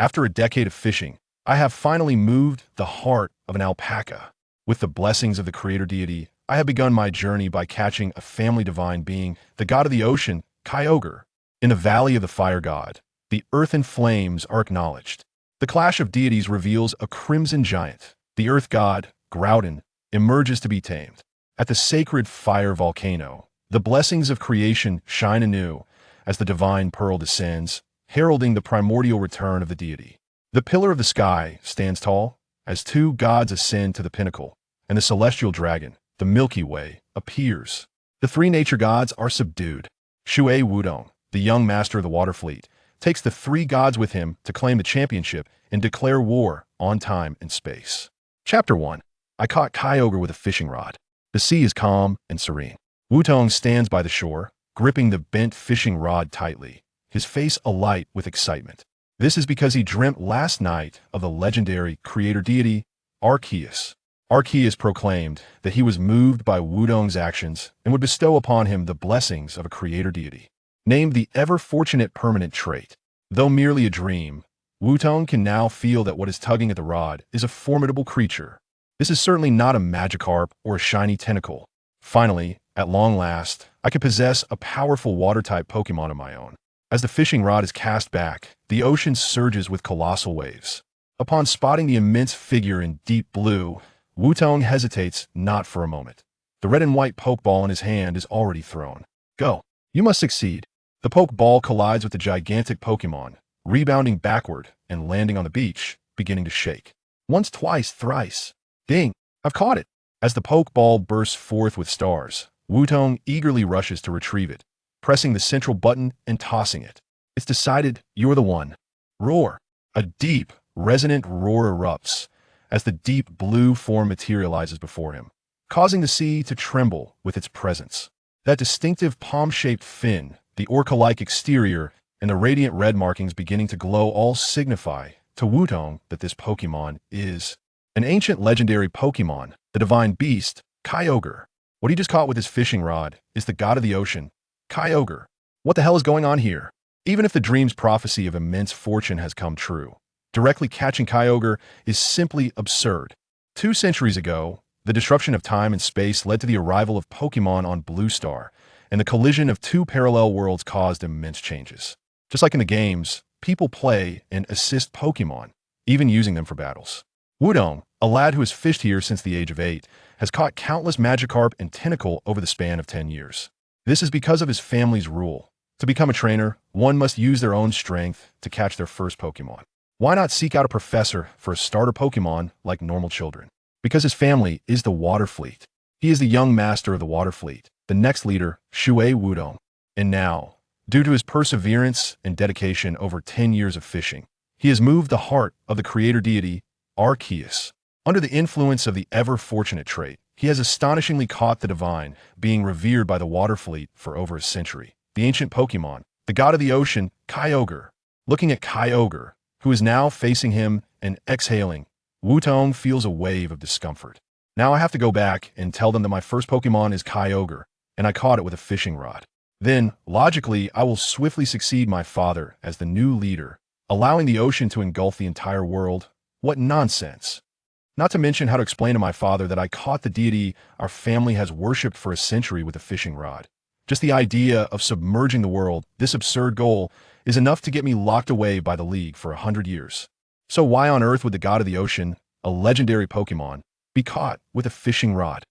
After a decade of fishing, I have finally moved the heart of an alpaca. With the blessings of the creator deity, I have begun my journey by catching a family divine being, the god of the ocean, Kyogre. In the valley of the fire god, the earth and flames are acknowledged. The clash of deities reveals a crimson giant. The earth god, Groudon, emerges to be tamed. At the sacred fire volcano, the blessings of creation shine anew as the divine pearl descends, heralding the primordial return of the deity. The pillar of the sky stands tall as two gods ascend to the pinnacle, and the celestial dragon, the Milky Way, appears. The three nature gods are subdued. Shui Wudong, the young master of the water fleet, takes the three gods with him to claim the championship and declare war on time and space. Chapter 1. I caught Kyogre with a fishing rod. The sea is calm and serene. Wutong stands by the shore, gripping the bent fishing rod tightly, his face alight with excitement. This is because he dreamt last night of the legendary creator deity, Arceus. Arceus proclaimed that he was moved by Wudong's actions and would bestow upon him the blessings of a creator deity, named the ever-fortunate permanent trait. Though merely a dream, Wutong can now feel that what is tugging at the rod is a formidable creature. This is certainly not a Magikarp or a shiny tentacle. Finally, at long last, I can possess a powerful water-type Pokémon of my own. As the fishing rod is cast back, the ocean surges with colossal waves. Upon spotting the immense figure in deep blue, Wutong hesitates not for a moment. The red and white Pokeball in his hand is already thrown. Go! You must succeed. The Pokeball collides with the gigantic Pokémon, rebounding backward and landing on the beach, beginning to shake. Once, twice, thrice. Ding! I've caught it! As the Pokeball bursts forth with stars, Wutong eagerly rushes to retrieve it, pressing the central button and tossing it. It's decided, you're the one. Roar! A deep, resonant roar erupts as the deep blue form materializes before him, causing the sea to tremble with its presence. That distinctive palm-shaped fin, the orca-like exterior, and the radiant red markings beginning to glow all signify to Wutong that this Pokémon is an ancient legendary Pokémon, the divine beast, Kyogre. What he just caught with his fishing rod is the god of the ocean, Kyogre. What the hell is going on here? Even if the dream's prophecy of immense fortune has come true, directly catching Kyogre is simply absurd. 2 centuries ago, the disruption of time and space led to the arrival of Pokémon on Blue Star, and the collision of 2 parallel worlds caused immense changes. Just like in the games, people play and assist Pokémon, even using them for battles. Wudong, a lad who has fished here since the age of 8, has caught countless Magikarp and Tentacle over the span of 10 years. This is because of his family's rule. To become a trainer, one must use their own strength to catch their first Pokémon. Why not seek out a professor for a starter Pokémon like normal children? Because his family is the Water Fleet. He is the young master of the Water Fleet, the next leader, Shui Wudong. And now, due to his perseverance and dedication over 10 years of fishing, he has moved the heart of the creator deity, Arceus. Under the influence of the ever-fortunate trait, he has astonishingly caught the divine, being revered by the Water Fleet for over a century. The ancient Pokémon, the god of the ocean, Kyogre. Looking at Kyogre, who is now facing him and exhaling, Wutong feels a wave of discomfort. Now I have to go back and tell them that my first Pokémon is Kyogre, and I caught it with a fishing rod. Then, logically, I will swiftly succeed my father as the new leader, allowing the ocean to engulf the entire world. What nonsense! Not to mention how to explain to my father that I caught the deity our family has worshipped for a century with a fishing rod. Just the idea of submerging the world, this absurd goal, is enough to get me locked away by the League for 100 years. So why on earth would the god of the ocean, a legendary Pokémon, be caught with a fishing rod?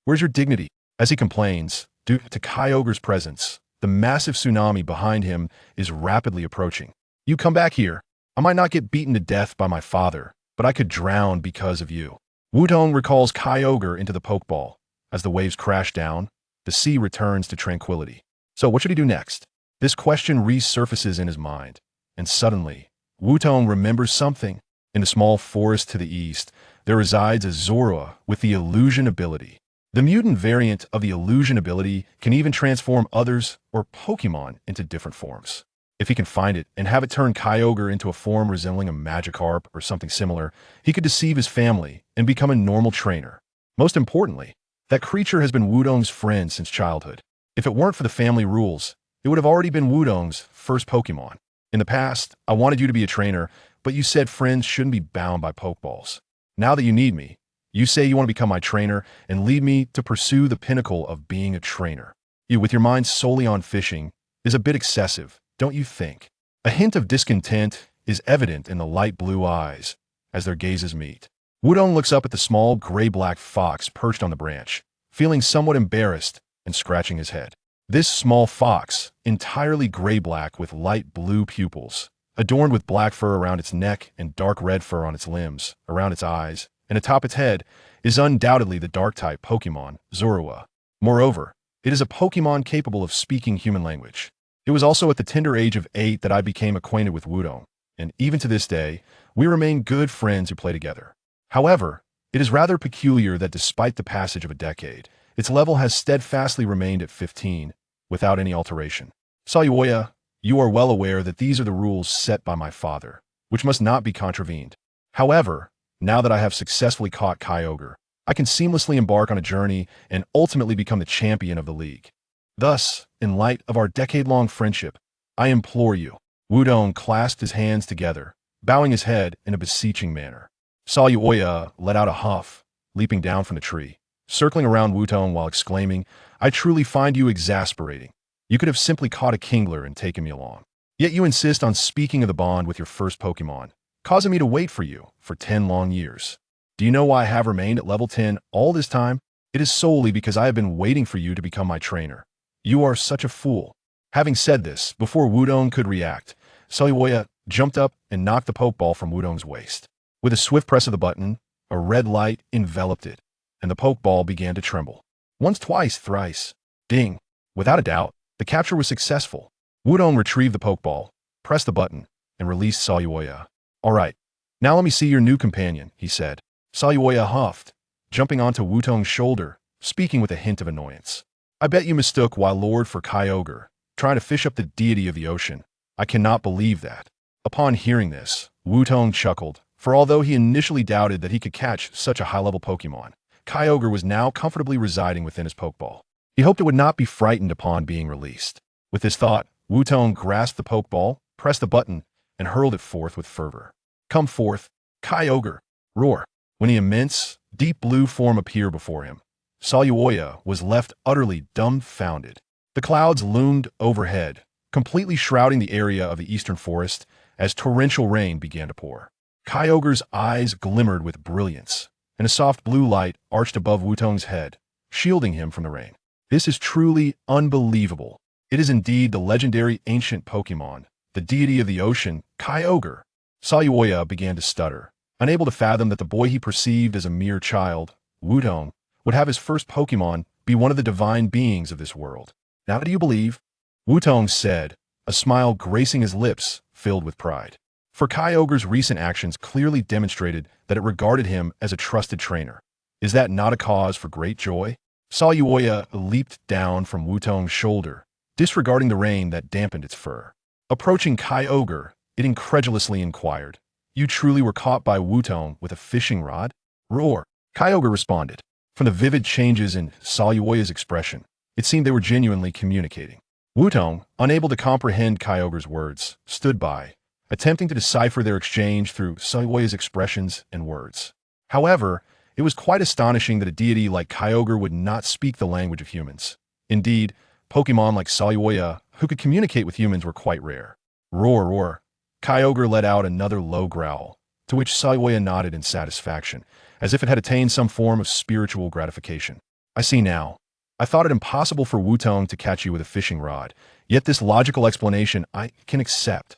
Where's your dignity? As he complains, due to Kyogre's presence, the massive tsunami behind him is rapidly approaching. You come back here. I might not get beaten to death by my father, but I could drown because of you. Wutong recalls Kyogre into the Pokeball. As the waves crash down, the sea returns to tranquility. So what should he do next? This question resurfaces in his mind, and suddenly, Wutong remembers something. In a small forest to the east, there resides a Zorua with the illusion ability. The mutant variant of the illusion ability can even transform others or Pokémon into different forms. If he can find it and have it turn Kyogre into a form resembling a Magikarp or something similar, he could deceive his family and become a normal trainer. Most importantly, that creature has been Wudong's friend since childhood. If it weren't for the family rules, it would have already been Wudong's first Pokémon. In the past, I wanted you to be a trainer, But you said friends shouldn't be bound by Pokeballs. Now that you need me, you say you want to become my trainer and lead me to pursue the pinnacle of being a trainer. You, with your mind solely on fishing, is a bit excessive, don't you think? A hint of discontent is evident in the light blue eyes as their gazes meet. Wudong looks up at the small gray-black fox perched on the branch, feeling somewhat embarrassed and scratching his head. This small fox, entirely gray-black with light blue pupils, adorned with black fur around its neck and dark red fur on its limbs, around its eyes, and atop its head, is undoubtedly the Dark-type Pokémon, Zorua. Moreover, it is a Pokémon capable of speaking human language. It was also at the tender age of 8 that I became acquainted with Wudong, and even to this day, we remain good friends who play together. However, it is rather peculiar that despite the passage of a decade, its level has steadfastly remained at 15, without any alteration. Saluoya, you are well aware that these are the rules set by my father, which must not be contravened. However, now that I have successfully caught Kyogre, I can seamlessly embark on a journey and ultimately become the champion of the league. Thus, in light of our decade-long friendship, I implore you. Wudong clasped his hands together, bowing his head in a beseeching manner. Saluoya let out a huff, leaping down from the tree, circling around Wudong while exclaiming, I truly find you exasperating. You could have simply caught a Kingler and taken me along. Yet you insist on speaking of the bond with your first Pokémon, causing me to wait for you for 10 long years. Do you know why I have remained at level 10 all this time? It is solely because I have been waiting for you to become my trainer. You are such a fool. Having said this, before Wudong could react, Saluoya jumped up and knocked the Pokeball from Wudong's waist. With a swift press of the button, a red light enveloped it, and the Pokeball began to tremble. Once, twice, thrice. Ding! Without a doubt, the capture was successful. Wudong retrieved the Pokeball, pressed the button, and released Saluoya. All right, now let me see your new companion, he said. Saluoya huffed, jumping onto Wudong's shoulder, speaking with a hint of annoyance. I bet you mistook Wailord for Kyogre, trying to fish up the deity of the ocean. I cannot believe that. Upon hearing this, Wudong chuckled, for although he initially doubted that he could catch such a high-level Pokémon, Kyogre was now comfortably residing within his Pokeball. He hoped it would not be frightened upon being released. With this thought, Wudong grasped the Pokeball, pressed the button, and hurled it forth with fervor. Come forth, Kyogre! Roar! When the immense, deep blue form appeared before him, Saluoya was left utterly dumbfounded. The clouds loomed overhead, completely shrouding the area of the eastern forest as torrential rain began to pour. Kyogre's eyes glimmered with brilliance, and a soft blue light arched above Wudong's head, shielding him from the rain. This is truly unbelievable. It is indeed the legendary ancient Pokémon, the deity of the ocean, Kyogre. Saluoya began to stutter, unable to fathom that the boy he perceived as a mere child, Wudong, would have his first Pokémon be one of the divine beings of this world. Now do you believe? Wudong said, a smile gracing his lips filled with pride. For Kyogre's recent actions clearly demonstrated that it regarded him as a trusted trainer. Is that not a cause for great joy? Saluoya leaped down from Wudong's shoulder, disregarding the rain that dampened its fur. Approaching Kyogre, it incredulously inquired, You truly were caught by Wudong with a fishing rod? Roar! Kyogre responded. From the vivid changes in Saluoya's expression, it seemed they were genuinely communicating. Wudong, unable to comprehend Kyogre's words, stood by, attempting to decipher their exchange through Saluoya's expressions and words. However, it was quite astonishing that a deity like Kyogre would not speak the language of humans. Indeed, Pokémon like Saluoya, who could communicate with humans, were quite rare. Roar, roar! Kyogre let out another low growl, to which Saluoya nodded in satisfaction, as if it had attained some form of spiritual gratification. I see now. I thought it impossible for Wudong to catch you with a fishing rod, yet this logical explanation I can accept.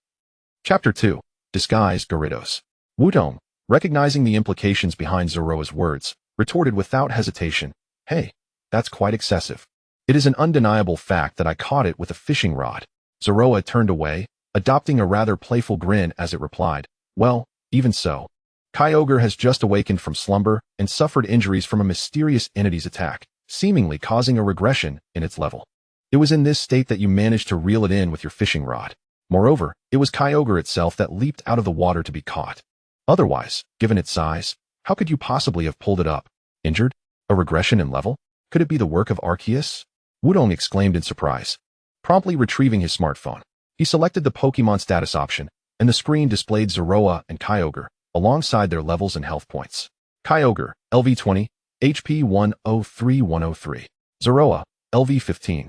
Chapter 2. Disguised Gyarados. Wudong, recognizing the implications behind Zorua's words, retorted without hesitation, Hey, that's quite excessive. It is an undeniable fact that I caught it with a fishing rod. Zorua turned away, adopting a rather playful grin as it replied, Well, even so. Kyogre has just awakened from slumber and suffered injuries from a mysterious entity's attack, seemingly causing a regression in its level. It was in this state that you managed to reel it in with your fishing rod. Moreover, it was Kyogre itself that leaped out of the water to be caught. Otherwise, given its size, how could you possibly have pulled it up? Injured? A regression in level? Could it be the work of Arceus? Wudong exclaimed in surprise. Promptly retrieving his smartphone, he selected the Pokemon status option and the screen displayed Zoroa and Kyogre, alongside their levels and health points. Kyogre, LV20, HP 103-103. Zoroa, LV15,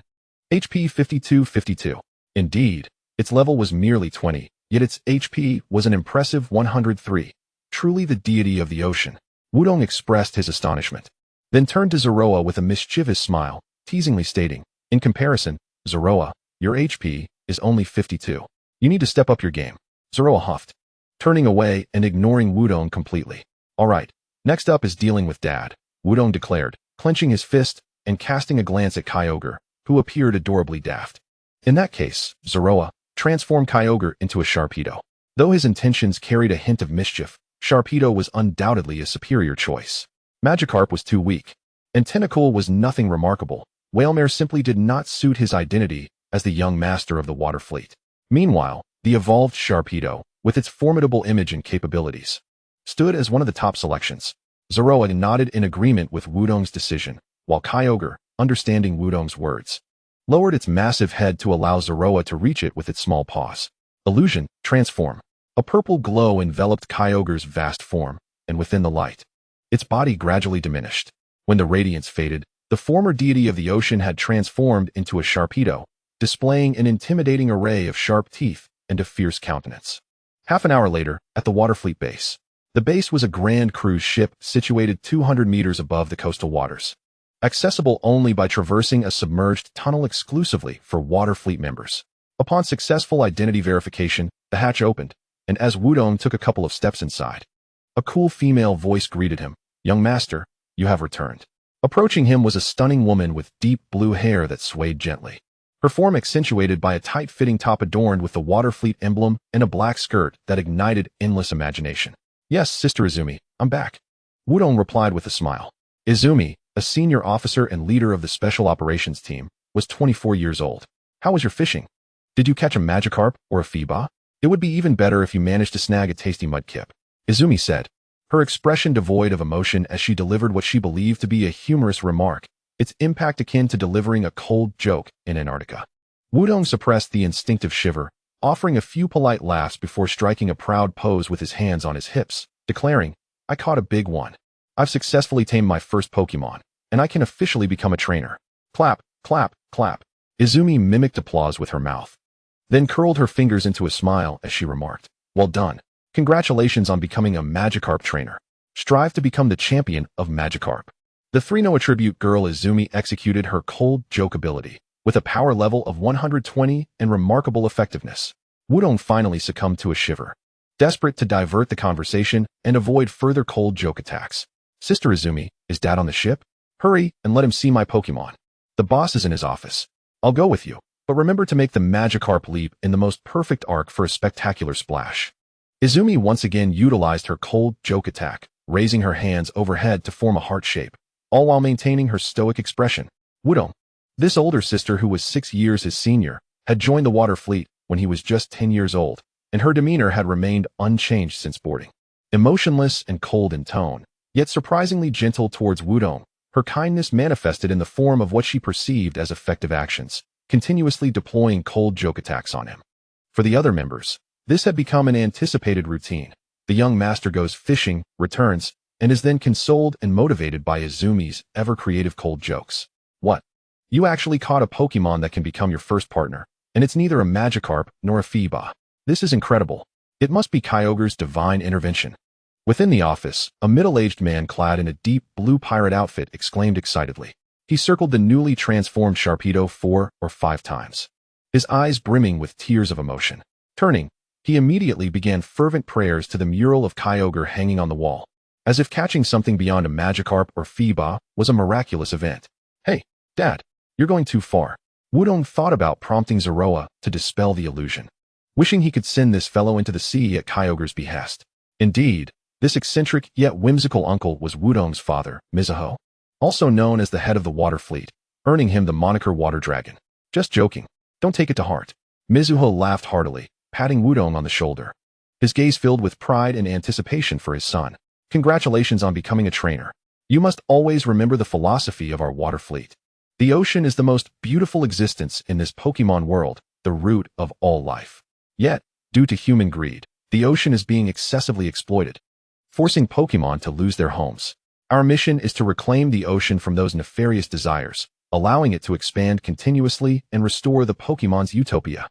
HP 52-52. Indeed, its level was merely 20, yet its HP was an impressive 103. Truly the deity of the ocean. Wudong expressed his astonishment, then turned to Zoroa with a mischievous smile, teasingly stating, "In comparison, Zoroa, your HP is only 52. You need to step up your game." Zoroa huffed, turning away and ignoring Wudong completely. "Alright, next up is dealing with Dad," Wudong declared, clenching his fist and casting a glance at Kyogre, who appeared adorably daft. In that case, Zoroa, transform Kyogre into a Sharpedo. Though his intentions carried a hint of mischief, Sharpedo was undoubtedly a superior choice. Magikarp was too weak, and Tentacool was nothing remarkable. Wailmer simply did not suit his identity as the young master of the water fleet. Meanwhile, the evolved Sharpedo, with its formidable image and capabilities, stood as one of the top selections. Zoroa nodded in agreement with Wudong's decision, while Kyogre, understanding Wudong's words, lowered its massive head to allow Zoroa to reach it with its small paws. Illusion, transform. A purple glow enveloped Kyogre's vast form, and within the light, its body gradually diminished. When the radiance faded, the former deity of the ocean had transformed into a Sharpedo, displaying an intimidating array of sharp teeth and a fierce countenance. Half an hour later, at the Waterfleet base. The base was a grand cruise ship situated 200 meters above the coastal waters, accessible only by traversing a submerged tunnel exclusively for Waterfleet members. Upon successful identity verification, the hatch opened, and as Wudong took a couple of steps inside, a cool female voice greeted him. "Young master, you have returned." Approaching him was a stunning woman with deep blue hair that swayed gently, her form accentuated by a tight-fitting top adorned with the Waterfleet emblem and a black skirt that ignited endless imagination. "Yes, Sister Izumi, I'm back," Wudong replied with a smile. Izumi, a senior officer and leader of the Special Operations Team, was 24 years old. "How was your fishing? Did you catch a Magikarp or a Phoeba? It would be even better if you managed to snag a tasty mudkip," Izumi said, her expression devoid of emotion as she delivered what she believed to be a humorous remark, its impact akin to delivering a cold joke in Antarctica. Wudong suppressed the instinctive shiver, offering a few polite laughs before striking a proud pose with his hands on his hips, declaring, "I caught a big one. I've successfully tamed my first Pokémon, and I can officially become a trainer." Clap, clap, clap. Izumi mimicked applause with her mouth, then curled her fingers into a smile as she remarked, "Well done. Congratulations on becoming a Magikarp trainer. Strive to become the champion of Magikarp." The 3-no attribute girl Izumi executed her cold joke ability, with a power level of 120 and remarkable effectiveness. Wudong finally succumbed to a shiver, desperate to divert the conversation and avoid further cold joke attacks. "Sister Izumi, is Dad on the ship? Hurry and let him see my Pokémon. The boss is in his office. I'll go with you, but remember to make the Magikarp leap in the most perfect arc for a spectacular splash." Izumi once again utilized her cold joke attack, raising her hands overhead to form a heart shape, all while maintaining her stoic expression. Wudong, this older sister who was 6 years his senior, had joined the water fleet when he was just 10 years old, and her demeanor had remained unchanged since boarding. Emotionless and cold in tone, yet surprisingly gentle towards Wudong, her kindness manifested in the form of what she perceived as effective actions, continuously deploying cold joke attacks on him. For the other members, this had become an anticipated routine. The young master goes fishing, returns, and is then consoled and motivated by Izumi's ever-creative cold jokes. "What? You actually caught a Pokémon that can become your first partner, and it's neither a Magikarp nor a Phoeba. This is incredible. It must be Kyogre's divine intervention." Within the office, a middle-aged man clad in a deep blue pirate outfit exclaimed excitedly. He circled the newly transformed Sharpedo 4 or 5 times, his eyes brimming with tears of emotion. Turning, he immediately began fervent prayers to the mural of Kyogre hanging on the wall, as if catching something beyond a Magikarp or Phoeba was a miraculous event. "Hey, Dad, you're going too far." Wudong thought about prompting Zoroa to dispel the illusion, wishing he could send this fellow into the sea at Kyogre's behest. Indeed, this eccentric yet whimsical uncle was Wudong's father, Mizuho, also known as the head of the water fleet, earning him the moniker Water Dragon. "Just joking. Don't take it to heart." Mizuho laughed heartily, patting Wudong on the shoulder, his gaze filled with pride and anticipation for his son. "Congratulations on becoming a trainer. You must always remember the philosophy of our water fleet. The ocean is the most beautiful existence in this Pokémon world, the root of all life. Yet, Due to human greed, the ocean is being excessively exploited, forcing Pokémon to lose their homes. Our mission is to reclaim the ocean from those nefarious desires, allowing it to expand continuously and restore the Pokémon's utopia.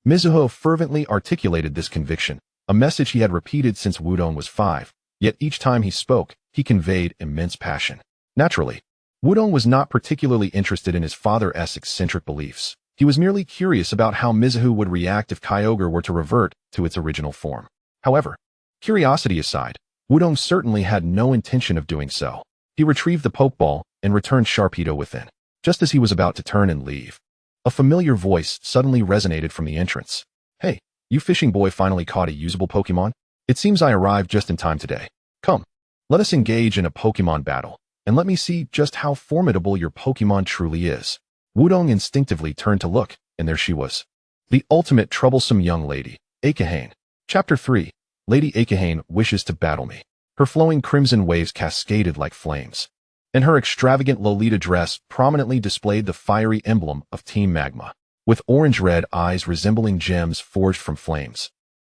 Mizuho fervently articulated this conviction, a message he had repeated since Wudong was 5, yet each time he spoke, he conveyed immense passion. Naturally, Wudong was not particularly interested in his father's eccentric beliefs. He was merely curious about how Mizuho would react if Kyogre were to revert to its original form. However, curiosity aside, Wudong certainly had no intention of doing so. He retrieved the Pokeball and returned Sharpedo within. Just as he was about to turn and leave, a familiar voice suddenly resonated from the entrance. "Hey, you fishing boy finally caught a usable Pokemon? It seems I arrived just in time today. Come, let us engage in a Pokemon battle, and let me see just how formidable your Pokemon truly is." Wudong instinctively turned to look, and there she was. The ultimate troublesome young lady, Akahane. Chapter 3. Lady Akahane wishes to battle me. Her flowing crimson waves cascaded like flames, and her extravagant Lolita dress prominently displayed the fiery emblem of Team Magma, with orange-red eyes resembling gems forged from flames.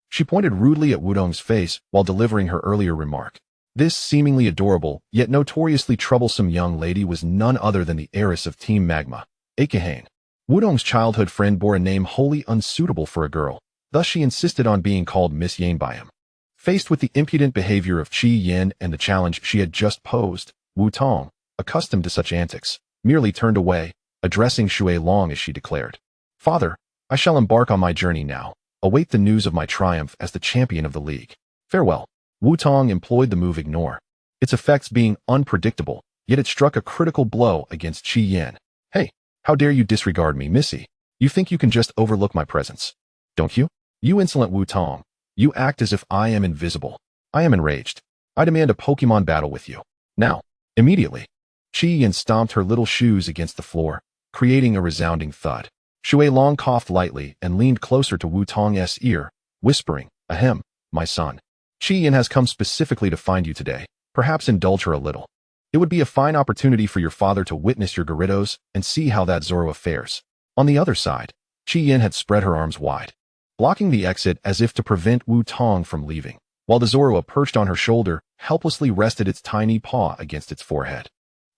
She pointed rudely at Wudong's face while delivering her earlier remark. This seemingly adorable, yet notoriously troublesome young lady was none other than the heiress of Team Magma, Akahane. Wudong's childhood friend bore a name wholly unsuitable for a girl, thus she insisted on being called Miss Yane by him. Faced with the impudent behavior of Qi Yin and the challenge she had just posed, Wutong, accustomed to such antics, merely turned away, addressing Shui Long as she declared, "Father, I shall embark on my journey now. Await the news of my triumph as the champion of the league. Farewell." Wutong employed the move Ignore, its effects being unpredictable, yet it struck a critical blow against Qi Yin. "Hey, how dare you disregard me, Missy? You think you can just overlook my presence, don't you? You insolent Wutong. You act as if I am invisible. I am enraged. I demand a Pokemon battle with you. Now, immediately." Qi Yin stomped her little shoes against the floor, creating a resounding thud. Shui Long coughed lightly and leaned closer to Wutong's ear, whispering, "Ahem, my son. Qi Yin has come specifically to find you today. Perhaps indulge her a little. It would be a fine opportunity for your father to witness your Gyarados and see how that Zoroark fares." On the other side, Qi Yin had spread her arms wide, blocking the exit as if to prevent Wutong from leaving, while the Zoroark perched on her shoulder helplessly rested its tiny paw against its forehead.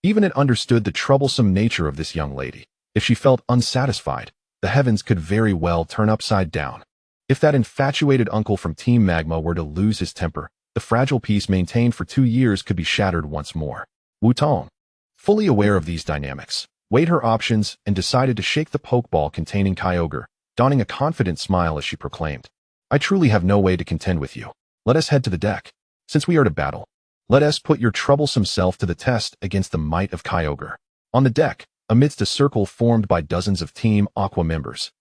Even it understood the troublesome nature of this young lady. If she felt unsatisfied, the heavens could very well turn upside down. If that infatuated uncle from Team Magma were to lose his temper, the fragile peace maintained for 2 years could be shattered once more. Wutong, fully aware of these dynamics, weighed her options and decided to shake the Pokeball containing Kyogre, donning a confident smile as she proclaimed, "I truly have no way to contend with you. Let us head to the deck. Since we are to battle, let us put your troublesome self to the test against the might of Kyogre." On the deck, amidst a circle formed by dozens of Team Aqua members,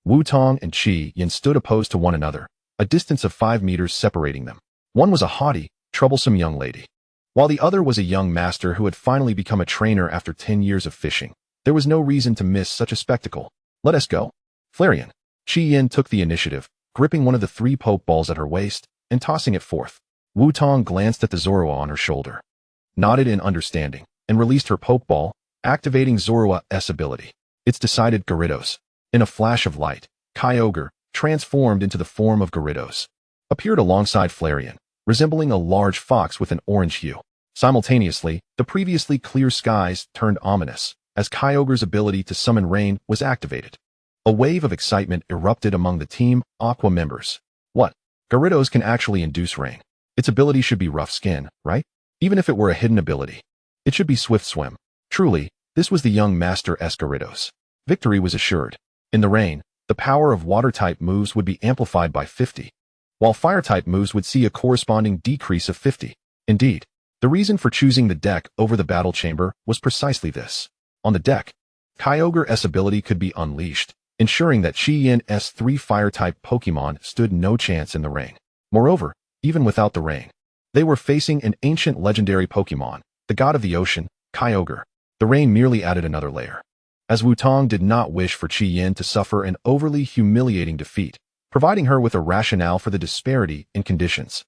Wutong and Qi Yin stood opposed to one another, a distance of 5 meters separating them. One was a haughty, troublesome young lady, while the other was a young master who had finally become a trainer after 10 years of fishing. There was no reason to miss such a spectacle. "Let us go." Flareon. Qi Yin took the initiative, gripping one of the 3 Pokeballs at her waist and tossing it forth. Wutong glanced at the Zoroark on her shoulder, nodded in understanding, and released her Pokeball, activating Zoroark's ability. It's decided Gyarados. In a flash of light, Kyogre, transformed into the form of Gyarados, appeared alongside Flareon, resembling a large fox with an orange hue. Simultaneously, the previously clear skies turned ominous, as Kyogre's ability to summon rain was activated. A wave of excitement erupted among the Team Aqua members. What? Gyarados can actually induce rain. Its ability should be Rough Skin, right? Even if it were a hidden ability, it should be Swift Swim. Truly, this was the young master Gyarados. Victory was assured. In the rain, the power of Water-type moves would be amplified by 50, while Fire-type moves would see a corresponding decrease of 50. Indeed, the reason for choosing the deck over the battle chamber was precisely this. On the deck, Kyogre's ability could be unleashed, ensuring that Qi Yin's 3 Fire-type Pokemon stood no chance in the rain. Moreover, even without the rain, they were facing an ancient legendary Pokemon, the god of the ocean, Kyogre. The rain merely added another layer. As Wutong did not wish for Qi Yin to suffer an overly humiliating defeat, providing her with a rationale for the disparity in conditions.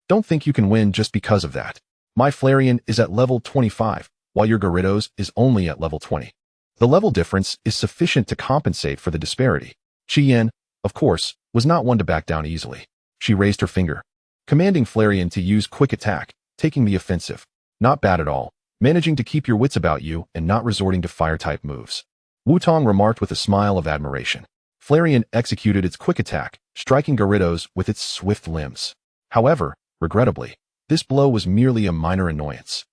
Don't think you can win just because of that. My Flareon is at level 25, while your Gyarados is only at level 20. The level difference is sufficient to compensate for the disparity. Qi Yin, of course, was not one to back down easily. She raised her finger, commanding Flareon to use quick attack, taking the offensive. Not bad at all, managing to keep your wits about you and not resorting to fire-type moves. Wutong remarked with a smile of admiration. Flareon executed its quick attack, striking Gyarados with its swift limbs. However, regrettably, this blow was merely a minor annoyance.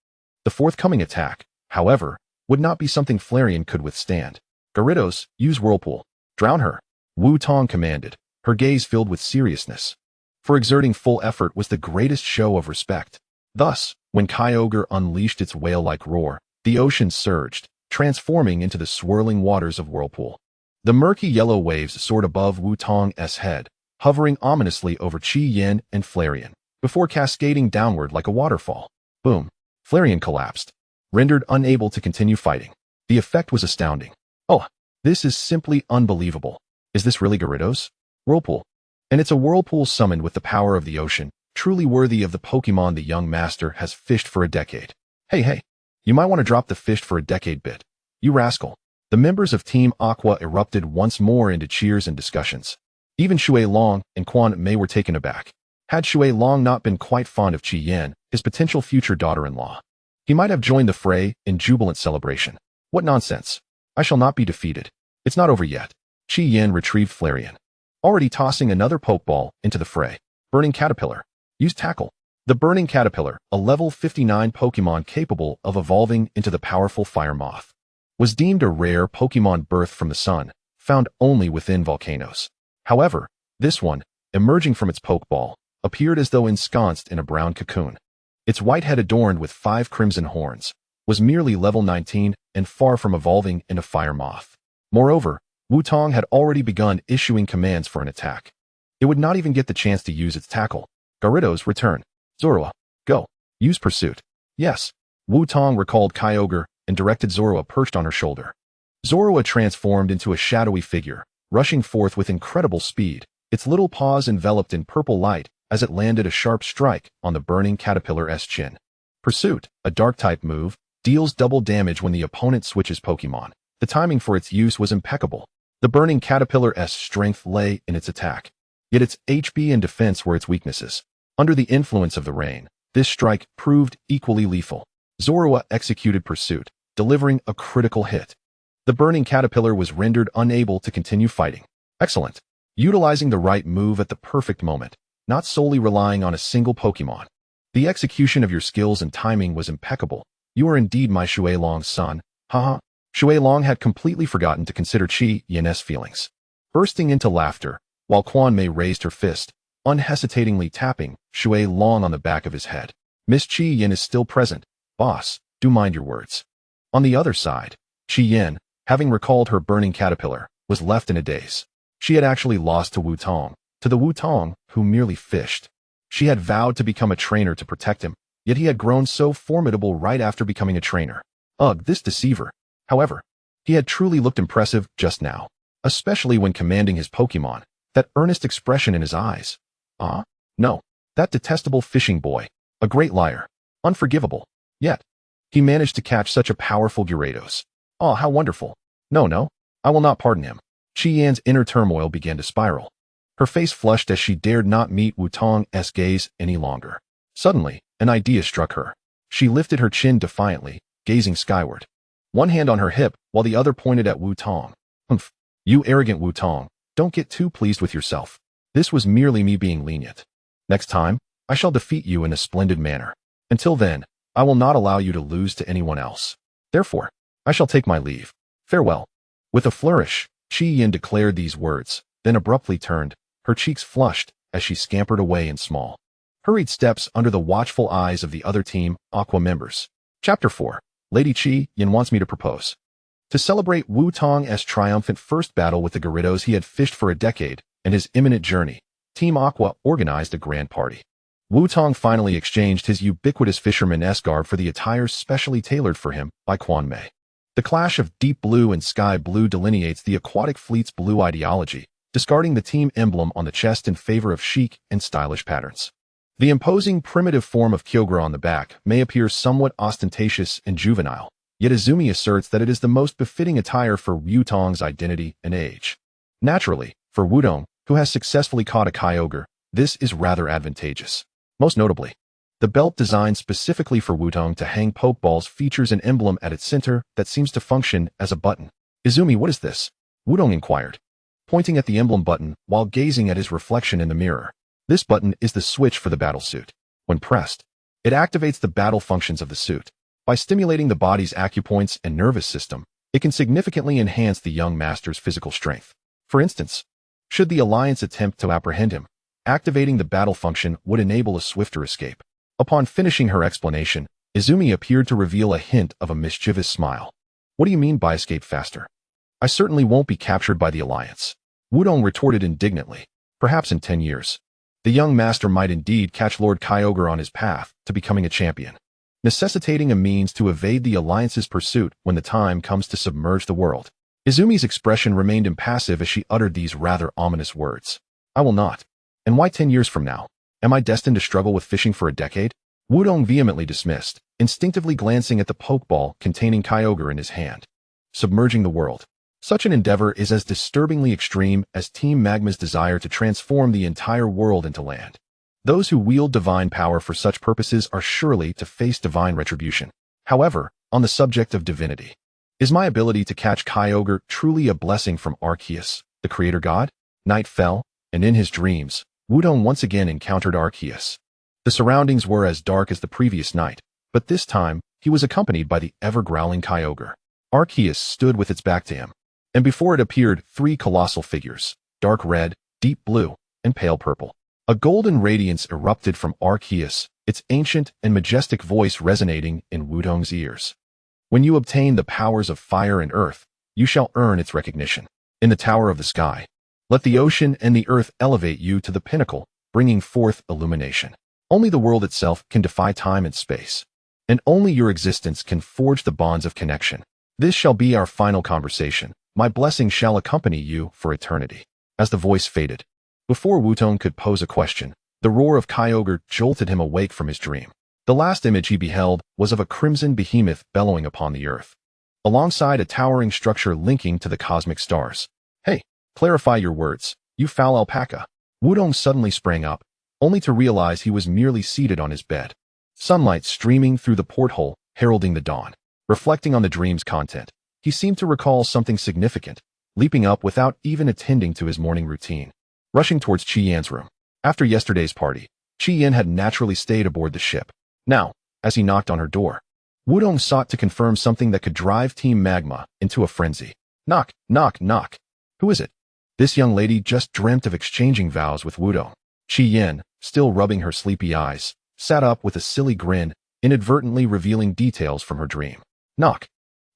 The forthcoming attack, however, would not be something Flareon could withstand. Gyarados, use Whirlpool. Drown her. Wutong commanded, her gaze filled with seriousness. For exerting full effort was the greatest show of respect. Thus, when Kyogre unleashed its whale-like roar, the ocean surged, transforming into the swirling waters of Whirlpool. The murky yellow waves soared above Wutong's head, hovering ominously over Chi Yin and Flareon, before cascading downward like a waterfall. Boom. Flareon collapsed, rendered unable to continue fighting. The effect was astounding. Oh, this is simply unbelievable. Is this really Gyarados? Whirlpool. And it's a whirlpool summoned with the power of the ocean, truly worthy of the Pokémon the young master has fished for a decade. Hey, you might want to drop the fished for a decade bit. You rascal. The members of Team Aqua erupted once more into cheers and discussions. Even Shui Long and Quan Mei were taken aback. Had Shui Long not been quite fond of Chi Yin, his potential future daughter-in-law, he might have joined the fray in jubilant celebration. What nonsense. I shall not be defeated. It's not over yet. Chi Yin retrieved Flareon, already tossing another Pokeball into the fray. Burning Caterpillar. Use Tackle. The Burning Caterpillar, a level 59 Pokémon capable of evolving into the powerful Fire Moth, was deemed a rare Pokémon birthed from the sun, found only within volcanoes. However, this one, emerging from its Pokeball, appeared as though ensconced in a brown cocoon. Its white head adorned with 5 crimson horns, was merely level 19 and far from evolving into Fire Moth. Moreover, Wutong had already begun issuing commands for an attack. It would not even get the chance to use its tackle. Gyarados, return. Zorua, go. Use Pursuit. Yes. Wutong recalled Kyogre and directed Zorua perched on her shoulder. Zorua transformed into a shadowy figure, rushing forth with incredible speed, its little paws enveloped in purple light as it landed a sharp strike on the Burning Caterpillar's chin. Pursuit, a dark-type move, deals double damage when the opponent switches Pokémon. The timing for its use was impeccable. The Burning Caterpillar's strength lay in its attack, yet its HP and defense were its weaknesses. Under the influence of the rain, this strike proved equally lethal. Zorua executed Pursuit, delivering a critical hit. The Burning Caterpillar was rendered unable to continue fighting. Excellent. Utilizing the right move at the perfect moment, not solely relying on a single Pokémon. The execution of your skills and timing was impeccable. You are indeed my Shui Long's son. Haha. Shui Long had completely forgotten to consider Chi Yin's feelings. Bursting into laughter, while Quan Mei raised her fist, unhesitatingly tapping Shui Long on the back of his head. Miss Chi Yin is still present. Boss, do mind your words. On the other side, Chi Yin, having recalled her Burning Caterpillar, was left in a daze. She had actually lost to Wutong, to the Wutong who merely fished. She had vowed to become a trainer to protect him, yet he had grown so formidable right after becoming a trainer. Ugh, this deceiver. However, he had truly looked impressive just now, especially when commanding his Pokémon, that earnest expression in his eyes. No, that detestable fishing boy, a great liar, unforgivable. Yet, he managed to catch such a powerful Gyarados. Oh, how wonderful. No, I will not pardon him. Chi Yan's inner turmoil began to spiral. Her face flushed as she dared not meet Wutong's gaze any longer. Suddenly, an idea struck her. She lifted her chin defiantly, gazing skyward. One hand on her hip, while the other pointed at Wutong. Humph. You arrogant Wutong, don't get too pleased with yourself. This was merely me being lenient. Next time, I shall defeat you in a splendid manner. Until then, I will not allow you to lose to anyone else. Therefore, I shall take my leave. Farewell. With a flourish, Chi Yin declared these words, then abruptly turned, her cheeks flushed as she scampered away in small, hurried steps under the watchful eyes of the other Team Aqua members. Chapter 4. Lady Chi Yin wants me to propose. To celebrate Wutong's triumphant first battle with the Gyarados he had fished for a decade and his imminent journey, Team Aqua organized a grand party. Wutong finally exchanged his ubiquitous fisherman-esque garb for the attire specially tailored for him by Quan Mei. The clash of deep blue and sky blue delineates the aquatic fleet's blue ideology, discarding the team emblem on the chest in favor of chic and stylish patterns. The imposing primitive form of Kyogre on the back may appear somewhat ostentatious and juvenile, yet Izumi asserts that it is the most befitting attire for Wutong's identity and age. Naturally, for Wudong, who has successfully caught a Kyogre, this is rather advantageous. Most notably, the belt designed specifically for Wutong to hang Pokeballs features an emblem at its center that seems to function as a button. Izumi, what is this? Wutong inquired, pointing at the emblem button while gazing at his reflection in the mirror. This button is the switch for the battle suit. When pressed, it activates the battle functions of the suit. By stimulating the body's acupoints and nervous system, it can significantly enhance the young master's physical strength. For instance, should the Alliance attempt to apprehend him, activating the battle function would enable a swifter escape. Upon finishing her explanation, Izumi appeared to reveal a hint of a mischievous smile. What do you mean by escape faster? I certainly won't be captured by the Alliance. Wutong retorted indignantly. Perhaps in 10 years, the young master might indeed catch Lord Kyogre on his path to becoming a champion, necessitating a means to evade the Alliance's pursuit when the time comes to submerge the world. Izumi's expression remained impassive as she uttered these rather ominous words. I will not. And why 10 years from now? Am I destined to struggle with fishing for a decade? Wutong vehemently dismissed, instinctively glancing at the Pokeball containing Kyogre in his hand. Submerging the world. Such an endeavor is as disturbingly extreme as Team Magma's desire to transform the entire world into land. Those who wield divine power for such purposes are surely to face divine retribution. However, on the subject of divinity, is my ability to catch Kyogre truly a blessing from Arceus, the creator god? Night fell, and in his dreams, Wutong once again encountered Arceus. The surroundings were as dark as the previous night, but this time, he was accompanied by the ever-growling Kyogre. Arceus stood with its back to him, and before it appeared 3 colossal figures, dark red, deep blue, and pale purple. A golden radiance erupted from Arceus, its ancient and majestic voice resonating in Wutong's ears. When you obtain the powers of fire and earth, you shall earn its recognition. In the tower of the sky, let the ocean and the earth elevate you to the pinnacle, bringing forth illumination. Only the world itself can defy time and space, and only your existence can forge the bonds of connection. This shall be our final conversation. My blessing shall accompany you for eternity. As the voice faded, before Wutong could pose a question, the roar of Kyogre jolted him awake from his dream. The last image he beheld was of a crimson behemoth bellowing upon the earth, alongside a towering structure linking to the cosmic stars. Hey, clarify your words, you foul alpaca. Wutong suddenly sprang up, only to realize he was merely seated on his bed. Sunlight streaming through the porthole, heralding the dawn. Reflecting on the dream's content, he seemed to recall something significant, leaping up without even attending to his morning routine. Rushing towards Qi Yan's room. After yesterday's party, Qi Yan had naturally stayed aboard the ship. Now, as he knocked on her door, Wutong sought to confirm something that could drive Team Magma into a frenzy. Knock, knock, knock. Who is it? This young lady just dreamt of exchanging vows with Wutong. Qi Yan, still rubbing her sleepy eyes, sat up with a silly grin, inadvertently revealing details from her dream. Knock,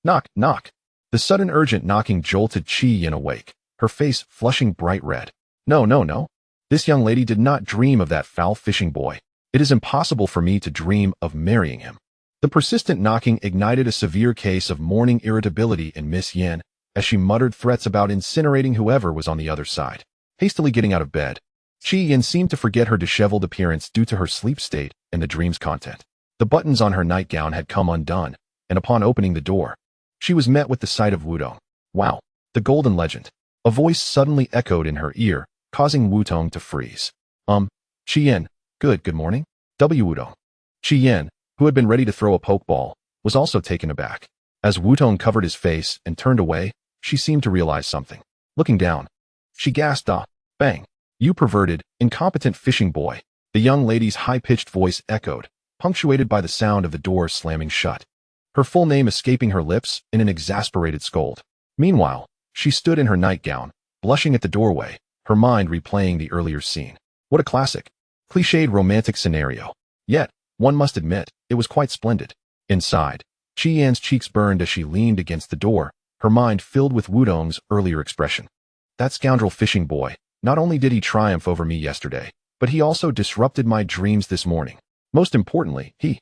knock, knock. The sudden urgent knocking jolted Qi Yan awake, her face flushing bright red. No, no, no. This young lady did not dream of that foul fishing boy. It is impossible for me to dream of marrying him. The persistent knocking ignited a severe case of morning irritability in Miss Yan, as she muttered threats about incinerating whoever was on the other side. Hastily getting out of bed, Qi Yan seemed to forget her disheveled appearance due to her sleep state and the dream's content. The buttons on her nightgown had come undone, and upon opening the door, she was met with the sight of Wutong. Wow, the golden legend. A voice suddenly echoed in her ear, causing Wutong to freeze. Qi Yan, good morning? Wutong. Qi Yan, who had been ready to throw a pokeball, was also taken aback. As Wutong covered his face and turned away, she seemed to realize something. Looking down, she gasped, bang. You perverted, incompetent fishing boy. The young lady's high-pitched voice echoed, punctuated by the sound of the door slamming shut, her full name escaping her lips in an exasperated scold. Meanwhile, she stood in her nightgown, blushing at the doorway, her mind replaying the earlier scene. What a classic, cliched romantic scenario. Yet, one must admit, it was quite splendid. Inside, Qi Yan's cheeks burned as she leaned against the door, her mind filled with Wutong's earlier expression. That scoundrel fishing boy, not only did he triumph over me yesterday, but he also disrupted my dreams this morning. Most importantly, he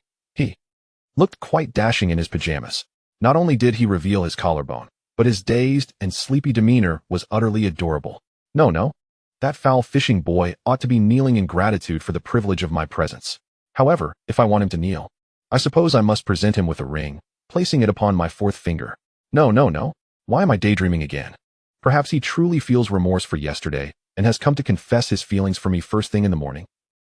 looked quite dashing in his pajamas. Not only did he reveal his collarbone, but his dazed and sleepy demeanor was utterly adorable. No, that foul fishing boy ought to be kneeling in gratitude for the privilege of my presence. However, if I want him to kneel, I suppose I must present him with a ring, placing it upon my 4th finger. No. Why am I daydreaming again? Perhaps he truly feels remorse for yesterday, and has come to confess his feelings for me first thing in the morning.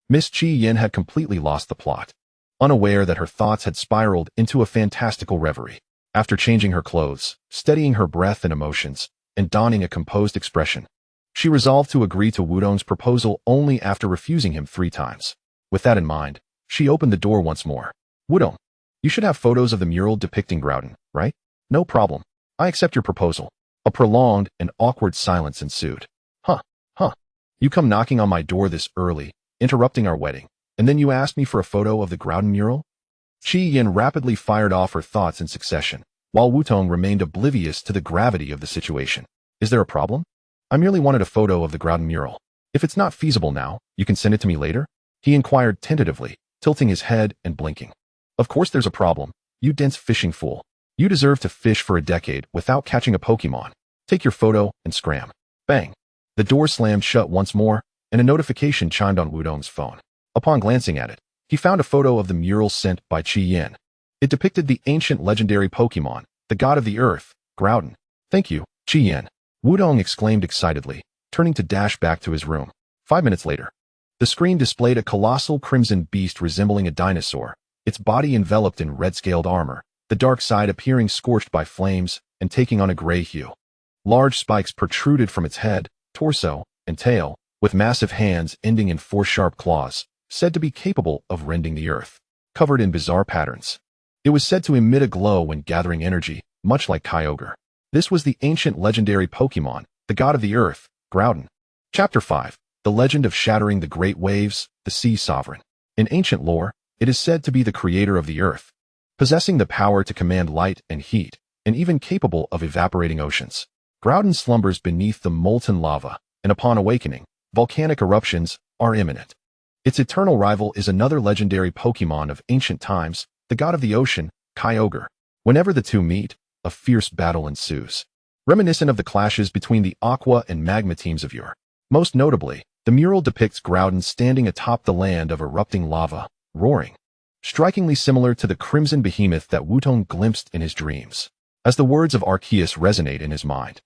Miss Chi Yin had completely lost the plot, unaware that her thoughts had spiraled into a fantastical reverie. After changing her clothes, steadying her breath and emotions, and donning a composed expression, she resolved to agree to Wudong's proposal only after refusing him 3 times. With that in mind, she opened the door once more. Wudong, you should have photos of the mural depicting Groudon, right? No problem. I accept your proposal. A prolonged and awkward silence ensued. Huh. You come knocking on my door this early, interrupting our wedding, and then you asked me for a photo of the Groudon mural? Chi Yin rapidly fired off her thoughts in succession, while Wudong remained oblivious to the gravity of the situation. Is there a problem? I merely wanted a photo of the Groudon mural. If it's not feasible now, you can send it to me later? He inquired tentatively, tilting his head and blinking. Of course there's a problem, you dense fishing fool. You deserve to fish for a decade without catching a Pokémon. Take your photo and scram. Bang. The door slammed shut once more, and a notification chimed on Wudong's phone. Upon glancing at it, he found a photo of the mural sent by Chi Yin. It depicted the ancient legendary Pokémon, the god of the earth, Groudon. Thank you, Chi Yin. Wudong exclaimed excitedly, turning to dash back to his room. 5 minutes later, the screen displayed a colossal crimson beast resembling a dinosaur, its body enveloped in red-scaled armor, the dark side appearing scorched by flames and taking on a gray hue. Large spikes protruded from its head, torso, and tail, with massive hands ending in 4 sharp claws, said to be capable of rending the earth, covered in bizarre patterns. It was said to emit a glow when gathering energy, much like Kyogre. This was the ancient legendary Pokémon, the god of the earth, Groudon. Chapter 5. The Legend of Shattering the Great Waves, the Sea Sovereign. In ancient lore, it is said to be the creator of the earth, possessing the power to command light and heat, and even capable of evaporating oceans. Groudon slumbers beneath the molten lava, and upon awakening, volcanic eruptions are imminent. Its eternal rival is another legendary Pokémon of ancient times, the god of the ocean, Kyogre. Whenever the two meet, a fierce battle ensues, reminiscent of the clashes between the Aqua and Magma teams of yore. Most notably, the mural depicts Groudon standing atop the land of erupting lava, roaring, strikingly similar to the crimson behemoth that Wudong glimpsed in his dreams. As the words of Arceus resonate in his mind,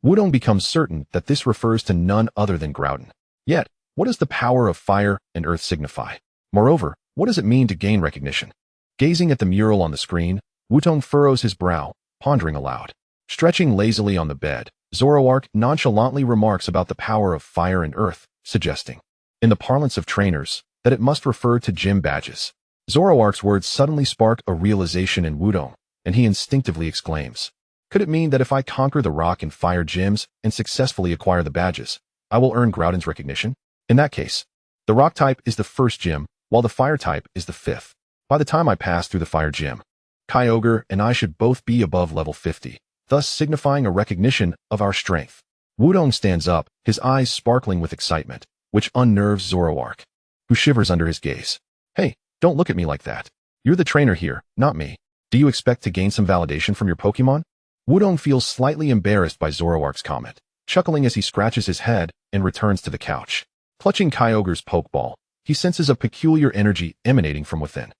Wudong becomes certain that this refers to none other than Groudon. Yet, what does the power of fire and earth signify? Moreover, what does it mean to gain recognition? Gazing at the mural on the screen, Wudong furrows his brow, pondering aloud. Stretching lazily on the bed, Zoroark nonchalantly remarks about the power of fire and earth, suggesting, in the parlance of trainers, that it must refer to gym badges. Zoroark's words suddenly spark a realization in Wudong, and he instinctively exclaims, could it mean that if I conquer the rock and fire gyms and successfully acquire the badges, I will earn Groudon's recognition? In that case, the rock type is the first gym, while the fire type is the 5th. By the time I pass through the fire gym, Kyogre and I should both be above level 50. Thus signifying a recognition of our strength. Wudong stands up, his eyes sparkling with excitement, which unnerves Zoroark, who shivers under his gaze. Hey, don't look at me like that. You're the trainer here, not me. Do you expect to gain some validation from your Pokémon? Wudong feels slightly embarrassed by Zoroark's comment, chuckling as he scratches his head and returns to the couch. Clutching Kyogre's Pokeball, he senses a peculiar energy emanating from within.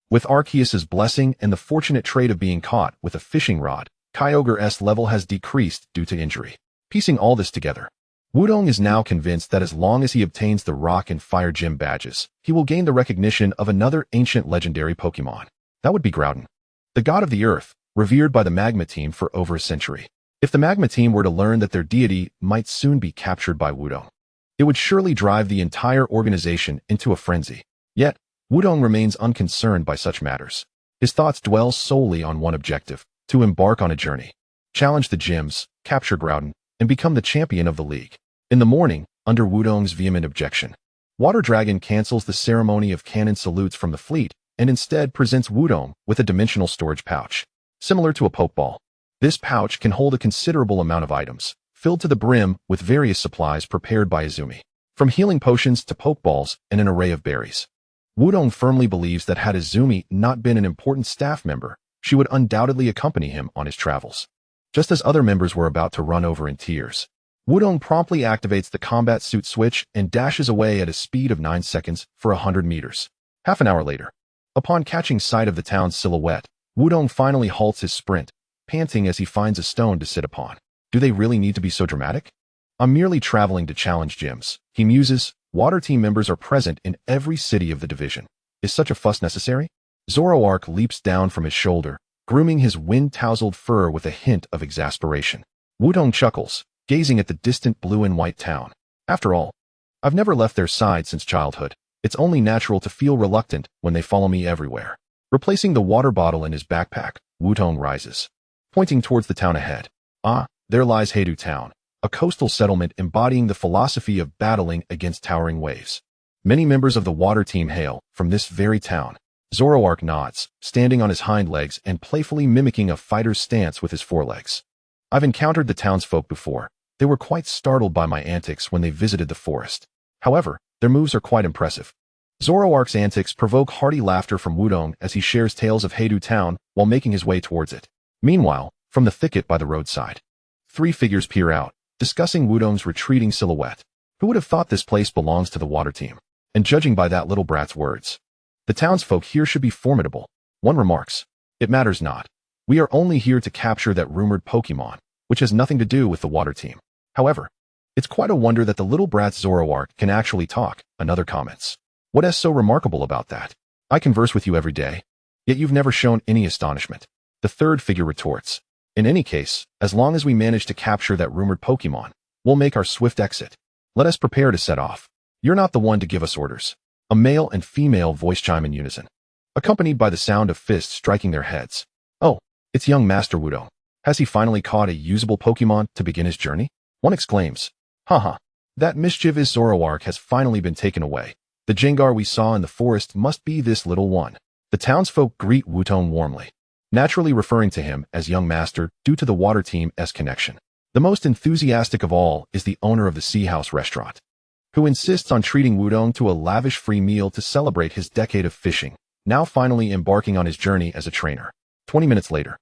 With Arceus's blessing and the fortunate trait of being caught with a fishing rod, Kyogre's level has decreased due to injury. Piecing all this together, Wudong is now convinced that as long as he obtains the Rock and Fire Gym badges, he will gain the recognition of another ancient legendary Pokémon. That would be Groudon, the god of the earth, revered by the Magma team for over a century. If the Magma team were to learn that their deity might soon be captured by Wudong, it would surely drive the entire organization into a frenzy. Yet, Wudong remains unconcerned by such matters. His thoughts dwell solely on one objective: to embark on a journey, challenge the gyms, capture Groudon, and become the champion of the league. In the morning, under Wudong's vehement objection, Water Dragon cancels the ceremony of canon salutes from the fleet and instead presents Wudong with a dimensional storage pouch. Similar to a Pokeball, this pouch can hold a considerable amount of items, filled to the brim with various supplies prepared by Izumi, from healing potions to Pokeballs and an array of berries. Wudong firmly believes that had Izumi not been an important staff member, she would undoubtedly accompany him on his travels. Just as other members were about to run over in tears, Wudong promptly activates the combat suit switch and dashes away at a speed of 9 seconds for 100 meters. Half an hour later, upon catching sight of the town's silhouette, Wudong finally halts his sprint, panting as he finds a stone to sit upon. Do they really need to be so dramatic? I'm merely traveling to challenge gyms. He muses. Water team members are present in every city of the division. Is such a fuss necessary? Zoroark leaps down from his shoulder, grooming his wind-tousled fur with a hint of exasperation. Wudong chuckles, gazing at the distant blue and white town. After all, I've never left their side since childhood. It's only natural to feel reluctant when they follow me everywhere. Replacing the water bottle in his backpack, Wudong rises, pointing towards the town ahead. Ah, there lies Heidu Town, a coastal settlement embodying the philosophy of battling against towering waves. Many members of the water team hail from this very town. Zoroark nods, standing on his hind legs and playfully mimicking a fighter's stance with his forelegs. I've encountered the townsfolk before. They were quite startled by my antics when they visited the forest. However, their moves are quite impressive. Zoroark's antics provoke hearty laughter from Wudong as he shares tales of Heidu Town while making his way towards it. Meanwhile, from the thicket by the roadside, 3 figures peer out, discussing Wudong's retreating silhouette. Who would have thought this place belongs to the water team? And judging by that little brat's words, the townsfolk here should be formidable. One remarks, "It matters not. We are only here to capture that rumored Pokémon, which has nothing to do with the water team." However, it's quite a wonder that the little brat Zoroark can actually talk, another comments. What is so remarkable about that? I converse with you every day, yet you've never shown any astonishment. The third figure retorts, in any case, as long as we manage to capture that rumored Pokémon, we'll make our swift exit. Let us prepare to set off. You're not the one to give us orders. A male and female voice chime in unison, accompanied by the sound of fists striking their heads. Oh, it's young Master Wudong. Has he finally caught a usable Pokémon to begin his journey? One exclaims, haha, that mischievous Zoroark has finally been taken away. The Jengar we saw in the forest must be this little one. The townsfolk greet Wudong warmly, naturally referring to him as young master due to the water team's connection. The most enthusiastic of all is the owner of the Sea House restaurant, who insists on treating Wudong to a lavish free meal to celebrate his decade of fishing, now finally embarking on his journey as a trainer. 20 minutes later,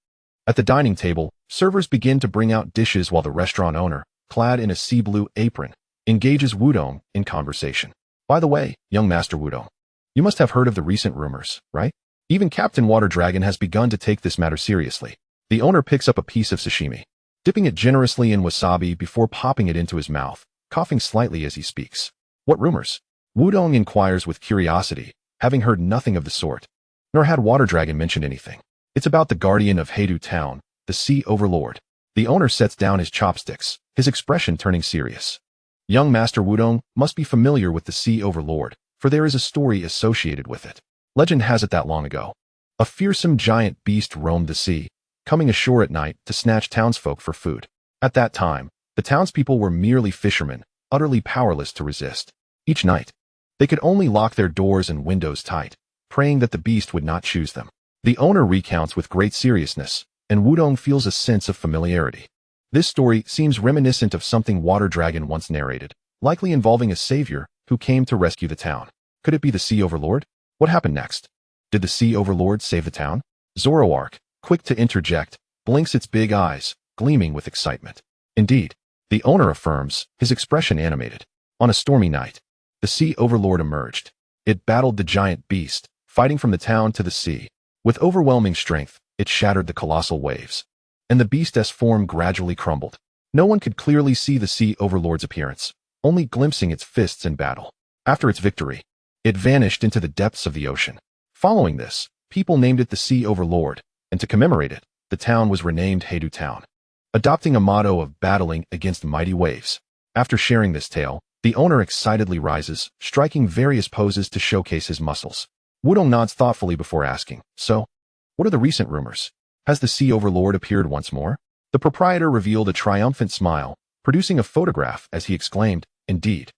at the dining table, servers begin to bring out dishes while the restaurant owner, clad in a sea blue apron, engages Wudong in conversation. By the way, young Master Wudong, you must have heard of the recent rumors, right? Even Captain Water Dragon has begun to take this matter seriously. The owner picks up a piece of sashimi, dipping it generously in wasabi before popping it into his mouth, coughing slightly as he speaks. What rumors? Wudong inquires with curiosity, having heard nothing of the sort, nor had Water Dragon mentioned anything. It's about the guardian of Heidu Town, the Sea Overlord. The owner sets down his chopsticks, his expression turning serious. Young Master Wudong must be familiar with the Sea Overlord, for there is a story associated with it. Legend has it that long ago, a fearsome giant beast roamed the sea, coming ashore at night to snatch townsfolk for food. At that time, the townspeople were merely fishermen, utterly powerless to resist. Each night, they could only lock their doors and windows tight, praying that the beast would not choose them. The owner recounts with great seriousness, and Wudong feels a sense of familiarity. This story seems reminiscent of something Water Dragon once narrated, likely involving a savior who came to rescue the town. Could it be the Sea Overlord? What happened next? Did the Sea Overlord save the town? Zoroark, quick to interject, blinks its big eyes, gleaming with excitement. Indeed, the owner affirms, his expression animated. On a stormy night, the Sea Overlord emerged. It battled the giant beast, fighting from the town to the sea. With overwhelming strength, it shattered the colossal waves, and the beast's form gradually crumbled. No one could clearly see the Sea Overlord's appearance, only glimpsing its fists in battle. After its victory, it vanished into the depths of the ocean. Following this, people named it the Sea Overlord, and to commemorate it, the town was renamed Heidu Town, adopting a motto of battling against mighty waves. After sharing this tale, the owner excitedly rises, striking various poses to showcase his muscles. Wudong nods thoughtfully before asking, so, what are the recent rumors? Has the Sea Overlord appeared once more? The proprietor revealed a triumphant smile, producing a photograph as he exclaimed, indeed.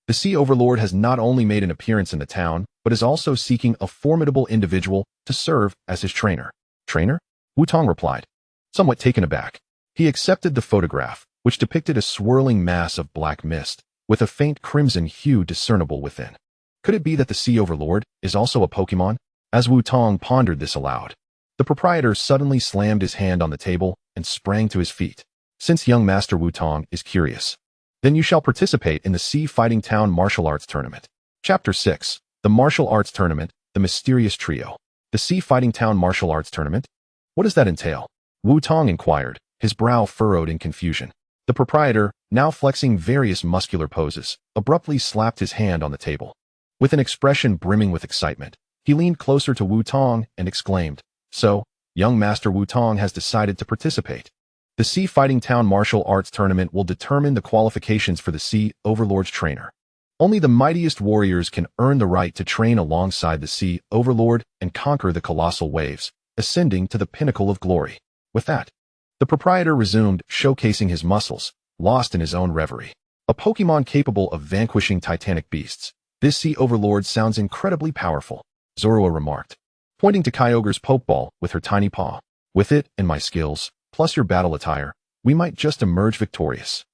The Sea Overlord has not only made an appearance in the town, but is also seeking a formidable individual to serve as his trainer. Trainer? Wudong replied, somewhat taken aback. He accepted the photograph, which depicted a swirling mass of black mist, with a faint crimson hue discernible within. Could it be that the Sea Overlord is also a Pokémon? As Wudong pondered this aloud, the proprietor suddenly slammed his hand on the table and sprang to his feet. Since young Master Wudong is curious, then you shall participate in the Sea Fighting Town Martial Arts Tournament. Chapter 6. The Martial Arts Tournament, the Mysterious Trio. The Sea Fighting Town Martial Arts Tournament? What does that entail? Wudong inquired, his brow furrowed in confusion. The proprietor, now flexing various muscular poses, abruptly slapped his hand on the table. With an expression brimming with excitement, he leaned closer to Wu Tong and exclaimed, "So, young Master Wu Tong has decided to participate. The Sea Fighting Town Martial Arts Tournament will determine the qualifications for the Sea Overlord's trainer. Only the mightiest warriors can earn the right to train alongside the Sea Overlord and conquer the colossal waves, ascending to the pinnacle of glory." With that, the proprietor resumed, showcasing his muscles, lost in his own reverie. A Pokémon capable of vanquishing titanic beasts. This Sea Overlord sounds incredibly powerful, Zorua remarked, pointing to Kyogre's Pokeball with her tiny paw. With it and my skills, plus your battle attire, we might just emerge victorious.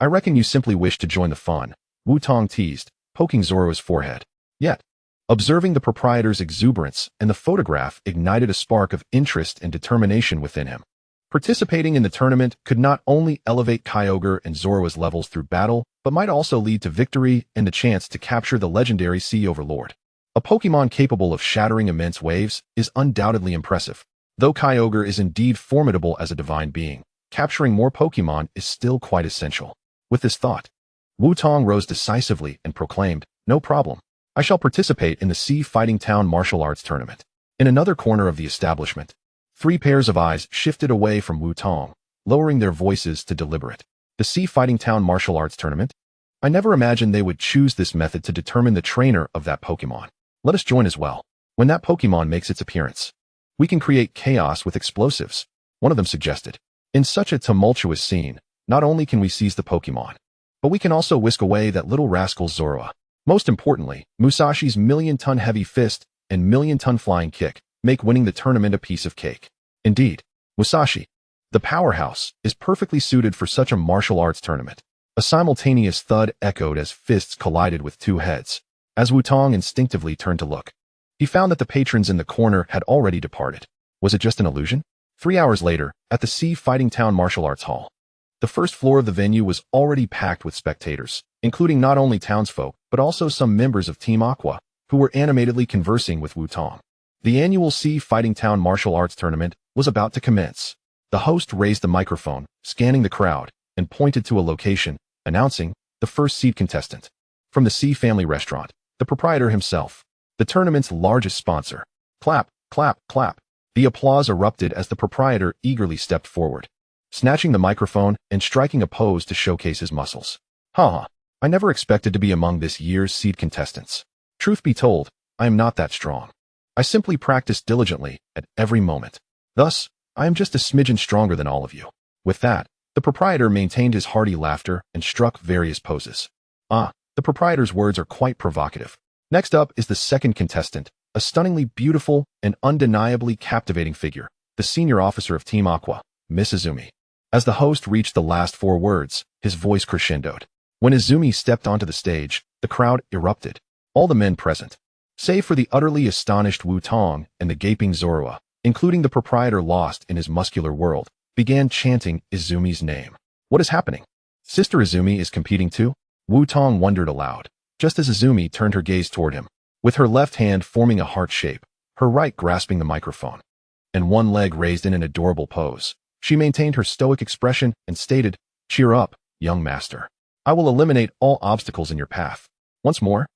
I reckon you simply wish to join the fun, Wu Tong teased, poking Zorua's forehead. Yet, observing the proprietor's exuberance and the photograph ignited a spark of interest and determination within him. Participating in the tournament could not only elevate Kyogre and Zorua's levels through battle, but might also lead to victory and the chance to capture the legendary Sea Overlord. A Pokémon capable of shattering immense waves is undoubtedly impressive. Though Kyogre is indeed formidable as a divine being, capturing more Pokémon is still quite essential. With this thought, Wu Tong rose decisively and proclaimed, "No problem. I shall participate in the Sea Fighting Town Martial Arts Tournament." In another corner of the establishment, 3 pairs of eyes shifted away from Wu Tong, lowering their voices to deliberate. The Sea Fighting Town Martial Arts Tournament? I never imagined they would choose this method to determine the trainer of that Pokémon. Let us join as well. When that Pokémon makes its appearance, we can create chaos with explosives, one of them suggested. In such a tumultuous scene, not only can we seize the Pokémon, but we can also whisk away that little rascal Zorua. Most importantly, Musashi's million-ton heavy fist and million-ton flying kick make winning the tournament a piece of cake. Indeed, Musashi, the powerhouse, is perfectly suited for such a martial arts tournament. A simultaneous thud echoed as fists collided with 2 heads. As Wu Tong instinctively turned to look, he found that the patrons in the corner had already departed. Was it just an illusion? 3 hours later, at the Sea Fighting Town Martial Arts Hall, the first floor of the venue was already packed with spectators, including not only townsfolk, but also some members of Team Aqua, who were animatedly conversing with Wu Tong. The annual Sea Fighting Town Martial Arts Tournament was about to commence. The host raised the microphone, scanning the crowd, and pointed to a location, announcing the first seed contestant. From the Sea Family Restaurant, the proprietor himself, the tournament's largest sponsor. Clap, clap, clap. The applause erupted as the proprietor eagerly stepped forward, snatching the microphone and striking a pose to showcase his muscles. "Ha! I never expected to be among this year's seed contestants. Truth be told, I am not that strong. I simply practice diligently at every moment. Thus, I am just a smidgen stronger than all of you." With that, the proprietor maintained his hearty laughter and struck various poses. The proprietor's words are quite provocative. Next up is the second contestant, a stunningly beautiful and undeniably captivating figure, the senior officer of Team Aqua, Miss Izumi. As the host reached the last 4 words, his voice crescendoed. When Izumi stepped onto the stage, the crowd erupted. All the men present, save for the utterly astonished Wu Tong and the gaping Zorua, including the proprietor lost in his muscular world, began chanting Izumi's name. What is happening? Sister Izumi is competing too? Wu Tong wondered aloud, just as Izumi turned her gaze toward him, with her left hand forming a heart shape, her right grasping the microphone, and one leg raised in an adorable pose. She maintained her stoic expression and stated, "Cheer up, young master. I will eliminate all obstacles in your path." Once more,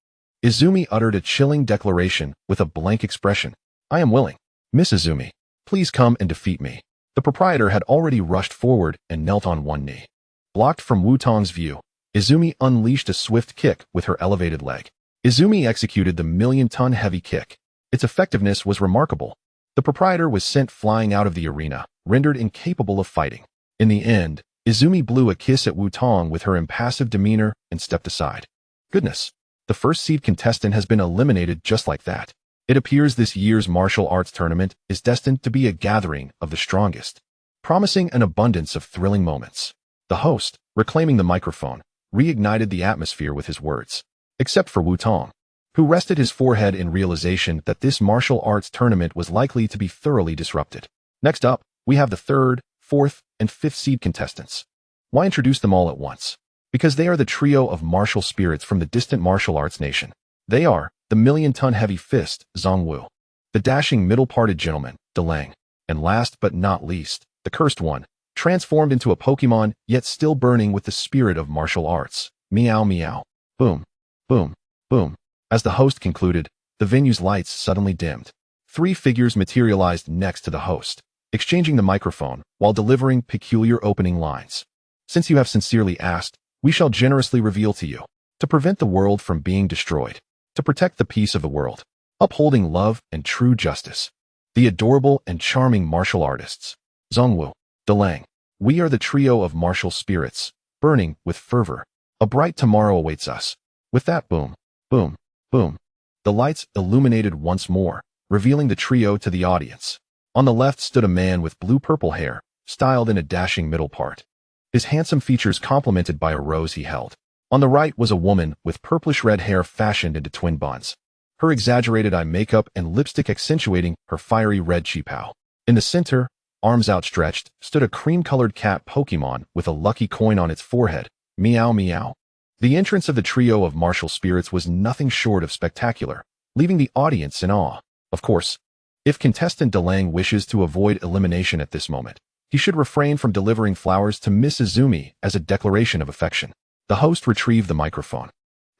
Izumi uttered a chilling declaration with a blank expression. "I am willing. Miss Izumi, please come and defeat me." The proprietor had already rushed forward and knelt on one knee. Blocked from Wu Tong's view, Izumi unleashed a swift kick with her elevated leg. Izumi executed the million-ton heavy kick. Its effectiveness was remarkable. The proprietor was sent flying out of the arena, rendered incapable of fighting. In the end, Izumi blew a kiss at Wu Tong with her impassive demeanor and stepped aside. Goodness, the first seed contestant has been eliminated just like that. It appears this year's martial arts tournament is destined to be a gathering of the strongest, promising an abundance of thrilling moments. The host, reclaiming the microphone, reignited the atmosphere with his words. Except for Wu Tong, who rested his forehead in realization that this martial arts tournament was likely to be thoroughly disrupted. Next up, we have the 3rd, 4th, and 5th seed contestants. Why introduce them all at once? Because they are the trio of martial spirits from the distant martial arts nation. They are the million-ton heavy fist, Zhongwu, the dashing middle-parted gentleman, Delang, and last but not least, the cursed one, transformed into a Pokémon, yet still burning with the spirit of martial arts. Meow meow. Boom. Boom. Boom. As the host concluded, the venue's lights suddenly dimmed. 3 figures materialized next to the host, exchanging the microphone while delivering peculiar opening lines. Since you have sincerely asked, we shall generously reveal to you. To prevent the world from being destroyed. To protect the peace of the world. Upholding love and true justice. The adorable and charming martial artists. Zhongwu. Delang. We are the trio of martial spirits, burning with fervor. A bright tomorrow awaits us. With that boom, boom, boom. The lights illuminated once more, revealing the trio to the audience. On the left stood a man with blue-purple hair, styled in a dashing middle part. His handsome features complemented by a rose he held. On the right was a woman with purplish-red hair fashioned into twin buns. Her exaggerated eye makeup and lipstick accentuating her fiery red cheepow. In the center, arms outstretched, stood a cream-colored cat Pokémon with a lucky coin on its forehead. Meow meow. The entrance of the trio of martial spirits was nothing short of spectacular, leaving the audience in awe. Of course, if contestant Delang wishes to avoid elimination at this moment, he should refrain from delivering flowers to Miss Izumi as a declaration of affection. The host retrieved the microphone.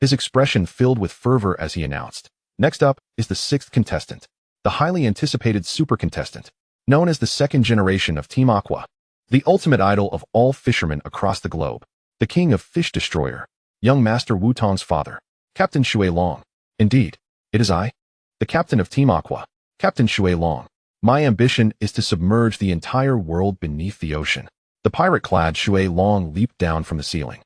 His expression filled with fervor as he announced, "Next up is the 6th contestant, the highly anticipated super contestant, known as the 2nd generation of Team Aqua, the ultimate idol of all fishermen across the globe, the king of Fish Destroyer, young Master Wutong's father, Captain Shui Long. Indeed, it is I, the captain of Team Aqua, Captain Shui Long. My ambition is to submerge the entire world beneath the ocean." The pirate-clad Shui Long leaped down from the ceiling,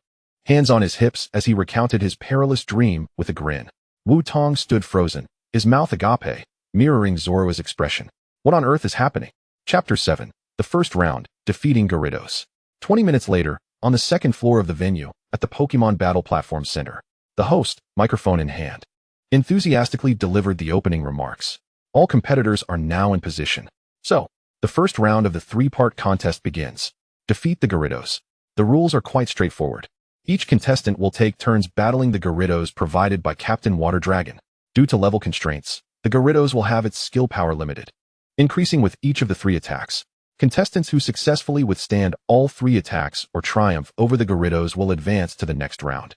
hands on his hips as he recounted his perilous dream with a grin. Wutong stood frozen, his mouth agape, mirroring Zoro's expression. What on earth is happening? Chapter 7. The first round, defeating Gyarados. 20 minutes later, on the 2nd floor of the venue, at the Pokémon Battle Platform Center, the host, microphone in hand, enthusiastically delivered the opening remarks. All competitors are now in position. So, the first round of the 3-part contest begins. Defeat the Gyarados. The rules are quite straightforward. Each contestant will take turns battling the Gyarados provided by Captain Water Dragon. Due to level constraints, the Gyarados will have its skill power limited, increasing with each of the 3 attacks. Contestants who successfully withstand all 3 attacks or triumph over the Gyarados will advance to the next round.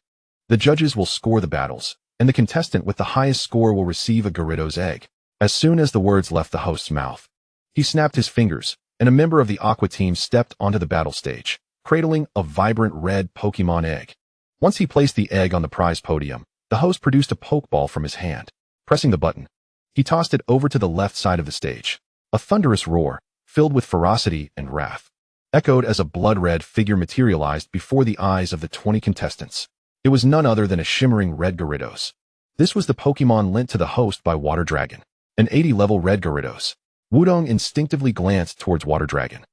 The judges will score the battles, and the contestant with the highest score will receive a Gyarados egg. As soon as the words left the host's mouth, he snapped his fingers, and a member of the Aqua team stepped onto the battle stage, cradling a vibrant red Pokémon egg. Once he placed the egg on the prize podium, the host produced a Pokeball from his hand. Pressing the button, he tossed it over to the left side of the stage. A thunderous roar, filled with ferocity and wrath, echoed as a blood-red figure materialized before the eyes of the 20 contestants. It was none other than a shimmering red Gyarados. This was the Pokémon lent to the host by Water Dragon, an 80-level red Gyarados. Wudong instinctively glanced towards Water Dragon,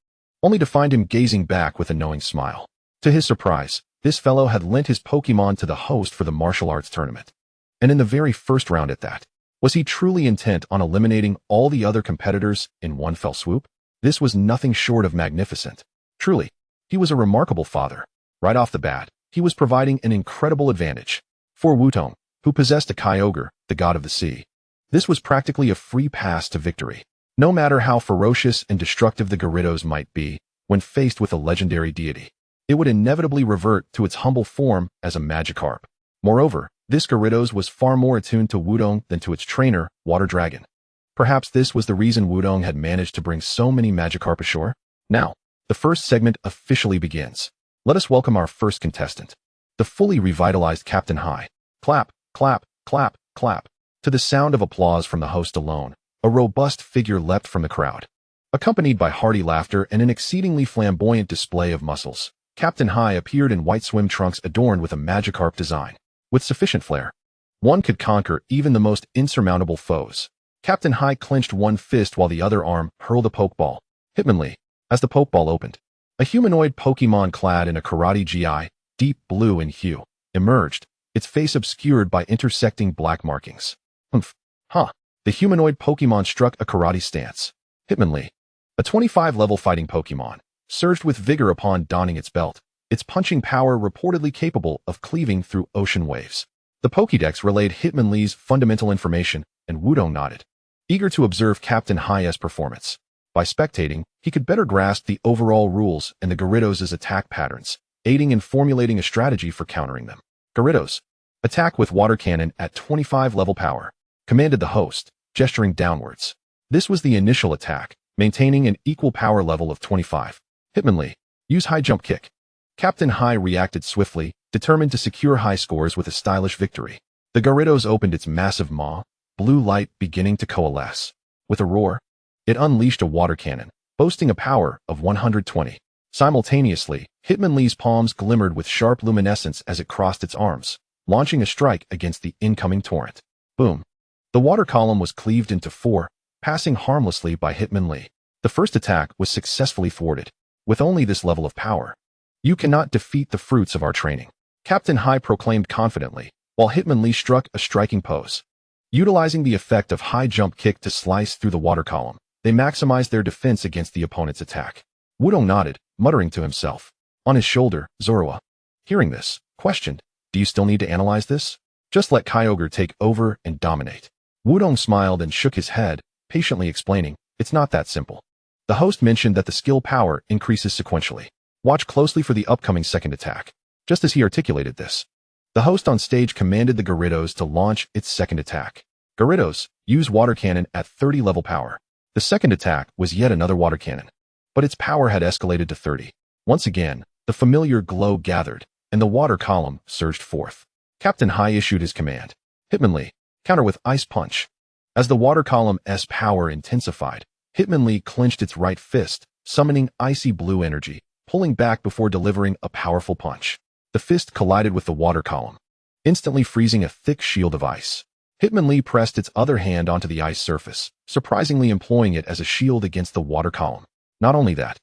only to find him gazing back with a knowing smile. To his surprise, this fellow had lent his Pokémon to the host for the martial arts tournament. And in the very first round at that. Was he truly intent on eliminating all the other competitors in one fell swoop? This was nothing short of magnificent. Truly, he was a remarkable father. Right off the bat, he was providing an incredible advantage for Wutong, who possessed a Kyogre, the god of the sea. This was practically a free pass to victory. No matter how ferocious and destructive the Gyarados might be, when faced with a legendary deity, it would inevitably revert to its humble form as a Magikarp. Moreover, this Gyarados was far more attuned to Wudong than to its trainer, Water Dragon. Perhaps this was the reason Wudong had managed to bring so many Magikarp ashore? Now, the first segment officially begins. Let us welcome our first contestant, the fully revitalized Captain High. Clap, clap, clap, clap. To the sound of applause from the host alone, a robust figure leapt from the crowd. Accompanied by hearty laughter and an exceedingly flamboyant display of muscles, Captain High appeared in white swim trunks adorned with a Magikarp design. With sufficient flair, one could conquer even the most insurmountable foes. Captain High clenched one fist while the other arm hurled a Pokeball. Hitmonlee, as the Pokeball opened, a humanoid Pokemon clad in a karate gi, deep blue in hue, emerged, its face obscured by intersecting black markings. Humph. Huh. The humanoid Pokemon struck a karate stance. Hitmonlee, a 25-level fighting Pokemon, surged with vigor upon donning its belt, its punching power reportedly capable of cleaving through ocean waves. The Pokédex relayed Hitmonlee's fundamental information, and Wudong nodded, eager to observe Captain High's performance. By spectating, he could better grasp the overall rules and the Gyarados' attack patterns, aiding in formulating a strategy for countering them. Gyarados, attack with water cannon at 25 level power, commanded the host, gesturing downwards. This was the initial attack, maintaining an equal power level of 25. Hitmonlee, use high jump kick. Captain High reacted swiftly, determined to secure high scores with a stylish victory. The Gyarados opened its massive maw, blue light beginning to coalesce. With a roar, it unleashed a water cannon, boasting a power of 120. Simultaneously, Hitmonlee's palms glimmered with sharp luminescence as it crossed its arms, launching a strike against the incoming torrent. Boom! The water column was cleaved into 4, passing harmlessly by Hitmonlee. The first attack was successfully thwarted. With only this level of power, you cannot defeat the fruits of our training, Captain High proclaimed confidently, while Hitmonlee struck a striking pose. Utilizing the effect of high jump kick to slice through the water column, they maximized their defense against the opponent's attack. Wudong nodded, muttering to himself. On his shoulder, Zorua, hearing this, questioned, "Do you still need to analyze this? Just let Kyogre take over and dominate." Wudong smiled and shook his head, patiently explaining, "It's not that simple." The host mentioned that the skill power increases sequentially. Watch closely for the upcoming second attack. Just as he articulated this, the host on stage commanded the Gyarados to launch its second attack. Gyarados, use water cannon at 30 level power. The second attack was yet another water cannon, but its power had escalated to 30. Once again, the familiar glow gathered, and the water column surged forth. Captain High issued his command. Hitmonlee, counter with Ice Punch. As the water column's power intensified, Hitmonlee clenched its right fist, summoning icy blue energy, pulling back before delivering a powerful punch. The fist collided with the water column, instantly freezing a thick shield of ice. Hitmonlee pressed its other hand onto the ice surface, surprisingly employing it as a shield against the water column. Not only that,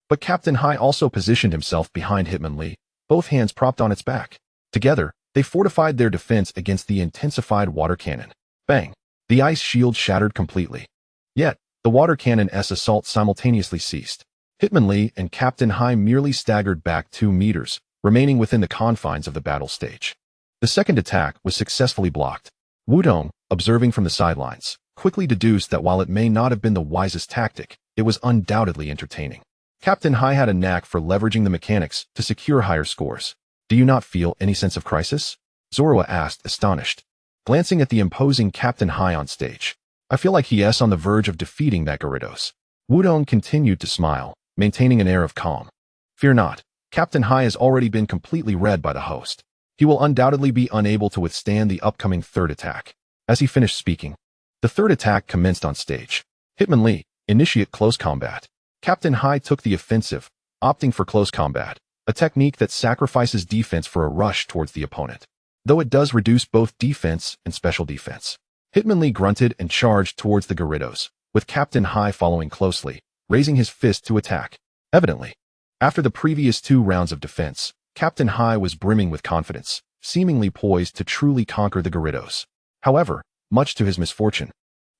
but Captain High also positioned himself behind Hitmonlee, both hands propped on its back. Together, they fortified their defense against the intensified water cannon. Bang! The ice shield shattered completely. Yet, the water cannon's assault simultaneously ceased. Hitmonlee and Captain High merely staggered back 2 meters, remaining within the confines of the battle stage. The second attack was successfully blocked. Wudong, observing from the sidelines, quickly deduced that while it may not have been the wisest tactic, it was undoubtedly entertaining. Captain High had a knack for leveraging the mechanics to secure higher scores. "Do you not feel any sense of crisis?" Zorua asked, astonished. Glancing at the imposing Captain High on stage, "I feel like he is on the verge of defeating that Gyarados." Wudong continued to smile, maintaining an air of calm. "Fear not. Captain High has already been completely read by the host. He will undoubtedly be unable to withstand the upcoming third attack." As he finished speaking, the third attack commenced on stage. Hitmonlee, initiate close combat. Captain High took the offensive, opting for close combat, a technique that sacrifices defense for a rush towards the opponent, though it does reduce both defense and special defense. Hitmonlee grunted and charged towards the Gyarados, with Captain High following closely, raising his fist to attack. Evidently, after the previous 2 rounds of defense, Captain High was brimming with confidence, seemingly poised to truly conquer the Gyarados. However, much to his misfortune,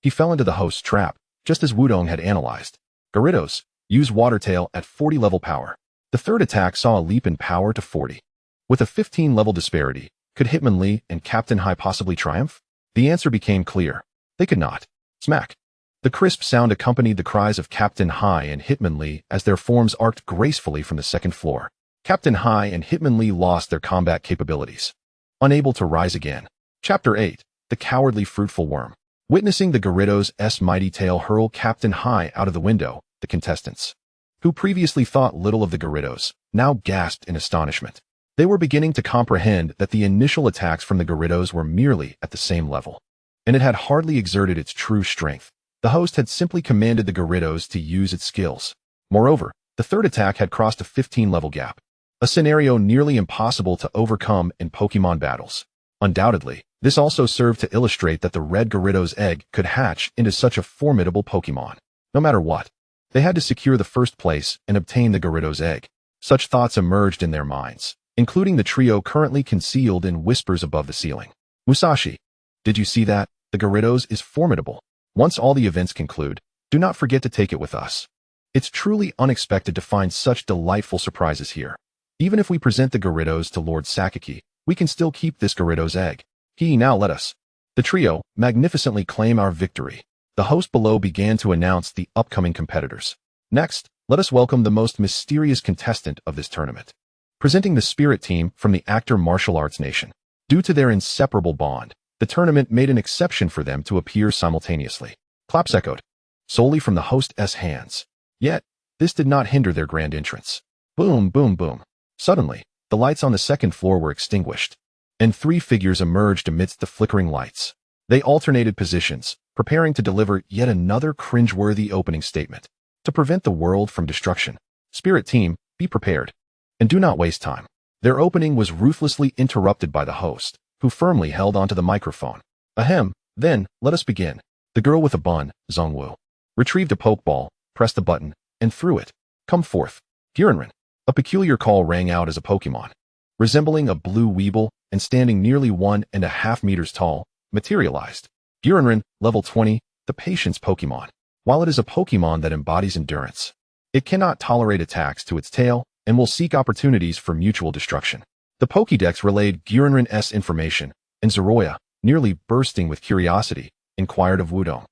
he fell into the host's trap, just as Wudong had analyzed. Gyarados, use Water Tail at 40 level power. The third attack saw a leap in power to 40. With a 15 level disparity, could Hitmonlee and Captain High possibly triumph? The answer became clear. They could not. Smack! The crisp sound accompanied the cries of Captain High and Hitmonlee as their forms arced gracefully from the second floor. Captain High and Hitmonlee lost their combat capabilities, unable to rise again. Chapter 8. The Cowardly Fruitful Worm. Witnessing the Gyarados' mighty tail hurl Captain High out of the window, the contestants, who previously thought little of the Gyarados, now gasped in astonishment. They were beginning to comprehend that the initial attacks from the Gyarados were merely at the same level, and it had hardly exerted its true strength. The host had simply commanded the Gyarados to use its skills. Moreover, the third attack had crossed a 15-level gap, a scenario nearly impossible to overcome in Pokémon battles. Undoubtedly, this also served to illustrate that the red Gyarados egg could hatch into such a formidable Pokémon. No matter what, they had to secure the first place and obtain the Gyarados egg. Such thoughts emerged in their minds, including the trio currently concealed in whispers above the ceiling. "Musashi, did you see that? The Gyarados is formidable. Once all the events conclude, do not forget to take it with us. It's truly unexpected to find such delightful surprises here. Even if we present the Gyarados to Lord Sakaki, we can still keep this Gyarados egg. Now let us." The trio magnificently claim our victory. The host below began to announce the upcoming competitors. Next, let us welcome the most mysterious contestant of this tournament. Presenting the Spirit Team from the Actor Martial Arts Nation. Due to their inseparable bond, the tournament made an exception for them to appear simultaneously. Claps echoed, solely from the host's hands. Yet, this did not hinder their grand entrance. Boom, boom, boom. Suddenly, the lights on the second floor were extinguished, and three figures emerged amidst the flickering lights. They alternated positions, preparing to deliver yet another cringeworthy opening statement. To prevent the world from destruction, Spirit Team, be prepared. And do not waste time. Their opening was ruthlessly interrupted by the host, who firmly held onto the microphone. Ahem, then, let us begin. The girl with a bun, Zongwu, retrieved a pokeball, pressed the button, and threw it. Come forth. Gyurenren. A peculiar call rang out as a Pokémon. Resembling a blue weeble and standing nearly 1.5 meters tall, materialized. Gyurenren, level 20, the patience Pokémon. While it is a Pokémon that embodies endurance, it cannot tolerate attacks to its tail and will seek opportunities for mutual destruction. The Pokédex relayed Gyurenren's information, and Zoroya, nearly bursting with curiosity, inquired of Wudong.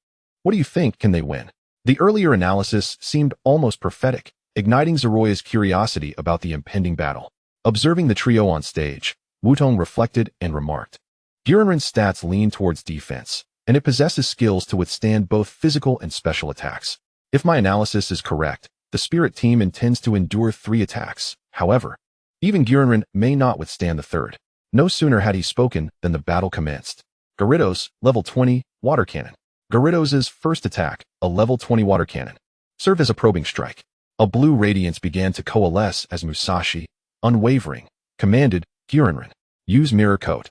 What do you think, can they win? The earlier analysis seemed almost prophetic, igniting Zoroya's curiosity about the impending battle. Observing the trio on stage, Wudong reflected and remarked, Gyurenren's stats lean towards defense, and it possesses skills to withstand both physical and special attacks. If my analysis is correct, the Spirit Team intends to endure 3 attacks. However, even Gyurenren may not withstand the third. No sooner had he spoken than the battle commenced. Gyarados, level 20, water cannon. Gyarados' first attack, a level 20 water cannon, served as a probing strike. A blue radiance began to coalesce as Musashi, unwavering, commanded, Gyurenren, use mirror coat.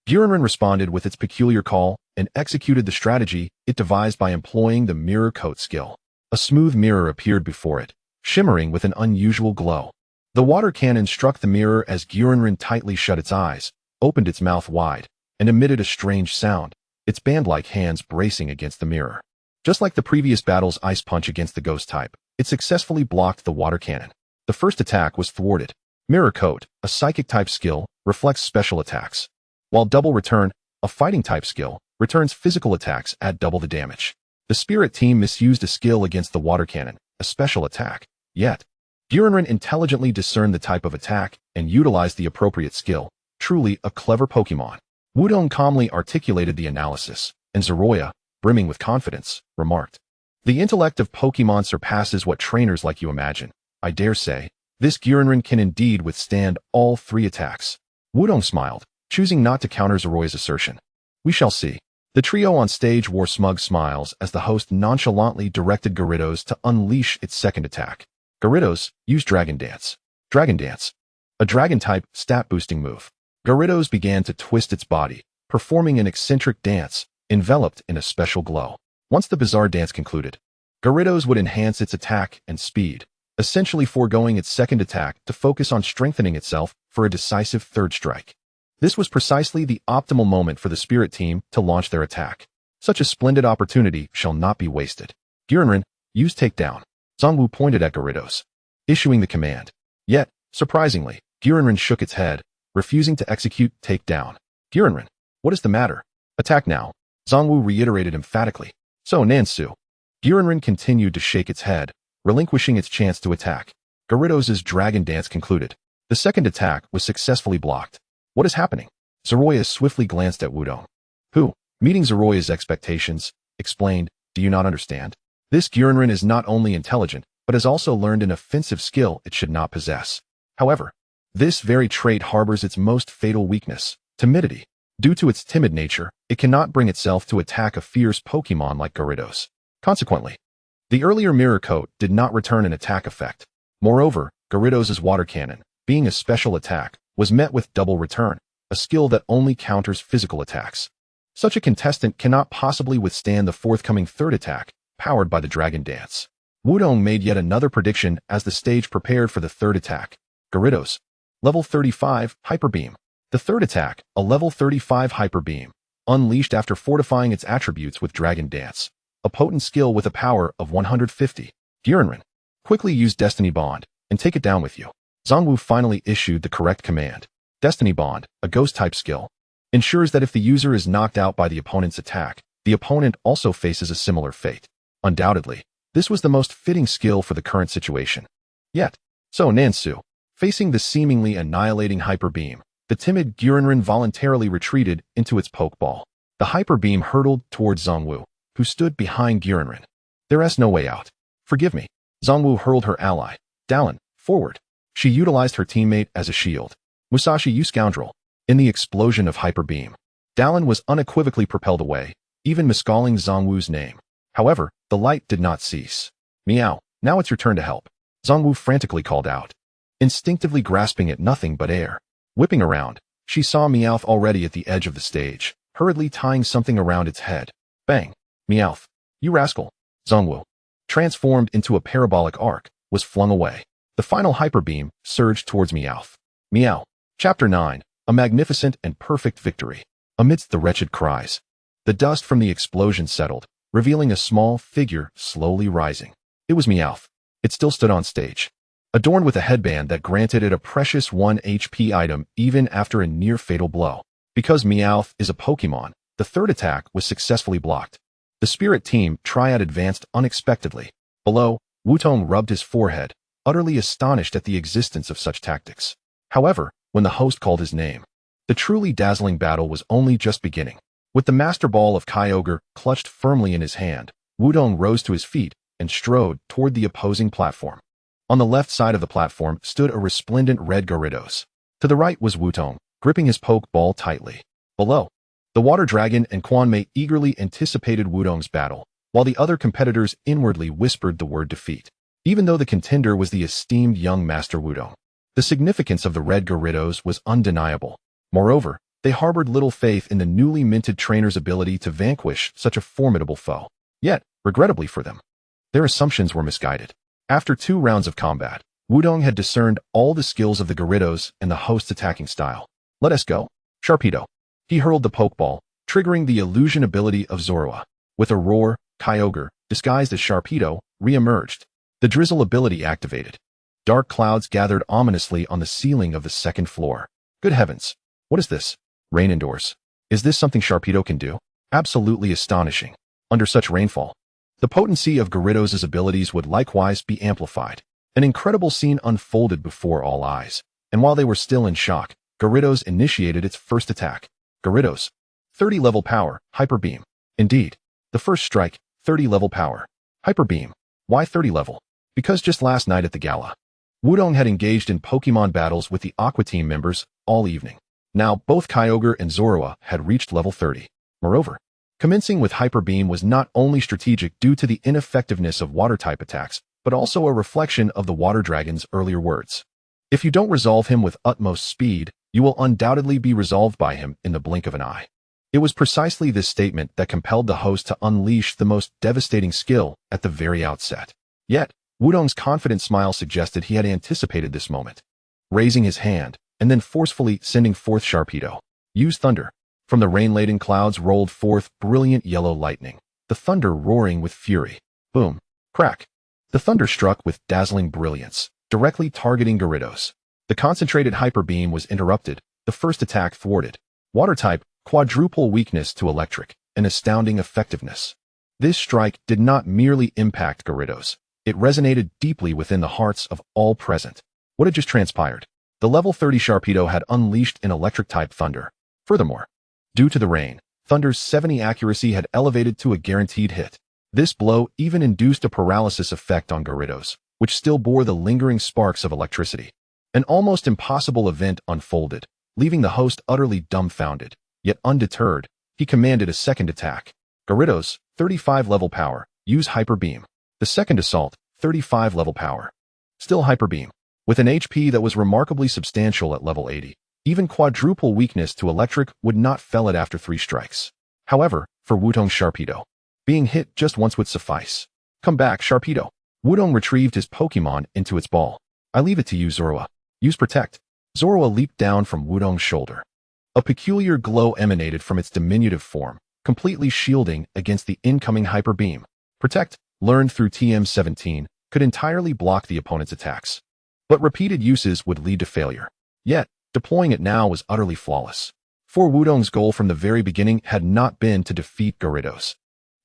Gyurenren responded with its peculiar call and executed the strategy it devised by employing the mirror coat skill. A smooth mirror appeared before it, shimmering with an unusual glow. The water cannon struck the mirror as Gyurenren tightly shut its eyes, opened its mouth wide, and emitted a strange sound, its band-like hands bracing against the mirror. Just like the previous battle's ice punch against the ghost type, it successfully blocked the water cannon. The first attack was thwarted. Mirror Coat, a psychic-type skill, reflects special attacks, while Double Return, a fighting-type skill, returns physical attacks at double the damage. The Spirit Team misused a skill against the water cannon, a special attack. Yet, Gyurenren intelligently discerned the type of attack and utilized the appropriate skill. Truly a clever Pokémon. Wudong calmly articulated the analysis, and Zoroya, brimming with confidence, remarked, the intellect of Pokémon surpasses what trainers like you imagine. I dare say, this Gyurenren can indeed withstand all 3 attacks. Wudong smiled, choosing not to counter Zoroya's assertion. We shall see. The trio on stage wore smug smiles as the host nonchalantly directed Gyarados to unleash its second attack. Gyarados, use Dragon Dance. Dragon Dance, a dragon-type stat-boosting move. Gyarados began to twist its body, performing an eccentric dance, enveloped in a special glow. Once the bizarre dance concluded, Gyarados would enhance its attack and speed, essentially foregoing its second attack to focus on strengthening itself for a decisive third strike. This was precisely the optimal moment for the Spirit Team to launch their attack. Such a splendid opportunity shall not be wasted. Gyurenren, use Takedown. Zongwu pointed at Gyarados, issuing the command. Yet, surprisingly, Gyurenren shook its head, refusing to execute Takedown. Gyurenren, what is the matter? Attack now. Zongwu reiterated emphatically. So Nansu. Gyurenren continued to shake its head, relinquishing its chance to attack. Gyarados' Dragon Dance concluded. The second attack was successfully blocked. What is happening? Zoroya swiftly glanced at Wudong, who, meeting Zoroya's expectations, explained, do you not understand? This Gyurenren is not only intelligent, but has also learned an offensive skill it should not possess. However, this very trait harbors its most fatal weakness, timidity. Due to its timid nature, it cannot bring itself to attack a fierce Pokémon like Gyarados. Consequently, the earlier Mirror Coat did not return an attack effect. Moreover, Gyarados' Water Cannon, being a special attack, was met with Double Return, a skill that only counters physical attacks. Such a contestant cannot possibly withstand the forthcoming third attack, powered by the Dragon Dance. Wudong made yet another prediction as the stage prepared for the third attack. Gyarados, level 35, Hyper Beam. The third attack, a level 35 Hyper Beam, unleashed after fortifying its attributes with Dragon Dance, a potent skill with a power of 150. Gyurenren, quickly use Destiny Bond, and take it down with you. Zongwu finally issued the correct command. Destiny Bond, a ghost-type skill, ensures that if the user is knocked out by the opponent's attack, the opponent also faces a similar fate. Undoubtedly, this was the most fitting skill for the current situation. Yet, so Nansu, facing the seemingly annihilating Hyper Beam, the timid Gyurenrin voluntarily retreated into its Pokeball. The Hyper Beam hurtled towards Zongwu, who stood behind Gyurenrin. There's no way out. Forgive me. Zongwu hurled her ally, Dallin, forward. She utilized her teammate as a shield. Musashi, you scoundrel. In the explosion of Hyper Beam, Dallin was unequivocally propelled away, even miscalling Zongwu's name. However, the light did not cease. Meow, now it's your turn to help. Zongwu frantically called out, instinctively grasping at nothing but air. Whipping around, she saw Meowth already at the edge of the stage, hurriedly tying something around its head. Bang! Meowth, you rascal! Zongwu, transformed into a parabolic arc, was flung away. The final Hyper Beam surged towards Meowth. Meow. Chapter 9, a magnificent and perfect victory. Amidst the wretched cries, the dust from the explosion settled, revealing a small figure slowly rising. It was Meowth. It still stood on stage, adorned with a headband that granted it a precious 1 HP item even after a near-fatal blow. Because Meowth is a Pokémon, the third attack was successfully blocked. The Spirit Team Triad advanced unexpectedly. Below, Wutong rubbed his forehead, utterly astonished at the existence of such tactics. However, when the host called his name, the truly dazzling battle was only just beginning. With the Master Ball of Kyogre clutched firmly in his hand, Wudong rose to his feet and strode toward the opposing platform. On the left side of the platform stood a resplendent red Gyarados. To the right was Wutong, gripping his Pokeball tightly. Below, the Water Dragon and Quan Mei eagerly anticipated Wudong's battle, while the other competitors inwardly whispered the word defeat. Even though the contender was the esteemed young Master Wudong, the significance of the red Gyarados was undeniable. Moreover, they harbored little faith in the newly minted trainer's ability to vanquish such a formidable foe. Yet, regrettably for them, their assumptions were misguided. After 2 rounds of combat, Wudong had discerned all the skills of the Gyarados and the host's attacking style. Let us go. Sharpedo. He hurled the Pokeball, triggering the illusion ability of Zorua. With a roar, Kyogre, disguised as Sharpedo, re-emerged. The Drizzle ability activated. Dark clouds gathered ominously on the ceiling of the second floor. Good heavens. What is this? Rain indoors. Is this something Sharpedo can do? Absolutely astonishing. Under such rainfall, the potency of Gyarados' abilities would likewise be amplified. An incredible scene unfolded before all eyes, and while they were still in shock, Gyarados initiated its first attack. Gyarados. 30 level power, Hyper Beam. Indeed. The first strike, 30 level power. Hyper Beam. Why 30 level? Because just last night at the gala, Wudong had engaged in Pokemon battles with the Aqua Team members all evening. Now, both Kyogre and Zorua had reached level 30. Moreover, commencing with Hyper Beam was not only strategic due to the ineffectiveness of Water-type attacks, but also a reflection of the Water Dragon's earlier words. If you don't resolve him with utmost speed, you will undoubtedly be resolved by him in the blink of an eye. It was precisely this statement that compelled the host to unleash the most devastating skill at the very outset. Yet, Wudong's confident smile suggested he had anticipated this moment. Raising his hand, and then forcefully sending forth Sharpedo. Use thunder. From the rain-laden clouds rolled forth brilliant yellow lightning, the thunder roaring with fury. Boom. Crack. The thunder struck with dazzling brilliance, directly targeting Gyarados. The concentrated Hyper Beam was interrupted, the first attack thwarted. Water-type, quadruple weakness to electric, an astounding effectiveness. This strike did not merely impact Gyarados. It resonated deeply within the hearts of all present. What had just transpired? The level 30 Sharpedo had unleashed an electric-type thunder. Furthermore, due to the rain, Thunder's 70 accuracy had elevated to a guaranteed hit. This blow even induced a paralysis effect on Gyarados, which still bore the lingering sparks of electricity. An almost impossible event unfolded, leaving the host utterly dumbfounded. Yet undeterred, he commanded a second attack. Gyarados, 35 level power, use Hyper Beam. The second assault, 35 level power. Still Hyper Beam. With an HP that was remarkably substantial at level 80, even quadruple weakness to electric would not fell it after 3 strikes. However, for Wudong's Sharpedo, being hit just once would suffice. Come back, Sharpedo. Wudong retrieved his Pokemon into its ball. I leave it to you, Zorua. Use Protect. Zorua leaped down from Wudong's shoulder. A peculiar glow emanated from its diminutive form, completely shielding against the incoming Hyper Beam. Protect, learned through TM17, could entirely block the opponent's attacks. But repeated uses would lead to failure. Yet, deploying it now was utterly flawless. for Wudong's goal from the very beginning had not been to defeat Gyarados.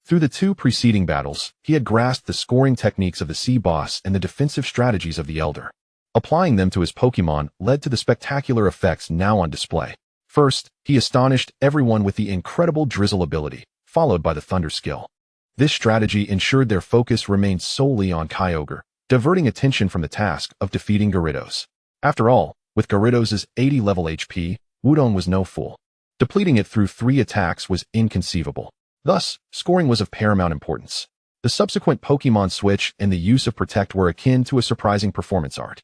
Through the two preceding battles, he had grasped the scoring techniques of the sea boss and the defensive strategies of the Elder. Applying them to his Pokémon led to the spectacular effects now on display. First, he astonished everyone with the incredible Drizzle ability, followed by the Thunder skill. This strategy ensured their focus remained solely on Kyogre, diverting attention from the task of defeating Gyarados. After all, with Gyarados' 80 level HP, Wudong was no fool. Depleting it through 3 attacks was inconceivable. Thus, scoring was of paramount importance. The subsequent Pokémon switch and the use of Protect were akin to a surprising performance art.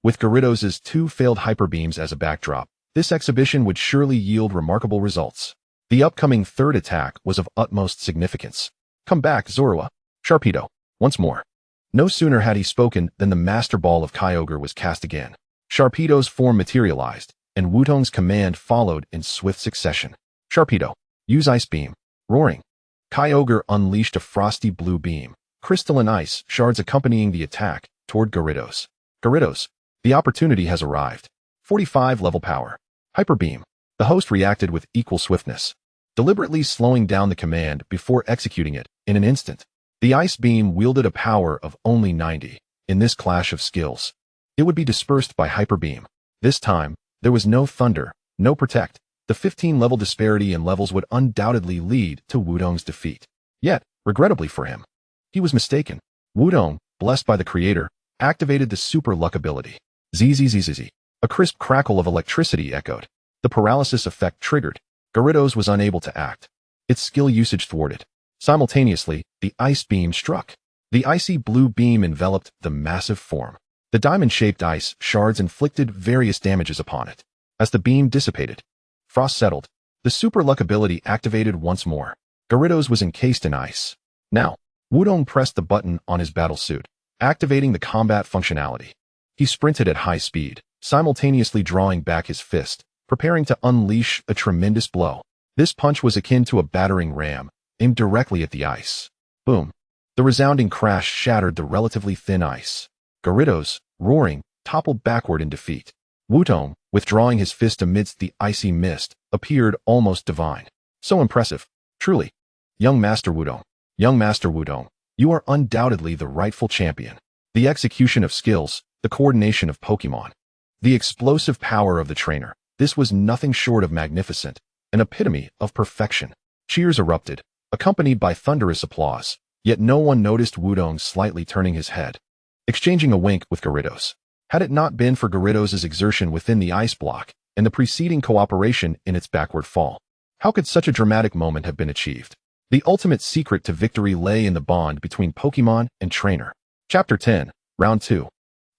With Gyarados' 2 failed Hyper Beams as a backdrop, this exhibition would surely yield remarkable results. The upcoming third attack was of utmost significance. Come back, Zorua. Sharpedo. Once more. No sooner had he spoken than the Master Ball of Kyogre was cast again. Sharpedo's form materialized, and Wudong's command followed in swift succession. Sharpedo. Use Ice Beam. Roaring. Kyogre unleashed a frosty blue beam, crystalline ice shards accompanying the attack toward Gyarados. Gyarados. The opportunity has arrived. 45 level power. Hyper Beam. The host reacted with equal swiftness, deliberately slowing down the command before executing it in an instant. The Ice Beam wielded a power of only 90. In this clash of skills, it would be dispersed by Hyper Beam. This time, there was no Thunder, no Protect. The 15-level disparity in levels would undoubtedly lead to Wudong's defeat. Yet, regrettably for him, he was mistaken. Wudong, blessed by the Creator, activated the Super Luck ability. Zzz. A crisp crackle of electricity echoed. The paralysis effect triggered. Gyarados was unable to act. Its skill usage thwarted. Simultaneously, the Ice Beam struck. The icy blue beam enveloped the massive form. The diamond-shaped ice shards inflicted various damages upon it. As the beam dissipated, frost settled. The Super Luck ability activated once more. Gyarados was encased in ice. Now, Wudong pressed the button on his battle suit, activating the combat functionality. He sprinted at high speed, simultaneously drawing back his fist, preparing to unleash a tremendous blow. This punch was akin to a battering ram, aimed directly at the ice. Boom. The resounding crash shattered the relatively thin ice. Gyarados, roaring, toppled backward in defeat. Wudong, withdrawing his fist amidst the icy mist, appeared almost divine. So impressive. Truly. Young Master Wudong, you are undoubtedly the rightful champion. The execution of skills, the coordination of Pokémon, the explosive power of the trainer, this was nothing short of magnificent, an epitome of perfection. Cheers erupted, accompanied by thunderous applause, yet no one noticed Wudong slightly turning his head, exchanging a wink with Gyarados. Had it not been for Gyarados' exertion within the ice block and the preceding cooperation in its backward fall, how could such a dramatic moment have been achieved? The ultimate secret to victory lay in the bond between Pokémon and trainer. Chapter 10, Round 2.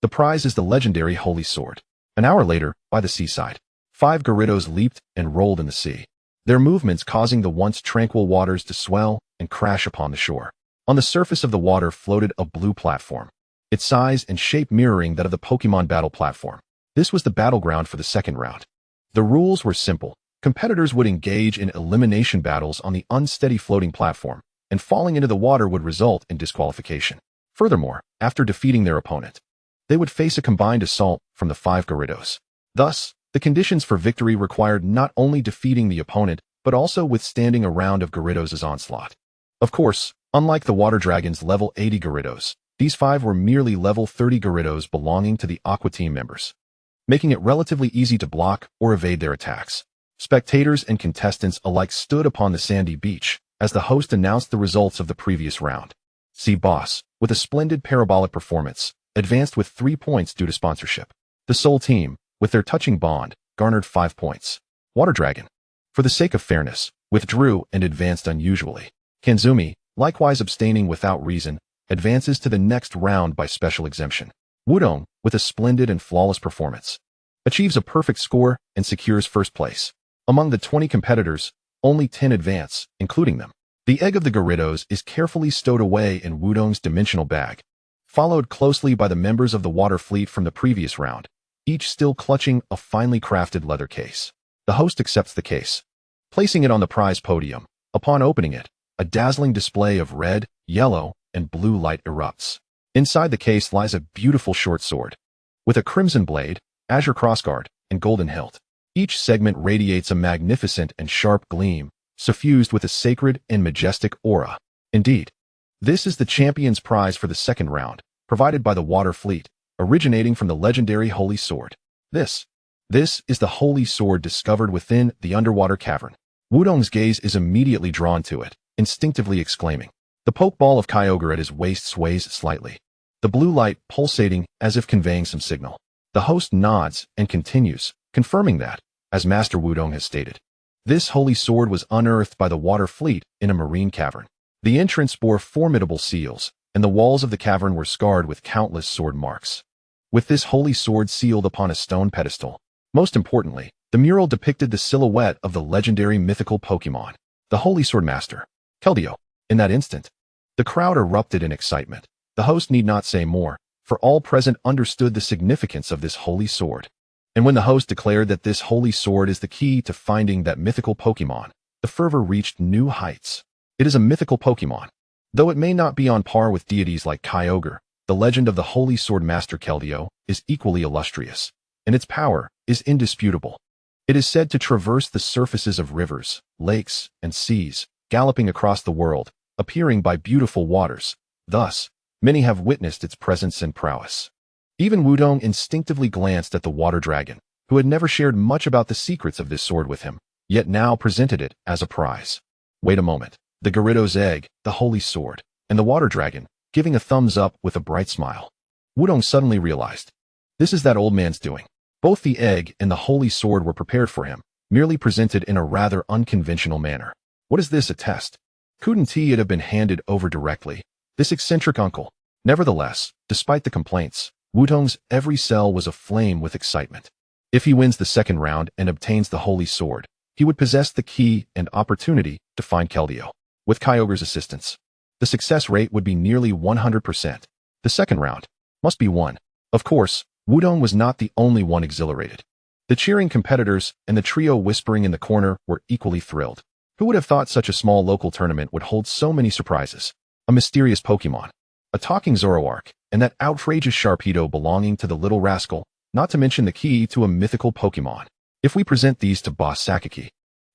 The prize is the legendary Holy Sword. An hour later, by the seaside, 5 Gyarados leaped and rolled in the sea, their movements causing the once tranquil waters to swell and crash upon the shore. On the surface of the water floated a blue platform, its size and shape mirroring that of the Pokémon battle platform. This was the battleground for the second round. The rules were simple. Competitors would engage in elimination battles on the unsteady floating platform, and falling into the water would result in disqualification. Furthermore, after defeating their opponent, they would face a combined assault from the 5 Gyarados. Thus, the conditions for victory required not only defeating the opponent, but also withstanding a round of Gyarados' onslaught. Of course, unlike the Water Dragon's level 80 Gyarados, these 5 were merely level 30 Gyarados belonging to the Aqua team members, making it relatively easy to block or evade their attacks. Spectators and contestants alike stood upon the sandy beach as the host announced the results of the previous round. Sea Boss, with a splendid parabolic performance, advanced with 3 points due to sponsorship. The Soul Team, with their touching bond, garnered 5 points. Water Dragon, for the sake of fairness, withdrew and advanced unusually. Kanzumi, likewise abstaining without reason, advances to the next round by special exemption. Wudong, with a splendid and flawless performance, achieves a perfect score and secures first place. Among the 20 competitors, only 10 advance, including them. The egg of the Gyarados is carefully stowed away in Wudong's dimensional bag, followed closely by the members of the water fleet from the previous round, each still clutching a finely crafted leather case. The host accepts the case, placing it on the prize podium. Upon opening it, a dazzling display of red, yellow, and blue light erupts. Inside the case lies a beautiful short sword, with a crimson blade, azure crossguard, and golden hilt. Each segment radiates a magnificent and sharp gleam, suffused with a sacred and majestic aura. Indeed, this is the champion's prize for the second round, provided by the Water Fleet, originating from the legendary Holy Sword. This is the Holy Sword discovered within the underwater cavern. Wudong's gaze is immediately drawn to it, instinctively exclaiming. The pokeball of Kyogre at his waist sways slightly, the blue light pulsating as if conveying some signal. The host nods and continues, confirming that, as Master Wudong has stated, this holy sword was unearthed by the Water Fleet in a marine cavern. The entrance bore formidable seals, and the walls of the cavern were scarred with countless sword marks. With this holy sword sealed upon a stone pedestal, most importantly, the mural depicted the silhouette of the legendary mythical Pokémon, the Holy Sword Master, Keldeo. In that instant, the crowd erupted in excitement. The host need not say more, for all present understood the significance of this holy sword. And when the host declared that this holy sword is the key to finding that mythical Pokémon, the fervor reached new heights. It is a mythical Pokémon. Though it may not be on par with deities like Kyogre, the legend of the Holy Sword Master Keldeo is equally illustrious, and its power is indisputable. It is said to traverse the surfaces of rivers, lakes, and seas, galloping across the world, appearing by beautiful waters. Thus, many have witnessed its presence and prowess. Even Wudong instinctively glanced at the water dragon, who had never shared much about the secrets of this sword with him, yet now presented it as a prize. Wait a moment. The Gyarados egg, the holy sword, and the water dragon, giving a thumbs up with a bright smile. Wudong suddenly realized. This is that old man's doing. Both the egg and the holy sword were prepared for him, merely presented in a rather unconventional manner. What is this, a test? Couldn't it have been handed over directly? This eccentric uncle. Nevertheless, despite the complaints, Wudong's every cell was aflame with excitement. If he wins the second round and obtains the holy sword, he would possess the key and opportunity to find Keldeo. With Kyogre's assistance, the success rate would be nearly 100%. The second round must be won. Of course, Wudong was not the only one exhilarated. The cheering competitors and the trio whispering in the corner were equally thrilled. Who would have thought such a small local tournament would hold so many surprises? A mysterious Pokémon, a talking Zoroark, and that outrageous Sharpedo belonging to the little rascal, not to mention the key to a mythical Pokémon. If we present these to Boss Sakaki,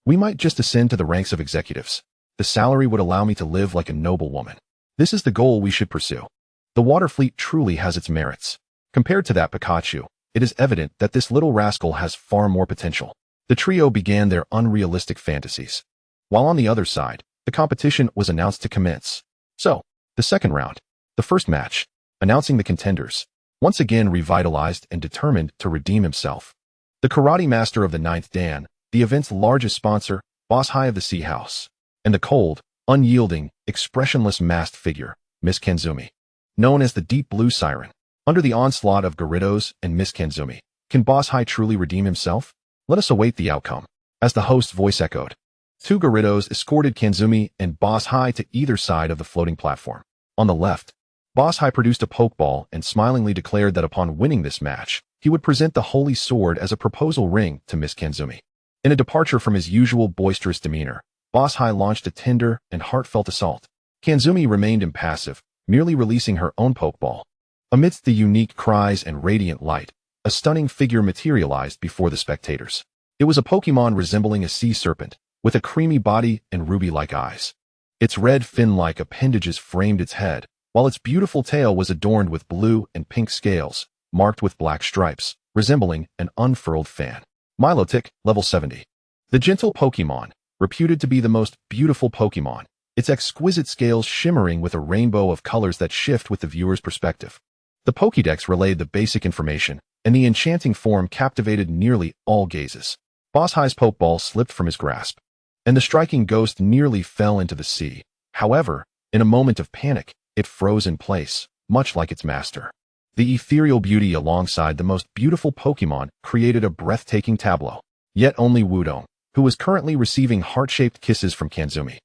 we might just ascend to the ranks of executives. The salary would allow me to live like a noble woman. This is the goal we should pursue. The Water Fleet truly has its merits. Compared to that Pikachu, it is evident that this little rascal has far more potential. The trio began their unrealistic fantasies. While on the other side, the competition was announced to commence. So, the second round, the first match, announcing the contenders, once again revitalized and determined to redeem himself. The karate master of the Ninth Dan, the event's largest sponsor, Boss High of the Sea House, and the cold, unyielding, expressionless masked figure, Miss Kanzumi, known as the Deep Blue Siren. Under the onslaught of Gyarados and Miss Kanzumi, can Boss High truly redeem himself? Let us await the outcome. As the host's voice echoed, two Gyarados escorted Kanzumi and Boss High to either side of the floating platform. On the left, Boss High produced a Pokeball and smilingly declared that upon winning this match, he would present the Holy Sword as a proposal ring to Miss Kanzumi. In a departure from his usual boisterous demeanor, Boss High launched a tender and heartfelt assault. Kanzumi remained impassive, merely releasing her own Pokeball. Amidst the unique cries and radiant light, a stunning figure materialized before the spectators. It was a Pokémon resembling a sea serpent, with a creamy body and ruby-like eyes. Its red fin-like appendages framed its head, while its beautiful tail was adorned with blue and pink scales, marked with black stripes, resembling an unfurled fan. Milotic, level 70. The gentle Pokémon, reputed to be the most beautiful Pokémon, its exquisite scales shimmering with a rainbow of colors that shift with the viewer's perspective. The Pokédex relayed the basic information, and the enchanting form captivated nearly all gazes. Boss High's Pokeball slipped from his grasp, and the striking ghost nearly fell into the sea. However, in a moment of panic, it froze in place, much like its master. The ethereal beauty alongside the most beautiful Pokémon created a breathtaking tableau. Yet only Wudong, who was currently receiving heart-shaped kisses from Kanzumi,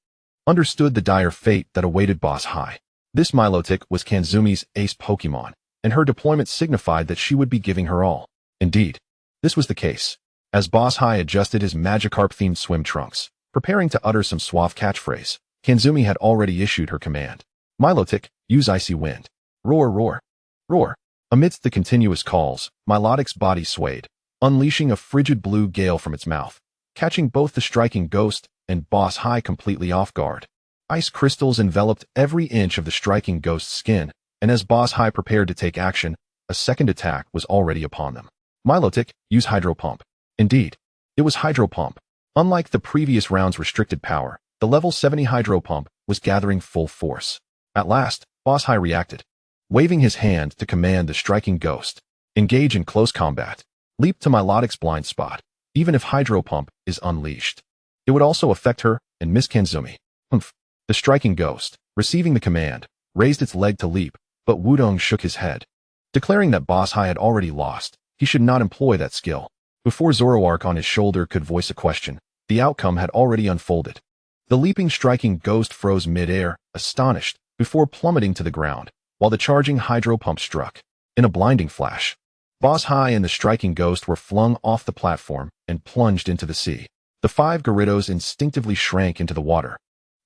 understood the dire fate that awaited Boss High. This Milotic was Kanzumi's ace Pokémon, and her deployment signified that she would be giving her all. Indeed, this was the case. As Boss High adjusted his Magikarp-themed swim trunks, preparing to utter some suave catchphrase, Kanzumi had already issued her command. Milotic, use Icy Wind. Roar, roar, roar. Amidst the continuous calls, Milotic's body swayed, unleashing a frigid blue gale from its mouth, catching both the striking ghost and Boss High completely off guard. Ice crystals enveloped every inch of the striking ghost's skin, and as Boss High prepared to take action, a second attack was already upon them. Milotic, use Hydro Pump. Indeed, it was Hydro Pump. Unlike the previous round's restricted power, the level 70 Hydro Pump was gathering full force. At last, Boss High reacted, waving his hand to command the striking ghost. Engage in close combat. Leap to Milotic's blind spot. Even if Hydro Pump is unleashed, it would also affect her and Miss Kanzumi. Humph. The striking ghost, receiving the command, raised its leg to leap, but Wudong shook his head, declaring that Boss High had already lost. He should not employ that skill. Before Zoroark on his shoulder could voice a question, the outcome had already unfolded. The leaping striking ghost froze mid-air, astonished, before plummeting to the ground, while the charging Hydro Pump struck. In a blinding flash, Boss High and the striking ghost were flung off the platform and plunged into the sea. The 5 Gyarados instinctively shrank into the water,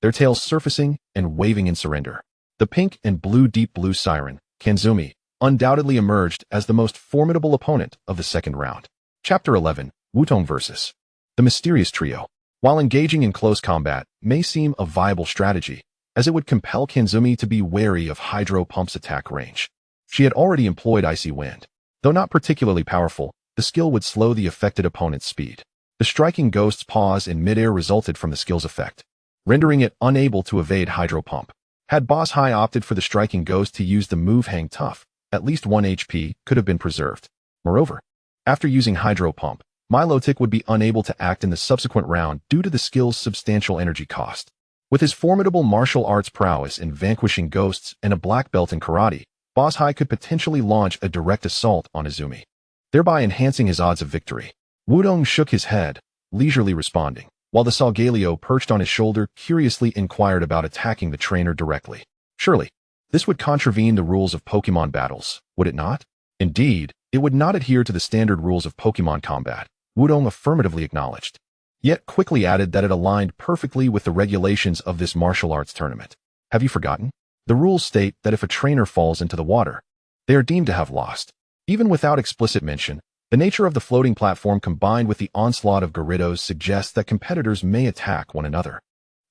their tails surfacing and waving in surrender. The pink and blue Deep Blue Siren, Kanzumi, undoubtedly emerged as the most formidable opponent of the second round. Chapter 11, Wutong vs. The Mysterious Trio. While engaging in close combat may seem a viable strategy, as it would compel Kanzumi to be wary of Hydro Pump's attack range. She had already employed Icy Wind. Though not particularly powerful, the skill would slow the affected opponent's speed. The striking ghost's pause in midair resulted from the skill's effect, rendering it unable to evade Hydro Pump. Had Boss High opted for the striking ghost to use the move Hang Tough, at least 1 HP could have been preserved. Moreover, after using Hydro Pump, Milotic would be unable to act in the subsequent round due to the skill's substantial energy cost. With his formidable martial arts prowess in vanquishing ghosts and a black belt in karate, Boss High could potentially launch a direct assault on Izumi, thereby enhancing his odds of victory. Wudong shook his head, leisurely responding, while the Solgaleo perched on his shoulder curiously inquired about attacking the trainer directly. Surely, this would contravene the rules of Pokémon battles, would it not? Indeed, it would not adhere to the standard rules of Pokémon combat, Wudong affirmatively acknowledged, yet quickly added that it aligned perfectly with the regulations of this martial arts tournament. Have you forgotten? The rules state that if a trainer falls into the water, they are deemed to have lost. Even without explicit mention, the nature of the floating platform combined with the onslaught of Gyarados suggests that competitors may attack one another,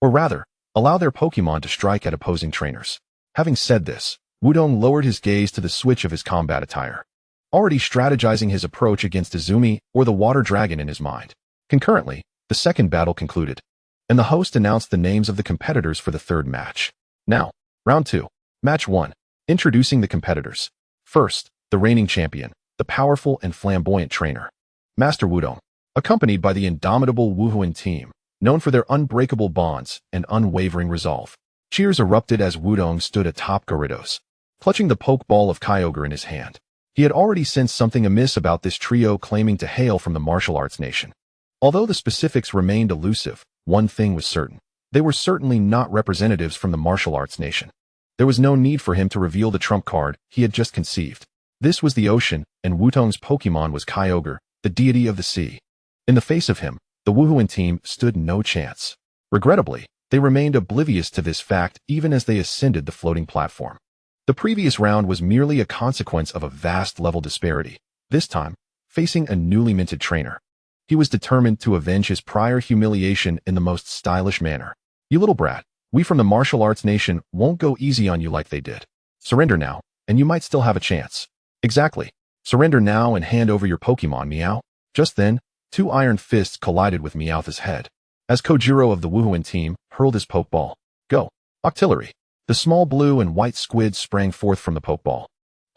or rather, allow their Pokémon to strike at opposing trainers. Having said this, Wudong lowered his gaze to the switch of his combat attire, already strategizing his approach against Izumi or the water dragon in his mind. Concurrently, the second battle concluded, and the host announced the names of the competitors for the third match. Now, Round 2. Match 1. Introducing the competitors. First, the reigning champion, the powerful and flamboyant trainer, Master Wudong, accompanied by the indomitable Wuhuan team, known for their unbreakable bonds and unwavering resolve. Cheers erupted as Wudong stood atop Gyarados, clutching the Pokeball of Kyogre in his hand. He had already sensed something amiss about this trio claiming to hail from the martial arts nation. Although the specifics remained elusive, one thing was certain. They were certainly not representatives from the martial arts nation. There was no need for him to reveal the trump card he had just conceived. This was the ocean, and Wutong's Pokémon was Kyogre, the deity of the sea. In the face of him, the Wuhuan team stood no chance. Regrettably, they remained oblivious to this fact even as they ascended the floating platform. The previous round was merely a consequence of a vast level disparity, this time, facing a newly minted trainer. He was determined to avenge his prior humiliation in the most stylish manner. You little brat, we from the martial arts nation won't go easy on you like they did. Surrender now, and you might still have a chance. Exactly. Surrender now and hand over your Pokémon, Meow. Just then, 2 iron fists collided with Meowth's head, as Kojiro of the Wuhuan team hurled his Pokeball. Go. Octillery. The small blue and white squid sprang forth from the Pokeball,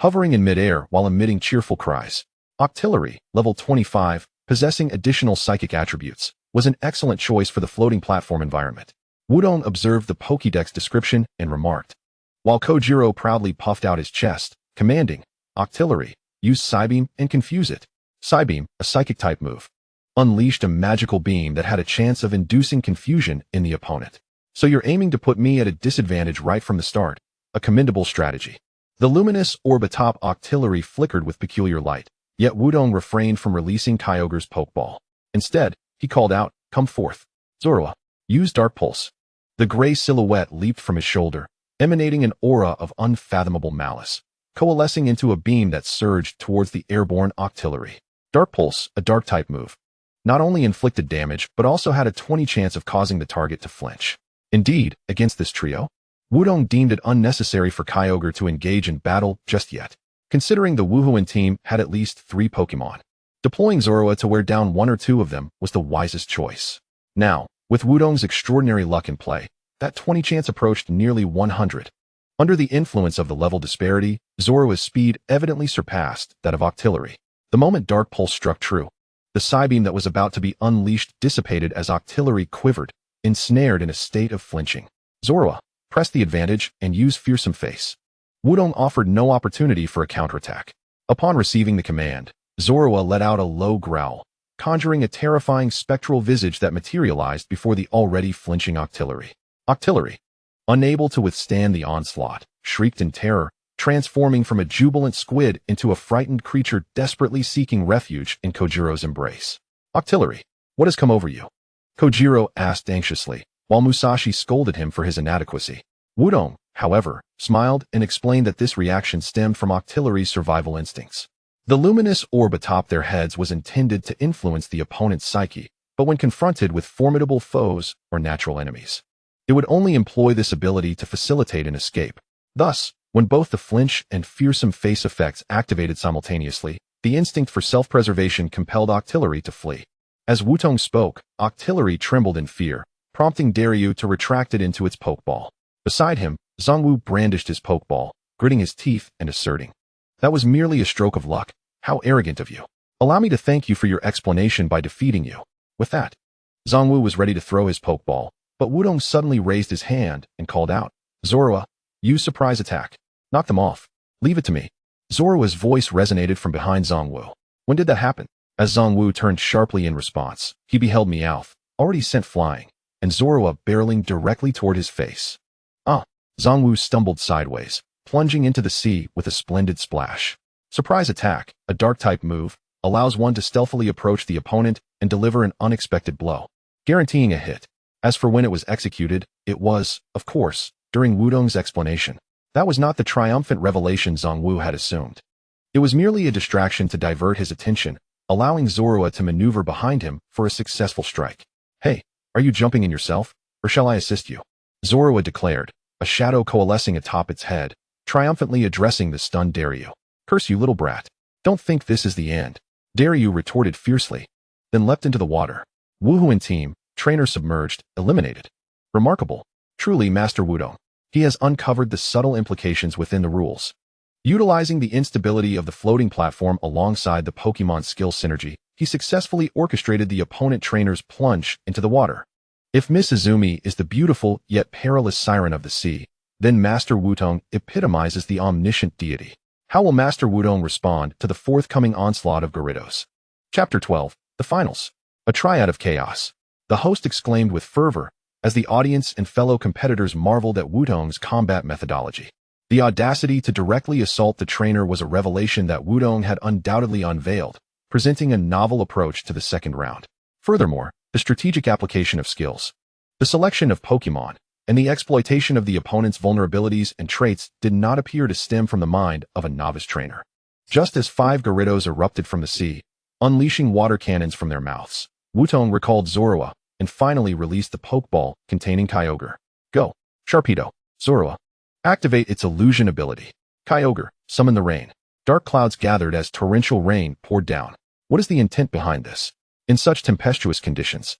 hovering in midair while emitting cheerful cries. Octillery, level 25, possessing additional psychic attributes, was an excellent choice for the floating platform environment. Wudong observed the Pokédex description and remarked, while Kojiro proudly puffed out his chest, commanding, Octillery, use Psybeam and confuse it. Psybeam, a psychic-type move, unleashed a magical beam that had a chance of inducing confusion in the opponent. So you're aiming to put me at a disadvantage right from the start. A commendable strategy. The luminous orb atop Octillery flickered with peculiar light, yet Wudong refrained from releasing Kyogre's Pokeball. Instead, he called out, come forth. Zorua, use Dark Pulse. The gray silhouette leaped from his shoulder, emanating an aura of unfathomable malice, coalescing into a beam that surged towards the airborne Octillery. Dark Pulse, a Dark-type move, not only inflicted damage, but also had a 20 chance of causing the target to flinch. Indeed, against this trio, Wudong deemed it unnecessary for Kyogre to engage in battle just yet, considering the Woohooin team had at least 3 Pokémon. Deploying Zorua to wear down 1 or 2 of them was the wisest choice. Now, with Wudong's extraordinary luck in play, that 20 chance approached nearly 100. Under the influence of the level disparity, Zorua's speed evidently surpassed that of Octillery. The moment Dark Pulse struck true, the Psybeam that was about to be unleashed dissipated as Octillery quivered, ensnared in a state of flinching. Zorua, press the advantage and use Fearsome Face. Wudong offered no opportunity for a counterattack. Upon receiving the command, Zorua let out a low growl, conjuring a terrifying spectral visage that materialized before the already flinching Octillery. Octillery, unable to withstand the onslaught, shrieked in terror, transforming from a jubilant squid into a frightened creature desperately seeking refuge in Kojiro's embrace. Octillery, what has come over you? Kojiro asked anxiously, while Musashi scolded him for his inadequacy. Wudong, however, smiled and explained that this reaction stemmed from Octillery's survival instincts. The luminous orb atop their heads was intended to influence the opponent's psyche, but when confronted with formidable foes or natural enemies, it would only employ this ability to facilitate an escape. Thus, when both the flinch and fearsome face effects activated simultaneously, the instinct for self-preservation compelled Octillery to flee. As Wudong spoke, Octillery trembled in fear, prompting Daryu to retract it into its Pokeball. Beside him, Zongwu brandished his Pokeball, gritting his teeth and asserting, "That was merely a stroke of luck. How arrogant of you. Allow me to thank you for your explanation by defeating you." With that, Zongwu was ready to throw his Pokeball, but Wudong suddenly raised his hand and called out, "Zorua, use surprise attack. Knock them off. Leave it to me." Zorua's voice resonated from behind Zongwu. "When did that happen?" As Zongwu turned sharply in response, he beheld Meowth, already sent flying, and Zorua barreling directly toward his face. Zongwu stumbled sideways, plunging into the sea with a splendid splash. Surprise attack, a Dark-type move, allows one to stealthily approach the opponent and deliver an unexpected blow, guaranteeing a hit. As for when it was executed, it was, of course, during Wudong's explanation. That was not the triumphant revelation Zongwu had assumed. It was merely a distraction to divert his attention, allowing Zorua to maneuver behind him for a successful strike. "Hey, are you jumping in yourself, or shall I assist you?" Zorua declared, a shadow coalescing atop its head, triumphantly addressing the stunned Daryu. "Curse you, little brat. Don't think this is the end." Daryu retorted fiercely, then leapt into the water. Woohooin team, trainer submerged, eliminated. Remarkable. Truly, Master Wudong. He has uncovered the subtle implications within the rules. Utilizing the instability of the floating platform alongside the Pokémon skill synergy, he successfully orchestrated the opponent trainer's plunge into the water. If Miss Izumi is the beautiful yet perilous siren of the sea, then Master Wudong epitomizes the omniscient deity. How will Master Wudong respond to the forthcoming onslaught of Gyarados? Chapter 12, The Finals. A Triad of Chaos. The host exclaimed with fervor, as the audience and fellow competitors marveled at Wudong's combat methodology. The audacity to directly assault the trainer was a revelation that Wudong had undoubtedly unveiled, presenting a novel approach to the second round. Furthermore, the strategic application of skills, the selection of Pokémon, and the exploitation of the opponent's vulnerabilities and traits did not appear to stem from the mind of a novice trainer. Just as 5 Gyarados erupted from the sea, unleashing water cannons from their mouths, Wudong recalled Zorua and finally released the Pokeball containing Kyogre. "Go, Sharpedo, Zorua. Activate its illusion ability. Kyogre, summon the rain." Dark clouds gathered as torrential rain poured down. What is the intent behind this? In such tempestuous conditions,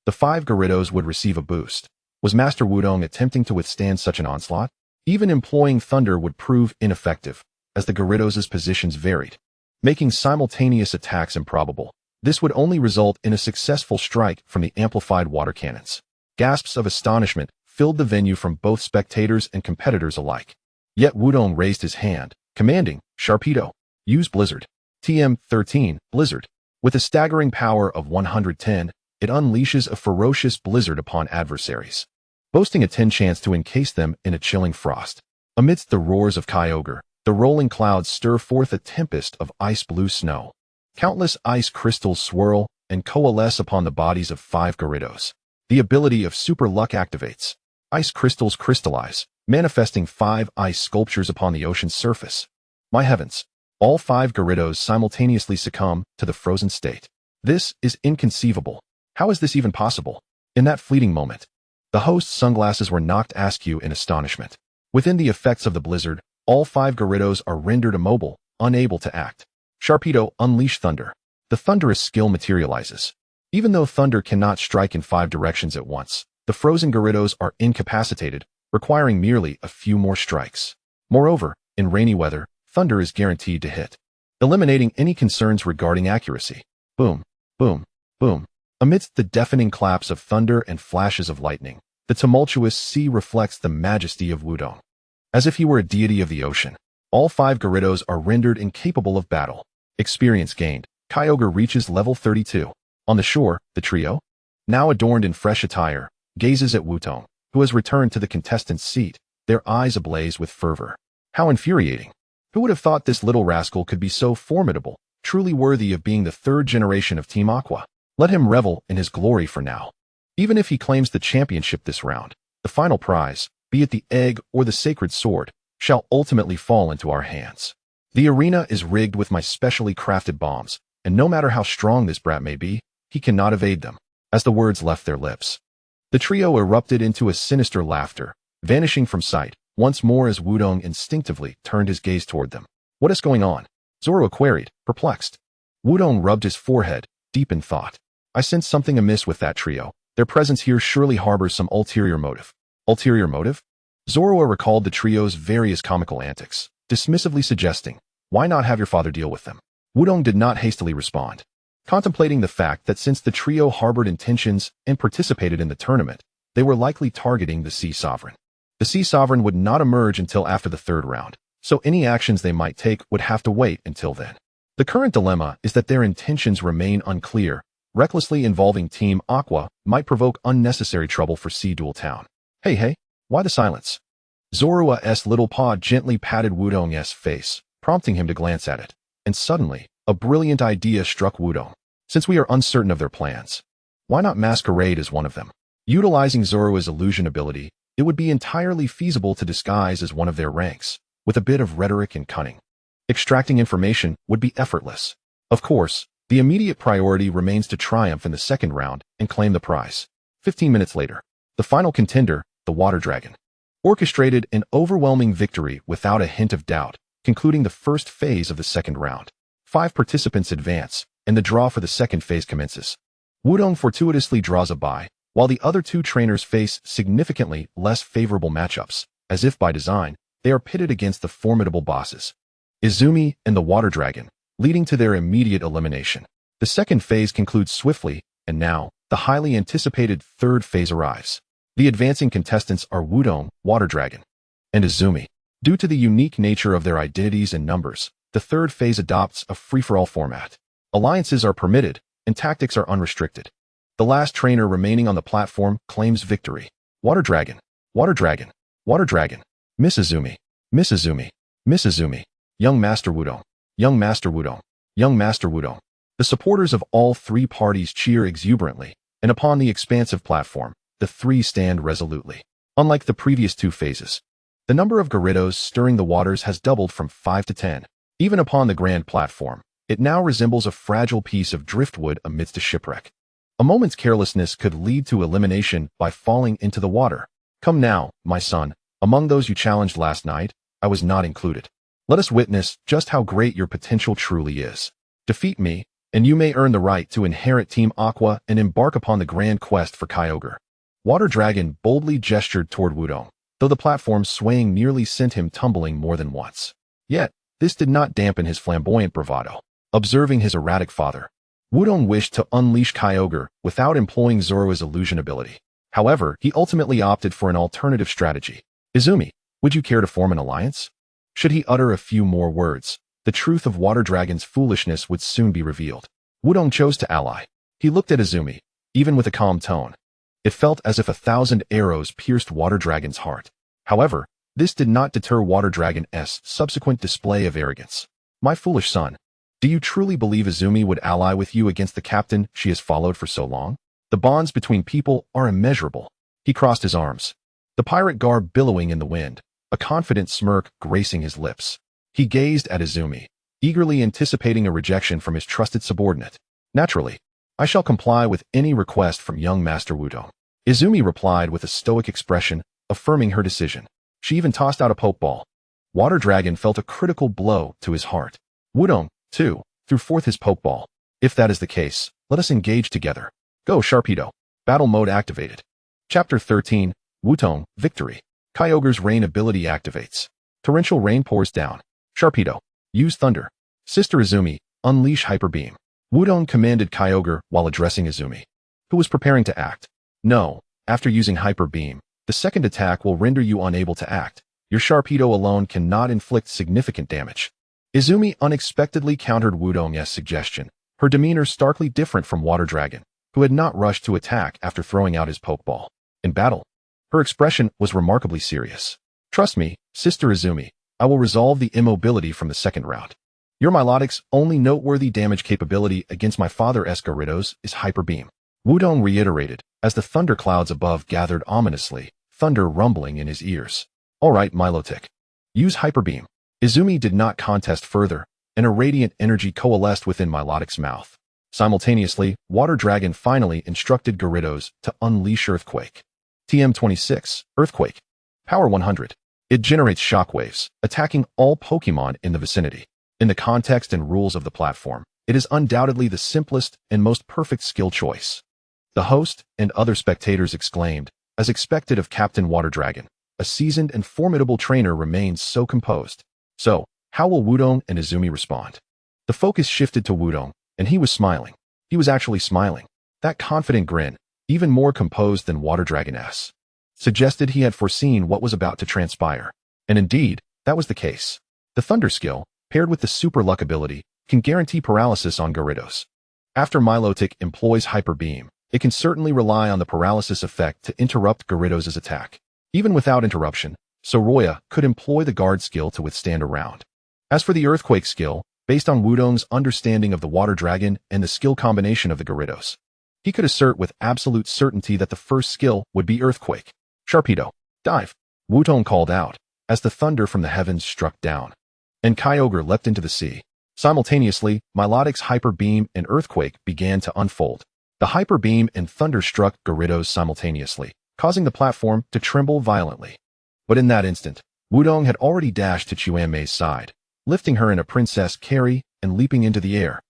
the 5 Gyarados would receive a boost. Was Master Wudong attempting to withstand such an onslaught? Even employing thunder would prove ineffective, as the Gyarados' positions varied, making simultaneous attacks improbable. This would only result in a successful strike from the amplified water cannons. Gasps of astonishment filled the venue from both spectators and competitors alike. Yet Wudong raised his hand, commanding, "Sharpedo, use Blizzard." TM13, Blizzard. With a staggering power of 110, it unleashes a ferocious blizzard upon adversaries, boasting a 10 chance to encase them in a chilling frost. Amidst the roars of Kyogre, the rolling clouds stir forth a tempest of ice-blue snow. Countless ice crystals swirl and coalesce upon the bodies of 5 Gyarados. The ability of Super Luck activates. Ice crystals crystallize, manifesting 5 ice sculptures upon the ocean's surface. My heavens! All 5 Gyarados simultaneously succumb to the frozen state. This is inconceivable. How is this even possible? In that fleeting moment, the host's sunglasses were knocked askew in astonishment. Within the effects of the blizzard, all 5 Gyarados are rendered immobile, unable to act. Sharpedo, unleash thunder. The thunderous skill materializes. Even though thunder cannot strike in 5 directions at once, the frozen Gyarados are incapacitated, requiring merely a few more strikes. Moreover, in rainy weather, thunder is guaranteed to hit, eliminating any concerns regarding accuracy. Boom, boom, boom. Amidst the deafening claps of thunder and flashes of lightning, the tumultuous sea reflects the majesty of Groudon. As if he were a deity of the ocean, all 5 Gyarados are rendered incapable of battle. Experience gained. Kyogre reaches level 32. On the shore, the trio, now adorned in fresh attire, gazes at Groudon, who has returned to the contestant's seat, their eyes ablaze with fervor. How infuriating! Who would have thought this little rascal could be so formidable, truly worthy of being the 3rd generation of Team Aqua? Let him revel in his glory for now. Even if he claims the championship this round, the final prize, be it the egg or the sacred sword, shall ultimately fall into our hands. The arena is rigged with my specially crafted bombs, and no matter how strong this brat may be, he cannot evade them. As the words left their lips, the trio erupted into a sinister laughter, vanishing from sight, once more as Groudon instinctively turned his gaze toward them. What is going on? Zoro queried, perplexed. Groudon rubbed his forehead, deep in thought. I sense something amiss with that trio. Their presence here surely harbors some ulterior motive. Ulterior motive? Zoro recalled the trio's various comical antics, dismissively suggesting, why not have your father deal with them? Groudon did not hastily respond, contemplating the fact that since the trio harbored intentions and participated in the tournament, they were likely targeting the Sea Sovereign. The Sea Sovereign would not emerge until after the 3rd round, so any actions they might take would have to wait until then. The current dilemma is that their intentions remain unclear. Recklessly involving Team Aqua might provoke unnecessary trouble for Sea Duel Town. Hey, why the silence? Zoro's little paw gently patted Groudon's face, prompting him to glance at it. And suddenly, a brilliant idea struck Groudon. Since we are uncertain of their plans, why not masquerade as one of them? Utilizing Zoro's illusion ability, it would be entirely feasible to disguise as one of their ranks, with a bit of rhetoric and cunning. Extracting information would be effortless. Of course, the immediate priority remains to triumph in the 2nd round and claim the prize. 15 minutes later, the final contender, the Water Dragon, orchestrated an overwhelming victory without a hint of doubt, concluding the first phase of the 2nd round. 5 participants advance, and the draw for the 2nd phase commences. Groudon fortuitously draws a bye, while the other 2 trainers face significantly less favorable matchups. As if by design, they are pitted against the formidable bosses, Izumi and the Water Dragon, leading to their immediate elimination. The 2nd phase concludes swiftly, and now, the highly anticipated 3rd phase arrives. The advancing contestants are Groudon, Water Dragon, and Izumi. Due to the unique nature of their identities and numbers, the 3rd phase adopts a free-for-all format. Alliances are permitted, and tactics are unrestricted. The last trainer remaining on the platform claims victory. Water Dragon, Water Dragon, Water Dragon, Miss Izumi, Miss Izumi, Miss Izumi, Young Master Groudon, Young Master Groudon, Young Master Groudon. The supporters of all 3 parties cheer exuberantly, and upon the expansive platform, the 3 stand resolutely. Unlike the previous 2 phases, the number of Gyarados stirring the waters has doubled from 5 to 10. Even upon the grand platform, it now resembles a fragile piece of driftwood amidst a shipwreck. A moment's carelessness could lead to elimination by falling into the water. Come now, my son, among those you challenged last night, I was not included. Let us witness just how great your potential truly is. Defeat me, and you may earn the right to inherit Team Aqua and embark upon the grand quest for Kyogre. Water Dragon boldly gestured toward Groudon, though the platform's swaying nearly sent him tumbling more than once. Yet, this did not dampen his flamboyant bravado. Observing his erratic father, Groudon wished to unleash Kyogre without employing Zoro's illusion ability. However, he ultimately opted for an alternative strategy. Izumi, would you care to form an alliance? Should he utter a few more words, the truth of Water Dragon's foolishness would soon be revealed. Groudon chose to ally. He looked at Izumi, even with a calm tone. It felt as if 1,000 arrows pierced Water Dragon's heart. However, this did not deter Water Dragon's subsequent display of arrogance. My foolish son, do you truly believe Izumi would ally with you against the captain she has followed for so long? The bonds between people are immeasurable. He crossed his arms, the pirate garb billowing in the wind, a confident smirk gracing his lips. He gazed at Izumi, eagerly anticipating a rejection from his trusted subordinate. Naturally, I shall comply with any request from young Master Wudong. Izumi replied with a stoic expression, affirming her decision. She even tossed out a pokeball. Water Dragon felt a critical blow to his heart. Wudong, too, threw forth his pokeball. If that is the case, let us engage together. Go, Sharpedo. Battle mode activated. Chapter 13, Wudong, Victory. Kyogre's Rain ability activates. Torrential rain pours down. Sharpedo, use Thunder. Sister Izumi, unleash Hyper Beam. Wudong commanded Kyogre while addressing Izumi, who was preparing to act. No, after using Hyper Beam, the second attack will render you unable to act. Your Sharpedo alone cannot inflict significant damage. Izumi unexpectedly countered Wudong's suggestion, her demeanor starkly different from Water Dragon, who had not rushed to attack after throwing out his Pokeball. In battle, her expression was remarkably serious. Trust me, Sister Izumi, I will resolve the immobility from the second round. Your Milotic's only noteworthy damage capability against my father's Gyarados is Hyper Beam. Wudong reiterated, as the thunderclouds above gathered ominously, thunder rumbling in his ears. All right, Milotic. Use Hyper Beam. Izumi did not contest further, and a radiant energy coalesced within Milotic's mouth. Simultaneously, Water Dragon finally instructed Gyarados to unleash Earthquake. TM26, Earthquake. Power 100. It generates shockwaves, attacking all Pokémon in the vicinity. In the context and rules of the platform, it is undoubtedly the simplest and most perfect skill choice. The host and other spectators exclaimed, as expected of Captain Water Dragon. A seasoned and formidable trainer remains so composed. So, how will Wudong and Izumi respond? The focus shifted to Wudong, and he was smiling. He was actually smiling. That confident grin, even more composed than Water Dragon's, suggested he had foreseen what was about to transpire. And indeed, that was the case. The Thunder skill, paired with the Super Luck ability, can guarantee paralysis on Gyarados. After Milotic employs Hyper Beam, it can certainly rely on the paralysis effect to interrupt Gyarados' attack. Even without interruption, Soroya could employ the Guard skill to withstand a round. As for the Earthquake skill, based on Wudong's understanding of the Water Dragon and the skill combination of the Gyarados, he could assert with absolute certainty that the first skill would be Earthquake. Sharpedo, dive! Wudong called out, as the thunder from the heavens struck down. And Kyogre leapt into the sea. Simultaneously, Milotic's Hyper Beam and Earthquake began to unfold. The Hyper Beam and Thunder struck Gyarados simultaneously, causing the platform to tremble violently. But in that instant, Wudong had already dashed to Chuanmei's side, lifting her in a princess carry and leaping into the air.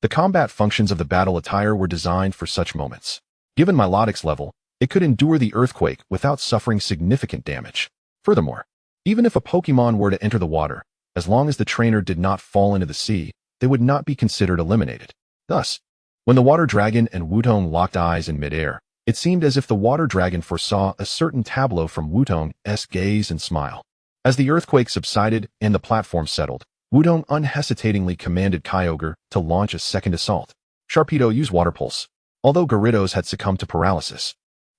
The combat functions of the battle attire were designed for such moments. Given Milotic's level, it could endure the earthquake without suffering significant damage. Furthermore, even if a Pokémon were to enter the water, as long as the trainer did not fall into the sea, they would not be considered eliminated. Thus, when the Water Dragon and Wudong locked eyes in midair, it seemed as if the Water Dragon foresaw a certain tableau from Wudong's gaze and smile. As the earthquake subsided and the platform settled, Wudong unhesitatingly commanded Kyogre to launch a second assault. Sharpedo used Water Pulse. Although Gyarados had succumbed to paralysis,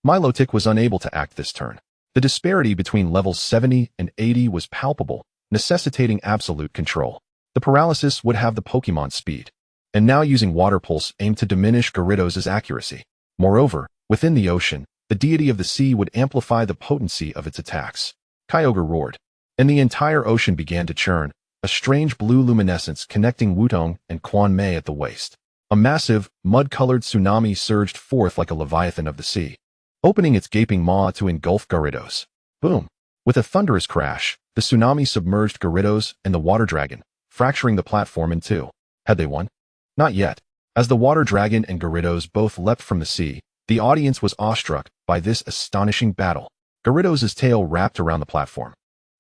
Milotic was unable to act this turn. The disparity between levels 70 and 80 was palpable, necessitating absolute control. The paralysis would have the Pokémon speed, and now using Water Pulse aimed to diminish Gyarados' accuracy. Moreover, within the ocean, the deity of the sea would amplify the potency of its attacks. Kyogre roared, and the entire ocean began to churn, a strange blue luminescence connecting Wudong and Chuanmei at the waist. A massive, mud-colored tsunami surged forth like a leviathan of the sea, opening its gaping maw to engulf Gyarados. Boom! With a thunderous crash, the tsunami submerged Gyarados and the Water Dragon, fracturing the platform in two. Had they won? Not yet. As the Water Dragon and Gyarados both leapt from the sea, the audience was awestruck by this astonishing battle. Gyarados' tail wrapped around the platform.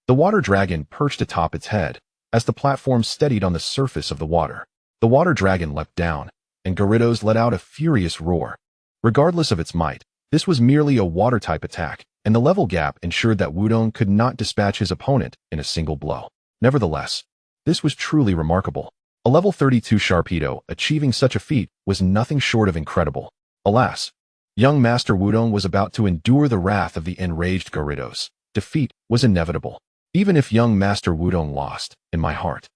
The Water Dragon perched atop its head, as the platform steadied on the surface of the water. The Water Dragon leapt down, and Gyarados let out a furious roar. Regardless of its might, this was merely a water-type attack, and the level gap ensured that Wudong could not dispatch his opponent in a single blow. Nevertheless, this was truly remarkable. A level 32 Sharpedo achieving such a feat was nothing short of incredible. Alas, young Master Wudong was about to endure the wrath of the enraged Gyarados. Defeat was inevitable. Even if young Master Wudong lost, in my heart,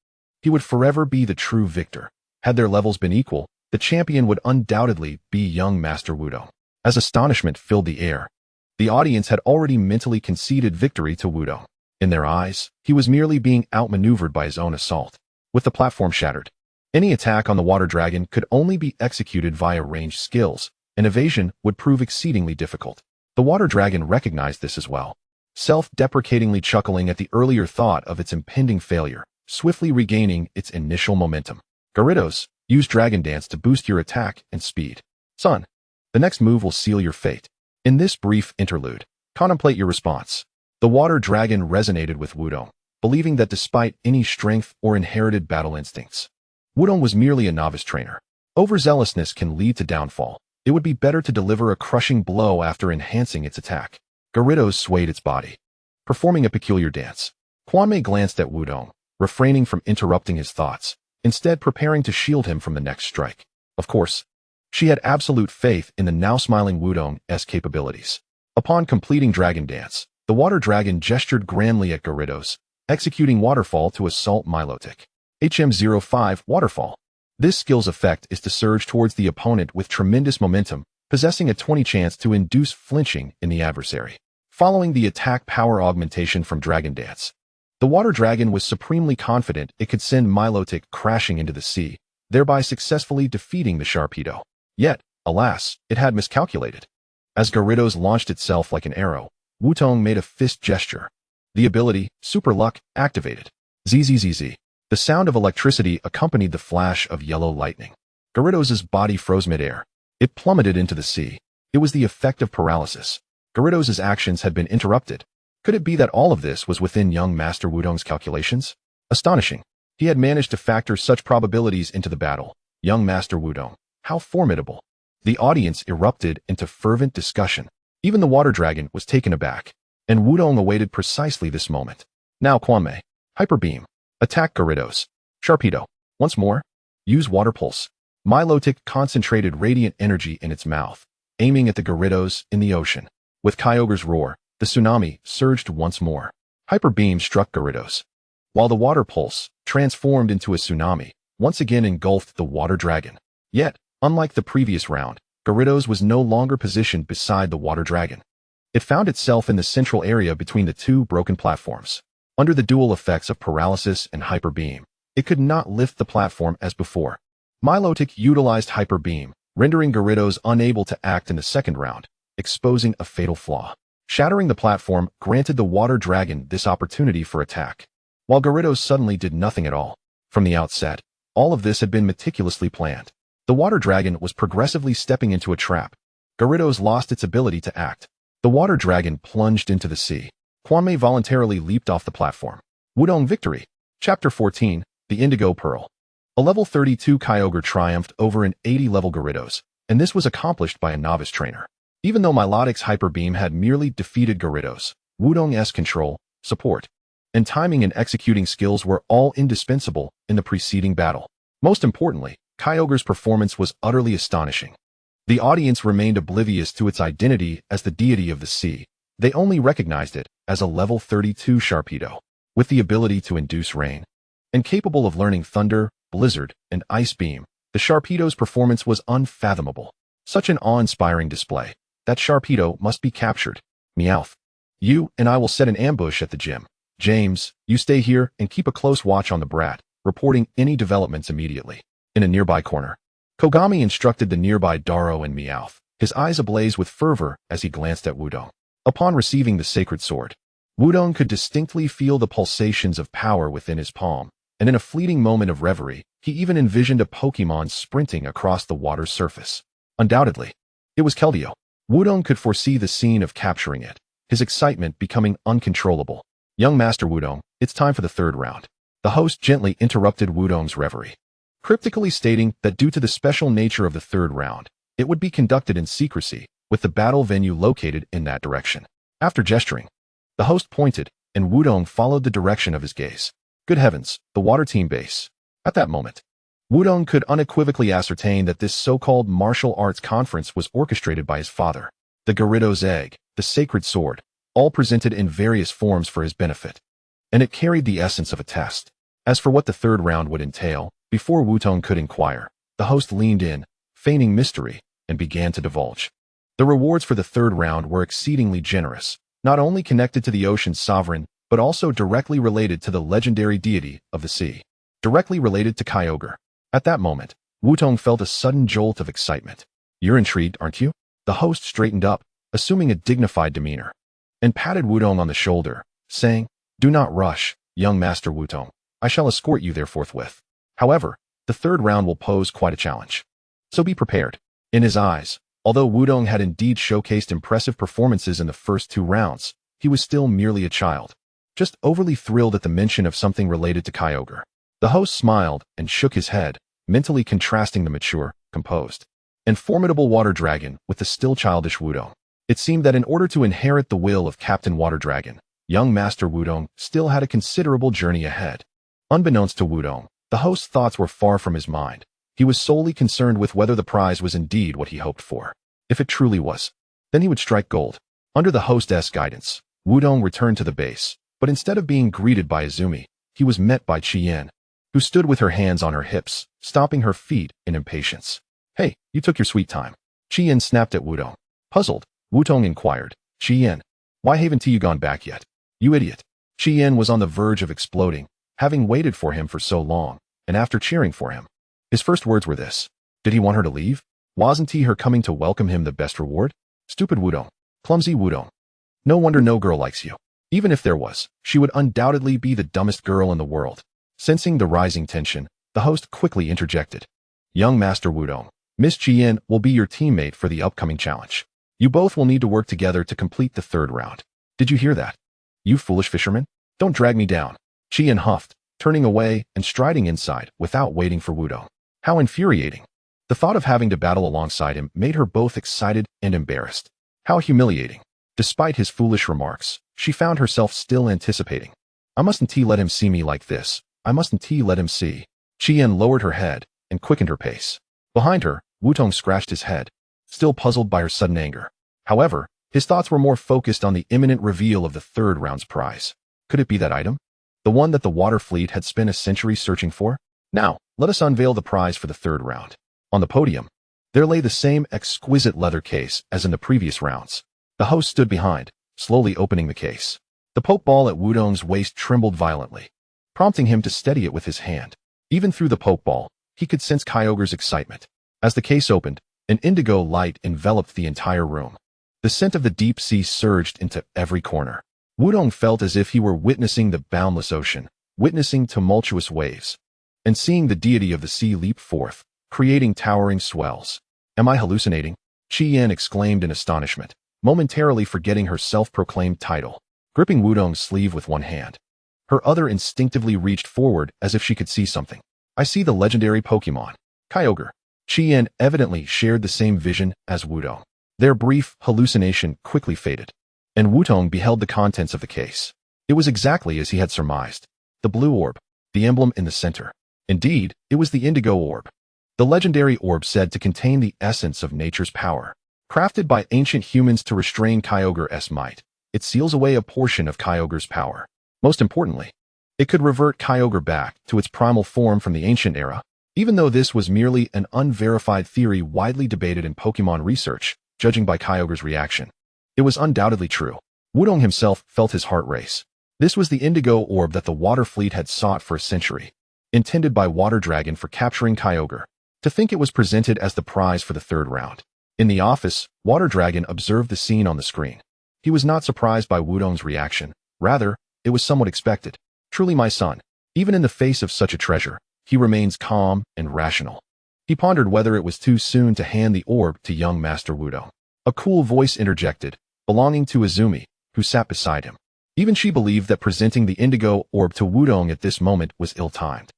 he would forever be the true victor. Had their levels been equal, the champion would undoubtedly be young Master Wudong. As astonishment filled the air, the audience had already mentally conceded victory to Wudong. In their eyes, he was merely being outmaneuvered by his own assault. with the platform shattered. Any attack on the water dragon could only be executed via ranged skills, and evasion would prove exceedingly difficult. The water dragon recognized this as well, self-deprecatingly chuckling at the earlier thought of its impending failure, swiftly regaining its initial momentum. Gyarados, use Dragon Dance to boost your attack and speed. Son, the next move will seal your fate. In this brief interlude, contemplate your response. The water dragon resonated with Wudong, believing that despite any strength or inherited battle instincts, Wudong was merely a novice trainer. Overzealousness can lead to downfall. It would be better to deliver a crushing blow after enhancing its attack. Gyarados swayed its body, performing a peculiar dance. Kwanmei glanced at Wudong, refraining from interrupting his thoughts, instead preparing to shield him from the next strike. Of course, she had absolute faith in the now-smiling Wudong's capabilities. Upon completing Dragon Dance, the water dragon gestured grandly at Gyarados, executing Waterfall to assault Milotic. HM05 Waterfall. This skill's effect is to surge towards the opponent with tremendous momentum, possessing a 20 chance to induce flinching in the adversary. Following the attack power augmentation from Dragon Dance, the water dragon was supremely confident it could send Milotic crashing into the sea, thereby successfully defeating the Sharpedo. Yet, alas, it had miscalculated. As Gyarados launched itself like an arrow, Wudong made a fist gesture. The ability, Super Luck, activated. ZZZZ. The sound of electricity accompanied the flash of yellow lightning. Gyarados' body froze midair. It plummeted into the sea. It was the effect of paralysis. Gyarados' actions had been interrupted. Could it be that all of this was within young Master Wudong's calculations? Astonishing. He had managed to factor such probabilities into the battle. Young Master Wudong. How formidable. The audience erupted into fervent discussion. Even the water dragon was taken aback, and Wudong awaited precisely this moment. Now Kwanmei. Hyper Beam. Attack Gyarados. Sharpedo. Once more. Use Water Pulse. Milotic concentrated radiant energy in its mouth, aiming at the Gyarados in the ocean. With Kyogre's roar, the tsunami surged once more. Hyper Beam struck Gyarados, while the Water Pulse, transformed into a tsunami, once again engulfed the water dragon. Yet, unlike the previous round, Gyarados was no longer positioned beside the water dragon. It found itself in the central area between the two broken platforms. Under the dual effects of paralysis and Hyper Beam, it could not lift the platform as before. Milotic utilized Hyper Beam, rendering Gyarados unable to act in the second round, exposing a fatal flaw. Shattering the platform granted the water dragon this opportunity for attack, while Gyarados suddenly did nothing at all. From the outset, all of this had been meticulously planned. The water dragon was progressively stepping into a trap. Gyarados lost its ability to act. The water dragon plunged into the sea. Kwanmei voluntarily leaped off the platform. Wudong victory. Chapter 14, The Indigo Pearl. A level 32 Kyogre triumphed over an 80-level Gyarados, and this was accomplished by a novice trainer. Even though Milotic's Hyper Beam had merely defeated Gyarados, Wudong's control, support, and timing and executing skills were all indispensable in the preceding battle. Most importantly, Kyogre's performance was utterly astonishing. The audience remained oblivious to its identity as the deity of the sea. They only recognized it as a level 32 Sharpedo, with the ability to induce rain. And capable of learning Thunder, Blizzard, and Ice Beam, the Sharpedo's performance was unfathomable. Such an awe-inspiring display. That Sharpedo must be captured. Meowth. You and I will set an ambush at the gym. James, you stay here and keep a close watch on the brat, reporting any developments immediately. In a nearby corner, Kogami instructed the nearby Daro and Meowth, his eyes ablaze with fervor as he glanced at Wudong. Upon receiving the sacred sword, Wudong could distinctly feel the pulsations of power within his palm, and in a fleeting moment of reverie, he even envisioned a Pokémon sprinting across the water's surface. Undoubtedly, it was Keldeo. Wudong could foresee the scene of capturing it, his excitement becoming uncontrollable. Young Master Wudong, it's time for the third round. The host gently interrupted Wudong's reverie, cryptically stating that due to the special nature of the third round, it would be conducted in secrecy, with the battle venue located in that direction. After gesturing, the host pointed, and Wudong followed the direction of his gaze. Good heavens, the water team base. At that moment, Wudong could unequivocally ascertain that this so-called martial arts conference was orchestrated by his father. The Gyarados egg, the sacred sword, all presented in various forms for his benefit. And it carried the essence of a test. As for what the third round would entail, before Wudong could inquire, the host leaned in, feigning mystery, and began to divulge. The rewards for the third round were exceedingly generous, not only connected to the ocean's sovereign, but also directly related to the legendary deity of the sea. directly related to Kyogre. At that moment, Wutong felt a sudden jolt of excitement. You're intrigued, aren't you? The host straightened up, assuming a dignified demeanor, and patted Wutong on the shoulder, saying, Do not rush, young Master Wutong. I shall escort you there forthwith. However, the third round will pose quite a challenge. So be prepared. In his eyes, although Wutong had indeed showcased impressive performances in the first 2 rounds, he was still merely a child, just overly thrilled at the mention of something related to Kyogre. The host smiled and shook his head, mentally contrasting the mature, composed, and formidable water dragon with the still childish Wutong. It seemed that in order to inherit the will of Captain Water Dragon, young Master Wutong still had a considerable journey ahead. Unbeknownst to Wutong, the host's thoughts were far from his mind. He was solely concerned with whether the prize was indeed what he hoped for. If it truly was, then he would strike gold. Under the hostess' guidance, Wutong returned to the base, but instead of being greeted by Izumi, he was met by Chien, who stood with her hands on her hips, stomping her feet in impatience. Hey, you took your sweet time. Chien snapped at Wutong. Puzzled, Wutong inquired, Chien, why haven't you gone back yet? You idiot. Chien was on the verge of exploding, having waited for him for so long, and after cheering for him. His first words were this. Did he want her to leave? Wasn't he her coming to welcome him the best reward? Stupid Wutong. Clumsy Wutong. No wonder no girl likes you. Even if there was, she would undoubtedly be the dumbest girl in the world. Sensing the rising tension, the host quickly interjected. Young Master Wutong, Miss Chien will be your teammate for the upcoming challenge. You both will need to work together to complete the third round. Did you hear that? You foolish fisherman? Don't drag me down. Chien huffed, turning away and striding inside without waiting for Wutong. How infuriating. The thought of having to battle alongside him made her both excited and embarrassed. How humiliating. Despite his foolish remarks, she found herself still anticipating. I mustn't let him see me like this. I mustn't let him see. Chien lowered her head and quickened her pace. Behind her, Wutong scratched his head, still puzzled by her sudden anger. However, his thoughts were more focused on the imminent reveal of the third round's prize. Could it be that item? The one that the water fleet had spent a century searching for? Now, let us unveil the prize for the third round. On the podium, there lay the same exquisite leather case as in the previous rounds. The host stood behind, slowly opening the case. The pokeball at Wutong's waist trembled violently, prompting him to steady it with his hand. Even through the pokeball, he could sense Kyogre's excitement. As the case opened, an indigo light enveloped the entire room. The scent of the deep sea surged into every corner. Wutong felt as if he were witnessing the boundless ocean, witnessing tumultuous waves, and seeing the deity of the sea leap forth, creating towering swells. Am I hallucinating? Chien exclaimed in astonishment, momentarily forgetting her self-proclaimed title. Gripping Wutong's sleeve with one hand, her other instinctively reached forward as if she could see something. I see the legendary Pokémon, Kyogre. Chien evidently shared the same vision as Wutong. Their brief hallucination quickly faded, and Wutong beheld the contents of the case. It was exactly as he had surmised. The blue orb, the emblem in the center. Indeed, it was the indigo orb. The legendary orb said to contain the essence of nature's power. Crafted by ancient humans to restrain Kyogre's might, it seals away a portion of Kyogre's power. Most importantly, it could revert Kyogre back to its primal form from the ancient era. Even though this was merely an unverified theory widely debated in Pokémon research, judging by Kyogre's reaction, it was undoubtedly true. Wutong himself felt his heart race. This was the indigo orb that the water fleet had sought for a century, intended by Water Dragon for capturing Kyogre. To think it was presented as the prize for the third round. In the office, Water Dragon observed the scene on the screen. He was not surprised by Wutong's reaction. Rather, it was somewhat expected. Truly my son. Even in the face of such a treasure, he remains calm and rational. He pondered whether it was too soon to hand the orb to young Master Wutong. A cool voice interjected, belonging to Izumi, who sat beside him. Even she believed that presenting the indigo orb to Wutong at this moment was ill-timed.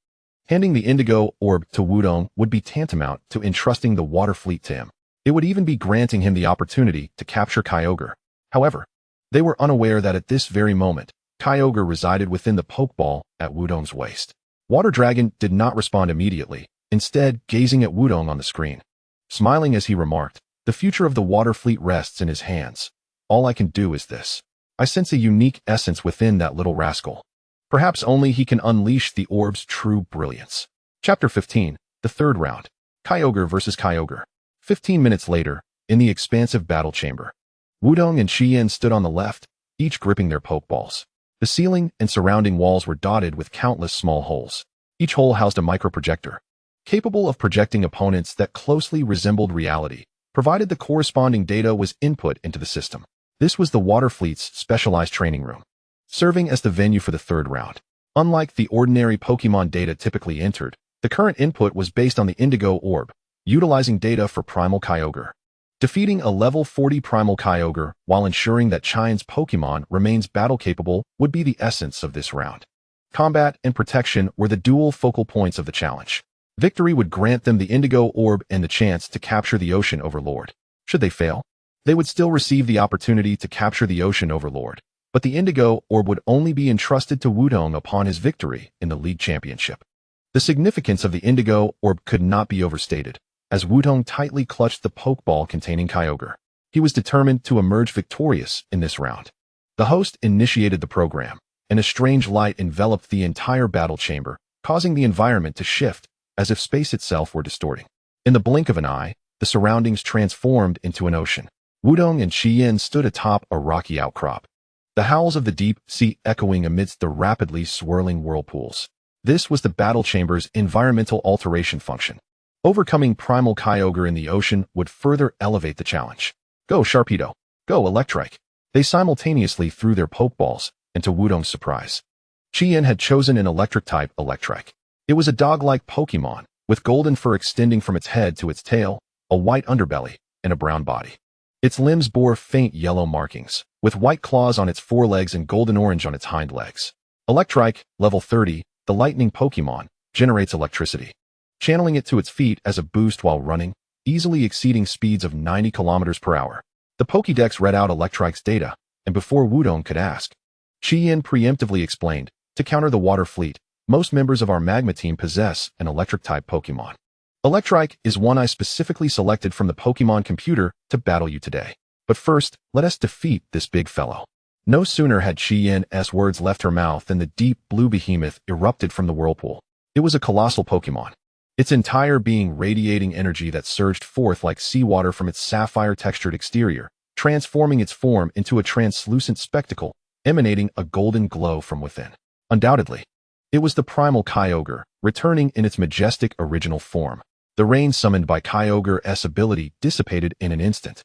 Handing the indigo orb to Wutong would be tantamount to entrusting the water fleet to him. It would even be granting him the opportunity to capture Kyogre. However, they were unaware that at this very moment, Kyogre resided within the pokeball at Wutong's waist. Water Dragon did not respond immediately, instead gazing at Wutong on the screen. Smiling as he remarked, the future of the water fleet rests in his hands. All I can do is this. I sense a unique essence within that little rascal. Perhaps only he can unleash the orb's true brilliance. Chapter 15, the third round. Kyogre versus Kyogre. 15 minutes later, in the expansive battle chamber, Wutong and Chien stood on the left, each gripping their pokeballs. The ceiling and surrounding walls were dotted with countless small holes. Each hole housed a microprojector, capable of projecting opponents that closely resembled reality, provided the corresponding data was input into the system. This was the Water Fleet's specialized training room, serving as the venue for the third round. Unlike the ordinary Pokémon data typically entered, the current input was based on the Indigo Orb, utilizing data for Primal Kyogre. Defeating a level 40 Primal Kyogre while ensuring that Chian's Pokémon remains battle-capable would be the essence of this round. Combat and protection were the dual focal points of the challenge. Victory would grant them the Indigo Orb and the chance to capture the Ocean Overlord. Should they fail, they would still receive the opportunity to capture the Ocean Overlord, but the Indigo Orb would only be entrusted to Wudong upon his victory in the League Championship. The significance of the Indigo Orb could not be overstated, as Wudong tightly clutched the Pokeball containing Kyogre. He was determined to emerge victorious in this round. The host initiated the program, and a strange light enveloped the entire battle chamber, causing the environment to shift, as if space itself were distorting. In the blink of an eye, the surroundings transformed into an ocean. Wudong and Qian stood atop a rocky outcrop, the howls of the deep sea echoing amidst the rapidly swirling whirlpools. This was the battle chamber's environmental alteration function. Overcoming Primal Kyogre in the ocean would further elevate the challenge. Go Sharpedo! Go Electrike! They simultaneously threw their Pokeballs, and to Wudong's surprise, Qian had chosen an electric-type Electrike. It was a dog-like Pokémon, with golden fur extending from its head to its tail, a white underbelly, and a brown body. Its limbs bore faint yellow markings, with white claws on its forelegs and golden-orange on its hind legs. Electrike, level 30, the lightning Pokémon, generates electricity, channeling it to its feet as a boost while running, easily exceeding speeds of 90 km per hour. The Pokédex read out Electrike's data, and before Wudong could ask, Qian preemptively explained, to counter the Water Fleet, most members of our Magma team possess an electric-type Pokémon. Electrike is one I specifically selected from the Pokémon computer to battle you today. But first, let us defeat this big fellow. No sooner had Qian's words left her mouth than the deep blue behemoth erupted from the whirlpool. It was a colossal Pokémon, its entire being radiating energy that surged forth like seawater from its sapphire-textured exterior, transforming its form into a translucent spectacle, emanating a golden glow from within. Undoubtedly, it was the Primal Kyogre, returning in its majestic original form. The rain summoned by Kyogre's ability dissipated in an instant,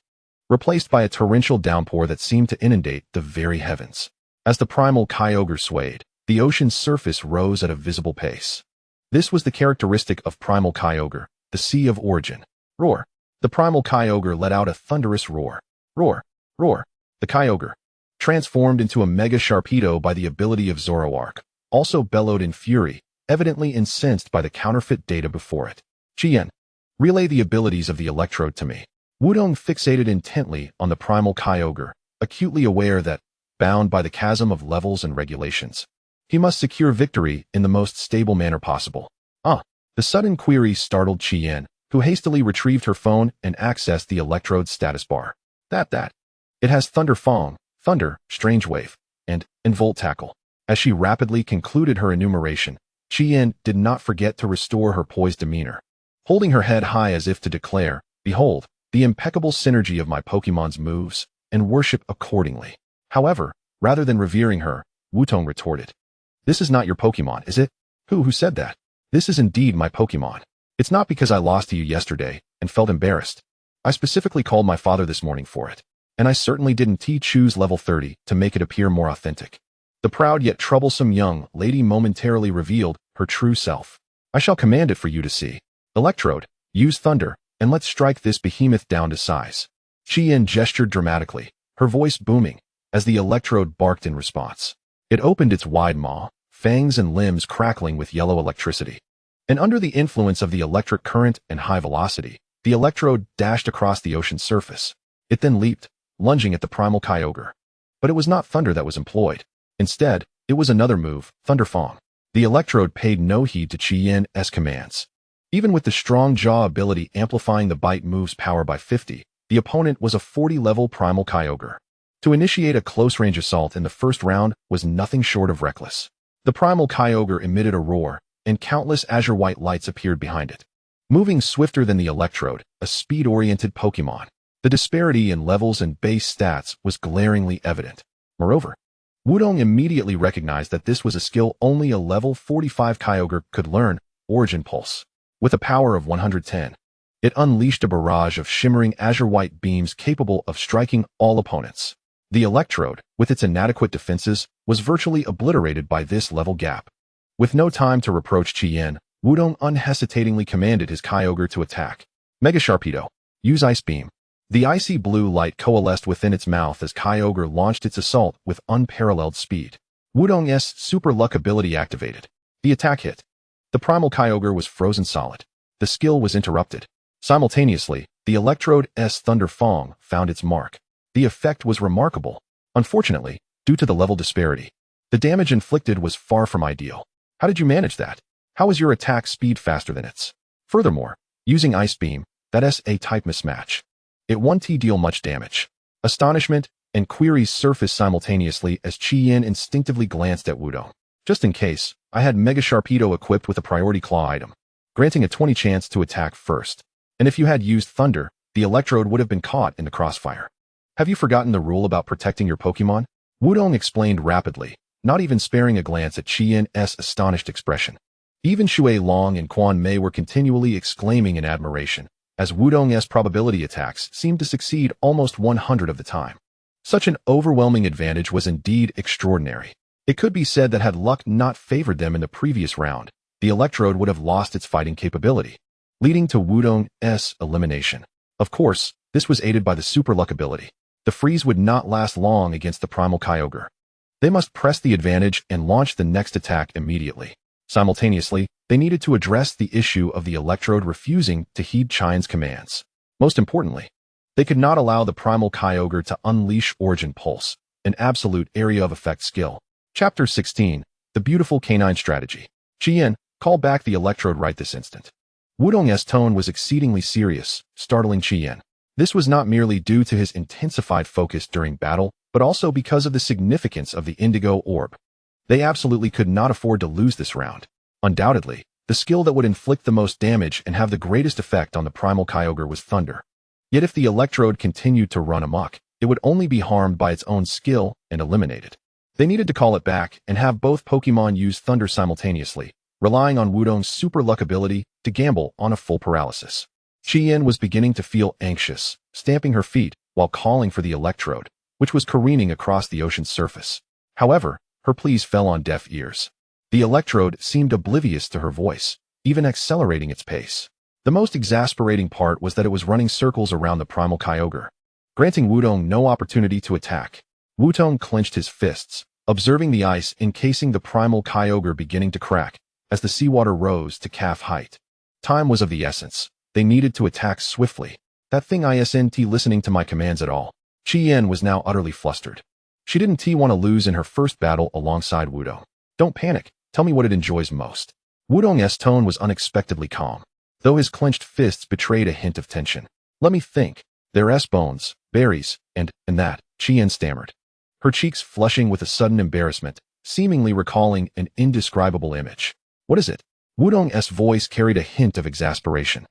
replaced by a torrential downpour that seemed to inundate the very heavens. As the Primal Kyogre swayed, the ocean's surface rose at a visible pace. This was the characteristic of Primal Kyogre, the Sea of Origin. Roar! The Primal Kyogre let out a thunderous roar. Roar! Roar! The Kyogre, transformed into a Mega Sharpedo by the ability of Zoroark, also bellowed in fury, evidently incensed by the counterfeit data before it. Qian, relay the abilities of the electrode to me. Wudong fixated intently on the Primal Kyogre, acutely aware that, bound by the chasm of levels and regulations, he must secure victory in the most stable manner possible. The sudden query startled Qian, who hastily retrieved her phone and accessed the electrode's status bar. That. It has Thunder Fong, Thunder, Strange Wave, and Volt Tackle. As she rapidly concluded her enumeration, Qian did not forget to restore her poised demeanor, holding her head high as if to declare, "Behold, the impeccable synergy of my Pokémon's moves, and worship accordingly." However, rather than revering her, Wudong retorted, "This is not your Pokémon, is it?" Who said that? This is indeed my Pokémon. It's not because I lost to you yesterday and felt embarrassed. I specifically called my father this morning for it, and I certainly didn't choose level 30 to make it appear more authentic." The proud yet troublesome young lady momentarily revealed her true self. "I shall command it for you to see. Electrode, use Thunder, and let's strike this behemoth down to size." Qian gestured dramatically, her voice booming, as the electrode barked in response. It opened its wide maw, fangs and limbs crackling with yellow electricity. And under the influence of the electric current and high velocity, the electrode dashed across the ocean's surface. It then leaped, lunging at the Primal Kyogre. But it was not Thunder that was employed. Instead, it was another move, Thunder Fong. The electrode paid no heed to Qian's commands. Even with the strong jaw ability amplifying the bite move's power by 50, the opponent was a 40-level Primal Kyogre. To initiate a close-range assault in the first round was nothing short of reckless. The Primal Kyogre emitted a roar, and countless azure-white lights appeared behind it. Moving swifter than the electrode, a speed-oriented Pokémon, the disparity in levels and base stats was glaringly evident. Moreover, Wudong immediately recognized that this was a skill only a level 45 Kyogre could learn, Origin Pulse. With a power of 110, it unleashed a barrage of shimmering azure-white beams capable of striking all opponents. The Electrode, with its inadequate defenses, was virtually obliterated by this level gap. With no time to reproach Chien, Wudong unhesitatingly commanded his Kyogre to attack. Mega Sharpedo. Use Ice Beam. The icy blue light coalesced within its mouth as Kyogre launched its assault with unparalleled speed. Wudong's Super Luck ability activated. The attack hit. The Primal Kyogre was frozen solid. The skill was interrupted. Simultaneously, the Electrode's Thunder Fong found its mark. The effect was remarkable. Unfortunately, due to the level disparity, the damage inflicted was far from ideal. How did you manage that? How is your attack speed faster than its? Furthermore, using Ice Beam, that's a type mismatch. It won't deal much damage. Astonishment and queries surfaced simultaneously as Chien instinctively glanced at Wudong. Just in case, I had Mega Sharpedo equipped with a priority claw item, granting a 20 chance to attack first. And if you had used Thunder, the Electrode would have been caught in the crossfire. Have you forgotten the rule about protecting your Pokémon? Wudong explained rapidly, not even sparing a glance at Chien's astonished expression. Even Shui Long and Quan Mei were continually exclaiming in admiration, as Wudong's probability attacks seemed to succeed almost 100 of the time. Such an overwhelming advantage was indeed extraordinary. It could be said that had luck not favored them in the previous round, the Electrode would have lost its fighting capability, leading to Wudong's elimination. Of course, this was aided by the Super Luck ability. The freeze would not last long against the Primal Kyogre. They must press the advantage and launch the next attack immediately. Simultaneously, they needed to address the issue of the Electrode refusing to heed Chien's commands. Most importantly, they could not allow the Primal Kyogre to unleash Origin Pulse, an absolute area of effect skill. Chapter 16, The Beautiful Canine Strategy. Chien, call back the Electrode right this instant. Wudong's tone was exceedingly serious, startling Chien. This was not merely due to his intensified focus during battle, but also because of the significance of the Indigo Orb. They absolutely could not afford to lose this round. Undoubtedly, the skill that would inflict the most damage and have the greatest effect on the Primal Kyogre was Thunder. Yet if the Electrode continued to run amok, it would only be harmed by its own skill and eliminated. They needed to call it back and have both Pokémon use Thunder simultaneously, relying on Wudong's Super Luck ability to gamble on a full paralysis. Chien was beginning to feel anxious, stamping her feet while calling for the Electrode, which was careening across the ocean's surface. However, her pleas fell on deaf ears. The Electrode seemed oblivious to her voice, even accelerating its pace. The most exasperating part was that it was running circles around the Primal Kyogre, granting Wudong no opportunity to attack. Wudong clenched his fists, observing the ice encasing the Primal Kyogre beginning to crack as the seawater rose to calf height. Time was of the essence. They needed to attack swiftly. That thing isn't listening to my commands at all. Chien was now utterly flustered. She didn't want to lose in her first battle alongside Wudong. Don't panic. Tell me what it enjoys most. Wudong's tone was unexpectedly calm, though his clenched fists betrayed a hint of tension. Let me think. There's bones, berries, and that, Chien stammered, her cheeks flushing with a sudden embarrassment, seemingly recalling an indescribable image. What is it? Wudong's voice carried a hint of exasperation.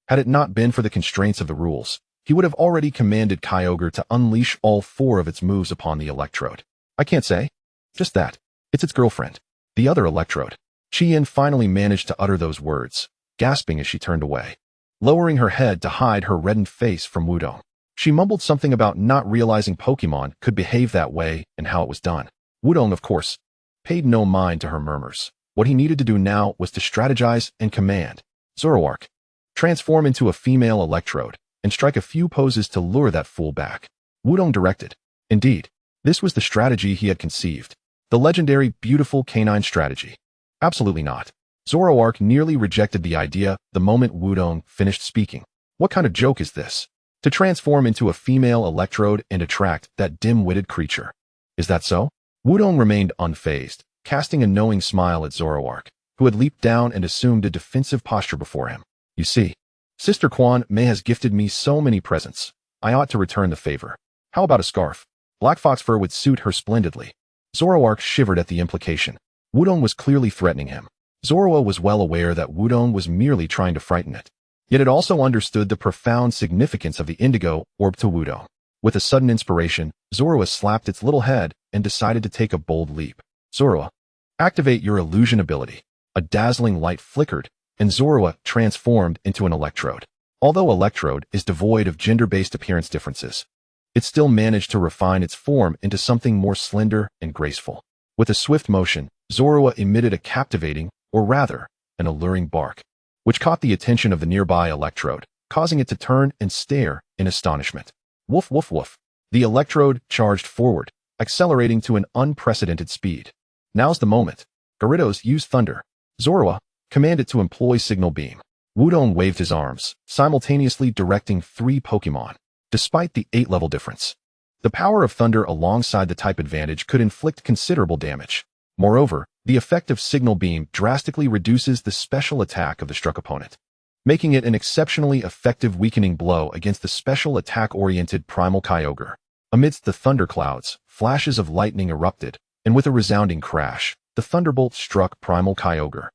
Had it not been for the constraints of the rules, he would have already commanded Kyogre to unleash all 4 of its moves upon the Electrode. I can't say. Just that. It's its girlfriend. The other Electrode. Chien finally managed to utter those words, gasping as she turned away, lowering her head to hide her reddened face from Wudong. She mumbled something about not realizing Pokémon could behave that way and how it was done. Wudong, of course, paid no mind to her murmurs. What he needed to do now was to strategize and command. Zoroark, transform into a female Electrode, and strike a few poses to lure that fool back. Wudong directed. Indeed, this was the strategy he had conceived. The legendary beautiful canine strategy. Absolutely not. Zoroark nearly rejected the idea the moment Wudong finished speaking. What kind of joke is this? To transform into a female Electrode and attract that dim-witted creature. Is that so? Wudong remained unfazed, casting a knowing smile at Zoroark, who had leaped down and assumed a defensive posture before him. You see, Sister Quan Mei has gifted me so many presents. I ought to return the favor. How about a scarf? Black fox fur would suit her splendidly. Zoroark shivered at the implication. Wudong was clearly threatening him. Zoroark was well aware that Wudong was merely trying to frighten it. Yet it also understood the profound significance of the Indigo Orb to Wudong. With a sudden inspiration, Zoroark slapped its little head and decided to take a bold leap. Zorua, activate your illusion ability. A dazzling light flickered, and Zorua transformed into an electrode. Although Electrode is devoid of gender-based appearance differences, it still managed to refine its form into something more slender and graceful. With a swift motion, Zorua emitted a captivating, or rather, an alluring bark, which caught the attention of the nearby Electrode, causing it to turn and stare in astonishment. Woof woof woof. The Electrode charged forward, accelerating to an unprecedented speed. Now's the moment. Gyarados, use Thunder. Zorua, command it to employ Signal Beam. Groudon waved his arms, simultaneously directing 3 Pokémon. Despite the 8-level difference, the power of Thunder alongside the type advantage could inflict considerable damage. Moreover, the effect of Signal Beam drastically reduces the special attack of the struck opponent, making it an exceptionally effective weakening blow against the special attack-oriented Primal Kyogre. Amidst the thunderclouds, flashes of lightning erupted, and with a resounding crash, the thunderbolt struck Primal Kyogre.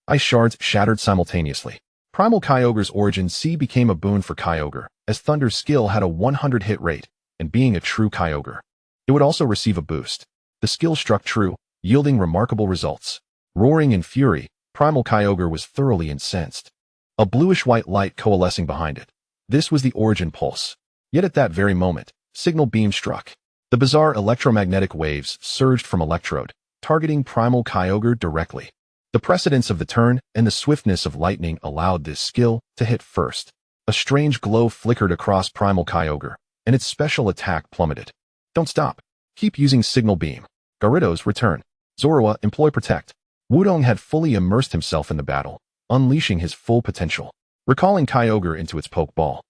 Ice shards shattered simultaneously. Primal Kyogre's Origin C became a boon for Kyogre, as Thunder's skill had a 100 hit rate, and being a true Kyogre, it would also receive a boost. The skill struck true, yielding remarkable results. Roaring in fury, Primal Kyogre was thoroughly incensed. A bluish-white light coalescing behind it. This was the Origin Pulse. Yet at that very moment, Signal Beam struck. The bizarre electromagnetic waves surged from Electrode, targeting Primal Kyogre directly. The precedence of the turn and the swiftness of lightning allowed this skill to hit first. A strange glow flickered across Primal Kyogre, and its special attack plummeted. Don't stop. Keep using Signal Beam. Gyarados, return. Zorua, employ Protect. Groudon had fully immersed himself in the battle, unleashing his full potential. Recalling Kyogre into its Pokeball,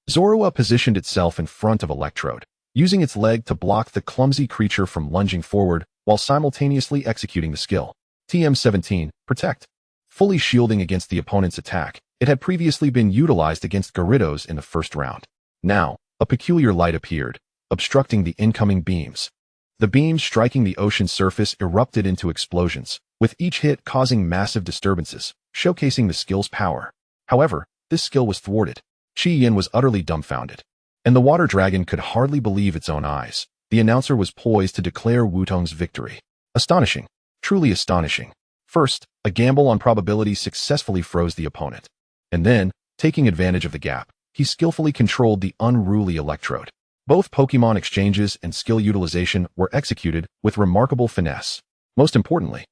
Zorua positioned itself in front of Electrode, using its leg to block the clumsy creature from lunging forward while simultaneously executing the skill. TM17, Protect. Fully shielding against the opponent's attack, it had previously been utilized against Gyarados in the first round. Now, a peculiar light appeared, obstructing the incoming beams. The beams striking the ocean surface erupted into explosions, with each hit causing massive disturbances, showcasing the skill's power. However, this skill was thwarted. Chi Yin was utterly dumbfounded, and the water dragon could hardly believe its own eyes. The announcer was poised to declare Wutong's victory. Astonishing. Truly astonishing. First, a gamble on probability successfully froze the opponent. And then, taking advantage of the gap, he skillfully controlled the unruly Electrode. Both Pokémon exchanges and skill utilization were executed with remarkable finesse. Most importantly,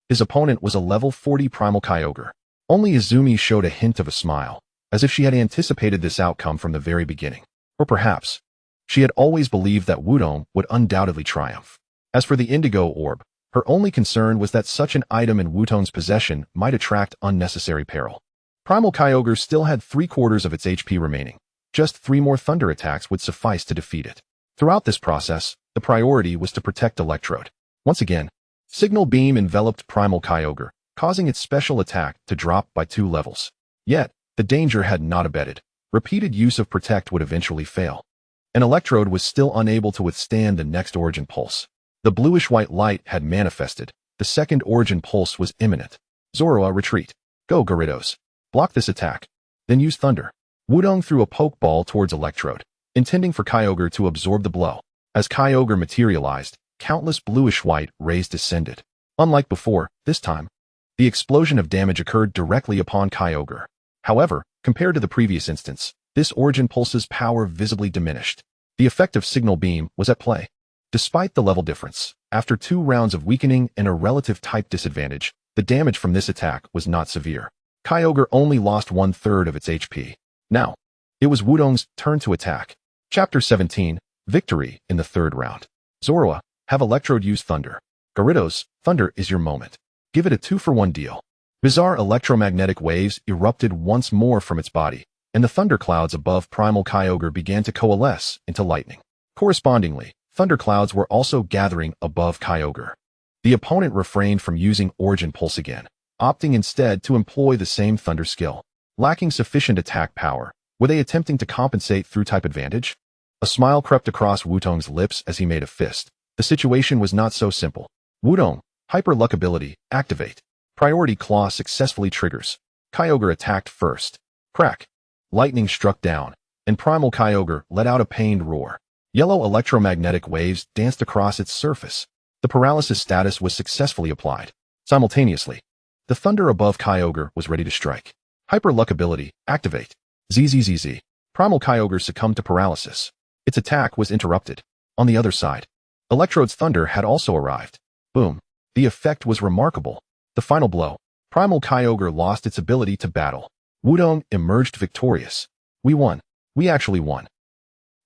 his opponent was a level 40 Primal Kyogre. Only Izumi showed a hint of a smile, as if she had anticipated this outcome from the very beginning. Or perhaps, she had always believed that Groudon would undoubtedly triumph. As for the Indigo Orb, her only concern was that such an item in Wutong's possession might attract unnecessary peril. Primal Kyogre still had 3/4 of its HP remaining. Just 3 more thunder attacks would suffice to defeat it. Throughout this process, the priority was to protect Electrode. Once again, Signal Beam enveloped Primal Kyogre, causing its special attack to drop by 2 levels. Yet, the danger had not abated. Repeated use of Protect would eventually fail, and Electrode was still unable to withstand the next Origin Pulse. The bluish-white light had manifested. The second Origin Pulse was imminent. Zorua, retreat. Go, Gyarados. Block this attack. Then use Thunder. Groudon threw a Pokeball towards Electrode, intending for Kyogre to absorb the blow. As Kyogre materialized, countless bluish-white rays descended. Unlike before, this time, the explosion of damage occurred directly upon Kyogre. However, compared to the previous instance, this Origin Pulse's power visibly diminished. The effect of Signal Beam was at play. Despite the level difference, after 2 rounds of weakening and a relative type disadvantage, the damage from this attack was not severe. Kyogre only lost 1/3 of its HP. Now, it was Wudong's turn to attack. Chapter 17, Victory in the 3rd round. Zorua, have Electrode use Thunder. Gyarados, Thunder is your moment. Give it a 2-for-1 deal. Bizarre electromagnetic waves erupted once more from its body, and the thunderclouds above Primal Kyogre began to coalesce into lightning. Correspondingly, thunderclouds were also gathering above Kyogre. The opponent refrained from using Origin Pulse again, opting instead to employ the same Thunder skill. Lacking sufficient attack power, were they attempting to compensate through type advantage? A smile crept across Wutong's lips as he made a fist. The situation was not so simple. Groudon, Hyper Luck ability, activate. Priority Claw successfully triggers. Kyogre attacked first. Crack. Lightning struck down, and Primal Kyogre let out a pained roar. Yellow electromagnetic waves danced across its surface, The paralysis status was successfully applied. Simultaneously, the thunder above Kyogre was ready to strike. Hyper Luck ability, activate. ZZZZ. Primal Kyogre succumbed to paralysis. Its attack was interrupted. On the other side, Electrode's thunder had also arrived. Boom. The effect was remarkable. The final blow. Primal Kyogre lost its ability to battle. Wudong emerged victorious. We won. We actually won.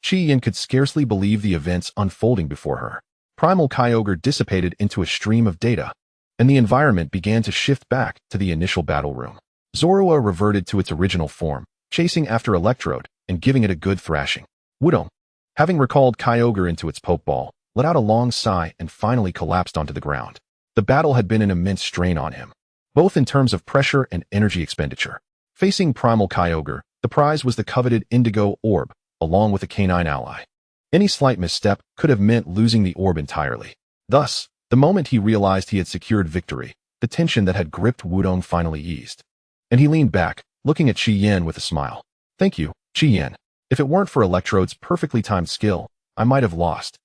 Chi-Yin could scarcely believe the events unfolding before her. Primal Kyogre dissipated into a stream of data, and the environment began to shift back to the initial battle room. Zorua reverted to its original form, chasing after Electrode and giving it a good thrashing. Wudong, having recalled Kyogre into its Pokeball, let out a long sigh and finally collapsed onto the ground. The battle had been an immense strain on him, both in terms of pressure and energy expenditure. Facing Primal Kyogre, the prize was the coveted Indigo Orb, along with a canine ally. Any slight misstep could have meant losing the orb entirely. Thus, the moment he realized he had secured victory, the tension that had gripped Wudong finally eased. And he leaned back, looking at Chi-Yin with a smile. Thank you, Chi-Yin. If it weren't for Electrode's perfectly timed skill, I might have lost.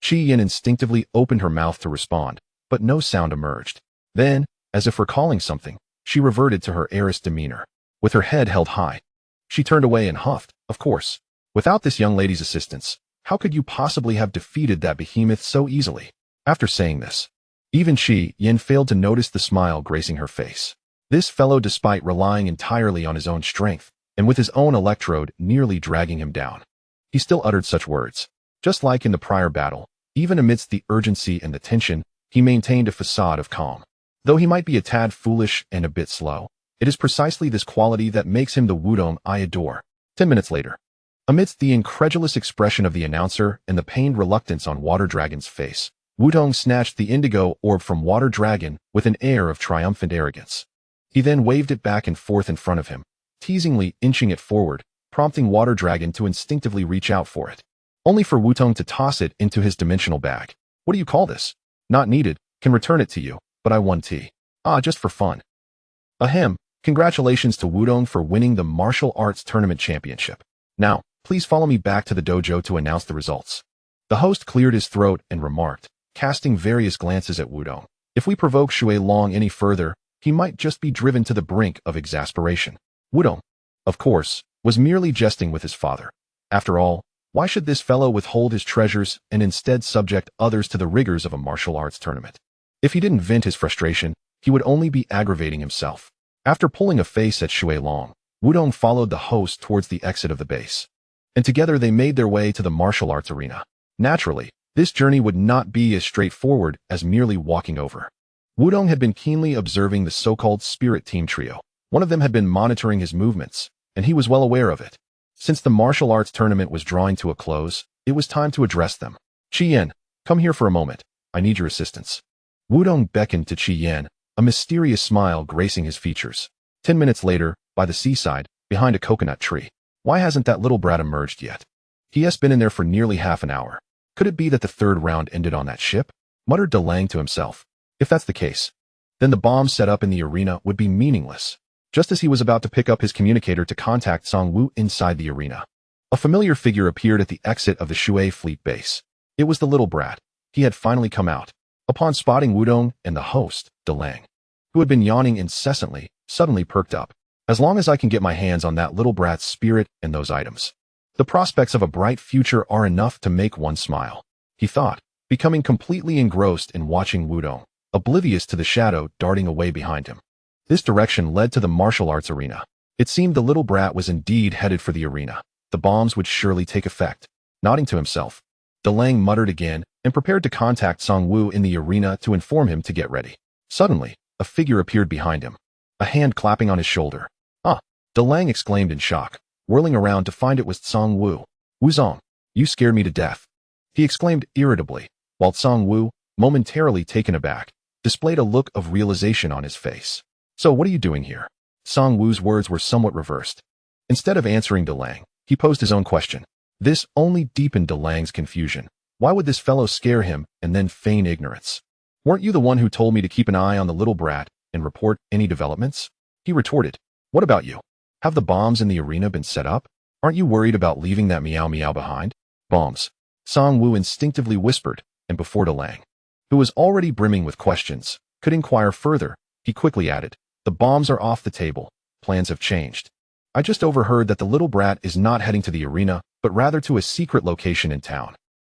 Chi-Yin instinctively opened her mouth to respond, but no sound emerged. Then, as if recalling something, she reverted to her heiress demeanor. With her head held high, she turned away and huffed. Of course. Without this young lady's assistance, how could you possibly have defeated that behemoth so easily? After saying this, even Chi-Yin failed to notice the smile gracing her face. This fellow, despite relying entirely on his own strength, and with his own Electrode nearly dragging him down, he still uttered such words. Just like in the prior battle, even amidst the urgency and the tension, he maintained a facade of calm. Though he might be a tad foolish and a bit slow, it is precisely this quality that makes him the Wudong I adore. 10 minutes later, amidst the incredulous expression of the announcer and the pained reluctance on Water Dragon's face, Wudong snatched the Indigo Orb from Water Dragon with an air of triumphant arrogance. He then waved it back and forth in front of him, teasingly inching it forward, prompting Water Dragon to instinctively reach out for it, only for Wudong to toss it into his dimensional bag. What do you call this? Not needed, can return it to you, but I won T. Ah, just for fun. Ahem, congratulations to Wudong for winning the Martial Arts Tournament Championship. Now, please follow me back to the dojo to announce the results. The host cleared his throat and remarked, casting various glances at Wudong. If we provoke Shui Long any further, he might just be driven to the brink of exasperation. Wudong, of course, was merely jesting with his father. After all, why should this fellow withhold his treasures and instead subject others to the rigors of a martial arts tournament? If he didn't vent his frustration, he would only be aggravating himself. After pulling a face at Shui Long, Wudong followed the host towards the exit of the base, and together they made their way to the martial arts arena. Naturally, this journey would not be as straightforward as merely walking over. Wudong had been keenly observing the so-called Spirit Team trio. One of them had been monitoring his movements, and he was well aware of it. Since the martial arts tournament was drawing to a close, it was time to address them. Chi-Yin, come here for a moment. I need your assistance. Wudong beckoned to Chi-Yin, a mysterious smile gracing his features. 10 minutes later, by the seaside, behind a coconut tree. Why hasn't that little brat emerged yet? He has been in there for nearly half an hour. Could it be that the third round ended on that ship? Muttered DeLang to himself. If that's the case, then the bomb set up in the arena would be meaningless. Just as he was about to pick up his communicator to contact Song Wu inside the arena, a familiar figure appeared at the exit of the Shui fleet base. It was the little brat. He had finally come out. Upon spotting Wudong and the host, DeLang, who had been yawning incessantly, suddenly perked up. As long as I can get my hands on that little brat's spirit and those items, the prospects of a bright future are enough to make one smile, he thought, becoming completely engrossed in watching Wudong, oblivious to the shadow darting away behind him. This direction led to the martial arts arena. It seemed the little brat was indeed headed for the arena. The bombs would surely take effect. Nodding to himself, DeLang muttered again and prepared to contact Song Wu in the arena to inform him to get ready. Suddenly, a figure appeared behind him, a hand clapping on his shoulder. Ah! DeLang exclaimed in shock, whirling around to find it was Song Wu. Wuzong, you scared me to death, he exclaimed irritably, while Song Wu, momentarily taken aback, displayed a look of realization on his face. So what are you doing here? Song Wu's words were somewhat reversed. Instead of answering DeLang, he posed his own question. This only deepened DeLang's confusion. Why would this fellow scare him and then feign ignorance? Weren't you the one who told me to keep an eye on the little brat and report any developments? He retorted. What about you? Have the bombs in the arena been set up? Aren't you worried about leaving that meow meow behind? Bombs. Song Wu instinctively whispered, and before DeLang, who was already brimming with questions, could inquire further. He quickly added, "The bombs are off the table. Plans have changed. I just overheard that the little brat is not heading to the arena, but rather to a secret location in town.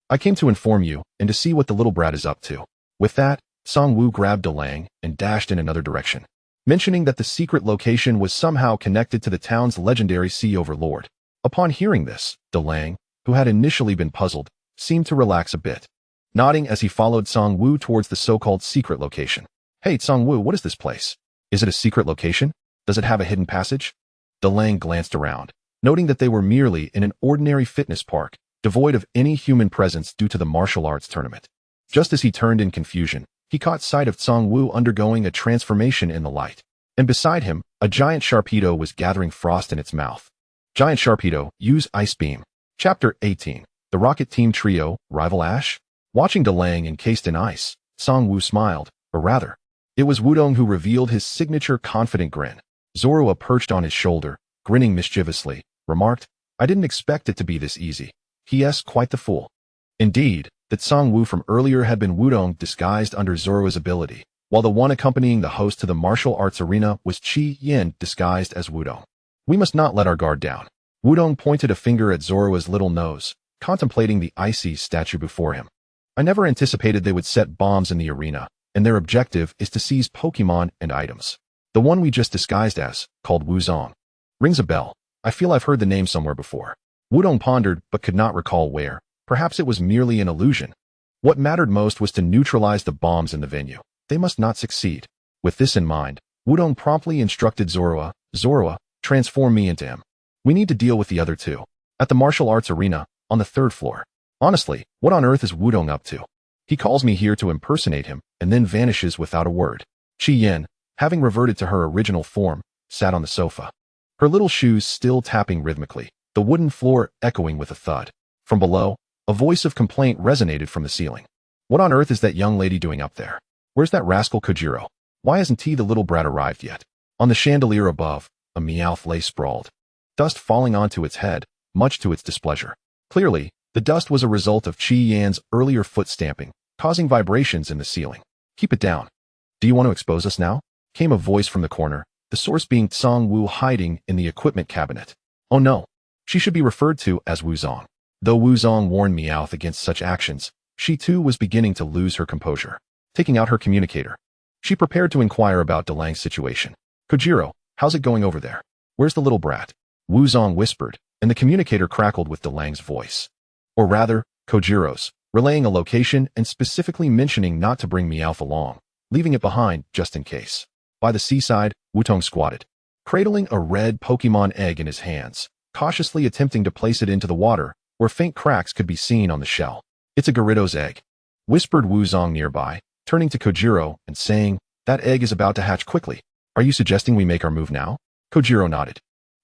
I came to inform you and to see what the little brat is up to." With that, Song-woo grabbed Delang and dashed in another direction, mentioning that the secret location was somehow connected to the town's legendary sea overlord. Upon hearing this, Delang, who had initially been puzzled, seemed to relax a bit, nodding as he followed Song-woo towards the so-called secret location. "Hey, Song-woo, what is this place? Is it a secret location? Does it have a hidden passage?" Delang glanced around, noting that they were merely in an ordinary fitness park, devoid of any human presence due to the martial arts tournament. Just as he turned in confusion, he caught sight of Song-woo undergoing a transformation in the light, and beside him, a giant Sharpedo was gathering frost in its mouth. Giant Sharpedo, use Ice Beam. Chapter 18. The Rocket Team Trio, Rival Ash? Watching Delang encased in ice, Song-woo smiled, or rather, it was Wudong who revealed his signature confident grin. Zorua, perched on his shoulder, grinning mischievously, remarked, "I didn't expect it to be this easy." P.S. Quite the fool. Indeed, that Song-woo from earlier had been Wudong disguised under Zorua's ability, while the one accompanying the host to the martial arts arena was Chi Yin disguised as Wudong. "We must not let our guard down." Wudong pointed a finger at Zorua's little nose, contemplating the icy statue before him. "I never anticipated they would set bombs in the arena, and their objective is to seize Pokémon and items. The one we just disguised as, called Wuzong. Rings a bell. I feel I've heard the name somewhere before." Wudong pondered but could not recall where. Perhaps it was merely an illusion. What mattered most was to neutralize the bombs in the venue. They must not succeed. With this in mind, Wudong promptly instructed Zorua, "Zorua, transform me into him. We need to deal with the other two. At the martial arts arena, on the 3rd floor. Honestly, what on earth is Wudong up to? He calls me here to impersonate him, and then vanishes without a word." Chi Yin, having reverted to her original form, sat on the sofa, her little shoes still tapping rhythmically, the wooden floor echoing with a thud. From below, a voice of complaint resonated from the ceiling. "What on earth is that young lady doing up there? Where's that rascal Kyogre? Why hasn't the little brat arrived yet?" On the chandelier above, a Meowth lay sprawled, dust falling onto its head, much to its displeasure. Clearly, the dust was a result of Chi Yan's earlier foot stamping, causing vibrations in the ceiling. "Keep it down. Do you want to expose us now?" came a voice from the corner, the source being Song-woo hiding in the equipment cabinet. Oh no, she should be referred to as Wuzong. Though Wuzong warned Meowth against such actions, she too was beginning to lose her composure. Taking out her communicator, she prepared to inquire about Delang's situation. "Kyogre, how's it going over there? Where's the little brat?" Wuzong whispered, and the communicator crackled with Delang's voice. Or rather, Kyogre's, relaying a location and specifically mentioning not to bring Meowth along, leaving it behind just in case. By the seaside, Wutong squatted, cradling a red Pokémon egg in his hands, cautiously attempting to place it into the water, where faint cracks could be seen on the shell. "It's a Gyarados egg," whispered Wuzong nearby, turning to Kyogre and saying, "That egg is about to hatch quickly. Are you suggesting we make our move now?" Kyogre nodded,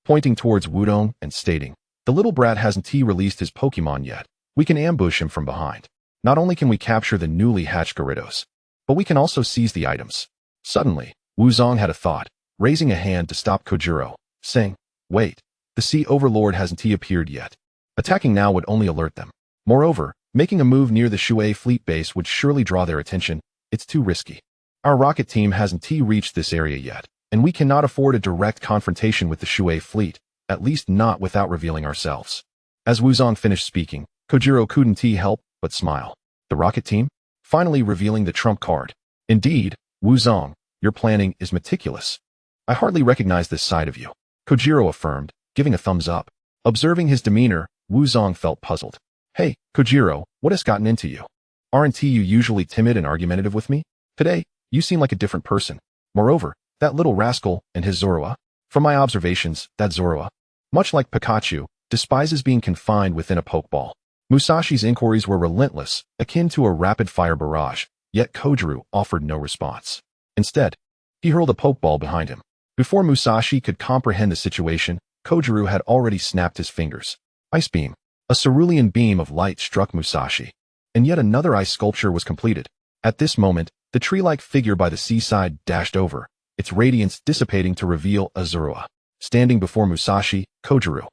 pointing towards Wudong and stating, "The little brat hasn't released his Pokémon yet. We can ambush him from behind. Not only can we capture the newly hatched Gyarados, but we can also seize the items." Suddenly, Wuzong had a thought, raising a hand to stop Kyogre, saying, "Wait, the sea overlord hasn't appeared yet. Attacking now would only alert them. Moreover, making a move near the Shui fleet base would surely draw their attention. It's too risky. Our rocket team hasn't reached this area yet, and we cannot afford a direct confrontation with the Shui fleet, at least not without revealing ourselves." As Wuzong finished speaking, Kyogre couldn't help but smile. "The rocket team?" Finally revealing the trump card. "Indeed, Wuzong, your planning is meticulous. I hardly recognize this side of you," Kyogre affirmed, giving a thumbs up. Observing his demeanor, Wuzong felt puzzled. "Hey, Kyogre, what has gotten into you? Aren't you usually timid and argumentative with me? Today, you seem like a different person. Moreover, that little rascal and his Zorua. From my observations, that Zorua, much like Pikachu, despises being confined within a Pokeball." Musashi's inquiries were relentless, akin to a rapid-fire barrage, yet Kyogre offered no response. Instead, he hurled a Pokeball behind him. Before Musashi could comprehend the situation, Kyogre had already snapped his fingers. Ice Beam. A cerulean beam of light struck Musashi, and yet another ice sculpture was completed. At this moment, the tree-like figure by the seaside dashed over, its radiance dissipating to reveal Zorua. Standing before Musashi, Kyogre,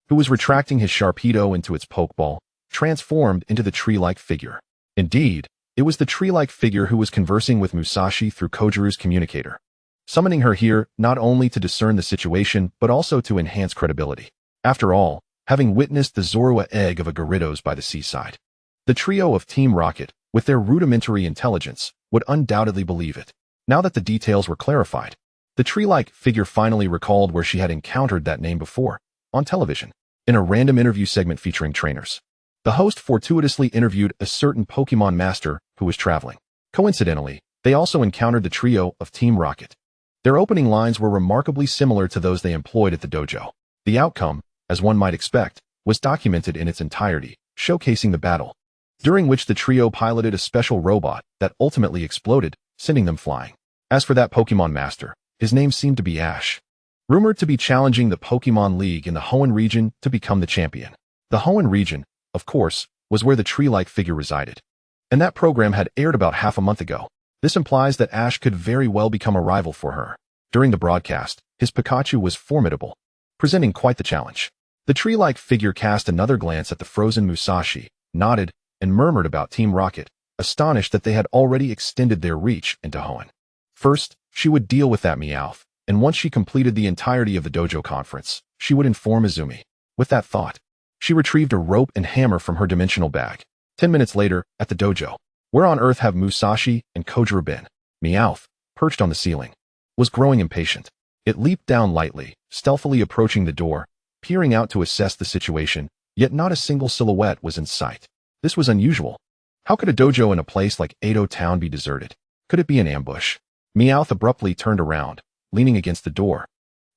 who was retracting his Sharpedo into its Pokeball, transformed into the tree-like figure. Indeed, It was the tree-like figure who was conversing with Musashi through Kojiru's communicator, summoning her here not only to discern the situation but also to enhance credibility. After all, having witnessed the Zorua egg of a Gyarados by the seaside, the trio of Team Rocket, with their rudimentary intelligence, would undoubtedly believe it. Now that the details were clarified, the tree-like figure finally recalled where she had encountered that name before, on television, in a random interview segment featuring trainers. The host fortuitously interviewed a certain Pokémon master who was traveling. Coincidentally, they also encountered the trio of Team Rocket. Their opening lines were remarkably similar to those they employed at the dojo. The outcome, as one might expect, was documented in its entirety, showcasing the battle, during which the trio piloted a special robot that ultimately exploded, sending them flying. As for that Pokémon master, his name seemed to be Ash, rumored to be challenging the Pokémon League in the Hoenn region to become the champion. The Hoenn region, of course, was where the tree-like figure resided, and that program had aired about half a month ago. This implies that Ash could very well become a rival for her. During the broadcast, his Pikachu was formidable, presenting quite the challenge. The tree-like figure cast another glance at the frozen Musashi, nodded, and murmured about Team Rocket, astonished that they had already extended their reach into Hoenn. First, she would deal with that Meowth, and once she completed the entirety of the dojo conference, she would inform Izumi. With that thought, she retrieved a rope and hammer from her dimensional bag. 10 minutes later, at the dojo, where on earth have Musashi and Kojiru been? Meowth, perched on the ceiling, was growing impatient. It leaped down lightly, stealthily approaching the door, peering out to assess the situation, yet not a single silhouette was in sight. This was unusual. How could a dojo in a place like Edo Town be deserted? Could it be an ambush? Meowth abruptly turned around, leaning against the door,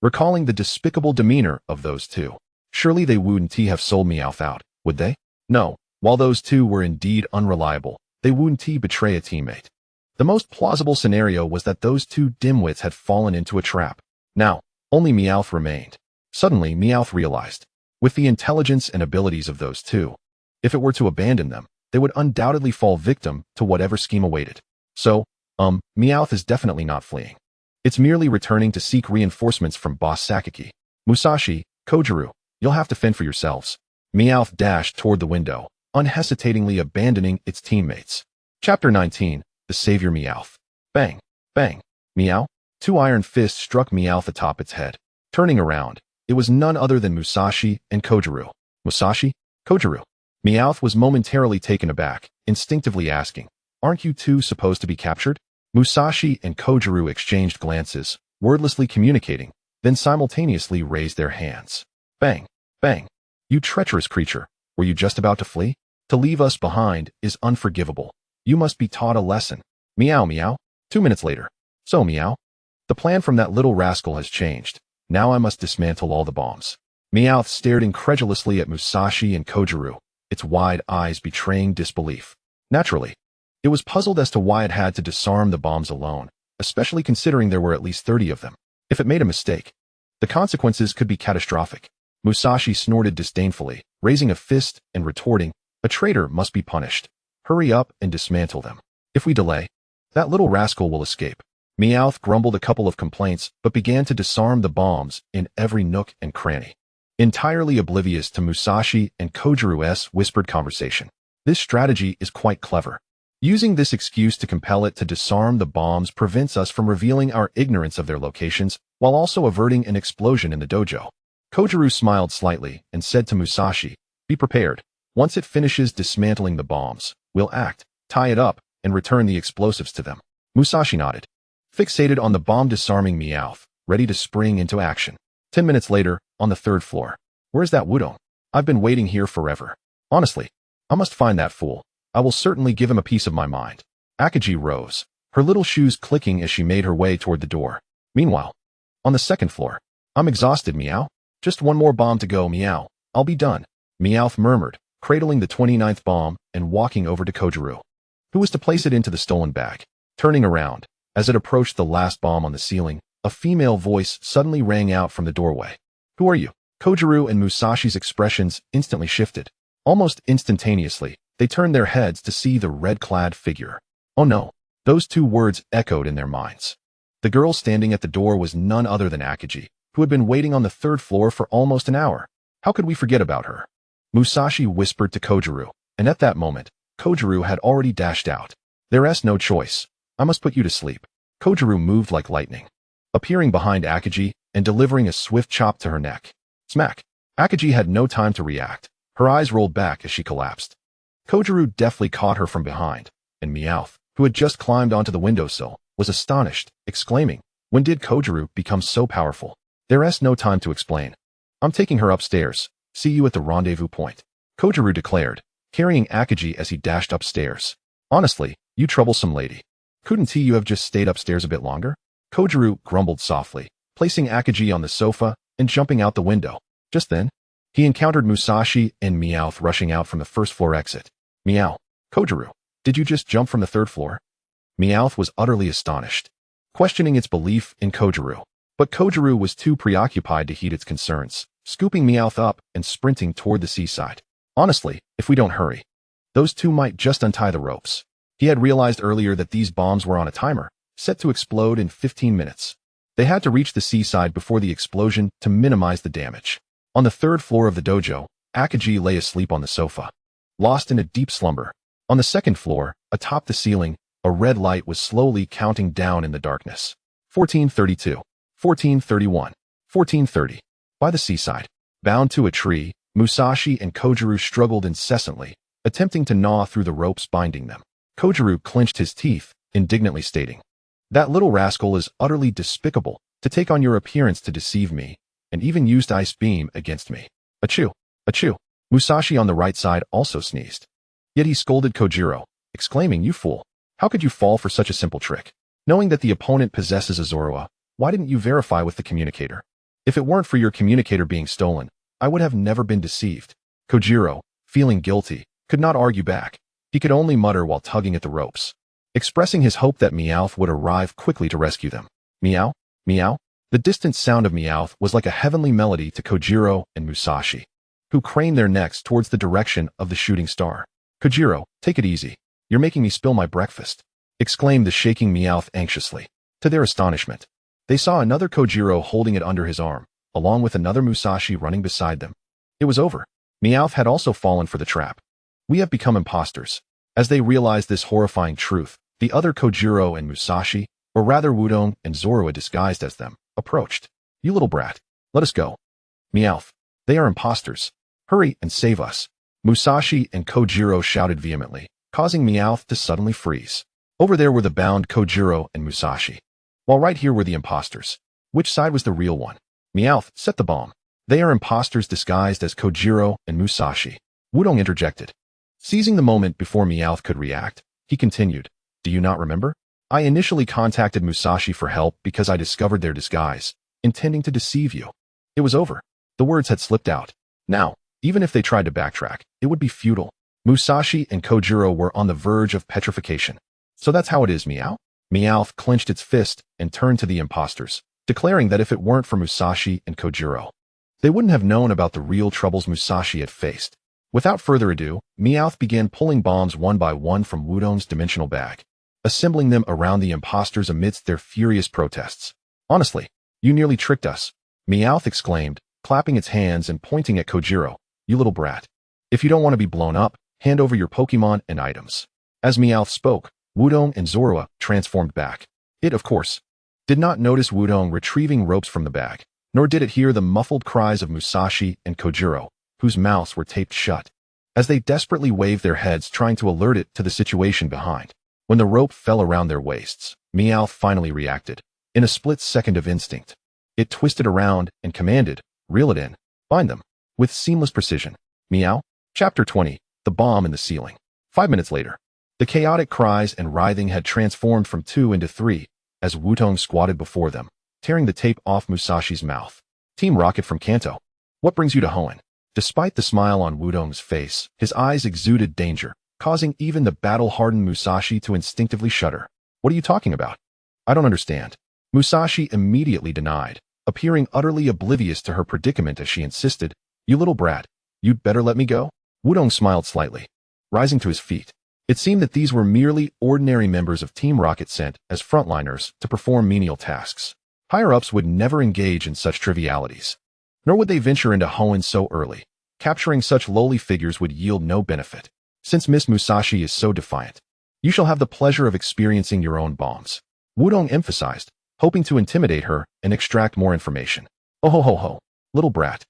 recalling the despicable demeanor of those two. Surely they wouldn't have sold Meowth out, would they? No, while those two were indeed unreliable, they wouldn't betray a teammate. The most plausible scenario was that those two dimwits had fallen into a trap. Now, only Meowth remained. Suddenly, Meowth realized, with the intelligence and abilities of those two, if it were to abandon them, they would undoubtedly fall victim to whatever scheme awaited. So, Meowth is definitely not fleeing. It's merely returning to seek reinforcements from Boss Sakaki. Musashi, Kojiru, you'll have to fend for yourselves. Meowth dashed toward the window, unhesitatingly abandoning its teammates. Chapter 19, The Savior Meowth. Bang, bang, meow. Two iron fists struck Meowth atop its head. Turning around, it was none other than Musashi and Kojiru. Musashi? Kojiru? Meowth was momentarily taken aback, instinctively asking, aren't you two supposed to be captured? Musashi and Kojiru exchanged glances, wordlessly communicating, then simultaneously raised their hands. Bang, bang. You treacherous creature, were you just about to flee? To leave us behind is unforgivable. You must be taught a lesson. Meow meow. 2 minutes later. So meow. The plan from that little rascal has changed. Now I must dismantle all the bombs. Meowth stared incredulously at Musashi and Kojiru, its wide eyes betraying disbelief. Naturally, it was puzzled as to why it had to disarm the bombs alone, especially considering there were at least 30 of them. If it made a mistake, the consequences could be catastrophic. Musashi snorted disdainfully, raising a fist and retorting, a traitor must be punished. Hurry up and dismantle them. If we delay, that little rascal will escape. Meowth grumbled a couple of complaints but began to disarm the bombs in every nook and cranny, entirely oblivious to Musashi and Kojiru's whispered conversation. This strategy is quite clever. Using this excuse to compel it to disarm the bombs prevents us from revealing our ignorance of their locations while also averting an explosion in the dojo. Kojiru smiled slightly and said to Musashi, be prepared. Once it finishes dismantling the bombs, we'll act, tie it up, and return the explosives to them. Musashi nodded, fixated on the bomb-disarming Meowth, ready to spring into action. 10 minutes later, on the 3rd floor. Where's that Groudon? I've been waiting here forever. Honestly, I must find that fool. I will certainly give him a piece of my mind. Akagi rose, her little shoes clicking as she made her way toward the door. Meanwhile, on the 2nd floor. I'm exhausted, meow. Just one more bomb to go, meow. I'll be done. Meowth murmured, cradling the 29th bomb and walking over to Kojiru, who was to place it into the stolen bag. Turning around, as it approached the last bomb on the ceiling, a female voice suddenly rang out from the doorway. Who are you? Kojiru and Musashi's expressions instantly shifted. Almost instantaneously, they turned their heads to see the red-clad figure. Oh no, those two words echoed in their minds. The girl standing at the door was none other than Akagi, who had been waiting on the 3rd floor for almost an hour. How could we forget about her? Musashi whispered to Kojiru, and at that moment, Kojiru had already dashed out. There's no choice. I must put you to sleep. Kojiru moved like lightning, appearing behind Akagi and delivering a swift chop to her neck. Smack! Akagi had no time to react. Her eyes rolled back as she collapsed. Kojiru deftly caught her from behind, and Meowth, who had just climbed onto the windowsill, was astonished, exclaiming, "When did Kojiru become so powerful?" There's no time to explain. I'm taking her upstairs. See you at the rendezvous point, Kojiru declared, carrying Akagi as he dashed upstairs. Honestly, you troublesome lady. Couldn't you have just stayed upstairs a bit longer? Kojiru grumbled softly, placing Akagi on the sofa and jumping out the window. Just then, he encountered Musashi and Meowth rushing out from the first floor exit. Meow. Kojiru, did you just jump from the third floor? Meowth was utterly astonished, questioning its belief in Kojiru. But Kojiru was too preoccupied to heed its concerns, scooping Meowth up and sprinting toward the seaside. Honestly, if we don't hurry, those two might just untie the ropes. He had realized earlier that these bombs were on a timer, set to explode in 15 minutes. They had to reach the seaside before the explosion to minimize the damage. On the third floor of the dojo, Akagi lay asleep on the sofa, lost in a deep slumber. On the second floor, atop the ceiling, a red light was slowly counting down in the darkness. 1432, 1431, 1430. By the seaside, bound to a tree, Musashi and Kojiru struggled incessantly, attempting to gnaw through the ropes binding them. Kojiru clenched his teeth, indignantly stating, "That little rascal is utterly despicable to take on your appearance to deceive me, and even used Ice Beam against me. Achoo, achoo." Musashi on the right side also sneezed. Yet he scolded Kojiru, exclaiming, "You fool, how could you fall for such a simple trick? Knowing that the opponent possesses a Zorua, why didn't you verify with the communicator? If it weren't for your communicator being stolen, I would have never been deceived." Kojiru, feeling guilty, could not argue back. He could only mutter while tugging at the ropes, expressing his hope that Meowth would arrive quickly to rescue them. Meow, meow. The distant sound of Meowth was like a heavenly melody to Kojiru and Musashi, who craned their necks towards the direction of the shooting star. "Kojiru, take it easy. You're making me spill my breakfast," exclaimed the shaking Meowth anxiously. To their astonishment, they saw another Kojiru holding it under his arm, along with another Musashi running beside them. It was over. Meowth had also fallen for the trap. We have become imposters. As they realized this horrifying truth, the other Kojiru and Musashi, or rather Wudong and Zorua disguised as them, approached. "You little brat. Let us go." "Meowth, they are imposters. Hurry and save us," Musashi and Kojiru shouted vehemently, causing Meowth to suddenly freeze. Over there were the bound Kojiru and Musashi, while right here were the imposters. Which side was the real one? "Meowth, set the bomb. They are imposters disguised as Kojiru and Musashi," Wudong interjected. Seizing the moment before Meowth could react, he continued, "Do you not remember? I initially contacted Musashi for help because I discovered their disguise, intending to deceive you. It was over." The words had slipped out. Now, even if they tried to backtrack, it would be futile. Musashi and Kojiru were on the verge of petrification. "So that's how it is, Meow?" Meowth clenched its fist and turned to the imposters, declaring that if it weren't for Musashi and Kojiru, they wouldn't have known about the real troubles Musashi had faced. Without further ado, Meowth began pulling bombs one by one from Wudong's dimensional bag, assembling them around the imposters amidst their furious protests. "Honestly, you nearly tricked us," Meowth exclaimed, clapping its hands and pointing at Kojiru. "You little brat. If you don't want to be blown up, hand over your Pokémon and items." As Meowth spoke, Wudong and Zorua transformed back. It, of course, did not notice Wudong retrieving ropes from the bag, nor did it hear the muffled cries of Musashi and Kojiru, whose mouths were taped shut, as they desperately waved their heads trying to alert it to the situation behind. When the rope fell around their waists, Meowth finally reacted. In a split second of instinct, it twisted around and commanded, "Reel it in. Bind them." With seamless precision. Meow. Chapter 20. The Bomb in the Ceiling. 5 minutes later, the chaotic cries and writhing had transformed from 2 into 3, as Wudong squatted before them, tearing the tape off Musashi's mouth. "Team Rocket from Kanto. What brings you to Hoenn?" Despite the smile on Wudong's face, his eyes exuded danger, causing even the battle-hardened Musashi to instinctively shudder. "What are you talking about? I don't understand." Musashi immediately denied, appearing utterly oblivious to her predicament as she insisted, "You little brat, you'd better let me go." Wudong smiled slightly, rising to his feet. It seemed that these were merely ordinary members of Team Rocket sent as frontliners to perform menial tasks. Higher-ups would never engage in such trivialities, nor would they venture into Hoenn so early. Capturing such lowly figures would yield no benefit, since Miss Musashi is so defiant. You shall have the pleasure of experiencing your own bombs. Wudong emphasized, hoping to intimidate her and extract more information. Oh ho ho ho, little brat.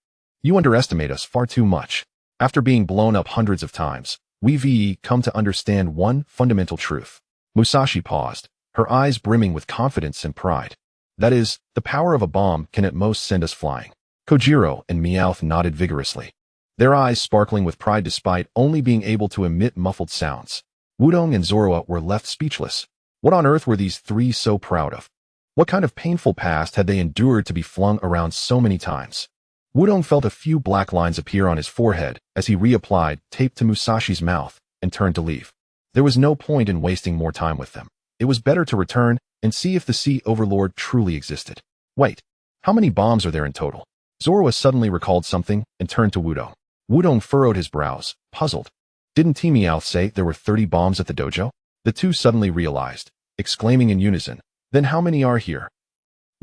You underestimate us far too much. After being blown up hundreds of times, we've come to understand one fundamental truth. Musashi paused, her eyes brimming with confidence and pride. That is, the power of a bomb can at most send us flying. Kojiro and Meowth nodded vigorously, their eyes sparkling with pride despite only being able to emit muffled sounds. Wudong and Zorua were left speechless. What on earth were these three so proud of? What kind of painful past had they endured to be flung around so many times? Wudong felt a few black lines appear on his forehead as he reapplied tape to Musashi's mouth and turned to leave. There was no point in wasting more time with them. It was better to return and see if the Sea Overlord truly existed. Wait, how many bombs are there in total? Zorua suddenly recalled something and turned to Wudong. Wudong furrowed his brows, puzzled. Didn't Team Meowth say there were 30 bombs at the dojo? The two suddenly realized, exclaiming in unison, then how many are here?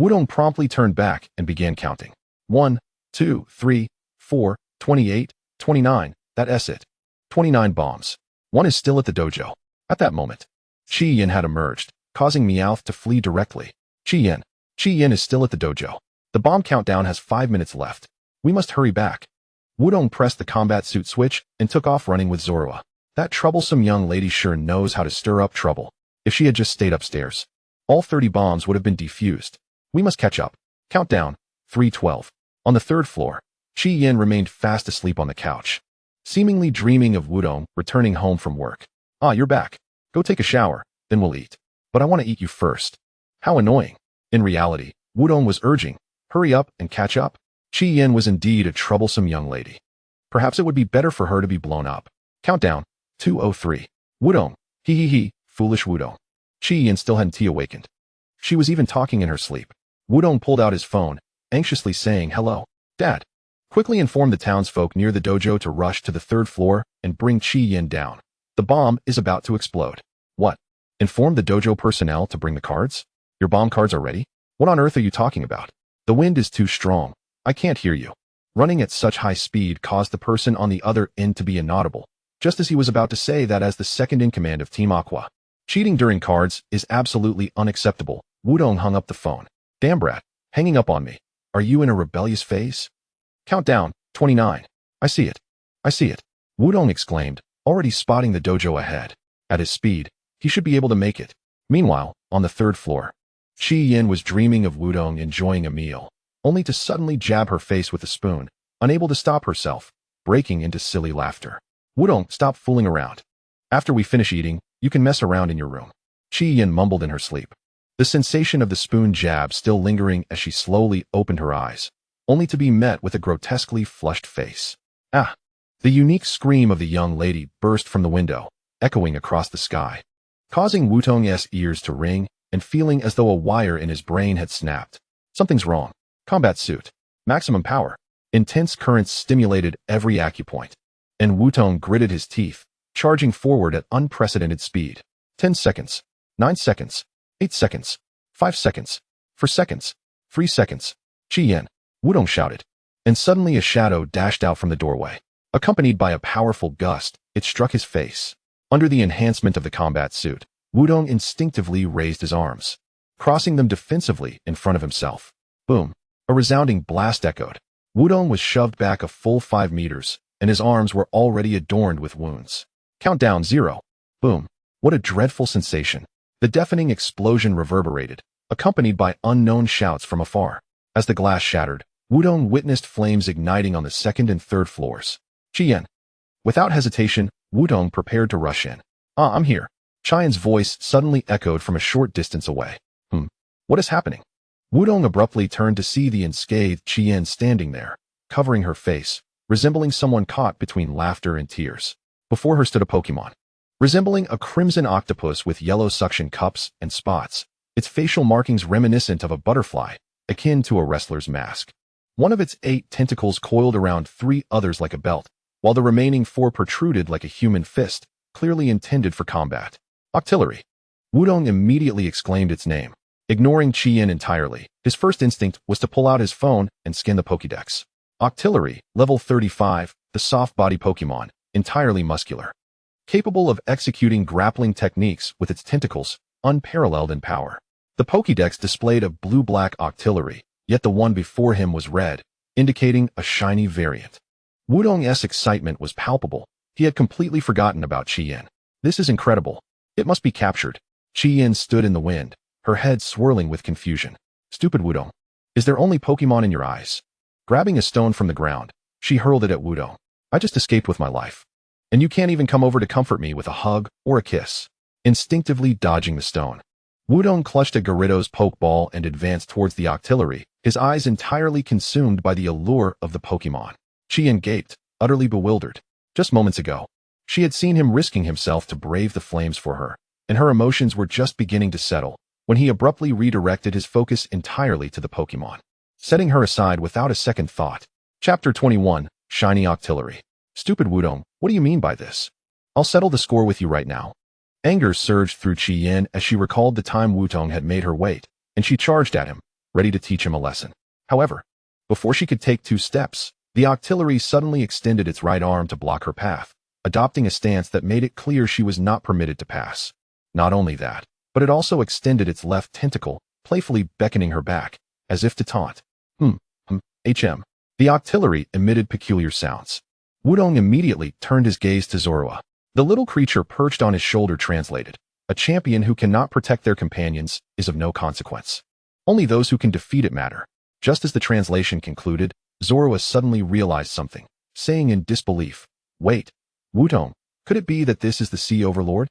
Wudong promptly turned back and began counting. 1, 2, 3, 4, 28, 29, that's it. 29 bombs. One is still at the dojo. At that moment, Chi Yin had emerged, causing Meowth to flee directly. Chi Yin is still at the dojo. The bomb countdown has 5 minutes left. We must hurry back. Wudong pressed the combat suit switch and took off running with Zorua. That troublesome young lady sure knows how to stir up trouble. If she had just stayed upstairs, all 30 bombs would have been defused. We must catch up. Countdown, 3:12. On the third floor, Chi Yin remained fast asleep on the couch, seemingly dreaming of Wudong returning home from work. Ah, you're back. Go take a shower, then we'll eat. But I want to eat you first. How annoying. In reality, Wudong was urging, hurry up and catch up. Chi Yin was indeed a troublesome young lady. Perhaps it would be better for her to be blown up. Countdown, 2:03. Wudong, foolish Wudong. Chi Yin still hadn't awakened. She was even talking in her sleep. Wudong pulled out his phone, anxiously saying, hello, Dad. Quickly informed the townsfolk near the dojo to rush to the third floor and bring Chi Yin down. The bomb is about to explode. What? Inform the dojo personnel to bring the cards? Your bomb cards are ready? What on earth are you talking about? The wind is too strong. I can't hear you. Running at such high speed caused the person on the other end to be inaudible, just as he was about to say that as the second in command of Team Aqua. Cheating during cards is absolutely unacceptable. Wudong hung up the phone. Damn brat, hanging up on me. Are you in a rebellious phase? Countdown, 29. I see it. I see it. Wudong exclaimed, already spotting the dojo ahead. At his speed, he should be able to make it. Meanwhile, on the third floor, Chi Yin was dreaming of Wudong enjoying a meal, only to suddenly jab her face with a spoon, unable to stop herself, breaking into silly laughter. Wudong, stop fooling around. After we finish eating, you can mess around in your room. Chi Yin mumbled in her sleep, the sensation of the spoon jab still lingering as she slowly opened her eyes, only to be met with a grotesquely flushed face. Ah! The unique scream of the young lady burst from the window, echoing across the sky, causing Wudong's ears to ring and feeling as though a wire in his brain had snapped. Something's wrong. Combat suit. Maximum power. Intense currents stimulated every acupoint, and Wudong gritted his teeth, charging forward at unprecedented speed. 10 seconds. 9 seconds. 8 seconds. 5 seconds. 4 seconds. 3 seconds. Chi Yin. Wudong shouted. And suddenly a shadow dashed out from the doorway. Accompanied by a powerful gust, it struck his face. Under the enhancement of the combat suit, Wudong instinctively raised his arms, crossing them defensively in front of himself. Boom. A resounding blast echoed. Wudong was shoved back a full 5 meters, and his arms were already adorned with wounds. Countdown 0. Boom. What a dreadful sensation. The deafening explosion reverberated, accompanied by unknown shouts from afar. As the glass shattered, Wudong witnessed flames igniting on the second and third floors. Chi Yin. Without hesitation, Wudong prepared to rush in. Ah, I'm here. Chi Yin's voice suddenly echoed from a short distance away. What is happening? Wudong abruptly turned to see the unscathed Chi Yin standing there, covering her face, resembling someone caught between laughter and tears. Before her stood a Pokémon, resembling a crimson octopus with yellow suction cups and spots, its facial markings reminiscent of a butterfly, akin to a wrestler's mask. One of its 8 tentacles coiled around 3 others like a belt, while the remaining 4 protruded like a human fist, clearly intended for combat. Octillery. Wudong immediately exclaimed its name. Ignoring Chi Yin entirely, his first instinct was to pull out his phone and scan the Pokédex. Octillery, level 35, the soft body Pokémon, entirely muscular, capable of executing grappling techniques with its tentacles, unparalleled in power. The Pokédex displayed a blue-black octillery, yet the one before him was red, indicating a shiny variant. Wudong's excitement was palpable. He had completely forgotten about Chien. This is incredible. It must be captured. Chien stood in the wind, her head swirling with confusion. Stupid Wudong. Is there only Pokemon in your eyes? Grabbing a stone from the ground, she hurled it at Wudong. I just escaped with my life. And you can't even come over to comfort me with a hug or a kiss. Instinctively dodging the stone, Wudong clutched at Gyarados' Pokeball and advanced towards the octillery, his eyes entirely consumed by the allure of the Pokemon. Chien gaped, utterly bewildered. Just moments ago, she had seen him risking himself to brave the flames for her, and her emotions were just beginning to settle when he abruptly redirected his focus entirely to the Pokemon, setting her aside without a second thought. Chapter 21, Shiny Octillery. Stupid Wudong, what do you mean by this? I'll settle the score with you right now. Anger surged through Chien as she recalled the time Wudong had made her wait, and she charged at him, ready to teach him a lesson. However, before she could take 2 steps, the octillery suddenly extended its right arm to block her path, adopting a stance that made it clear she was not permitted to pass. Not only that, but it also extended its left tentacle, playfully beckoning her back, as if to taunt. HM. The octillery emitted peculiar sounds. Wudong immediately turned his gaze to Zorua. The little creature perched on his shoulder translated, a champion who cannot protect their companions is of no consequence. Only those who can defeat it matter. Just as the translation concluded, Zorua suddenly realized something, saying in disbelief, Wait, Wudong, could it be that this is the Sea Overlord?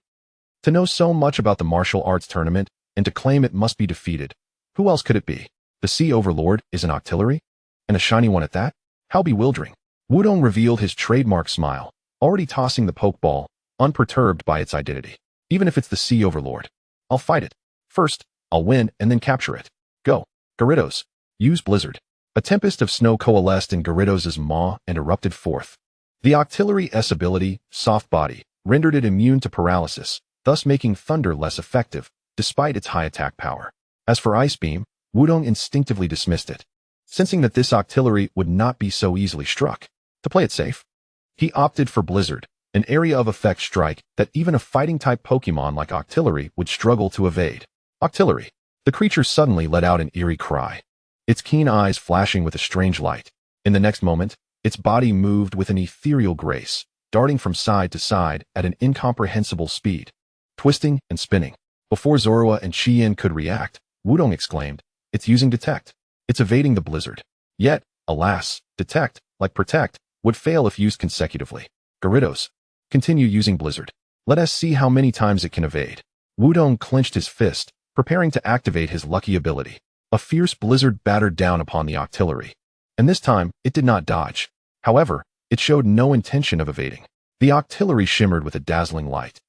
To know so much about the martial arts tournament, and to claim it must be defeated, who else could it be? The Sea Overlord is an octillery? And a shiny one at that? How bewildering. Wudong revealed his trademark smile, already tossing the Pokeball, unperturbed by its identity. Even if it's the Sea Overlord, I'll fight it. First, I'll win and then capture it. Go. Gyarados. Use Blizzard. A tempest of snow coalesced in Gyarados' maw and erupted forth. The octillery's ability, Soft Body, rendered it immune to paralysis, thus making thunder less effective, despite its high attack power. As for Ice Beam, Wudong instinctively dismissed it, sensing that this octillery would not be so easily struck. To play it safe, he opted for Blizzard, an area of effect strike that even a fighting-type Pokemon like Octillery would struggle to evade. Octillery. The creature suddenly let out an eerie cry, its keen eyes flashing with a strange light. In the next moment, its body moved with an ethereal grace, darting from side to side at an incomprehensible speed, twisting and spinning. Before Zorua and Chien could react, Wudong exclaimed, It's using Detect. It's evading the Blizzard. Yet, alas, Detect, like Protect, would fail if used consecutively. Gyarados. Continue using Blizzard. Let us see how many times it can evade. Wudong clenched his fist, preparing to activate his lucky ability. A fierce blizzard battered down upon the octillery, and this time it did not dodge. However, it showed no intention of evading. The octillery shimmered with a dazzling light,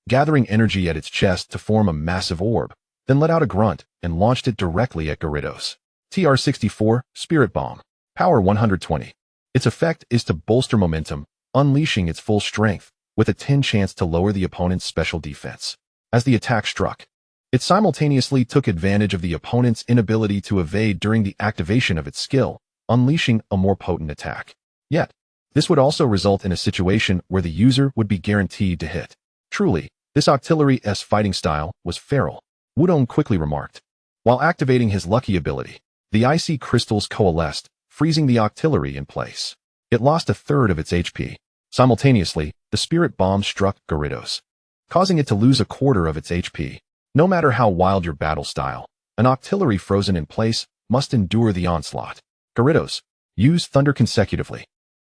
gathering energy at its chest to form a massive orb, then let out a grunt and launched it directly at Gyarados. TR-64, Spirit Bomb. Power 120. Its effect is to bolster momentum, unleashing its full strength, with a 10 chance to lower the opponent's special defense. As the attack struck, it simultaneously took advantage of the opponent's inability to evade during the activation of its skill, unleashing a more potent attack. Yet, this would also result in a situation where the user would be guaranteed to hit. Truly, this octillery's fighting style was feral, Wudong quickly remarked. While activating his lucky ability, the icy crystals coalesced, freezing the octillery in place. It lost a third of its HP. Simultaneously, the Spirit Bomb struck Gyarados, causing it to lose a quarter of its HP. No matter how wild your battle style, an octillery frozen in place must endure the onslaught. Gyarados. Use Thunder consecutively.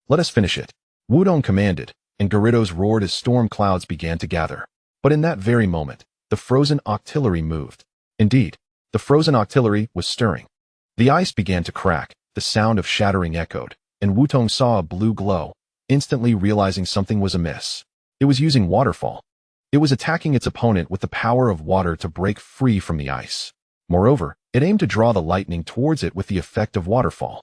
Let us finish it. Wudong commanded, and Gyarados roared as storm clouds began to gather. But in that very moment, the frozen octillery moved. Indeed, the frozen octillery was stirring. The ice began to crack, the sound of shattering echoed, and Wudong saw a blue glow, instantly realizing something was amiss. It was using Waterfall. It was attacking its opponent with the power of water to break free from the ice. Moreover, it aimed to draw the lightning towards it with the effect of Waterfall.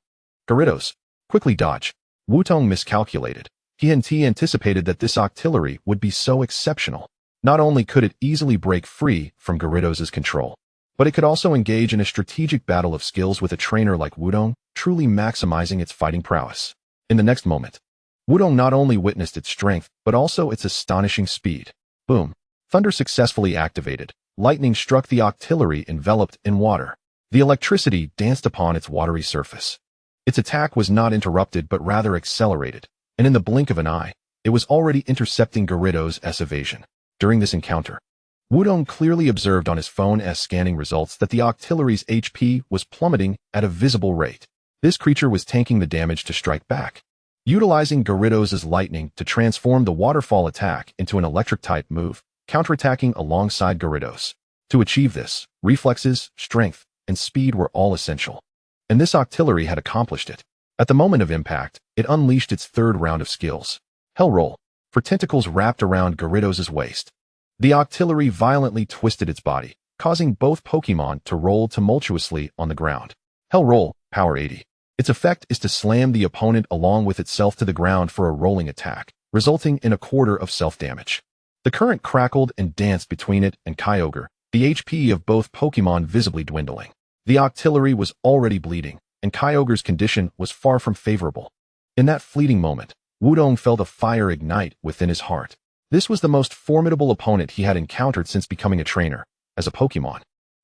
Gyarados. Quickly dodge. Wudong miscalculated. He anticipated that this octillery would be so exceptional. Not only could it easily break free from Gyarados' control, but it could also engage in a strategic battle of skills with a trainer like Wudong, truly maximizing its fighting prowess. In the next moment, Wudong not only witnessed its strength, but also its astonishing speed. Boom. Thunder successfully activated. Lightning struck the octillery enveloped in water. The electricity danced upon its watery surface. Its attack was not interrupted but rather accelerated, and in the blink of an eye, it was already intercepting Gyarados' evasion. During this encounter, Wudong clearly observed on his phone's scanning results that the octillery's HP was plummeting at a visible rate. This creature was tanking the damage to strike back, utilizing Gyarados' lightning to transform the waterfall attack into an electric-type move, counterattacking alongside Gyarados. To achieve this, reflexes, strength, and speed were all essential. And this octillery had accomplished it. At the moment of impact, it unleashed its third round of skills. Hell Roll, for tentacles wrapped around Gyarados' waist. The octillery violently twisted its body, causing both Pokémon to roll tumultuously on the ground. Hell Roll, Power 80. Its effect is to slam the opponent along with itself to the ground for a rolling attack, resulting in a quarter of self-damage. The current crackled and danced between it and Kyogre, the HP of both Pokémon visibly dwindling. The octillery was already bleeding, and Kyogre's condition was far from favorable. In that fleeting moment, Wudong felt a fire ignite within his heart. This was the most formidable opponent he had encountered since becoming a trainer. As a Pokémon,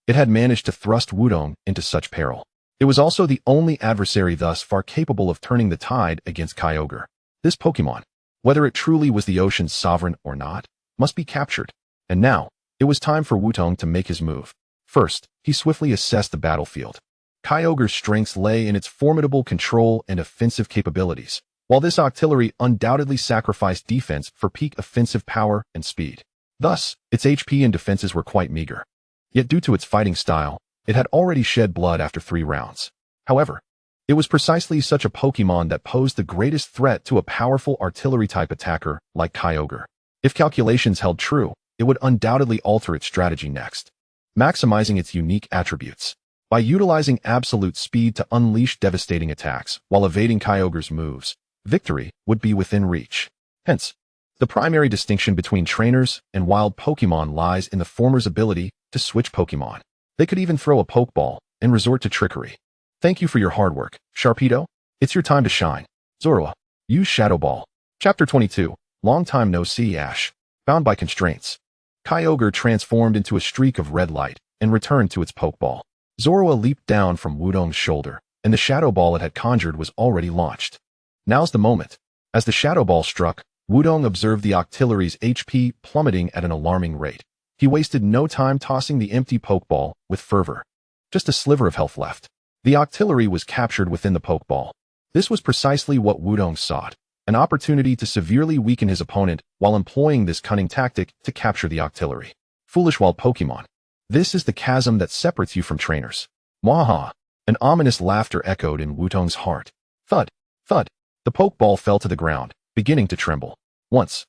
it had managed to thrust Wudong into such peril. It was also the only adversary thus far capable of turning the tide against Kyogre. This Pokémon, whether it truly was the ocean's sovereign or not, must be captured. And now, it was time for Wudong to make his move. First, he swiftly assessed the battlefield. Kyogre's strengths lay in its formidable control and offensive capabilities, while this octillery undoubtedly sacrificed defense for peak offensive power and speed. Thus, its HP and defenses were quite meager. Yet due to its fighting style, it had already shed blood after 3 rounds. However, it was precisely such a Pokémon that posed the greatest threat to a powerful artillery-type attacker like Kyogre. If calculations held true, it would undoubtedly alter its strategy next, maximizing its unique attributes. By utilizing absolute speed to unleash devastating attacks while evading Kyogre's moves, victory would be within reach. Hence, the primary distinction between trainers and wild Pokémon lies in the former's ability to switch Pokémon. They could even throw a Pokeball and resort to trickery. Thank you for your hard work, Sharpedo. It's your time to shine. Zorua, use Shadow Ball. Chapter 22, Long Time No See Ash. Bound by constraints. Kyogre transformed into a streak of red light and returned to its Pokeball. Zorua leaped down from Wudong's shoulder, and the Shadow Ball it had conjured was already launched. Now's the moment. As the Shadow Ball struck, Wudong observed the octillery's HP plummeting at an alarming rate. He wasted no time tossing the empty Pokeball with fervor. Just a sliver of health left. The octillery was captured within the Pokeball. This was precisely what Wudong sought, an opportunity to severely weaken his opponent while employing this cunning tactic to capture the octillery. Foolish wild Pokémon. This is the chasm that separates you from trainers. Mwahaha! An ominous laughter echoed in Wudong's heart. Thud! Thud! The Pokeball fell to the ground, beginning to tremble. Once.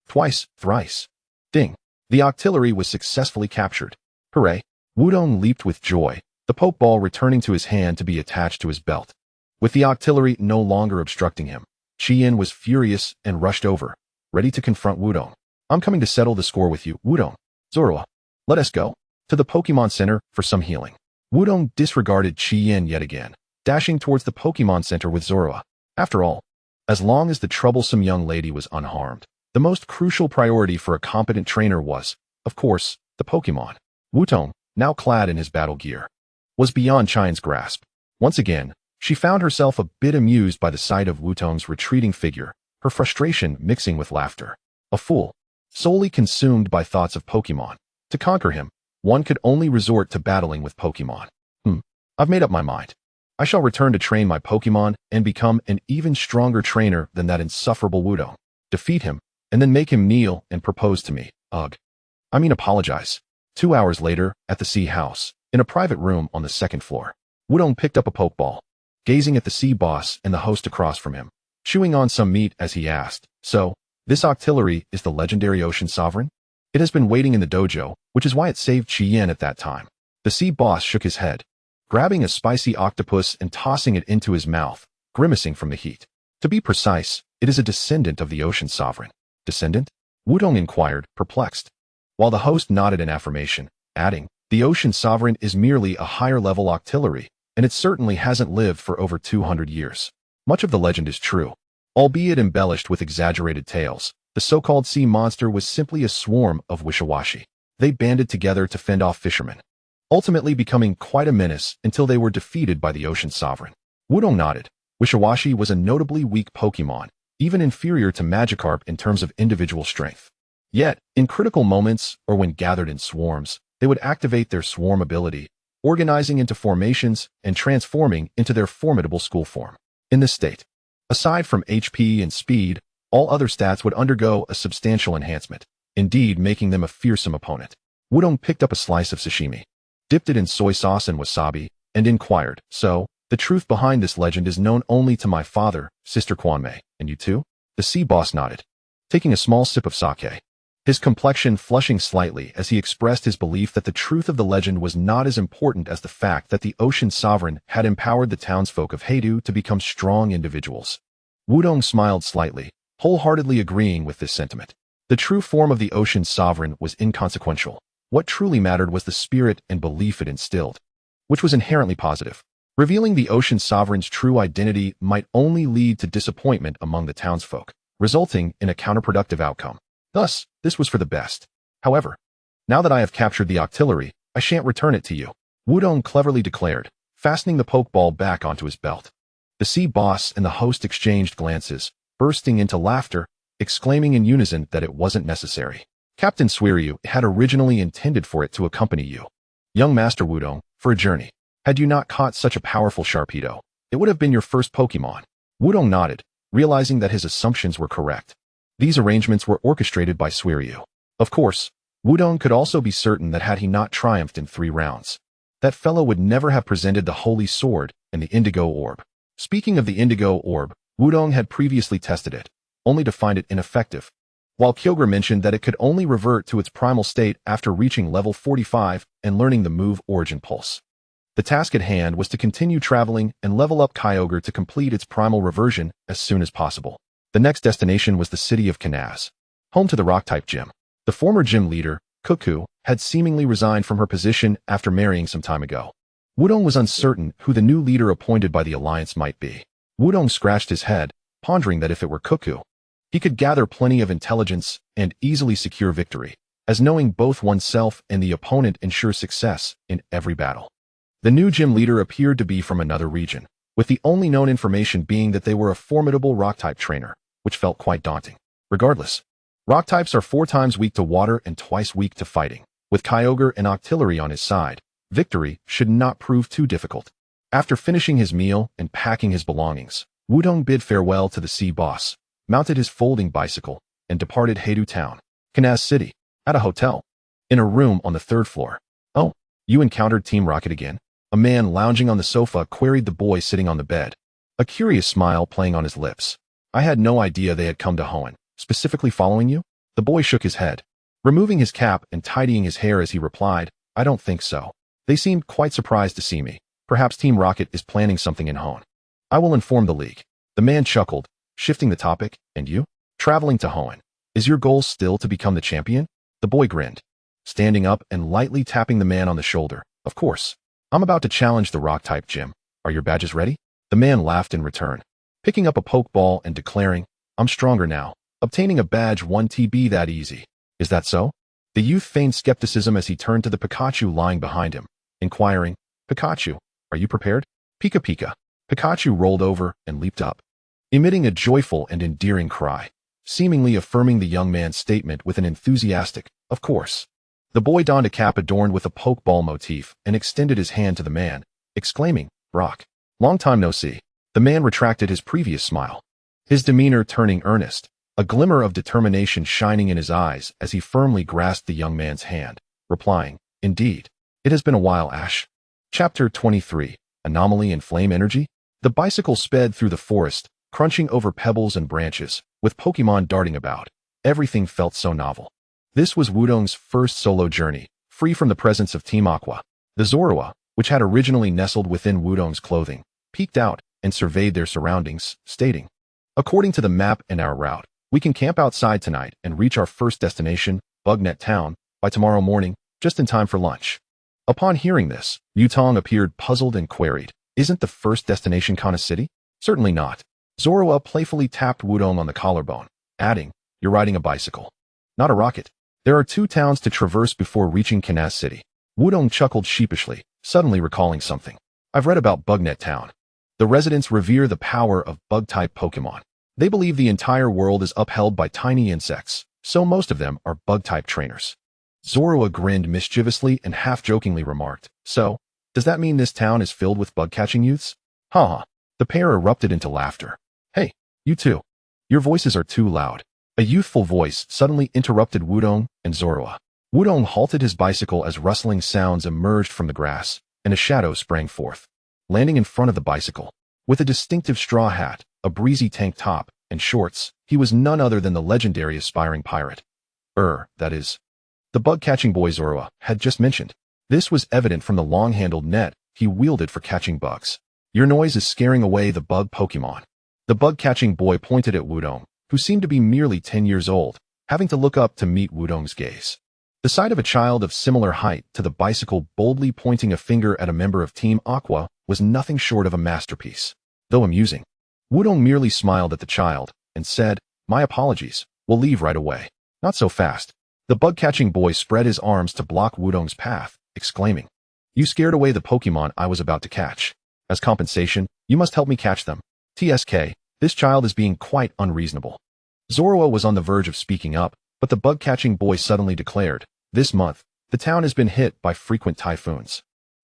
Twice. Thrice. Ding! The octillery was successfully captured. Hooray! Wudong leaped with joy, the Pokeball returning to his hand to be attached to his belt. With the octillery no longer obstructing him, Chien was furious and rushed over, ready to confront Wudong. I'm coming to settle the score with you, Wudong. Zorua, let us go to the Pokémon Center for some healing. Wudong disregarded Chien yet again, dashing towards the Pokémon Center with Zorua. After all, as long as the troublesome young lady was unharmed, the most crucial priority for a competent trainer was, of course, the Pokémon. Wudong, now clad in his battle gear, was beyond Chien's grasp. Once again, she found herself a bit amused by the sight of Wudong's retreating figure, her frustration mixing with laughter. A fool, solely consumed by thoughts of Pokémon. To conquer him, one could only resort to battling with Pokémon. I've made up my mind. I shall return to train my Pokémon and become an even stronger trainer than that insufferable Wudong. Defeat him, and then make him kneel and propose to me. Apologize. 2 hours later, at the Sea House, in a private room on the 2nd floor, Wudong picked up a Pokeball, gazing at the Sea Boss and the host across from him, chewing on some meat as he asked, "So, this octillery is the legendary Ocean Sovereign? It has been waiting in the dojo, which is why it saved Chien at that time." The Sea Boss shook his head, grabbing a spicy octopus and tossing it into his mouth, grimacing from the heat. To be precise, it is a descendant of the Ocean Sovereign. Descendant? Wudong inquired, perplexed, while the host nodded in affirmation, adding, "The Ocean Sovereign is merely a higher-level octillery, and it certainly hasn't lived for over 200 years. Much of the legend is true, Albeit embellished with exaggerated tales, the so-called sea monster was simply a swarm of wishiwashi. They banded together to fend off fishermen, ultimately becoming quite a menace until they were defeated by the ocean sovereign. Wudong nodded. Wishiwashi was a notably weak Pokémon, even inferior to Magikarp in terms of individual strength. Yet, in critical moments or when gathered in swarms, they would activate their swarm ability, organizing into formations and transforming into their formidable school form. In this state, aside from HP and speed, all other stats would undergo a substantial enhancement, indeed making them a fearsome opponent. Wudong picked up a slice of sashimi, dipped it in soy sauce and wasabi, and inquired, "So, the truth behind this legend is known only to my father, Sister Kwanmei, and you too?" The sea boss nodded, taking a small sip of sake, his complexion flushing slightly as he expressed his belief that the truth of the legend was not as important as the fact that the ocean sovereign had empowered the townsfolk of Heidu to become strong individuals. Wudong smiled slightly, wholeheartedly agreeing with this sentiment. The true form of the ocean sovereign was inconsequential. What truly mattered was the spirit and belief it instilled, which was inherently positive. Revealing the ocean sovereign's true identity might only lead to disappointment among the townsfolk, resulting in a counterproductive outcome. Thus, this was for the best. However, now that I have captured the octillery, I shan't return it to you, Wudong cleverly declared, fastening the pokeball back onto his belt. The sea boss and the host exchanged glances, bursting into laughter, exclaiming in unison that it wasn't necessary. Captain Suiryu had originally intended for it to accompany you, young Master Wudong, for a journey. Had you not caught such a powerful Sharpedo, it would have been your first Pokémon. Wudong nodded, realizing that his assumptions were correct. These arrangements were orchestrated by Suiryu. Of course, Wudong could also be certain that had he not triumphed in 3 rounds, that fellow would never have presented the Holy Sword and the Indigo Orb. Speaking of the Indigo Orb, Wudong had previously tested it, only to find it ineffective, while Kyogre mentioned that it could only revert to its primal state after reaching level 45 and learning the move Origin Pulse. The task at hand was to continue traveling and level up Kyogre to complete its primal reversion as soon as possible. The next destination was the city of Kanaz, home to the Rock-type gym. The former gym leader, Cuckoo, had seemingly resigned from her position after marrying some time ago. Wudong was uncertain who the new leader appointed by the Alliance might be. Wudong scratched his head, pondering that if it were Cuckoo, he could gather plenty of intelligence and easily secure victory, as knowing both oneself and the opponent ensures success in every battle. The new gym leader appeared to be from another region, with the only known information being that they were a formidable rock-type trainer, which felt quite daunting. Regardless, rock-types are 4 times weak to water and twice weak to fighting. With Kyogre and Octillery on his side, victory should not prove too difficult. After finishing his meal and packing his belongings, Wudong bid farewell to the sea boss, mounted his folding bicycle, and departed Heidu Town, Kanaz City, at a hotel, in a room on the 3rd floor. "Oh, you encountered Team Rocket again?" A man lounging on the sofa queried the boy sitting on the bed, a curious smile playing on his lips. "I had no idea they had come to Hoenn, specifically following you?" The boy shook his head, removing his cap and tidying his hair as he replied, "I don't think so. They seemed quite surprised to see me. Perhaps Team Rocket is planning something in Hoenn. I will inform the league." The man chuckled, shifting the topic. "And you? Traveling to Hoenn. Is your goal still to become the champion?" The boy grinned, standing up and lightly tapping the man on the shoulder. "Of course. I'm about to challenge the Rock-type gym. Are your badges ready?" The man laughed in return, picking up a Pokeball and declaring, "I'm stronger now. Obtaining a badge won't be that easy." "Is that so?" The youth feigned skepticism as he turned to the Pikachu lying behind him, inquiring, "Pikachu, are you prepared?" "Pika Pika." Pikachu rolled over and leaped up, emitting a joyful and endearing cry, seemingly affirming the young man's statement with an enthusiastic, "Of course." The boy donned a cap adorned with a Pokeball motif and extended his hand to the man, exclaiming, "Brock, long time no see." The man retracted his previous smile, his demeanor turning earnest, a glimmer of determination shining in his eyes as he firmly grasped the young man's hand, replying, "Indeed. It has been a while, Ash." Chapter 23, Anomaly and Flame Energy. The bicycle sped through the forest, crunching over pebbles and branches, with Pokemon darting about. Everything felt so novel. This was Wudong's first solo journey, free from the presence of Team Aqua. The Zorua, which had originally nestled within Wudong's clothing, peeked out and surveyed their surroundings, stating, "According to the map and our route, we can camp outside tonight and reach our first destination, Bugnet Town, by tomorrow morning, just in time for lunch." Upon hearing this, Yutong appeared puzzled and queried, "Isn't the first destination Kana City?" "Certainly not. Zorua playfully tapped Wudong on the collarbone, adding, "You're riding a bicycle, not a rocket. There are 2 towns to traverse before reaching Kanas City." Wudong chuckled sheepishly, suddenly recalling something. "I've read about Bugnet Town. The residents revere the power of bug-type Pokémon. They believe the entire world is upheld by tiny insects, so most of them are bug-type trainers." Zorua grinned mischievously and half-jokingly remarked, "So, does that mean this town is filled with bug-catching youths?" "Ha ha." The pair erupted into laughter. "Hey, you two. Your voices are too loud." A youthful voice suddenly interrupted Wudong and Zorua. Wudong halted his bicycle as rustling sounds emerged from the grass, and a shadow sprang forth, landing in front of the bicycle. With a distinctive straw hat, a breezy tank top, and shorts, he was none other than the legendary aspiring pirate. That is, the bug-catching boy Zorua had just mentioned. This was evident from the long-handled net he wielded for catching bugs. "Your noise is scaring away the bug Pokemon." The bug-catching boy pointed at Wudong, who seemed to be merely 10 years old, having to look up to meet Wudong's gaze. The sight of a child of similar height to the bicycle boldly pointing a finger at a member of Team Aqua was nothing short of a masterpiece. Though amusing, Wudong merely smiled at the child and said, "My apologies, we'll leave right away." "Not so fast." The bug-catching boy spread his arms to block Wudong's path, exclaiming, "You scared away the Pokemon I was about to catch. As compensation, you must help me catch them. TSK, this child is being quite unreasonable." Zorua was on the verge of speaking up, but the bug-catching boy suddenly declared, "This month, the town has been hit by frequent typhoons,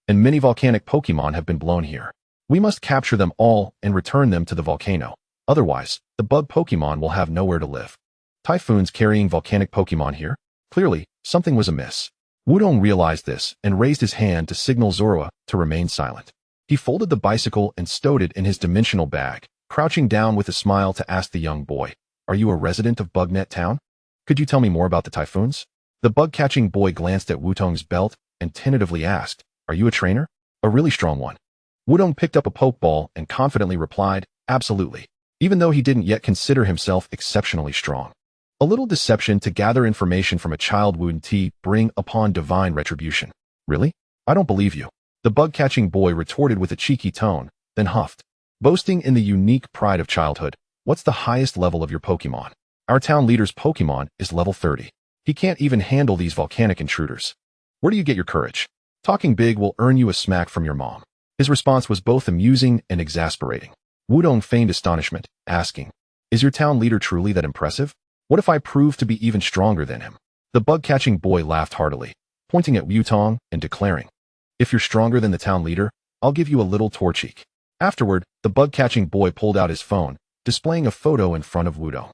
and many volcanic Pokemon have been blown here. We must capture them all and return them to the volcano. Otherwise, the bug Pokemon will have nowhere to live." Typhoons carrying volcanic Pokemon here? Clearly, something was amiss. Wudong realized this and raised his hand to signal Zorua to remain silent. He folded the bicycle and stowed it in his dimensional bag, crouching down with a smile to ask the young boy, "Are you a resident of Bugnet Town? Could you tell me more about the typhoons?" The bug-catching boy glanced at Wudong's belt and tentatively asked, "Are you a trainer? A really strong one?" Wudong picked up a pokeball and confidently replied, "Absolutely," even though he didn't yet consider himself exceptionally strong. A little deception to gather information from a child wouldn't bring upon divine retribution. "Really? I don't believe you." The bug-catching boy retorted with a cheeky tone, then huffed, boasting in the unique pride of childhood, "What's the highest level of your Pokemon? Our town leader's Pokemon is level 30. He can't even handle these volcanic intruders. Where do you get your courage? Talking big will earn you a smack from your mom." His response was both amusing and exasperating. Wudong feigned astonishment, asking, "Is your town leader truly that impressive? What if I prove to be even stronger than him?" The bug-catching boy laughed heartily, pointing at Wutong and declaring, "If you're stronger than the town leader, I'll give you a little Torchic." Afterward, the bug-catching boy pulled out his phone, displaying a photo in front of Wudong.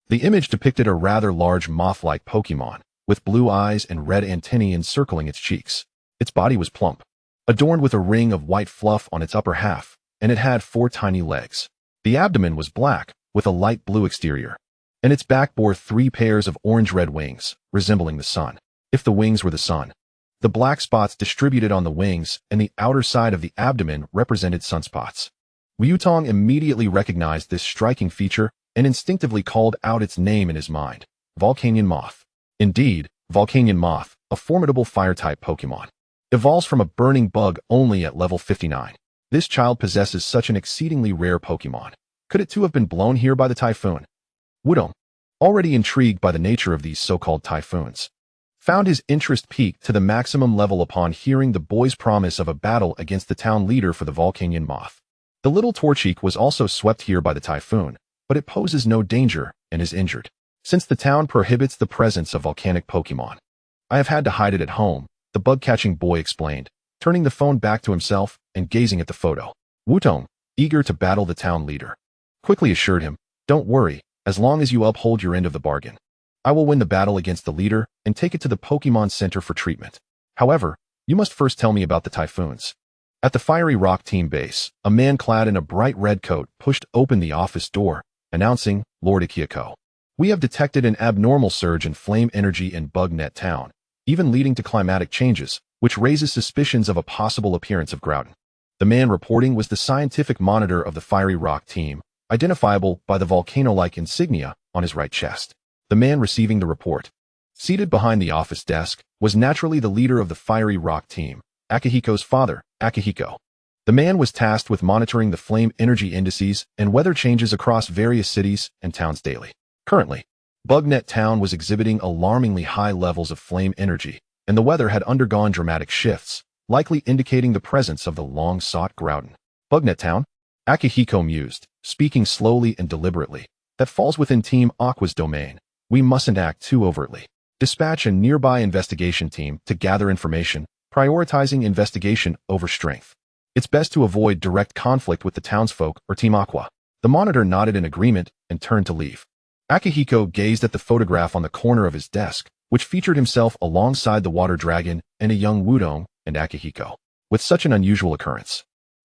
The image depicted a rather large moth-like Pokemon, with blue eyes and red antennae encircling its cheeks. Its body was plump, adorned with a ring of white fluff on its upper half, and it had 4 tiny legs. The abdomen was black, with a light blue exterior, and its back bore 3 pairs of orange-red wings, resembling the sun. If the wings were the sun, the black spots distributed on the wings and the outer side of the abdomen represented sunspots. Wutong immediately recognized this striking feature and instinctively called out its name in his mind, Volcanion Moth. Indeed, Volcanion Moth, a formidable fire-type Pokemon, evolves from a burning bug only at level 59. This child possesses such an exceedingly rare Pokemon. Could it too have been blown here by the typhoon? Wudong, already intrigued by the nature of these so-called typhoons, found his interest peak to the maximum level upon hearing the boy's promise of a battle against the town leader for the Volcanion Moth. The little Torchic was also swept here by the typhoon, but it poses no danger and is injured, since the town prohibits the presence of volcanic Pokemon. "I have had to hide it at home," the bug-catching boy explained, turning the phone back to himself and gazing at the photo. Wutong, eager to battle the town leader, quickly assured him, "Don't worry, as long as you uphold your end of the bargain. I will win the battle against the leader and take it to the Pokemon Center for treatment. However, you must first tell me about the typhoons." At the Fiery Rock team base, a man clad in a bright red coat pushed open the office door, announcing, "Lord Akiyako, we have detected an abnormal surge in flame energy in Bugnet Town, even leading to climatic changes, which raises suspicions of a possible appearance of Groudon." The man reporting was the scientific monitor of the Fiery Rock team, identifiable by the volcano-like insignia on his right chest. The man receiving the report, seated behind the office desk, was naturally the leader of the Fiery Rock team, Akihiko's father, Akihiko. The man was tasked with monitoring the flame energy indices and weather changes across various cities and towns daily. Currently, Bugnet Town was exhibiting alarmingly high levels of flame energy, and the weather had undergone dramatic shifts, likely indicating the presence of the long-sought Groudon. Bugnet Town? Akihiko mused, speaking slowly and deliberately. That falls within Team Aqua's domain. We mustn't act too overtly. Dispatch a nearby investigation team to gather information, prioritizing investigation over strength. It's best to avoid direct conflict with the townsfolk or Team Aqua. The monitor nodded in agreement and turned to leave. Akihiko gazed at the photograph on the corner of his desk, which featured himself alongside the water dragon and a young Groudon and Akihiko. With such an unusual occurrence,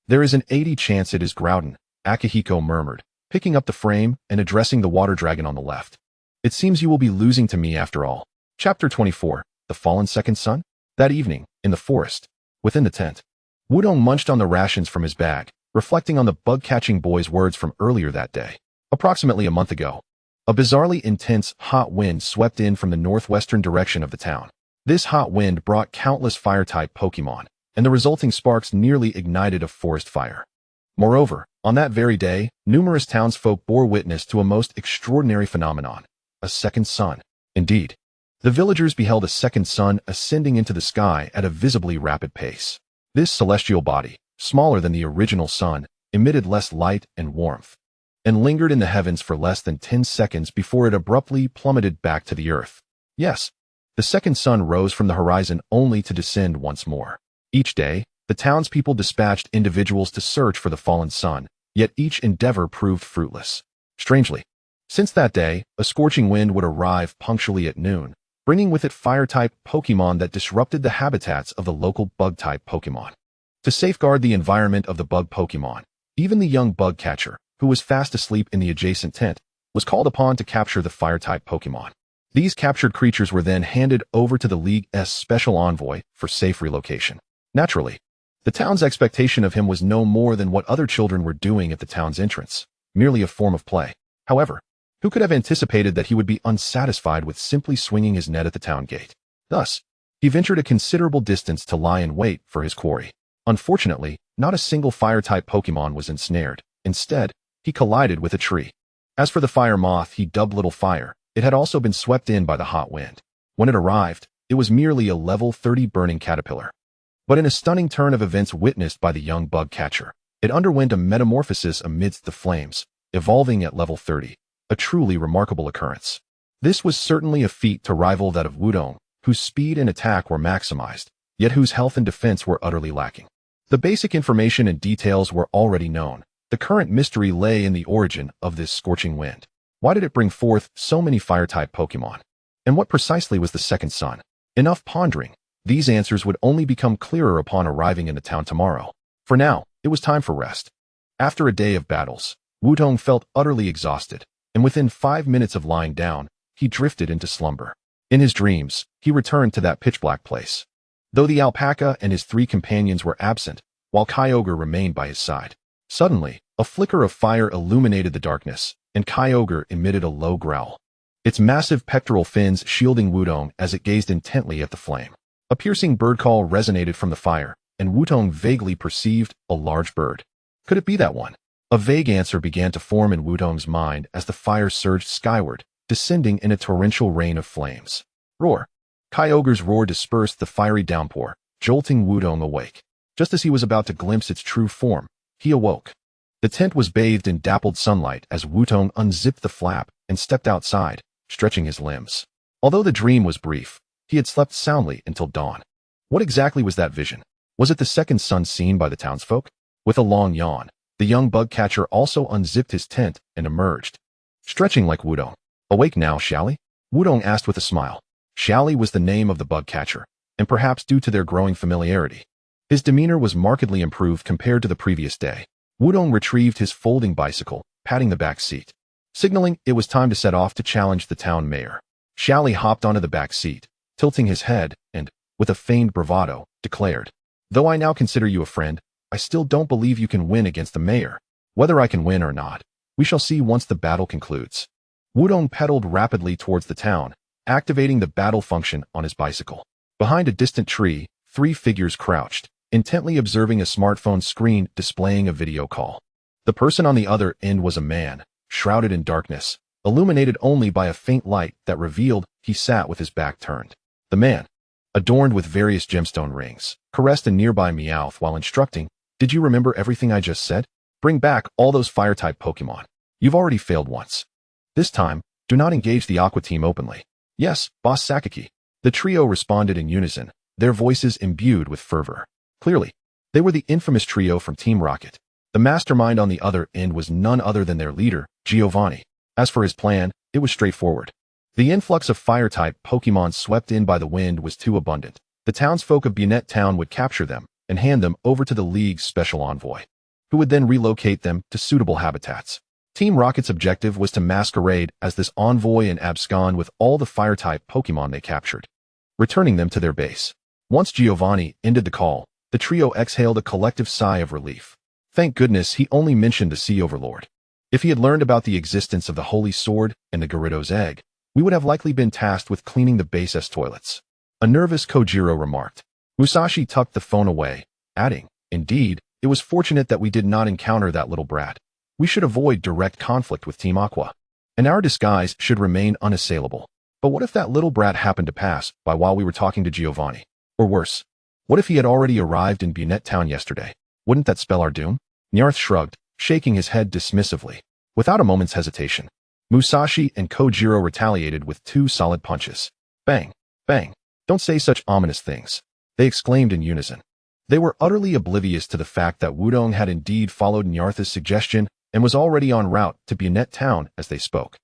there is an 80% chance it is Groudon, Akihiko murmured, picking up the frame and addressing the water dragon on the left. It seems you will be losing to me after all. Chapter 24, The Fallen Second Son? That evening, in the forest, within the tent, Groudon munched on the rations from his bag, reflecting on the bug-catching boy's words from earlier that day. Approximately a month ago, a bizarrely intense, hot wind swept in from the northwestern direction of the town. This hot wind brought countless fire-type Pokémon, and the resulting sparks nearly ignited a forest fire. Moreover, on that very day, numerous townsfolk bore witness to a most extraordinary phenomenon, a second sun. Indeed, the villagers beheld a second sun ascending into the sky at a visibly rapid pace. This celestial body, smaller than the original sun, emitted less light and warmth, and lingered in the heavens for less than 10 seconds before it abruptly plummeted back to the earth. Yes, the second sun rose from the horizon only to descend once more. Each day, the townspeople dispatched individuals to search for the fallen sun, yet each endeavor proved fruitless. Strangely, since that day, a scorching wind would arrive punctually at noon, bringing with it fire-type Pokémon that disrupted the habitats of the local bug-type Pokémon. To safeguard the environment of the bug Pokémon, even the young bug catcher, who was fast asleep in the adjacent tent, was called upon to capture the fire-type Pokémon. These captured creatures were then handed over to the League's special envoy for safe relocation. Naturally, the town's expectation of him was no more than what other children were doing at the town's entrance, merely a form of play. However, who could have anticipated that he would be unsatisfied with simply swinging his net at the town gate? Thus, he ventured a considerable distance to lie in wait for his quarry. Unfortunately, not a single fire-type Pokémon was ensnared. Instead, he collided with a tree. As for the fire moth he dubbed Little Fire, it had also been swept in by the hot wind. When it arrived, it was merely a level 30 burning caterpillar. But in a stunning turn of events witnessed by the young bug catcher, it underwent a metamorphosis amidst the flames, evolving at level 30. A truly remarkable occurrence. This was certainly a feat to rival that of Groudon, whose speed and attack were maximized, yet whose health and defense were utterly lacking. The basic information and details were already known. The current mystery lay in the origin of this scorching wind. Why did it bring forth so many fire-type Pokémon? And what precisely was the second sun? Enough pondering. These answers would only become clearer upon arriving in the town tomorrow. For now, it was time for rest. After a day of battles, Groudon felt utterly exhausted, and within 5 minutes of lying down, he drifted into slumber. In his dreams, he returned to that pitch-black place. Though the alpaca and his 3 companions were absent, while Kyogre remained by his side. Suddenly, a flicker of fire illuminated the darkness, and Kyogre emitted a low growl, its massive pectoral fins shielding Groudon as it gazed intently at the flame. A piercing bird call resonated from the fire, and Groudon vaguely perceived a large bird. Could it be that one? A vague answer began to form in Groudon's mind as the fire surged skyward, descending in a torrential rain of flames. Roar! Kyogre's roar dispersed the fiery downpour, jolting Groudon awake. Just as he was about to glimpse its true form, he awoke. The tent was bathed in dappled sunlight as Groudon unzipped the flap and stepped outside, stretching his limbs. Although the dream was brief, he had slept soundly until dawn. What exactly was that vision? Was it the second sun seen by the townsfolk? With a long yawn, the young bug catcher also unzipped his tent and emerged, stretching like Groudon. Awake now, Shally? Groudon asked with a smile. Shally was the name of the bug catcher, and perhaps due to their growing familiarity, his demeanor was markedly improved compared to the previous day. Groudon retrieved his folding bicycle, patting the back seat, signaling it was time to set off to challenge the town mayor. Shally hopped onto the back seat, tilting his head, and, with a feigned bravado, declared, "Though I now consider you a friend, I still don't believe you can win against the mayor. Whether I can win or not, we shall see once the battle concludes." Groudon pedaled rapidly towards the town, activating the battle function on his bicycle. Behind a distant tree, 3 figures crouched, intently observing a smartphone screen displaying a video call. The person on the other end was a man, shrouded in darkness, illuminated only by a faint light that revealed he sat with his back turned. The man, adorned with various gemstone rings, caressed a nearby Meowth while instructing, "Did you remember everything I just said? Bring back all those fire-type Pokémon. You've already failed once. This time, do not engage the Aqua team openly." "Yes, Boss Sakaki." The trio responded in unison, their voices imbued with fervor. Clearly, they were the infamous trio from Team Rocket. The mastermind on the other end was none other than their leader, Giovanni. As for his plan, it was straightforward. The influx of fire-type Pokémon swept in by the wind was too abundant. The townsfolk of Bunnet Town would capture them and hand them over to the League's special envoy, who would then relocate them to suitable habitats. Team Rocket's objective was to masquerade as this envoy and abscond with all the fire-type Pokémon they captured, returning them to their base. Once Giovanni ended the call, the trio exhaled a collective sigh of relief. Thank goodness he only mentioned the Sea Overlord. If he had learned about the existence of the Holy Sword and the Gyarados egg, we would have likely been tasked with cleaning the base's toilets. A nervous Kojiro remarked. Musashi tucked the phone away, adding, "Indeed, it was fortunate that we did not encounter that little brat. We should avoid direct conflict with Team Aqua, and our disguise should remain unassailable. But what if that little brat happened to pass by while we were talking to Giovanni? Or worse, what if he had already arrived in Bunnet Town yesterday? Wouldn't that spell our doom?" Nyarth shrugged, shaking his head dismissively. Without a moment's hesitation, Musashi and Kojiro retaliated with 2 solid punches. Bang! Bang! "Don't say such ominous things," they exclaimed in unison. They were utterly oblivious to the fact that Wudong had indeed followed Nyarth's suggestion and was already en route to Bunnet Town as they spoke.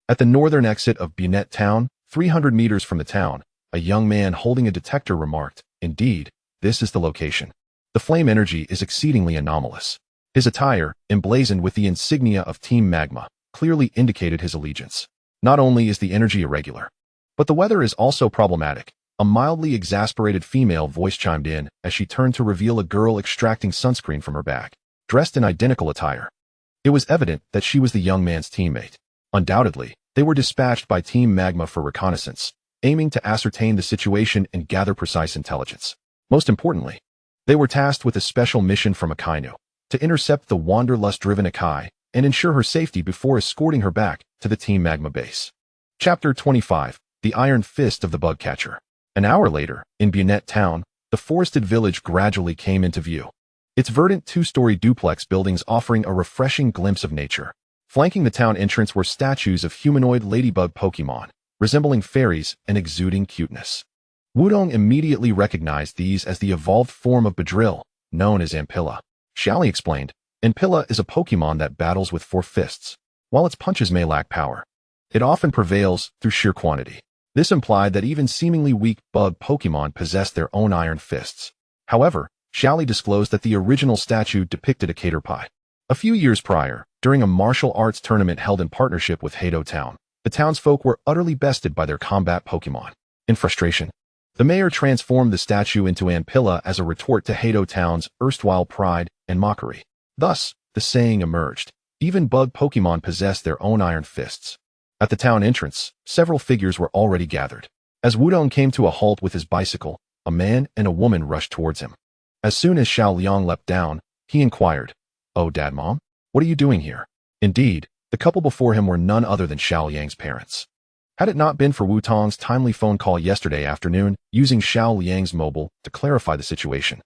At the northern exit of Bunnet Town, 300 meters from the town, a young man holding a detector remarked, "Indeed, this is the location. The flame energy is exceedingly anomalous." His attire, emblazoned with the insignia of Team Magma, clearly indicated his allegiance. Not only is the energy irregular, but the weather is also problematic. A mildly exasperated female voice chimed in as she turned to reveal a girl extracting sunscreen from her bag, dressed in identical attire. It was evident that she was the young man's teammate. Undoubtedly, they were dispatched by Team Magma for reconnaissance, aiming to ascertain the situation and gather precise intelligence. Most importantly, they were tasked with a special mission from Akainu, to intercept the wanderlust-driven Akai and ensure her safety before escorting her back to the Team Magma base. Chapter 25, The Iron Fist of the Bug Catcher. An hour later, in Bunnet Town, the forested village gradually came into view, its verdant 2-story duplex buildings offering a refreshing glimpse of nature. Flanking the town entrance were statues of humanoid ladybug Pokémon, resembling fairies and exuding cuteness. Wudong immediately recognized these as the evolved form of Beedrill, known as Ampilla. Shally explained, Ampilla is a Pokémon that battles with 4 fists. While its punches may lack power, it often prevails through sheer quantity. This implied that even seemingly weak bug Pokémon possessed their own iron fists. However, Shally disclosed that the original statue depicted a caterpie. A few years prior, during a martial arts tournament held in partnership with Heido Town, the townsfolk were utterly bested by their combat Pokémon. In frustration, the mayor transformed the statue into Ampilla as a retort to Heido Town's erstwhile pride and mockery. Thus, the saying emerged, even bug Pokémon possess their own iron fists. At the town entrance, several figures were already gathered. As Wudong came to a halt with his bicycle, a man and a woman rushed towards him. As soon as Xiao Liang leapt down, he inquired, "Oh, Dad, Mom, what are you doing here?" Indeed, the couple before him were none other than Xiao Liang's parents. Had it not been for Wu Tong's timely phone call yesterday afternoon, using Xiao Liang's mobile to clarify the situation,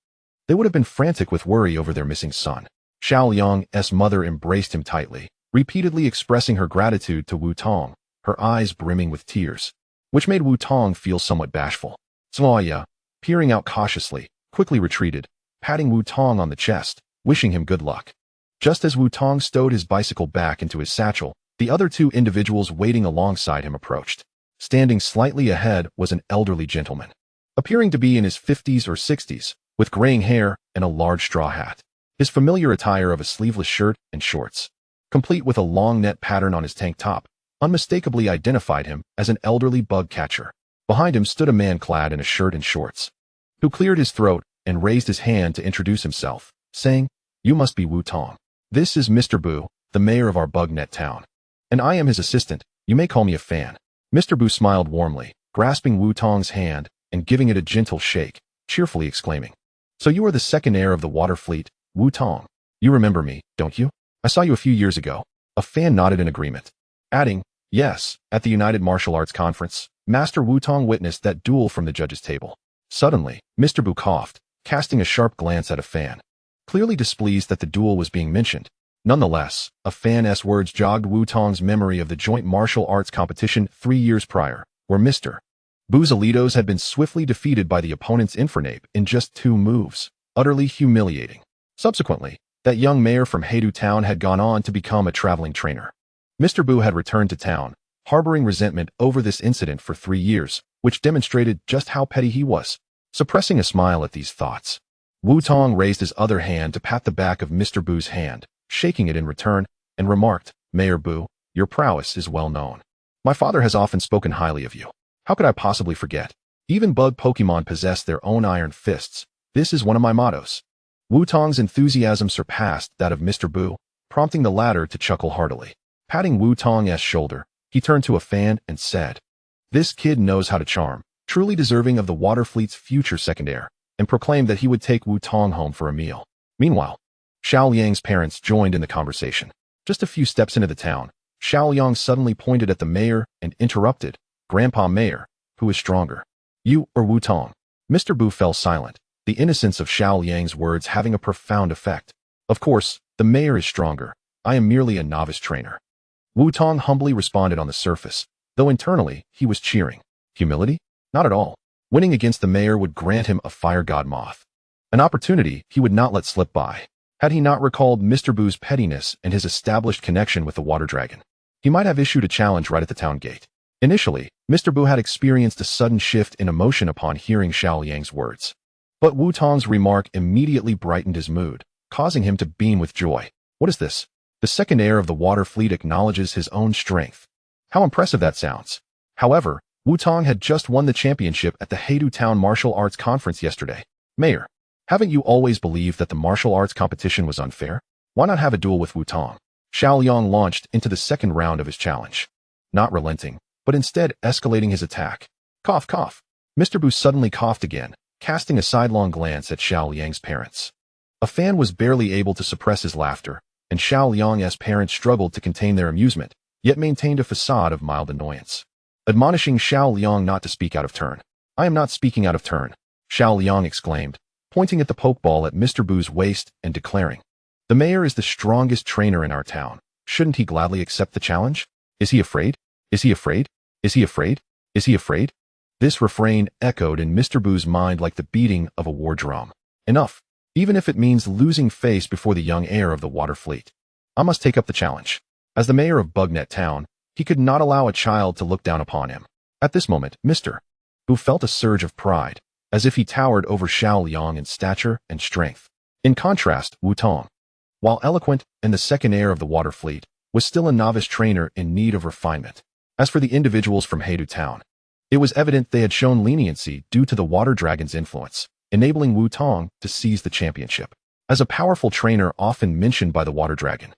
they would have been frantic with worry over their missing son. Xiao Liang's mother embraced him tightly, repeatedly expressing her gratitude to Wu Tong, her eyes brimming with tears, which made Wu Tong feel somewhat bashful. Zhuoya, peering out cautiously, quickly retreated, patting Wu Tong on the chest, wishing him good luck. Just as Wu Tong stowed his bicycle back into his satchel, the other 2 individuals waiting alongside him approached. Standing slightly ahead was an elderly gentleman, appearing to be in his 50s or 60s, with graying hair and a large straw hat. His familiar attire of a sleeveless shirt and shorts, complete with a long net pattern on his tank top, unmistakably identified him as an elderly bug catcher. Behind him stood a man clad in a shirt and shorts, who cleared his throat and raised his hand to introduce himself, saying, "You must be Wu Tong. This is Mr. Bu, the mayor of our Bugnet town. And I am his assistant, you may call me a fan." Mr. Bu smiled warmly, grasping Wu Tong's hand and giving it a gentle shake, cheerfully exclaiming, So you are the second heir of the water fleet, Wu Tong. You remember me, don't you? I saw you a few years ago. A fan nodded in agreement, adding, yes, at the United Martial Arts Conference, Master Wu Tong witnessed that duel from the judges' table. Suddenly, Mr. Bu coughed, casting a sharp glance at a fan, clearly displeased that the duel was being mentioned. Nonetheless, a fan's words jogged Wu Tong's memory of the joint martial arts competition 3 years prior, where Mr. Bu's Alitos had been swiftly defeated by the opponent's Infernape in just 2 moves, utterly humiliating. Subsequently, that young mayor from Heidu Town had gone on to become a traveling trainer. Mr. Bu had returned to town, harboring resentment over this incident for 3 years, which demonstrated just how petty he was. Suppressing a smile at these thoughts, Wu Tong raised his other hand to pat the back of Mr. Bu's hand, shaking it in return, and remarked, Mayor Bu, your prowess is well known. My father has often spoken highly of you. How could I possibly forget? Even bug Pokémon possess their own iron fists. This is one of my mottos. Wu Tong's enthusiasm surpassed that of Mr. Bu, prompting the latter to chuckle heartily. Patting Wu Tong's shoulder, he turned to a fan and said, this kid knows how to charm, truly deserving of the water fleet's future second heir, and proclaimed that he would take Wu Tong home for a meal. Meanwhile, Xiao Liang's parents joined in the conversation. Just a few steps into the town, Xiao Liang suddenly pointed at the mayor and interrupted, Grandpa Mayor, who is stronger, you or Wu Tong? Mr. Bu fell silent, the innocence of Xiao Liang's words having a profound effect. Of course, the mayor is stronger. I am merely a novice trainer. Wu Tong humbly responded on the surface, though internally he was cheering. Humility? Not at all. Winning against the mayor would grant him a fire god moth. An opportunity he would not let slip by. Had he not recalled Mr. Bu's pettiness and his established connection with the water dragon, he might have issued a challenge right at the town gate. Initially, Mr. Bu had experienced a sudden shift in emotion upon hearing Xiao Liang's words. But Wu Tong's remark immediately brightened his mood, causing him to beam with joy. What is this? The second heir of the water fleet acknowledges his own strength. How impressive that sounds. However, Wu Tong had just won the championship at the Heidu Town Martial Arts Conference yesterday. Mayor, haven't you always believed that the martial arts competition was unfair? Why not have a duel with Wu Tong? Xiao Liang launched into the second round of his challenge, not relenting, but instead escalating his attack. Cough, cough. Mr. Bu suddenly coughed again, casting a sidelong glance at Xiao Liang's parents. A fan was barely able to suppress his laughter, and Xiao Liang's parents struggled to contain their amusement, yet maintained a facade of mild annoyance, admonishing Xiao Liang not to speak out of turn. I am not speaking out of turn, Xiao Liang exclaimed, pointing at the pokeball at Mr. Bu's waist and declaring, the mayor is the strongest trainer in our town. Shouldn't he gladly accept the challenge? Is he afraid? Is he afraid? Is he afraid? Is he afraid? This refrain echoed in Mr. Bu's mind like the beating of a war drum. Enough, even if it means losing face before the young heir of the water fleet. I must take up the challenge. As the mayor of Bugnet Town, he could not allow a child to look down upon him. At this moment, Mr. Bu felt a surge of pride, as if he towered over Xiao Liang in stature and strength. In contrast, Wu Tong, while eloquent and the second heir of the water fleet, was still a novice trainer in need of refinement. As for the individuals from Heidu Town, it was evident they had shown leniency due to the water dragon's influence, enabling Wu Tong to seize the championship. As a powerful trainer often mentioned by the water dragon,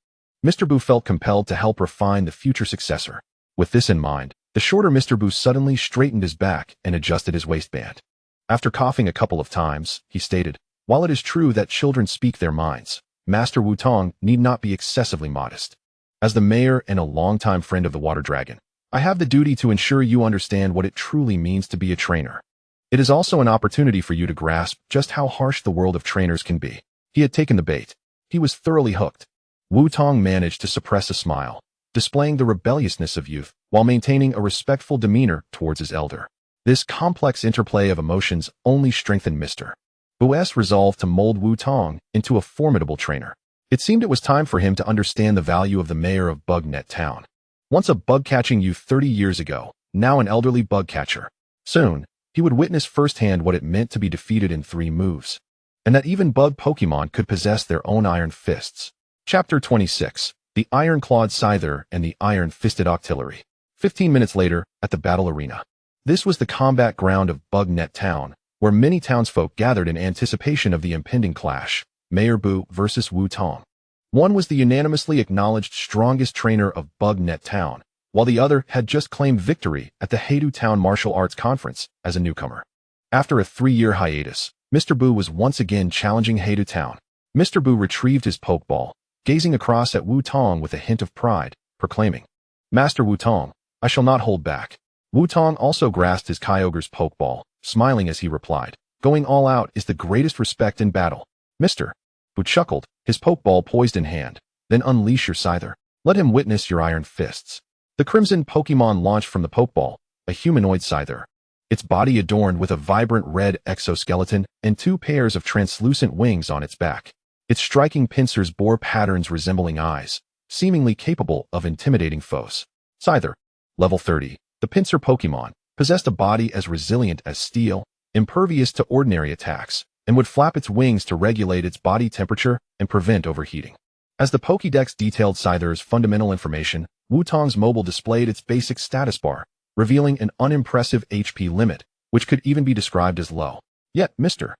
Mr. Bu felt compelled to help refine the future successor. With this in mind, the shorter Mr. Bu suddenly straightened his back and adjusted his waistband. After coughing a couple of times, he stated, while it is true that children speak their minds, Master Wu Tong need not be excessively modest. As the mayor and a longtime friend of the water dragon, I have the duty to ensure you understand what it truly means to be a trainer. It is also an opportunity for you to grasp just how harsh the world of trainers can be. He had taken the bait. He was thoroughly hooked. Wu Tong managed to suppress a smile, displaying the rebelliousness of youth while maintaining a respectful demeanor towards his elder. This complex interplay of emotions only strengthened Mr. Bu's resolve to mold Wu Tong into a formidable trainer. It seemed it was time for him to understand the value of the mayor of Bugnet Town. Once a bug-catching youth 30 years ago, now an elderly bug catcher. Soon, he would witness firsthand what it meant to be defeated in 3 moves, and that even bug Pokémon could possess their own iron fists. Chapter 26, The Iron-Clawed Scyther and the Iron-Fisted Octillery. 15 minutes later, at the battle arena. This was the combat ground of Bugnet Town, where many townsfolk gathered in anticipation of the impending clash, Mayor Bu versus Wu Tong. One was the unanimously acknowledged strongest trainer of Bugnet Town, while the other had just claimed victory at the Heidu Town Martial Arts Conference as a newcomer. After a 3-year hiatus, Mr. Boo was once again challenging Heidu Town. Mr. Boo retrieved his Pokeball, gazing across at Wu Tong with a hint of pride, proclaiming, "Master Wu Tong, I shall not hold back." Wu Tong also grasped his Kyogre's Pokeball, smiling as he replied, "Going all out is the greatest respect in battle." Mr. Boo chuckled, his Pokeball poised in hand. "Then unleash your Scyther. Let him witness your iron fists." The Crimson Pokemon launched from the Pokeball, a humanoid Scyther. Its body adorned with a vibrant red exoskeleton and 2 pairs of translucent wings on its back. Its striking pincers bore patterns resembling eyes, seemingly capable of intimidating foes. Scyther, level 30. The pincer Pokemon possessed a body as resilient as steel, impervious to ordinary attacks, and would flap its wings to regulate its body temperature and prevent overheating. As the Pokédex detailed Scyther's fundamental information, Wu Tong's mobile displayed its basic status bar, revealing an unimpressive HP limit, which could even be described as low. Yet Mr.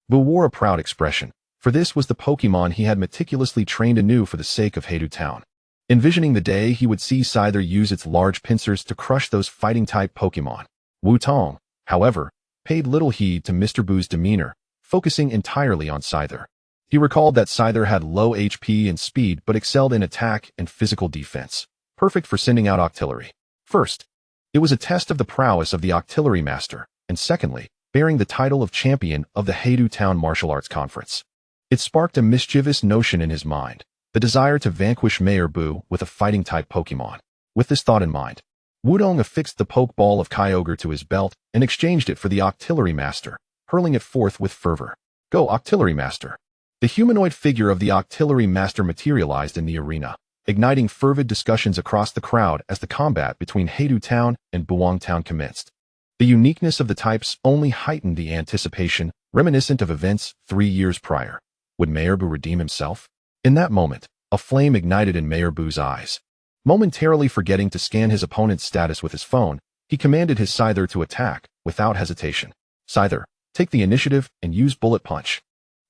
Boo wore a proud expression, for this was the Pokemon he had meticulously trained anew for the sake of Heidu Town. Envisioning the day he would see Scyther use its large pincers to crush those fighting-type Pokemon. Wu Tong, however, paid little heed to Mr. Boo's demeanor, focusing entirely on Scyther. He recalled that Scyther had low HP and speed but excelled in attack and physical defense, perfect for sending out Octillery. First, it was a test of the prowess of the Octillery Master, and secondly, bearing the title of champion of the Heidu Town Martial Arts Conference. It sparked a mischievous notion in his mind, the desire to vanquish Mayor Boo with a fighting-type Pokemon. With this thought in mind, Wudong affixed the Pokeball of Kyogre to his belt and exchanged it for the Octillery Master, hurling it forth with fervor. "Go, Octillery Master!" The humanoid figure of the Octillery Master materialized in the arena, igniting fervid discussions across the crowd as the combat between Heidu Town and Buwang Town commenced. The uniqueness of the types only heightened the anticipation, reminiscent of events 3 years prior. Would Mayor Boo redeem himself? In that moment, a flame ignited in Mayor Boo's eyes. Momentarily forgetting to scan his opponent's status with his phone, he commanded his Scyther to attack, without hesitation. "Scyther, take the initiative and use Bullet Punch."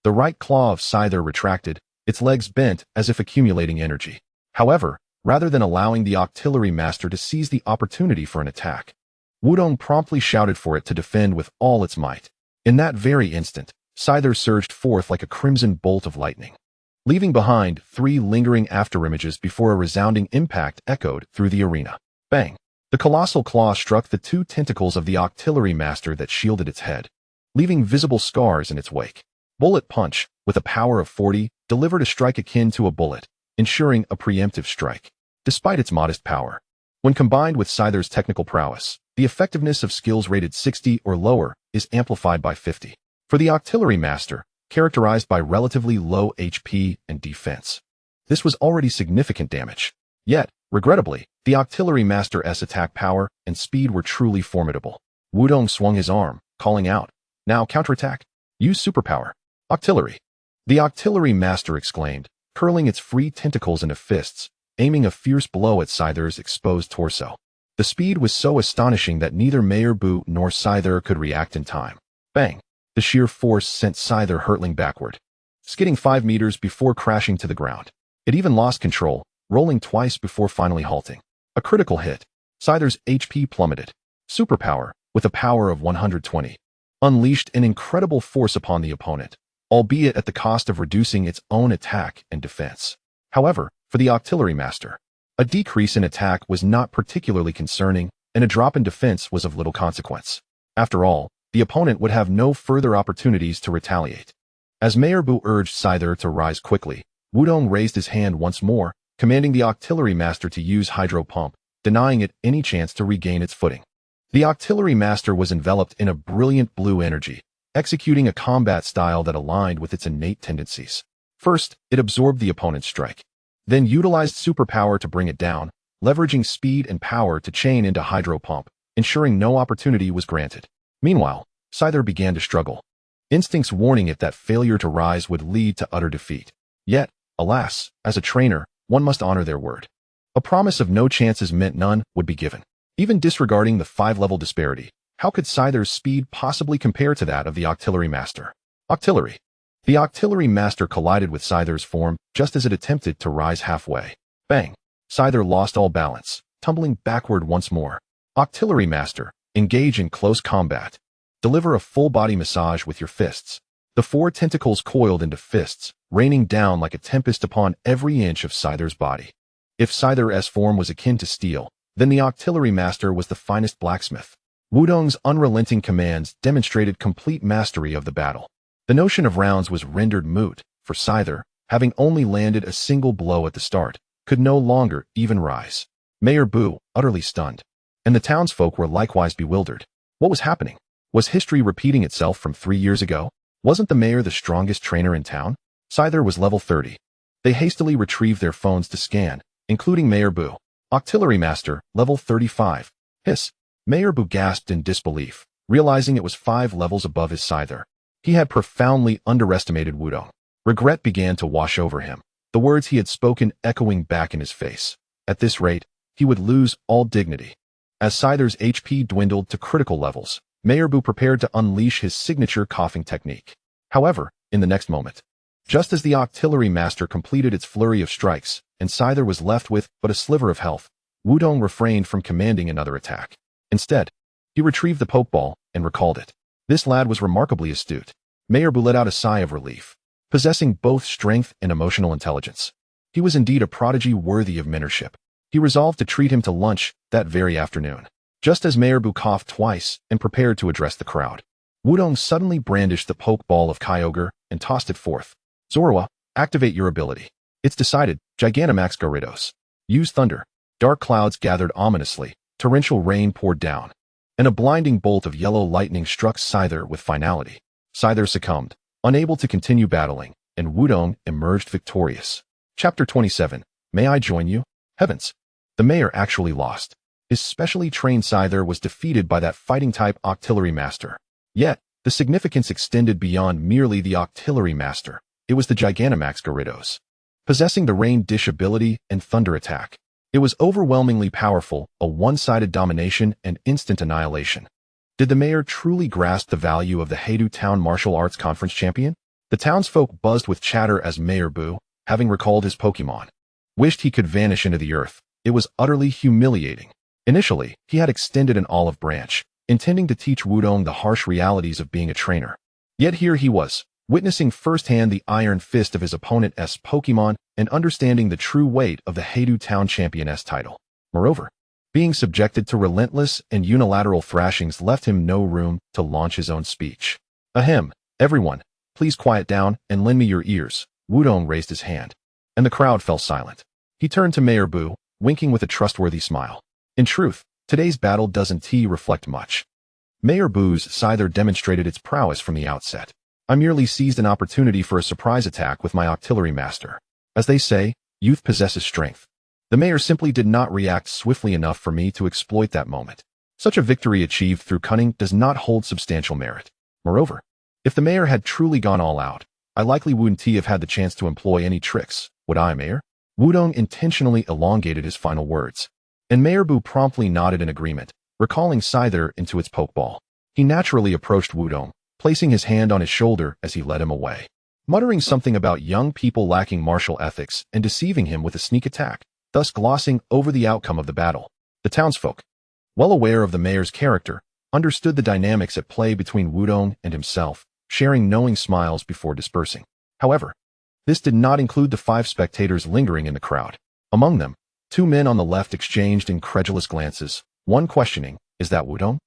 The right claw of Scyther retracted, its legs bent as if accumulating energy. However, rather than allowing the Octillery Master to seize the opportunity for an attack, Wudong promptly shouted for it to defend with all its might. In that very instant, Scyther surged forth like a crimson bolt of lightning, leaving behind 3 lingering afterimages before a resounding impact echoed through the arena. Bang! The colossal claw struck the 2 tentacles of the Octillery Master that shielded its head, leaving visible scars in its wake. Bullet Punch, with a power of 40, delivered a strike akin to a bullet, ensuring a preemptive strike. Despite its modest power, when combined with Scyther's technical prowess, the effectiveness of skills rated 60 or lower is amplified by 50. For the Octillery Master, characterized by relatively low HP and defense, this was already significant damage. Yet, regrettably, the Octillery Master's attack power and speed were truly formidable. Wudong swung his arm, calling out, "Now counterattack. Use superpower. Octillery." The Octillery Master exclaimed, curling its free tentacles into fists, aiming a fierce blow at Scyther's exposed torso. The speed was so astonishing that neither Mayor Boo nor Scyther could react in time. Bang! The sheer force sent Scyther hurtling backward, skidding 5 meters before crashing to the ground. It even lost control, rolling twice before finally halting. A critical hit. Scyther's HP plummeted. Superpower, with a power of 120, unleashed an incredible force upon the opponent, albeit at the cost of reducing its own attack and defense. However, for the Octillery Master, a decrease in attack was not particularly concerning, and a drop in defense was of little consequence. After all, the opponent would have no further opportunities to retaliate. As Mayor Boo urged Scyther to rise quickly, Wudong raised his hand once more, commanding the Octillery Master to use Hydro Pump, denying it any chance to regain its footing. The Octillery Master was enveloped in a brilliant blue energy, executing a combat style that aligned with its innate tendencies. First, it absorbed the opponent's strike, then utilized superpower to bring it down, leveraging speed and power to chain into Hydro Pump, ensuring no opportunity was granted. Meanwhile, Scyther began to struggle, instincts warning it that failure to rise would lead to utter defeat. Yet, alas, as a trainer, one must honor their word. A promise of no chances meant none would be given. Even disregarding the 5-level disparity, how could Scyther's speed possibly compare to that of the Octillery Master? Octillery. The Octillery Master collided with Scyther's form just as it attempted to rise halfway. Bang! Scyther lost all balance, tumbling backward once more. Octillery Master, engage in close combat. Deliver a full-body massage with your fists. The four tentacles coiled into fists, raining down like a tempest upon every inch of Scyther's body. If Scyther's form was akin to steel, then the Octillery Master was the finest blacksmith. Wudong's unrelenting commands demonstrated complete mastery of the battle. The notion of rounds was rendered moot, for Scyther, having only landed a single blow at the start, could no longer even rise. Mayor Boo, utterly stunned. And the townsfolk were likewise bewildered. What was happening? Was history repeating itself from 3 years ago? Wasn't the mayor the strongest trainer in town? Scyther was level 30. They hastily retrieved their phones to scan, including Mayor Boo. Octillery Master, level 35. Hiss. Mayor Boo gasped in disbelief, realizing it was 5 levels above his Scyther. He had profoundly underestimated Wudong. Regret began to wash over him, the words he had spoken echoing back in his face. At this rate, he would lose all dignity. As Scyther's HP dwindled to critical levels, Mayor Boo prepared to unleash his signature coughing technique. However, in the next moment, just as the Octillery Master completed its flurry of strikes, and Scyther was left with but a sliver of health, Wudong refrained from commanding another attack. Instead, he retrieved the Pokeball and recalled it. This lad was remarkably astute. Mayor Boo let out a sigh of relief, possessing both strength and emotional intelligence. He was indeed a prodigy worthy of mentorship. He resolved to treat him to lunch that very afternoon. Just as Mayor Boo coughed twice and prepared to address the crowd, Wudong suddenly brandished the Pokeball of Kyogre and tossed it forth. Zorua, activate your ability. It's decided, Gigantamax Gyarados. Use thunder. Dark clouds gathered ominously, torrential rain poured down, and a blinding bolt of yellow lightning struck Scyther with finality. Scyther succumbed, unable to continue battling, and Wudong emerged victorious. Chapter 27. May I join you? Heavens! The mayor actually lost. His specially trained Scyther was defeated by that fighting-type Octillery Master. Yet, the significance extended beyond merely the Octillery Master. It was the Gigantamax Gyarados. Possessing the Rain Dish ability and Thunder attack, it was overwhelmingly powerful, a one-sided domination and instant annihilation. Did the mayor truly grasp the value of the Heidu Town Martial Arts Conference champion? The townsfolk buzzed with chatter as Mayor Boo, having recalled his Pokémon, wished he could vanish into the earth. It was utterly humiliating. Initially, he had extended an olive branch, intending to teach Wudong the harsh realities of being a trainer. Yet here he was, witnessing firsthand the iron fist of his opponent's Pokémon and understanding the true weight of the Heidu Town Champion's title. Moreover, being subjected to relentless and unilateral thrashings left him no room to launch his own speech. Ahem, everyone, please quiet down and lend me your ears. Wudong raised his hand, and the crowd fell silent. He turned to Mayor Boo, winking with a trustworthy smile. In truth, today's battle doesn't reflect much. Mayor Boo's Scyther demonstrated its prowess from the outset. I merely seized an opportunity for a surprise attack with my Octillery Master. As they say, youth possesses strength. The mayor simply did not react swiftly enough for me to exploit that moment. Such a victory achieved through cunning does not hold substantial merit. Moreover, if the mayor had truly gone all out, I likely wouldn't have had the chance to employ any tricks, would I, Mayor? Wudong intentionally elongated his final words, and Mayor Boo promptly nodded in agreement, recalling Scyther into its Pokeball. He naturally approached Wudong, placing his hand on his shoulder as he led him away, muttering something about young people lacking martial ethics and deceiving him with a sneak attack, thus glossing over the outcome of the battle. The townsfolk, well aware of the mayor's character, understood the dynamics at play between Wudong and himself, sharing knowing smiles before dispersing. However, this did not include the 5 spectators lingering in the crowd. Among them, 2 men on the left exchanged incredulous glances, one questioning, is that Wudong?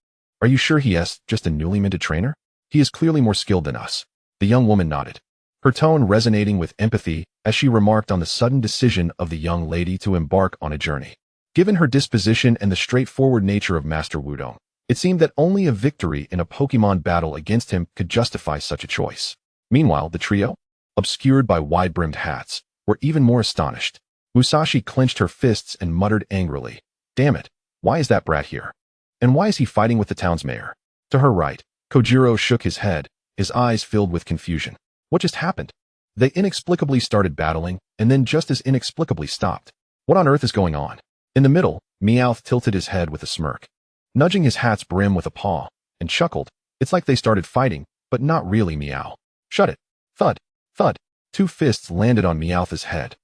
Are you sure he is just a newly minted trainer? He is clearly more skilled than us. The young woman nodded, her tone resonating with empathy as she remarked on the sudden decision of the young lady to embark on a journey. Given her disposition and the straightforward nature of Master Wudong, it seemed that only a victory in a Pokémon battle against him could justify such a choice. Meanwhile, the trio, obscured by wide-brimmed hats, were even more astonished. Musashi clenched her fists and muttered angrily, "Damn it, why is that brat here? And why is he fighting with the town's mayor?" To her right, Kojiro shook his head, his eyes filled with confusion. What just happened? They inexplicably started battling, and then just as inexplicably stopped. What on earth is going on? In the middle, Meowth tilted his head with a smirk, nudging his hat's brim with a paw, and chuckled. It's like they started fighting, but not really, Meow. Shut it. Thud. Thud. 2 fists landed on Meowth's head.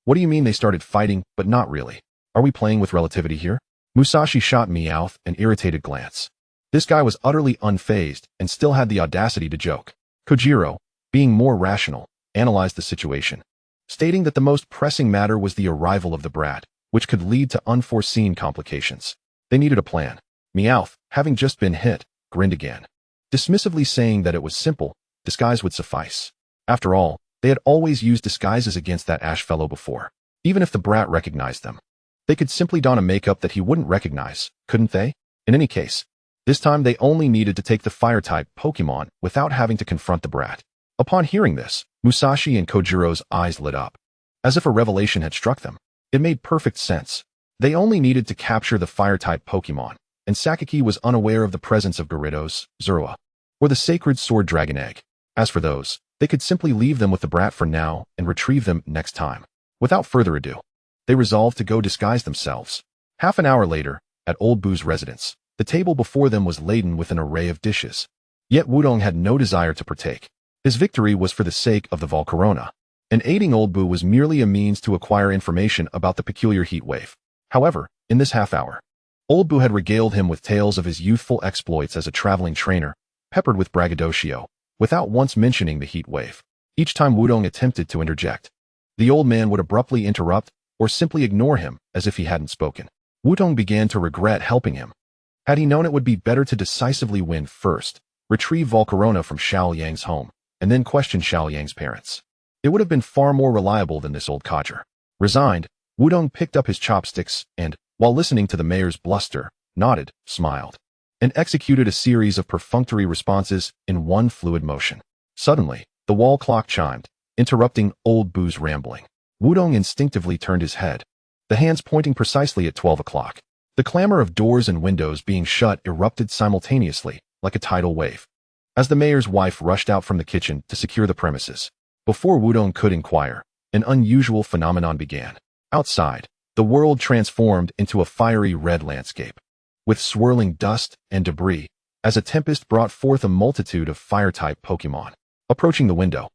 What do you mean they started fighting, but not really? Are we playing with relativity here? Musashi shot Meowth an irritated glance. This guy was utterly unfazed and still had the audacity to joke. Kojiro, being more rational, analyzed the situation, stating that the most pressing matter was the arrival of the brat, which could lead to unforeseen complications. They needed a plan. Meowth, having just been hit, grinned again, dismissively saying that it was simple, disguise would suffice. After all, they had always used disguises against that ash fellow before. Even if the brat recognized them, they could simply don a makeup that he wouldn't recognize, couldn't they? In any case, this time they only needed to take the fire-type Pokémon without having to confront the brat. Upon hearing this, Musashi and Kojuro's eyes lit up, as if a revelation had struck them. It made perfect sense. They only needed to capture the fire-type Pokémon, and Sakaki was unaware of the presence of Gyarados, Zorua, or the sacred sword dragon egg. As for those, they could simply leave them with the brat for now and retrieve them next time. Without further ado, they resolved to go disguise themselves. Half an hour later, at Old Boo's residence, the table before them was laden with an array of dishes. Yet Wudong had no desire to partake. His victory was for the sake of the Volcarona, and aiding Old Boo was merely a means to acquire information about the peculiar heat wave. However, in this half hour, Old Boo had regaled him with tales of his youthful exploits as a traveling trainer, peppered with braggadocio, without once mentioning the heat wave. Each time Wudong attempted to interject, the old man would abruptly interrupt or simply ignore him as if he hadn't spoken. Wudong began to regret helping him. Had he known it would be better to decisively win first, retrieve Volcarona from Xiao Yang's home, and then question Xiao Yang's parents, it would have been far more reliable than this old codger. Resigned, Wudong picked up his chopsticks and, while listening to the mayor's bluster, nodded, smiled, and executed a series of perfunctory responses in one fluid motion. Suddenly, the wall clock chimed, interrupting Old Boo's rambling. Wudong instinctively turned his head, the hands pointing precisely at 12 o'clock. The clamor of doors and windows being shut erupted simultaneously, like a tidal wave, as the mayor's wife rushed out from the kitchen to secure the premises. Before Wudong could inquire, an unusual phenomenon began. Outside, the world transformed into a fiery red landscape, with swirling dust and debris, as a tempest brought forth a multitude of fire-type Pokémon. Approaching the window,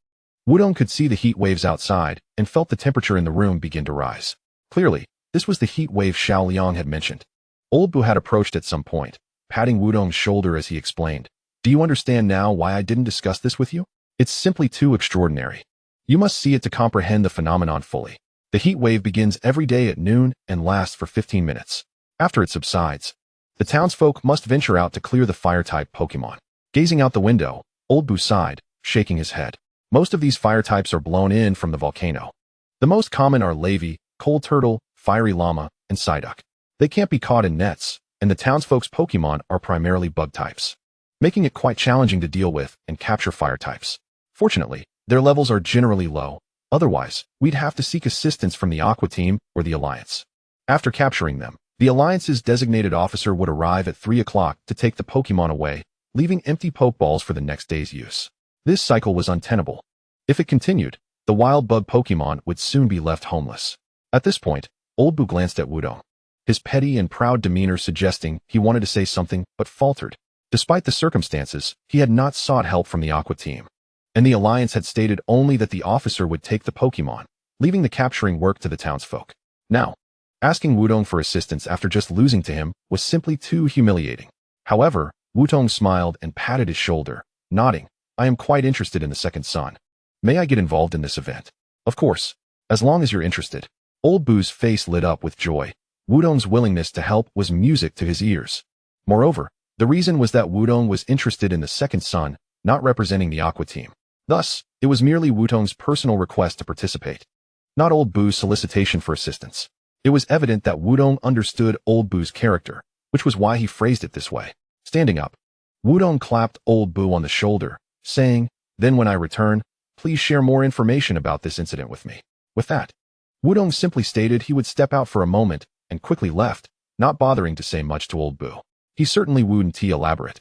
Wudong could see the heat waves outside and felt the temperature in the room begin to rise. Clearly, this was the heat wave Xiao Liang had mentioned. Old Boo had approached at some point, patting Wudong's shoulder as he explained, "Do you understand now why I didn't discuss this with you? It's simply too extraordinary. You must see it to comprehend the phenomenon fully. The heat wave begins every day at noon and lasts for 15 minutes. After it subsides, the townsfolk must venture out to clear the fire-type Pokémon." Gazing out the window, Old Boo sighed, shaking his head. Most of these fire types are blown in from the volcano. The most common are Lavy, Cold Turtle, Fiery Llama, and Psyduck. They can't be caught in nets, and the townsfolk's Pokémon are primarily bug types, making it quite challenging to deal with and capture fire types. Fortunately, their levels are generally low, otherwise, we'd have to seek assistance from the Aqua Team or the Alliance. After capturing them, the Alliance's designated officer would arrive at 3 o'clock to take the Pokémon away, leaving empty Pokeballs for the next day's use. This cycle was untenable. If it continued, the wild bug Pokémon would soon be left homeless. At this point, Old Boo glanced at Wudong, his petty and proud demeanor suggesting he wanted to say something but faltered. Despite the circumstances, he had not sought help from the Aqua Team, and the Alliance had stated only that the officer would take the Pokémon, leaving the capturing work to the townsfolk. Now, asking Wudong for assistance after just losing to him was simply too humiliating. However, Wudong smiled and patted his shoulder, nodding, "I am quite interested in the second son. May I get involved in this event?" "Of course, as long as you're interested." Old Boo's face lit up with joy. Wudong's willingness to help was music to his ears. Moreover, the reason was that Wudong was interested in the second son, not representing the Aqua Team. Thus, it was merely Wudong's personal request to participate, not Old Boo's solicitation for assistance. It was evident that Wudong understood Old Boo's character, which was why he phrased it this way. Standing up, Wudong clapped Old Boo on the shoulder, saying, "Then when I return, please share more information about this incident with me." With that, Wudong simply stated he would step out for a moment and quickly left, not bothering to say much to Old Boo. He certainly wouldn't elaborate,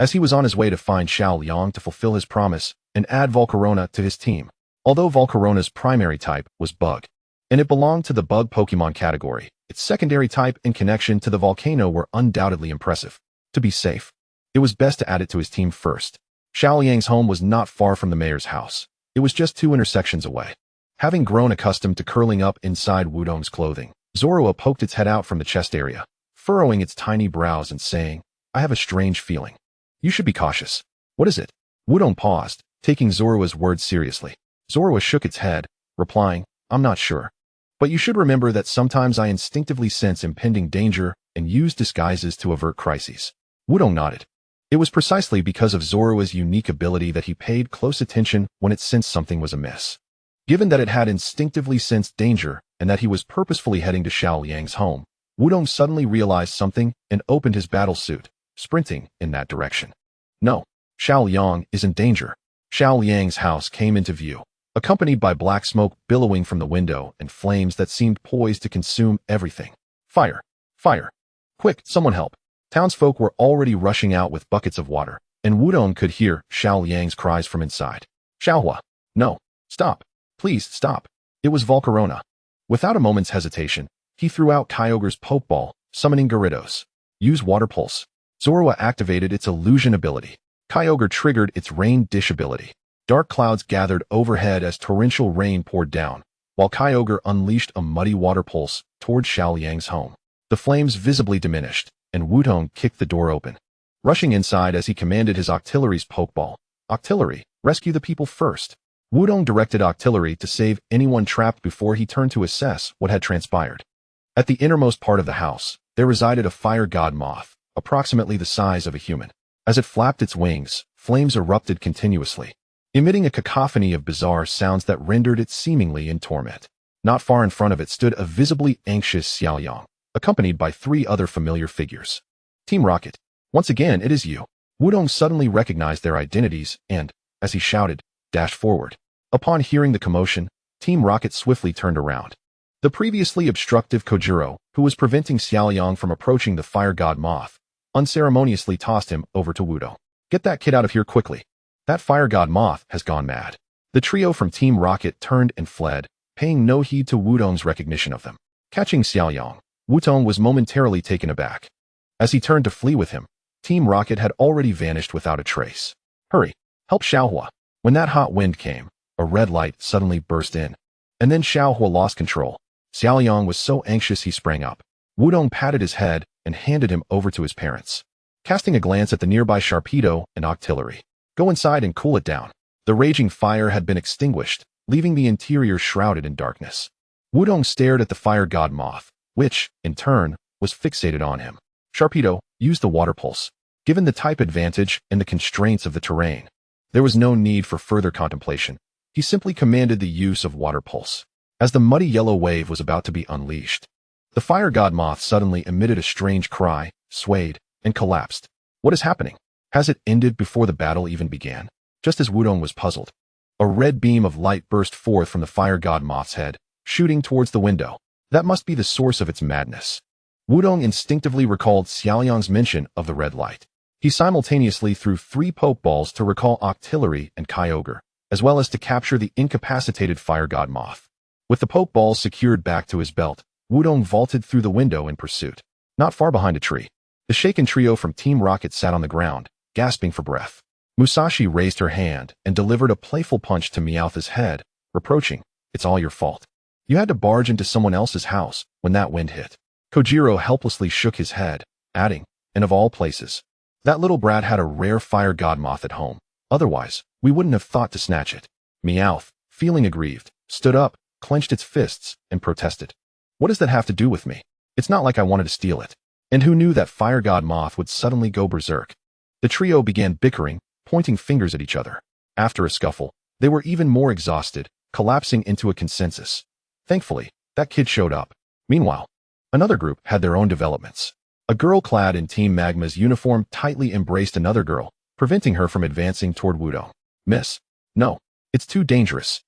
as he was on his way to find Xiao Liang to fulfill his promise and add Volcarona to his team. Although Volcarona's primary type was Bug, and it belonged to the Bug Pokémon category, its secondary type and connection to the volcano were undoubtedly impressive. To be safe, it was best to add it to his team first. Xiao Yang's home was not far from the mayor's house. It was just 2 intersections away. Having grown accustomed to curling up inside Wudong's clothing, Zorua poked its head out from the chest area, furrowing its tiny brows and saying, "I have a strange feeling. You should be cautious." "What is it?" Wudong paused, taking Zorua's words seriously. Zorua shook its head, replying, I'm not sure. But you should remember that sometimes I instinctively sense impending danger and use disguises to avert crises. Wudong nodded. It was precisely because of Zorua's unique ability that he paid close attention when it sensed something was amiss. Given that it had instinctively sensed danger and that he was purposefully heading to Xiao Liang's home, Wudong suddenly realized something and opened his battle suit, sprinting in that direction. No, Xiao Liang is in danger. Xiao Liang's house came into view, accompanied by black smoke billowing from the window and flames that seemed poised to consume everything. Fire! Fire! Quick, someone help! Townsfolk were already rushing out with buckets of water, and Wudong could hear Xiao Liang's cries from inside. Xiaohua! No! Stop! Please stop! It was Volcarona. Without a moment's hesitation, he threw out Kyogre's Pokeball, summoning Gyarados. Use Water Pulse. Zorua activated its illusion ability. Kyogre triggered its Rain Dish ability. Dark clouds gathered overhead as torrential rain poured down, while Kyogre unleashed a muddy water pulse toward Xiao Liang's home. The flames visibly diminished, and Wudong kicked the door open. Rushing inside as he commanded his Octillery's Pokeball. Octillery, rescue the people first. Wudong directed Octillery to save anyone trapped before he turned to assess what had transpired. At the innermost part of the house, there resided a fire god moth, approximately the size of a human. As it flapped its wings, flames erupted continuously, emitting a cacophony of bizarre sounds that rendered it seemingly in torment. Not far in front of it stood a visibly anxious Xiaoyang, accompanied by 3 other familiar figures. Team Rocket, once again it is you. Wudong suddenly recognized their identities and, as he shouted, dashed forward. Upon hearing the commotion, Team Rocket swiftly turned around. The previously obstructive Kojiro, who was preventing Xiaoyang from approaching the fire god moth, unceremoniously tossed him over to Wudong. Get that kid out of here quickly. That fire god moth has gone mad. The trio from Team Rocket turned and fled, paying no heed to Wudong's recognition of them. Catching Xiaoyang, Wudong was momentarily taken aback. As he turned to flee with him, Team Rocket had already vanished without a trace. Hurry, help Xiaohua. When that hot wind came, a red light suddenly burst in. And then Xiaohua lost control. Xiaoyang was so anxious he sprang up. Wudong patted his head and handed him over to his parents. Casting a glance at the nearby Sharpedo and Octillery. Go inside and cool it down. The raging fire had been extinguished, leaving the interior shrouded in darkness. Wudong stared at the fire god moth, which, in turn, was fixated on him. Sharpedo, use the water pulse. Given the type advantage and the constraints of the terrain, there was no need for further contemplation. He simply commanded the use of water pulse. As the muddy yellow wave was about to be unleashed, the fire god moth suddenly emitted a strange cry, swayed, and collapsed. What is happening? Has it ended before the battle even began? Just as Wudong was puzzled, a red beam of light burst forth from the fire god moth's head, shooting towards the window. That must be the source of its madness. Wudong instinctively recalled Xiaoyang's mention of the red light. He simultaneously threw 3 Pokeballs to recall Octillery and Kyogre, as well as to capture the incapacitated fire god moth. With the Pokeballs secured back to his belt, Wudong vaulted through the window in pursuit. Not far behind a tree, the shaken trio from Team Rocket sat on the ground, gasping for breath. Musashi raised her hand and delivered a playful punch to Meowth's head, reproaching, "It's all your fault. You had to barge into someone else's house when that wind hit." Kojiro helplessly shook his head, adding, "And of all places, that little brat had a rare fire god moth at home. Otherwise, we wouldn't have thought to snatch it." Meowth, feeling aggrieved, stood up, clenched its fists, and protested. "What does that have to do with me? It's not like I wanted to steal it. And who knew that fire god moth would suddenly go berserk?" The trio began bickering, pointing fingers at each other. After a scuffle, they were even more exhausted, collapsing into a consensus. Thankfully, that kid showed up. Meanwhile, another group had their own developments. A girl clad in Team Magma's uniform tightly embraced another girl, preventing her from advancing toward Wudong. "Miss, no, it's too dangerous."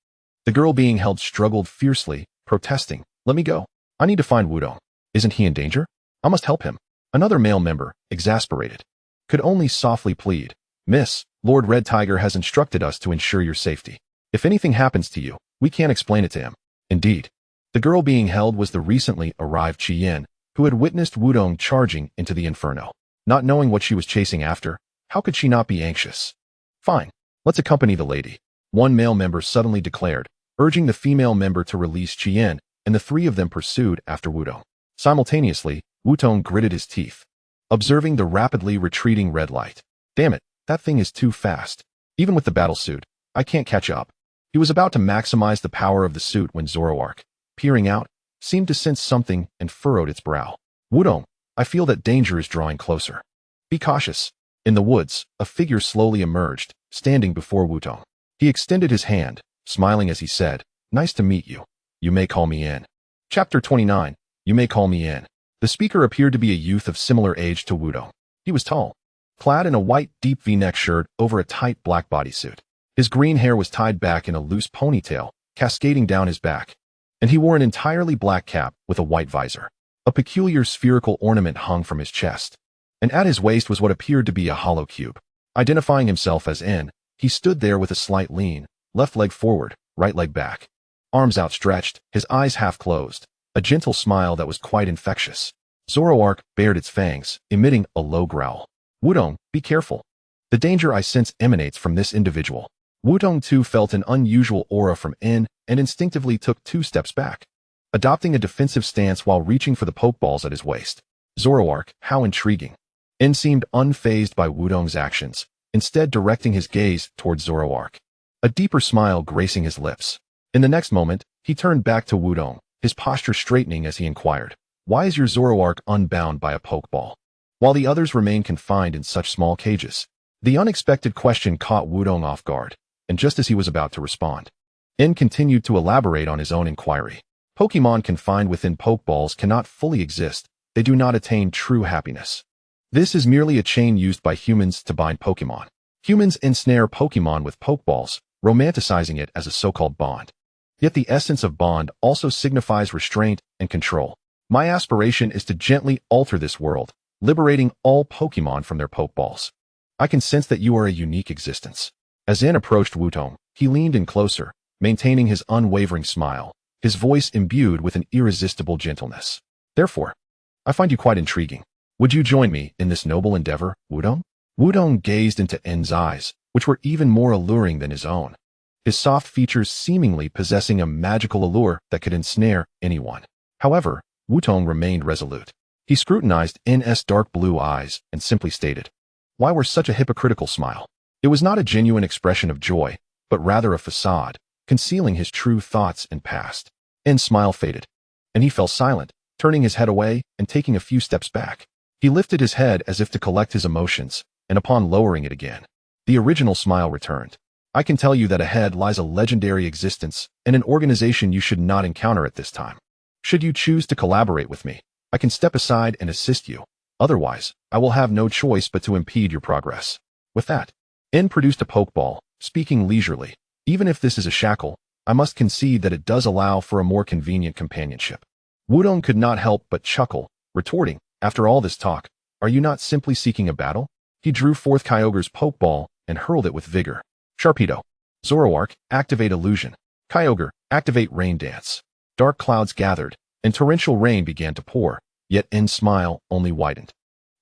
The girl being held struggled fiercely, protesting, "Let me go. I need to find Wudong. Isn't he in danger? I must help him." Another male member, exasperated, could only softly plead, "Miss, Lord Red Tiger has instructed us to ensure your safety. If anything happens to you, we can't explain it to him." Indeed, the girl being held was the recently arrived Chien, who had witnessed Wudong charging into the inferno. Not knowing what she was chasing after, how could she not be anxious? "Fine, let's accompany the lady," one male member suddenly declared, urging the female member to release Chien, and the 3 of them pursued after Wudong. Simultaneously, Wudong gritted his teeth, observing the rapidly retreating red light. "Damn it, that thing is too fast." Even with the battle suit, I can't catch up. He was about to maximize the power of the suit when Zoroark, peering out, seemed to sense something and furrowed its brow. Wudong, I feel that danger is drawing closer. Be cautious. In the woods, a figure slowly emerged, standing before Wudong. He extended his hand, smiling as he said, "Nice to meet you. You may call me In." Chapter 29, You May Call Me In. The speaker appeared to be a youth of similar age to Wudong. He was tall, clad in a white deep V-neck shirt over a tight black bodysuit. His green hair was tied back in a loose ponytail, cascading down his back, and he wore an entirely black cap with a white visor. A peculiar spherical ornament hung from his chest, and at his waist was what appeared to be a hollow cube. Identifying himself as In, he stood there with a slight lean, left leg forward, right leg back, arms outstretched, his eyes half closed, a gentle smile that was quite infectious. Zoroark bared its fangs, emitting a low growl. Wudong, be careful. The danger I sense emanates from this individual. Wudong too felt an unusual aura from In and instinctively took 2 steps back, adopting a defensive stance while reaching for the pokeballs at his waist. Zoroark, how intriguing. In seemed unfazed by Wudong's actions, instead directing his gaze towards Zoroark, a deeper smile gracing his lips. In the next moment, he turned back to Wudong, his posture straightening as he inquired, "Why is your Zoroark unbound by a pokeball, while the others remain confined in such small cages?" The unexpected question caught Wudong off guard, and just as he was about to respond, In continued to elaborate on his own inquiry. Pokemon confined within pokeballs cannot fully exist. They do not attain true happiness. This is merely a chain used by humans to bind Pokemon. Humans ensnare Pokemon with pokeballs, romanticizing it as a so-called bond. Yet the essence of bond also signifies restraint and control. My aspiration is to gently alter this world, liberating all Pokemon from their pokeballs. I can sense that you are a unique existence. As In approached Wudong, he leaned in closer, maintaining his unwavering smile, his voice imbued with an irresistible gentleness. Therefore, I find you quite intriguing. Would you join me in this noble endeavor, Wudong? Wudong gazed into In's eyes, which were even more alluring than his own, his soft features seemingly possessing a magical allure that could ensnare anyone. However, Wudong remained resolute. He scrutinized In's dark blue eyes and simply stated, "Why were such a hypocritical smile?" It was not a genuine expression of joy, but rather a facade, concealing his true thoughts and past. In's smile faded, and he fell silent, turning his head away and taking a few steps back. He lifted his head as if to collect his emotions, and upon lowering it again, the original smile returned. "I can tell you that ahead lies a legendary existence and an organization you should not encounter at this time. Should you choose to collaborate with me, I can step aside and assist you. Otherwise, I will have no choice but to impede your progress." With that, In produced a pokeball, speaking leisurely. "Even if this is a shackle, I must concede that it does allow for a more convenient companionship." Wudong could not help but chuckle, retorting, "After all this talk, are you not simply seeking a battle?" He drew forth Kyogre's pokeball and hurled it with vigor. Sharpedo. Zoroark, activate illusion. Kyogre, activate rain dance. Dark clouds gathered, and torrential rain began to pour, yet In's smile only widened.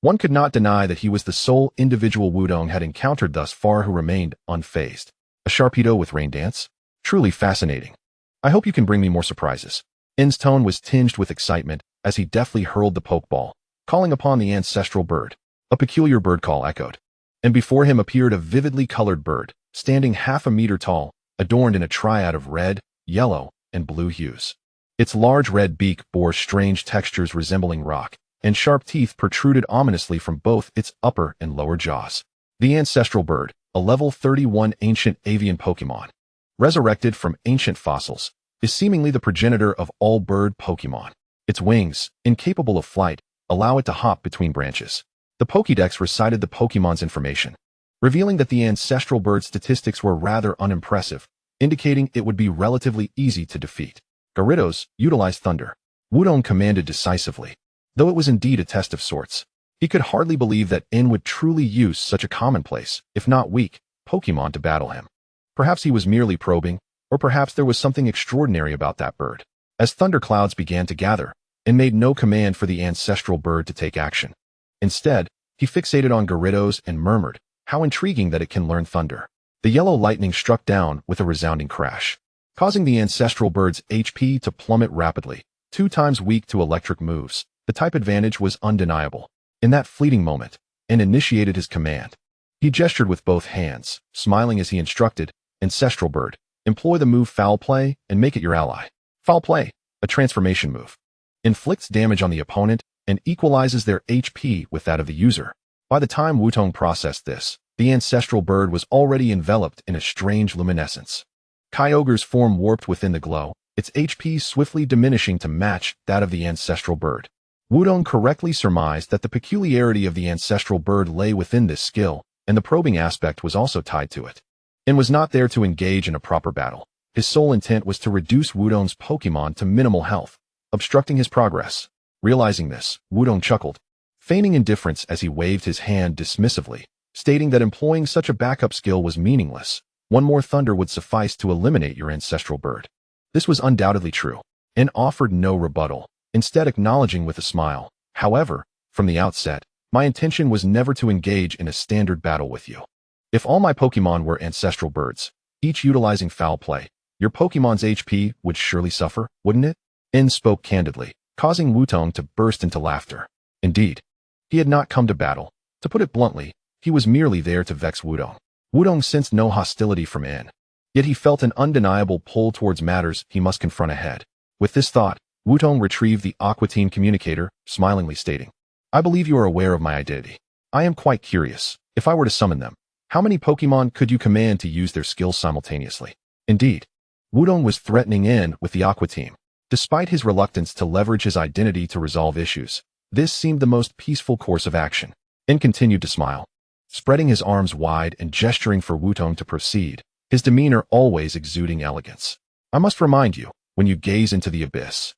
One could not deny that he was the sole individual Wudong had encountered thus far who remained unfazed. A Sharpedo with rain dance? Truly fascinating. I hope you can bring me more surprises. In's tone was tinged with excitement as he deftly hurled the pokeball, calling upon the ancestral bird. A peculiar bird call echoed, and before him appeared a vividly colored bird, standing half a meter tall, adorned in a triad of red, yellow, and blue hues. Its large red beak bore strange textures resembling rock, and sharp teeth protruded ominously from both its upper and lower jaws. The ancestral bird, a level 31 ancient avian Pokémon, resurrected from ancient fossils, is seemingly the progenitor of all bird Pokémon. Its wings, incapable of flight, allow it to hop between branches. The Pokédex recited the Pokémon's information, revealing that the ancestral bird statistics were rather unimpressive, indicating it would be relatively easy to defeat. Gyarados utilized thunder. Wudong commanded decisively, though it was indeed a test of sorts. He could hardly believe that In would truly use such a commonplace, if not weak, Pokémon to battle him. Perhaps he was merely probing, or perhaps there was something extraordinary about that bird. As thunderclouds began to gather, In made no command for the ancestral bird to take action. Instead, he fixated on Gyarados and murmured, "How intriguing that it can learn thunder." The yellow lightning struck down with a resounding crash, causing the ancestral bird's HP to plummet rapidly. 2 times weak to electric moves, the type advantage was undeniable. In that fleeting moment, In initiated his command. He gestured with both hands, smiling as he instructed, Ancestral Bird. Employ the move Foul Play and make it your ally. Foul Play, a transformation move. Inflicts damage on the opponent and equalizes their HP with that of the user. By the time Wutong processed this, the Ancestral Bird was already enveloped in a strange luminescence. Kyogre's form warped within the glow, its HP swiftly diminishing to match that of the Ancestral Bird. Wutong correctly surmised that the peculiarity of the Ancestral Bird lay within this skill, and the probing aspect was also tied to it. And was not there to engage in a proper battle. His sole intent was to reduce Wutong's Pokémon to minimal health, obstructing his progress. Realizing this, Wutong chuckled, feigning indifference as he waved his hand dismissively, stating that employing such a backup skill was meaningless. One more thunder would suffice to eliminate your Ancestral Bird. This was undoubtedly true, and offered no rebuttal, instead acknowledging with a smile. However, from the outset, my intention was never to engage in a standard battle with you. If all my Pokémon were Ancestral Birds, each utilizing Foul Play, your Pokémon's HP would surely suffer, wouldn't it? In spoke candidly, causing Wutong to burst into laughter. Indeed, he had not come to battle. To put it bluntly, he was merely there to vex Wutong. Wutong sensed no hostility from In, yet he felt an undeniable pull towards matters he must confront ahead. With this thought, Wutong retrieved the Aqua Team communicator, smilingly stating, I believe you are aware of my identity. I am quite curious. If I were to summon them, how many Pokémon could you command to use their skills simultaneously? Indeed, Wutong was threatening In with the Aqua Team. Despite his reluctance to leverage his identity to resolve issues, this seemed the most peaceful course of action. In continued to smile, spreading his arms wide and gesturing for Wutong to proceed, his demeanor always exuding elegance. I must remind you, when you gaze into the abyss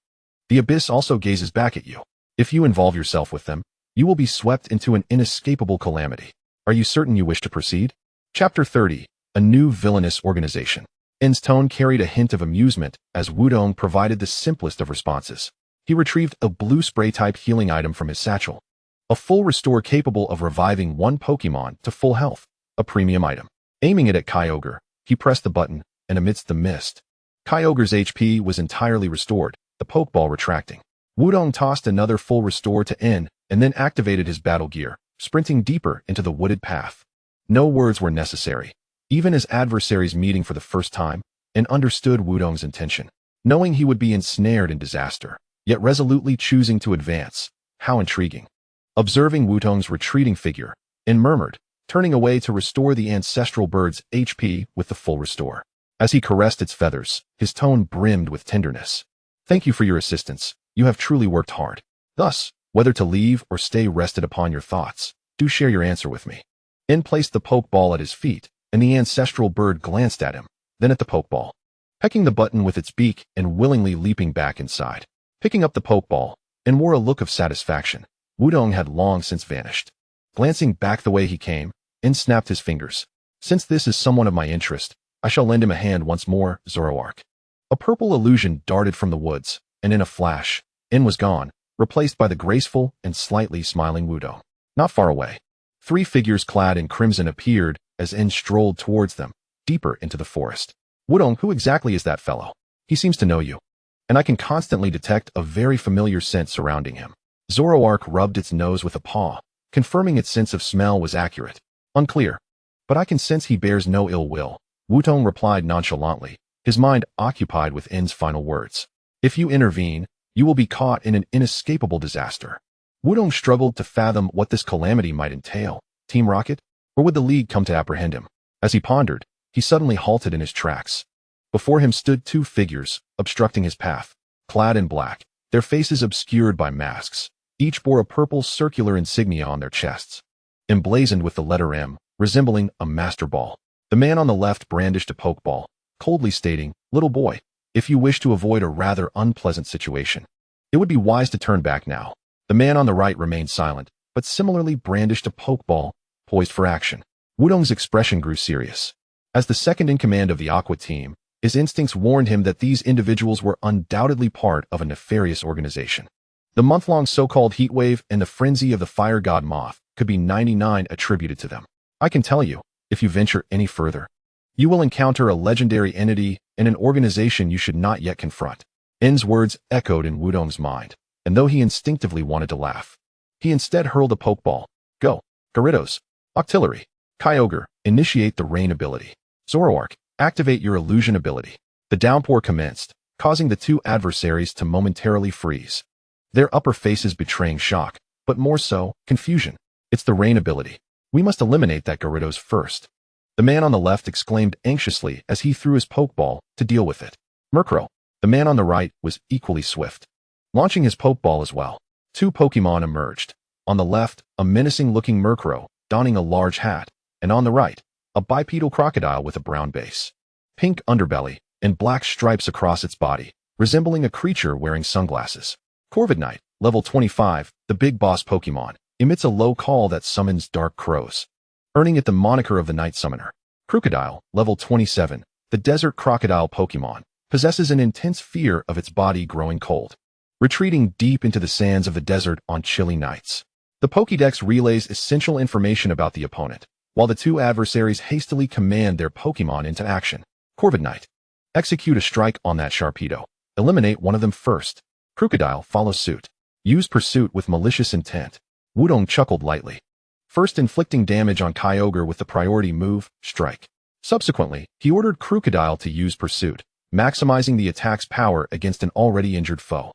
also gazes back at you. If you involve yourself with them, you will be swept into an inescapable calamity. Are you certain you wish to proceed? Chapter 30. A New Villainous Organization. In's tone carried a hint of amusement as Wutong provided the simplest of responses. He retrieved a blue spray-type healing item from his satchel. A full restore capable of reviving one Pokémon to full health. A premium item. Aiming it at Kyogre, he pressed the button, and amidst the mist, Kyogre's HP was entirely restored, the Pokeball retracting. Wutong tossed another full restore to In, and then activated his battle gear, sprinting deeper into the wooded path. No words were necessary. Even as adversaries meeting for the first time, In understood Wutong's intention, knowing he would be ensnared in disaster, yet resolutely choosing to advance. How intriguing. Observing Wutong's retreating figure, In murmured, turning away to restore the Ancestral Bird's HP with the full restore. As he caressed its feathers, his tone brimmed with tenderness. Thank you for your assistance. You have truly worked hard. Thus, whether to leave or stay rested upon your thoughts, do share your answer with me. In placed the Pokeball at his feet, and the Ancestral Bird glanced at him, then at the Pokeball, pecking the button with its beak and willingly leaping back inside. Picking up the Pokeball, and wore a look of satisfaction. Wutong had long since vanished. Glancing back the way he came, In snapped his fingers. Since this is someone of my interest, I shall lend him a hand once more, Zoroark. A purple illusion darted from the woods, and in a flash, In was gone, replaced by the graceful and slightly smiling Wutong. Not far away, 3 figures clad in crimson appeared as In strolled towards them, deeper into the forest. Wutong, who exactly is that fellow? He seems to know you, and I can constantly detect a very familiar scent surrounding him. Zoroark rubbed its nose with a paw, confirming its sense of smell was accurate. Unclear, but I can sense he bears no ill will. Wutong replied nonchalantly, his mind occupied with In's final words. If you intervene, you will be caught in an inescapable disaster. Wutong struggled to fathom what this calamity might entail. Team Rocket? Or would the League come to apprehend him? As he pondered, he suddenly halted in his tracks. Before him stood 2 figures, obstructing his path, clad in black, their faces obscured by masks. Each bore a purple circular insignia on their chests, emblazoned with the letter M, resembling a master ball. The man on the left brandished a Pokeball, coldly stating, "Little boy, if you wish to avoid a rather unpleasant situation, it would be wise to turn back now." The man on the right remained silent, but similarly brandished a Pokeball, poised for action. Wutong's expression grew serious. As the second in command of the Aqua Team, his instincts warned him that these individuals were undoubtedly part of a nefarious organization. The month-long so-called heatwave and the frenzy of the fire god Moth could be 99 attributed to them. I can tell you, if you venture any further, you will encounter a legendary entity and an organization you should not yet confront. In's words echoed in Wutong's mind, and though he instinctively wanted to laugh, he instead hurled a Pokeball. Go, Gyarados, Octillery, Kyogre, initiate the rain ability. Zoroark, Activate your illusion ability. The downpour commenced, causing the two adversaries to momentarily freeze. Their upper faces betraying shock, but more so, confusion. It's the rain ability. We must eliminate that Gyarados first. The man on the left exclaimed anxiously as he threw his Pokeball to deal with it. Murkrow, the man on the right, was equally swift. Launching his Pokeball as well, two Pokemon emerged. On the left, a menacing-looking Murkrow, donning a large hat, and on the right, a bipedal crocodile with a brown base, pink underbelly, and black stripes across its body, resembling a creature wearing sunglasses. Corviknight, level 25, the big boss Pokemon, emits a low call that summons dark crows, earning it the moniker of the Night Summoner. Crocodile, level 27, the desert crocodile Pokemon, possesses an intense fear of its body growing cold, retreating deep into the sands of the desert on chilly nights. The Pokédex relays essential information about the opponent, while the two adversaries hastily command their Pokemon into action. Corviknight, execute a strike on that Sharpedo. Eliminate one of them first. Crocodile follows suit. Use Pursuit with malicious intent. Wudong chuckled lightly, first inflicting damage on Kyogre with the priority move, Strike. Subsequently, he ordered Crocodile to use Pursuit, maximizing the attack's power against an already injured foe.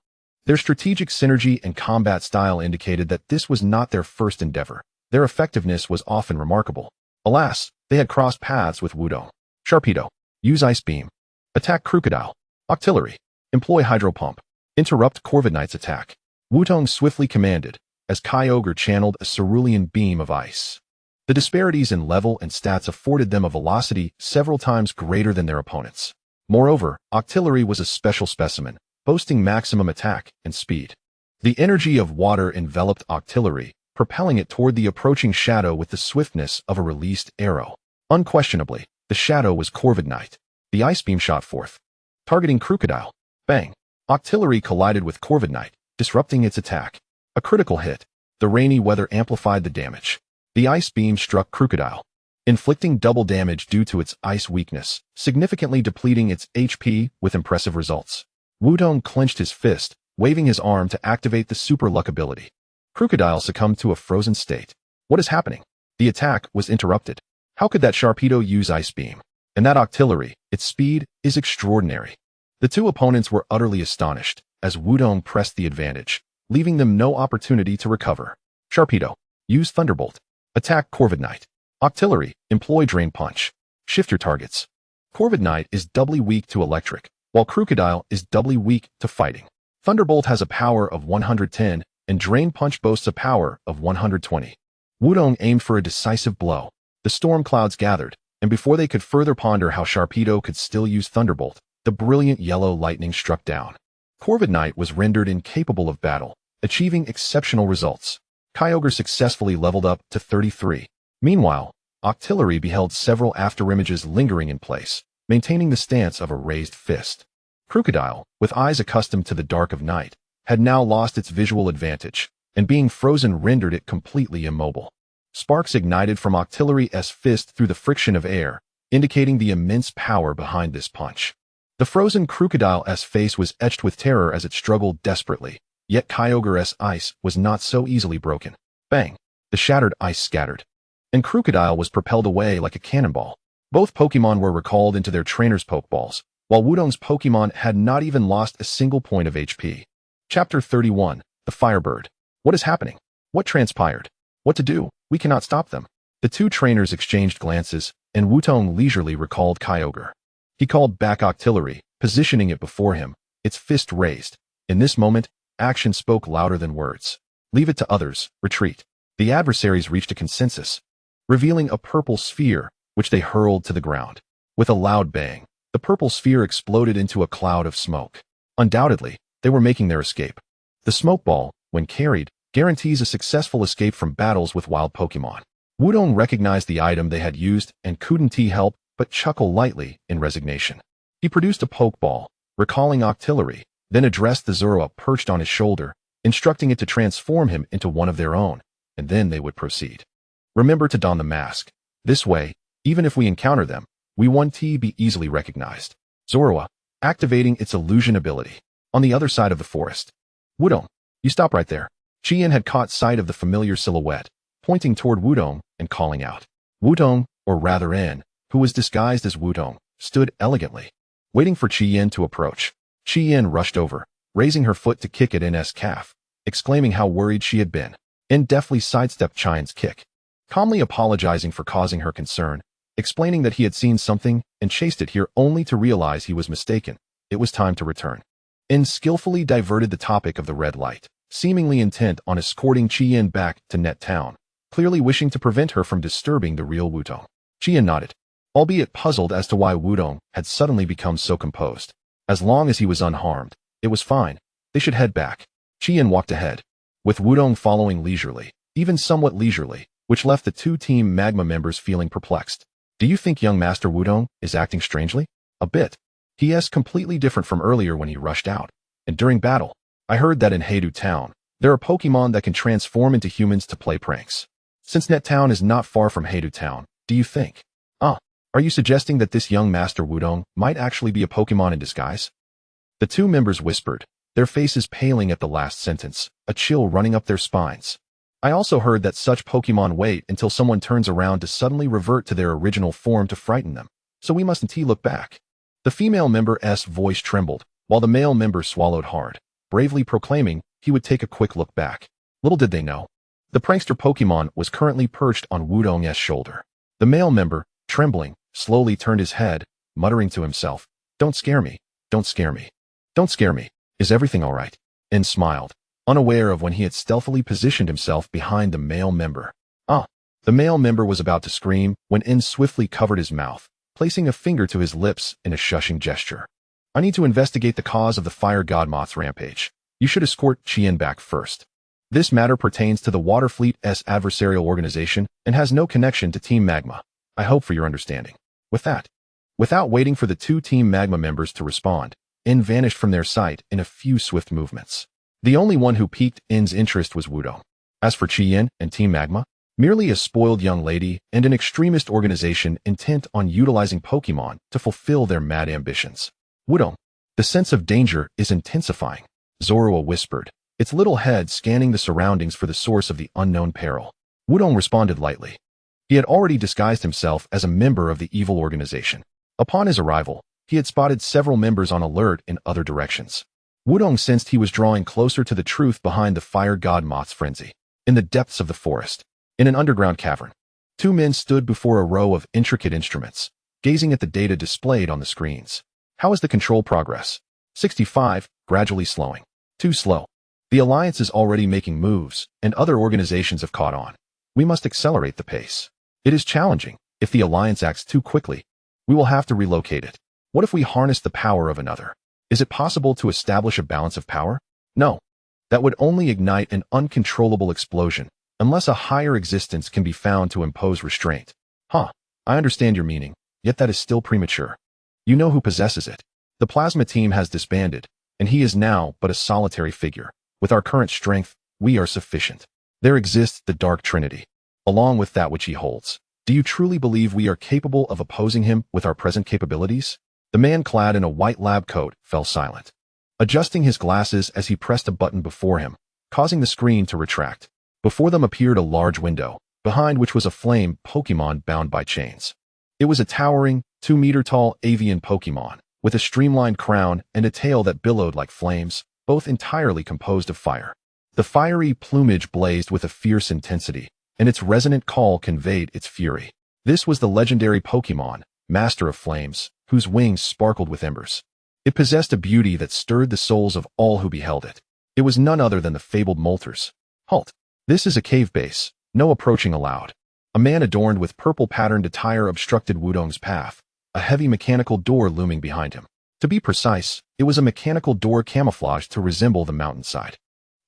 Their strategic synergy and combat style indicated that this was not their first endeavor. Their effectiveness was often remarkable. Alas, they had crossed paths with Wudong. Sharpedo, use Ice Beam. Attack Crocodile. Octillery, employ Hydro Pump. Interrupt Corviknight's attack. Wudong swiftly commanded, as Kyogre channeled a cerulean beam of ice. The disparities in level and stats afforded them a velocity several times greater than their opponents. Moreover, Octillery was a special specimen, boasting maximum attack and speed. The energy of water enveloped Octillery, propelling it toward the approaching shadow with the swiftness of a released arrow. Unquestionably, the shadow was Corviknight. The Ice Beam shot forth, targeting Crocodile. Bang! Octillery collided with Corviknight, disrupting its attack. A critical hit. The rainy weather amplified the damage. The Ice Beam struck Crocodile, inflicting double damage due to its ice weakness, significantly depleting its HP with impressive results. Wudong clenched his fist, waving his arm to activate the Super Luck ability. Crocodile succumbed to a frozen state. What is happening? The attack was interrupted. How could that Sharpedo use Ice Beam? And that Octillery, its speed, is extraordinary. The two opponents were utterly astonished, as Wudong pressed the advantage, leaving them no opportunity to recover. Sharpedo, use Thunderbolt. Attack Corviknight. Octillery, employ Drain Punch. Shift your targets. Corviknight is doubly weak to electric, while Crocodile is doubly weak to fighting. Thunderbolt has a power of 110, and Drain Punch boasts a power of 120. Wudong aimed for a decisive blow. The storm clouds gathered, and before they could further ponder how Sharpedo could still use Thunderbolt, the brilliant yellow lightning struck down. Corviknight was rendered incapable of battle, achieving exceptional results. Kyogre successfully leveled up to 33. Meanwhile, Octillery beheld several afterimages lingering in place, maintaining the stance of a raised fist. Crocodile, with eyes accustomed to the dark of night, had now lost its visual advantage, and being frozen rendered it completely immobile. Sparks ignited from Octillery's fist through the friction of air, indicating the immense power behind this punch. The frozen Crocodile's face was etched with terror as it struggled desperately, yet Kyogre's ice was not so easily broken. Bang! The shattered ice scattered, and Crocodile was propelled away like a cannonball. Both Pokemon were recalled into their trainers' Pokeballs, while Wudong's Pokemon had not even lost a single point of HP. Chapter 31, The Firebird. What is happening? What transpired? What to do? We cannot stop them. The two trainers exchanged glances, and Wudong leisurely recalled Kyogre. He called back Octillery, positioning it before him, its fist raised. In this moment, action spoke louder than words. Leave it to others, retreat. The adversaries reached a consensus, revealing a purple sphere, which they hurled to the ground. With a loud bang, the purple sphere exploded into a cloud of smoke. Undoubtedly, they were making their escape. The smoke ball, when carried, guarantees a successful escape from battles with wild Pokemon. Wudong recognized the item they had used and couldn't help but chuckle lightly in resignation. He produced a Pokeball, recalling Octillery, then addressed the Zorua perched on his shoulder, instructing it to transform him into one of their own, and then they would proceed. Remember to don the mask. This way, even if we encounter them, we won't be easily recognized. Zorua, activating its illusion ability. On the other side of the forest. Wudong, you stop right there. Qian had caught sight of the familiar silhouette, pointing toward Wudong and calling out. Wudong, or rather N, who was disguised as Wudong, stood elegantly, waiting for Chien to approach. Chien rushed over, raising her foot to kick at N's calf, exclaiming how worried she had been. N deftly sidestepped Chien's kick, calmly apologizing for causing her concern, explaining that he had seen something and chased it here only to realize he was mistaken. It was time to return. N skillfully diverted the topic of the red light, seemingly intent on escorting Chien back to Net Town, clearly wishing to prevent her from disturbing the real Wudong. Chien nodded, albeit puzzled as to why Wudong had suddenly become so composed. As long as he was unharmed, it was fine. They should head back. Chien walked ahead, with Wudong following leisurely, even somewhat leisurely, which left the two Team Magma members feeling perplexed. Do you think young Master Wudong is acting strangely? A bit. He is completely different from earlier when he rushed out. And during battle, I heard that in Heidu Town, there are Pokémon that can transform into humans to play pranks. Since Net Town is not far from Heidu Town, do you think? Are you suggesting that this young Master Wudong might actually be a Pokémon in disguise? The two members whispered, their faces paling at the last sentence, a chill running up their spines. I also heard that such Pokémon wait until someone turns around to suddenly revert to their original form to frighten them, so we mustn't look back. The female member's voice trembled, while the male member swallowed hard, bravely proclaiming he would take a quick look back. Little did they know, the prankster Pokémon was currently perched on Wudong's shoulder. The male member, trembling, slowly turned his head, muttering to himself, "Don't scare me, don't scare me, don't scare me. Is everything all right?" And smiled, unaware of when he had stealthily positioned himself behind the male member. The male member was about to scream when N swiftly covered his mouth, placing a finger to his lips in a shushing gesture. "I need to investigate the cause of the Fire God Moth's rampage. You should escort Chien back first. This matter pertains to the Water Fleet's adversarial organization and has no connection to Team Magma. I hope for your understanding." With that, without waiting for the two Team Magma members to respond, N vanished from their sight in a few swift movements. The only one who piqued N's interest was Wudong. As for Chien and Team Magma, merely a spoiled young lady and an extremist organization intent on utilizing Pokémon to fulfill their mad ambitions. "Wudong, the sense of danger is intensifying," Zorua whispered, its little head scanning the surroundings for the source of the unknown peril. Wudong responded lightly. He had already disguised himself as a member of the evil organization. Upon his arrival, he had spotted several members on alert in other directions. Wudong sensed he was drawing closer to the truth behind the Fire God Moth's frenzy. In the depths of the forest, in an underground cavern, two men stood before a row of intricate instruments, gazing at the data displayed on the screens. "How is the control progress?" 65, gradually slowing. "Too slow. The Alliance is already making moves, and other organizations have caught on. We must accelerate the pace. It is challenging. If the Alliance acts too quickly, we will have to relocate it. What if we harness the power of another? Is it possible to establish a balance of power? No. That would only ignite an uncontrollable explosion, unless a higher existence can be found to impose restraint." I understand your meaning, yet that is still premature. You know who possesses it. The plasma team has disbanded, and he is now but a solitary figure. With our current strength, we are sufficient. There exists the Dark Trinity, along with that which he holds. Do you truly believe we are capable of opposing him with our present capabilities? The man clad in a white lab coat fell silent, adjusting his glasses as he pressed a button before him, causing the screen to retract. Before them appeared a large window, behind which was a flame Pokémon bound by chains. It was a towering, 2-meter-tall avian Pokémon, with a streamlined crown and a tail that billowed like flames, both entirely composed of fire. The fiery plumage blazed with a fierce intensity, and its resonant call conveyed its fury. This was the legendary Pokémon, Master of Flames, whose wings sparkled with embers. It possessed a beauty that stirred the souls of all who beheld it. It was none other than the fabled Moltres. "Halt! This is a cave base. No approaching allowed." A man adorned with purple-patterned attire obstructed Wudong's path, a heavy mechanical door looming behind him. To be precise, it was a mechanical door camouflaged to resemble the mountainside.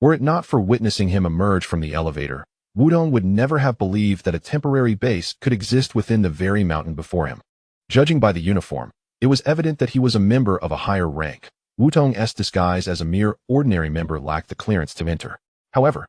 Were it not for witnessing him emerge from the elevator, Wudong would never have believed that a temporary base could exist within the very mountain before him. Judging by the uniform, it was evident that he was a member of a higher rank. Wudong's disguise as a mere ordinary member lacked the clearance to enter. However,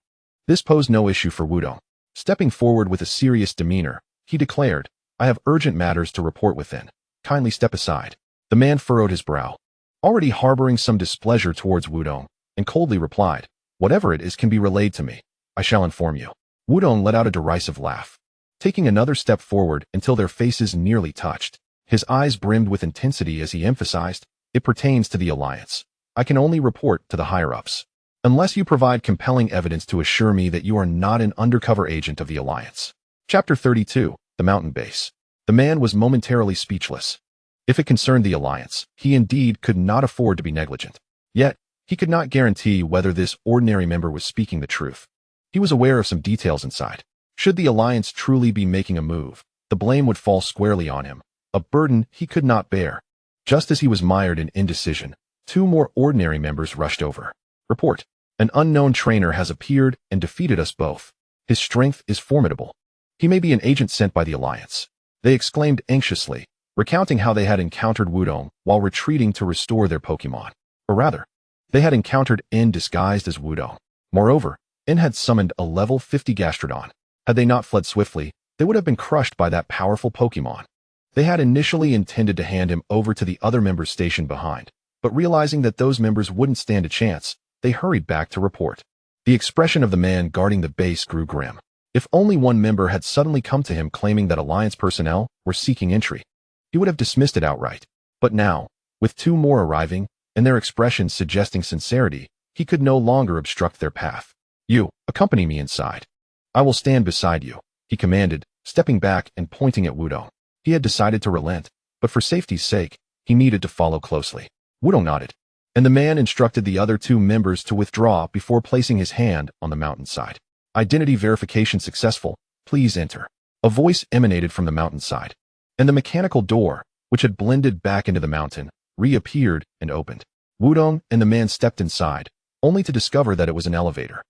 this posed no issue for Wudong. Stepping forward with a serious demeanor, he declared, "I have urgent matters to report within. Kindly step aside." The man furrowed his brow, already harboring some displeasure towards Wudong, and coldly replied, "Whatever it is can be relayed to me. I shall inform you." Wudong let out a derisive laugh, taking another step forward until their faces nearly touched. His eyes brimmed with intensity as he emphasized, "It pertains to the Alliance. I can only report to the higher-ups. Unless you provide compelling evidence to assure me that you are not an undercover agent of the Alliance." Chapter 32, The Mountain Base. The man was momentarily speechless. If it concerned the Alliance, he indeed could not afford to be negligent. Yet, he could not guarantee whether this ordinary member was speaking the truth. He was aware of some details inside. Should the Alliance truly be making a move, the blame would fall squarely on him, a burden he could not bear. Just as he was mired in indecision, two more ordinary members rushed over. "Report. An unknown trainer has appeared and defeated us both. His strength is formidable. He may be an agent sent by the Alliance," they exclaimed anxiously, recounting how they had encountered Groudon while retreating to restore their Pokémon. Or rather, they had encountered N disguised as Groudon. Moreover, N had summoned a level 50 Gastrodon. Had they not fled swiftly, they would have been crushed by that powerful Pokémon. They had initially intended to hand him over to the other members stationed behind, but realizing that those members wouldn't stand a chance, they hurried back to report. The expression of the man guarding the base grew grim. If only one member had suddenly come to him claiming that Alliance personnel were seeking entry, he would have dismissed it outright. But now, with two more arriving, and their expressions suggesting sincerity, he could no longer obstruct their path. "You, accompany me inside. I will stand beside you," he commanded, stepping back and pointing at Groudon. He had decided to relent, but for safety's sake, he needed to follow closely. Groudon nodded, and the man instructed the other two members to withdraw before placing his hand on the mountainside. "Identity verification successful. Please enter." A voice emanated from the mountainside, and the mechanical door, which had blended back into the mountain, reappeared and opened. Groudon and the man stepped inside, only to discover that it was an elevator.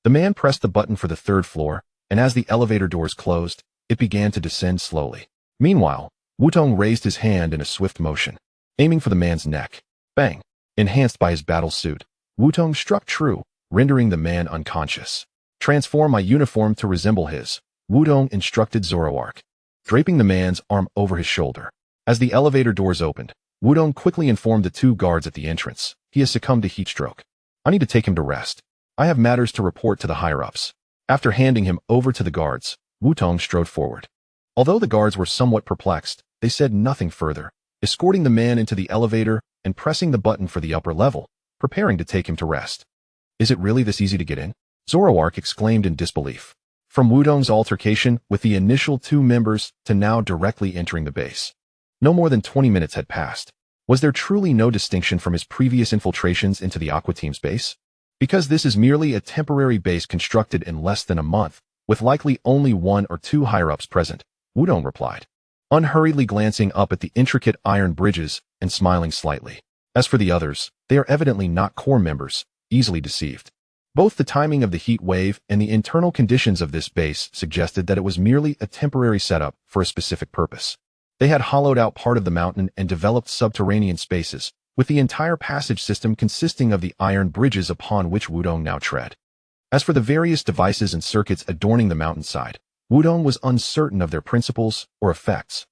The man pressed the button for the third floor, and as the elevator doors closed, it began to descend slowly. Meanwhile, Groudon raised his hand in a swift motion, aiming for the man's neck. Bang! Enhanced by his battle suit, Groudon struck true, rendering the man unconscious. "Transform my uniform to resemble his," Groudon instructed Zoroark, draping the man's arm over his shoulder. As the elevator doors opened, Groudon quickly informed the two guards at the entrance. "He has succumbed to heat stroke. I need to take him to rest. I have matters to report to the higher-ups." After handing him over to the guards, Groudon strode forward. Although the guards were somewhat perplexed, they said nothing further, escorting the man into the elevator and pressing the button for the upper level, preparing to take him to rest. "Is it really this easy to get in?" Zoroark exclaimed in disbelief. From Groudon's altercation with the initial two members to now directly entering the base, no more than 20 minutes had passed. Was there truly no distinction from his previous infiltrations into the Aqua Team's base? Because this is merely a temporary base constructed in less than a month, with likely only one or two higher-ups present, Groudon replied, unhurriedly glancing up at the intricate iron bridges and smiling slightly. As for the others, they are evidently not core members, easily deceived. Both the timing of the heat wave and the internal conditions of this base suggested that it was merely a temporary setup for a specific purpose. They had hollowed out part of the mountain and developed subterranean spaces, with the entire passage system consisting of the iron bridges upon which Groudon now tread. As for the various devices and circuits adorning the mountainside, Groudon was uncertain of their principles or effects,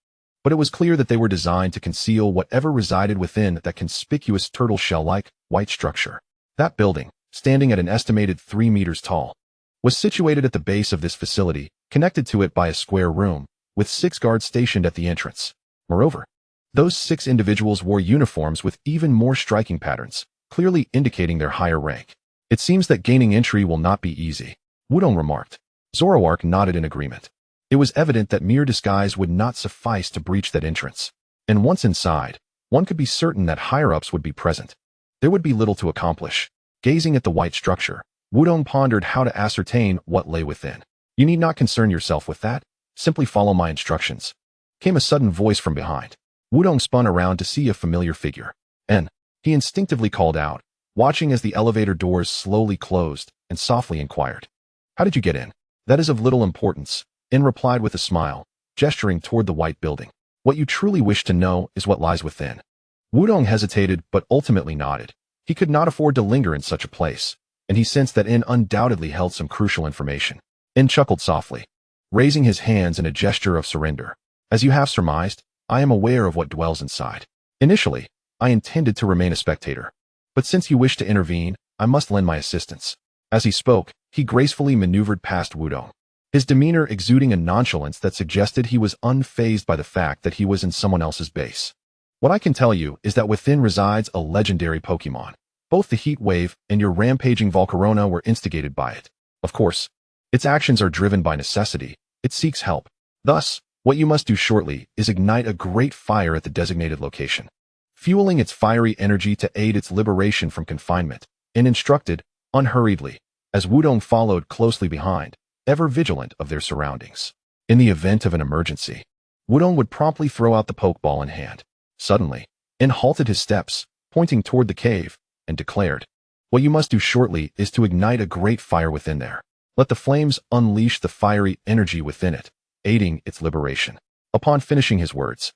but it was clear that they were designed to conceal whatever resided within that conspicuous turtle shell-like white structure. That building, standing at an estimated 3 meters tall, was situated at the base of this facility, connected to it by a square room, with 6 guards stationed at the entrance. Moreover, those 6 individuals wore uniforms with even more striking patterns, clearly indicating their higher rank. "It seems that gaining entry will not be easy," Groudon remarked. Zoroark nodded in agreement. It was evident that mere disguise would not suffice to breach that entrance. And once inside, one could be certain that higher-ups would be present. There would be little to accomplish. Gazing at the white structure, Groudon pondered how to ascertain what lay within. "You need not concern yourself with that. Simply follow my instructions," came a sudden voice from behind. Groudon spun around to see a familiar figure. "N," he instinctively called out, watching as the elevator doors slowly closed, and softly inquired, "How did you get in?" "That is of little importance," N replied with a smile, gesturing toward the white building. "What you truly wish to know is what lies within." Groudon hesitated but ultimately nodded. He could not afford to linger in such a place, and he sensed that N undoubtedly held some crucial information. N chuckled softly, raising his hands in a gesture of surrender. "As you have surmised, I am aware of what dwells inside. Initially, I intended to remain a spectator, but since you wish to intervene, I must lend my assistance." As he spoke, he gracefully maneuvered past Groudon, his demeanor exuding a nonchalance that suggested he was unfazed by the fact that he was in someone else's base. What I can tell you is that within resides a legendary Pokémon. Both the Heat Wave and your rampaging Volcarona were instigated by it. Of course, its actions are driven by necessity. It seeks help. Thus, what you must do shortly is ignite a great fire at the designated location, fueling its fiery energy to aid its liberation from confinement, and instructed, unhurriedly, as Wudong followed closely behind, ever vigilant of their surroundings. In the event of an emergency, Wudong would promptly throw out the Pokeball in hand. Suddenly, In halted his steps, pointing toward the cave, and declared, "What you must do shortly is to ignite a great fire within there. Let the flames unleash the fiery energy within it, aiding its liberation." Upon finishing his words,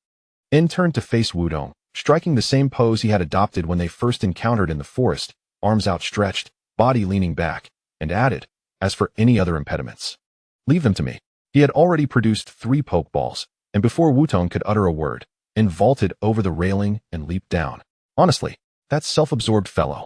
In turned to face Wudong, striking the same pose he had adopted when they first encountered in the forest, arms outstretched, body leaning back, and added, "As for any other impediments, leave them to me." He had already produced 3 Pokeballs, and before Wudong could utter a word, In vaulted over the railing and leaped down. Honestly, that self-absorbed fellow.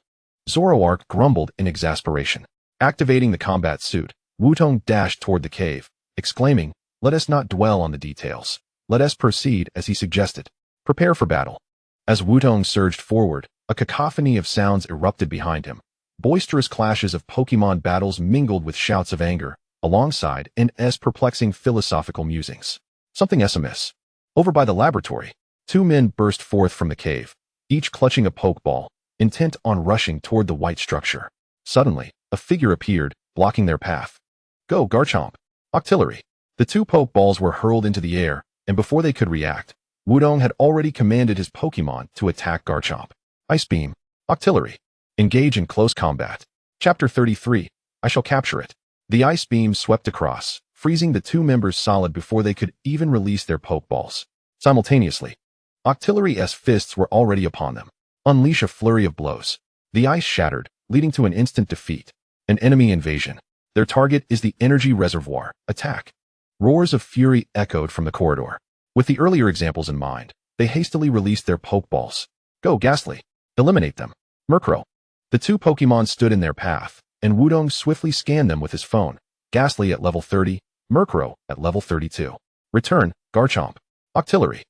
Zoroark grumbled in exasperation. Activating the combat suit, Wudong dashed toward the cave, exclaiming, "Let us not dwell on the details. Let us proceed," as he suggested. "Prepare for battle." As Wudong surged forward, a cacophony of sounds erupted behind him. Boisterous clashes of Pokemon battles mingled with shouts of anger, alongside N's perplexing philosophical musings. Something's amiss. Over by the laboratory, 2 men burst forth from the cave, each clutching a Pokeball, intent on rushing toward the white structure. Suddenly, a figure appeared, blocking their path. "Go, Garchomp!" Octillery. The 2 Pokeballs were hurled into the air, and before they could react, Wudong had already commanded his Pokemon to attack Garchomp. Ice Beam. Octillery. Engage in close combat. Chapter 33. I shall capture it. The Ice Beam swept across, freezing the 2 members solid before they could even release their Pokeballs. Simultaneously, Octillery's fists were already upon them. Unleash a flurry of blows. The ice shattered, leading to an instant defeat. An enemy invasion. Their target is the energy reservoir. Attack. Roars of fury echoed from the corridor. With the earlier examples in mind, they hastily released their Pokeballs. "Go, Ghastly! Eliminate them!" Murkrow. The 2 Pokemon stood in their path, and Wudong swiftly scanned them with his phone. Ghastly at level 30, Murkrow at level 32. Return, Garchomp. Octillery.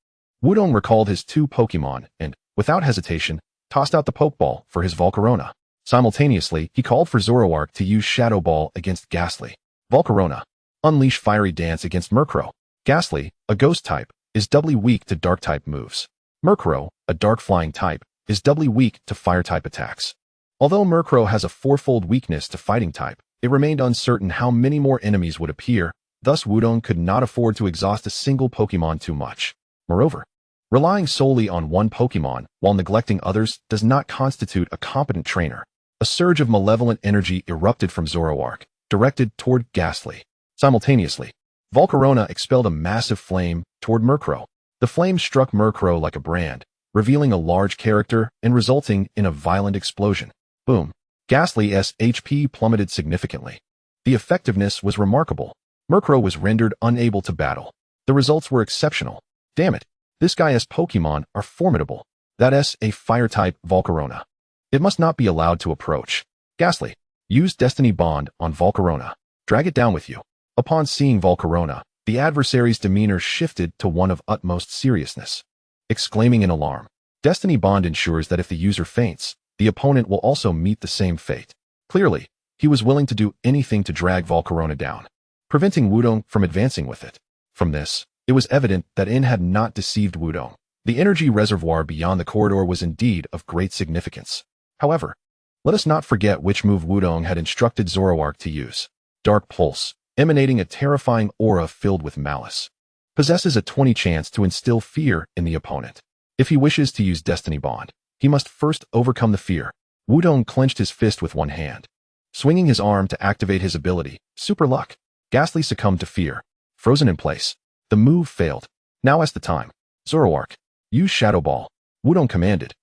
Wudong recalled his 2 Pokemon and, without hesitation, tossed out the Pokeball for his Volcarona. Simultaneously, he called for Zoroark to use Shadow Ball against Ghastly. Volcarona. Unleash Fiery Dance against Murkrow. Ghastly, a Ghost type, is doubly weak to Dark-type moves. Murkrow, a Dark Flying type, is doubly weak to Fire-type attacks. Although Murkrow has a 4-fold weakness to Fighting type, it remained uncertain how many more enemies would appear, thus Wudong could not afford to exhaust a single Pokemon too much. Moreover, relying solely on one Pokemon while neglecting others does not constitute a competent trainer. A surge of malevolent energy erupted from Zoroark, directed toward Ghastly. Simultaneously, Volcarona expelled a massive flame toward Murkrow. The flame struck Murkrow like a brand, revealing a large character and resulting in a violent explosion. Boom. Ghastly's HP plummeted significantly. The effectiveness was remarkable. Murkrow was rendered unable to battle. The results were exceptional. Damn it. This guy's Pokemon are formidable. That's a Fire-type Volcarona. It must not be allowed to approach. Ghastly. Use Destiny Bond on Volcarona. Drag it down with you. Upon seeing Volcarona, the adversary's demeanor shifted to one of utmost seriousness. Exclaiming in alarm, Destiny Bond ensures that if the user faints, the opponent will also meet the same fate. Clearly, he was willing to do anything to drag Volcarona down, preventing Wudong from advancing with it. From this, it was evident that In had not deceived Wudong. The energy reservoir beyond the corridor was indeed of great significance. However, let us not forget which move Wudong had instructed Zoroark to use. Dark Pulse, emanating a terrifying aura filled with malice, possesses a 20 chance to instill fear in the opponent. If he wishes to use Destiny Bond, he must first overcome the fear. Wudong clenched his fist with one hand, swinging his arm to activate his ability, Super Luck. Ghastly succumbed to fear, frozen in place. The move failed. Now is the time. Zoroark, use Shadow Ball, Wudong commanded.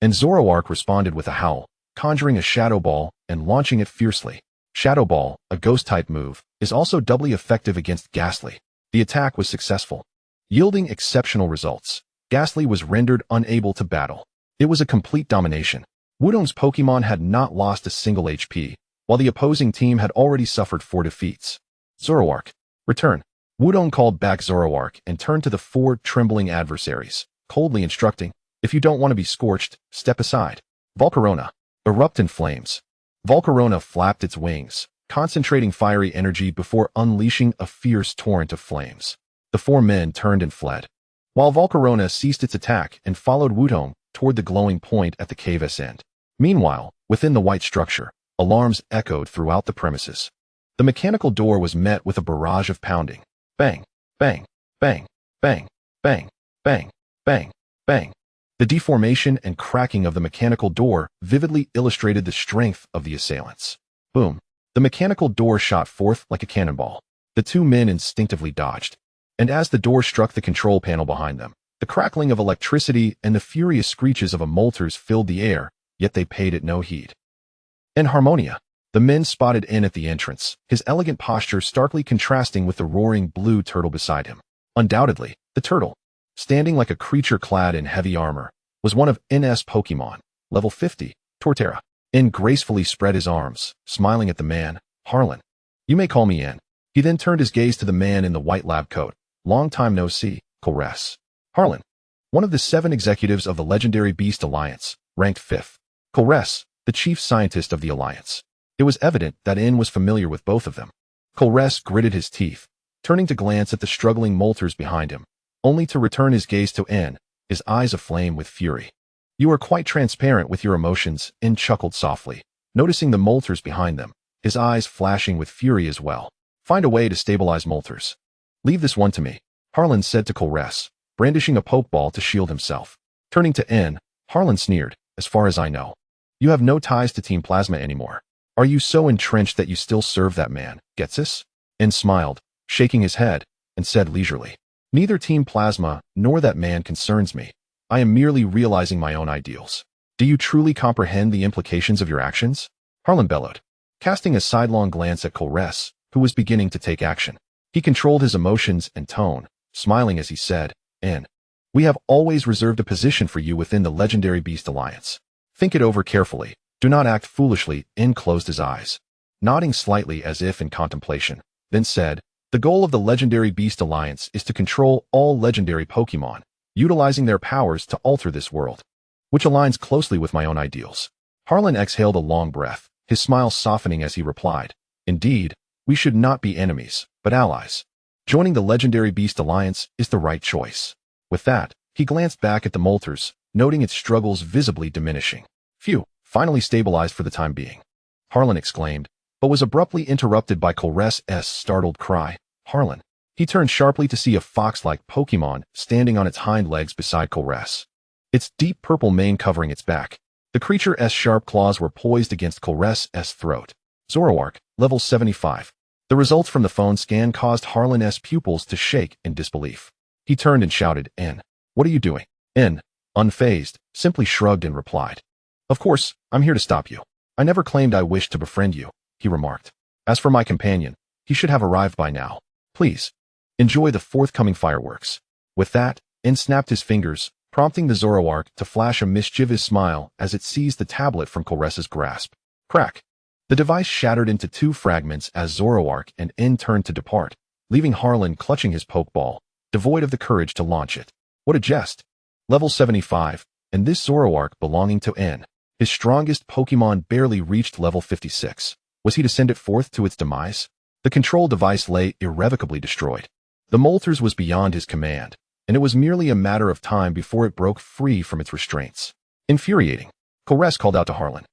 And Zoroark responded with a howl, conjuring a Shadow Ball and launching it fiercely. Shadow Ball, a Ghost-type move, is also doubly effective against Ghastly. The attack was successful, yielding exceptional results. Ghastly was rendered unable to battle. It was a complete domination. Wudong's Pokemon had not lost a single HP, while the opposing team had already suffered 4 defeats. Zoroark, Return. Wudong called back Zoroark and turned to the four trembling adversaries, coldly instructing, if you don't want to be scorched, step aside. Volcarona. Erupt in flames. Volcarona flapped its wings, concentrating fiery energy before unleashing a fierce torrent of flames. The four men turned and fled, while Volcarona ceased its attack and followed Wudong toward the glowing point at the cave's end. Meanwhile, within the white structure, alarms echoed throughout the premises. The mechanical door was met with a barrage of pounding. Bang, bang, bang, bang, bang, bang, bang, bang. The deformation and cracking of the mechanical door vividly illustrated the strength of the assailants. Boom. The mechanical door shot forth like a cannonball. The two men instinctively dodged, and as the door struck the control panel behind them, the crackling of electricity and the furious screeches of a Moltres filled the air, yet they paid it no heed. In Harmonia, the men spotted in at the entrance, his elegant posture starkly contrasting with the roaring blue turtle beside him. Undoubtedly, the turtle, standing like a creature clad in heavy armor, was one of N's Pokémon, level 50, Torterra. N gracefully spread his arms, smiling at the man. Harlan. You may call me N. He then turned his gaze to the man in the white lab coat. Long time no see, Colress. Harlan. One of the 7 executives of the legendary Beast Alliance, ranked 5th. Colress, the chief scientist of the Alliance. It was evident that N was familiar with both of them. Colress gritted his teeth, turning to glance at the struggling Moltres behind him, only to return his gaze to N, his eyes aflame with fury. You are quite transparent with your emotions, N chuckled softly, noticing the Moltres behind them, his eyes flashing with fury as well. Find a way to stabilize Moltres. Leave this one to me, Harlan said to Colress, brandishing a pokeball to shield himself. Turning to N, Harlan sneered, as far as I know, you have no ties to Team Plasma anymore. Are you so entrenched that you still serve that man, Getsis? N smiled, shaking his head, and said leisurely, neither Team Plasma nor that man concerns me. I am merely realizing my own ideals. Do you truly comprehend the implications of your actions? Harlan bellowed, casting a sidelong glance at Colress, who was beginning to take action. He controlled his emotions and tone, smiling as he said, N, we have always reserved a position for you within the legendary Beast Alliance. Think it over carefully. Do not act foolishly. N closed his eyes, nodding slightly as if in contemplation, then said, the goal of the legendary Beast Alliance is to control all legendary Pokémon, utilizing their powers to alter this world, which aligns closely with my own ideals. Harlan exhaled a long breath, his smile softening as he replied, indeed, we should not be enemies, but allies. Joining the legendary Beast Alliance is the right choice. With that, he glanced back at the Moltres, noting its struggles visibly diminishing. Phew, finally stabilized for the time being, Harlan exclaimed, but was abruptly interrupted by Colress's startled cry. Harlan. He turned sharply to see a fox-like Pokémon standing on its hind legs beside Colress, its deep purple mane covering its back. The creature's sharp claws were poised against Colress's throat. Zoroark, level 75. The results from the phone scan caused Harlan's pupils to shake in disbelief. He turned and shouted, N, what are you doing? N, unfazed, simply shrugged and replied, of course, I'm here to stop you. I never claimed I wished to befriend you, he remarked. As for my companion, he should have arrived by now. Please, enjoy the forthcoming fireworks. With that, N snapped his fingers, prompting the Zoroark to flash a mischievous smile as it seized the tablet from Colress's grasp. Crack! The device shattered into 2 fragments as Zoroark and N turned to depart, leaving Harlan clutching his Pokeball, devoid of the courage to launch it. What a jest! Level 75, and this Zoroark belonging to N. His strongest Pokémon barely reached level 56. Was he to send it forth to its demise? The control device lay irrevocably destroyed. The Moltres was beyond his command, and it was merely a matter of time before it broke free from its restraints. Infuriating, Colress called out to Harlan,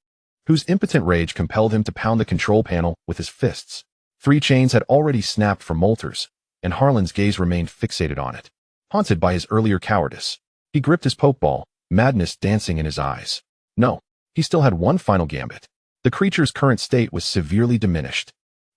whose impotent rage compelled him to pound the control panel with his fists. 3 chains had already snapped for Moltres, and Harlan's gaze remained fixated on it. Haunted by his earlier cowardice, he gripped his Pokeball, madness dancing in his eyes. No, he still had one final gambit. The creature's current state was severely diminished.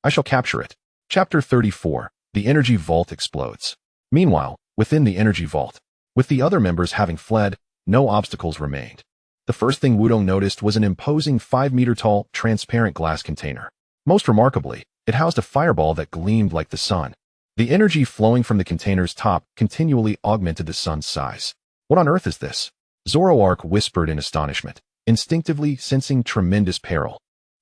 I shall capture it. Chapter 34. The Energy Vault explodes. Meanwhile, within the Energy Vault, with the other members having fled, no obstacles remained. The first thing Wudong noticed was an imposing 5-meter-tall, transparent glass container. Most remarkably, it housed a fireball that gleamed like the sun. The energy flowing from the container's top continually augmented the sun's size. What on earth is this? Zoroark whispered in astonishment, instinctively sensing tremendous peril.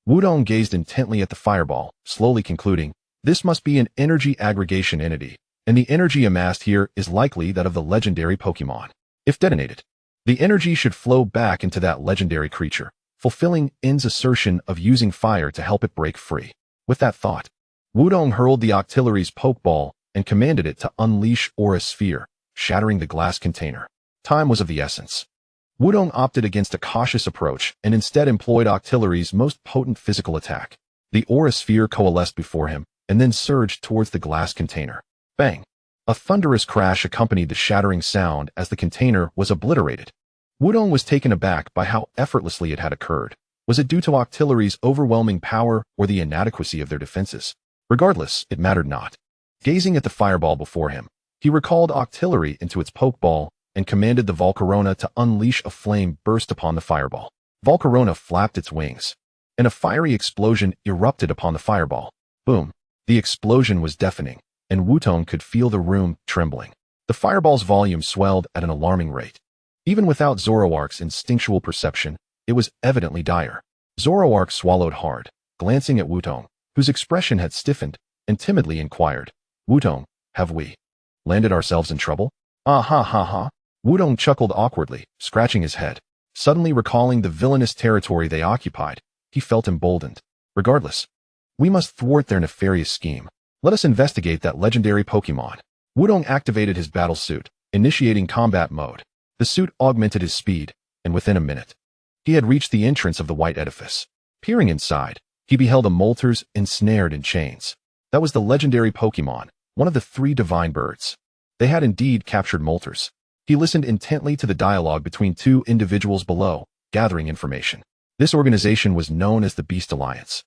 Wudong gazed intently at the fireball, slowly concluding, This must be an energy aggregation entity, and the energy amassed here is likely that of the legendary Pokémon. If detonated, the energy should flow back into that legendary creature, fulfilling N's assertion of using fire to help it break free. With that thought, Wudong hurled the Octillery's Pokeball and commanded it to unleash Aura Sphere, shattering the glass container. Time was of the essence. Wudong opted against a cautious approach and instead employed Octillery's most potent physical attack. The Aura Sphere coalesced before him and then surged towards the glass container. Bang! A thunderous crash accompanied the shattering sound as the container was obliterated. Wudong was taken aback by how effortlessly it had occurred. Was it due to Octillery's overwhelming power or the inadequacy of their defenses? Regardless, it mattered not. Gazing at the fireball before him, he recalled Octillery into its Pokeball and commanded the Volcarona to unleash a flame burst upon the fireball. Volcarona flapped its wings, and a fiery explosion erupted upon the fireball. Boom! The explosion was deafening, and Wudong could feel the room trembling. The fireball's volume swelled at an alarming rate. Even without Zoroark's instinctual perception, it was evidently dire. Zoroark swallowed hard, glancing at Wudong, whose expression had stiffened, and timidly inquired, "Wudong, have we landed ourselves in trouble?" "Ah ha ha ha." Wudong chuckled awkwardly, scratching his head. Suddenly recalling the villainous territory they occupied, he felt emboldened. Regardless, we must thwart their nefarious scheme. Let us investigate that legendary Pokémon. Wudong activated his battle suit, initiating combat mode. The suit augmented his speed, and within a minute, he had reached the entrance of the white edifice. Peering inside, he beheld a Moltres ensnared in chains. That was the legendary Pokémon, one of the 3 divine birds. They had indeed captured Moltres. He listened intently to the dialogue between 2 individuals below, gathering information. This organization was known as the Beast Alliance,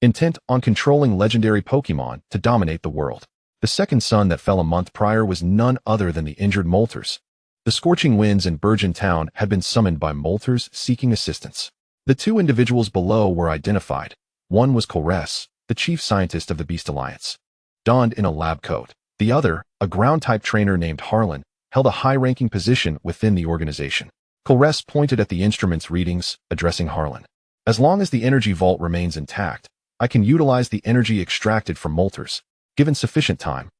intent on controlling legendary Pokémon to dominate the world. The second sun that fell a month prior was none other than the injured Moltres. The scorching winds in Burgeon Town had been summoned by Moltres seeking assistance. The 2 individuals below were identified. One was Kyogre, the chief scientist of the Beast Alliance, donned in a lab coat. The other, a ground-type trainer named Harlan, held a high-ranking position within the organization. Kyogre pointed at the instrument's readings, addressing Harlan. "As long as the energy vault remains intact, I can utilize the energy extracted from Moltres. Given sufficient time,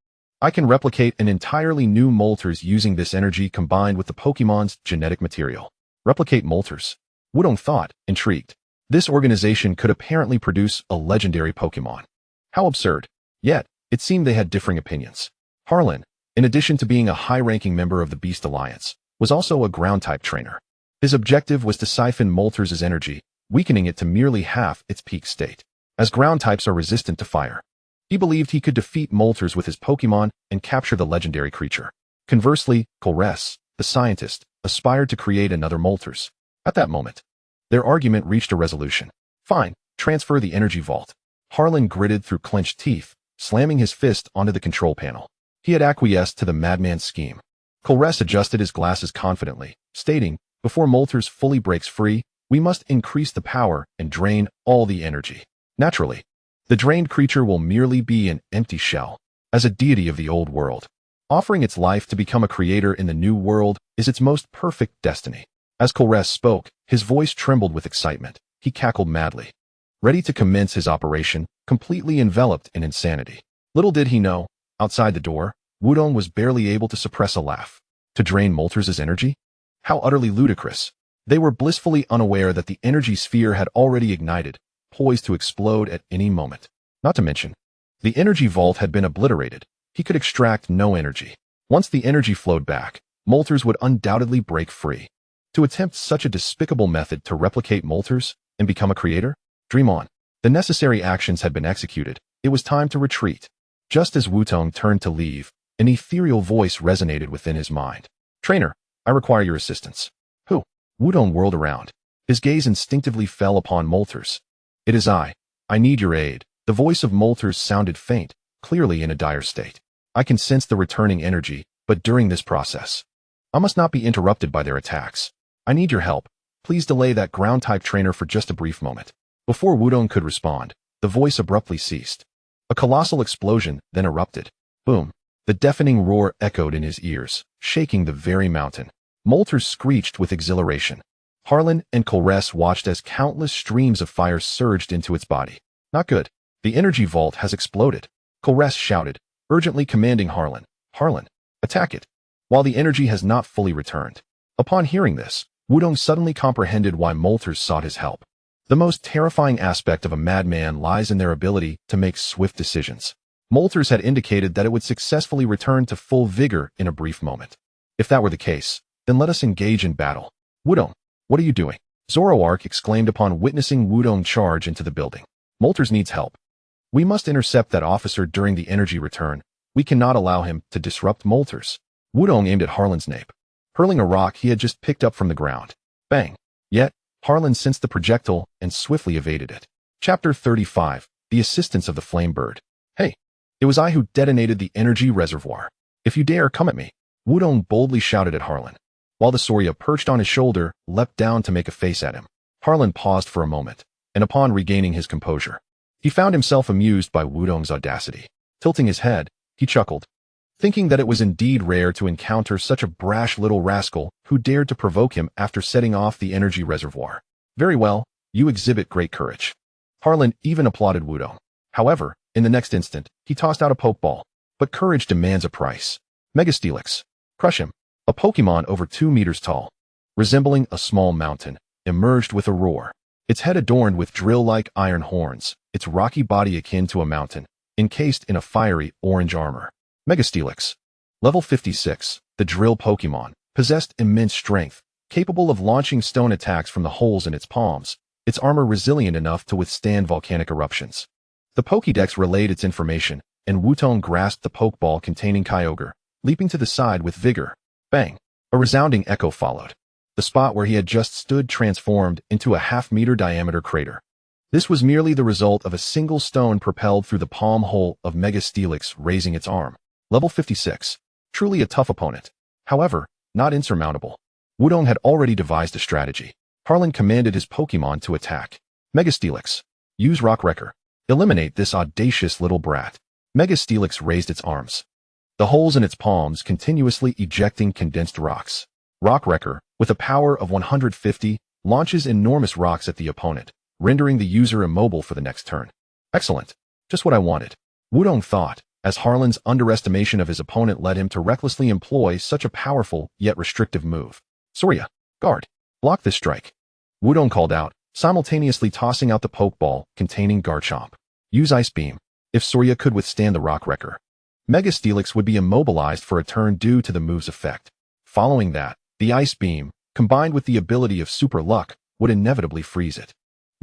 I can replicate an entirely new Moltres using this energy combined with the Pokémon's genetic material." Replicate Moltres? Wudong thought, intrigued. This organization could apparently produce a legendary Pokémon. How absurd. Yet, it seemed they had differing opinions. Harlan, in addition to being a high-ranking member of the Beast Alliance, was also a ground-type trainer. His objective was to siphon Moltres' energy, weakening it to merely half its peak state. As ground types are resistant to fire, he believed he could defeat Moltres with his Pokémon and capture the legendary creature. Conversely, Kyogre, the scientist, aspired to create another Moltres. At that moment, their argument reached a resolution. "Fine, transfer the energy vault." Harlan gritted through clenched teeth, slamming his fist onto the control panel. He had acquiesced to the madman's scheme. Kyogre adjusted his glasses confidently, stating, "Before Moltres fully breaks free, we must increase the power and drain all the energy. Naturally, the drained creature will merely be an empty shell. As a deity of the old world, offering its life to become a creator in the new world is its most perfect destiny." As Kyogre spoke, his voice trembled with excitement. He cackled madly, ready to commence his operation, completely enveloped in insanity. Little did he know, outside the door, Wudong was barely able to suppress a laugh. To drain Moltres' energy? How utterly ludicrous. They were blissfully unaware that the energy sphere had already ignited, poised to explode at any moment. Not to mention, the energy vault had been obliterated. He could extract no energy. Once the energy flowed back, Moltres would undoubtedly break free. To attempt such a despicable method to replicate Moltres and become a creator? Dream on. The necessary actions had been executed. It was time to retreat. Just as Wudong turned to leave, an ethereal voice resonated within his mind. "Trainer, I require your assistance." "Who?" Wudong whirled around. His gaze instinctively fell upon Moltres. "It is I. I need your aid." The voice of Moltres sounded faint, clearly in a dire state. "I can sense the returning energy, but during this process, I must not be interrupted by their attacks. I need your help. Please delay that ground-type trainer for just a brief moment." Before Wudong could respond, the voice abruptly ceased. A colossal explosion then erupted. Boom. The deafening roar echoed in his ears, shaking the very mountain. Moltres screeched with exhilaration. Harlan and Kyogre watched as countless streams of fire surged into its body. Not good. The energy vault has exploded. Kyogre shouted, urgently commanding Harlan. Harlan, attack it. While the energy has not fully returned. Upon hearing this, Wudong suddenly comprehended why molters sought his help. The most terrifying aspect of a madman lies in their ability to make swift decisions. Molters had indicated that it would successfully return to full vigor in a brief moment. If that were the case, then let us engage in battle. Wudong, what are you doing? Zoroark exclaimed upon witnessing Wudong charge into the building. Molters needs help. We must intercept that officer during the energy return. We cannot allow him to disrupt Molters. Wudong aimed at Harlan's nape, hurling a rock he had just picked up from the ground. Bang! Yet, Harlan sensed the projectile and swiftly evaded it. Chapter 35, The Assistance of the Flame Bird. Hey, it was I who detonated the energy reservoir. If you dare come at me, Wudong boldly shouted at Harlan. While the Soria perched on his shoulder, leapt down to make a face at him. Harlan paused for a moment, and upon regaining his composure, he found himself amused by Wudong's audacity. Tilting his head, he chuckled, thinking that it was indeed rare to encounter such a brash little rascal who dared to provoke him after setting off the energy reservoir. Very well, you exhibit great courage. Harlan even applauded Wudong. However, in the next instant, he tossed out a Pokeball. But courage demands a price. Megastelix. Crush him. A Pokemon over 2 meters tall, resembling a small mountain, emerged with a roar. Its head adorned with drill-like iron horns, its rocky body akin to a mountain, encased in a fiery orange armor. Megastelix. Level 56, the drill Pokemon, possessed immense strength, capable of launching stone attacks from the holes in its palms, its armor resilient enough to withstand volcanic eruptions. The Pokédex relayed its information, and Wudong grasped the Pokeball containing Kyogre, leaping to the side with vigor. Bang! A resounding echo followed. The spot where he had just stood transformed into a half-meter diameter crater. This was merely the result of a single stone propelled through the palm hole of Megastelix raising its arm. Level 56. Truly a tough opponent. However, not insurmountable. Wudong had already devised a strategy. Harlan commanded his Pokemon to attack. Megastelix. Use Rock Wrecker. Eliminate this audacious little brat. Megastelix raised its arms, the holes in its palms continuously ejecting condensed rocks. Rock Wrecker, with a power of 150, launches enormous rocks at the opponent, rendering the user immobile for the next turn. Excellent. Just what I wanted. Wudong thought, as Harlan's underestimation of his opponent led him to recklessly employ such a powerful yet restrictive move. Soria, guard. Block this strike. Wudong called out, simultaneously tossing out the Pokeball containing Garchomp. Use Ice Beam. If Soria could withstand the Rock Wrecker, Megastelix would be immobilized for a turn due to the move's effect. Following that, the Ice Beam, combined with the ability of Super Luck, would inevitably freeze it.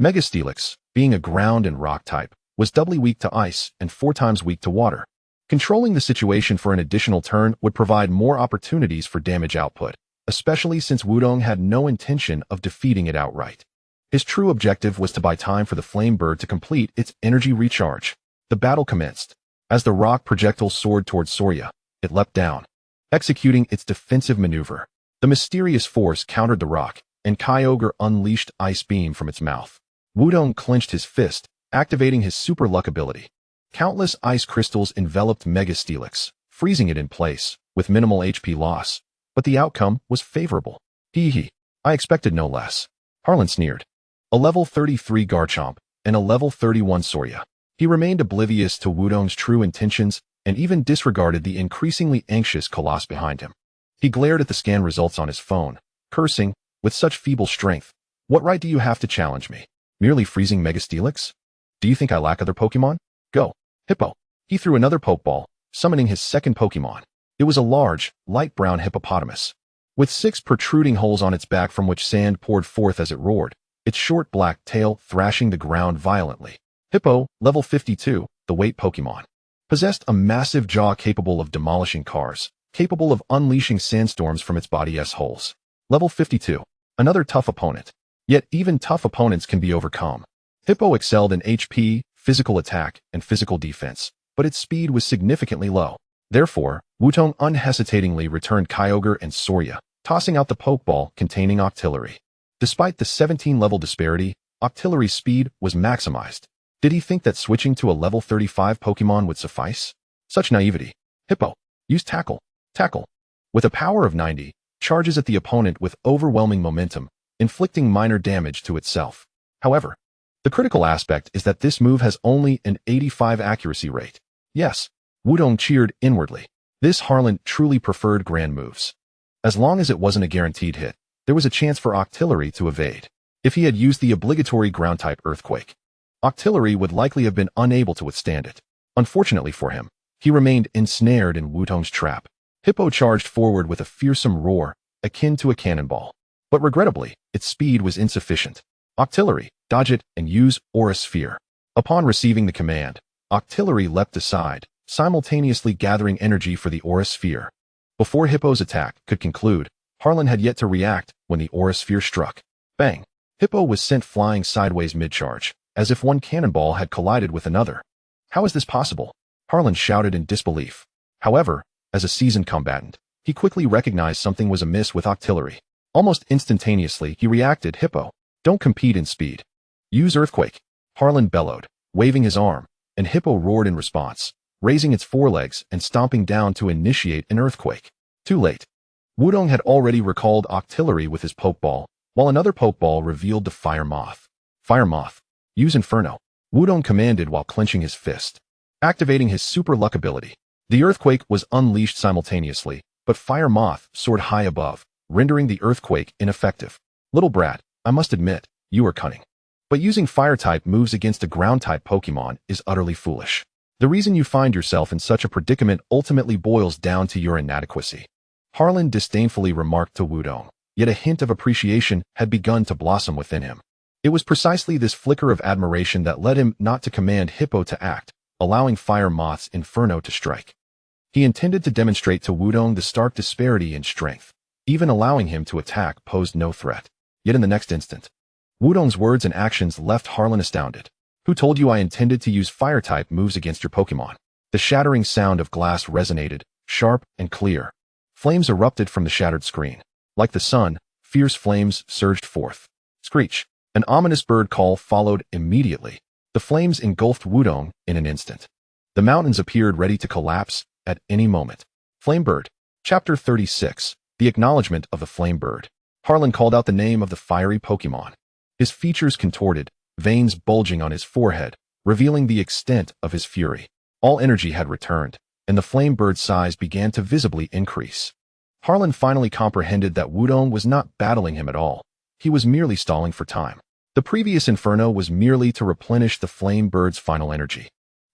Megastelix, being a ground and rock type, was doubly weak to ice and 4 times weak to water. Controlling the situation for an additional turn would provide more opportunities for damage output, especially since Wudong had no intention of defeating it outright. His true objective was to buy time for the Flame Bird to complete its energy recharge. The battle commenced. As the rock projectile soared towards Soria, it leapt down, executing its defensive maneuver. The mysterious force countered the rock, and Kyogre unleashed Ice Beam from its mouth. Wudong clenched his fist, activating his Super Luck ability. Countless ice crystals enveloped Megastelix, freezing it in place, with minimal HP loss. But the outcome was favorable. Hee. I expected no less. Harlan sneered. A level 33 Garchomp, and a level 31 Soria. He remained oblivious to Wudong's true intentions and even disregarded the increasingly anxious Coloss behind him. He glared at the scan results on his phone, cursing, with such feeble strength. What right do you have to challenge me? Merely freezing Megastelix? Do you think I lack other Pokemon? Go. Hippo. He threw another Pokeball, summoning his second Pokemon. It was a large, light brown hippopotamus, with 6 protruding holes on its back from which sand poured forth as it roared, its short black tail thrashing the ground violently. Hippo, level 52, the weight Pokemon, possessed a massive jaw capable of demolishing cars, capable of unleashing sandstorms from its body's holes. Level 52, another tough opponent. Yet even tough opponents can be overcome. Hippo excelled in HP, physical attack, and physical defense, but its speed was significantly low. Therefore, Wudong unhesitatingly returned Kyogre and Soria, tossing out the Pokeball containing Octillery. Despite the 17-level disparity, Octillery's speed was maximized. Did he think that switching to a level 35 Pokemon would suffice? Such naivety. Hippo. Use Tackle. Tackle. With a power of 90, charges at the opponent with overwhelming momentum, inflicting minor damage to itself. However, the critical aspect is that this move has only an 85 accuracy rate. Yes. Wudong cheered inwardly. This Harlan truly preferred grand moves. As long as it wasn't a guaranteed hit, there was a chance for Octillery to evade. If he had used the obligatory ground-type Earthquake, Octillery would likely have been unable to withstand it. Unfortunately for him, he remained ensnared in Wudong's trap. Hippo charged forward with a fearsome roar, akin to a cannonball. But regrettably, its speed was insufficient. Octillery, dodge it and use Aura Sphere. Upon receiving the command, Octillery leapt aside, simultaneously gathering energy for the Aura Sphere. Before Hippo's attack could conclude, Harlan had yet to react when the Aura Sphere struck. Bang! Hippo was sent flying sideways mid-charge, as if one cannonball had collided with another. How is this possible? Harlan shouted in disbelief. However, as a seasoned combatant, he quickly recognized something was amiss with Octillery. Almost instantaneously, he reacted, Hippo, don't compete in speed. Use Earthquake. Harlan bellowed, waving his arm, and Hippo roared in response, raising its forelegs and stomping down to initiate an earthquake. Too late. Wudong had already recalled Octillery with his Pokeball, while another Pokeball revealed the Fire Moth. Fire Moth. Use Inferno. Wudong commanded while clenching his fist. Activating his Super Luck ability. The earthquake was unleashed simultaneously, but Fire Moth soared high above, rendering the earthquake ineffective. Little brat, I must admit, you are cunning. But using Fire-type moves against a Ground-type Pokemon is utterly foolish. The reason you find yourself in such a predicament ultimately boils down to your inadequacy. Harlan disdainfully remarked to Wudong, yet a hint of appreciation had begun to blossom within him. It was precisely this flicker of admiration that led him not to command Hippo to act, allowing Fire Moth's Inferno to strike. He intended to demonstrate to Wudong the stark disparity in strength. Even allowing him to attack posed no threat. Yet in the next instant, Wudong's words and actions left Harlan astounded. Who told you I intended to use Fire-type moves against your Pokemon? The shattering sound of glass resonated, sharp and clear. Flames erupted from the shattered screen. Like the sun, fierce flames surged forth. Screech! An ominous bird call followed immediately. The flames engulfed Wudong in an instant. The mountains appeared ready to collapse at any moment. Flamebird. Chapter 36. The Acknowledgement of the Flamebird. Harlan called out the name of the fiery Pokemon. His features contorted, veins bulging on his forehead, revealing the extent of his fury. All energy had returned, and the Flamebird's size began to visibly increase. Harlan finally comprehended that Wudong was not battling him at all. He was merely stalling for time. The previous Inferno was merely to replenish the Flamebird's final energy,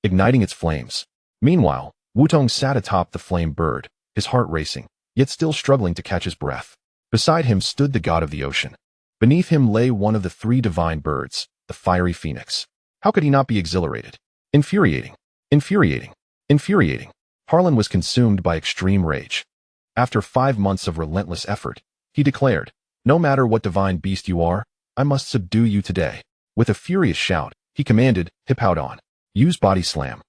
igniting its flames. Meanwhile, Wudong sat atop the Flamebird, his heart racing, yet still struggling to catch his breath. Beside him stood the god of the ocean. Beneath him lay one of the three divine birds, the fiery phoenix. How could he not be exhilarated? Infuriating. Infuriating. Infuriating. Harlan was consumed by extreme rage. After 5 months of relentless effort, he declared, no matter what divine beast you are, I must subdue you today. With a furious shout, he commanded, Hippowdon, use Body Slam.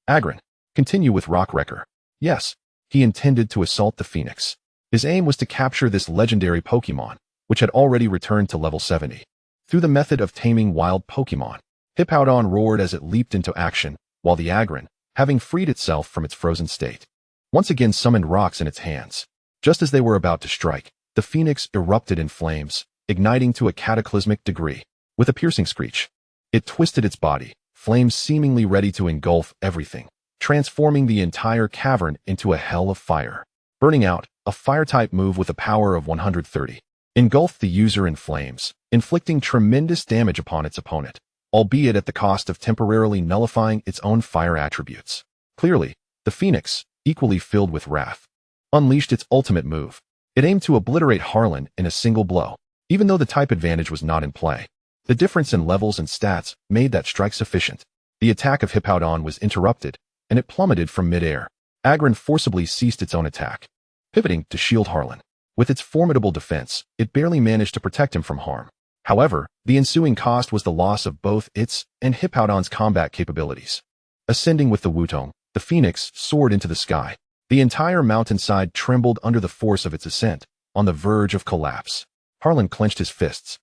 Agron, continue with Rock Wrecker. Yes, he intended to assault the phoenix. His aim was to capture this legendary Pokemon, which had already returned to level 70. Through the method of taming wild Pokemon, Hippowdon roared as it leaped into action, while the Agron, having freed itself from its frozen state, once again summoned rocks in its hands. Just as they were about to strike, the phoenix erupted in flames, igniting to a cataclysmic degree. With a piercing screech, it twisted its body, flames seemingly ready to engulf everything, transforming the entire cavern into a hell of fire. Burning Out, a fire-type move with a power of 130, engulfed the user in flames, inflicting tremendous damage upon its opponent, albeit at the cost of temporarily nullifying its own fire attributes. Clearly, the phoenix, equally filled with wrath, unleashed its ultimate move. It aimed to obliterate Harlan in a single blow. Even though the type advantage was not in play, the difference in levels and stats made that strike sufficient. The attack of Hippowdon was interrupted, and it plummeted from mid-air. Agron forcibly ceased its own attack, pivoting to shield Harlan. With its formidable defense, it barely managed to protect him from harm. However, the ensuing cost was the loss of both its and Hippowdon's combat capabilities. Ascending with the Wudong, the phoenix soared into the sky. The entire mountainside trembled under the force of its ascent, on the verge of collapse. Harlan clenched his fists,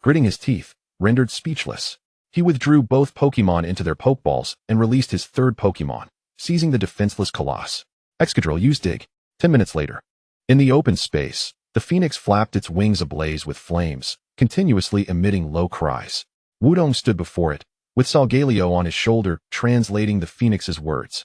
gritting his teeth, rendered speechless. He withdrew both Pokemon into their Pokeballs and released his third Pokemon, seizing the defenseless Coloss. Excadrill used Dig. 10 minutes later, in the open space, the phoenix flapped its wings ablaze with flames, continuously emitting low cries. Wudong stood before it, with Solgaleo on his shoulder, translating the phoenix's words.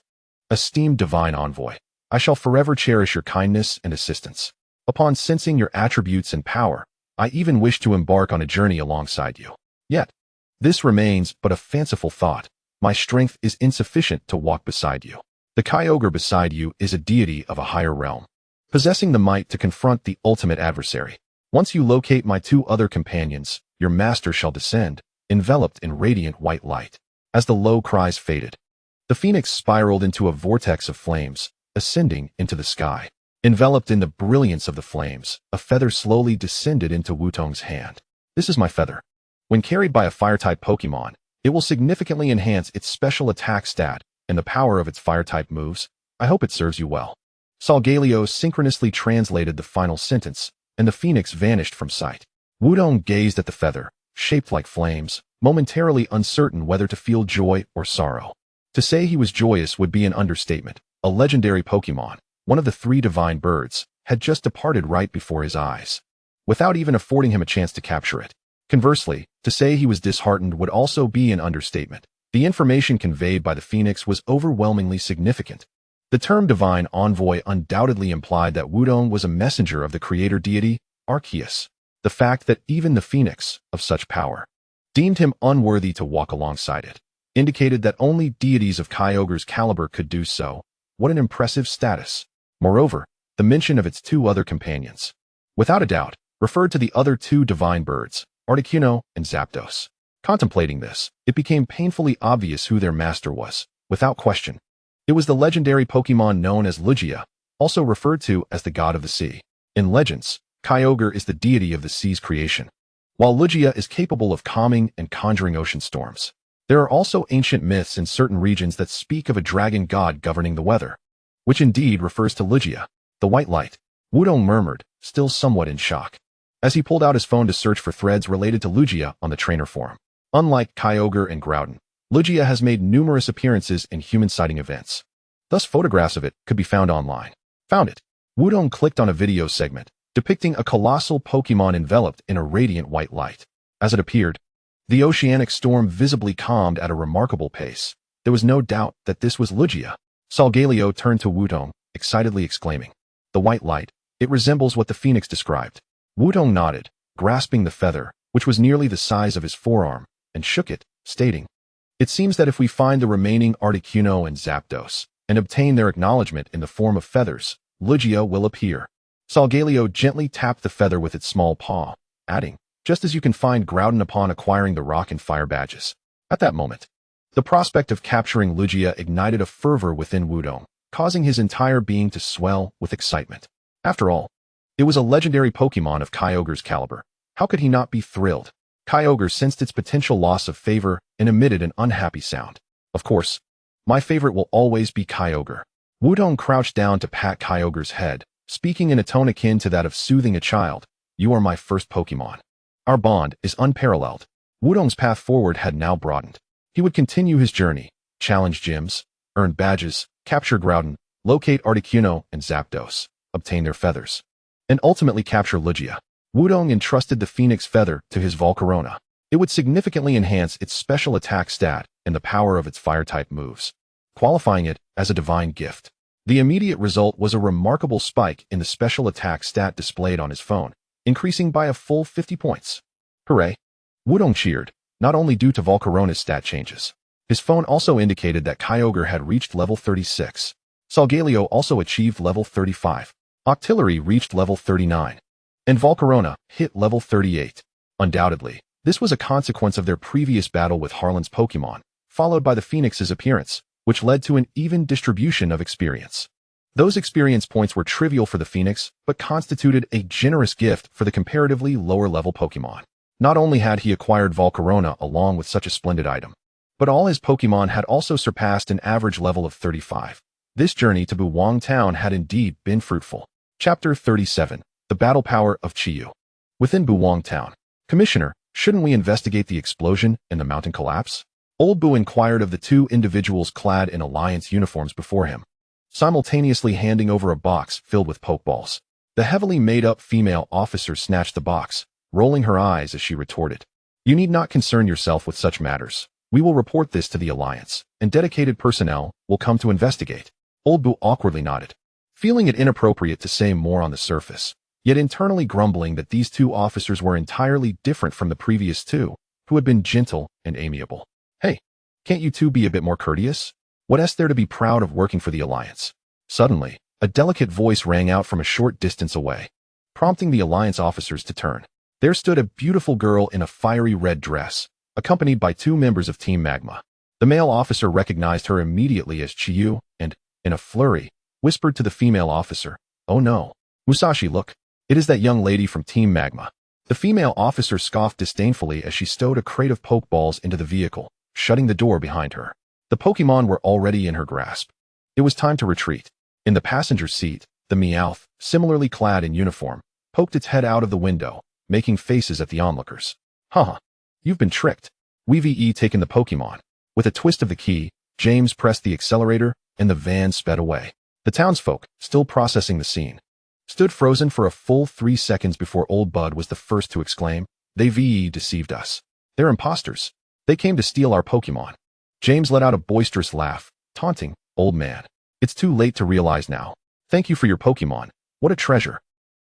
Esteemed Divine Envoy, I shall forever cherish your kindness and assistance. Upon sensing your attributes and power, I even wish to embark on a journey alongside you. Yet, this remains but a fanciful thought. My strength is insufficient to walk beside you. The Kyogre beside you is a deity of a higher realm, possessing the might to confront the ultimate adversary. Once you locate my two other companions, your master shall descend, enveloped in radiant white light. As the low cries faded, the phoenix spiraled into a vortex of flames, ascending into the sky. Enveloped in the brilliance of the flames, a feather slowly descended into Wutong's hand. This is my feather. When carried by a fire-type Pokémon, it will significantly enhance its special attack stat and the power of its fire-type moves. I hope it serves you well. Solgaleo synchronously translated the final sentence, and the phoenix vanished from sight. Wutong gazed at the feather, shaped like flames, momentarily uncertain whether to feel joy or sorrow. To say he was joyous would be an understatement. A legendary Pokémon, one of the three divine birds, had just departed right before his eyes, without even affording him a chance to capture it. Conversely, to say he was disheartened would also be an understatement. The information conveyed by the phoenix was overwhelmingly significant. The term divine envoy undoubtedly implied that Wutong was a messenger of the creator deity, Arceus. The fact that even the phoenix, of such power, deemed him unworthy to walk alongside it, indicated that only deities of Kyogre's caliber could do so. What an impressive status. Moreover, the mention of its two other companions, without a doubt, referred to the other two divine birds, Articuno and Zapdos. Contemplating this, it became painfully obvious who their master was, without question. It was the legendary Pokémon known as Lugia, also referred to as the god of the sea. In legends, Kyogre is the deity of the sea's creation, while Lugia is capable of calming and conjuring ocean storms. There are also ancient myths in certain regions that speak of a dragon god governing the weather, which indeed refers to Lugia, the white light. Wutong murmured, still somewhat in shock, as he pulled out his phone to search for threads related to Lugia on the trainer forum. Unlike Kyogre and Groudon, Lugia has made numerous appearances in human sighting events. Thus, photographs of it could be found online. Found it. Wutong clicked on a video segment, depicting a colossal Pokémon enveloped in a radiant white light. As it appeared, the oceanic storm visibly calmed at a remarkable pace. There was no doubt that this was Lugia. Solgaleo turned to Wutong, excitedly exclaiming, "The white light, it resembles what the phoenix described." Wutong nodded, grasping the feather, which was nearly the size of his forearm, and shook it, stating, "It seems that if we find the remaining Articuno and Zapdos, and obtain their acknowledgement in the form of feathers, Lugia will appear." Solgaleo gently tapped the feather with its small paw, adding, "Just as you can find Groudon upon acquiring the rock and fire badges." At that moment, the prospect of capturing Lugia ignited a fervor within Wutong, causing his entire being to swell with excitement. After all, it was a legendary Pokémon of Kyogre's caliber. How could he not be thrilled? Kyogre sensed its potential loss of favor and emitted an unhappy sound. Of course, my favorite will always be Kyogre. Wutong crouched down to pat Kyogre's head, speaking in a tone akin to that of soothing a child. "You are my first Pokémon. Our bond is unparalleled." Wutong's path forward had now broadened. He would continue his journey, challenge gyms, earn badges, capture Groudon, locate Articuno and Zapdos, obtain their feathers, and ultimately capture Lugia. Wutong entrusted the Phoenix Feather to his Volcarona. It would significantly enhance its special attack stat and the power of its fire-type moves, qualifying it as a divine gift. The immediate result was a remarkable spike in the special attack stat displayed on his phone, increasing by a full 50 points. Hooray! Wutong cheered, not only due to Volcarona's stat changes. His phone also indicated that Kyogre had reached level 36. Solgaleo also achieved level 35. Octillery reached level 39. And Volcarona hit level 38. Undoubtedly, this was a consequence of their previous battle with Harlan's Pokémon, followed by the Phoenix's appearance, which led to an even distribution of experience. Those experience points were trivial for the Phoenix, but constituted a generous gift for the comparatively lower-level Pokémon. Not only had he acquired Volcarona along with such a splendid item, but all his Pokémon had also surpassed an average level of 35. This journey to Buwang Town had indeed been fruitful. Chapter 37. The Battle Power of Chiyu. Within Buwang Town. "Commissioner, shouldn't we investigate the explosion and the mountain collapse?" Old Bu inquired of the two individuals clad in Alliance uniforms before him, simultaneously handing over a box filled with Pokeballs. The heavily made-up female officer snatched the box, rolling her eyes as she retorted, "You need not concern yourself with such matters. We will report this to the Alliance, and dedicated personnel will come to investigate." Old Boo awkwardly nodded, feeling it inappropriate to say more on the surface, yet internally grumbling that these two officers were entirely different from the previous two, who had been gentle and amiable. Hey, can't you two be a bit more courteous? What's there to be proud of working for the Alliance? Suddenly, a delicate voice rang out from a short distance away, prompting the Alliance officers to turn. There stood a beautiful girl in a fiery red dress, accompanied by two members of Team Magma. The male officer recognized her immediately as Chiyu and, in a flurry, whispered to the female officer, "Oh no, Musashi, look. It is that young lady from Team Magma." The female officer scoffed disdainfully as she stowed a crate of Pokeballs into the vehicle, shutting the door behind her. The Pokemon were already in her grasp. It was time to retreat. In the passenger seat, the Meowth, similarly clad in uniform, poked its head out of the window, making faces at the onlookers. Haha, you've been tricked. We've taken the Pokemon. With a twist of the key, James pressed the accelerator, and the van sped away. The townsfolk, still processing the scene, stood frozen for a full 3 seconds before Old Bud was the first to exclaim, "They deceived us. They're imposters. They came to steal our Pokemon." James let out a boisterous laugh, taunting, "Old man. It's too late to realize now. Thank you for your Pokemon. What a treasure."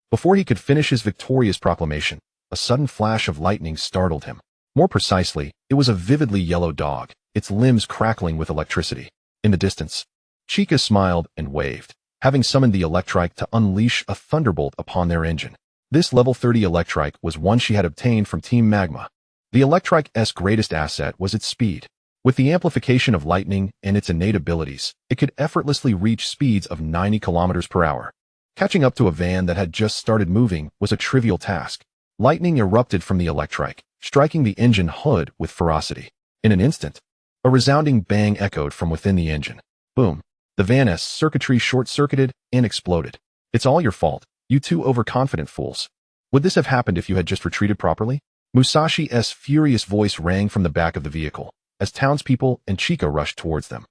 Before he could finish his victorious proclamation, a sudden flash of lightning startled him. More precisely, it was a vividly yellow dog, its limbs crackling with electricity. In the distance, Chica smiled and waved, having summoned the Electrike to unleash a thunderbolt upon their engine. This level 30 Electrike was one she had obtained from Team Magma. The Electrike's greatest asset was its speed. With the amplification of lightning and its innate abilities, it could effortlessly reach speeds of 90 kilometers per hour. Catching up to a van that had just started moving was a trivial task. Lightning erupted from the Electrike, striking the engine hood with ferocity. In an instant, a resounding bang echoed from within the engine. Boom. The van's circuitry short-circuited and exploded. "It's all your fault, you two overconfident fools. Would this have happened if you had just retreated properly?" Musashi's furious voice rang from the back of the vehicle, as townspeople and Chica rushed towards them.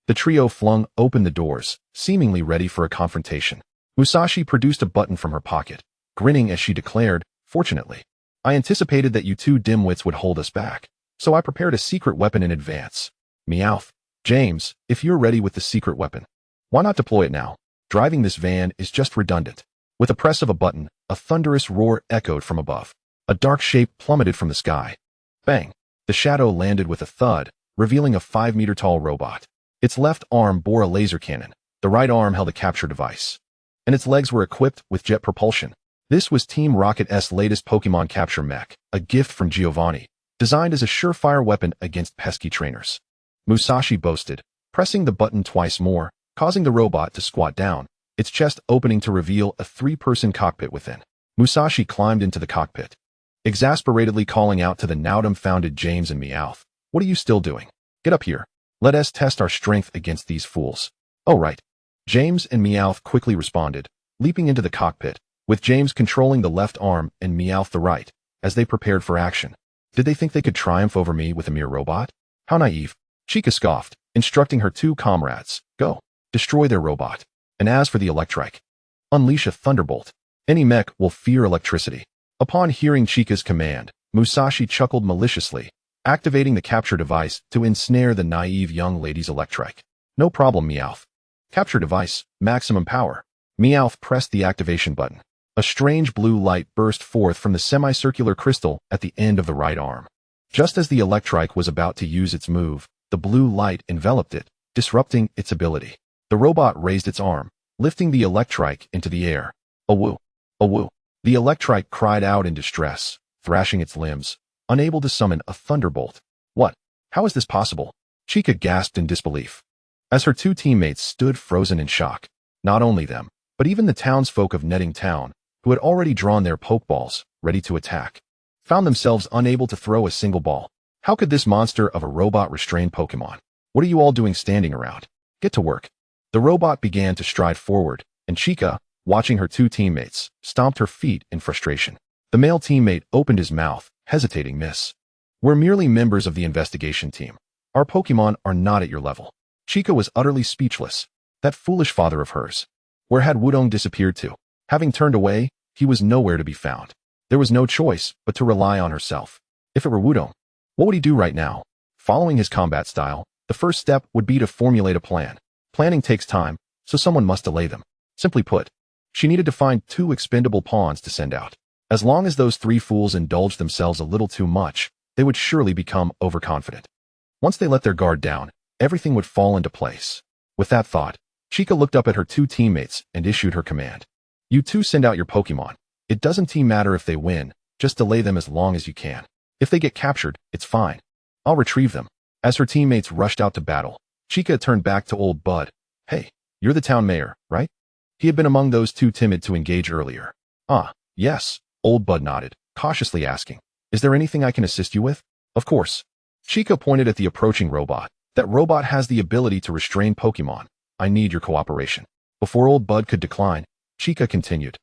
The trio flung open the doors, seemingly ready for a confrontation. Musashi produced a button from her pocket, grinning as she declared, "Fortunately, I anticipated that you two dimwits would hold us back, so I prepared a secret weapon in advance. Meowth. James, if you're ready with the secret weapon, why not deploy it now? Driving this van is just redundant." With a press of a button, a thunderous roar echoed from above. A dark shape plummeted from the sky. Bang! The shadow landed with a thud, revealing a 5-meter-tall robot. Its left arm bore a laser cannon, the right arm held a capture device, and its legs were equipped with jet propulsion. This was Team Rocket's latest Pokemon capture mech, a gift from Giovanni, designed as a surefire weapon against pesky trainers. Musashi boasted, pressing the button twice more, causing the robot to squat down, its chest opening to reveal a 3-person cockpit within. Musashi climbed into the cockpit, exasperatedly calling out to the now dumbfounded James and Meowth, "What are you still doing? Get up here. Let us test our strength against these fools." "Oh right." James and Meowth quickly responded, leaping into the cockpit, with James controlling the left arm and Meowth the right, as they prepared for action. Did they think they could triumph over me with a mere robot? How naive. Chica scoffed, instructing her two comrades, "Go. Destroy their robot. And as for the Electrike, unleash a thunderbolt. Any mech will fear electricity." Upon hearing Chica's command, Musashi chuckled maliciously, activating the capture device to ensnare the naive young lady's Electrike. "No problem, Meowth. Capture device, maximum power." Meowth pressed the activation button. A strange blue light burst forth from the semicircular crystal at the end of the right arm. Just as the Electrike was about to use its move, the blue light enveloped it, disrupting its ability. The robot raised its arm, lifting the Electrike into the air. "Awoo! Awoo!" The Electrike cried out in distress, thrashing its limbs, unable to summon a thunderbolt. "What? How is this possible?" Chica gasped in disbelief, as her two teammates stood frozen in shock. Not only them, but even the townsfolk of Netting Town, who had already drawn their Pokeballs, ready to attack, found themselves unable to throw a single ball. How could this monster of a robot restrain Pokemon? "What are you all doing standing around? Get to work." The robot began to stride forward, and Chica, watching her two teammates, stomped her feet in frustration. The male teammate opened his mouth, hesitating, "Miss. We're merely members of the investigation team. Our Pokemon are not at your level." Chica was utterly speechless. That foolish father of hers. Where had Wudong disappeared to? Having turned away, he was nowhere to be found. There was no choice but to rely on herself. If it were Wudong, what would he do right now? Following his combat style, the first step would be to formulate a plan. Planning takes time, so someone must delay them. Simply put, she needed to find 2 expendable pawns to send out. As long as those 3 fools indulged themselves a little too much, they would surely become overconfident. Once they let their guard down, everything would fall into place. With that thought, Chica looked up at her 2 teammates and issued her command. You 2 send out your Pokémon. It doesn't matter if they win, just delay them as long as you can. If they get captured, it's fine. I'll retrieve them. As her teammates rushed out to battle, Chica turned back to old Bud. Hey, you're the town mayor, right? He had been among those too timid to engage earlier. Ah, yes, old Bud nodded, cautiously asking, is there anything I can assist you with? Of course. Chica pointed at the approaching robot. That robot has the ability to restrain Pokémon. I need your cooperation. Before old Bud could decline, Chica continued.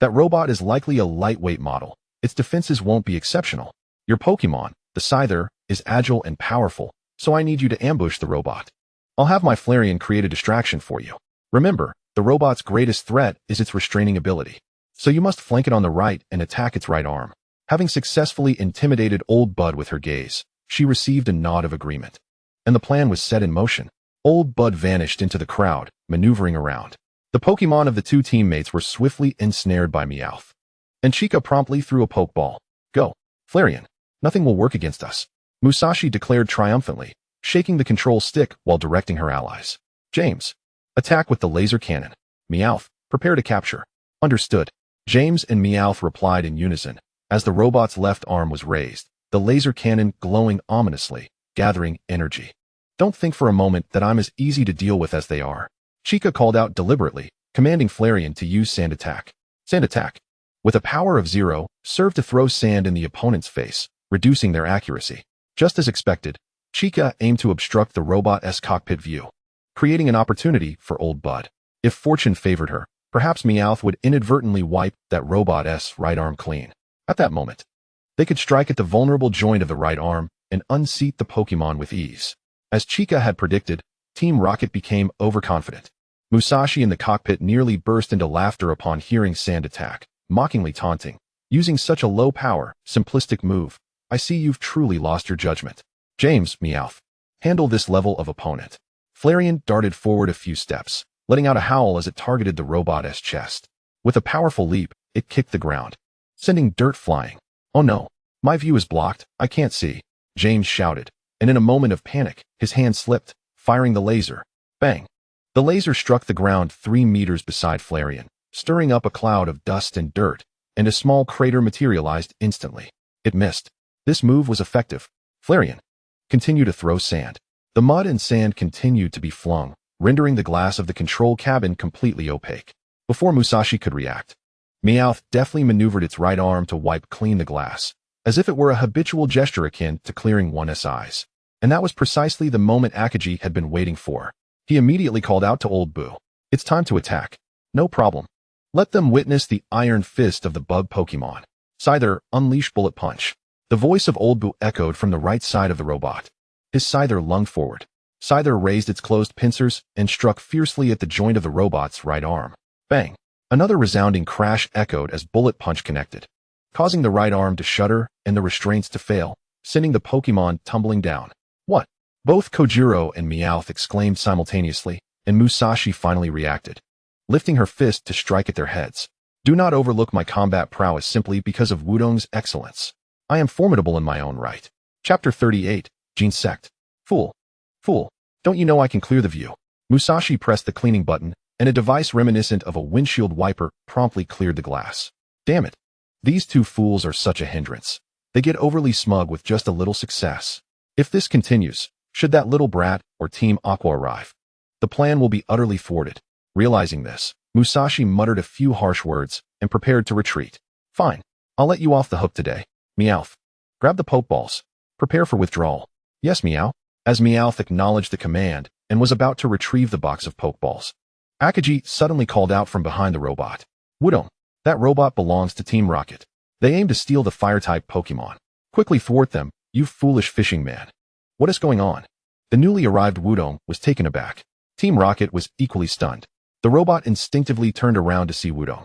That robot is likely a lightweight model. Its defenses won't be exceptional. Your Pokémon, the Scyther, is agile and powerful, so I need you to ambush the robot. I'll have my Flareon create a distraction for you. Remember, the robot's greatest threat is its restraining ability, so you must flank it on the right and attack its right arm. Having successfully intimidated old Bud with her gaze, she received a nod of agreement. And the plan was set in motion. Old Bud vanished into the crowd, maneuvering around. The Pokémon of the 2 teammates were swiftly ensnared by Meowth. And Chica promptly threw a Pokeball. Go, Flareon. Nothing will work against us. Musashi declared triumphantly, shaking the control stick while directing her allies. James, attack with the laser cannon. Meowth, prepare to capture. Understood. James and Meowth replied in unison. As the robot's left arm was raised, the laser cannon glowing ominously, gathering energy. Don't think for a moment that I'm as easy to deal with as they are. Chica called out deliberately, commanding Flareon to use Sand Attack. Sand Attack, with a power of 0, served to throw sand in the opponent's face, reducing their accuracy. Just as expected, Chica aimed to obstruct the robot's cockpit view, creating an opportunity for old Bud. If fortune favored her, perhaps Meowth would inadvertently wipe that robot's right arm clean. At that moment, they could strike at the vulnerable joint of the right arm and unseat the Pokémon with ease. As Chica had predicted, Team Rocket became overconfident. Musashi in the cockpit nearly burst into laughter upon hearing Sand Attack, mockingly taunting. Using such a low-power, simplistic move, I see you've truly lost your judgment. James, Meowth, handle this level of opponent. Flareon darted forward a few steps, letting out a howl as it targeted the robot's chest. With a powerful leap, it kicked the ground, sending dirt flying. Oh no, my view is blocked, I can't see, James shouted, and in a moment of panic, his hand slipped, firing the laser. Bang! The laser struck the ground 3 meters beside Flareon, stirring up a cloud of dust and dirt, and a small crater materialized instantly. It missed. This move was effective. Flareon, continue to throw sand. The mud and sand continued to be flung, rendering the glass of the control cabin completely opaque. Before Musashi could react, Meowth deftly maneuvered its right arm to wipe clean the glass, as if it were a habitual gesture akin to clearing one's eyes. And that was precisely the moment Akaji had been waiting for. He immediately called out to old Boo. It's time to attack. No problem. Let them witness the iron fist of the bug Pokémon. Scyther, unleash Bullet Punch. The voice of old Boo echoed from the right side of the robot. His Scyther lunged forward. Scyther raised its closed pincers and struck fiercely at the joint of the robot's right arm. Bang! Another resounding crash echoed as Bullet Punch connected, causing the right arm to shudder and the restraints to fail, sending the Pokémon tumbling down. What? Both Kojiro and Meowth exclaimed simultaneously, and Musashi finally reacted, lifting her fist to strike at their heads. Do not overlook my combat prowess simply because of Wudong's excellence. I am formidable in my own right. Chapter 38, Gene Sect. Fool. Fool. Don't you know I can clear the view? Musashi pressed the cleaning button, and a device reminiscent of a windshield wiper promptly cleared the glass. Damn it. These 2 fools are such a hindrance. They get overly smug with just a little success. If this continues, should that little brat or Team Aqua arrive, the plan will be utterly thwarted. Realizing this, Musashi muttered a few harsh words and prepared to retreat. Fine. I'll let you off the hook today. Meowth, grab the Pokeballs. Prepare for withdrawal. Yes, Meow. As Meowth acknowledged the command and was about to retrieve the box of Pokeballs, Akaji suddenly called out from behind the robot. Wudong, that robot belongs to Team Rocket. They aim to steal the Fire-type Pokémon. Quickly thwart them, you foolish fishing man. What is going on? The newly arrived Wudong was taken aback. Team Rocket was equally stunned. The robot instinctively turned around to see Wudong.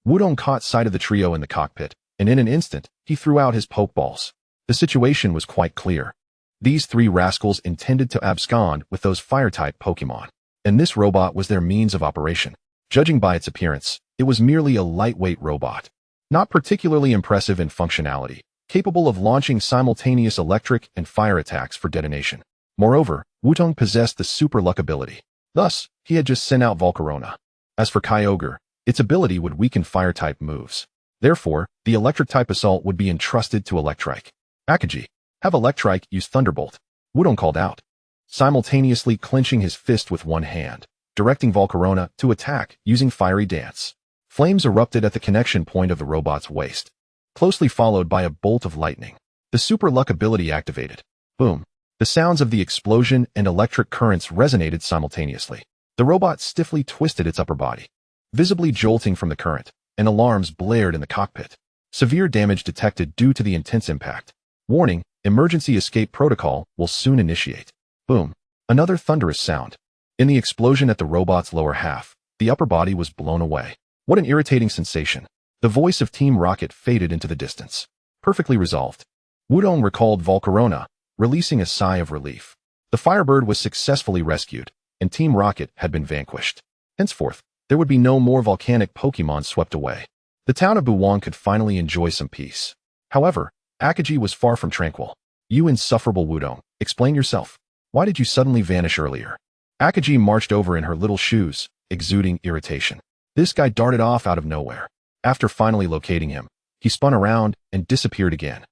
Wudong caught sight of the trio in the cockpit, and in an instant, he threw out his Pokeballs. The situation was quite clear. These 3 rascals intended to abscond with those Fire-type Pokémon. and this robot was their means of operation. Judging by its appearance, it was merely a lightweight robot, not particularly impressive in functionality, capable of launching simultaneous electric and fire attacks for detonation. Moreover, Wutong possessed the super luck ability. Thus, he had just sent out Volcarona. As for Kyogre, its ability would weaken fire-type moves. Therefore, the electric-type assault would be entrusted to Electrike. Akaji, have Electrike use Thunderbolt. Wutong called out, simultaneously clenching his fist with one hand, directing Volcarona to attack using Fiery Dance. Flames erupted at the connection point of the robot's waist, closely followed by a bolt of lightning. The super luck ability activated. Boom. The sounds of the explosion and electric currents resonated simultaneously. The robot stiffly twisted its upper body, visibly jolting from the current, and alarms blared in the cockpit. Severe damage detected due to the intense impact. Warning, emergency escape protocol will soon initiate. Boom. Another thunderous sound. In the explosion at the robot's lower half, the upper body was blown away. What an irritating sensation. The voice of Team Rocket faded into the distance. Perfectly resolved. Wutong recalled Volcarona, releasing a sigh of relief. The Firebird was successfully rescued, and Team Rocket had been vanquished. Henceforth, there would be no more volcanic Pokémon swept away. The town of Buwang could finally enjoy some peace. However, Akaji was far from tranquil. You insufferable Wutong, explain yourself. Why did you suddenly vanish earlier? Akaji marched over in her little shoes, exuding irritation. This guy darted off out of nowhere. After finally locating him, he spun around and disappeared again.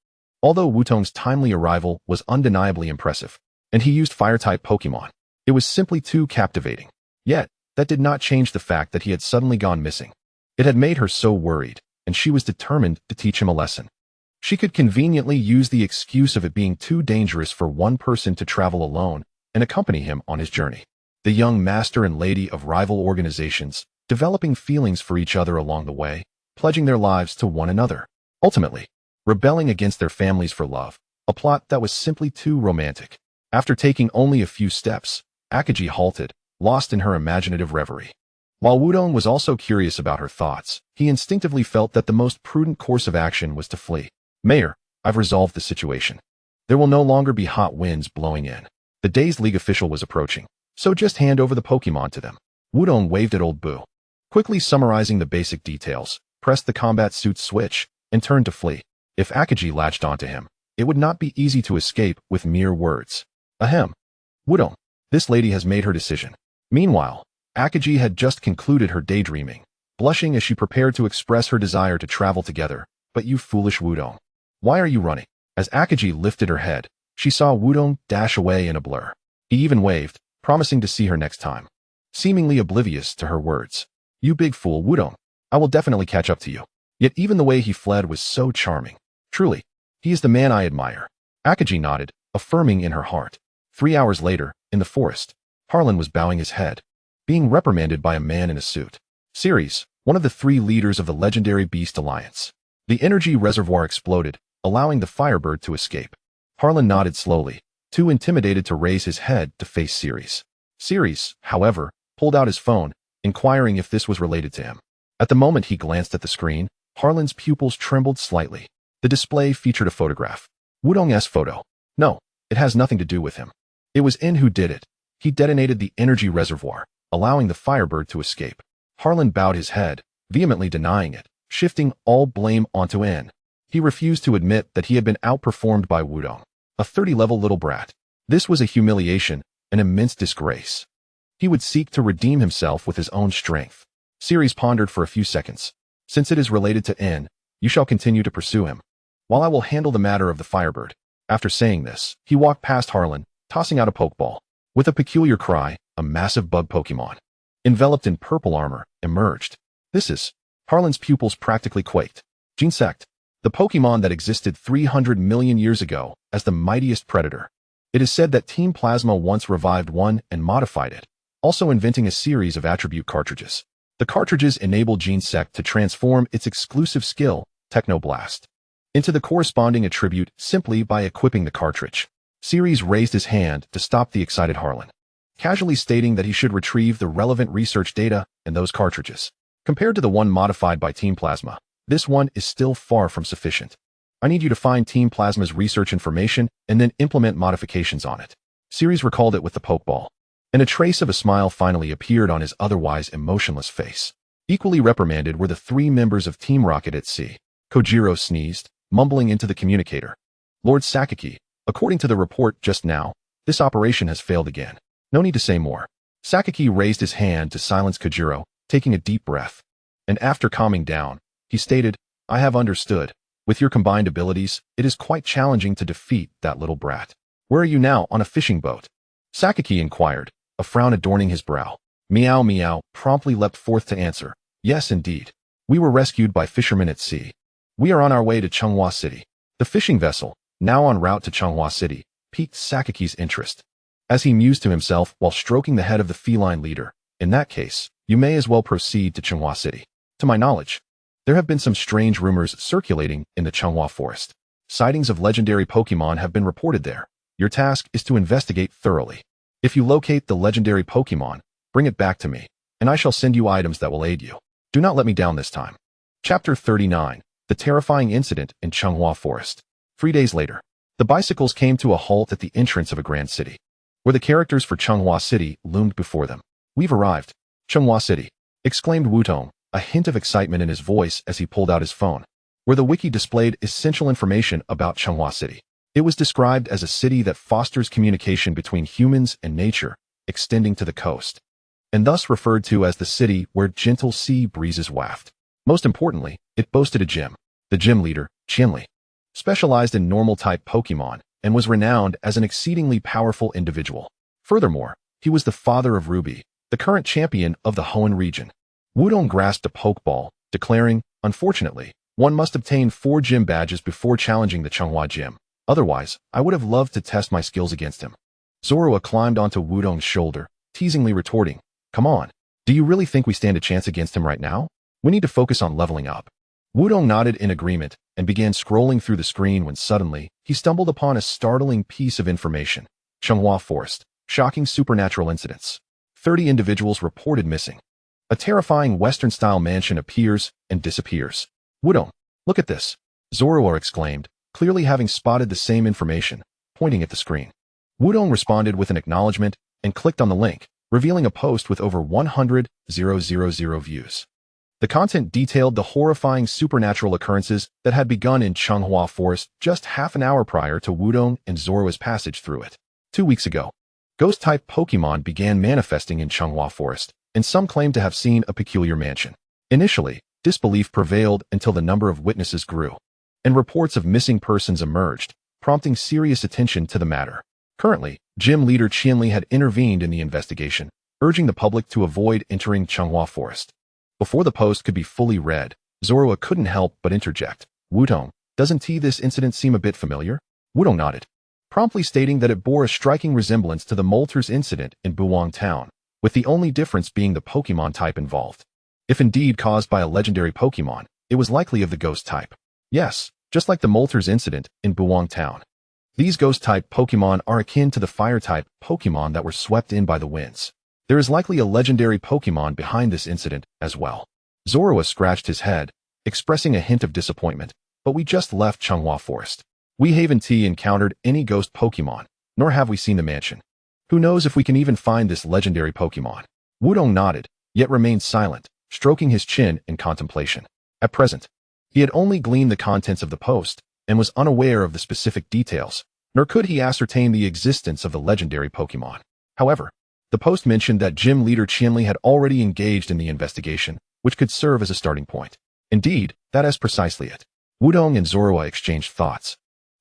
Although Wutong's timely arrival was undeniably impressive, and he used Fire-type Pokémon, it was simply too captivating. Yet, that did not change the fact that he had suddenly gone missing. It had made her so worried, and she was determined to teach him a lesson. She could conveniently use the excuse of it being too dangerous for one person to travel alone and accompany him on his journey. The young master and lady of rival organizations, developing feelings for each other along the way, pledging their lives to one another. Ultimately, rebelling against their families for love, a plot that was simply too romantic. After taking only a few steps, Akaji halted, lost in her imaginative reverie. While Wutong was also curious about her thoughts, he instinctively felt that the most prudent course of action was to flee. Mayor, I've resolved the situation. There will no longer be hot winds blowing in. The day's league official was approaching, so just hand over the Pokémon to them. Wutong waved at old Boo. Quickly summarizing the basic details, pressed the combat suit switch, and turned to flee. If Akaji latched onto him, it would not be easy to escape with mere words. Ahem. Wutong, this lady has made her decision. Meanwhile, Akaji had just concluded her daydreaming, blushing as she prepared to express her desire to travel together. But you foolish Wutong. Why are you running? As Akaji lifted her head, she saw Wutong dash away in a blur. He even waved, promising to see her next time, seemingly oblivious to her words. You big fool, Wutong. I will definitely catch up to you. Yet even the way he fled was so charming. Truly, he is the man I admire. Akaji nodded, affirming in her heart. 3 hours later, in the forest, Harlan was bowing his head, being reprimanded by a man in a suit. Ceres, one of the 3 leaders of the legendary Beast Alliance. The energy reservoir exploded, allowing the Firebird to escape. Harlan nodded slowly, too intimidated to raise his head to face Ceres. Ceres, however, pulled out his phone, inquiring if this was related to him. At the moment he glanced at the screen, Harlan's pupils trembled slightly. The display featured a photograph. Wutong's photo. No, it has nothing to do with him. It was In who did it. He detonated the energy reservoir, allowing the Firebird to escape. Harlan bowed his head, vehemently denying it, shifting all blame onto In. He refused to admit that he had been outperformed by Wutong, a 30-level little brat. This was a humiliation, an immense disgrace. He would seek to redeem himself with his own strength. Ceres pondered for a few seconds. Since it is related to In, you shall continue to pursue him, while I will handle the matter of the Firebird. After saying this, he walked past Harlan, tossing out a Pokeball. With a peculiar cry, a massive bug Pokemon, enveloped in purple armor, emerged. This is... Harlan's pupils practically quaked. Genesect, the Pokemon that existed 300 million years ago as the mightiest predator. It is said that Team Plasma once revived one and modified it, also inventing a series of attribute cartridges. The cartridges enabled Genesect to transform its exclusive skill, Technoblast, into the corresponding attribute simply by equipping the cartridge. Ceres raised his hand to stop the excited Harlan, casually stating that he should retrieve the relevant research data in those cartridges. Compared to the one modified by Team Plasma, this one is still far from sufficient. I need you to find Team Plasma's research information and then implement modifications on it. Ceres recalled it with the Pokeball. and a trace of a smile finally appeared on his otherwise emotionless face. Equally reprimanded were the 3 members of Team Rocket at sea. Kojiro sneezed, mumbling into the communicator. Lord Sakaki, according to the report just now, this operation has failed again. No need to say more. Sakaki raised his hand to silence Kojiro, taking a deep breath. And after calming down, he stated, I have understood. With your combined abilities, it is quite challenging to defeat that little brat. Where are you now, on a fishing boat? Sakaki inquired, a frown adorning his brow. Meow Meow promptly leapt forth to answer. Yes, indeed. We were rescued by fishermen at sea. We are on our way to Changhua City. The fishing vessel, now en route to Changhua City, piqued Sakaki's interest. As he mused to himself while stroking the head of the feline leader, in that case, you may as well proceed to Changhua City. To my knowledge, there have been some strange rumors circulating in the Changhua Forest. Sightings of legendary Pokémon have been reported there. Your task is to investigate thoroughly. If you locate the legendary Pokémon, bring it back to me, and I shall send you items that will aid you. Do not let me down this time. Chapter 39. The Terrifying Incident in Changhua Forest. 3 days later, the bicycles came to a halt at the entrance of a grand city, where the characters for Changhua City loomed before them. We've arrived. Changhua City, exclaimed Wutong, a hint of excitement in his voice as he pulled out his phone, where the wiki displayed essential information about Changhua City. It was described as a city that fosters communication between humans and nature, extending to the coast, and thus referred to as the city where gentle sea breezes waft. Most importantly, it boasted a gym. The gym leader, Qianli, specialized in normal-type Pokémon and was renowned as an exceedingly powerful individual. Furthermore, he was the father of Ruby, the current champion of the Hoenn region. Wudong grasped a Pokeball, declaring, unfortunately, one must obtain 4 gym badges before challenging the Changhua gym. Otherwise, I would have loved to test my skills against him. Zorua climbed onto Wudong's shoulder, teasingly retorting, come on, do you really think we stand a chance against him right now? We need to focus on leveling up. Wudong nodded in agreement and began scrolling through the screen when suddenly, he stumbled upon a startling piece of information. Changhua Forest. Shocking supernatural incidents. 30 individuals reported missing. A terrifying Western-style mansion appears and disappears. Wudong, look at this. Zorua exclaimed, clearly having spotted the same information, pointing at the screen. Wudong responded with an acknowledgement and clicked on the link, revealing a post with over 100,000 views. The content detailed the horrifying supernatural occurrences that had begun in Changhua Forest just half an hour prior to Wudong and Zorua's passage through it. 2 weeks ago, ghost-type Pokémon began manifesting in Changhua Forest, and some claimed to have seen a peculiar mansion. Initially, disbelief prevailed until the number of witnesses grew, and reports of missing persons emerged, prompting serious attention to the matter. Currently, gym leader Qianli had intervened in the investigation, urging the public to avoid entering Changhua Forest. Before the post could be fully read, Zorua couldn't help but interject. Wudong, doesn't this incident seem a bit familiar? Wudong nodded, promptly stating that it bore a striking resemblance to the Moltres incident in Buwang Town, with the only difference being the Pokémon type involved. If indeed caused by a legendary Pokémon, it was likely of the ghost type. Yes, just like the Moltres incident in Buwang Town. These ghost-type Pokémon are akin to the fire-type Pokémon that were swept in by the winds. There is likely a legendary Pokémon behind this incident as well. Zorua scratched his head, expressing a hint of disappointment, but we just left Changhua Forest. We haven't encountered any ghost Pokémon, nor have we seen the mansion. Who knows if we can even find this legendary Pokémon? Wudong nodded, yet remained silent, stroking his chin in contemplation. At present, he had only gleaned the contents of the post and was unaware of the specific details, nor could he ascertain the existence of the legendary Pokémon. However, the post mentioned that gym leader Qianli had already engaged in the investigation, which could serve as a starting point. Indeed, that is precisely it. Wudong and Zorua exchanged thoughts,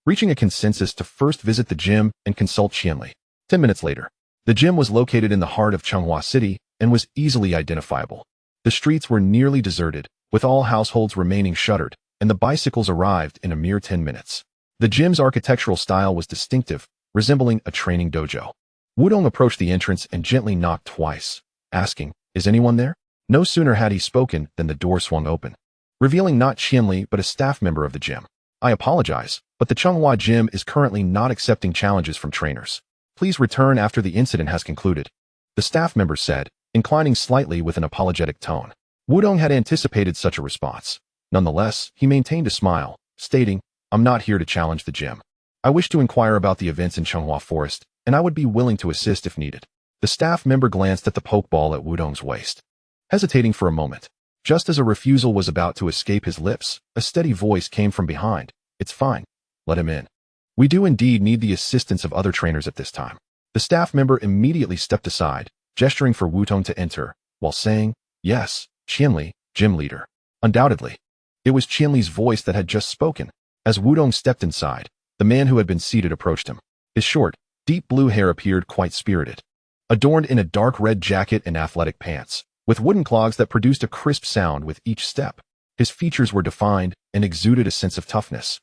reaching a consensus to first visit the gym and consult Qianli. 10 minutes later, the gym was located in the heart of Changhua City and was easily identifiable. The streets were nearly deserted, with all households remaining shuttered, and the bicycles arrived in a mere 10 minutes. The gym's architectural style was distinctive, resembling a training dojo. Wudong approached the entrance and gently knocked twice, asking, is anyone there? No sooner had he spoken than the door swung open, revealing not Qianli but a staff member of the gym. I apologize, but the Changhua gym is currently not accepting challenges from trainers. Please return after the incident has concluded, the staff member said, inclining slightly with an apologetic tone. Wudong had anticipated such a response. Nonetheless, he maintained a smile, stating, I'm not here to challenge the gym. I wish to inquire about the events in Changhua Forest, and I would be willing to assist if needed. The staff member glanced at the pokeball at Wudong's waist, hesitating for a moment. Just as a refusal was about to escape his lips, a steady voice came from behind. It's fine. Let him in. We do indeed need the assistance of other trainers at this time. The staff member immediately stepped aside, gesturing for Wudong to enter, while saying, Yes, Qianli, gym leader. Undoubtedly. It was Qianli's voice that had just spoken. As Wudong stepped inside, the man who had been seated approached him. His short, deep blue hair appeared quite spirited, adorned in a dark red jacket and athletic pants, with wooden clogs that produced a crisp sound with each step. His features were defined and exuded a sense of toughness,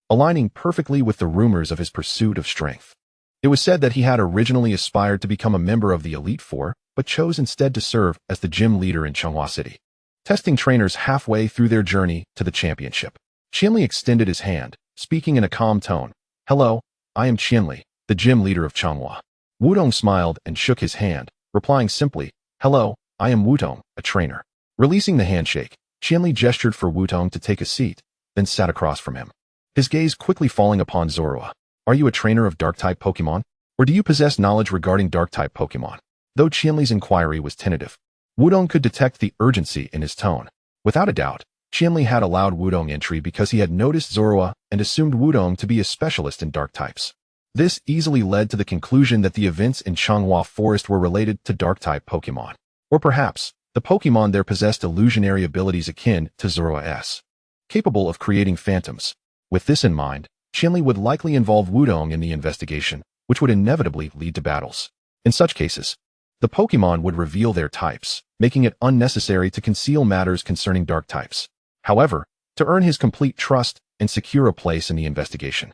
aligning perfectly with the rumors of his pursuit of strength. It was said that he had originally aspired to become a member of the Elite Four, but chose instead to serve as the gym leader in Changhua City, testing trainers halfway through their journey to the championship. Qianli extended his hand, speaking in a calm tone. Hello, I am Qianli, the gym leader of Changhua. Wudong smiled and shook his hand, replying simply, Hello, I am Wudong, a trainer. Releasing the handshake, Qianli gestured for Wudong to take a seat, then sat across from him, his gaze quickly falling upon Zorua. Are you a trainer of Dark-type Pokémon? Or do you possess knowledge regarding Dark-type Pokémon? Though Qianli's inquiry was tentative, Wudong could detect the urgency in his tone. Without a doubt, Qianli had allowed Wudong entry because he had noticed Zorua and assumed Wudong to be a specialist in dark types. This easily led to the conclusion that the events in Changhua Forest were related to Dark-type Pokémon. Or perhaps, the Pokémon there possessed illusionary abilities akin to Zorua's, capable of creating phantoms. With this in mind, Qianli would likely involve Wudong in the investigation, which would inevitably lead to battles. In such cases, the Pokémon would reveal their types, making it unnecessary to conceal matters concerning dark types. However, to earn his complete trust and secure a place in the investigation,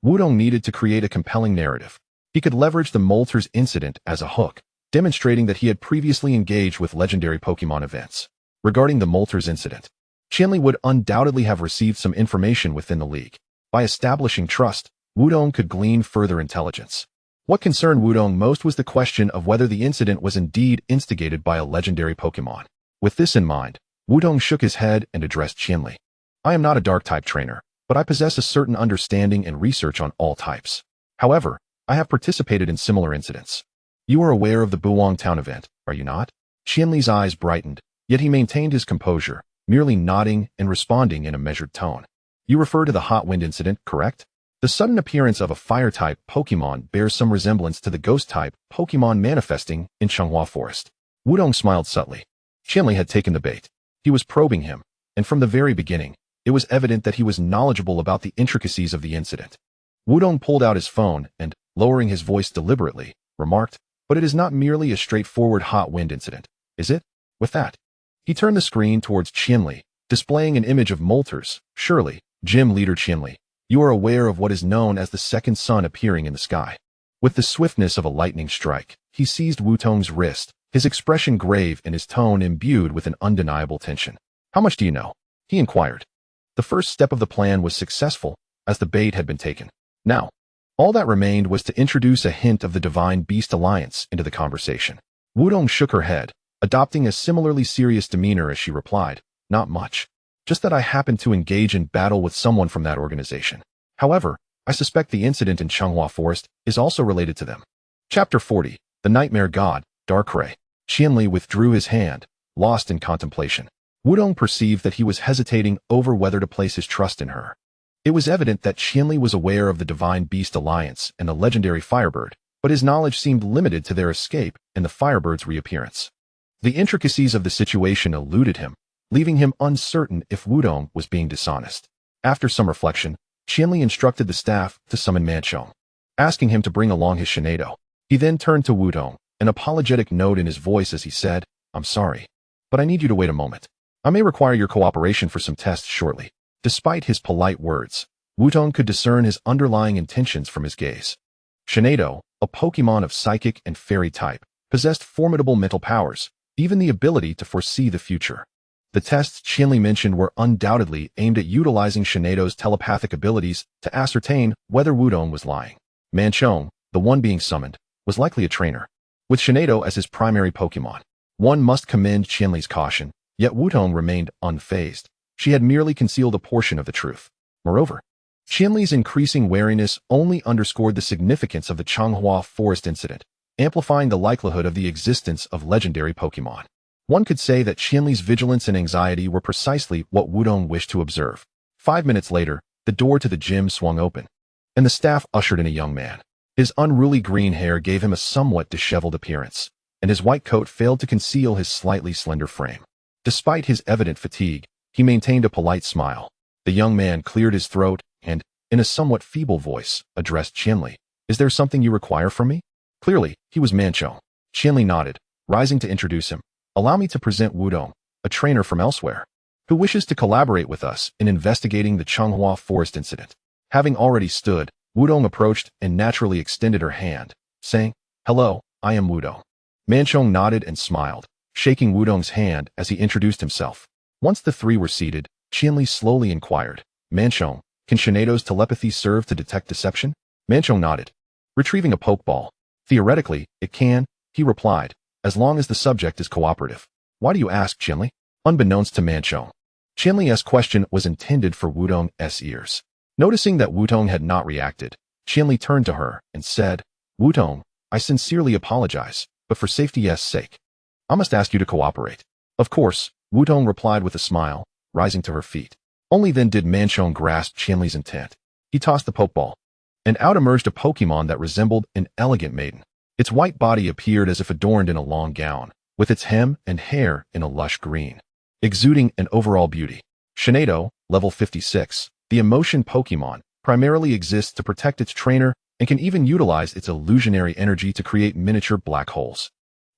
Wudong needed to create a compelling narrative. He could leverage the Moltres incident as a hook, demonstrating that he had previously engaged with legendary Pokémon events. Regarding the Moltres incident, Qianli would undoubtedly have received some information within the league. By establishing trust, Wudong could glean further intelligence. What concerned Wudong most was the question of whether the incident was indeed instigated by a legendary Pokémon. With this in mind, Wudong shook his head and addressed Qianli. I am not a dark-type trainer, but I possess a certain understanding and research on all types. However, I have participated in similar incidents. You are aware of the Buwang Town event, are you not? Qianli's eyes brightened, yet he maintained his composure, merely nodding and responding in a measured tone. You refer to the hot wind incident, correct? The sudden appearance of a fire-type Pokémon bears some resemblance to the ghost-type Pokémon manifesting in Changhua Forest. Wudong smiled subtly. Qianli had taken the bait. He was probing him, and from the very beginning, it was evident that he was knowledgeable about the intricacies of the incident. Wudong pulled out his phone and, lowering his voice deliberately, remarked, But it is not merely a straightforward hot wind incident, is it? With that, he turned the screen towards Qianli, displaying an image of Moltres. Surely, Gym Leader Qianli, you are aware of what is known as the second sun appearing in the sky. With the swiftness of a lightning strike, he seized Wudong's wrist, his expression grave and his tone imbued with an undeniable tension. How much do you know? He inquired. The first step of the plan was successful, as the bait had been taken. Now, all that remained was to introduce a hint of the Divine Beast Alliance into the conversation. Wudong shook her head, adopting a similarly serious demeanor as she replied, Not much. Just that I happened to engage in battle with someone from that organization. However, I suspect the incident in Changhua Forest is also related to them. Chapter 40, The Nightmare God, Darkrai. Qianli withdrew his hand, lost in contemplation. Wudong perceived that he was hesitating over whether to place his trust in her. It was evident that Qianli was aware of the Divine Beast Alliance and the legendary Firebird, but his knowledge seemed limited to their escape and the Firebird's reappearance. The intricacies of the situation eluded him, leaving him uncertain if Wudong was being dishonest. After some reflection, Qianli instructed the staff to summon Manchong, asking him to bring along his Shinado. He then turned to Wudong, an apologetic note in his voice as he said, I'm sorry, but I need you to wait a moment. I may require your cooperation for some tests shortly. Despite his polite words, Wudong could discern his underlying intentions from his gaze. Shinado, a Pokémon of psychic and fairy type, possessed formidable mental powers, even the ability to foresee the future. The tests Qianli mentioned were undoubtedly aimed at utilizing Shinado's telepathic abilities to ascertain whether Wudong was lying. Manchong, the one being summoned, was likely a trainer. With Shinado as his primary Pokémon, one must commend Qianli's caution, yet Wudong remained unfazed. She had merely concealed a portion of the truth. Moreover, Qianli's increasing wariness only underscored the significance of the Changhua Forest incident. amplifying the likelihood of the existence of legendary Pokémon. One could say that Qianli's vigilance and anxiety were precisely what Wudong wished to observe. 5 minutes later, the door to the gym swung open, and the staff ushered in a young man. His unruly green hair gave him a somewhat disheveled appearance, and his white coat failed to conceal his slightly slender frame. Despite his evident fatigue, he maintained a polite smile. The young man cleared his throat and, in a somewhat feeble voice, addressed Qianli. "Is there something you require from me?" Clearly, he was Manchong. Qianli nodded, rising to introduce him. "Allow me to present Wudong, a trainer from elsewhere, who wishes to collaborate with us in investigating the Changhua Forest incident." Having already stood, Wudong approached and naturally extended her hand, saying, "Hello, I am Wudong." Manchong nodded and smiled, shaking Wudong's hand as he introduced himself. Once the three were seated, Qianli slowly inquired, "Manchong, can Shinedo's telepathy serve to detect deception?" Manchong nodded, retrieving a pokeball. "Theoretically, it can," he replied, "as long as the subject is cooperative." "Why do you ask, Qianli?" Unbeknownst to Manchong, Qianli's question was intended for Wudong's ears. Noticing that Wudong had not reacted, Qianli turned to her and said, "Wudong, I sincerely apologize, but for safety's sake, I must ask you to cooperate." "Of course," Wudong replied with a smile, rising to her feet. Only then did Manchong grasp Qianli's intent. He tossed the pokeball, and out emerged a Pokémon that resembled an elegant maiden. Its white body appeared as if adorned in a long gown, with its hem and hair in a lush green, exuding an overall beauty. Shinedo, level 56, the emotion Pokémon, primarily exists to protect its trainer and can even utilize its illusionary energy to create miniature black holes.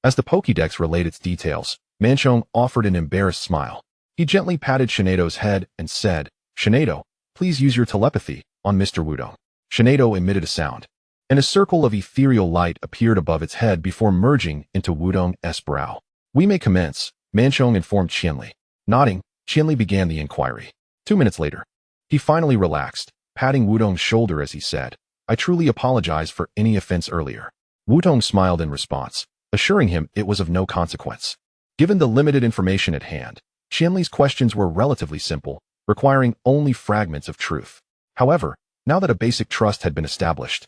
As the Pokédex relayed its details, Manchong offered an embarrassed smile. He gently patted Shinedo's head and said, "Shinedo, please use your telepathy on Mr. Wudong." Shinedo emitted a sound, and a circle of ethereal light appeared above its head before merging into Wudong's brow. "We may commence," Manchong informed Qianli. Nodding, Qianli began the inquiry. 2 minutes later, he finally relaxed, patting Wudong's shoulder as he said, "I truly apologize for any offense earlier." Wudong smiled in response, assuring him it was of no consequence. Given the limited information at hand, Qianli's questions were relatively simple, requiring only fragments of truth. However, now that a basic trust had been established,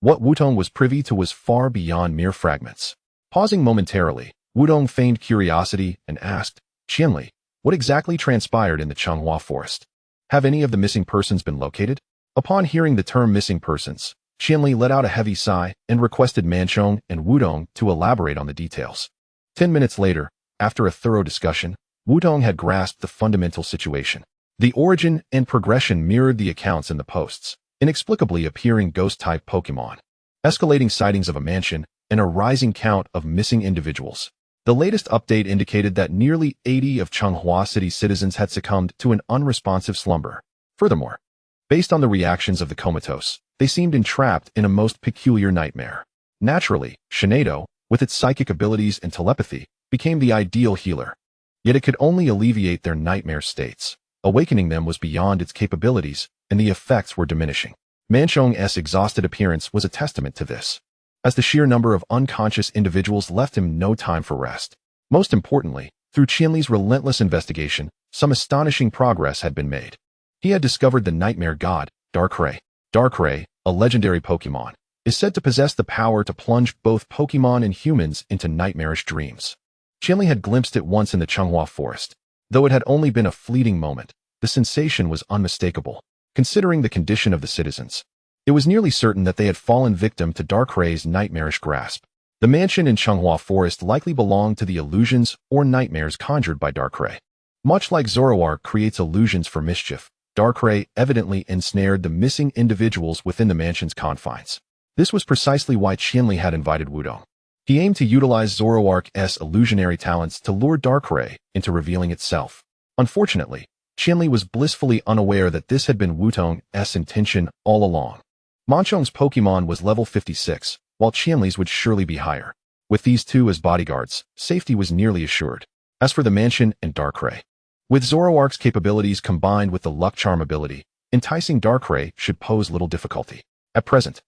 what Wudong was privy to was far beyond mere fragments. Pausing momentarily, Wudong feigned curiosity and asked, "Qianli, what exactly transpired in the Changhua Forest? Have any of the missing persons been located?" Upon hearing the term missing persons, Qianli let out a heavy sigh and requested Manchong and Wudong to elaborate on the details. 10 minutes later, after a thorough discussion, Wudong had grasped the fundamental situation. The origin and progression mirrored the accounts in the posts, inexplicably appearing ghost-type Pokémon, escalating sightings of a mansion, and a rising count of missing individuals. The latest update indicated that nearly 80 of Changhua City's citizens had succumbed to an unresponsive slumber. Furthermore, based on the reactions of the comatose, they seemed entrapped in a most peculiar nightmare. Naturally, Shinedo, with its psychic abilities and telepathy, became the ideal healer. Yet it could only alleviate their nightmare states. Awakening them was beyond its capabilities, and the effects were diminishing. Manchong's exhausted appearance was a testament to this, as the sheer number of unconscious individuals left him no time for rest. Most importantly, through Qianli's relentless investigation, some astonishing progress had been made. He had discovered the nightmare god, Darkrai. Darkrai, a legendary Pokémon, is said to possess the power to plunge both Pokémon and humans into nightmarish dreams. Qianli had glimpsed it once in the Changhua Forest. Though it had only been a fleeting moment, the sensation was unmistakable. Considering the condition of the citizens, it was nearly certain that they had fallen victim to Darkrai's nightmarish grasp. The mansion in Changhua Forest likely belonged to the illusions or nightmares conjured by Darkrai. Much like Zoroark creates illusions for mischief, Darkrai evidently ensnared the missing individuals within the mansion's confines. This was precisely why Qianli had invited Wudong. He aimed to utilize Zoroark's illusionary talents to lure Darkrai into revealing itself. Unfortunately, Qianli was blissfully unaware that this had been Wudong's intention all along. Manchong's Pokémon was level 56, while Qianli's would surely be higher. With these two as bodyguards, safety was nearly assured. As for the mansion and Darkrai, with Zoroark's capabilities combined with the luck charm ability, enticing Darkrai should pose little difficulty. At present,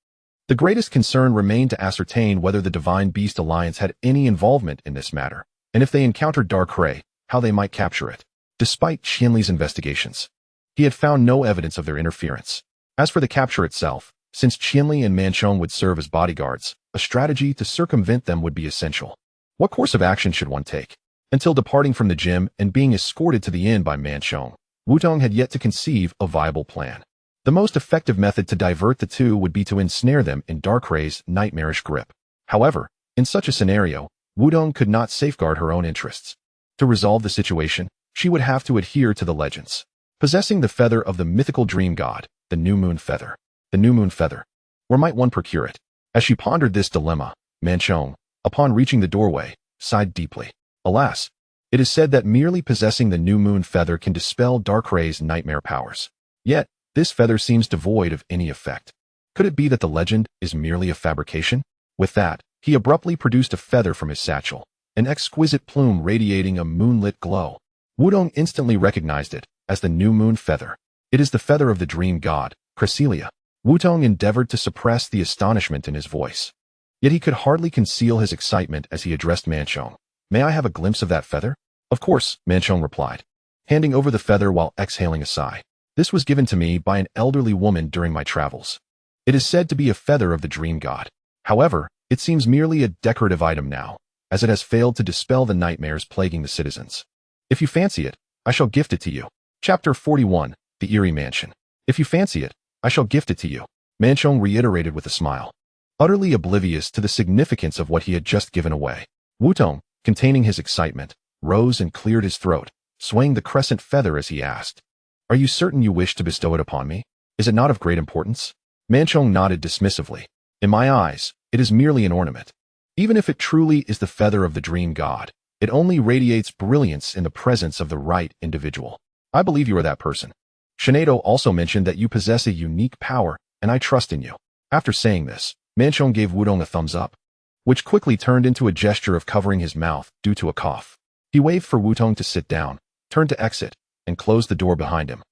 the greatest concern remained to ascertain whether the Divine Beast Alliance had any involvement in this matter, and if they encountered Darkrai, how they might capture it. Despite Qianli's investigations, he had found no evidence of their interference. As for the capture itself, Since Qianli and Manchong would serve as bodyguards, a strategy to circumvent them would be essential. What course of action should one take? Until departing from the gym and being escorted to the inn by Manchong, Wutong had yet to conceive a viable plan. The most effective method to divert the two would be to ensnare them in Darkray's nightmarish grip. However, in such a scenario, Wutong could not safeguard her own interests. To resolve the situation, she would have to adhere to the legends. Possessing the feather of the mythical dream god, the new moon feather. The new moon feather. Where might one procure it? As she pondered this dilemma, Manchong, upon reaching the doorway, sighed deeply. Alas, it is said that merely possessing the new moon feather can dispel Darkray's nightmare powers. Yet, this feather seems devoid of any effect. Could it be that the legend is merely a fabrication? With that, he abruptly produced a feather from his satchel, an exquisite plume radiating a moonlit glow. Wudong instantly recognized it as the new moon feather. It is the feather of the dream god, Cresselia. Wutong endeavored to suppress the astonishment in his voice. Yet he could hardly conceal his excitement as he addressed Manchong. May I have a glimpse of that feather? Of course, Manchong replied, handing over the feather while exhaling a sigh. This was given to me by an elderly woman during my travels. It is said to be a feather of the dream god. However, it seems merely a decorative item now, as it has failed to dispel the nightmares plaguing the citizens. If you fancy it, I shall gift it to you. Chapter 41, The Eerie Mansion. If you fancy it, I shall gift it to you, Manchong reiterated with a smile, utterly oblivious to the significance of what he had just given away. Wutong, containing his excitement, rose and cleared his throat, swaying the crescent feather as he asked, Are you certain you wish to bestow it upon me? Is it not of great importance? Manchong nodded dismissively. In my eyes, it is merely an ornament. Even if it truly is the feather of the dream god, it only radiates brilliance in the presence of the right individual. I believe you are that person. Shinado also mentioned that you possess a unique power, and I trust in you. After saying this, Manchong gave Wudong a thumbs up, which quickly turned into a gesture of covering his mouth due to a cough. He waved for Wutong to sit down, turned to exit, and closed the door behind him,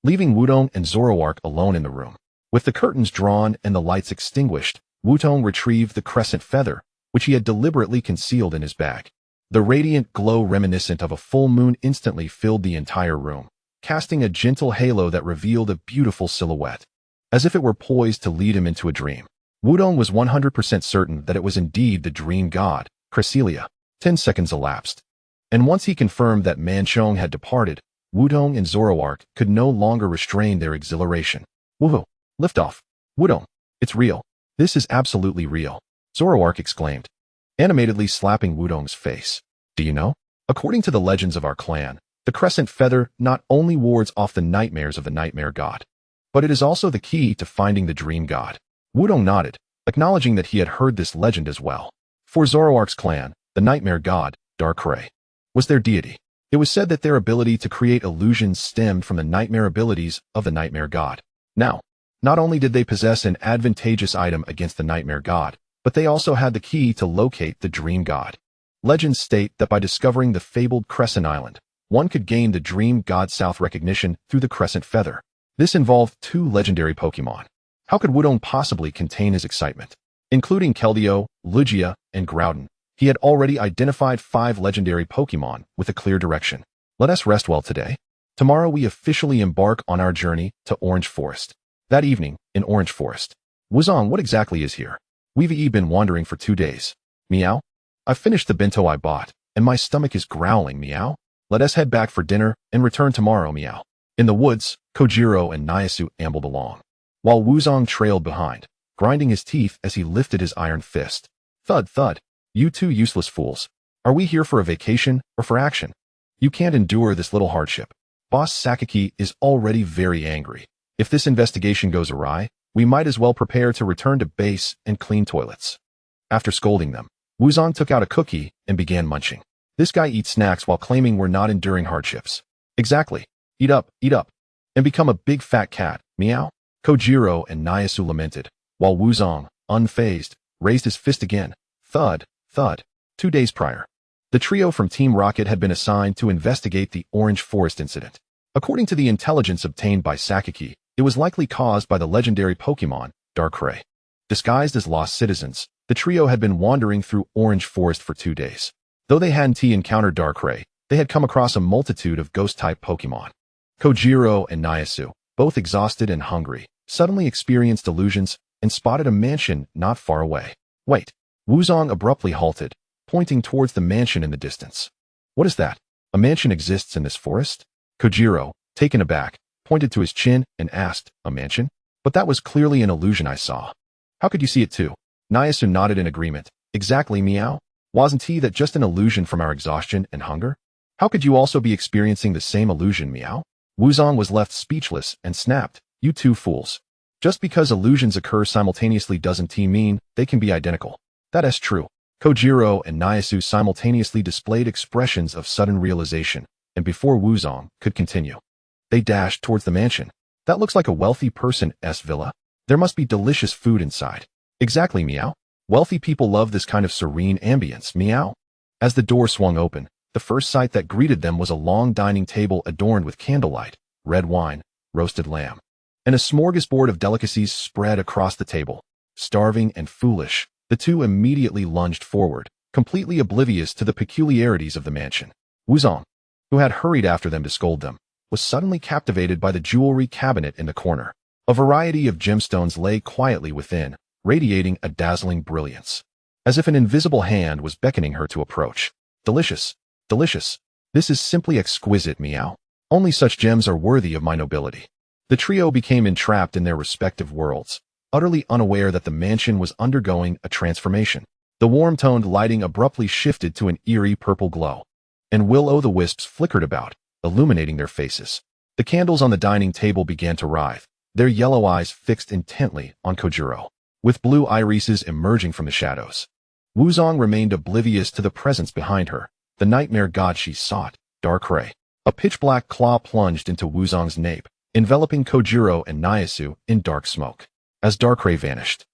leaving Wudong and Zoroark alone in the room. With the curtains drawn and the lights extinguished, Wutong retrieved the crescent feather, which he had deliberately concealed in his bag. The radiant glow reminiscent of a full moon instantly filled the entire room, casting a gentle halo that revealed a beautiful silhouette. As if it were poised to lead him into a dream, Wudong was 100% certain that it was indeed the dream god, Cresselia. 10 seconds elapsed, and once he confirmed that Manchong had departed, Wudong and Zoroark could no longer restrain their exhilaration. Woohoo! Liftoff! Wudong! It's real! This is absolutely real! Zoroark exclaimed, animatedly slapping Wudong's face. Do you know? According to the legends of our clan, the crescent feather not only wards off the nightmares of the nightmare god, but it is also the key to finding the dream god. Wudong nodded, acknowledging that he had heard this legend as well. For Zoroark's clan, the nightmare god, Darkrai, was their deity. It was said that their ability to create illusions stemmed from the nightmare abilities of the nightmare god. Now, not only did they possess an advantageous item against the nightmare god, but they also had the key to locate the dream god. Legends state that by discovering the fabled Crescent Island, one could gain the dream god South recognition through the crescent feather. This involved 2 legendary Pokémon. How could Wudong possibly contain his excitement? Including Keldeo, Lugia, and Groudon, he had already identified 5 legendary Pokémon with a clear direction. Let us rest well today. Tomorrow we officially embark on our journey to Orange Forest. That evening, in Orange Forest. Wuzong, what exactly is here? We've been wandering for 2 days. Meow? I've finished the bento I bought, and my stomach is growling, meow. Let us head back for dinner and return tomorrow, meow. In the woods, Kojiro and Nyasu ambled along, while Wuzong trailed behind, grinding his teeth as he lifted his iron fist. Thud, thud. You 2 useless fools. Are we here for a vacation or for action? You can't endure this little hardship. Boss Sakaki is already very angry. If this investigation goes awry, we might as well prepare to return to base and clean toilets. After scolding them, Wuzong took out a cookie and began munching. This guy eats snacks while claiming we're not enduring hardships. Exactly. Eat up, and become a big fat cat, meow. Kojiro and Nyasu lamented, while Wuzong, unfazed, raised his fist again. Thud, thud. 2 days prior, the trio from Team Rocket had been assigned to investigate the Orange Forest incident. According to the intelligence obtained by Sakaki, it was likely caused by the legendary Pokémon, Darkrai. Disguised as lost citizens, the trio had been wandering through Orange Forest for 2 days. Though they hadn't encountered Darkrai, they had come across a multitude of ghost-type Pokémon. Kojiro and Nyasu, both exhausted and hungry, suddenly experienced delusions and spotted a mansion not far away. Wait. Wuzong abruptly halted, pointing towards the mansion in the distance. What is that? A mansion exists in this forest? Kojiro, taken aback, pointed to his chin and asked, a mansion? But that was clearly an illusion I saw. How could you see it too? Nyasu nodded in agreement. Exactly, meow. Wasn't he that just an illusion from our exhaustion and hunger? How could you also be experiencing the same illusion, meow? Wuzong was left speechless and snapped, you two fools. Just because illusions occur simultaneously doesn't mean they can be identical. That is true. Kojiro and Nyasu simultaneously displayed expressions of sudden realization, and before Wuzong could continue, they dashed towards the mansion. That looks like a wealthy person's villa. There must be delicious food inside. Exactly, meow. Wealthy people love this kind of serene ambience, meow. As the door swung open, the first sight that greeted them was a long dining table adorned with candlelight, red wine, roasted lamb, and a smorgasbord of delicacies spread across the table. Starving and foolish, the two immediately lunged forward, completely oblivious to the peculiarities of the mansion. Wuzong, who had hurried after them to scold them, was suddenly captivated by the jewelry cabinet in the corner. A variety of gemstones lay quietly within, radiating a dazzling brilliance, as if an invisible hand was beckoning her to approach. Delicious, delicious. This is simply exquisite, meow. Only such gems are worthy of my nobility. The trio became entrapped in their respective worlds, utterly unaware that the mansion was undergoing a transformation. The warm-toned lighting abruptly shifted to an eerie purple glow, and will-o'-the-wisps flickered about, illuminating their faces. The candles on the dining table began to writhe, their yellow eyes fixed intently on Kojiro, with blue irises emerging from the shadows. Wuzong remained oblivious to the presence behind her, the nightmare god she sought, Darkrai. A pitch-black claw plunged into Wuzong's nape, enveloping Kojiro and Nyasu in dark smoke. As Darkrai vanished,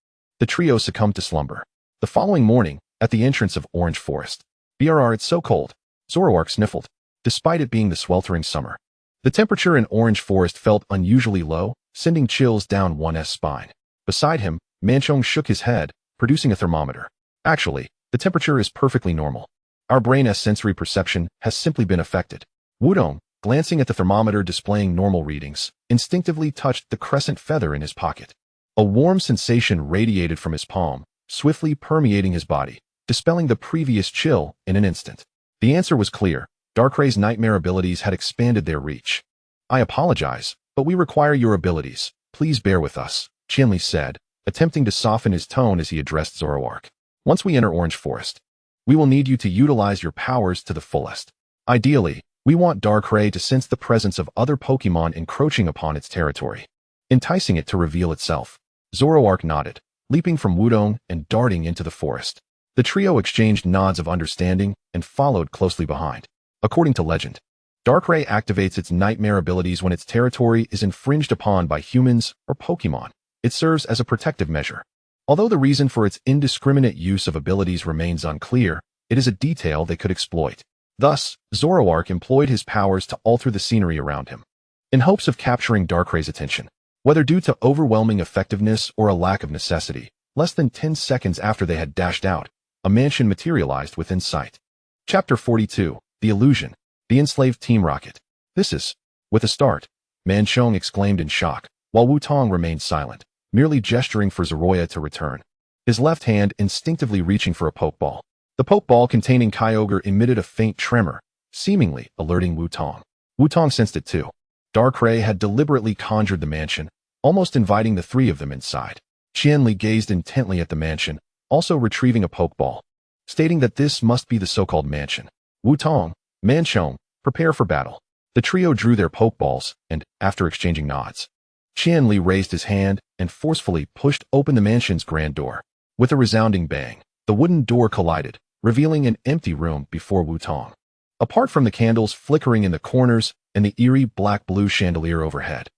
the trio succumbed to slumber. The following morning, at the entrance of Orange Forest, "Brr, it's so cold," Zoroark sniffled, despite it being the sweltering summer. The temperature in Orange Forest felt unusually low, sending chills down one's spine. Beside him, Manchong shook his head, producing a thermometer. Actually, the temperature is perfectly normal. Our brain's sensory perception has simply been affected. Wudong, glancing at the thermometer displaying normal readings, instinctively touched the crescent feather in his pocket. A warm sensation radiated from his palm, swiftly permeating his body, dispelling the previous chill in an instant. The answer was clear. Darkrai's nightmare abilities had expanded their reach. I apologize, but we require your abilities. Please bear with us, Qianli said, attempting to soften his tone as he addressed Zoroark. Once we enter Orange Forest, we will need you to utilize your powers to the fullest. Ideally, we want Darkrai to sense the presence of other Pokémon encroaching upon its territory, enticing it to reveal itself. Zoroark nodded, leaping from Wudong and darting into the forest. The trio exchanged nods of understanding and followed closely behind. According to legend, Darkrai activates its nightmare abilities when its territory is infringed upon by humans or Pokémon. It serves as a protective measure. Although the reason for its indiscriminate use of abilities remains unclear, it is a detail they could exploit. Thus, Zoroark employed his powers to alter the scenery around him, in hopes of capturing Darkrai's attention. Whether due to overwhelming effectiveness or a lack of necessity, less than 10 seconds after they had dashed out, a mansion materialized within sight. Chapter 42, The Illusion, The Enslaved Team Rocket. This is, with a start, Manchong exclaimed in shock, while Wutong remained silent, merely gesturing for Zoroya to return, his left hand instinctively reaching for a pokeball. The pokeball containing Kyogre emitted a faint tremor, seemingly alerting Wutong. Wutong sensed it too. Darkrai had deliberately conjured the mansion, almost inviting the three of them inside. Qianli gazed intently at the mansion, also retrieving a pokeball, stating that this must be the so-called mansion. Wutong, Manchong, prepare for battle. The trio drew their pokeballs, and, after exchanging nods, Qianli raised his hand and forcefully pushed open the mansion's grand door. With a resounding bang, the wooden door collided, revealing an empty room before Wutong. Apart from the candles flickering in the corners and the eerie black-blue chandelier overhead,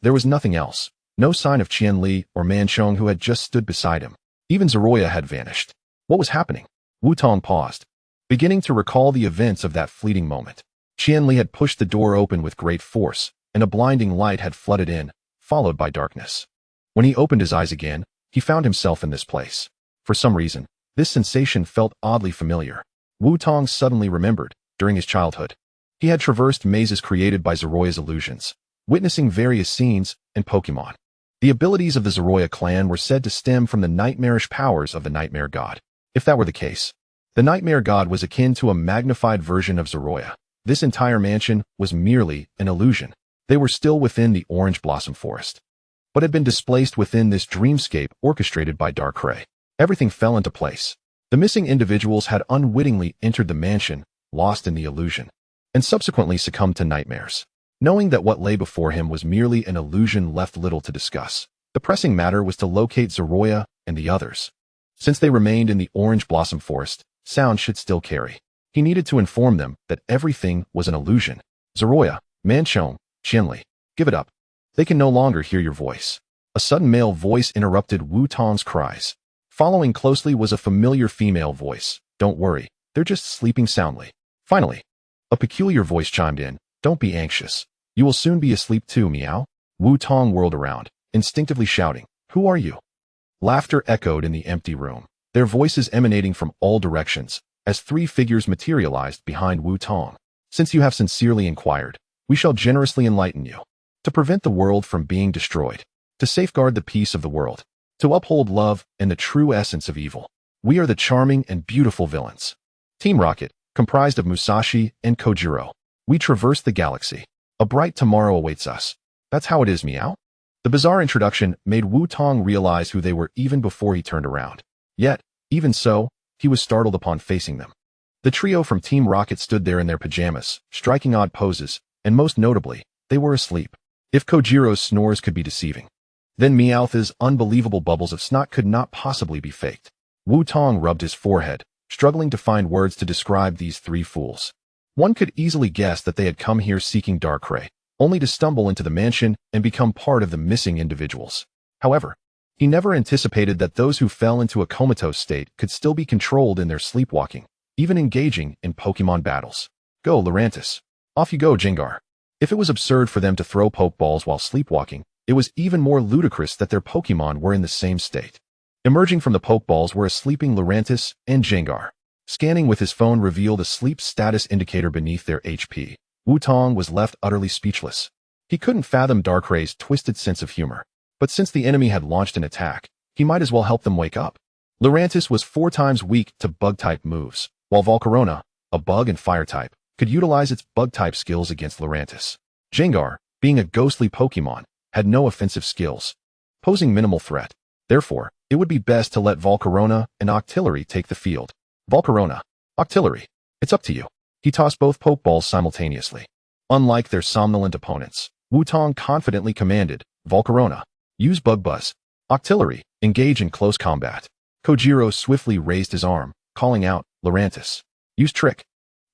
there was nothing else. No sign of Qianli or Manchong, who had just stood beside him. Even Zoroya had vanished. What was happening? Wutong paused, beginning to recall the events of that fleeting moment. Qianli had pushed the door open with great force, and a blinding light had flooded in, followed by darkness. When he opened his eyes again, he found himself in this place. For some reason, this sensation felt oddly familiar. Wutong suddenly remembered, during his childhood, he had traversed mazes created by Zoroya's illusions, witnessing various scenes and Pokémon. The abilities of the Zoroya clan were said to stem from the nightmarish powers of the Nightmare God. If that were the case, the Nightmare God was akin to a magnified version of Zoroya. This entire mansion was merely an illusion. They were still within the Orange Blossom Forest, but had been displaced within this dreamscape orchestrated by Darkrai. Everything fell into place. The missing individuals had unwittingly entered the mansion, lost in the illusion, and subsequently succumbed to nightmares. Knowing that what lay before him was merely an illusion left little to discuss. The pressing matter was to locate Zoroya and the others. Since they remained in the Orange Blossom Forest, sound should still carry. He needed to inform them that everything was an illusion. Zoroya, Manchong, Qianli, give it up. They can no longer hear your voice. A sudden male voice interrupted Wu Tong's cries. Following closely was a familiar female voice. Don't worry, they're just sleeping soundly. Finally, a peculiar voice chimed in. Don't be anxious. You will soon be asleep too, meow. Wu Tong whirled around, instinctively shouting, Who are you? Laughter echoed in the empty room, their voices emanating from all directions, as three figures materialized behind Wu Tong. Since you have sincerely inquired, we shall generously enlighten you. To prevent the world from being destroyed, to safeguard the peace of the world, to uphold love and the true essence of evil, we are the charming and beautiful villains. Team Rocket, comprised of Musashi and Kojiro. We traverse the galaxy. A bright tomorrow awaits us. That's how it is, meow. The bizarre introduction made Wu Tong realize who they were even before he turned around. Yet, even so, he was startled upon facing them. The trio from Team Rocket stood there in their pajamas, striking odd poses, and most notably, they were asleep. If Kojiro's snores could be deceiving, then Meowth's unbelievable bubbles of snot could not possibly be faked. Wu Tong rubbed his forehead, struggling to find words to describe these three fools. One could easily guess that they had come here seeking Darkrai, only to stumble into the mansion and become part of the missing individuals. However, he never anticipated that those who fell into a comatose state could still be controlled in their sleepwalking, even engaging in Pokémon battles. Go, Lurantis. Off you go, Gengar. If it was absurd for them to throw Pokeballs while sleepwalking, it was even more ludicrous that their Pokémon were in the same state. Emerging from the Pokeballs were a sleeping Lurantis and Gengar. Scanning with his phone revealed a sleep status indicator beneath their HP. Wu Tong was left utterly speechless. He couldn't fathom Darkrai's twisted sense of humor. But since the enemy had launched an attack, he might as well help them wake up. Lurantis was 4 times weak to Bug-type moves, while Volcarona, a Bug and Fire-type, could utilize its Bug-type skills against Lurantis. Gengar, being a ghostly Pokémon, had no offensive skills, posing minimal threat. Therefore, it would be best to let Volcarona and Octillery take the field. Volcarona, Octillery, it's up to you. He tossed both Pokeballs simultaneously. Unlike their somnolent opponents, Wu Tong confidently commanded, Volcarona, use Bug Buzz. Octillery, engage in close combat. Kojiro swiftly raised his arm, calling out, Lurantis, use Trick.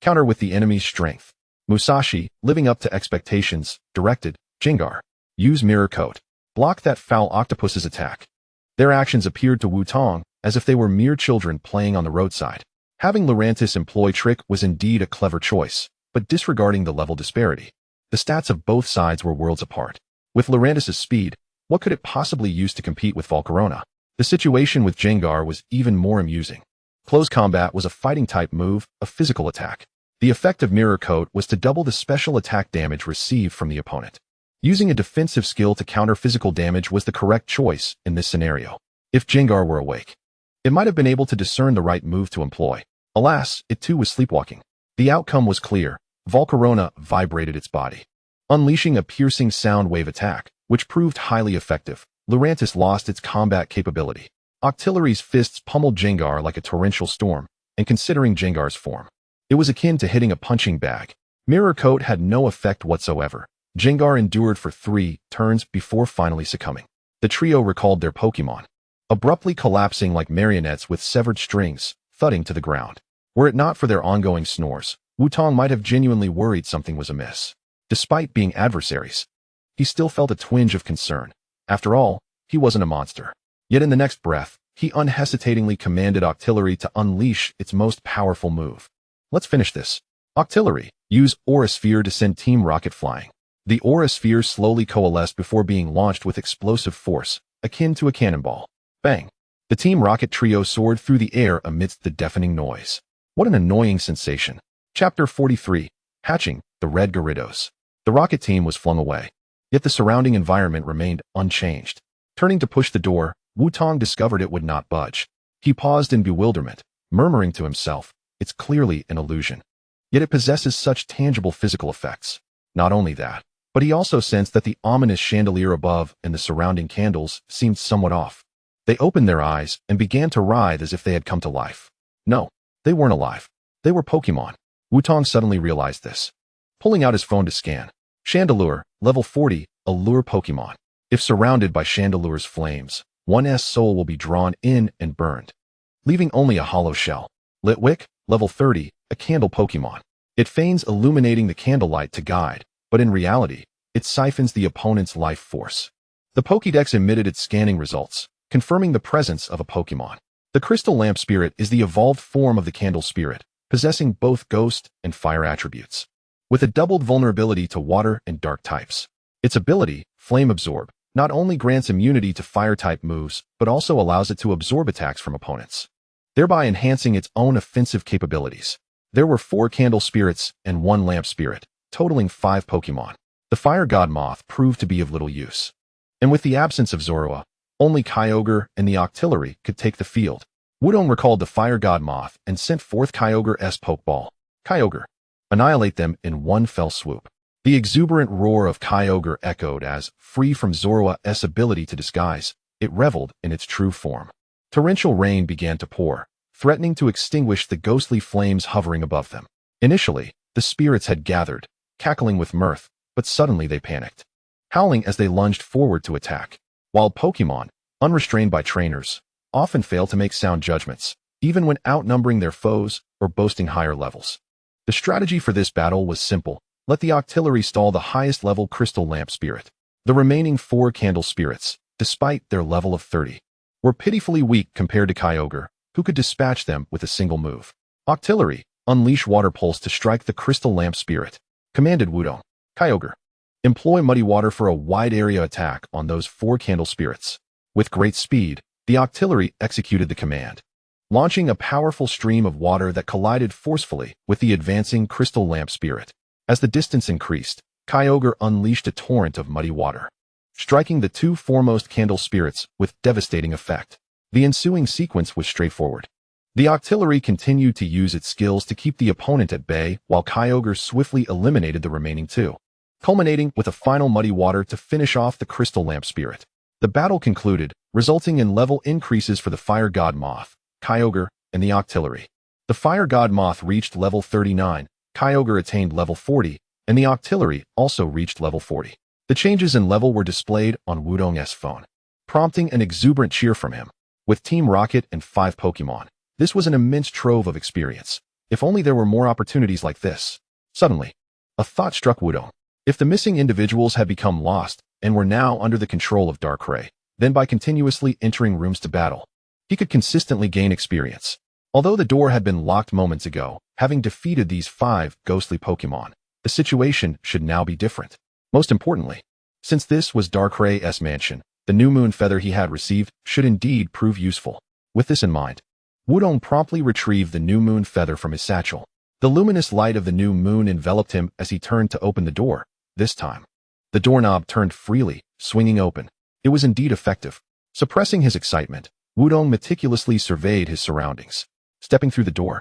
Counter with the enemy's strength. Musashi, living up to expectations, directed, Gengar, use Mirror Coat. Block that foul octopus's attack. Their actions appeared to Wu Tong as if they were mere children playing on the roadside. Having Lurantis employ Trick was indeed a clever choice, but disregarding the level disparity. The stats of both sides were worlds apart. With Lurantis' speed, what could it possibly use to compete with Volcarona? The situation with Gengar was even more amusing. Close combat was a fighting-type move, a physical attack. The effect of Mirror Coat was to double the special attack damage received from the opponent. Using a defensive skill to counter physical damage was the correct choice in this scenario. If Gengar were awake, it might have been able to discern the right move to employ. Alas, it too was sleepwalking. The outcome was clear. Volcarona vibrated its body, unleashing a piercing sound wave attack, which proved highly effective. Lurantis lost its combat capability. Octillery's fists pummeled Gengar like a torrential storm, and considering Gengar's form, it was akin to hitting a punching bag. Mirror Coat had no effect whatsoever. Gengar endured for 3 turns before finally succumbing. The trio recalled their Pokémon, abruptly collapsing like marionettes with severed strings, thudding to the ground. Were it not for their ongoing snores, Wu Tong might have genuinely worried something was amiss. Despite being adversaries, he still felt a twinge of concern. After all, he wasn't a monster. Yet in the next breath, he unhesitatingly commanded Octillery to unleash its most powerful move. Let's finish this. Octillery, use Aura Sphere to send Team Rocket flying. The Aura Sphere slowly coalesced before being launched with explosive force, akin to a cannonball. Bang! The Team Rocket trio soared through the air amidst the deafening noise. What an annoying sensation. Chapter 43. Hatching, the Red Gyarados. The rocket team was flung away, yet the surrounding environment remained unchanged. Turning to push the door, Wutong discovered it would not budge. He paused in bewilderment, murmuring to himself, "It's clearly an illusion." Yet it possesses such tangible physical effects. Not only that, but he also sensed that the ominous chandelier above and the surrounding candles seemed somewhat off. They opened their eyes and began to writhe as if they had come to life. No, they weren't alive. They were Pokémon. Wutong suddenly realized this. Pulling out his phone to scan. Chandelure, level 40, a lure Pokémon. If surrounded by Chandelure's flames, one's soul will be drawn in and burned, leaving only a hollow shell. Litwick, level 30, a candle Pokémon. It feigns illuminating the candlelight to guide, but in reality, it siphons the opponent's life force. The Pokédex emitted its scanning results, confirming the presence of a Pokémon. The Crystal Lamp Spirit is the evolved form of the Candle Spirit, possessing both ghost and fire attributes, with a doubled vulnerability to water and dark types. Its ability, Flame Absorb, not only grants immunity to fire-type moves, but also allows it to absorb attacks from opponents, thereby enhancing its own offensive capabilities. There were 4 Candle Spirits and 1 Lamp Spirit, totaling 5 Pokémon. The Fire God Moth proved to be of little use. And with the absence of Zorua, only Kyogre and the Octillery could take the field. Wudong recalled the Fire God Moth and sent forth Kyogre's Pokeball. Kyogre. Annihilate them in one fell swoop. The exuberant roar of Kyogre echoed as, free from Zorua's ability to disguise, it reveled in its true form. Torrential rain began to pour, threatening to extinguish the ghostly flames hovering above them. Initially, the spirits had gathered, cackling with mirth, but suddenly they panicked, howling as they lunged forward to attack. While Pokémon, unrestrained by trainers, often fail to make sound judgments, even when outnumbering their foes or boasting higher levels. The strategy for this battle was simple. Let the Octillery stall the highest level Crystal Lamp Spirit. The remaining 4 Candle Spirits, despite their level of 30, were pitifully weak compared to Kyogre, who could dispatch them with a single move. Octillery, unleash Water Pulse to strike the Crystal Lamp Spirit, commanded Wudong. Kyogre, employ Muddy Water for a wide area attack on those 4 Candle Spirits. With great speed, the Octillery executed the command, launching a powerful stream of water that collided forcefully with the advancing Crystal Lamp Spirit. As the distance increased, Kyogre unleashed a torrent of muddy water, striking the 2 foremost Candle Spirits with devastating effect. The ensuing sequence was straightforward. The Octillery continued to use its skills to keep the opponent at bay, while Kyogre swiftly eliminated the remaining 2, culminating with a final Muddy Water to finish off the Crystal Lamp Spirit. The battle concluded, resulting in level increases for the Fire God Moth, Kyogre, and the Octillery. The Fire God Moth reached level 39, Kyogre attained level 40, and the Octillery also reached level 40. The changes in level were displayed on Wudong's phone, prompting an exuberant cheer from him. With Team Rocket and 5 Pokémon, this was an immense trove of experience. If only there were more opportunities like this. Suddenly, a thought struck Wudong. If the missing individuals had become lost and were now under the control of Darkrai, then by continuously entering rooms to battle, he could consistently gain experience. Although the door had been locked moments ago, having defeated these 5 ghostly Pokémon, the situation should now be different. Most importantly, since this was Darkray's mansion, the new moon feather he had received should indeed prove useful. With this in mind, Wudong promptly retrieved the new moon feather from his satchel. The luminous light of the new moon enveloped him as he turned to open the door. This time, the doorknob turned freely, swinging open. It was indeed effective. Suppressing his excitement, Wudong meticulously surveyed his surroundings. Stepping through the door,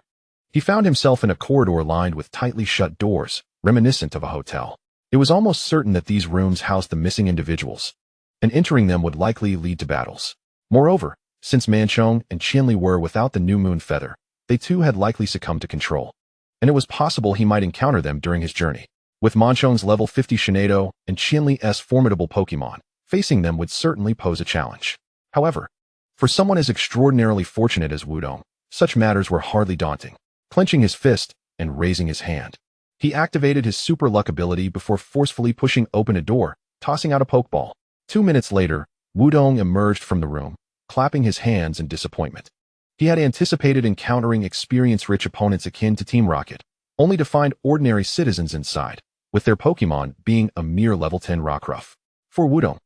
he found himself in a corridor lined with tightly shut doors, reminiscent of a hotel. It was almost certain that these rooms housed the missing individuals, and entering them would likely lead to battles. Moreover, since Manchong and Qianli were without the new moon feather, they too had likely succumbed to control, and it was possible he might encounter them during his journey. With Manchong's level 50 Shinado and Qianli's formidable Pokémon, facing them would certainly pose a challenge. However, for someone as extraordinarily fortunate as Wudong, such matters were hardly daunting. Clenching his fist and raising his hand, he activated his super luck ability before forcefully pushing open a door, tossing out a Pokeball. 2 minutes later, Wudong emerged from the room, clapping his hands in disappointment. He had anticipated encountering experience-rich opponents akin to Team Rocket, only to find ordinary citizens inside, with their Pokémon being a mere level 10 Rockruff. For Wudong,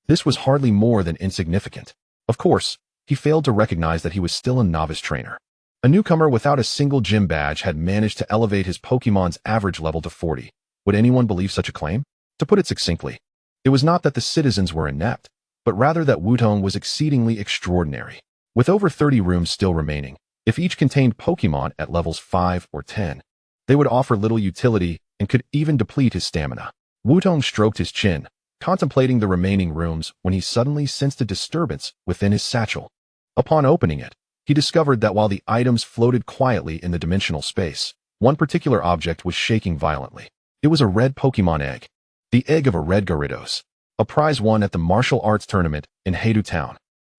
this was hardly more than insignificant. Of course, he failed to recognize that he was still a novice trainer. A newcomer without a single gym badge had managed to elevate his Pokémon's average level to 40. Would anyone believe such a claim? To put it succinctly, it was not that the citizens were inept, but rather that Wutong was exceedingly extraordinary. With over 30 rooms still remaining, if each contained Pokémon at levels 5 or 10, they would offer little utility and could even deplete his stamina. Wutong stroked his chin, contemplating the remaining rooms when he suddenly sensed a disturbance within his satchel. Upon opening it, he discovered that while the items floated quietly in the dimensional space, one particular object was shaking violently. It was a red Pokémon egg. The egg of a red Gyarados, a prize won at the martial arts tournament in Heidu Town.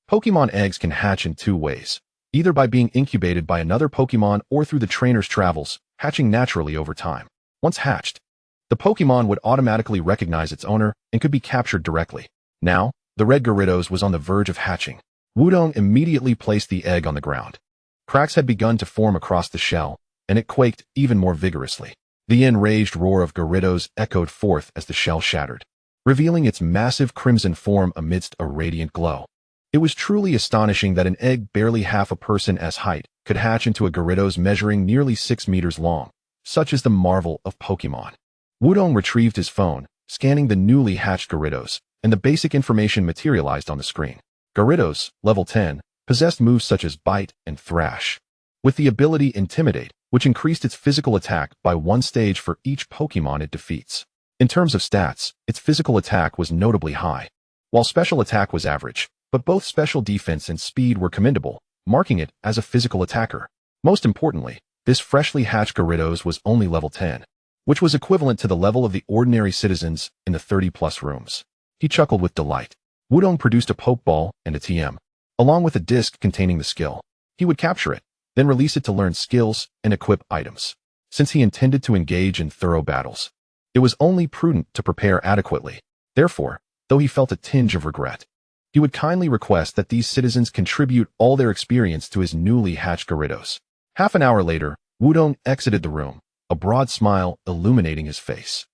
Pokémon eggs can hatch in two ways, either by being incubated by another Pokémon or through the trainer's travels, hatching naturally over time. Once hatched, the Pokémon would automatically recognize its owner and could be captured directly. Now, the red Gyarados was on the verge of hatching. Wutong immediately placed the egg on the ground. Cracks had begun to form across the shell, and it quaked even more vigorously. The enraged roar of Gyarados echoed forth as the shell shattered, revealing its massive crimson form amidst a radiant glow. It was truly astonishing that an egg barely half a person's height could hatch into a Gyarados measuring nearly 6 meters long. Such is the marvel of Pokémon. Wutong retrieved his phone, scanning the newly hatched Gyarados, and the basic information materialized on the screen. Gyarados, level 10, possessed moves such as Bite and Thrash, with the ability Intimidate, which increased its physical attack by 1 stage for each Pokémon it defeats. In terms of stats, its physical attack was notably high, while special attack was average, but both special defense and speed were commendable, marking it as a physical attacker. Most importantly, this freshly hatched Gyarados was only level 10, which was equivalent to the level of the ordinary citizens in the 30-plus rooms. He chuckled with delight. Wutong produced a Pokeball and a TM, along with a disc containing the skill. He would capture it, then release it to learn skills and equip items. Since he intended to engage in thorough battles, it was only prudent to prepare adequately. Therefore, though he felt a tinge of regret, he would kindly request that these citizens contribute all their experience to his newly hatched Gyarados. Half an hour later, Wutong exited the room, a broad smile illuminating his face.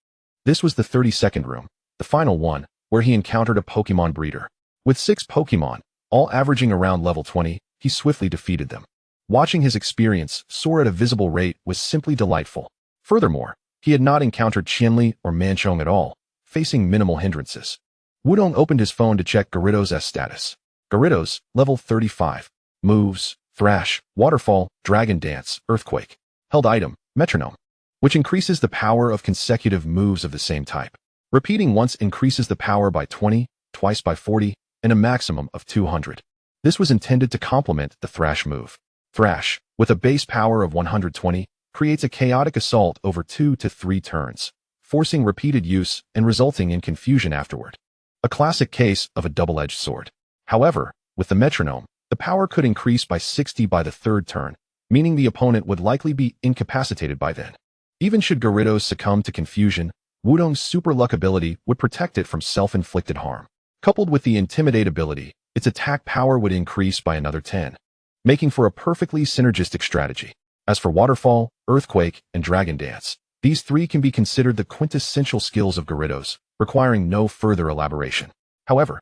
This was the 32nd room, the final one, where he encountered a Pokémon breeder. With 6 Pokémon, all averaging around level 20, he swiftly defeated them. Watching his experience soar at a visible rate was simply delightful. Furthermore, he had not encountered Qianli or Manchong at all, facing minimal hindrances. Wutong opened his phone to check Gyarados' status. Gyarados, level 35. Moves, Thrash, Waterfall, Dragon Dance, Earthquake. Held item, Metronome, which increases the power of consecutive moves of the same type. Repeating once increases the power by 20, twice by 40, and a maximum of 200. This was intended to complement the Thrash move. Thrash, with a base power of 120, creates a chaotic assault over 2 to 3 turns, forcing repeated use and resulting in confusion afterward. A classic case of a double-edged sword. However, with the Metronome, the power could increase by 60 by the 3rd turn, meaning the opponent would likely be incapacitated by then. Even should Gyarados succumb to confusion, Wutong's super luck ability would protect it from self-inflicted harm. Coupled with the Intimidate ability, its attack power would increase by another 10, making for a perfectly synergistic strategy. As for Waterfall, Earthquake, and Dragon Dance, these 3 can be considered the quintessential skills of Gyarados, requiring no further elaboration. However,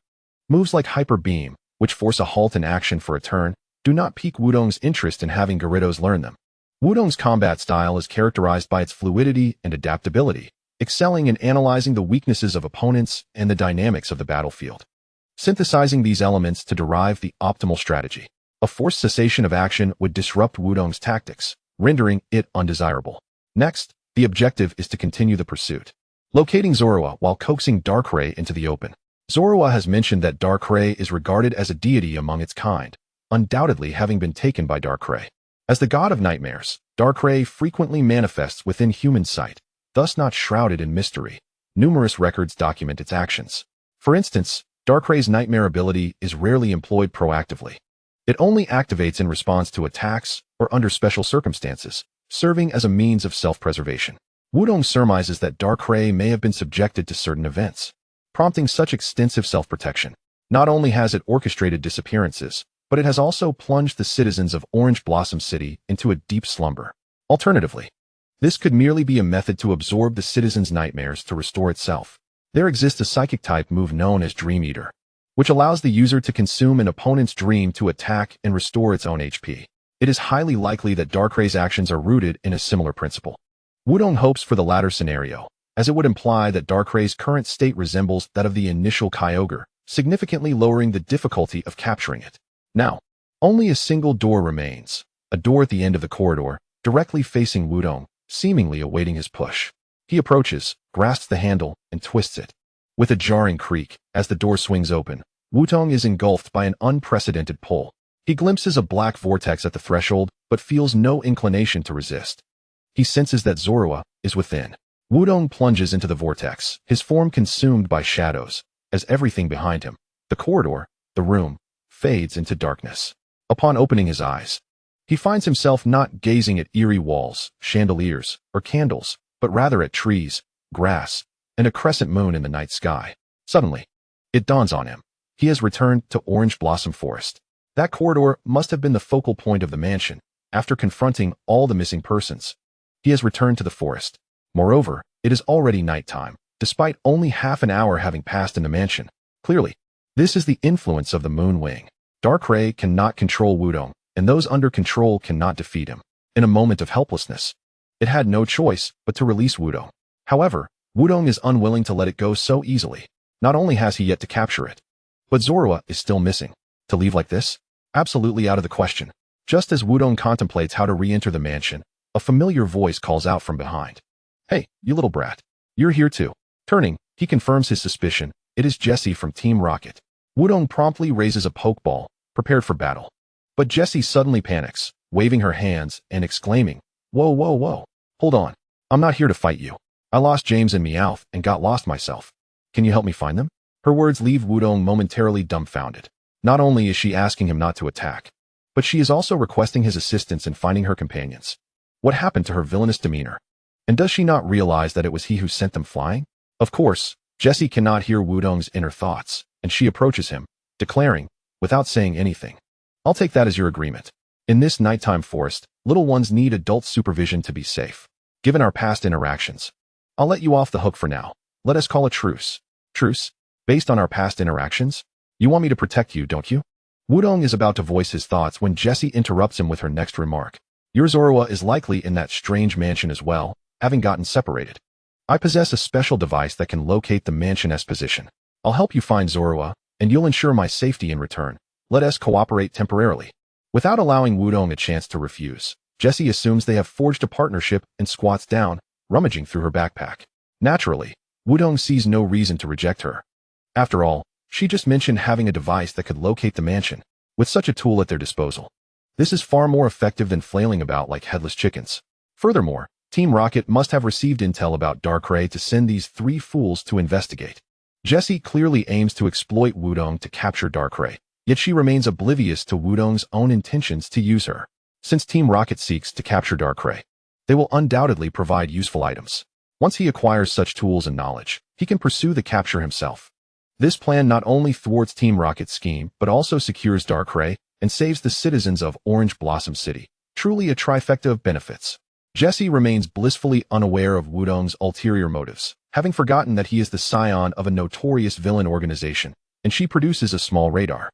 moves like Hyper Beam, which force a halt in action for a turn, do not pique Wutong's interest in having Gyarados learn them. Wutong's combat style is characterized by its fluidity and adaptability, excelling in analyzing the weaknesses of opponents and the dynamics of the battlefield, synthesizing these elements to derive the optimal strategy. A forced cessation of action would disrupt Wutong's tactics, rendering it undesirable. Next, the objective is to continue the pursuit, locating Zorua while coaxing Darkrai into the open. Zorua has mentioned that Darkrai is regarded as a deity among its kind, undoubtedly having been taken by Darkrai. As the god of nightmares, Darkrai frequently manifests within human sight, thus not shrouded in mystery. Numerous records document its actions. For instance, Darkrai's nightmare ability is rarely employed proactively. It only activates in response to attacks or under special circumstances, serving as a means of self-preservation. Wutong surmises that Darkrai may have been subjected to certain events, prompting such extensive self-protection. Not only has it orchestrated disappearances, but it has also plunged the citizens of Orange Blossom City into a deep slumber. Alternatively, this could merely be a method to absorb the citizens' nightmares to restore itself. There exists a psychic-type move known as Dream Eater, which allows the user to consume an opponent's dream to attack and restore its own HP. It is highly likely that Darkrai's actions are rooted in a similar principle. Wutong hopes for the latter scenario, as it would imply that Darkrai's current state resembles that of the initial Kyogre, significantly lowering the difficulty of capturing it. Now, only a single door remains, a door at the end of the corridor, directly facing Wudong, seemingly awaiting his push. He approaches, grasps the handle, and twists it. With a jarring creak, as the door swings open, Wudong is engulfed by an unprecedented pull. He glimpses a black vortex at the threshold, but feels no inclination to resist. He senses that Zorua is within. Wudong plunges into the vortex, his form consumed by shadows, as everything behind him, the corridor, the room, fades into darkness. Upon opening his eyes, he finds himself not gazing at eerie walls, chandeliers, or candles, but rather at trees, grass, and a crescent moon in the night sky. Suddenly, it dawns on him. He has returned to Orange Blossom Forest. That corridor must have been the focal point of the mansion. After confronting all the missing persons, he has returned to the forest. Moreover, it is already nighttime, despite only half an hour having passed in the mansion. Clearly, this is the influence of the Moon Wing. Darkrai cannot control Wudong, and those under control cannot defeat him. In a moment of helplessness, it had no choice but to release Wudong. However, Wudong is unwilling to let it go so easily. Not only has he yet to capture it, but Zorua is still missing. To leave like this? Absolutely out of the question. Just as Wudong contemplates how to re-enter the mansion, a familiar voice calls out from behind. "Hey, you little brat. You're here too." Turning, he confirms his suspicion. It is Jessie from Team Rocket. Wudong promptly raises a Pokeball, prepared for battle. But Jessie suddenly panics, waving her hands and exclaiming, "Whoa, whoa, whoa. Hold on. I'm not here to fight you. I lost James and Meowth and got lost myself. Can you help me find them?" Her words leave Wudong momentarily dumbfounded. Not only is she asking him not to attack, but she is also requesting his assistance in finding her companions. What happened to her villainous demeanor? And does she not realize that it was he who sent them flying? Of course, Jessie cannot hear Wudong's inner thoughts, and she approaches him, declaring, without saying anything, "I'll take that as your agreement. In this nighttime forest, little ones need adult supervision to be safe. Given our past interactions, I'll let you off the hook for now. Let us call a truce." "Truce? Based on our past interactions? You want me to protect you, don't you?" Wudong is about to voice his thoughts when Jessie interrupts him with her next remark. "Your Zorua is likely in that strange mansion as well, having gotten separated. I possess a special device that can locate the mansion's position. I'll help you find Zorua, and you'll ensure my safety in return. Let us cooperate temporarily." Without allowing Wudong a chance to refuse, Jessie assumes they have forged a partnership and squats down, rummaging through her backpack. Naturally, Wudong sees no reason to reject her. After all, she just mentioned having a device that could locate the mansion. With such a tool at their disposal, this is far more effective than flailing about like headless chickens. Furthermore, Team Rocket must have received intel about Darkrai to send these three fools to investigate. Jessie clearly aims to exploit Wudong to capture Darkrai, yet she remains oblivious to Wudong's own intentions to use her. Since Team Rocket seeks to capture Darkrai, they will undoubtedly provide useful items. Once he acquires such tools and knowledge, he can pursue the capture himself. This plan not only thwarts Team Rocket's scheme, but also secures Darkrai and saves the citizens of Orange Blossom City. Truly a trifecta of benefits. Jessie remains blissfully unaware of Wudong's ulterior motives, having forgotten that he is the scion of a notorious villain organization, and she produces a small radar.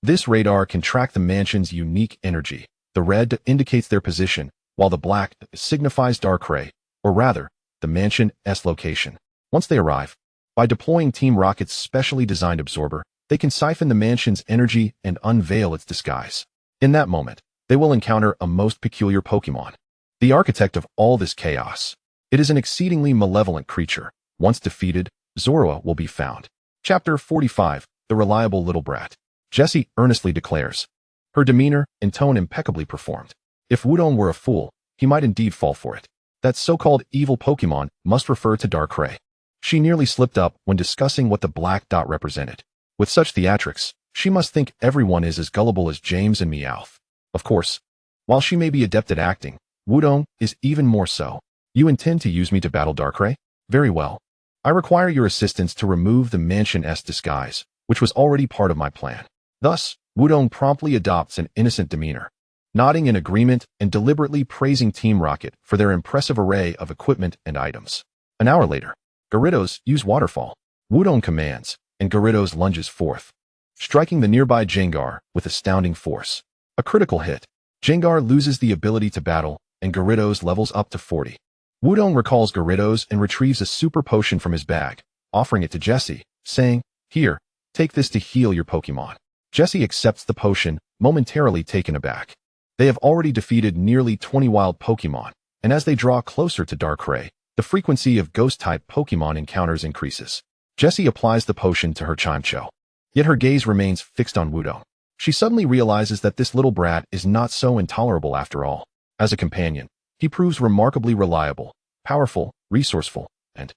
This radar can track the mansion's unique energy. The red indicates their position, while the black signifies Darkrai, or rather, the mansion's location. Once they arrive, by deploying Team Rocket's specially designed absorber, they can siphon the mansion's energy and unveil its disguise. In that moment, they will encounter a most peculiar Pokémon, the architect of all this chaos. It is an exceedingly malevolent creature. Once defeated, Zorua will be found. Chapter 45, The Reliable Little Brat. Jessie earnestly declares, her demeanor and tone impeccably performed. If Wudong were a fool, he might indeed fall for it. That so-called evil Pokémon must refer to Darkrai. She nearly slipped up when discussing what the black dot represented. With such theatrics, she must think everyone is as gullible as James and Meowth. Of course, while she may be adept at acting, Wudong is even more so. "You intend to use me to battle Darkrai? Very well. I require your assistance to remove the mansion's disguise, which was already part of my plan." Thus, Wudong promptly adopts an innocent demeanor, nodding in agreement and deliberately praising Team Rocket for their impressive array of equipment and items. An hour later, Gyarados use Waterfall. Wudong commands, and Gyarados lunges forth, striking the nearby Gengar with astounding force. A critical hit. Gengar loses the ability to battle, and Gyarados levels up to 40. Wudong recalls Gyarados and retrieves a super potion from his bag, offering it to Jessie, saying, "Here, Take this to heal your Pokémon. Jessie accepts the potion, momentarily taken aback. They have already defeated nearly 20 wild Pokémon, and as they draw closer to Darkrai, the frequency of Ghost-type Pokémon encounters increases. Jessie applies the potion to her Chimcho. Yet her gaze remains fixed on Wudong. She suddenly realizes that this little brat is not so intolerable after all. As a companion, he proves remarkably reliable, powerful, resourceful, and,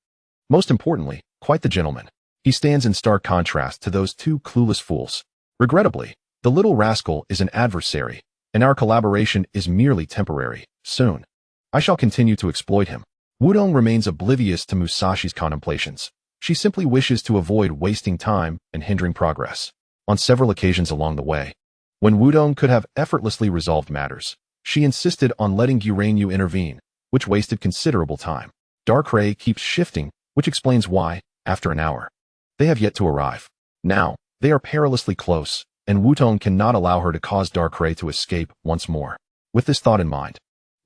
most importantly, quite the gentleman. He stands in stark contrast to those two clueless fools. Regrettably, the little rascal is an adversary, and our collaboration is merely temporary. Soon, I shall continue to exploit him. Wudong remains oblivious to Musashi's contemplations. She simply wishes to avoid wasting time and hindering progress. On several occasions along the way, when Wudong could have effortlessly resolved matters, she insisted on letting Gyurainu intervene, which wasted considerable time. Darkrai keeps shifting, which explains why, after an hour, they have yet to arrive. Now, they are perilously close, and Wudong cannot allow her to cause Darkrai to escape once more. With this thought in mind,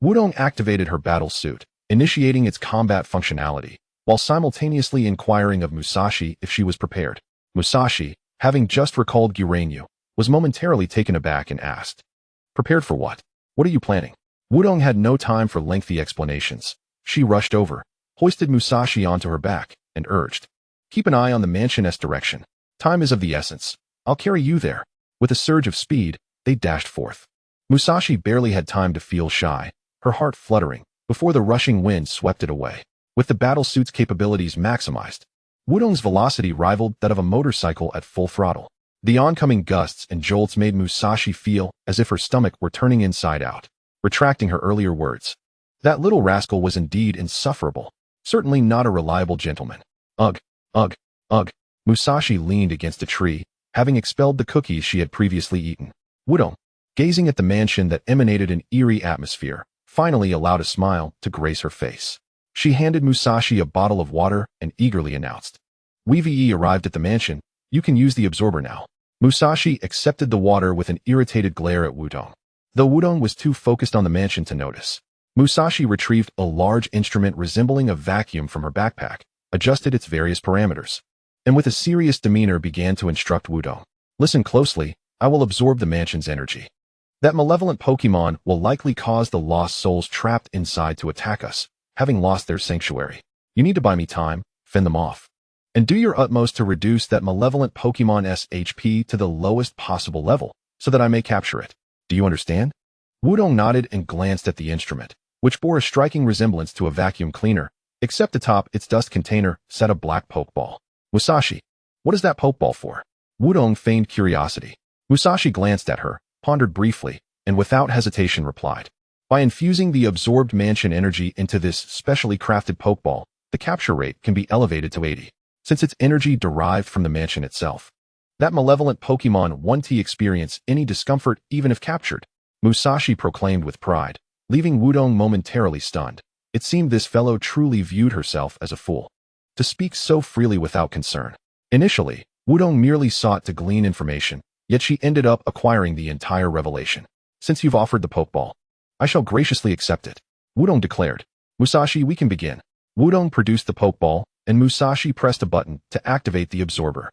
Wudong activated her battle suit, initiating its combat functionality, while simultaneously inquiring of Musashi if she was prepared. Musashi, having just recalled Gyurainu, was momentarily taken aback and asked, "Prepared for what? What are you planning?" Wudong had no time for lengthy explanations. She rushed over, hoisted Musashi onto her back, and urged, "Keep an eye on the Mansion-S direction. Time is of the essence. I'll carry you there." With a surge of speed, they dashed forth. Musashi barely had time to feel shy, her heart fluttering, before the rushing wind swept it away. With the battlesuit's capabilities maximized, Wudong's velocity rivaled that of a motorcycle at full throttle. The oncoming gusts and jolts made Musashi feel as if her stomach were turning inside out. Retracting her earlier words, that little rascal was indeed insufferable, certainly not a reliable gentleman. Ugh, ugh, ugh. Musashi leaned against a tree, having expelled the cookies she had previously eaten. Wudong, gazing at the mansion that emanated an eerie atmosphere, finally allowed a smile to grace her face. She handed Musashi a bottle of water and eagerly announced, "We've arrived at the mansion. You can use the absorber now." Musashi accepted the water with an irritated glare at Wudong. Though Wudong was too focused on the mansion to notice, Musashi retrieved a large instrument resembling a vacuum from her backpack, adjusted its various parameters, and with a serious demeanor began to instruct Wudong. "Listen closely, I will absorb the mansion's energy. That malevolent Pokémon will likely cause the lost souls trapped inside to attack us, having lost their sanctuary. You need to buy me time, fend them off, and do your utmost to reduce that malevolent Pokémon's HP to the lowest possible level, so that I may capture it. Do you understand?" Wudong nodded and glanced at the instrument, which bore a striking resemblance to a vacuum cleaner, except atop its dust container sat a black pokeball. "Musashi, what is that pokeball for?" Wudong feigned curiosity. Musashi glanced at her, pondered briefly, and without hesitation replied, "By infusing the absorbed mansion energy into this specially crafted pokeball, the capture rate can be elevated to 80, since its energy derived from the mansion itself. That malevolent Pokémon won't experience any discomfort even if captured," Musashi proclaimed with pride, leaving Wudong momentarily stunned. It seemed this fellow truly viewed herself as a fool, to speak so freely without concern. Initially, Wudong merely sought to glean information, yet she ended up acquiring the entire revelation. "Since you've offered the pokeball, I shall graciously accept it," Wudong declared. "Musashi, we can begin." Wudong produced the pokeball, and Musashi pressed a button to activate the absorber.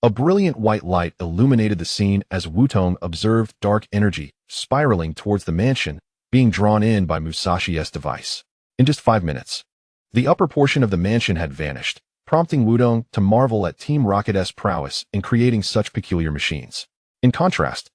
A brilliant white light illuminated the scene as Wudong observed dark energy spiraling towards the mansion, being drawn in by Musashi's device. In just 5 minutes, the upper portion of the mansion had vanished, prompting Wudong to marvel at Team Rocket's prowess in creating such peculiar machines. In contrast,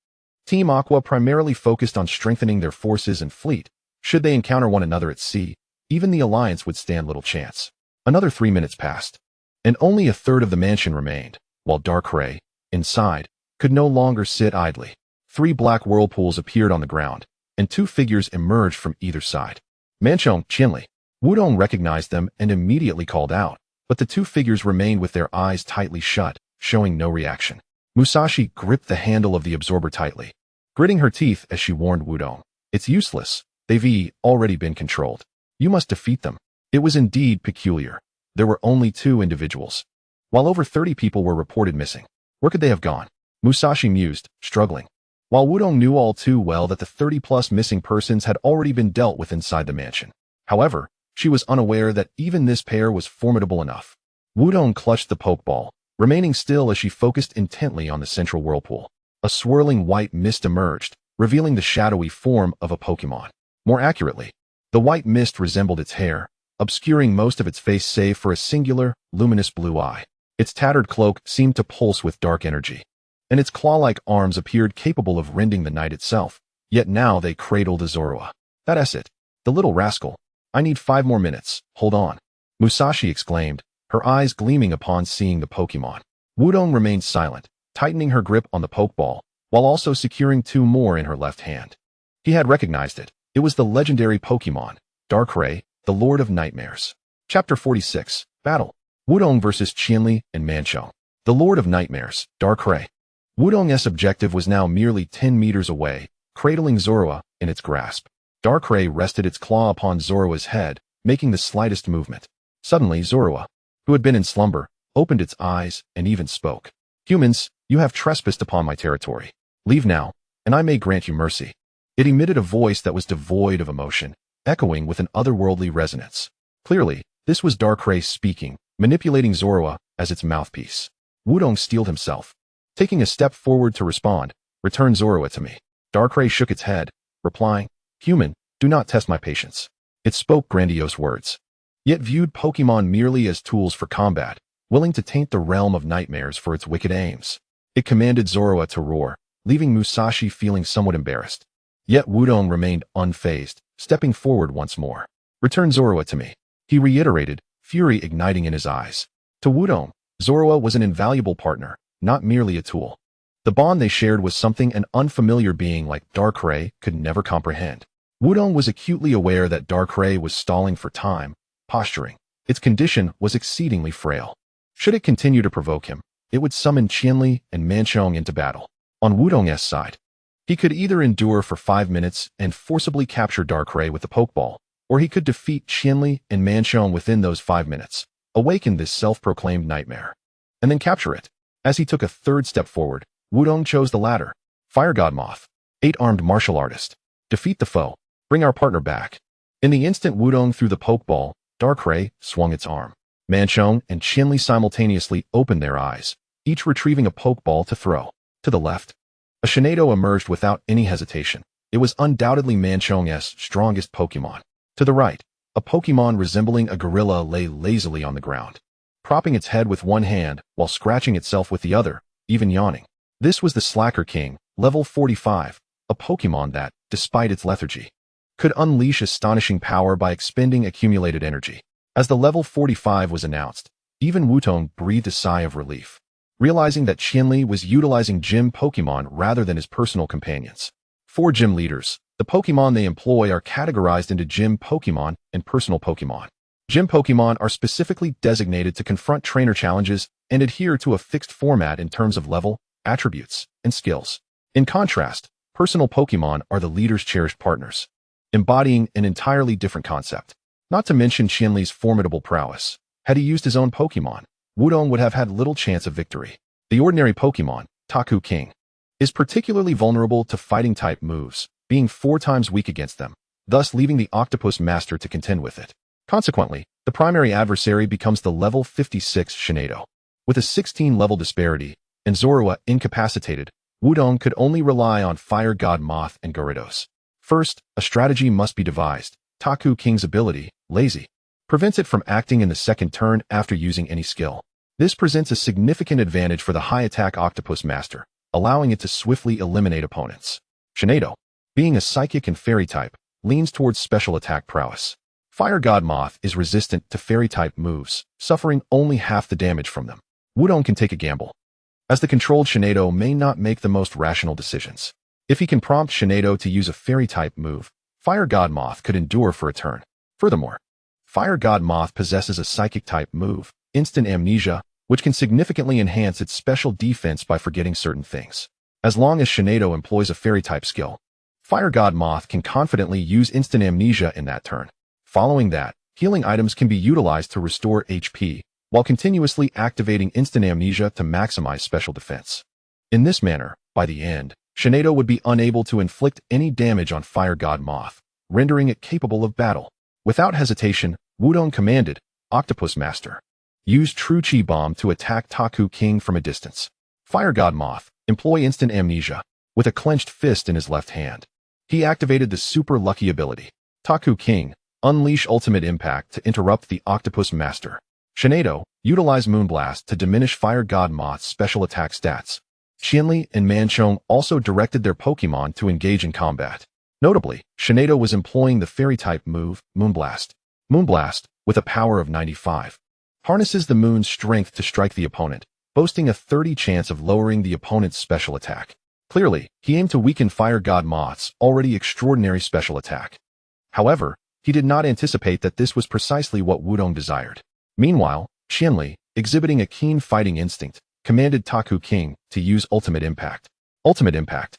Team Aqua primarily focused on strengthening their forces and fleet. Should they encounter one another at sea, even the alliance would stand little chance. Another 3 minutes passed, and only a third of the mansion remained, while Darkrai, inside, could no longer sit idly. 3 black whirlpools appeared on the ground, and 2 figures emerged from either side. "Manchong, Chinli." Wudong recognized them and immediately called out, but the 2 figures remained with their eyes tightly shut, showing no reaction. Musashi gripped the handle of the absorber tightly, gritting her teeth as she warned Wudong, "It's useless. They've already been controlled. You must defeat them." It was indeed peculiar. There were only 2 individuals, while over 30 people were reported missing. Where could they have gone? Musashi mused, struggling, while Wudong knew all too well that the 30-plus missing persons had already been dealt with inside the mansion. However, she was unaware that even this pair was formidable enough. Wudong clutched the pokeball, remaining still as she focused intently on the central whirlpool. A swirling white mist emerged, revealing the shadowy form of a Pokémon. More accurately, the white mist resembled its hair, obscuring most of its face save for a singular, luminous blue eye. Its tattered cloak seemed to pulse with dark energy, and its claw-like arms appeared capable of rending the night itself. Yet now they cradled a Zorua. That's it. The little rascal. I need 5 more minutes. Hold on. Musashi exclaimed, her eyes gleaming upon seeing the Pokémon. Wudong remained silent, tightening her grip on the Pokeball, while also securing 2 more in her left hand. He had recognized it. It was the legendary Pokémon, Darkrai, the Lord of Nightmares. Chapter 46, Battle. Wudong vs. Qianli and Manchong. The Lord of Nightmares, Darkrai. Wudong's objective was now merely 10 meters away, cradling Zorua in its grasp. Darkrai rested its claw upon Zorua's head, making the slightest movement. Suddenly Zorua, who had been in slumber, opened its eyes and even spoke. Humans, you have trespassed upon my territory. Leave now, and I may grant you mercy. It emitted a voice that was devoid of emotion, echoing with an otherworldly resonance. Clearly, this was Darkrai speaking, manipulating Zorua as its mouthpiece. Wudong steeled himself. Taking a step forward to respond, return Zorua to me. Darkrai shook its head, replying, Human, do not test my patience. It spoke grandiose words, yet viewed Pokémon merely as tools for combat, willing to taint the realm of nightmares for its wicked aims. It commanded Zorua to roar, leaving Musashi feeling somewhat embarrassed. Yet Wudong remained unfazed, stepping forward once more. Return Zorua to me, he reiterated, fury igniting in his eyes. To Wudong, Zorua was an invaluable partner, not merely a tool. The bond they shared was something an unfamiliar being like Darkrai could never comprehend. Wudong was acutely aware that Darkrai was stalling for time, posturing. Its condition was exceedingly frail. Should it continue to provoke him, it would summon Qianli and Manchong into battle. On Wudong's side, he could either endure for 5 minutes and forcibly capture Darkrai with the Pokeball, or he could defeat Qianli and Manchong within those 5 minutes, awaken this self-proclaimed nightmare, and then capture it. As he took a third step forward, Wudong chose the latter. Fire God Moth, 8-armed martial artist. Defeat the foe. Bring our partner back. In the instant Wudong threw the Pokeball, Darkrai swung its arm. Manchong and Qianli simultaneously opened their eyes, each retrieving a Pokeball to throw. To the left, a Shinado emerged without any hesitation. It was undoubtedly Manchong's strongest Pokémon. To the right, a Pokémon resembling a gorilla lay lazily on the ground, propping its head with one hand while scratching itself with the other, even yawning. This was the Slacker King, level 45, a Pokémon that, despite its lethargy, could unleash astonishing power by expending accumulated energy. As the level 45 was announced, even Wudong breathed a sigh of relief, realizing that Qianli was utilizing gym Pokémon rather than his personal companions. For gym leaders, the Pokémon they employ are categorized into gym Pokémon and personal Pokémon. Gym Pokémon are specifically designated to confront trainer challenges and adhere to a fixed format in terms of level, attributes, and skills. In contrast, personal Pokémon are the leader's cherished partners, embodying an entirely different concept. Not to mention Qianli's formidable prowess. Had he used his own Pokémon, Wudong would have had little chance of victory. The ordinary Pokémon, Taku King, is particularly vulnerable to fighting-type moves, being 4 times weak against them, thus leaving the Octopus Master to contend with it. Consequently, the primary adversary becomes the level 56 Shinado. With a 16-level disparity, and Zorua incapacitated, Wudong could only rely on Fire God Moth and Gyarados. First, a strategy must be devised. Taku King's ability, Lazy, prevents it from acting in the second turn after using any skill. This presents a significant advantage for the high-attack Octopus Master, allowing it to swiftly eliminate opponents. Shinado, being a psychic and fairy type, leans towards special attack prowess. Fire God Moth is resistant to fairy-type moves, suffering only half the damage from them. Wudong can take a gamble, as the controlled Shinado may not make the most rational decisions. If he can prompt Shinado to use a fairy-type move, Fire God Moth could endure for a turn. Furthermore, Fire God Moth possesses a psychic-type move, Instant Amnesia, which can significantly enhance its special defense by forgetting certain things. As long as Shinado employs a fairy-type skill, Fire God Moth can confidently use Instant Amnesia in that turn. Following that, healing items can be utilized to restore HP, while continuously activating Instant Amnesia to maximize special defense. In this manner, by the end, Shinado would be unable to inflict any damage on Fire God Moth, rendering it capable of battle. Without hesitation, Wudong commanded, Octopus Master, Use True Chi Bomb to attack Taku King from a distance. Fire God Moth. Employ instant amnesia. With a clenched fist in his left hand, he activated the super lucky ability. Taku King. Unleash ultimate impact to interrupt the Octopus Master. Shinado. Utilize Moonblast to diminish Fire God Moth's special attack stats. Qianli and Manchong also directed their Pokémon to engage in combat. Notably, Shinado was employing the Fairy-type move, Moonblast. Moonblast, with a power of 95, harnesses the moon's strength to strike the opponent, boasting a 30 chance of lowering the opponent's special attack. Clearly, he aimed to weaken Fire God Moth's already extraordinary special attack. However, he did not anticipate that this was precisely what Wudong desired. Meanwhile, Qianli, exhibiting a keen fighting instinct, commanded Taku King to use Ultimate Impact. Ultimate Impact,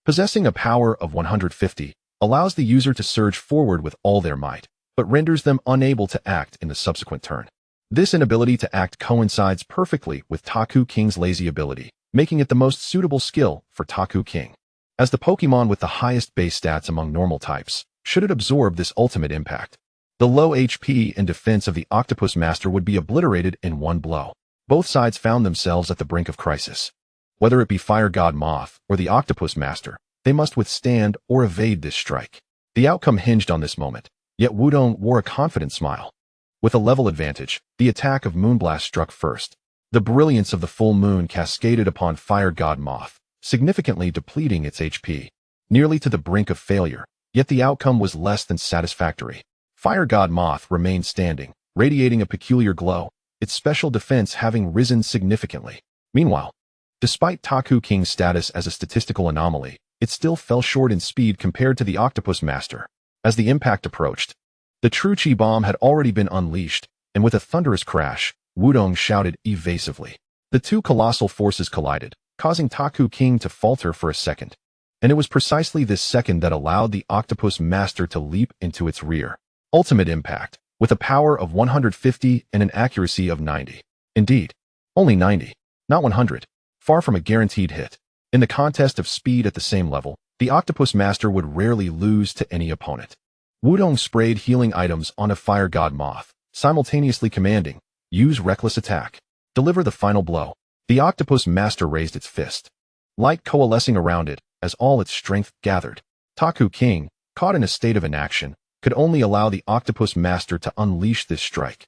possessing a power of 150, allows the user to surge forward with all their might, but renders them unable to act in the subsequent turn. This inability to act coincides perfectly with Taku King's lazy ability, making it the most suitable skill for Taku King. As the Pokémon with the highest base stats among normal types, should it absorb this ultimate impact, the low HP and defense of the Octopus Master would be obliterated in one blow. Both sides found themselves at the brink of crisis. Whether it be Fire God Moth or the Octopus Master, they must withstand or evade this strike. The outcome hinged on this moment, yet Wudong wore a confident smile. With a level advantage, the attack of Moonblast struck first. The brilliance of the full moon cascaded upon Fire God Moth, significantly depleting its HP. Nearly to the brink of failure, yet the outcome was less than satisfactory. Fire God Moth remained standing, radiating a peculiar glow, its special defense having risen significantly. Meanwhile, despite Taku King's status as a statistical anomaly, it still fell short in speed compared to the Octopus Master. As the impact approached, the True Chi Bomb had already been unleashed, and with a thunderous crash, Wudong shouted evasively. The two colossal forces collided, causing Taku King to falter for a second. And it was precisely this second that allowed the Octopus Master to leap into its rear. Ultimate Impact, with a power of 150 and an accuracy of 90. Indeed, only 90, not 100. Far from a guaranteed hit. In the contest of speed at the same level, the Octopus Master would rarely lose to any opponent. Wudong sprayed healing items on a Fire God Moth, simultaneously commanding, use Reckless Attack. Deliver the final blow. The Octopus Master raised its fist, light coalescing around it as all its strength gathered. Taku King, caught in a state of inaction, could only allow the Octopus Master to unleash this strike.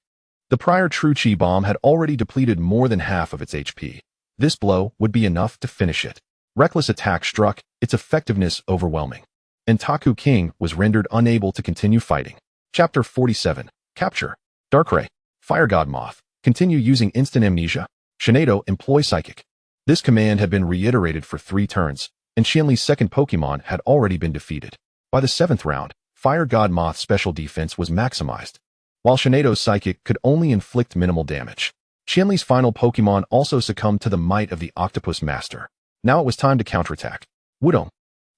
The prior True Chi Bomb had already depleted more than half of its HP. This blow would be enough to finish it. Reckless Attack struck, its effectiveness overwhelming, and Taku King was rendered unable to continue fighting. Chapter 47. Capture. Darkrai. Fire God Moth. Continue using instant amnesia. Shinado, employ Psychic. This command had been reiterated for 3 turns, and Qianli's second Pokémon had already been defeated. By the 7th round, Fire God Moth's special defense was maximized, while Shinado's Psychic could only inflict minimal damage. Qianli's final Pokémon also succumbed to the might of the Octopus Master. Now it was time to counterattack. Wudong,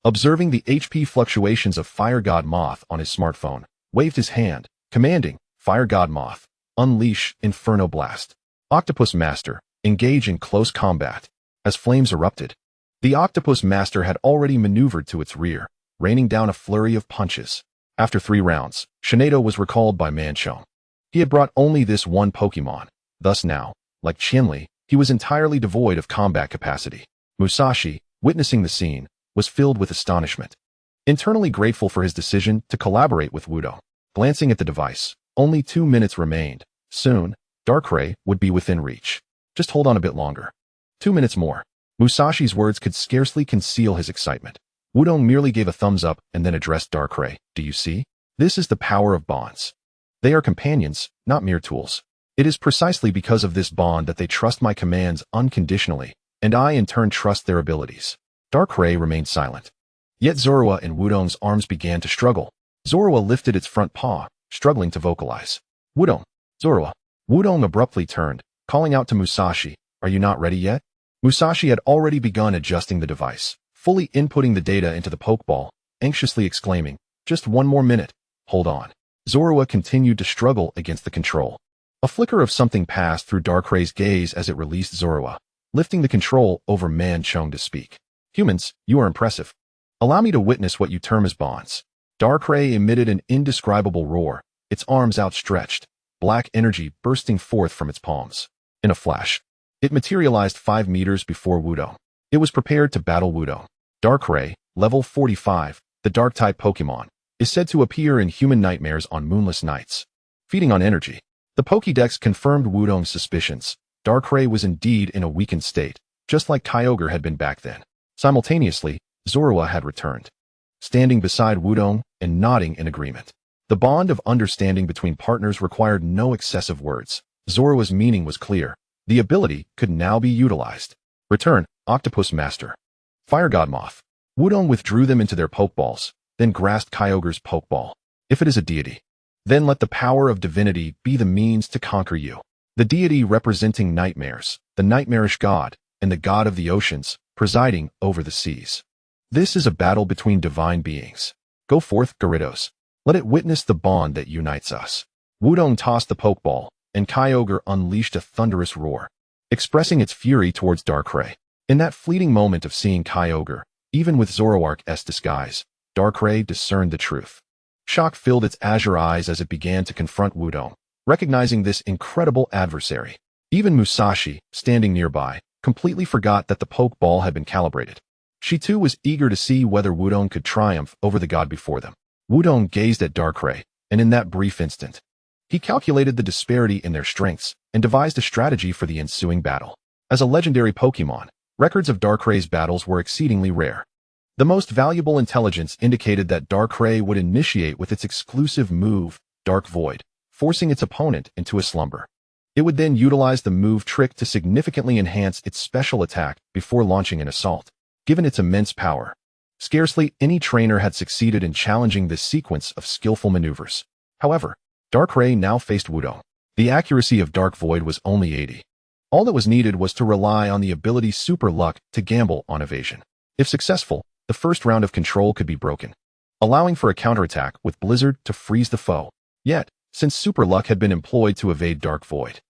observing the HP fluctuations of Fire God Moth on his smartphone, waved his hand, commanding, Fire God Moth, unleash Inferno Blast. Octopus Master, engage in close combat. As flames erupted, the Octopus Master had already maneuvered to its rear, raining down a flurry of punches. After 3 rounds, Shinado was recalled by Manchong. He had brought only this one Pokémon, thus now, like Qianli, he was entirely devoid of combat capacity. Musashi, witnessing the scene, was filled with astonishment. Internally grateful for his decision to collaborate with Wudong. Glancing at the device, only 2 minutes remained. Soon, Darkrai would be within reach. Just hold on a bit longer. 2 minutes more. Musashi's words could scarcely conceal his excitement. Wudong merely gave a thumbs up and then addressed Darkrai. Do you see? This is the power of bonds. They are companions, not mere tools. It is precisely because of this bond that they trust my commands unconditionally, and I in turn trust their abilities. Darkrai remained silent. Yet Zorua and Wudong's arms began to struggle. Zorua lifted its front paw, struggling to vocalize. Wudong. Zorua. Wudong abruptly turned, calling out to Musashi, are you not ready yet? Musashi had already begun adjusting the device, fully inputting the data into the Pokeball, anxiously exclaiming, just 1 more minute. Hold on. Zorua continued to struggle against the control. A flicker of something passed through Darkrai's gaze as it released Zorua, lifting the control over Manchong to speak. Humans, you are impressive. Allow me to witness what you term as bonds. Darkrai emitted an indescribable roar, its arms outstretched, black energy bursting forth from its palms. In a flash, it materialized 5 meters before Wudong. It was prepared to battle Wudong. Darkrai, level 45, the Dark-type Pokémon, is said to appear in human nightmares on moonless nights. Feeding on energy, the Pokédex confirmed Wudong's suspicions. Darkrai was indeed in a weakened state, just like Kyogre had been back then. Simultaneously, Zorua had returned, standing beside Wudong and nodding in agreement. The bond of understanding between partners required no excessive words. Zorua's meaning was clear. The ability could now be utilized. Return, Octopus Master. Fire God Moth. Wudong withdrew them into their Pokeballs, then grasped Kyogre's Pokeball. If it is a deity, then let the power of divinity be the means to conquer you. The deity representing nightmares, the nightmarish god, and the god of the oceans, presiding over the seas. This is a battle between divine beings. Go forth, Gyarados. Let it witness the bond that unites us. Wudong tossed the Pokeball, and Kyogre unleashed a thunderous roar, expressing its fury towards Darkrai. In that fleeting moment of seeing Kyogre, even with Zoroark's disguise, Darkrai discerned the truth. Shock filled its azure eyes as it began to confront Wudong, recognizing this incredible adversary. Even Musashi, standing nearby, completely forgot that the Pokeball had been calibrated. She too was eager to see whether Wudong could triumph over the god before them. Wudong gazed at Darkrai, and in that brief instant, he calculated the disparity in their strengths and devised a strategy for the ensuing battle. As a legendary Pokémon, records of Darkrai's battles were exceedingly rare. The most valuable intelligence indicated that Darkrai would initiate with its exclusive move, Dark Void, forcing its opponent into a slumber. It would then utilize the move trick to significantly enhance its special attack before launching an assault. Given its immense power, scarcely any trainer had succeeded in challenging this sequence of skillful maneuvers. However, Darkrai now faced Wudong. The accuracy of Dark Void was only 80. All that was needed was to rely on the ability Super Luck to gamble on evasion. If successful, the first round of control could be broken, allowing for a counterattack with Blizzard to freeze the foe. Yet, since Super Luck had been employed to evade Dark Void,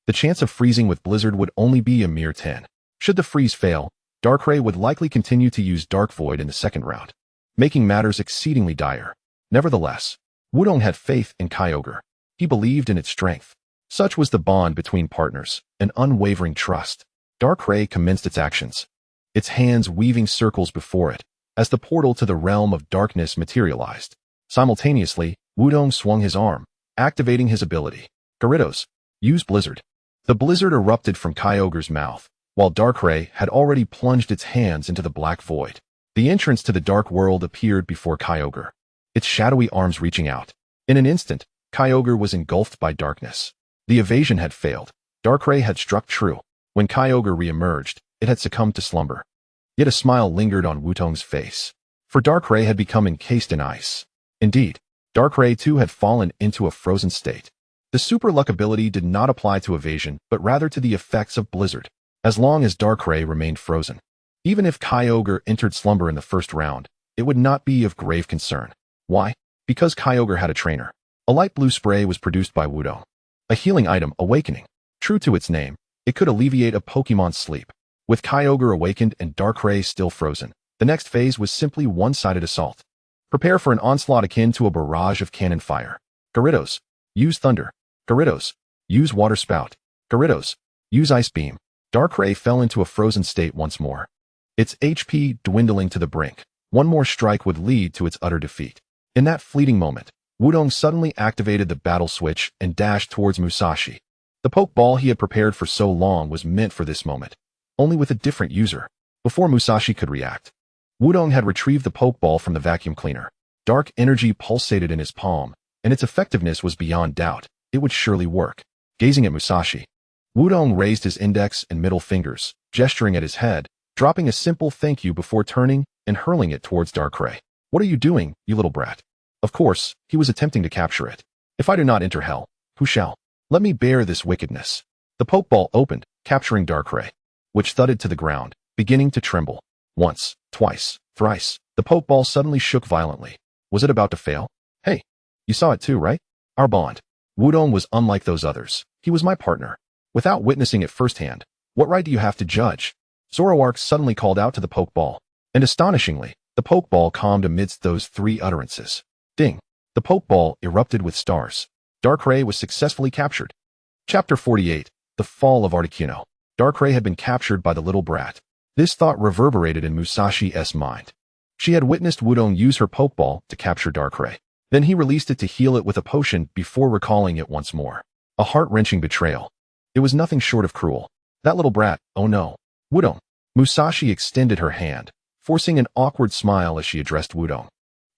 the chance of freezing with Blizzard would only be a mere 10. Should the freeze fail, Darkrai would likely continue to use Dark Void in the second round, making matters exceedingly dire. Nevertheless, Wudong had faith in Kyogre. He believed in its strength. Such was the bond between partners, an unwavering trust. Darkrai commenced its actions, its hands weaving circles before it, as the portal to the realm of darkness materialized. Simultaneously, Wudong swung his arm, activating his ability. Gyarados, use Blizzard. The blizzard erupted from Kyogre's mouth, while Darkrai had already plunged its hands into the black void. The entrance to the dark world appeared before Kyogre, its shadowy arms reaching out. In an instant, Kyogre was engulfed by darkness. The evasion had failed. Darkrai had struck true. When Kyogre re-emerged, it had succumbed to slumber. Yet a smile lingered on Wudong's face, for Darkrai had become encased in ice. Indeed, Darkrai too had fallen into a frozen state. The Super Luck ability did not apply to evasion, but rather to the effects of Blizzard. As long as Darkrai remained frozen, even if Kyogre entered slumber in the first round, it would not be of grave concern. Why? Because Kyogre had a trainer. A light blue spray was produced by Wudong, a healing item, Awakening. True to its name, it could alleviate a Pokémon's sleep. With Kyogre awakened and Darkrai still frozen, the next phase was simply one-sided assault. Prepare for an onslaught akin to a barrage of cannon fire. Gyarados, use Thunder. Gyarados, use Water Spout. Gyarados, use Ice Beam. Darkrai fell into a frozen state once more, its HP dwindling to the brink. One more strike would lead to its utter defeat. In that fleeting moment, Wudong suddenly activated the battle switch and dashed towards Musashi. The Pokeball he had prepared for so long was meant for this moment, only with a different user. Before Musashi could react, Wudong had retrieved the Pokeball from the vacuum cleaner. Dark energy pulsated in his palm, and its effectiveness was beyond doubt. It would surely work. Gazing at Musashi, Wudong raised his index and middle fingers, gesturing at his head, dropping a simple thank you before turning and hurling it towards Darkrai. What are you doing, you little brat? Of course, he was attempting to capture it. If I do not enter hell, who shall? Let me bear this wickedness. The Pokeball opened, capturing Darkrai, which thudded to the ground, beginning to tremble. Once, twice, thrice, the Pokeball suddenly shook violently. Was it about to fail? Hey, you saw it too, right? Our bond. Wudong was unlike those others. He was my partner. Without witnessing it firsthand, what right do you have to judge? Zoroark suddenly called out to the Pokeball, and astonishingly, the Pokeball calmed amidst those three utterances. Ding! The Pokeball erupted with stars. Darkrai was successfully captured. Chapter 48. The Fall of Articuno. Darkrai had been captured by the little brat. This thought reverberated in Musashi's mind. She had witnessed Wudong use her Pokeball to capture Darkrai. Then he released it to heal it with a potion before recalling it once more. A heart-wrenching betrayal. It was nothing short of cruel. That little brat, oh no. Wudong. Musashi extended her hand, forcing an awkward smile as she addressed Wudong.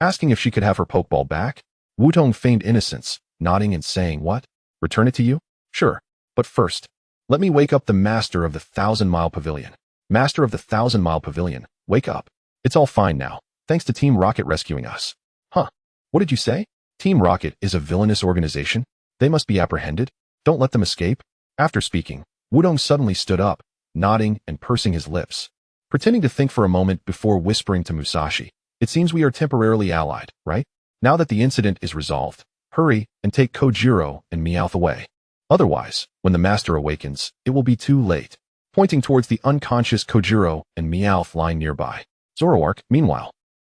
Asking if she could have her Pokeball back, Wudong feigned innocence, nodding and saying, "What? Return it to you? Sure. But first, let me wake up the master of the 1,000-mile pavilion." Master of the 1,000-mile pavilion, wake up. It's all fine now, thanks to Team Rocket rescuing us. Huh? What did you say? Team Rocket is a villainous organization? They must be apprehended? Don't let them escape? After speaking, Wudong suddenly stood up, nodding and pursing his lips, pretending to think for a moment before whispering to Musashi. "It seems we are temporarily allied, right? Now that the incident is resolved, hurry and take Kyogre and Meowth away. Otherwise, when the master awakens, it will be too late." Pointing towards the unconscious Kyogre and Meowth lying nearby. Zoroark, meanwhile,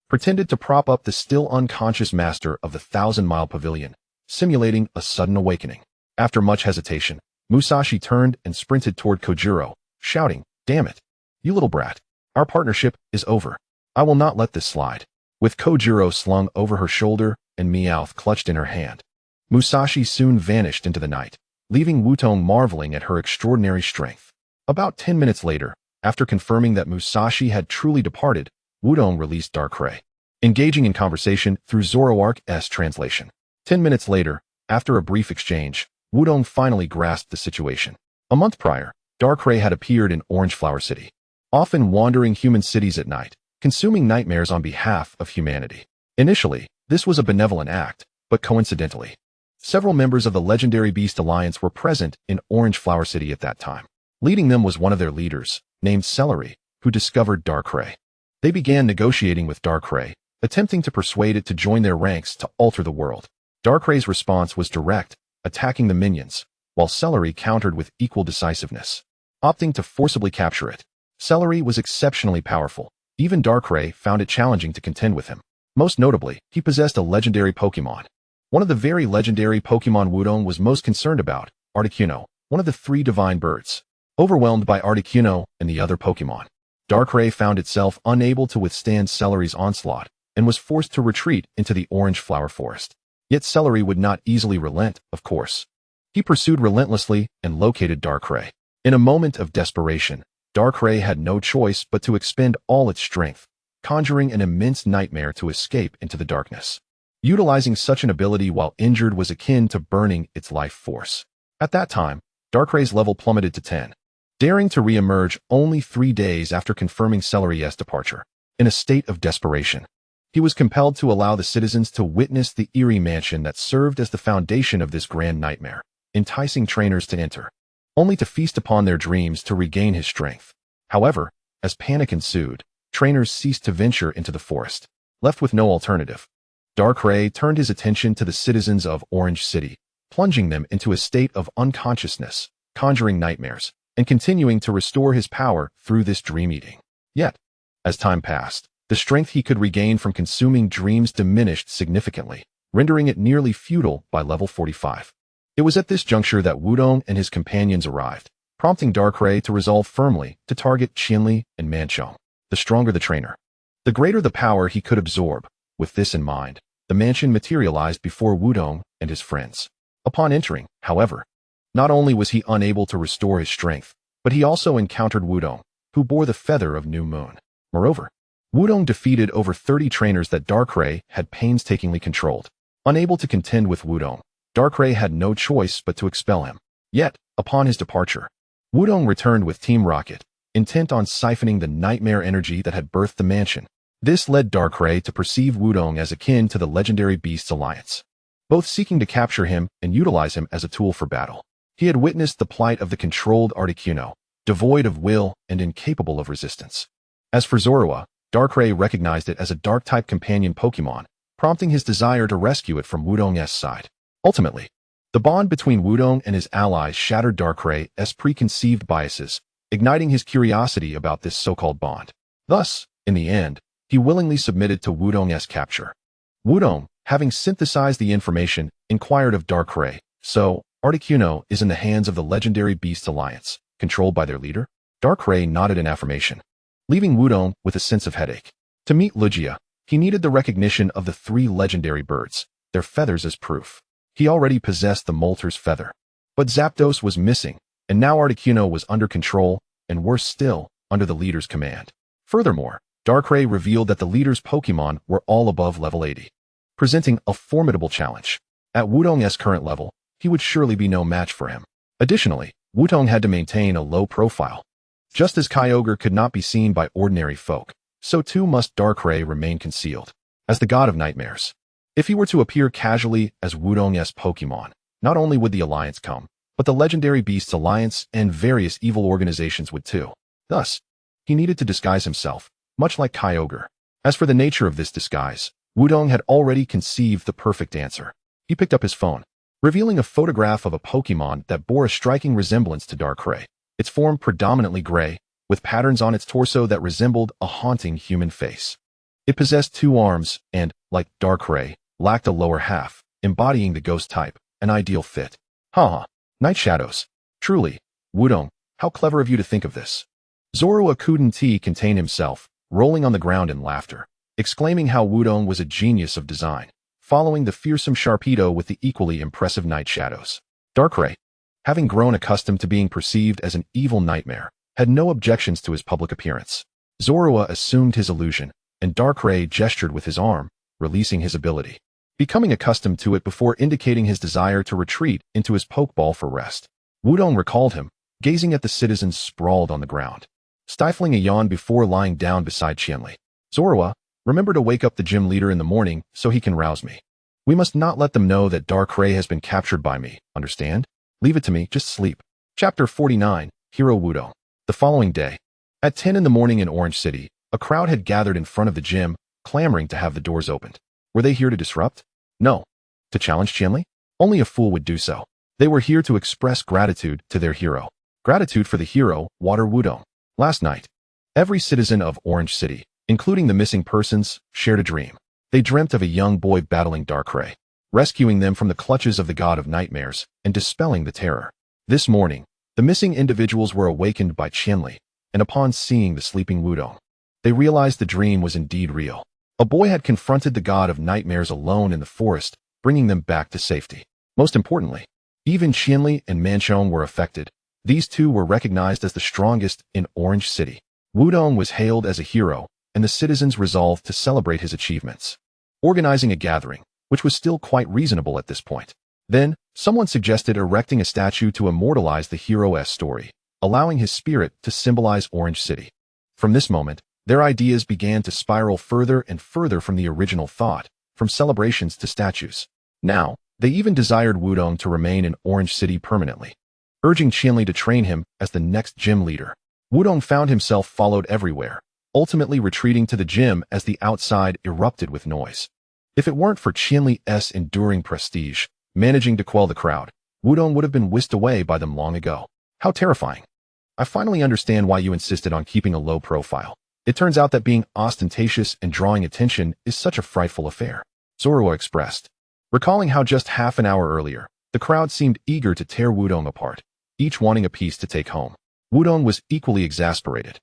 pretended to prop up the still unconscious master of the 1,000-mile pavilion, simulating a sudden awakening. After much hesitation, Musashi turned and sprinted toward Kyogre, shouting, "Damn it! You little brat! Our partnership is over. I will not let this slide." With Kyogre slung over her shoulder and Meowth clutched in her hand, Musashi soon vanished into the night, leaving Wudong marveling at her extraordinary strength. About 10 minutes later, after confirming that Musashi had truly departed, Wudong released Darkrai, engaging in conversation through Zoroark's translation. 10 minutes later, after a brief exchange, Wudong finally grasped the situation. A month prior, Darkrai had appeared in Orange Flower City, often wandering human cities at night, consuming nightmares on behalf of humanity. Initially, this was a benevolent act, but coincidentally, several members of the legendary Beast Alliance were present in Orange Flower City at that time. Leading them was one of their leaders, named Celery, who discovered Darkrai. They began negotiating with Darkrai, attempting to persuade it to join their ranks to alter the world. Darkrai's response was direct, attacking the minions, while Celery countered with equal decisiveness, opting to forcibly capture it. Celery was exceptionally powerful. Even Darkrai found it challenging to contend with him. Most notably, he possessed a legendary Pokémon. One of the very legendary Pokémon Wudong was most concerned about, Articuno, one of the 3 divine birds. Overwhelmed by Articuno and the other Pokémon, Darkrai found itself unable to withstand Celery's onslaught and was forced to retreat into the Orange Flower Forest. Yet Celery would not easily relent, of course. He pursued relentlessly and located Darkrai. In a moment of desperation, Darkrai had no choice but to expend all its strength, conjuring an immense nightmare to escape into the darkness. Utilizing such an ability while injured was akin to burning its life force. At that time, Darkrai's level plummeted to 10. Daring to re-emerge only 3 days after confirming Celery's departure. In a state of desperation, he was compelled to allow the citizens to witness the eerie mansion that served as the foundation of this grand nightmare, enticing trainers to enter, only to feast upon their dreams to regain his strength. However, as panic ensued, trainers ceased to venture into the forest, left with no alternative. Darkrai turned his attention to the citizens of Orange City, plunging them into a state of unconsciousness, conjuring nightmares, and continuing to restore his power through this dream-eating. Yet, as time passed, the strength he could regain from consuming dreams diminished significantly, rendering it nearly futile by level 45. It was at this juncture that Wudong and his companions arrived, prompting Darkrai to resolve firmly to target Qianli and Manchong. The stronger the trainer, the greater the power he could absorb. With this in mind, the mansion materialized before Wudong and his friends. Upon entering, however, not only was he unable to restore his strength, but he also encountered Wudong, who bore the feather of New Moon. Moreover, Wudong defeated over 30 trainers that Darkrai had painstakingly controlled. Unable to contend with Wudong, Darkrai had no choice but to expel him. Yet, upon his departure, Wudong returned with Team Rocket, intent on siphoning the nightmare energy that had birthed the mansion. This led Darkrai to perceive Wudong as akin to the legendary Beasts Alliance, both seeking to capture him and utilize him as a tool for battle. He had witnessed the plight of the controlled Articuno, devoid of will and incapable of resistance. As for Zorua, Darkrai recognized it as a Dark-type companion Pokémon, prompting his desire to rescue it from Wudong's side. Ultimately, the bond between Wudong and his allies shattered Darkrai's preconceived biases, igniting his curiosity about this so-called bond. Thus, in the end, he willingly submitted to Wudong's capture. Wudong, Having synthesized the information, inquired of Darkrai, "So, Articuno is in the hands of the legendary Beast Alliance, controlled by their leader?" Darkrai nodded in affirmation, leaving Wudong with a sense of headache. To meet Lugia, he needed the recognition of the 3 legendary birds, their feathers as proof. He already possessed the Molter's feather. But Zapdos was missing, and now Articuno was under control, and worse still, under the leader's command. Furthermore, Darkrai revealed that the leader's Pokémon were all above level 80, presenting a formidable challenge. At Wudong's current level, he would surely be no match for him. Additionally, Wudong had to maintain a low profile. Just as Kyogre could not be seen by ordinary folk, so too must Darkrai remain concealed, as the god of nightmares. If he were to appear casually as Wudong's Pokémon, not only would the Alliance come, but the legendary Beasts Alliance and various evil organizations would too. Thus, he needed to disguise himself, much like Kyogre. As for the nature of this disguise, Wudong had already conceived the perfect answer. He picked up his phone, revealing a photograph of a Pokémon that bore a striking resemblance to Darkrai, its form predominantly gray, with patterns on its torso that resembled a haunting human face. It possessed 2 arms and, like Darkrai, lacked a lower half, embodying the ghost type, an ideal fit. Haha, night shadows. Truly, Wudong, how clever of you to think of this. Zorua couldn't contain himself, rolling on the ground in laughter, exclaiming how Wudong was a genius of design, following the fearsome Sharpedo with the equally impressive night shadows. Darkrai, having grown accustomed to being perceived as an evil nightmare, had no objections to his public appearance. Zorua assumed his illusion, and Darkrai gestured with his arm, releasing his ability, becoming accustomed to it before indicating his desire to retreat into his Pokeball for rest. Wudong recalled him, gazing at the citizens sprawled on the ground, stifling a yawn before lying down beside Qianli. "Zorua, remember to wake up the gym leader in the morning so he can rouse me. We must not let them know that Darkrai has been captured by me, understand? Leave it to me, just sleep." Chapter 49, Hero Wudong. The following day, at 10 in the morning in Orange City, a crowd had gathered in front of the gym, clamoring to have the doors opened. Were they here to disrupt? No. To challenge Qianli? Only a fool would do so. They were here to express gratitude to their hero. Gratitude for the hero, Water Wudong. Last night, every citizen of Orange City, including the missing persons, shared a dream. They dreamt of a young boy battling Darkrai, rescuing them from the clutches of the god of nightmares, and dispelling the terror. This morning, the missing individuals were awakened by Qianli, and upon seeing the sleeping Wudong, they realized the dream was indeed real. A boy had confronted the god of nightmares alone in the forest, bringing them back to safety. Most importantly, even Qianli and Manchong were affected. These two were recognized as the strongest in Orange City. Wudong was hailed as a hero, and the citizens resolved to celebrate his achievements, organizing a gathering, which was still quite reasonable at this point. Then, someone suggested erecting a statue to immortalize the hero's story, allowing his spirit to symbolize Orange City. From this moment, their ideas began to spiral further and further from the original thought, from celebrations to statues. Now, they even desired Wudong to remain in Orange City permanently, urging Qianli to train him as the next gym leader. Wudong found himself followed everywhere, ultimately retreating to the gym as the outside erupted with noise. If it weren't for Qianli's enduring prestige, managing to quell the crowd, Wudong would have been whisked away by them long ago. How terrifying. I finally understand why you insisted on keeping a low profile. It turns out that being ostentatious and drawing attention is such a frightful affair, Zorua expressed, recalling how just half an hour earlier, the crowd seemed eager to tear Wudong apart, each wanting a piece to take home. Wudong was equally exasperated,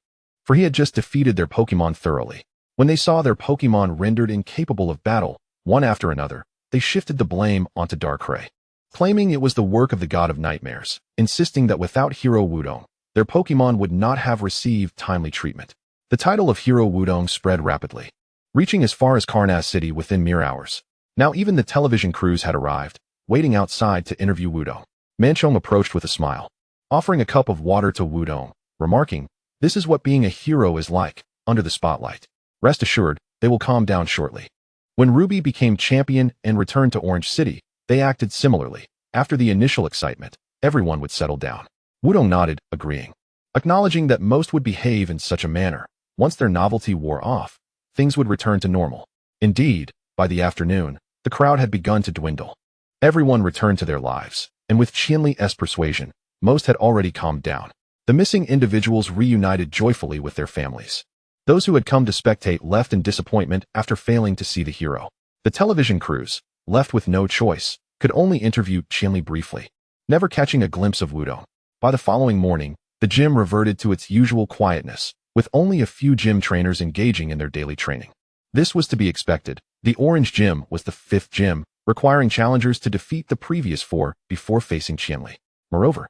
for he had just defeated their Pokémon thoroughly. When they saw their Pokémon rendered incapable of battle, one after another, they shifted the blame onto Darkrai, claiming it was the work of the god of nightmares, insisting that without Hero Wudong, their Pokémon would not have received timely treatment. The title of Hero Wudong spread rapidly, reaching as far as Karnas City within mere hours. Now even the television crews had arrived, waiting outside to interview Wudong. Manchong approached with a smile, offering a cup of water to Wudong, remarking, "This is what being a hero is like, under the spotlight. Rest assured, they will calm down shortly." When Ruby became champion and returned to Orange City, they acted similarly. After the initial excitement, everyone would settle down. Wudong nodded, agreeing, acknowledging that most would behave in such a manner. Once their novelty wore off, things would return to normal. Indeed, by the afternoon, the crowd had begun to dwindle. Everyone returned to their lives, and with Qianli's persuasion, most had already calmed down. The missing individuals reunited joyfully with their families. Those who had come to spectate left in disappointment after failing to see the hero. The television crews, left with no choice, could only interview Qianli briefly, never catching a glimpse of Wudong. By the following morning, the gym reverted to its usual quietness, with only a few gym trainers engaging in their daily training. This was to be expected. The Orange Gym was the 5th gym, requiring challengers to defeat the previous 4 before facing Qianli. Moreover,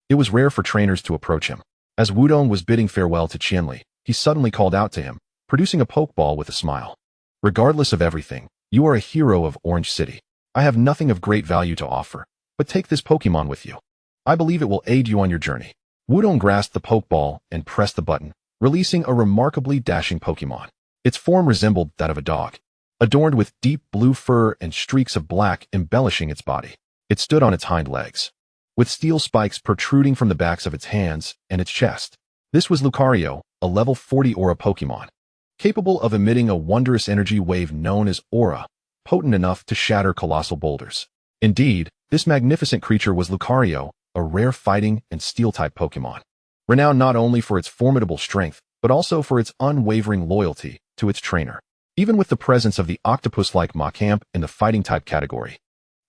it was rare for trainers to approach him. As Wudong was bidding farewell to Qianli, he suddenly called out to him, producing a Pokeball with a smile. Regardless of everything, you are a hero of Orange City. I have nothing of great value to offer, but take this Pokemon with you. I believe it will aid you on your journey. Wudong grasped the Pokeball and pressed the button, releasing a remarkably dashing Pokemon. Its form resembled that of a dog, adorned with deep blue fur and streaks of black embellishing its body. It stood on its hind legs, with steel spikes protruding from the backs of its hands and its chest. This was Lucario, a level 40 Aura Pokemon, capable of emitting a wondrous energy wave known as Aura, potent enough to shatter colossal boulders. Indeed, this magnificent creature was Lucario, a rare fighting and steel-type Pokemon, renowned not only for its formidable strength, but also for its unwavering loyalty to its trainer. Even with the presence of the octopus-like Machamp in the fighting-type category,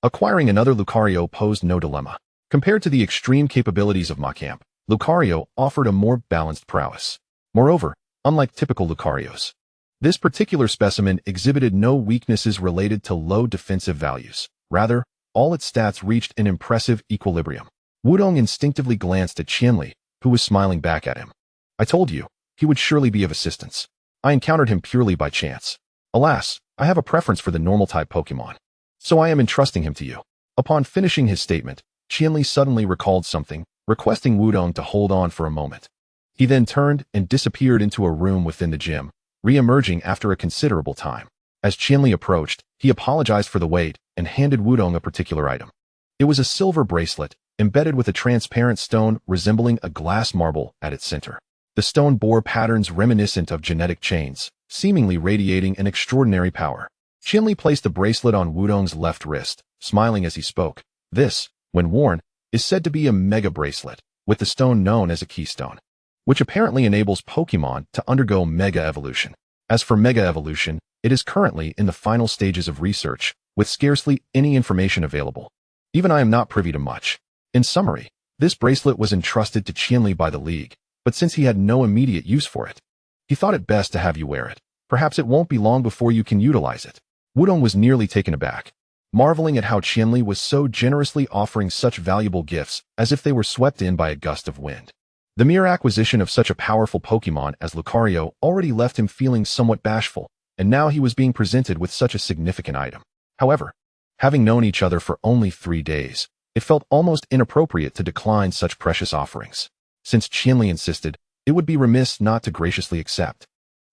acquiring another Lucario posed no dilemma. Compared to the extreme capabilities of Machamp, Lucario offered a more balanced prowess. Moreover, unlike typical Lucarios, this particular specimen exhibited no weaknesses related to low defensive values. Rather, all its stats reached an impressive equilibrium. Wudong instinctively glanced at Qianli, who was smiling back at him. I told you, he would surely be of assistance. I encountered him purely by chance. Alas, I have a preference for the normal-type Pokemon, so I am entrusting him to you. Upon finishing his statement, Qianli suddenly recalled something, requesting Wudong to hold on for a moment. He then turned and disappeared into a room within the gym, re-emerging after a considerable time. As Qianli approached, he apologized for the wait and handed Wudong a particular item. It was a silver bracelet, embedded with a transparent stone resembling a glass marble at its center. The stone bore patterns reminiscent of genetic chains, seemingly radiating an extraordinary power. Qianli placed the bracelet on Wudong's left wrist, smiling as he spoke. This, when worn, is said to be a Mega Bracelet, with the stone known as a Keystone, which apparently enables Pokemon to undergo Mega Evolution. As for Mega Evolution, it is currently in the final stages of research, with scarcely any information available. Even I am not privy to much. In summary, this bracelet was entrusted to Qianli by the League, but since he had no immediate use for it, he thought it best to have you wear it. Perhaps it won't be long before you can utilize it. Wudong was nearly taken aback, marveling at how Qianli was so generously offering such valuable gifts as if they were swept in by a gust of wind. The mere acquisition of such a powerful Pokemon as Lucario already left him feeling somewhat bashful, and now he was being presented with such a significant item. However, having known each other for only 3 days, it felt almost inappropriate to decline such precious offerings. Since Qianli insisted, it would be remiss not to graciously accept.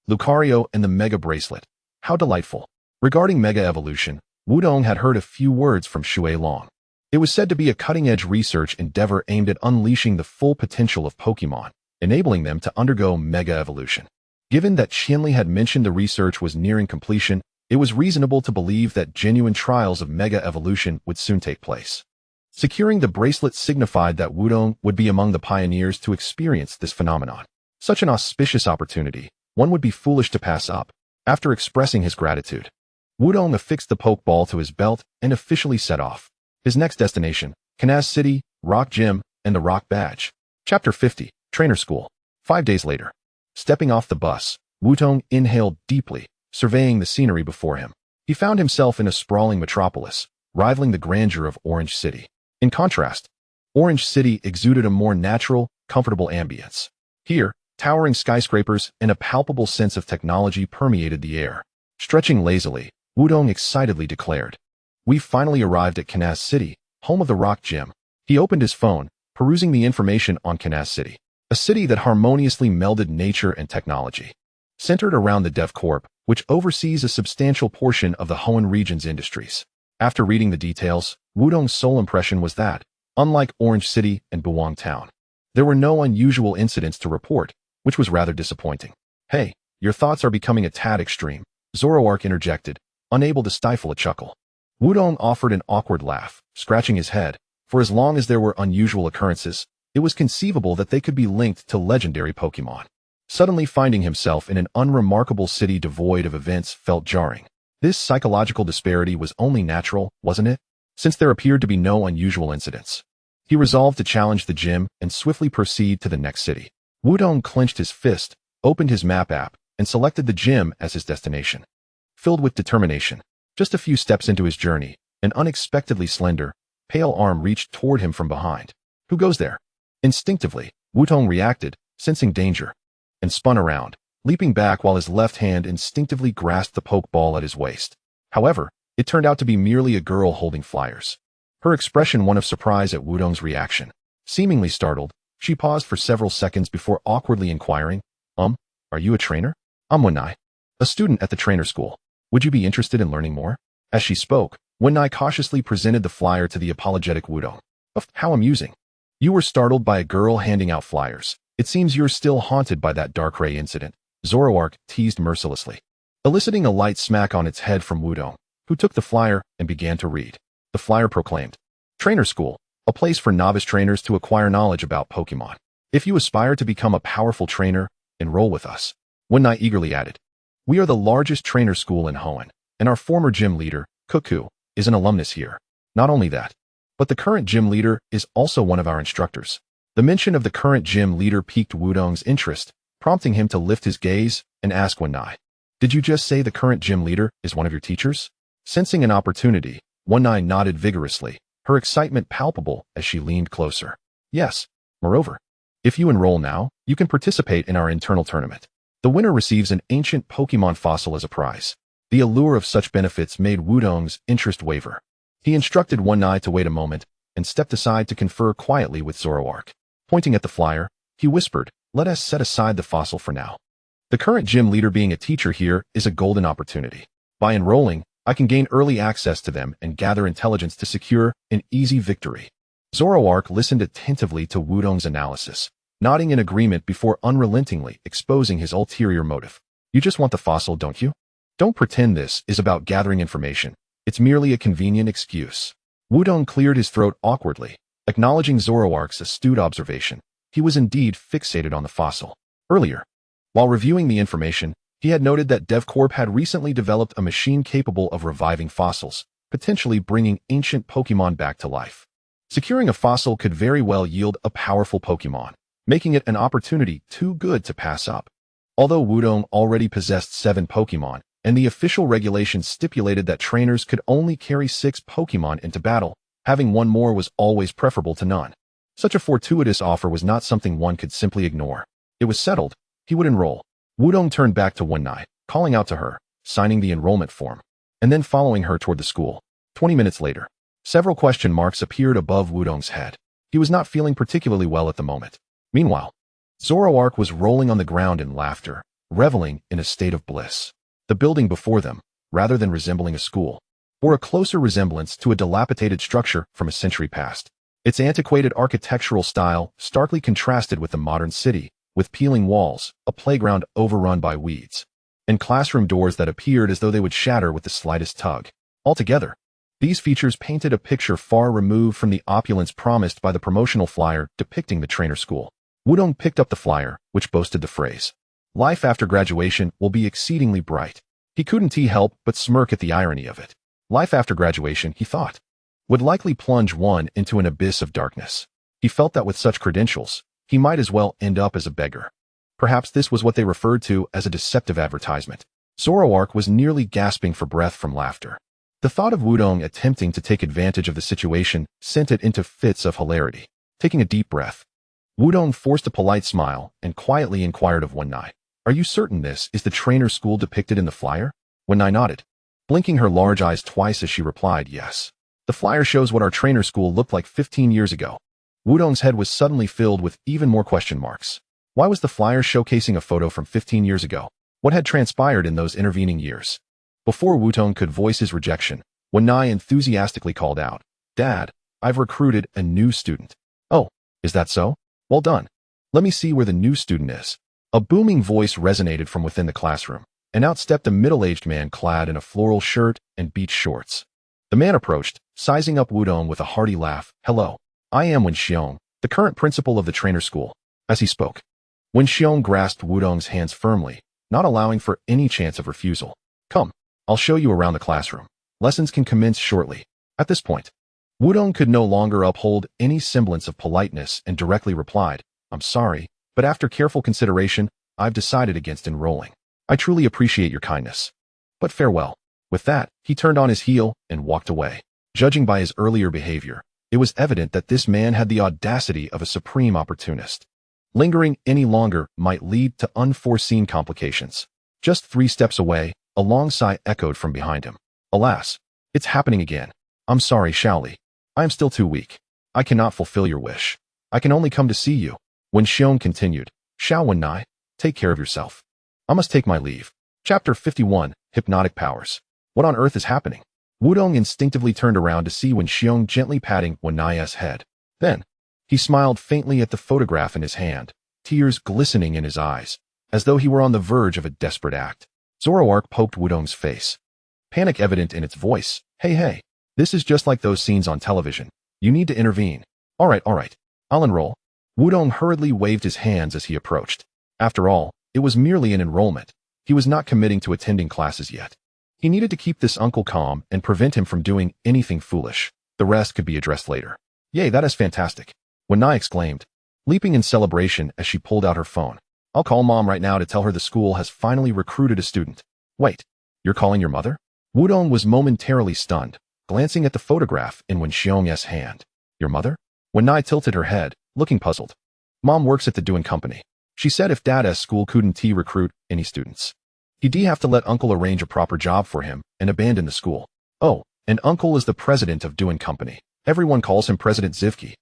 Lucario and the Mega Bracelet. How delightful. Regarding Mega Evolution, Wudong had heard a few words from Shui Long. It was said to be a cutting-edge research endeavor aimed at unleashing the full potential of Pokemon, enabling them to undergo Mega Evolution. Given that Qianli had mentioned the research was nearing completion, it was reasonable to believe that genuine trials of Mega Evolution would soon take place. Securing the bracelet signified that Wudong would be among the pioneers to experience this phenomenon. Such an auspicious opportunity, one would be foolish to pass up. After expressing his gratitude, Wudong affixed the Pokeball to his belt and officially set off. His next destination, Kanaz City, Rock Gym, and the Rock Badge. Chapter 50, Trainer School. 5 days later. Stepping off the bus, Wudong inhaled deeply, surveying the scenery before him. He found himself in a sprawling metropolis, rivaling the grandeur of Orange City. In contrast, Orange City exuded a more natural, comfortable ambience. Here, towering skyscrapers and a palpable sense of technology permeated the air. Stretching lazily, Wudong excitedly declared, "We've finally arrived at Kanaz City, home of the Rock Gym." He opened his phone, perusing the information on Kanaz City, a city that harmoniously melded nature and technology. Centered around the Dev Corp, which oversees a substantial portion of the Hoenn region's industries. After reading the details, Wudong's sole impression was that, unlike Orange City and Buwang Town, there were no unusual incidents to report, which was rather disappointing. "Hey, your thoughts are becoming a tad extreme," Zoroark interjected, unable to stifle a chuckle. Wudong offered an awkward laugh, scratching his head. For as long as there were unusual occurrences, it was conceivable that they could be linked to legendary Pokemon. Suddenly finding himself in an unremarkable city devoid of events felt jarring. This psychological disparity was only natural, wasn't it? Since there appeared to be no unusual incidents. He resolved to challenge the gym and swiftly proceed to the next city. Wudong clenched his fist, opened his map app, and selected the gym as his destination. Filled with determination, just a few steps into his journey, an unexpectedly slender, pale arm reached toward him from behind. Who goes there? Instinctively, Wudong reacted, sensing danger, and spun around, leaping back while his left hand instinctively grasped the pokeball at his waist. However, it turned out to be merely a girl holding flyers. Her expression one of surprise at Wudong's reaction. Seemingly startled, she paused for several seconds before awkwardly inquiring, are you a trainer? I'm Wenai, a student at the trainer school. Would you be interested in learning more? As she spoke, Wenai cautiously presented the flyer to the apologetic Wudong. How amusing. You were startled by a girl handing out flyers. It seems you're still haunted by that dark ray incident, Zoroark teased mercilessly, eliciting a light smack on its head from Wudong, who took the flyer and began to read. The flyer proclaimed, Trainer School, a place for novice trainers to acquire knowledge about Pokémon. If you aspire to become a powerful trainer, enroll with us. Wenai eagerly added, we are the largest trainer school in Hoenn, and our former gym leader, Cuckoo, is an alumnus here. Not only that, but the current gym leader is also one of our instructors. The mention of the current gym leader piqued Wudong's interest, prompting him to lift his gaze and ask Wenai, did you just say the current gym leader is one of your teachers? Sensing an opportunity, Wenai nodded vigorously, her excitement palpable as she leaned closer. Yes. Moreover, if you enroll now, you can participate in our internal tournament. The winner receives an ancient Pokémon fossil as a prize. The allure of such benefits made Wudong's interest waver. He instructed Wenai to wait a moment and stepped aside to confer quietly with Zoroark. Pointing at the flyer, he whispered, let us set aside the fossil for now. The current gym leader being a teacher here is a golden opportunity. By enrolling, I can gain early access to them and gather intelligence to secure an easy victory. Zoroark listened attentively to Wudong's analysis, nodding in agreement before unrelentingly exposing his ulterior motive. You just want the fossil, don't you? Don't pretend this is about gathering information. It's merely a convenient excuse. Wudong cleared his throat awkwardly, acknowledging Zoroark's astute observation. He was indeed fixated on the fossil. Earlier, while reviewing the information, he had noted that DevCorp had recently developed a machine capable of reviving fossils, potentially bringing ancient Pokémon back to life. Securing a fossil could very well yield a powerful Pokémon, making it an opportunity too good to pass up. Although Wudong already possessed 7 Pokémon, and the official regulations stipulated that trainers could only carry 6 Pokémon into battle, having one more was always preferable to none. Such a fortuitous offer was not something one could simply ignore. It was settled. He would enroll. Wudong turned back to Wenai, calling out to her, signing the enrollment form, and then following her toward the school. 20 minutes later, several question marks appeared above Wudong's head. He was not feeling particularly well at the moment. Meanwhile, Zoroark was rolling on the ground in laughter, reveling in a state of bliss. The building before them, rather than resembling a school, bore a closer resemblance to a dilapidated structure from a century past. Its antiquated architectural style starkly contrasted with the modern city, with peeling walls, a playground overrun by weeds, and classroom doors that appeared as though they would shatter with the slightest tug. Altogether, these features painted a picture far removed from the opulence promised by the promotional flyer depicting the trainer school. Wudong picked up the flyer, which boasted the phrase, life after graduation will be exceedingly bright. He couldn't help but smirk at the irony of it. Life after graduation, he thought, would likely plunge one into an abyss of darkness. He felt that with such credentials, he might as well end up as a beggar. Perhaps this was what they referred to as a deceptive advertisement. Zoroark was nearly gasping for breath from laughter. The thought of Wudong attempting to take advantage of the situation sent it into fits of hilarity. Taking a deep breath, Wudong forced a polite smile and quietly inquired of Wenai, are you certain this is the trainer school depicted in the flyer? Wenai nodded, blinking her large eyes twice as she replied, yes. The flyer shows what our trainer school looked like 15 years ago. Wudong's head was suddenly filled with even more question marks. Why was the flyer showcasing a photo from 15 years ago? What had transpired in those intervening years? Before Wudong could voice his rejection, Wenai enthusiastically called out, Dad, I've recruited a new student. Oh, is that so? Well done. Let me see where the new student is. A booming voice resonated from within the classroom, and out stepped a middle-aged man clad in a floral shirt and beach shorts. The man approached, sizing up Wudong with a hearty laugh. Hello, I am Wen Xiong, the current principal of the trainer school. As he spoke, Wen Xiong grasped Wudong's hands firmly, not allowing for any chance of refusal. Come, I'll show you around the classroom. Lessons can commence shortly. At this point, Wudong could no longer uphold any semblance of politeness and directly replied, I'm sorry, but after careful consideration, I've decided against enrolling. I truly appreciate your kindness. But farewell. With that, he turned on his heel and walked away. Judging by his earlier behavior, it was evident that this man had the audacity of a supreme opportunist. Lingering any longer might lead to unforeseen complications. Just 3 steps away, a long sigh echoed from behind him. Alas, it's happening again. I'm sorry, Shaoli. I am still too weak. I cannot fulfill your wish. I can only come to see you. When Xiong continued, Xiao Wenai, take care of yourself. I must take my leave. Chapter 51, Hypnotic Powers. What on earth is happening? Wudong instinctively turned around to see Wen Xiong gently patting Wenai's head. Then, he smiled faintly at the photograph in his hand, tears glistening in his eyes, as though he were on the verge of a desperate act. Zoroark poked Wudong's face. Panic evident in its voice. Hey, this is just like those scenes on television. You need to intervene. All right, I'll enroll. Wudong hurriedly waved his hands as he approached. After all, it was merely an enrollment. He was not committing to attending classes yet. He needed to keep this uncle calm and prevent him from doing anything foolish. The rest could be addressed later. Yay, that is fantastic. Wenai exclaimed, leaping in celebration as she pulled out her phone. I'll call Mom right now to tell her the school has finally recruited a student. Wait, you're calling your mother? Wudong was momentarily stunned, glancing at the photograph in Wen Xiong's hand. Your mother? Wenai tilted her head, looking puzzled. Mom works at the Duan Company. She said if Dada's school couldn't recruit any students, he'd have to let Uncle arrange a proper job for him and abandon the school. Oh, and Uncle is the president of Duan Company. Everyone calls him President Zivki.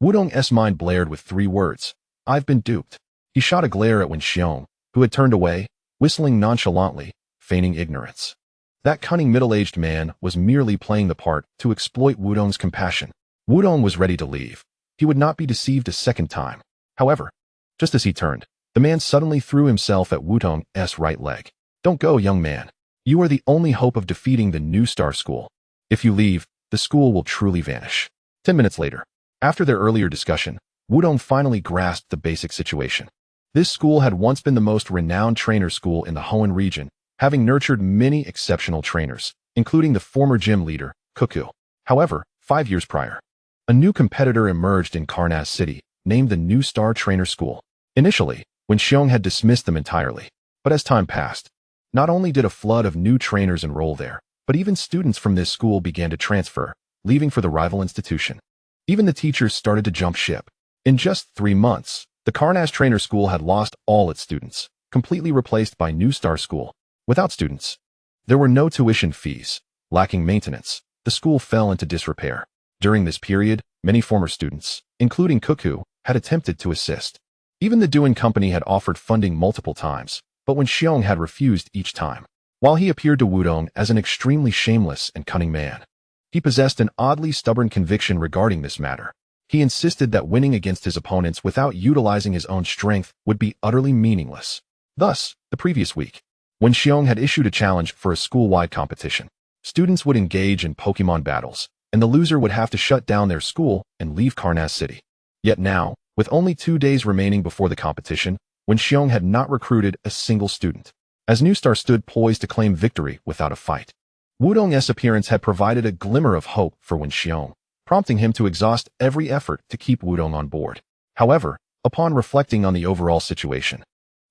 Wudong's mind blared with 3 words. I've been duped. He shot a glare at Wen Xiong, who had turned away, whistling nonchalantly, feigning ignorance. That cunning middle-aged man was merely playing the part to exploit Wudong's compassion. Wudong was ready to leave. He would not be deceived a second time. However, just as he turned, the man suddenly threw himself at Wudong's right leg. Don't go, young man. You are the only hope of defeating the New Star School. If you leave, the school will truly vanish. 10 minutes later, after their earlier discussion, Wudong finally grasped the basic situation. This school had once been the most renowned trainer school in the Hoenn region, having nurtured many exceptional trainers, including the former gym leader, Cuckoo. However, 5 years prior, a new competitor emerged in Karnaz City, named the New Star Trainer School. Initially, Wen Xiong had dismissed them entirely, but as time passed, not only did a flood of new trainers enroll there, but even students from this school began to transfer, leaving for the rival institution. Even the teachers started to jump ship. In just 3 months, the Karnaz Trainer School had lost all its students, completely replaced by New Star School. Without students, there were no tuition fees. Lacking maintenance, the school fell into disrepair. During this period, many former students, including Cuckoo, had attempted to assist. Even the Duan Company had offered funding multiple times, but Wen Xiong had refused each time. While he appeared to Wudong as an extremely shameless and cunning man, he possessed an oddly stubborn conviction regarding this matter. He insisted that winning against his opponents without utilizing his own strength would be utterly meaningless. Thus, the previous week, Wen Xiong had issued a challenge for a school-wide competition. Students would engage in Pokémon battles, and the loser would have to shut down their school and leave Karnaz City. Yet now, with only 2 days remaining before the competition, Wen Xiong had not recruited a single student. As New Star stood poised to claim victory without a fight, Wudong's appearance had provided a glimmer of hope for Wen Xiong, prompting him to exhaust every effort to keep Wudong on board. However, upon reflecting on the overall situation,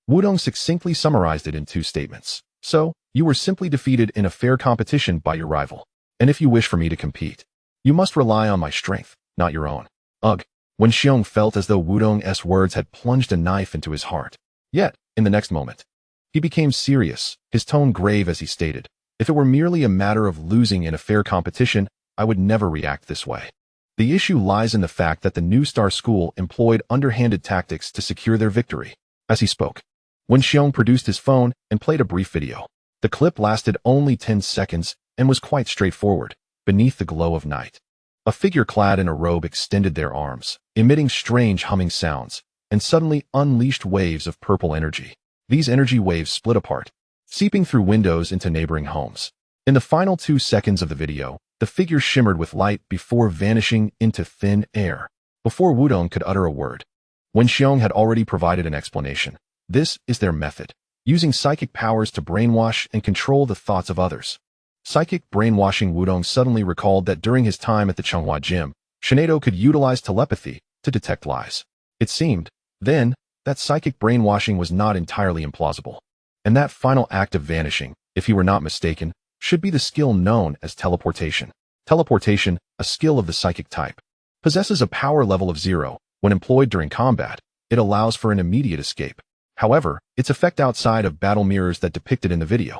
Wudong succinctly summarized it in 2 statements. So, you were simply defeated in a fair competition by your rival. And if you wish for me to compete, you must rely on my strength, not your own. Ugh. Wen Xiong felt as though Wudong's words had plunged a knife into his heart. Yet, in the next moment, he became serious, his tone grave as he stated, if it were merely a matter of losing in a fair competition, I would never react this way. The issue lies in the fact that the New Star School employed underhanded tactics to secure their victory. As he spoke, Wen Xiong produced his phone and played a brief video. The clip lasted only 10 seconds and was quite straightforward. Beneath the glow of night, a figure clad in a robe extended their arms, emitting strange humming sounds, and suddenly unleashed waves of purple energy. These energy waves split apart, seeping through windows into neighboring homes. In the final 2 seconds of the video, the figure shimmered with light before vanishing into thin air. Before Wudong could utter a word, Wen Xiong had already provided an explanation. This is their method. using psychic powers to brainwash and control the thoughts of others. Psychic brainwashing. Wudong suddenly recalled that during his time at the Changhua gym, Shinado could utilize telepathy to detect lies. It seemed, then, that psychic brainwashing was not entirely implausible. And that final act of vanishing, if he were not mistaken, should be the skill known as teleportation. Teleportation, a skill of the psychic type, possesses a power level of 0. When employed during combat, it allows for an immediate escape. However, its effect outside of battle mirrors that depicted in the video.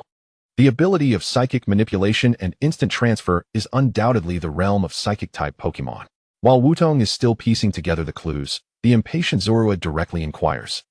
The ability of psychic manipulation and instant transfer is undoubtedly the realm of psychic-type Pokémon. While Wudong is still piecing together the clues, the impatient Zorua directly inquires.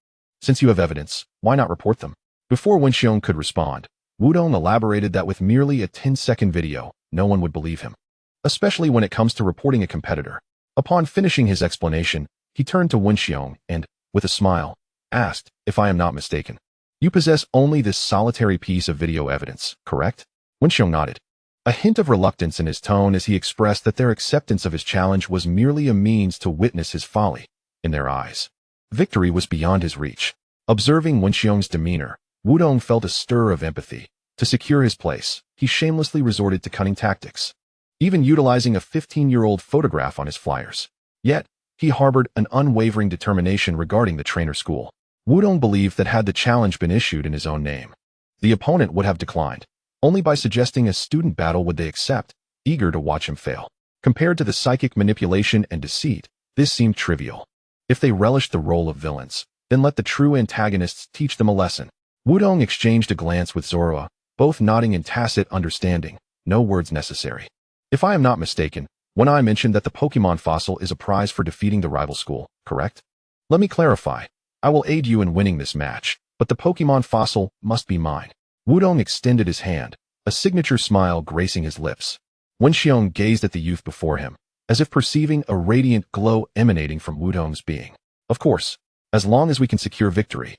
Since you have evidence, why not report them? Before Wenxiong could respond, Wudong elaborated that with merely a 10-second video, no one would believe him. Especially when it comes to reporting a competitor. Upon finishing his explanation, he turned to Wenxiong and, with a smile, asked, if I am not mistaken. You possess only this solitary piece of video evidence, correct? Wenxiong nodded. A hint of reluctance in his tone as he expressed that their acceptance of his challenge was merely a means to witness his folly. In their eyes, victory was beyond his reach. Observing Wenxiong's demeanor, Wudong felt a stir of empathy. To secure his place, he shamelessly resorted to cunning tactics, even utilizing a 15-year-old photograph on his flyers. Yet, he harbored an unwavering determination regarding the trainer school. Wudong believed that had the challenge been issued in his own name, the opponent would have declined. Only by suggesting a student battle would they accept, eager to watch him fail. Compared to the psychic manipulation and deceit, this seemed trivial. If they relished the role of villains, then let the true antagonists teach them a lesson. Wudong exchanged a glance with Zorua, both nodding in tacit understanding, no words necessary. If I am not mistaken, when I mentioned that the Pokémon fossil is a prize for defeating the rival school, correct? Let me clarify. I will aid you in winning this match, but the Pokémon fossil must be mine. Wudong extended his hand, a signature smile gracing his lips. Wenxiong gazed at the youth before him, as if perceiving a radiant glow emanating from Wudong's being. Of course, as long as we can secure victory,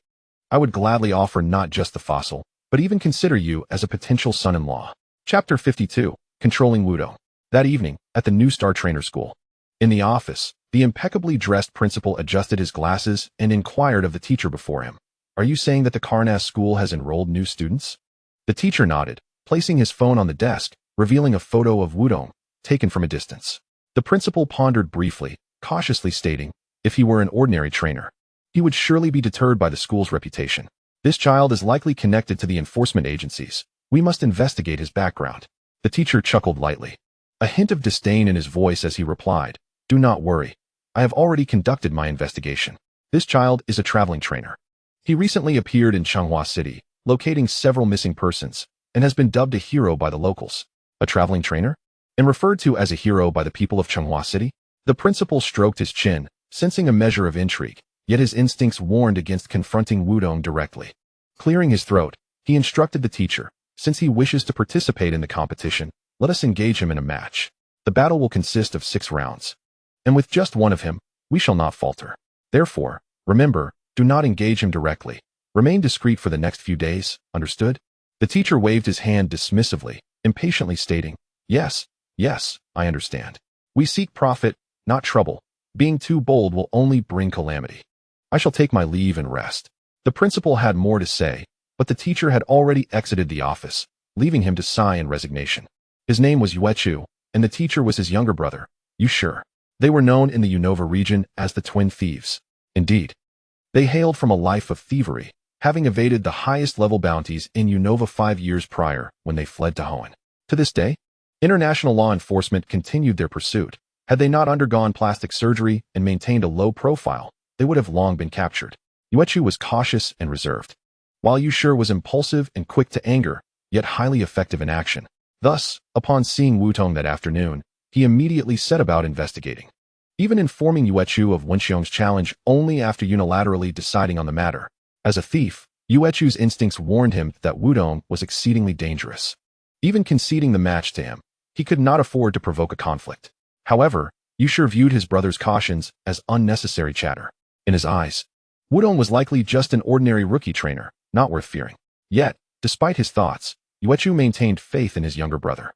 I would gladly offer not just the fossil, but even consider you as a potential son-in-law. Chapter 52, Controlling Wudong. That evening, at the New Star Trainer School. In the office, the impeccably dressed principal adjusted his glasses and inquired of the teacher before him. Are you saying that the Karnas school has enrolled new students? The teacher nodded, placing his phone on the desk, revealing a photo of Wudong, taken from a distance. The principal pondered briefly, cautiously stating, if he were an ordinary trainer, he would surely be deterred by the school's reputation. This child is likely connected to the enforcement agencies. We must investigate his background. The teacher chuckled lightly, a hint of disdain in his voice as he replied, do not worry. I have already conducted my investigation. This child is a traveling trainer. He recently appeared in Changhua City, locating several missing persons, and has been dubbed a hero by the locals. A traveling trainer? And referred to as a hero by the people of Changhua City? The principal stroked his chin, sensing a measure of intrigue, yet his instincts warned against confronting Wudong directly. Clearing his throat, he instructed the teacher, since he wishes to participate in the competition, let us engage him in a match. The battle will consist of 6 rounds. And with just one of him, we shall not falter. Therefore, remember, do not engage him directly. Remain discreet for the next few days, understood? The teacher waved his hand dismissively, impatiently stating, yes, I understand. We seek profit, not trouble. Being too bold will only bring calamity. I shall take my leave and rest. The principal had more to say, but the teacher had already exited the office, leaving him to sigh in resignation. His name was Yuechu, and the teacher was his younger brother. You sure? They were known in the Unova region as the Twin Thieves. Indeed, they hailed from a life of thievery, having evaded the highest level bounties in Unova 5 years prior when they fled to Hoenn. To this day, international law enforcement continued their pursuit. Had they not undergone plastic surgery and maintained a low profile, they would have long been captured. Yuechu was cautious and reserved, while Yushur was impulsive and quick to anger, yet highly effective in action. Thus, upon seeing Wudong that afternoon, he immediately set about investigating, even informing Yuechu of Wenxiong's challenge only after unilaterally deciding on the matter. As a thief, Yuechu's instincts warned him that Wudong was exceedingly dangerous. Even conceding the match to him, he could not afford to provoke a conflict. However, Yushur viewed his brother's cautions as unnecessary chatter. In his eyes, Wudong was likely just an ordinary rookie trainer, not worth fearing. Yet, despite his thoughts, Yuechu maintained faith in his younger brother.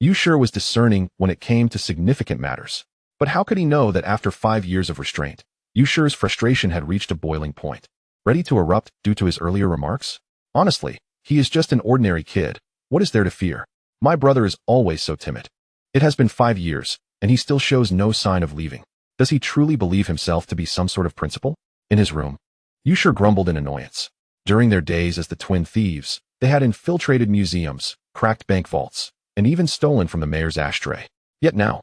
Yushur was discerning when it came to significant matters. But how could he know that after 5 years of restraint, Yushur's frustration had reached a boiling point, ready to erupt due to his earlier remarks? Honestly, he is just an ordinary kid. What is there to fear? My brother is always so timid. It has been 5 years, and he still shows no sign of leaving. Does he truly believe himself to be some sort of principal? In his room, Yusher grumbled in annoyance. During their days as the twin thieves, they had infiltrated museums, cracked bank vaults, and even stolen from the mayor's ashtray. Yet now,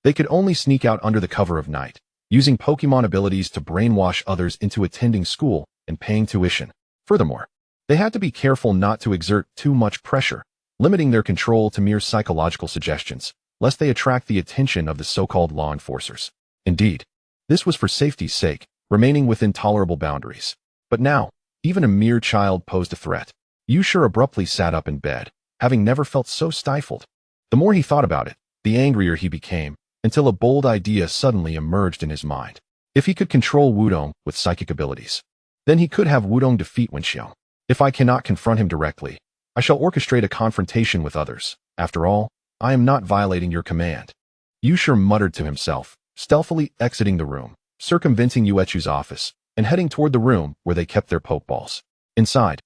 they could only sneak out under the cover of night, using Pokémon abilities to brainwash others into attending school and paying tuition. Furthermore, they had to be careful not to exert too much pressure, limiting their control to mere psychological suggestions, lest they attract the attention of the so-called law enforcers. Indeed, this was for safety's sake, remaining within tolerable boundaries. But now, even a mere child posed a threat. Yusher abruptly sat up in bed, having never felt so stifled. The more he thought about it, the angrier he became, until a bold idea suddenly emerged in his mind. If he could control Wudong with psychic abilities, then he could have Wudong defeat Wenxiong. If I cannot confront him directly, I shall orchestrate a confrontation with others. After all, I am not violating your command. Yusher muttered to himself, stealthily exiting the room, circumventing Yuechu's office, and heading toward the room where they kept their Pokeballs. Inside,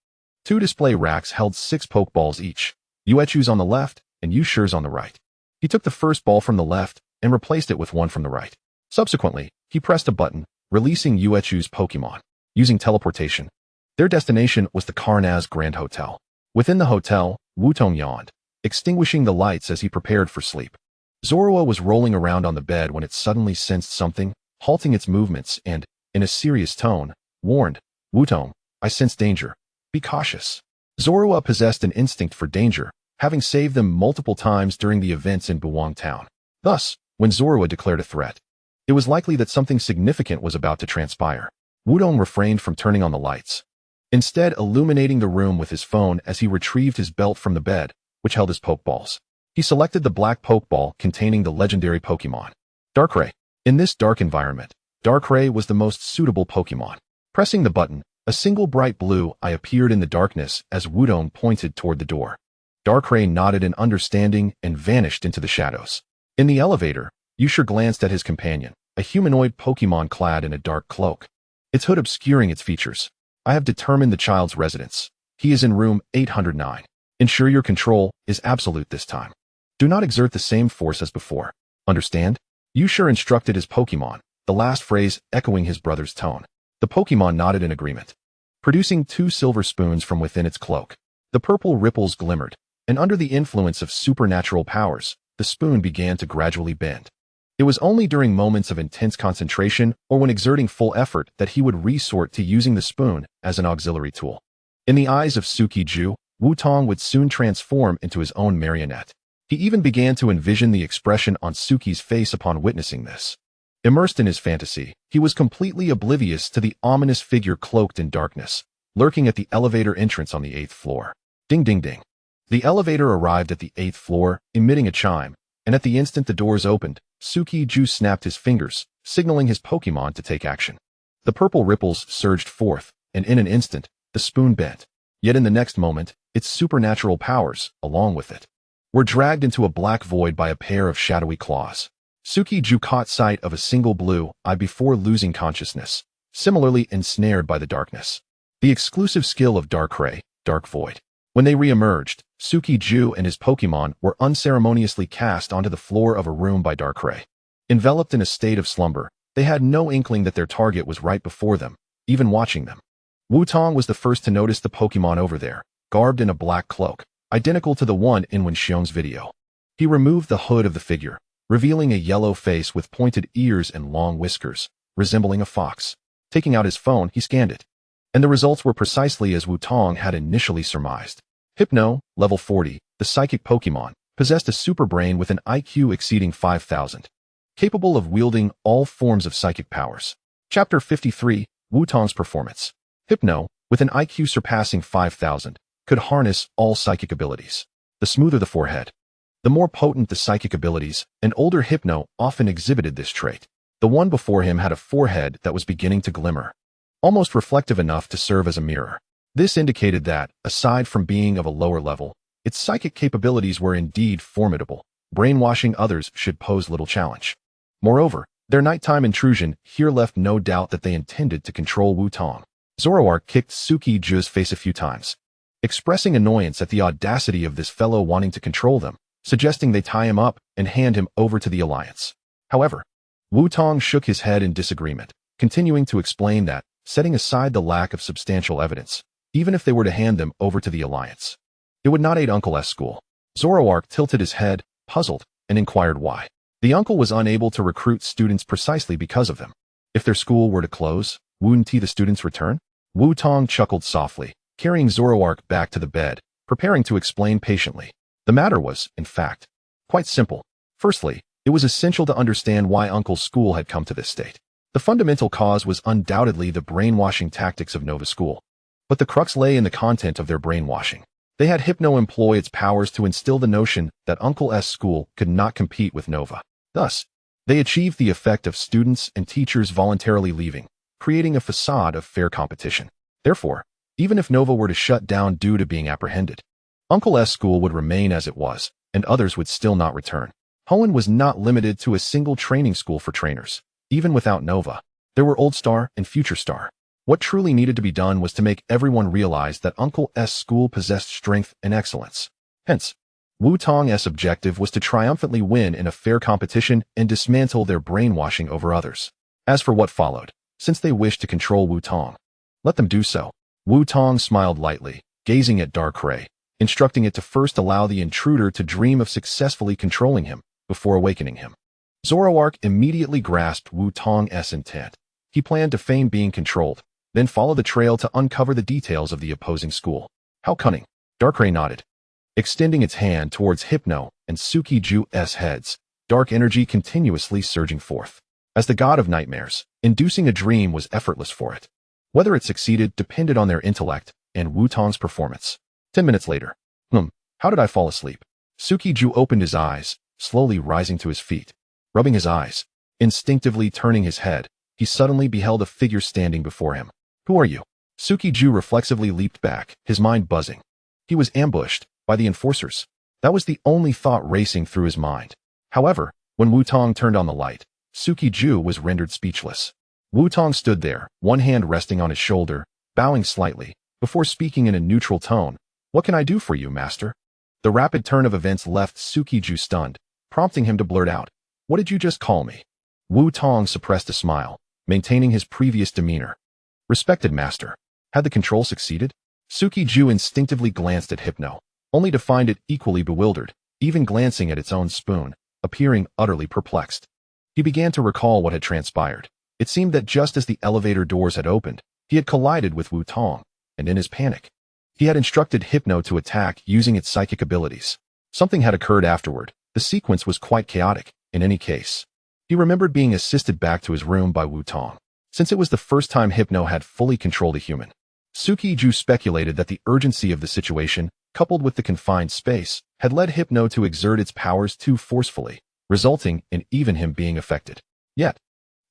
2 display racks held 6 Pokeballs each, Yuechu's on the left and Yusher's on the right. He took the first ball from the left and replaced it with one from the right. Subsequently, he pressed a button, releasing Yuechu's Pokemon. Using teleportation, their destination was the Karnaz Grand Hotel. Within the hotel, Wutong yawned, extinguishing the lights as he prepared for sleep. Zorua was rolling around on the bed when it suddenly sensed something, halting its movements and, in a serious tone, warned, "Wutong, I sense danger. Be cautious." Zorua possessed an instinct for danger, having saved them multiple times during the events in Buwang Town. Thus, when Zorua declared a threat, it was likely that something significant was about to transpire. Wudong refrained from turning on the lights, instead illuminating the room with his phone as he retrieved his belt from the bed, which held his Pokeballs. He selected the black Pokeball containing the legendary Pokemon, Darkrai. In this dark environment, Darkrai was the most suitable Pokemon. Pressing the button, a single bright blue eye appeared in the darkness as Wudong pointed toward the door. Darkrai nodded in understanding and vanished into the shadows. In the elevator, Yusher glanced at his companion, a humanoid Pokemon clad in a dark cloak, its hood obscuring its features. I have determined the child's residence. He is in room 809. Ensure your control is absolute this time. Do not exert the same force as before. Understand? Yusher instructed his Pokemon, the last phrase echoing his brother's tone. The Pokemon nodded in agreement, producing 2 silver spoons from within its cloak. The purple ripples glimmered, and under the influence of supernatural powers, the spoon began to gradually bend. It was only during moments of intense concentration or when exerting full effort that he would resort to using the spoon as an auxiliary tool. In the eyes of Suki-Ju, Wutong would soon transform into his own marionette. He even began to envision the expression on Suki's face upon witnessing this. Immersed in his fantasy, he was completely oblivious to the ominous figure cloaked in darkness, lurking at the elevator entrance on the 8th floor. Ding ding ding. The elevator arrived at the 8th floor, emitting a chime, and at the instant the doors opened, Suki-Ju snapped his fingers, signaling his Pokemon to take action. The purple ripples surged forth, and in an instant, the spoon bent. Yet in the next moment, its supernatural powers, along with it, were dragged into a black void by a pair of shadowy claws. Suki-Ju caught sight of a single blue eye before losing consciousness, similarly ensnared by the darkness. The exclusive skill of Darkrai, Dark Void. When they re-emerged, Suki-Ju and his Pokemon were unceremoniously cast onto the floor of a room by Darkrai. Enveloped in a state of slumber, they had no inkling that their target was right before them, even watching them. Wutong was the first to notice the Pokemon over there, garbed in a black cloak, identical to the one in Wenxiong's video. He removed the hood of the figure, revealing a yellow face with pointed ears and long whiskers, resembling a fox. Taking out his phone, he scanned it, and the results were precisely as Wutong had initially surmised. Hypno, level 40, the psychic Pokemon, possessed a super brain with an IQ exceeding 5,000, capable of wielding all forms of psychic powers. Chapter 53, Wutong's Performance. Hypno, with an IQ surpassing 5,000, could harness all psychic abilities. The smoother the forehead, the more potent the psychic abilities. An older Hypno often exhibited this trait. The one before him had a forehead that was beginning to glimmer, almost reflective enough to serve as a mirror. This indicated that, aside from being of a lower level, its psychic capabilities were indeed formidable. Brainwashing others should pose little challenge. Moreover, their nighttime intrusion here left no doubt that they intended to control Wutong. Zoroark kicked Suki-Ju's face a few times, expressing annoyance at the audacity of this fellow wanting to control them, suggesting they tie him up and hand him over to the Alliance. However, Wu Tong shook his head in disagreement, continuing to explain that, setting aside the lack of substantial evidence, even if they were to hand them over to the Alliance, it would not aid Uncle S. school. Zoroark tilted his head, puzzled, and inquired why. The uncle was unable to recruit students precisely because of them. If their school were to close, wouldn't the students return? Wu Tong chuckled softly, carrying Zoroark back to the bed, preparing to explain patiently. The matter was, in fact, quite simple. Firstly, it was essential to understand why Uncle's school had come to this state. The fundamental cause was undoubtedly the brainwashing tactics of Nova School. But the crux lay in the content of their brainwashing. They had Hypno employ its powers to instill the notion that Uncle S. school could not compete with Nova. Thus, they achieved the effect of students and teachers voluntarily leaving, creating a facade of fair competition. Therefore, even if Nova were to shut down due to being apprehended, Uncle S. school would remain as it was, and others would still not return. Hoenn was not limited to a single training school for trainers. Even without Nova, there were Old Star and Future Star. What truly needed to be done was to make everyone realize that Uncle S. school possessed strength and excellence. Hence, Wu Tong's objective was to triumphantly win in a fair competition and dismantle their brainwashing over others. As for what followed, since they wished to control Wu Tong, let them do so. Wu Tong smiled lightly, gazing at Darkrai, instructing it to first allow the intruder to dream of successfully controlling him before awakening him. Zoroark immediately grasped Wu Tong's intent. He planned to feign being controlled, then follow the trail to uncover the details of the opposing school. How cunning! Darkrai nodded. Extending its hand towards Hypno and Sukiju's heads, dark energy continuously surging forth. As the god of nightmares, inducing a dream was effortless for it. Whether it succeeded depended on their intellect and Wu Tong's performance. 10 minutes later. How did I fall asleep? Sukiju opened his eyes, slowly rising to his feet. Rubbing his eyes, instinctively turning his head, he suddenly beheld a figure standing before him. Who are you? Sukiju reflexively leaped back, his mind buzzing. He was ambushed by the enforcers. That was the only thought racing through his mind. However, when Wu Tong turned on the light, Sukiju was rendered speechless. Wu Tong stood there, one hand resting on his shoulder, bowing slightly, before speaking in a neutral tone. What can I do for you, master? The rapid turn of events left Sukiju stunned, prompting him to blurt out, What did you just call me? Wu Tong suppressed a smile, maintaining his previous demeanor. Respected master. Had the control succeeded? Sukiju instinctively glanced at Hypno, only to find it equally bewildered, even glancing at its own spoon, appearing utterly perplexed. He began to recall what had transpired. It seemed that just as the elevator doors had opened, he had collided with Wu Tong, and in his panic, he had instructed Hypno to attack using its psychic abilities. Something had occurred afterward. The sequence was quite chaotic, in any case. He remembered being assisted back to his room by Wu Tong, since it was the first time Hypno had fully controlled a human. Sukiju speculated that the urgency of the situation, coupled with the confined space, had led Hypno to exert its powers too forcefully, resulting in even him being affected. Yet,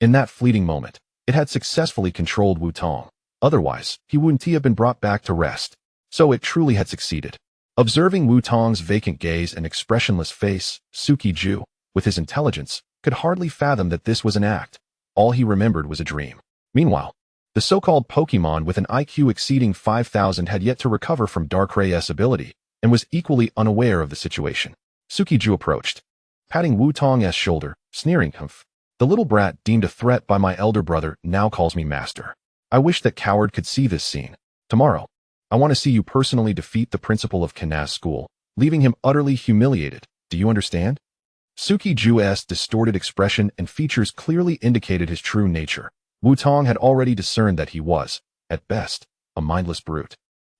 in that fleeting moment, it had successfully controlled Wu Tong. Otherwise, he wouldn't have been brought back to rest. So it truly had succeeded. Observing Wu Tong's vacant gaze and expressionless face, Sukiju, with his intelligence, could hardly fathom that this was an act. All he remembered was a dream. Meanwhile, the so-called Pokémon with an IQ exceeding 5,000 had yet to recover from Darkrai's ability, and was equally unaware of the situation. Sukiju approached, patting Wu Tong's shoulder, sneering, Humph. The little brat deemed a threat by my elder brother now calls me master. I wish that coward could see this scene. Tomorrow, I want to see you personally defeat the principal of Canaz School, leaving him utterly humiliated. Do you understand? Sukiju's distorted expression and features clearly indicated his true nature. Wu Tong had already discerned that he was, at best, a mindless brute.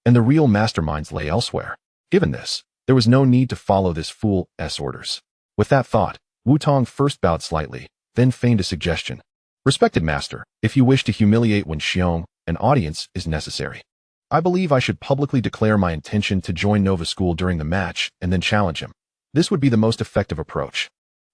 And the real masterminds lay elsewhere. Given this, there was no need to follow this fool's orders. With that thought, Wu Tong first bowed slightly, then feigned a suggestion. Respected master, if you wish to humiliate Wen Xiong, an audience is necessary. I believe I should publicly declare my intention to join Nova School during the match and then challenge him. This would be the most effective approach.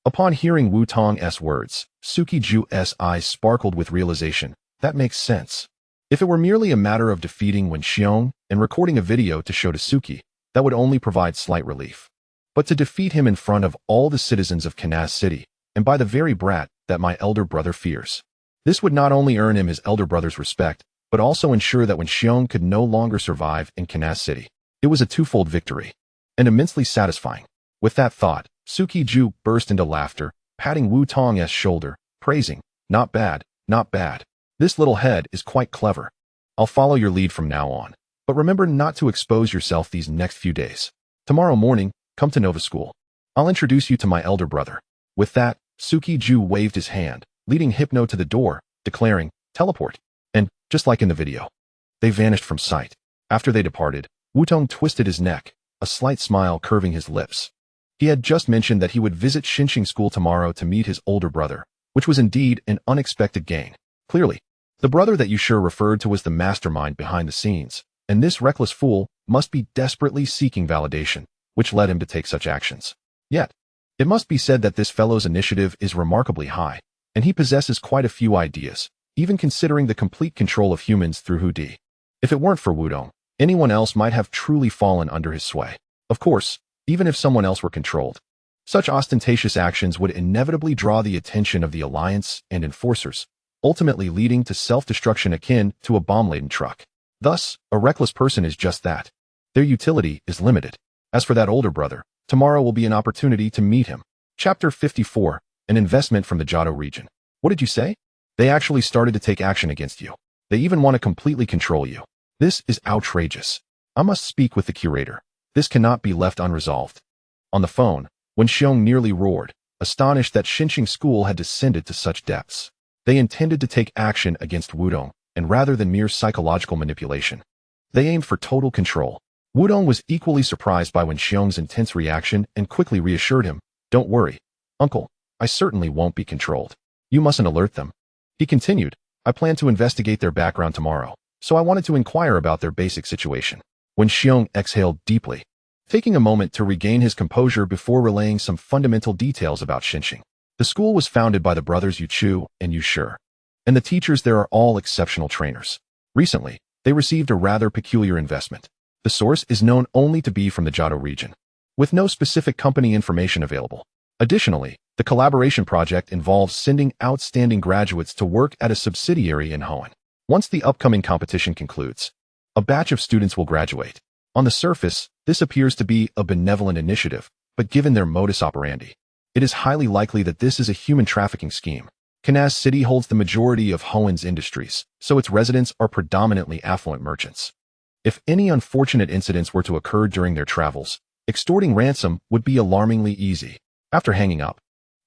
Upon hearing Wu Tong's words, Sukiju's eyes sparkled with realization. That makes sense. If it were merely a matter of defeating Wen Xiong and recording a video to show to Suki, that would only provide slight relief. But to defeat him in front of all the citizens of Canaz City, and by the very brat that my elder brother fears, this would not only earn him his elder brother's respect, but also ensure that Wen Xiong could no longer survive in Canaz City. It was a twofold victory, and immensely satisfying. With that thought, Suki-ju burst into laughter, patting Wu Tong's shoulder, praising, "Not bad, not bad. This little head is quite clever. I'll follow your lead from now on. But remember not to expose yourself these next few days. Tomorrow morning, come to Nova School. I'll introduce you to my elder brother." With that, Suki-ju waved his hand, leading Hypno to the door, declaring, "Teleport." And, just like in the video, they vanished from sight. After they departed, Wutong twisted his neck, a slight smile curving his lips. He had just mentioned that he would visit Xinqing School tomorrow to meet his older brother, which was indeed an unexpected gain. Clearly, the brother that Yushur referred to was the mastermind behind the scenes, and this reckless fool must be desperately seeking validation, which led him to take such actions. Yet, it must be said that this fellow's initiative is remarkably high, and he possesses quite a few ideas, even considering the complete control of humans through Hudi. If it weren't for Wudong, anyone else might have truly fallen under his sway. Of course, even if someone else were controlled, such ostentatious actions would inevitably draw the attention of the Alliance and enforcers, ultimately leading to self-destruction akin to a bomb-laden truck. Thus, a reckless person is just that. Their utility is limited. As for that older brother, tomorrow will be an opportunity to meet him. Chapter 54, an investment from the Johto region. What did you say? They actually started to take action against you. They even want to completely control you. This is outrageous. I must speak with the curator. This cannot be left unresolved. On the phone, Wen Xiong nearly roared, astonished that Xinqing School had descended to such depths. They intended to take action against Wudong, and rather than mere psychological manipulation, they aimed for total control. Wudong was equally surprised by Wen Xiong's intense reaction and quickly reassured him, "Don't worry, uncle, I certainly won't be controlled. You mustn't alert them." He continued, "I plan to investigate their background tomorrow, so I wanted to inquire about their basic situation." Wen Xiong exhaled deeply, taking a moment to regain his composure before relaying some fundamental details about Xinqing. The school was founded by the brothers Yuchu and Yushur, and the teachers there are all exceptional trainers. Recently, they received a rather peculiar investment. The source is known only to be from the Johto region, with no specific company information available. Additionally, the collaboration project involves sending outstanding graduates to work at a subsidiary in Hoenn. Once the upcoming competition concludes, a batch of students will graduate. On the surface, this appears to be a benevolent initiative, but given their modus operandi, it is highly likely that this is a human trafficking scheme. Kanaz City holds the majority of Hoenn's industries, so its residents are predominantly affluent merchants. If any unfortunate incidents were to occur during their travels, extorting ransom would be alarmingly easy. After hanging up,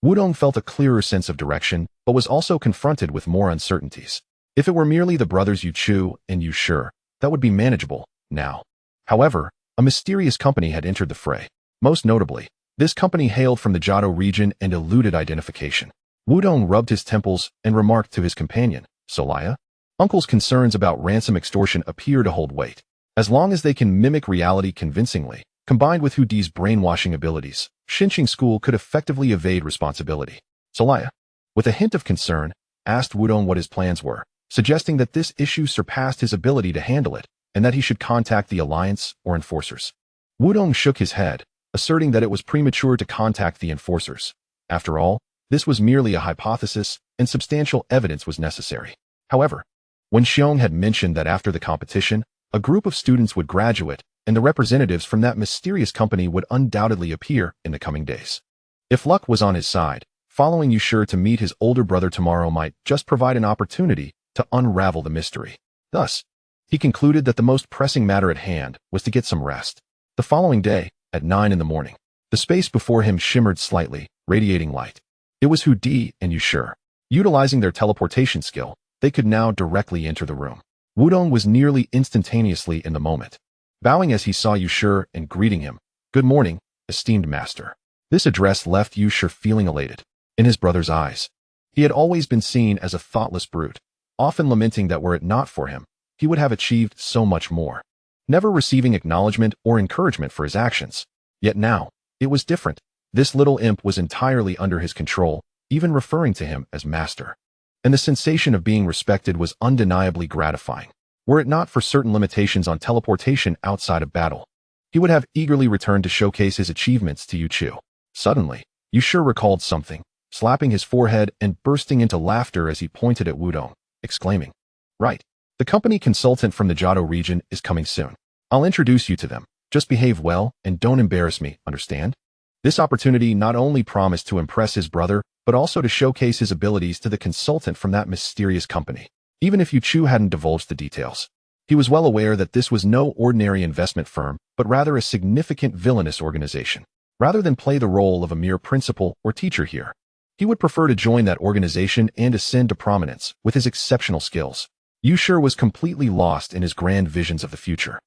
Wudong felt a clearer sense of direction, but was also confronted with more uncertainties. If it were merely the brothers Yuchu and Yushur, that would be manageable now. However, a mysterious company had entered the fray. Most notably, this company hailed from the Johto region and eluded identification. Wudong rubbed his temples and remarked to his companion, "Solaya?" Uncle's concerns about ransom extortion appear to hold weight. As long as they can mimic reality convincingly, combined with Hudi's brainwashing abilities, Xinqing School could effectively evade responsibility. Solaya, with a hint of concern, asked Wudong what his plans were, suggesting that this issue surpassed his ability to handle it, and that he should contact the Alliance or enforcers. Wudong shook his head, asserting that it was premature to contact the enforcers. After all, this was merely a hypothesis, and substantial evidence was necessary. However, Wen Xiong had mentioned that after the competition, a group of students would graduate, and the representatives from that mysterious company would undoubtedly appear in the coming days. If luck was on his side, following Yushur to meet his older brother tomorrow might just provide an opportunity to unravel the mystery. Thus, he concluded that the most pressing matter at hand was to get some rest. The following day, at 9 in the morning, the space before him shimmered slightly, radiating light. It was Hudi and Yushur. Utilizing their teleportation skill, they could now directly enter the room. Wudong was nearly instantaneously in the moment, bowing as he saw Yushur and greeting him, "Good morning, esteemed master." This address left Yushur feeling elated. In his brother's eyes, he had always been seen as a thoughtless brute, often lamenting that were it not for him, he would have achieved so much more, never receiving acknowledgement or encouragement for his actions. Yet now, it was different. This little imp was entirely under his control, even referring to him as master. And the sensation of being respected was undeniably gratifying. Were it not for certain limitations on teleportation outside of battle, he would have eagerly returned to showcase his achievements to Yuchu. Suddenly, Yushur recalled something, slapping his forehead and bursting into laughter as he pointed at Wudong, exclaiming, "Right. The company consultant from the Johto region is coming soon. I'll introduce you to them. Just behave well and don't embarrass me, understand? This opportunity not only promised to impress his brother, but also to showcase his abilities to the consultant from that mysterious company. Even if Yuchu hadn't divulged the details, he was well aware that this was no ordinary investment firm, but rather a significant villainous organization. Rather than play the role of a mere principal or teacher here, he would prefer to join that organization and ascend to prominence with his exceptional skills. Yushur was completely lost in his grand visions of the future,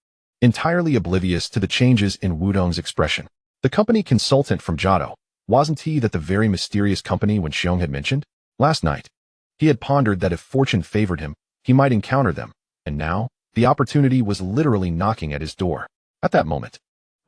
entirely oblivious to the changes in Wudong's expression. The company consultant from Johto, wasn't he that the very mysterious company when Xiong had mentioned? Last night, he had pondered that if fortune favored him, he might encounter them, and now, the opportunity was literally knocking at his door. At that moment,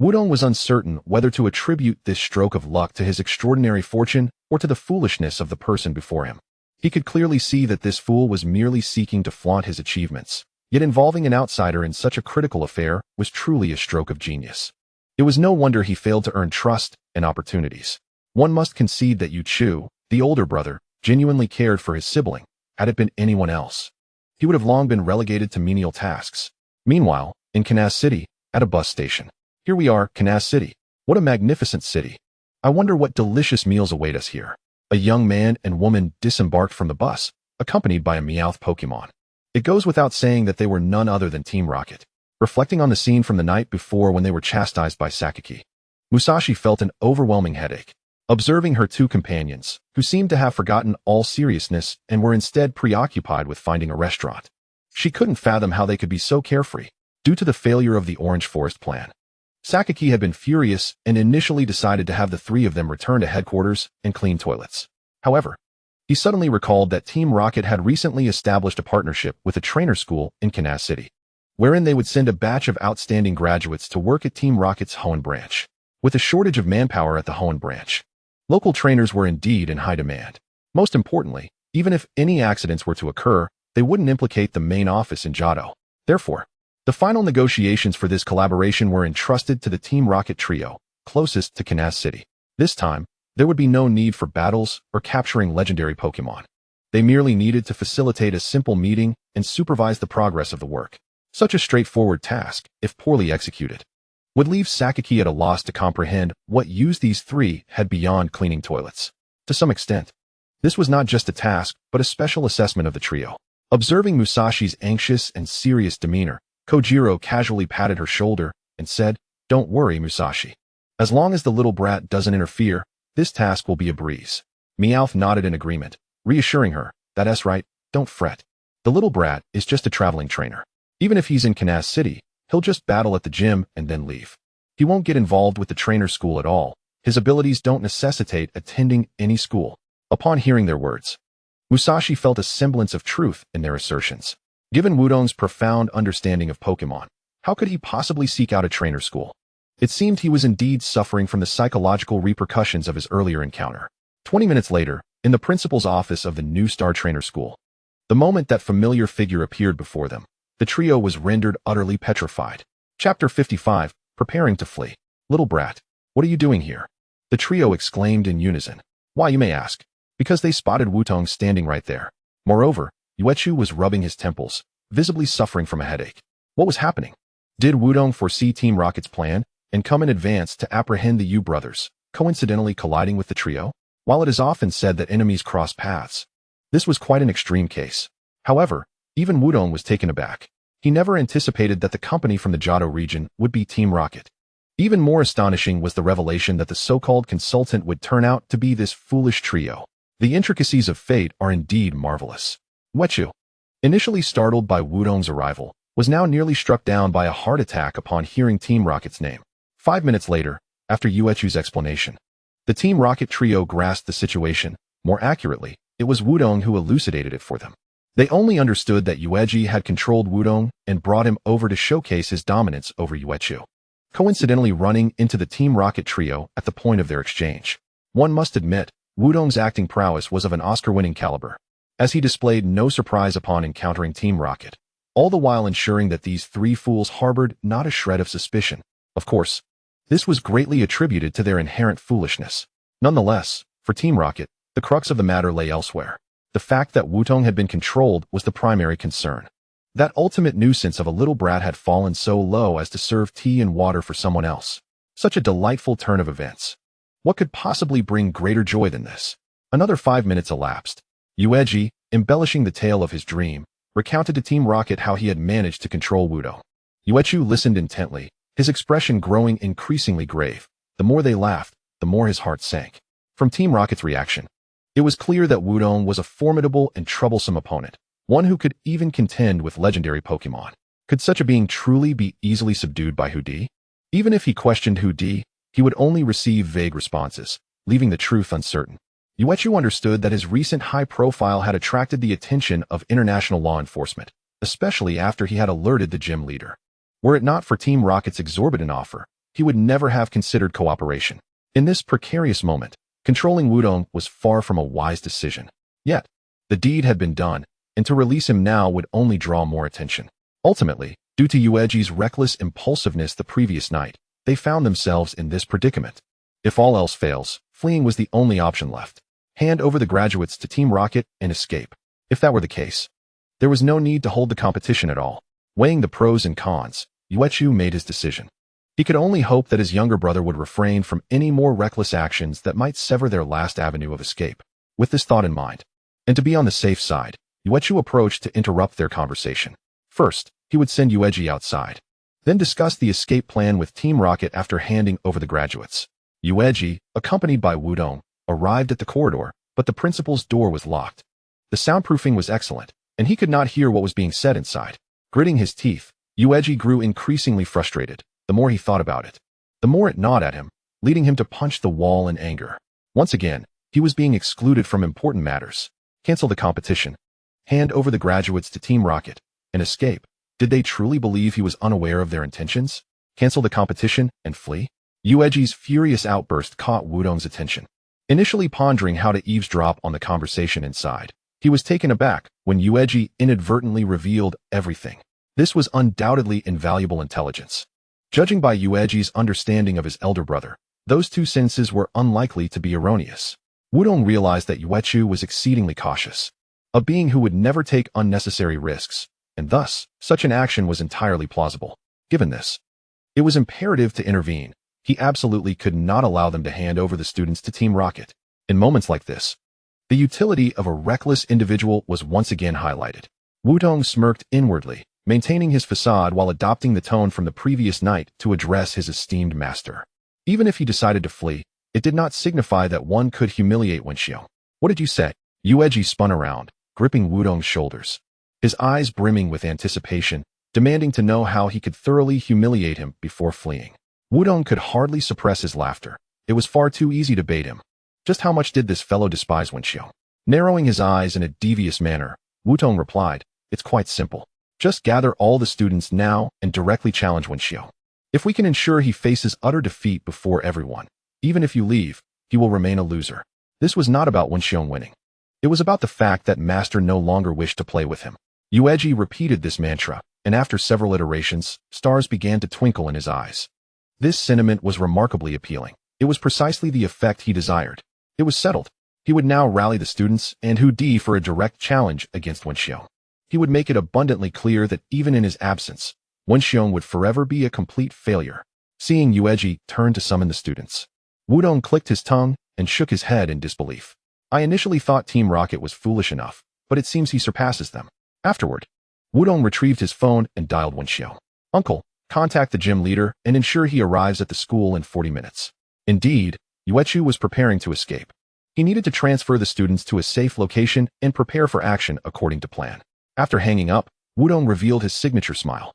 Wudong was uncertain whether to attribute this stroke of luck to his extraordinary fortune or to the foolishness of the person before him. He could clearly see that this fool was merely seeking to flaunt his achievements, yet involving an outsider in such a critical affair was truly a stroke of genius. It was no wonder he failed to earn trust and opportunities. One must concede that Yuchu, the older brother, genuinely cared for his sibling. Had it been anyone else, he would have long been relegated to menial tasks. Meanwhile, in Kanas City, at a bus station. Here we are, Kanas City. What a magnificent city. I wonder what delicious meals await us here. A young man and woman disembarked from the bus, accompanied by a Meowth Pokémon. It goes without saying that they were none other than Team Rocket. Reflecting on the scene from the night before when they were chastised by Sakaki, Musashi felt an overwhelming headache. Observing her two companions, who seemed to have forgotten all seriousness and were instead preoccupied with finding a restaurant. She couldn't fathom how they could be so carefree, due to the failure of the Orange Forest plan. Sakaki had been furious and initially decided to have the three of them return to headquarters and clean toilets. However, he suddenly recalled that Team Rocket had recently established a partnership with a trainer school in Kanas City, wherein they would send a batch of outstanding graduates to work at Team Rocket's Hoenn branch. With a shortage of manpower at the Hoenn branch, local trainers were indeed in high demand. Most importantly, even if any accidents were to occur, they wouldn't implicate the main office in Johto. Therefore, the final negotiations for this collaboration were entrusted to the Team Rocket trio, closest to Kanas City. This time, there would be no need for battles or capturing legendary Pokémon. They merely needed to facilitate a simple meeting and supervise the progress of the work. Such a straightforward task, if poorly executed, would leave Sakaki at a loss to comprehend what use these three had beyond cleaning toilets. To some extent, this was not just a task, but a special assessment of the trio. Observing Musashi's anxious and serious demeanor, Kojiro casually patted her shoulder and said, "Don't worry, Musashi. As long as the little brat doesn't interfere, this task will be a breeze." Meowth nodded in agreement, reassuring her, "That's right, don't fret. The little brat is just a traveling trainer. Even if he's in Kanas City, he'll just battle at the gym and then leave. He won't get involved with the trainer school at all. His abilities don't necessitate attending any school." Upon hearing their words, Musashi felt a semblance of truth in their assertions. Given Wudong's profound understanding of Pokémon, how could he possibly seek out a trainer school? It seemed he was indeed suffering from the psychological repercussions of his earlier encounter. 20 minutes later, in the principal's office of the new Star Trainer School, the moment that familiar figure appeared before them, the trio was rendered utterly petrified. Chapter 55, Preparing to Flee. "Little brat, what are you doing here?" the trio exclaimed in unison. Why, you may ask. Because they spotted Wudong standing right there. Moreover, Yuechu was rubbing his temples, visibly suffering from a headache. What was happening? Did Wudong foresee Team Rocket's plan and come in advance to apprehend the Yu brothers, coincidentally colliding with the trio? While it is often said that enemies cross paths, this was quite an extreme case. However, even Wudong was taken aback. He never anticipated that the company from the Johto region would be Team Rocket. Even more astonishing was the revelation that the so-called consultant would turn out to be this foolish trio. The intricacies of fate are indeed marvelous. Yuechu, initially startled by Wudong's arrival, was now nearly struck down by a heart attack upon hearing Team Rocket's name. 5 minutes later, after Yuechu's explanation, the Team Rocket trio grasped the situation. More accurately, it was Wudong who elucidated it for them. They only understood that Yueji had controlled Wudong and brought him over to showcase his dominance over Yuechu, coincidentally running into the Team Rocket trio at the point of their exchange. One must admit, Wudong's acting prowess was of an Oscar-winning caliber, as he displayed no surprise upon encountering Team Rocket, all the while ensuring that these three fools harbored not a shred of suspicion. Of course, this was greatly attributed to their inherent foolishness. Nonetheless, for Team Rocket, the crux of the matter lay elsewhere. The fact that Wudong had been controlled was the primary concern. That ultimate nuisance of a little brat had fallen so low as to serve tea and water for someone else. Such a delightful turn of events. What could possibly bring greater joy than this? Another 5 minutes elapsed. Yueji, embellishing the tale of his dream, recounted to Team Rocket how he had managed to control Wudong. Yuechu listened intently, his expression growing increasingly grave. The more they laughed, the more his heart sank. From Team Rocket's reaction, it was clear that Wudong was a formidable and troublesome opponent, one who could even contend with legendary Pokémon. Could such a being truly be easily subdued by Hudi? Even if he questioned Hudi, he would only receive vague responses, leaving the truth uncertain. Yuechu understood that his recent high profile had attracted the attention of international law enforcement, especially after he had alerted the gym leader. Were it not for Team Rocket's exorbitant offer, he would never have considered cooperation. In this precarious moment, controlling Wudong was far from a wise decision. Yet, the deed had been done, and to release him now would only draw more attention. Ultimately, due to Yueji's reckless impulsiveness the previous night, they found themselves in this predicament. If all else fails, fleeing was the only option left. Hand over the graduates to Team Rocket and escape. If that were the case, there was no need to hold the competition at all. Weighing the pros and cons, Yuechu made his decision. He could only hope that his younger brother would refrain from any more reckless actions that might sever their last avenue of escape. With this thought in mind, and to be on the safe side, Yuechu approached to interrupt their conversation. First, he would send Yueji outside, then discuss the escape plan with Team Rocket after handing over the graduates. Yueji, accompanied by Wudong, arrived at the corridor, but the principal's door was locked. The soundproofing was excellent, and he could not hear what was being said inside. Gritting his teeth, Yueji grew increasingly frustrated. The more he thought about it, the more it gnawed at him, leading him to punch the wall in anger. Once again, he was being excluded from important matters. Cancel the competition, hand over the graduates to Team Rocket, and escape. Did they truly believe he was unaware of their intentions? Cancel the competition and flee? Yueji's furious outburst caught Wudong's attention. Initially pondering how to eavesdrop on the conversation inside, he was taken aback when Yueji inadvertently revealed everything. This was undoubtedly invaluable intelligence. Judging by Yueji's understanding of his elder brother, those two senses were unlikely to be erroneous. Wudong realized that Yuechu was exceedingly cautious, a being who would never take unnecessary risks, and thus, such an action was entirely plausible. Given this, it was imperative to intervene. He absolutely could not allow them to hand over the students to Team Rocket. In moments like this, the utility of a reckless individual was once again highlighted. Wudong smirked inwardly, maintaining his facade while adopting the tone from the previous night to address his esteemed master. Even if he decided to flee, it did not signify that one could humiliate Wenxiao. What did you say? Yueji spun around, gripping Wudong's shoulders, his eyes brimming with anticipation, demanding to know how he could thoroughly humiliate him before fleeing. Wudong could hardly suppress his laughter. It was far too easy to bait him. Just how much did this fellow despise Wenxiao? Narrowing his eyes in a devious manner, Wudong replied, "It's quite simple. Just gather all the students now and directly challenge Wenxiao. If we can ensure he faces utter defeat before everyone, even if you leave, he will remain a loser." This was not about Wenxiao winning. It was about the fact that Master no longer wished to play with him. Yueji repeated this mantra, and after several iterations, stars began to twinkle in his eyes. This sentiment was remarkably appealing. It was precisely the effect he desired. It was settled. He would now rally the students and Hudi for a direct challenge against Wenxiao. He would make it abundantly clear that even in his absence, Wenxiao would forever be a complete failure. Seeing Yueji turn to summon the students, Wudong clicked his tongue and shook his head in disbelief. I initially thought Team Rocket was foolish enough, but it seems he surpasses them. Afterward, Wudong retrieved his phone and dialed Wenxiao. Uncle, contact the gym leader and ensure he arrives at the school in 40 minutes. Indeed, Yuechu was preparing to escape. He needed to transfer the students to a safe location and prepare for action according to plan. After hanging up, Wudong revealed his signature smile.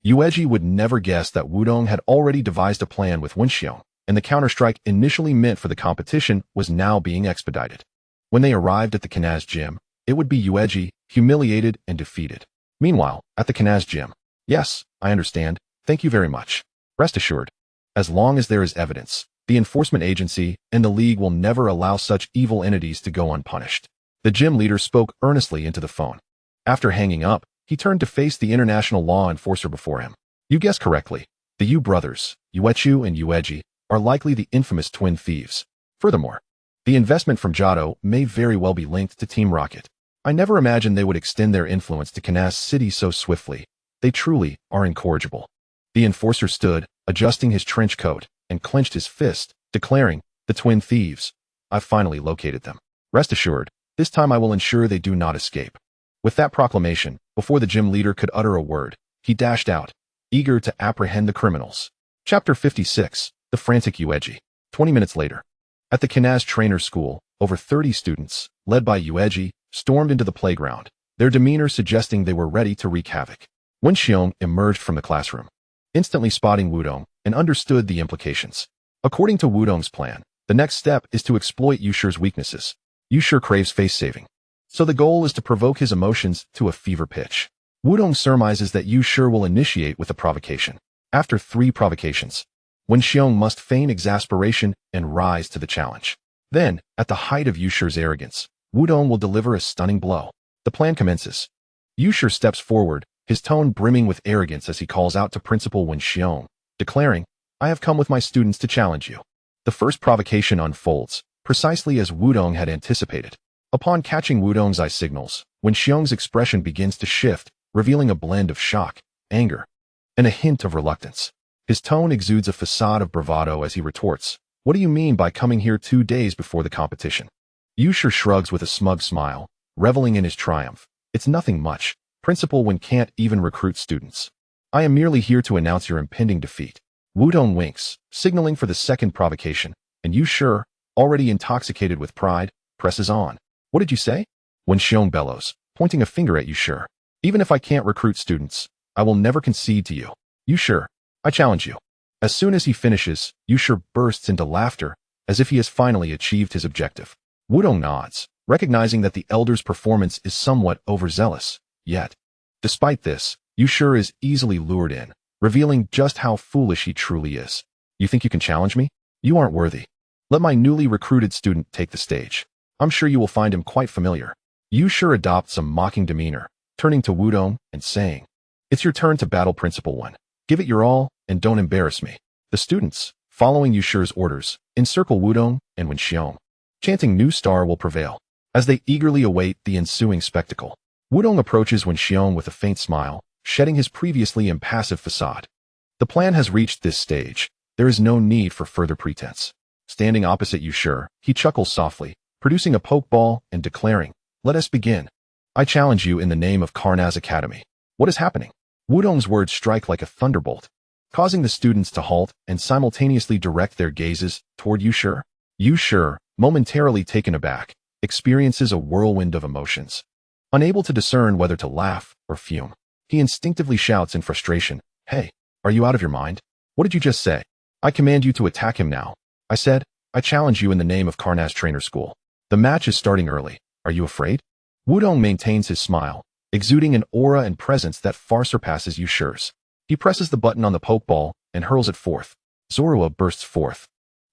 Yueji would never guess that Wudong had already devised a plan with Wenxiao, and the counterstrike initially meant for the competition was now being expedited. When they arrived at the Kanaz gym, it would be Yueji, humiliated and defeated. Meanwhile, at the Kanaz gym, "Yes, I understand. Thank you very much. Rest assured, as long as there is evidence, the enforcement agency and the league will never allow such evil entities to go unpunished." The gym leader spoke earnestly into the phone. After hanging up, he turned to face the international law enforcer before him. "You guessed correctly. The Yu brothers, Yuechu and Yueji, are likely the infamous twin thieves. Furthermore, the investment from Jado may very well be linked to Team Rocket. I never imagined they would extend their influence to Canas City so swiftly. They truly are incorrigible. The enforcer stood, adjusting his trench coat, and clenched his fist, declaring, "The twin thieves. I've finally located them. Rest assured, this time I will ensure they do not escape." With that proclamation, before the gym leader could utter a word, he dashed out, eager to apprehend the criminals. Chapter 56, The Frantic Yueji. 20 minutes later. At the Canas Trainer School, over 30 students, led by Yueji, stormed into the playground, their demeanor suggesting they were ready to wreak havoc. Wen Xiong emerged from the classroom, instantly spotting Wudong, and understood the implications. According to Wudong's plan, the next step is to exploit Yushi's weaknesses. Yushi craves face-saving, so the goal is to provoke his emotions to a fever pitch. Wudong surmises that Yushi will initiate with a provocation. After 3 provocations, Wen Xiong must feign exasperation and rise to the challenge. Then, at the height of Yushi's arrogance, Wudong will deliver a stunning blow. The plan commences. Yushi steps forward, his tone brimming with arrogance as he calls out to Principal Wen Xiong, declaring, "I have come with my students to challenge you." The first provocation unfolds, precisely as Wudong had anticipated. Upon catching Wudong's eye signals, Wen Xiong's expression begins to shift, revealing a blend of shock, anger, and a hint of reluctance. His tone exudes a facade of bravado as he retorts, "What do you mean by coming here 2 days before the competition?" Yushi shrugs with a smug smile, reveling in his triumph. "It's nothing much. Principal Wen can't even recruit students. I am merely here to announce your impending defeat." Wudong winks, signaling for the second provocation, and Yushi, already intoxicated with pride, presses on. "What did you say?" Wen Xiong bellows, pointing a finger at Yushi. "Even if I can't recruit students, I will never concede to you. Yushi, I challenge you." As soon as he finishes, Yushi bursts into laughter, as if he has finally achieved his objective. Wudong nods, recognizing that the elder's performance is somewhat overzealous. Yet, despite this, Yushi is easily lured in, revealing just how foolish he truly is. "You think you can challenge me? You aren't worthy. Let my newly recruited student take the stage. I'm sure you will find him quite familiar." Yushi adopts a mocking demeanor, turning to Wudong and saying, "It's your turn to battle Principal Wen. Give it your all, and don't embarrass me." The students, following Yushi's orders, encircle Wudong and Wen Xiong, chanting "New Star will prevail," as they eagerly await the ensuing spectacle. Wudong approaches Wen Xiong with a faint smile, shedding his previously impassive facade. The plan has reached this stage. There is no need for further pretense. Standing opposite Yushi, he chuckles softly, producing a pokeball and declaring, "Let us begin. I challenge you in the name of Karnaz Academy." What is happening? Wudong's words strike like a thunderbolt, causing the students to halt and simultaneously direct their gazes toward Yushi. Yushi, momentarily taken aback, experiences a whirlwind of emotions. Unable to discern whether to laugh or fume, he instinctively shouts in frustration, "Hey, are you out of your mind? What did you just say?" "I command you to attack him now." "I said, I challenge you in the name of Karnaz Trainer School. The match is starting early. Are you afraid?" Wudong maintains his smile, exuding an aura and presence that far surpasses Yushi's. He presses the button on the pokeball and hurls it forth. Zorua bursts forth,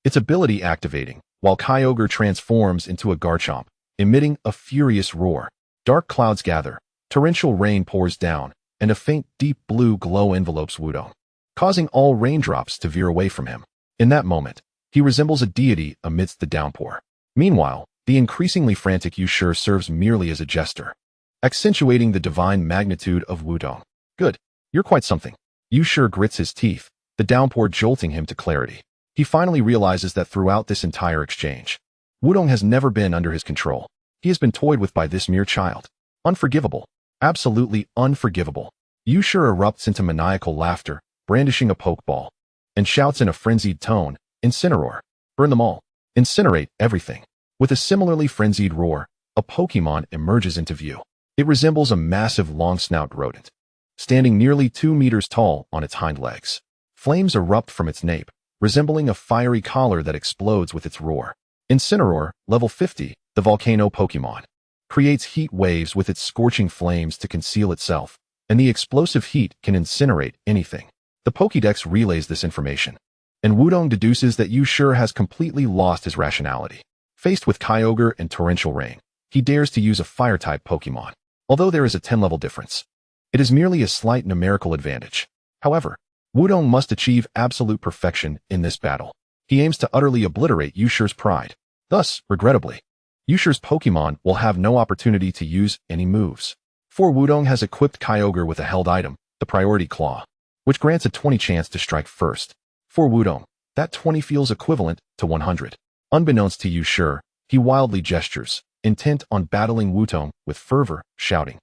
its ability activating, while Kyogre transforms into a Garchomp, emitting a furious roar. Dark clouds gather, torrential rain pours down, and a faint deep blue glow envelopes Wudong, causing all raindrops to veer away from him. In that moment, he resembles a deity amidst the downpour. Meanwhile, the increasingly frantic Yushi serves merely as a jester, accentuating the divine magnitude of Wudong. "Good. You're quite something." Yushi grits his teeth, the downpour jolting him to clarity. He finally realizes that throughout this entire exchange, Wudong has never been under his control. He has been toyed with by this mere child. Unforgivable. Absolutely unforgivable. Yushi erupts into maniacal laughter, brandishing a pokeball, and shouts in a frenzied tone, "Incineroar. Burn them all. Incinerate everything." With a similarly frenzied roar, a Pokémon emerges into view. It resembles a massive long-snout rodent, standing nearly 2 meters tall on its hind legs. Flames erupt from its nape, resembling a fiery collar that explodes with its roar. Incineroar, level 50, the volcano Pokémon, creates heat waves with its scorching flames to conceal itself, and the explosive heat can incinerate anything. The Pokédex relays this information, and Wudong deduces that Yushi has completely lost his rationality. Faced with Kyogre and torrential rain, he dares to use a fire-type Pokémon. Although there is a 10-level difference, it is merely a slight numerical advantage. However, Wudong must achieve absolute perfection in this battle. He aims to utterly obliterate Yushi's pride. Thus, regrettably, Yusher's Pokémon will have no opportunity to use any moves. For Wudong has equipped Kyogre with a held item, the Priority Claw, which grants a 20 chance to strike first. For Wudong, that 20 feels equivalent to 100. Unbeknownst to Yusher, he wildly gestures, intent on battling Wudong with fervor, shouting,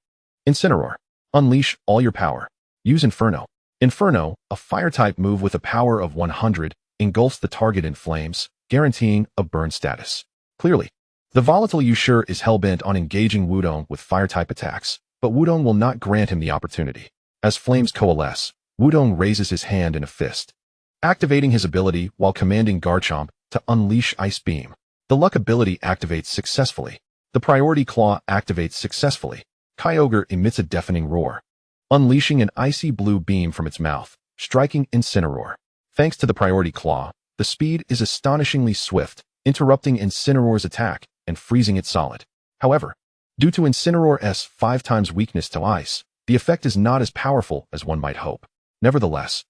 Incineroar. Unleash all your power. Use Inferno. Inferno, a fire-type move with a power of 100, engulfs the target in flames, guaranteeing a burn status. Clearly, the volatile Yusher is hell-bent on engaging Wudong with fire-type attacks, but Wudong will not grant him the opportunity. As flames coalesce, Wudong raises his hand in a fist, activating his ability while commanding Garchomp to unleash Ice Beam. The Luck ability activates successfully. The Priority Claw activates successfully. Kyogre emits a deafening roar, unleashing an icy blue beam from its mouth, striking Incineroar. Thanks to the Priority Claw, the speed is astonishingly swift, interrupting Incineroar's attack and freezing it solid. However, due to Incineroar's 5 times weakness to ice, the effect is not as powerful as one might hope. Nevertheless,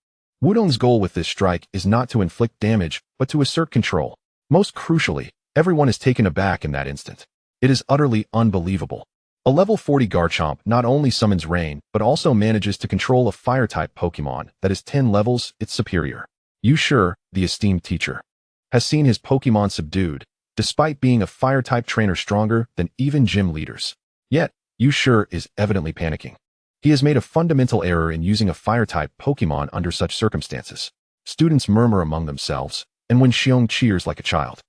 Wudong's goal with this strike is not to inflict damage, but to assert control. Most crucially, everyone is taken aback in that instant. It is utterly unbelievable. A level 40 Garchomp not only summons rain, but also manages to control a fire-type Pokémon that is 10 levels its superior. Yusher, the esteemed teacher, has seen his Pokémon subdued, despite being a fire-type trainer stronger than even gym leaders. Yet, Yusher is evidently panicking. He has made a fundamental error in using a fire-type Pokémon under such circumstances. Students murmur among themselves, and Wen Xiong cheers like a child.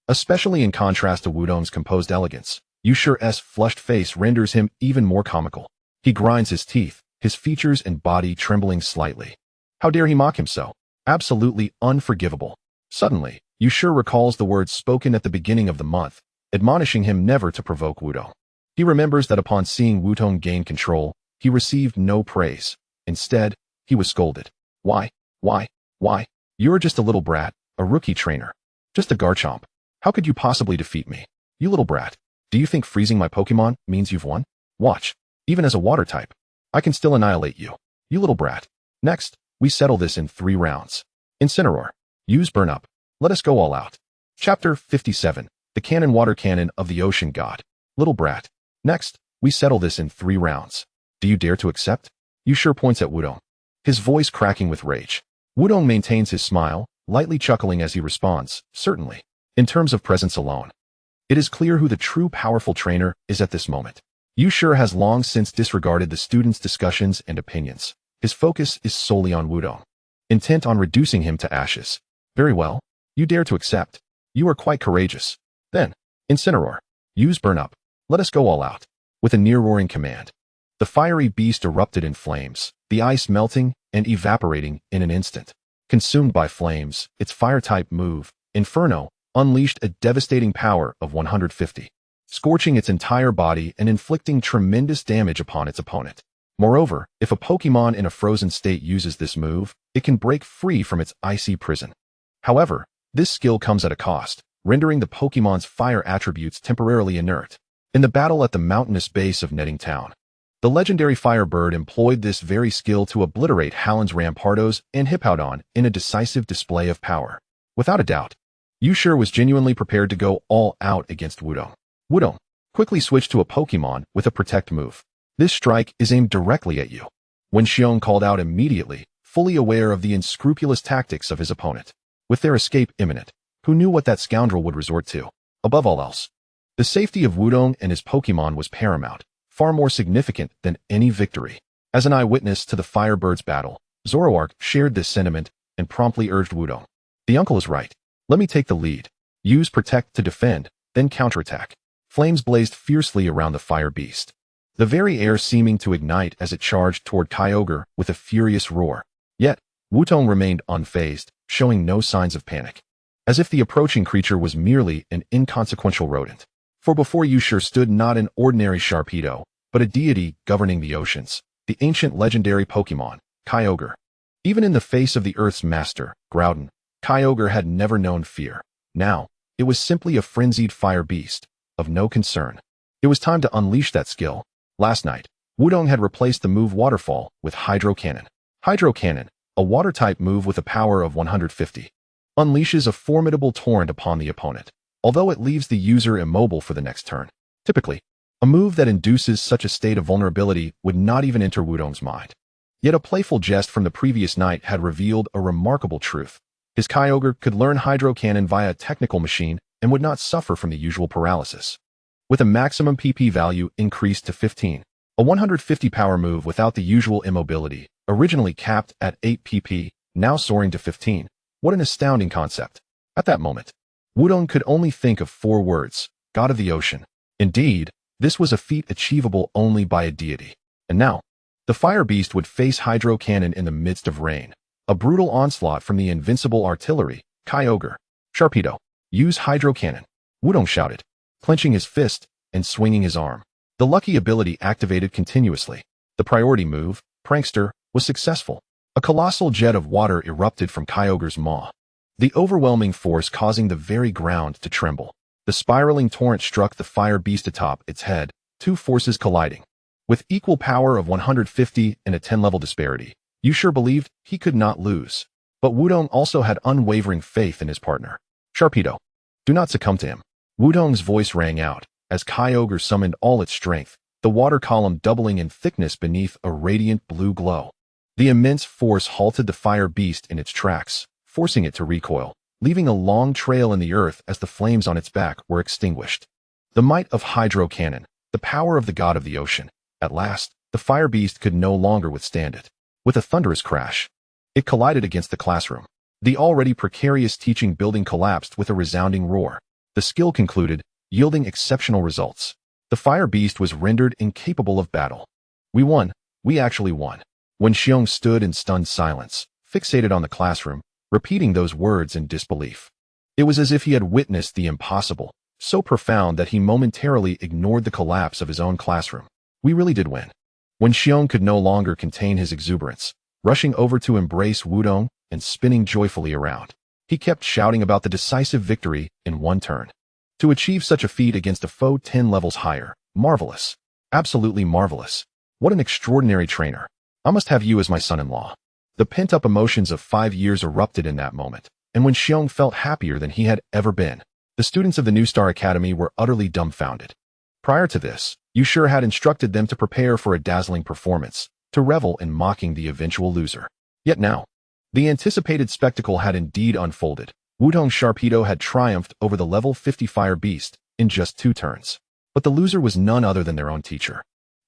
Especially in contrast to Wudong's composed elegance, Yusher's flushed face renders him even more comical. He grinds his teeth, his features and body trembling slightly. How dare he mock him so? Absolutely unforgivable. Suddenly, Yusher recalls the words spoken at the beginning of the month, admonishing him never to provoke Wudong. He remembers that upon seeing Wudong gain control, he received no praise. Instead, he was scolded. Why? You're just a little brat, a rookie trainer. Just a Garchomp. How could you possibly defeat me? You little brat. Do you think freezing my Pokémon means you've won? Watch. Even as a water type, I can still annihilate you. You little brat. Next, we settle this in 3 rounds. Incineroar. Use Burn Up. Let us go all out. Chapter 57. The Canon Water Cannon of the Ocean God. Little brat. Next, we settle this in 3 rounds. Do you dare to accept? Yusher points at Wudong, his voice cracking with rage. Wudong maintains his smile, lightly chuckling as he responds, certainly. In terms of presence alone, it is clear who the true powerful trainer is at this moment. Yusher has long since disregarded the students' discussions and opinions. His focus is solely on Wudong, intent on reducing him to ashes. Very well. You dare to accept. You are quite courageous. Then, Incineroar. Use Burn Up. Let us go all out. With a near-roaring command, the fiery beast erupted in flames, the ice melting and evaporating in an instant. Consumed by flames, its fire-type move, Inferno, unleashed a devastating power of 150, scorching its entire body and inflicting tremendous damage upon its opponent. Moreover, if a Pokémon in a frozen state uses this move, it can break free from its icy prison. However, this skill comes at a cost, rendering the Pokémon's fire attributes temporarily inert. In the battle at the mountainous base of Netting Town, the legendary Firebird employed this very skill to obliterate Halland's Rampardos and Hippowdon in a decisive display of power. Without a doubt, Yusher was genuinely prepared to go all out against Wudong. Wudong quickly switched to a Pokémon with a Protect move. This strike is aimed directly at you. Wen Xiong called out immediately, fully aware of the unscrupulous tactics of his opponent. With their escape imminent, who knew what that scoundrel would resort to? Above all else, the safety of Wudong and his Pokémon was paramount, far more significant than any victory. As an eyewitness to the Firebird's battle, Zoroark shared this sentiment and promptly urged Wudong. The uncle is right. Let me take the lead. Use Protect to defend, then counterattack. Flames blazed fiercely around the fire beast, the very air seeming to ignite as it charged toward Kyogre with a furious roar. Yet, Wudong remained unfazed, showing no signs of panic, as if the approaching creature was merely an inconsequential rodent. For before Yusher stood not an ordinary Sharpedo, but a deity governing the oceans, the ancient legendary Pokémon, Kyogre. Even in the face of the Earth's master, Groudon, Kyogre had never known fear. Now, it was simply a frenzied fire beast, of no concern. It was time to unleash that skill. Last night, Wudong had replaced the move Waterfall with Hydro Cannon. Hydro Cannon, a water-type move with a power of 150, unleashes a formidable torrent upon the opponent. although it leaves the user immobile for the next turn. Typically, a move that induces such a state of vulnerability would not even enter Wudong's mind. Yet a playful jest from the previous night had revealed a remarkable truth. His Kyogre could learn Hydro Cannon via a technical machine and would not suffer from the usual paralysis. With a maximum PP value increased to 15, a 150 power move without the usual immobility, originally capped at 8 PP, now soaring to 15. What an astounding concept. At that moment, Wudong could only think of 4 words: God of the Ocean. Indeed, this was a feat achievable only by a deity. And now, the fire beast would face Hydro Cannon in the midst of rain. A brutal onslaught from the invincible artillery, Kyogre. Sharpedo. Use Hydro Cannon, Wudong shouted, clenching his fist and swinging his arm. The lucky ability activated continuously. The priority move, Prankster, was successful. A colossal jet of water erupted from Kyogre's maw, the overwhelming force causing the very ground to tremble. The spiraling torrent struck the fire beast atop its head, 2 forces colliding. With equal power of 150 and a 10-level disparity, Yushir believed he could not lose. But Wudong also had unwavering faith in his partner. Sharpedo, do not succumb to him. Wudong's voice rang out as Kyogre summoned all its strength, the water column doubling in thickness beneath a radiant blue glow. The immense force halted the fire beast in its tracks, forcing it to recoil, leaving a long trail in the earth as the flames on its back were extinguished. The might of Hydro Cannon, the power of the god of the ocean. At last, the fire beast could no longer withstand it. With a thunderous crash, it collided against the classroom. The already precarious teaching building collapsed with a resounding roar. The skill concluded, yielding exceptional results. The fire beast was rendered incapable of battle. We won. We actually won. When Xiong stood in stunned silence, fixated on the classroom, repeating those words in disbelief. It was as if he had witnessed the impossible, so profound that he momentarily ignored the collapse of his own classroom. We really did win. When Xiong could no longer contain his exuberance, rushing over to embrace Wudong and spinning joyfully around, he kept shouting about the decisive victory in one turn. To achieve such a feat against a foe 10 levels higher, marvelous. Absolutely marvelous. What an extraordinary trainer. I must have you as my son-in-law. The pent-up emotions of 5 years erupted in that moment, and when Xiong felt happier than he had ever been, the students of the New Star Academy were utterly dumbfounded. Prior to this, Yushir had instructed them to prepare for a dazzling performance, to revel in mocking the eventual loser. Yet now, the anticipated spectacle had indeed unfolded. Wudong Sharpedo had triumphed over the level 50 fire beast in just 2 turns. But the loser was none other than their own teacher.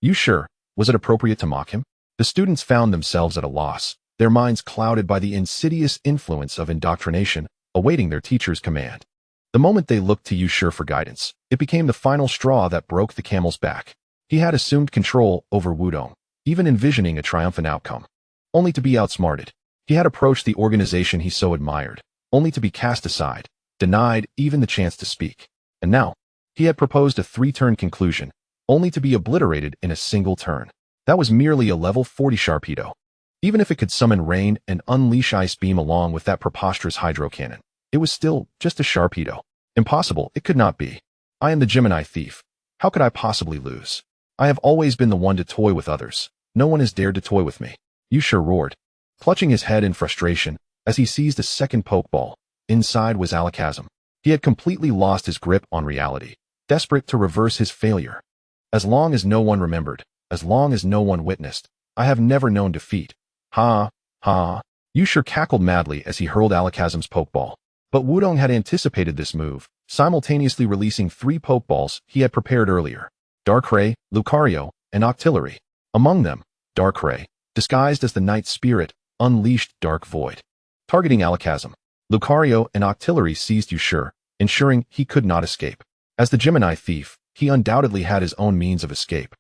Yushir, was it appropriate to mock him? The students found themselves at a loss, their minds clouded by the insidious influence of indoctrination, awaiting their teacher's command. The moment they looked to Yushir for guidance, it became the final straw that broke the camel's back. He had assumed control over Wudong, even envisioning a triumphant outcome, only to be outsmarted. He had approached the organization he so admired, only to be cast aside, denied even the chance to speak. And now, he had proposed a 3-turn conclusion, only to be obliterated in a single turn. That was merely a level 40 Sharpedo. Even if it could summon rain and unleash ice beam along with that preposterous Hydro Cannon, it was still just a Sharpedo. Impossible, it could not be. I am the Gemini thief. How could I possibly lose? I have always been the one to toy with others. No one has dared to toy with me. Yushir roared, clutching his head in frustration as he seized a second Pokeball. Inside was Alakazam. He had completely lost his grip on reality, desperate to reverse his failure. As long as no one remembered, as long as no one witnessed, I have never known defeat. Ha, ha. Yushir cackled madly as he hurled Alakazam's Pokeball. But Wudong had anticipated this move, simultaneously releasing 3 Pokeballs he had prepared earlier. Darkrai, Lucario, and Octillery. Among them, Darkrai, disguised as the Night Spirit, unleashed Dark Void. Targeting Alakazam, Lucario and Octillery seized Yushir, ensuring he could not escape. As the Gemini thief, he undoubtedly had his own means of escape,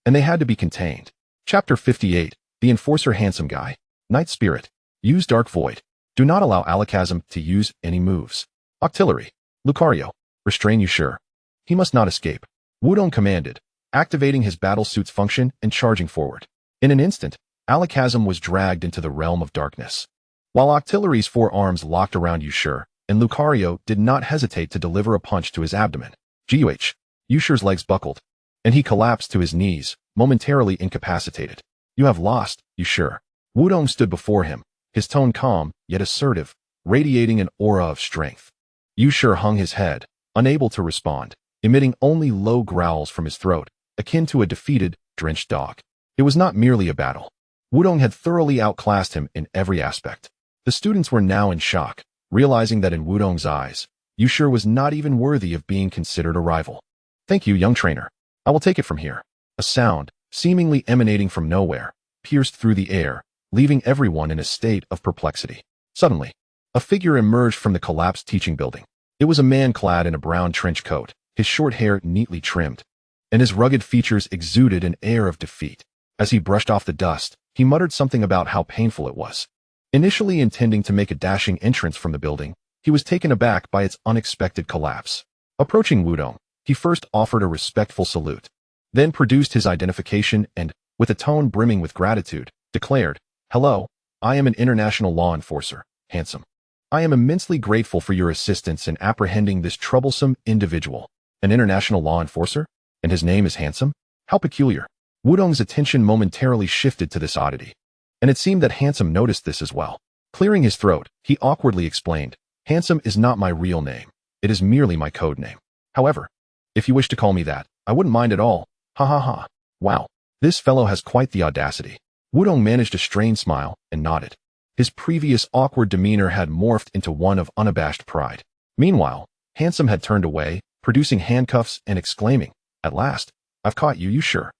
and they had to be contained. Chapter 58, The Enforcer Handsome Guy. Night Spirit. Use Dark Void. Do not allow Alakazam to use any moves. Octillery. Lucario. Restrain Yushir. He must not escape. Wudong commanded, activating his battle suit's function and charging forward. In an instant, Alakazam was dragged into the realm of darkness. While Octillery's 4 arms locked around Yushir, and Lucario did not hesitate to deliver a punch to his abdomen. G.U.H. Yushir's legs buckled, and he collapsed to his knees, momentarily incapacitated. You have lost, Yushir. Wudong stood before him, his tone calm, yet assertive, radiating an aura of strength. Yushir hung his head, unable to respond, emitting only low growls from his throat, akin to a defeated, drenched dog. It was not merely a battle. Wudong had thoroughly outclassed him in every aspect. The students were now in shock, realizing that in Wudong's eyes, Yushur was not even worthy of being considered a rival. "Thank you, young trainer. I will take it from here." A sound, seemingly emanating from nowhere, pierced through the air, leaving everyone in a state of perplexity. Suddenly, a figure emerged from the collapsed teaching building. It was a man clad in a brown trench coat, his short hair neatly trimmed, and his rugged features exuded an air of defeat. As he brushed off the dust, he muttered something about how painful it was. Initially intending to make a dashing entrance from the building, he was taken aback by its unexpected collapse. Approaching Wudong, he first offered a respectful salute, then produced his identification and, with a tone brimming with gratitude, declared, "Hello, I am an international law enforcer, Handsome. I am immensely grateful for your assistance in apprehending this troublesome individual." An international law enforcer? And his name is Handsome? How peculiar. Wudong's attention momentarily shifted to this oddity, and it seemed that Handsome noticed this as well. Clearing his throat, he awkwardly explained, "Handsome is not my real name. It is merely my code name. However, if you wish to call me that, I wouldn't mind at all. Ha ha ha. Wow, this fellow has quite the audacity." Wudong managed a strained smile and nodded. His previous awkward demeanor had morphed into one of unabashed pride. Meanwhile, Handsome had turned away, producing handcuffs and exclaiming, "At last, I've caught you, Yushur."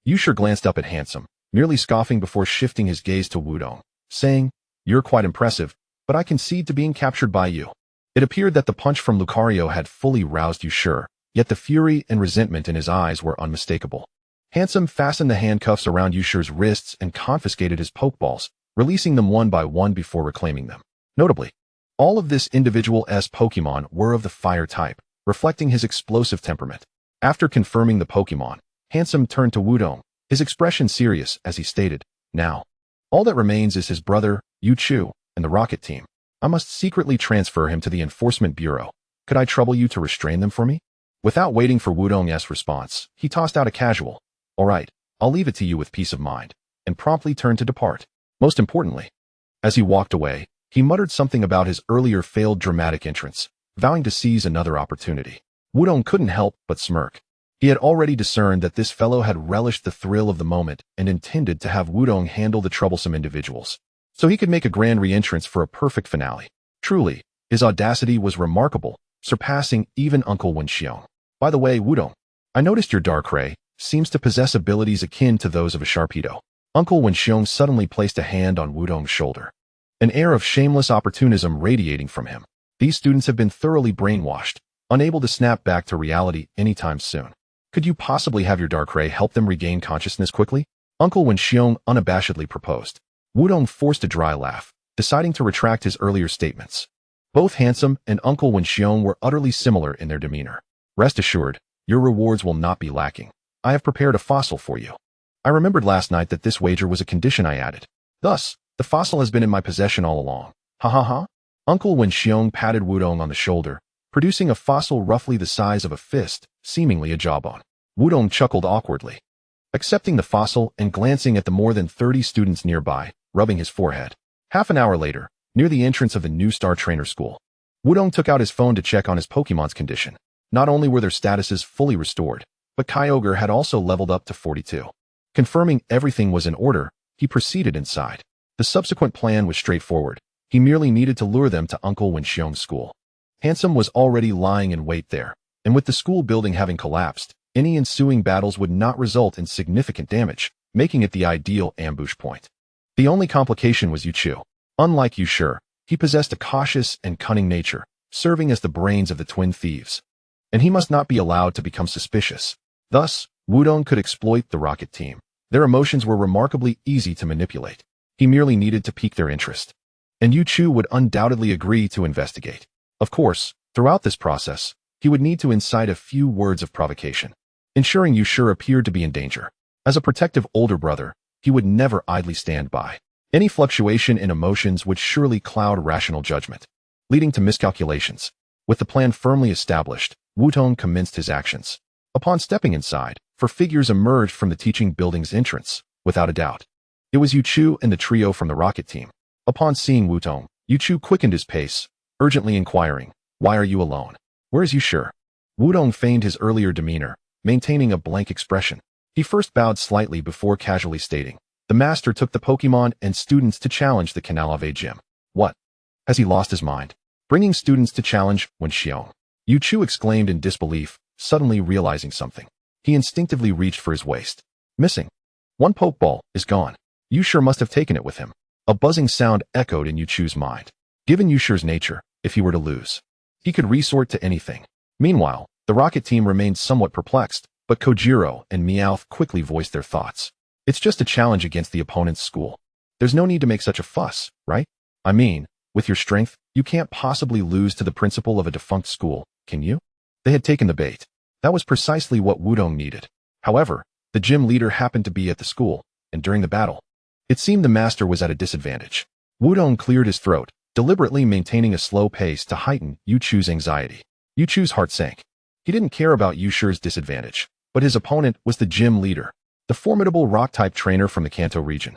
Yushur glanced up at Handsome, merely scoffing before shifting his gaze to Wudong, saying, "You're quite impressive, but I concede to being captured by you." It appeared that the punch from Lucario had fully roused Yushur, yet the fury and resentment in his eyes were unmistakable. Handsome fastened the handcuffs around Yushur's wrists and confiscated his Pokeballs, releasing them one by one before reclaiming them. Notably, all of this individual's Pokemon were of the fire type, reflecting his explosive temperament. After confirming the Pokemon, Handsome turned to Wudong, his expression serious as he stated, "Now, all that remains is his brother, Yuchu, and the Rocket Team. I must secretly transfer him to the Enforcement Bureau. Could I trouble you to restrain them for me?" Without waiting for Wudong's response, he tossed out a casual, "All right, I'll leave it to you with peace of mind," and promptly turned to depart. Most importantly, as he walked away, he muttered something about his earlier failed dramatic entrance, vowing to seize another opportunity. Wudong couldn't help but smirk. He had already discerned that this fellow had relished the thrill of the moment and intended to have Wudong handle the troublesome individuals, so he could make a grand re-entrance for a perfect finale. Truly, his audacity was remarkable, surpassing even Uncle Wenxiong. "By the way, Wudong, I noticed your Darkrai seems to possess abilities akin to those of a Sharpedo." Uncle Wenxiong suddenly placed a hand on Wudong's shoulder, an air of shameless opportunism radiating from him. These students have been thoroughly brainwashed, unable to snap back to reality anytime soon. Could you possibly have your Darkrai help them regain consciousness quickly? Uncle Wenxiong unabashedly proposed. Wudong forced a dry laugh, deciding to retract his earlier statements. Both Handsome and Uncle Wenxiong were utterly similar in their demeanor. "Rest assured, your rewards will not be lacking. I have prepared a fossil for you. I remembered last night that this wager was a condition I added. Thus, the fossil has been in my possession all along. Ha ha ha." Uncle Wenxiong patted Wudong on the shoulder, producing a fossil roughly the size of a fist, seemingly a jawbone. Wudong chuckled awkwardly, accepting the fossil and glancing at the more than 30 students nearby, rubbing his forehead. Half an hour later, near the entrance of the new Star Trainer School, Wudong took out his phone to check on his Pokemon's condition. Not only were their statuses fully restored, but Kyogre had also leveled up to 42. Confirming everything was in order, he proceeded inside. The subsequent plan was straightforward. He merely needed to lure them to Uncle Wenxiong's school. Handsome was already lying in wait there, and with the school building having collapsed, any ensuing battles would not result in significant damage, making it the ideal ambush point. The only complication was Yuchu. Unlike Yushur, he possessed a cautious and cunning nature, serving as the brains of the twin thieves, and he must not be allowed to become suspicious. Thus, Wudong could exploit the Rocket Team. Their emotions were remarkably easy to manipulate. He merely needed to pique their interest, and Yuchu would undoubtedly agree to investigate. Of course, throughout this process, he would need to incite a few words of provocation, ensuring Yushur appeared to be in danger. As a protective older brother, he would never idly stand by. Any fluctuation in emotions would surely cloud rational judgment, leading to miscalculations. With the plan firmly established, Wudong commenced his actions. Upon stepping inside, four figures emerged from the teaching building's entrance, without a doubt. It was Yuchu and the trio from the Rocket Team. Upon seeing Wudong, Yuchu quickened his pace, urgently inquiring, "Why are you alone? Where is Yushur?" Wudong feigned his earlier demeanor, maintaining a blank expression. He first bowed slightly before casually stating, "The master took the Pokémon and students to challenge the Canalave gym." What? Has he lost his mind? Bringing students to challenge when Xiong? Yu Chu exclaimed in disbelief, suddenly realizing something. He instinctively reached for his waist. Missing. One Pokeball is gone. Yu Sure must have taken it with him. A buzzing sound echoed in Yu Chu's mind. Given Yu Sure's nature, if he were to lose, he could resort to anything. Meanwhile, the Rocket team remained somewhat perplexed, but Kojiro and Meowth quickly voiced their thoughts. It's just a challenge against the opponent's school. There's no need to make such a fuss, right? I mean, with your strength, you can't possibly lose to the principal of a defunct school, can you? They had taken the bait. That was precisely what Wudong needed. However, the gym leader happened to be at the school, and during the battle, it seemed the master was at a disadvantage. Wudong cleared his throat, deliberately maintaining a slow pace to heighten Yu Chu's anxiety. Yu Chu's heart sank. He didn't care about Yu Sure's disadvantage, but his opponent was the gym leader, the formidable rock-type trainer from the Kanto region,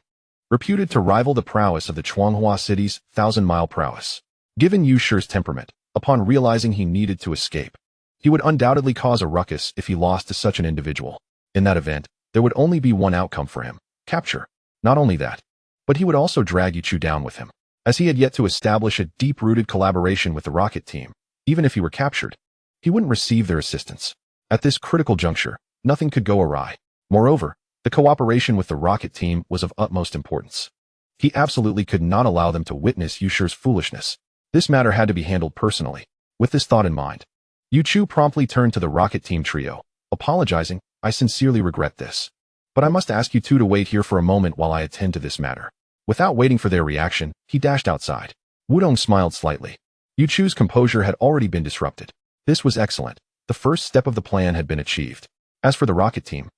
reputed to rival the prowess of the Chuanghua city's 1,000-mile prowess. Given Yu Sure's temperament, upon realizing he needed to escape, he would undoubtedly cause a ruckus if he lost to such an individual. In that event, there would only be one outcome for him: capture. Not only that, but he would also drag Yu Chu down with him, as he had yet to establish a deep-rooted collaboration with the Rocket team. Even if he were captured, he wouldn't receive their assistance. At this critical juncture, nothing could go awry. Moreover, the cooperation with the Rocket team was of utmost importance. He absolutely could not allow them to witness Yu Sure's foolishness. This matter had to be handled personally. With this thought in mind, Yu Chu promptly turned to the Rocket team trio, apologizing, "I sincerely regret this, but I must ask you two to wait here for a moment while I attend to this matter." Without waiting for their reaction, he dashed outside. Wudong smiled slightly. Yu Chu's composure had already been disrupted. This was excellent. The first step of the plan had been achieved. As for the Rocket team,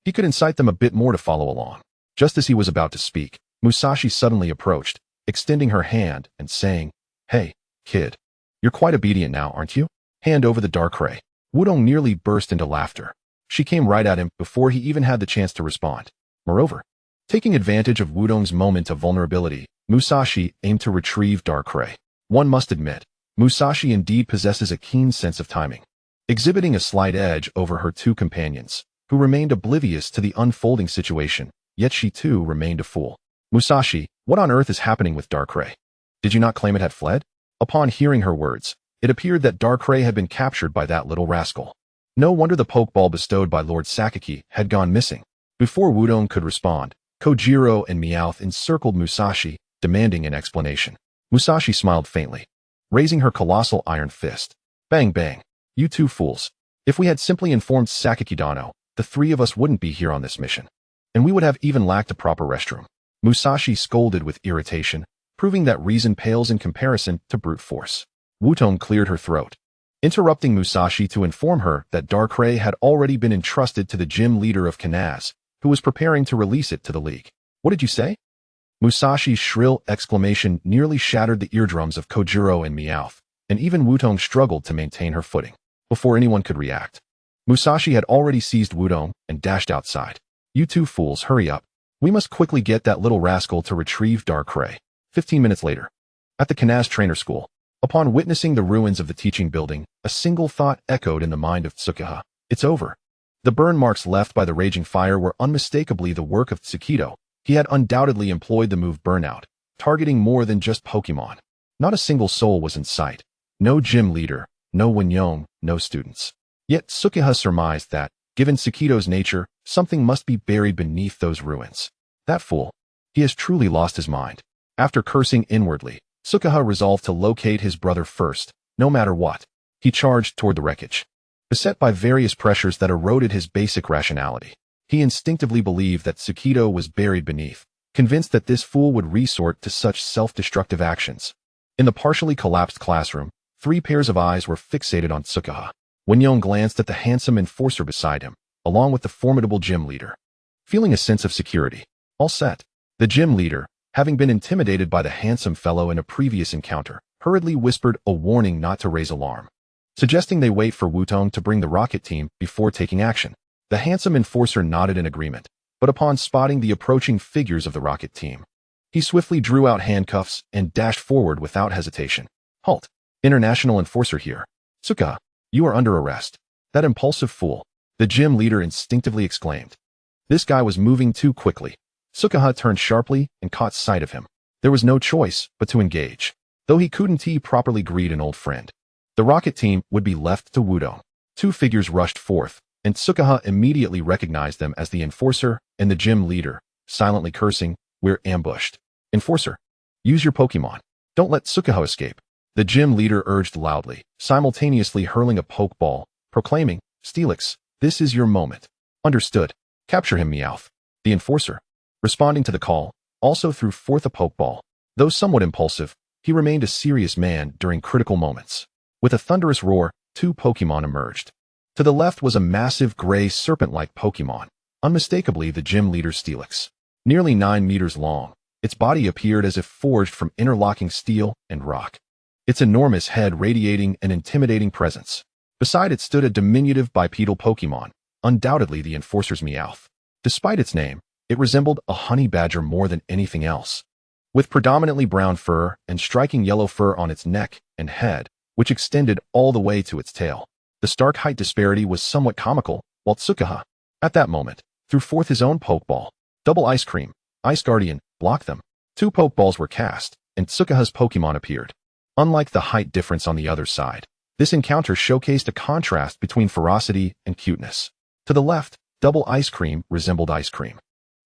he could incite them a bit more to follow along. Just as he was about to speak, Musashi suddenly approached, extending her hand and saying, "Hey, kid. You're quite obedient now, aren't you? Hand over the Darkrai." Wudong nearly burst into laughter. She came right at him before he even had the chance to respond. Moreover, taking advantage of Wudong's moment of vulnerability, Musashi aimed to retrieve Darkrai. One must admit, Musashi indeed possesses a keen sense of timing, exhibiting a slight edge over her two companions, who remained oblivious to the unfolding situation, yet she too remained a fool. "Musashi, what on earth is happening with Darkrai? Did you not claim it had fled?" Upon hearing her words, it appeared that Darkrai had been captured by that little rascal. No wonder the Pokeball bestowed by Lord Sakaki had gone missing. Before Wudong could respond, Kojiro and Meowth encircled Musashi, demanding an explanation. Musashi smiled faintly, raising her colossal iron fist. "Bang bang. You two fools. If we had simply informed Sakaki Dano, the three of us wouldn't be here on this mission. And we would have even lacked a proper restroom." Musashi scolded with irritation, proving that reason pales in comparison to brute force. Wudong cleared her throat, interrupting Musashi to inform her that Darkrai had already been entrusted to the gym leader of Kanaz, who was preparing to release it to the league. "What did you say?" Musashi's shrill exclamation nearly shattered the eardrums of Kojiro and Meowth, and even Wudong struggled to maintain her footing. Before anyone could react, Musashi had already seized Wudong and dashed outside. "You two fools, hurry up. We must quickly get that little rascal to retrieve Darkrai." 15 minutes later, at the Kanaz Trainer School, upon witnessing the ruins of the teaching building, a single thought echoed in the mind of Tsukuha. It's over. The burn marks left by the raging fire were unmistakably the work of Tsukido. He had undoubtedly employed the move Burnout, targeting more than just Pokémon. Not a single soul was in sight. No gym leader, no Wenyong, no students. Yet Tsukuha surmised that, given Tsukido's nature, something must be buried beneath those ruins. That fool. He has truly lost his mind. After cursing inwardly, Tsukuha resolved to locate his brother first, no matter what. He charged toward the wreckage. Beset by various pressures that eroded his basic rationality, he instinctively believed that Tsukido was buried beneath, convinced that this fool would resort to such self-destructive actions. In the partially collapsed classroom, 3 pairs of eyes were fixated on Tsukuha. Wenyong glanced at the handsome enforcer beside him, along with the formidable gym leader. Feeling a sense of security, all set, the gym leader, having been intimidated by the handsome fellow in a previous encounter, hurriedly whispered a warning not to raise alarm, suggesting they wait for Wudong to bring the Rocket team before taking action. The handsome enforcer nodded in agreement, but upon spotting the approaching figures of the Rocket team, he swiftly drew out handcuffs and dashed forward without hesitation. "Halt! International enforcer here. Tsukuha, you are under arrest." That impulsive fool, the gym leader instinctively exclaimed. This guy was moving too quickly. Sukuna turned sharply and caught sight of him. There was no choice but to engage. Though he couldn't properly greet an old friend, the rocket team would be left to Groudon. Two figures rushed forth, and Sukuna immediately recognized them as the Enforcer and the gym leader, silently cursing, "We're ambushed. Enforcer, use your Pokémon. Don't let Sukuna escape." The gym leader urged loudly, simultaneously hurling a Pokeball, proclaiming, "Steelix, this is your moment." "Understood. Capture him, Meowth." The Enforcer, responding to the call, also threw forth a Pokeball. Though somewhat impulsive, he remained a serious man during critical moments. With a thunderous roar, two Pokémon emerged. To the left was a massive gray serpent-like Pokémon, unmistakably the gym leader's Steelix. Nearly 9 meters long, its body appeared as if forged from interlocking steel and rock. Its enormous head radiating an intimidating presence. Beside it stood a diminutive bipedal Pokémon, undoubtedly the Enforcer's Meowth. Despite its name, it resembled a honey badger more than anything else. With predominantly brown fur and striking yellow fur on its neck and head, which extended all the way to its tail. The stark height disparity was somewhat comical, while Sukuna, at that moment, threw forth his own Pokeball. Double Ice Cream, Ice Guardian, blocked them. Two Pokeballs were cast, and Sukuna's Pokemon appeared. Unlike the height difference on the other side, this encounter showcased a contrast between ferocity and cuteness. To the left, Double Ice Cream resembled ice cream.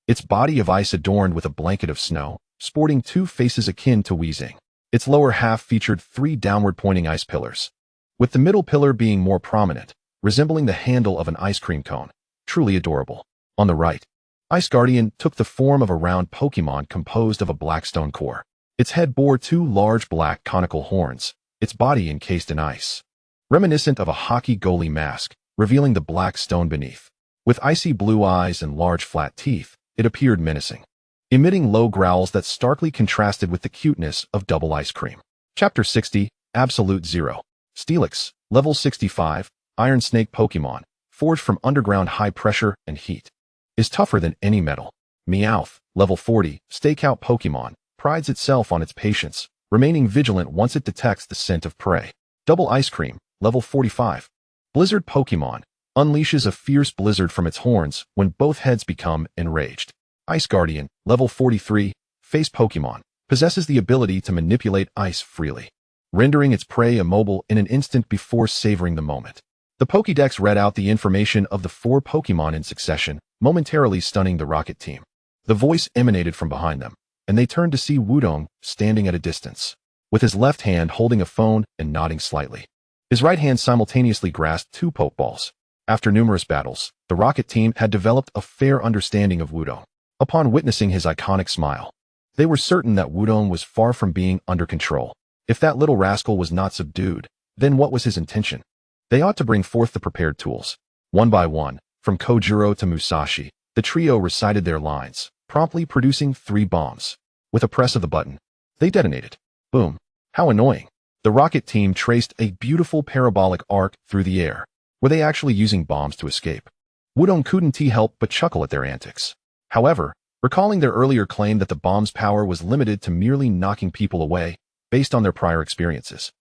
Its body of ice adorned with a blanket of snow, sporting two faces akin to Weezing. Its lower half featured 3 downward-pointing ice pillars, with the middle pillar being more prominent, resembling the handle of an ice cream cone. Truly adorable. On the right, Ice Guardian took the form of a round Pokémon composed of a black stone core. Its head bore 2 large black conical horns, its body encased in ice, reminiscent of a hockey goalie mask, revealing the black stone beneath. With icy blue eyes and large flat teeth, it appeared menacing, emitting low growls that starkly contrasted with the cuteness of Double Ice Cream. Chapter 60, Absolute Zero. Steelix, level 65, Iron Snake Pokémon, forged from underground high pressure and heat, is tougher than any metal. Meowth, level 40, Stakeout Pokémon, prides itself on its patience, remaining vigilant once it detects the scent of prey. Double Ice Cream, level 45, Blizzard Pokémon, unleashes a fierce blizzard from its horns when both heads become enraged. Ice Guardian, level 43, Face Pokémon, possesses the ability to manipulate ice freely, rendering its prey immobile in an instant before savoring the moment. The Pokédex read out the information of the 4 Pokémon in succession, momentarily stunning the rocket team. The voice emanated from behind them, and they turned to see Groudon standing at a distance, with his left hand holding a phone and nodding slightly. His right hand simultaneously grasped 2 Pokeballs. After numerous battles, the rocket team had developed a fair understanding of Groudon. Upon witnessing his iconic smile, they were certain that Groudon was far from being under control. If that little rascal was not subdued, then what was his intention? They ought to bring forth the prepared tools. One by one, from Kojiro to Musashi, the trio recited their lines, promptly producing 3 bombs. With a press of the button, they detonated. Boom. How annoying. The rocket team traced a beautiful parabolic arc through the air. Were they actually using bombs to escape? Groudon couldn't help but chuckle at their antics. However, recalling their earlier claim that the bomb's power was limited to merely knocking people away, based on their prior experiences,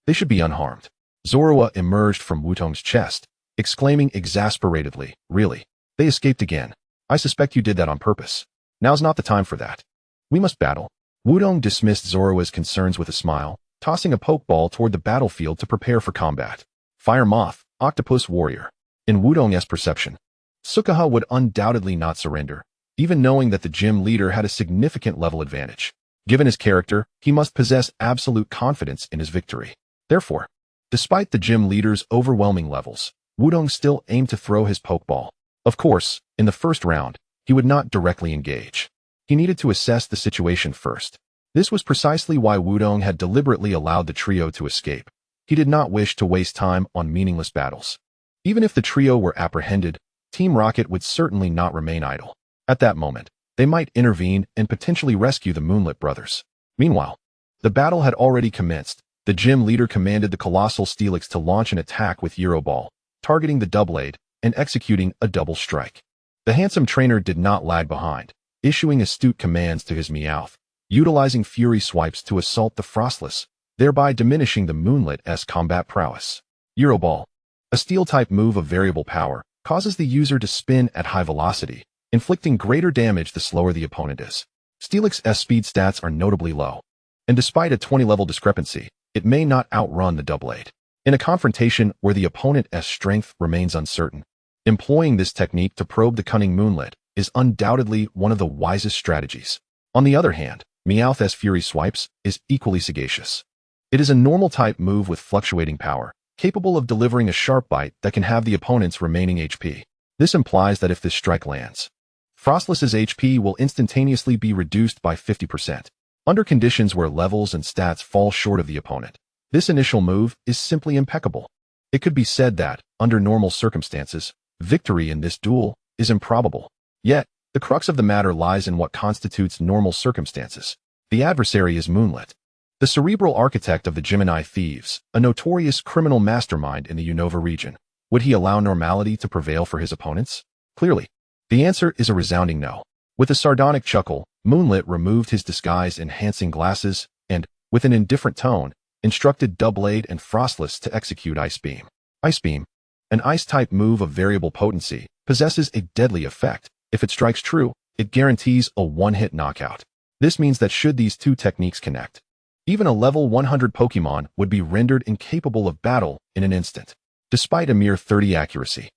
they should be unharmed. Zorua emerged from Wutong's chest, exclaiming exasperatedly, "Really? They escaped again. I suspect you did that on purpose. Now's not the time for that. We must battle." Wutong dismissed Zorua's concerns with a smile, tossing a Pokeball toward the battlefield to prepare for combat. Fire Moth, Octopus Warrior. In Wudong's perception, Sukuna would undoubtedly not surrender, even knowing that the gym leader had a significant level advantage. Given his character, he must possess absolute confidence in his victory. Therefore, despite the gym leader's overwhelming levels, Wudong still aimed to throw his Pokeball. Of course, in the first round, he would not directly engage. He needed to assess the situation first. This was precisely why Wudong had deliberately allowed the trio to escape. He did not wish to waste time on meaningless battles. Even if the trio were apprehended, Team Rocket would certainly not remain idle. At that moment, they might intervene and potentially rescue the Moonlit brothers. Meanwhile, the battle had already commenced. The gym leader commanded the colossal Steelix to launch an attack with Euroball, targeting the Doublade and executing a double strike. The handsome trainer did not lag behind, issuing astute commands to his Meowth, utilizing Fury Swipes to assault the Frostless, thereby diminishing the Moonlit-esque combat prowess. Euroball. A Steel-type move of variable power causes the user to spin at high velocity, inflicting greater damage the slower the opponent is. Steelix's speed stats are notably low, and despite a 20-level discrepancy, it may not outrun the Doublade. In a confrontation where the opponent's strength remains uncertain, employing this technique to probe the cunning Moonlit is undoubtedly one of the wisest strategies. On the other hand, Meowth's Fury Swipes is equally sagacious. It is a normal-type move with fluctuating power, capable of delivering a sharp bite that can have the opponent's remaining HP. This implies that if this strike lands, Frostless's HP will instantaneously be reduced by 50%. Under conditions where levels and stats fall short of the opponent, this initial move is simply impeccable. It could be said that, under normal circumstances, victory in this duel is improbable. Yet, the crux of the matter lies in what constitutes normal circumstances. The adversary is Moonlit, the cerebral architect of the Gemini Thieves, a notorious criminal mastermind in the Unova region. Would he allow normality to prevail for his opponents? Clearly, the answer is a resounding no. With a sardonic chuckle, Moonlit removed his disguise-enhancing glasses and, with an indifferent tone, instructed Doublade and Frostless to execute Ice Beam. Ice Beam, an ice-type move of variable potency, possesses a deadly effect. If it strikes true, it guarantees a one-hit knockout. This means that should these two techniques connect, even a level 100 Pokémon would be rendered incapable of battle in an instant. Despite a mere 30 accuracy,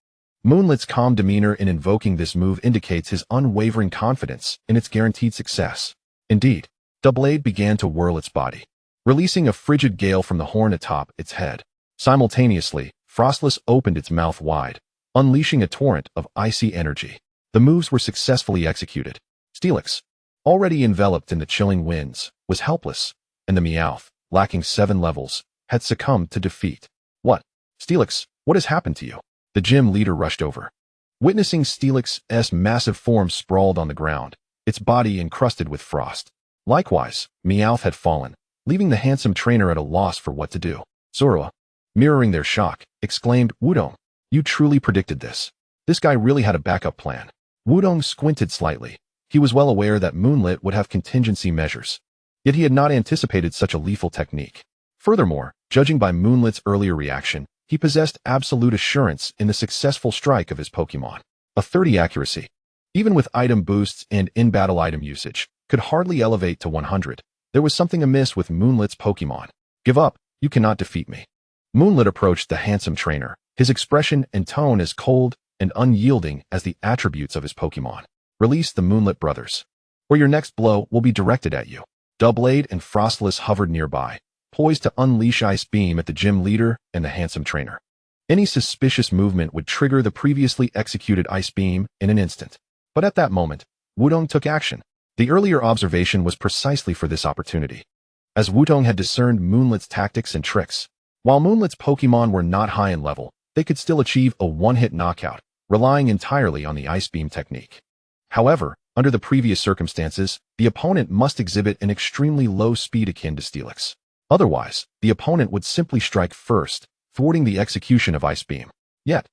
Moonlit's calm demeanor in invoking this move indicates his unwavering confidence in its guaranteed success. Indeed, Doublade began to whirl its body, releasing a frigid gale from the horn atop its head. Simultaneously, Frostless opened its mouth wide, unleashing a torrent of icy energy. The moves were successfully executed. Steelix, already enveloped in the chilling winds, was helpless, and the Meowth, lacking 7 levels, had succumbed to defeat. What? Steelix, what has happened to you? The gym leader rushed over. Witnessing Steelix's massive form sprawled on the ground, its body encrusted with frost. Likewise, Meowth had fallen, leaving the handsome trainer at a loss for what to do. Zorua, mirroring their shock, exclaimed, "Wudong, you truly predicted this. This guy really had a backup plan." Wudong squinted slightly. He was well aware that Moonlit would have contingency measures, yet he had not anticipated such a lethal technique. Furthermore, judging by Moonlit's earlier reaction, he possessed absolute assurance in the successful strike of his Pokémon. A 30 accuracy, even with item boosts and in-battle item usage, could hardly elevate to 100. There was something amiss with Moonlit's Pokémon. "Give up, you cannot defeat me." Moonlit approached the handsome trainer, his expression and tone as cold and unyielding as the attributes of his Pokémon. "Release the Moonlit brothers, or your next blow will be directed at you." Doublade and Frostless hovered nearby, poised to unleash Ice Beam at the gym leader and the handsome trainer. Any suspicious movement would trigger the previously executed Ice Beam in an instant. But at that moment, Wudong took action. The earlier observation was precisely for this opportunity, as Wudong had discerned Moonlit's tactics and tricks. While Moonlit's Pokémon were not high in level, they could still achieve a one-hit knockout, relying entirely on the Ice Beam technique. However, under the previous circumstances, the opponent must exhibit an extremely low speed akin to Steelix. Otherwise, the opponent would simply strike first, thwarting the execution of Ice Beam. Yet,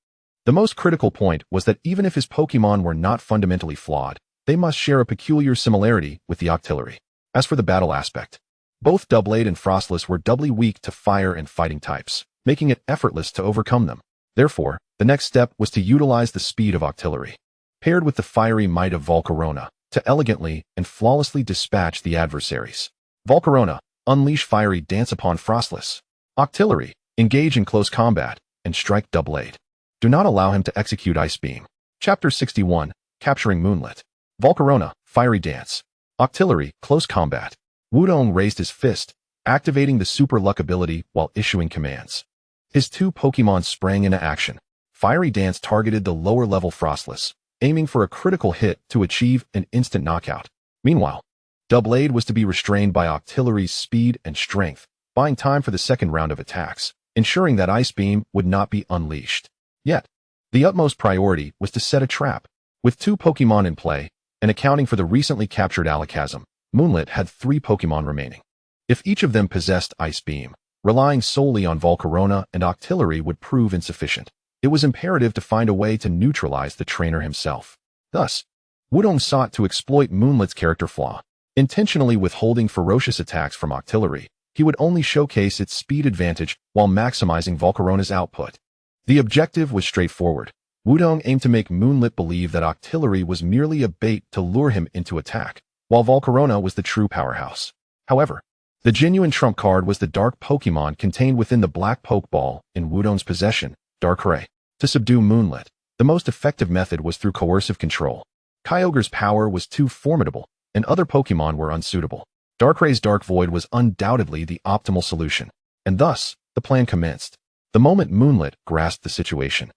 the most critical point was that even if his Pokémon were not fundamentally flawed, they must share a peculiar similarity with the Octillery. As for the battle aspect, both Doublade and Frostless were doubly weak to fire and fighting types, making it effortless to overcome them. Therefore, the next step was to utilize the speed of Octillery, paired with the fiery might of Volcarona, to elegantly and flawlessly dispatch the adversaries. Volcarona, unleash Fiery Dance upon Frostless. Octillery, engage in close combat, and strike Doublade. Do not allow him to execute Ice Beam. Chapter 61, Capturing Moonlit. Volcarona, Fiery Dance. Octillery, close combat. Wudong raised his fist, activating the Super Luck ability while issuing commands. His two Pokémon sprang into action. Fiery Dance targeted the lower-level Frostless, aiming for a critical hit to achieve an instant knockout. Meanwhile, Doublade was to be restrained by Octillery's speed and strength, buying time for the second round of attacks, ensuring that Ice Beam would not be unleashed. Yet, the utmost priority was to set a trap. With two Pokémon in play, and accounting for the recently captured Alakazam, Moonlit had 3 Pokémon remaining. If each of them possessed Ice Beam, relying solely on Volcarona and Octillery would prove insufficient. It was imperative to find a way to neutralize the trainer himself. Thus, Wudong sought to exploit Moonlit's character flaw. Intentionally withholding ferocious attacks from Octillery, he would only showcase its speed advantage while maximizing Volcarona's output. The objective was straightforward. Wudong aimed to make Moonlit believe that Octillery was merely a bait to lure him into attack, while Volcarona was the true powerhouse. However, the genuine trump card was the dark Pokémon contained within the black Pokeball in Wudong's possession, Darkrai. To subdue Moonlit, the most effective method was through coercive control. Kyogre's power was too formidable, and other Pokémon were unsuitable. Darkray's Dark Void was undoubtedly the optimal solution, and thus, the plan commenced. The moment Moonlit grasped the situation,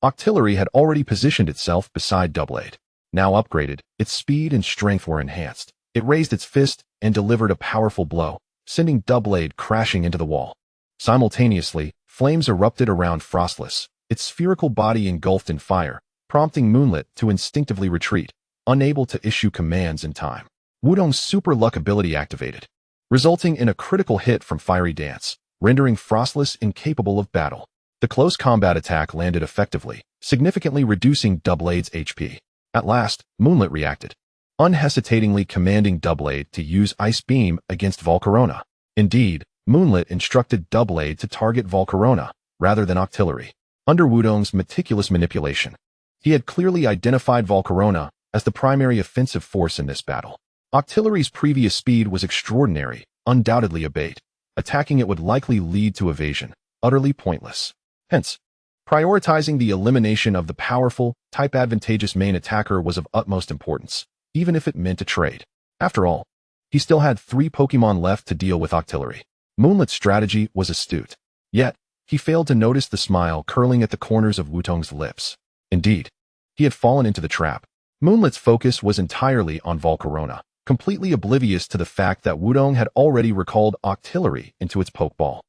Octillery had already positioned itself beside Doublade. Now upgraded, its speed and strength were enhanced. It raised its fist and delivered a powerful blow, sending Doublade crashing into the wall. Simultaneously, flames erupted around Frostless, its spherical body engulfed in fire, prompting Moonlit to instinctively retreat, unable to issue commands in time. Wudong's Super Luck ability activated, resulting in a critical hit from Fiery Dance, rendering Frostless incapable of battle. The close combat attack landed effectively, significantly reducing Doublade's HP. At last, Moonlit reacted, unhesitatingly commanding Doublade to use Ice Beam against Volcarona. Indeed, Moonlit instructed Doublade to target Volcarona, rather than Octillery. Under Wudong's meticulous manipulation, he had clearly identified Volcarona as the primary offensive force in this battle. Octillery's previous speed was extraordinary, undoubtedly a bait. Attacking it would likely lead to evasion, utterly pointless. Hence, prioritizing the elimination of the powerful, type-advantageous main attacker was of utmost importance, even if it meant a trade. After all, he still had 3 Pokémon left to deal with Octillery. Moonlit's strategy was astute. Yet, he failed to notice the smile curling at the corners of Wudong's lips. Indeed, he had fallen into the trap. Moonlit's focus was entirely on Volcarona, completely oblivious to the fact that Wudong had already recalled Octillery into its Pokeball.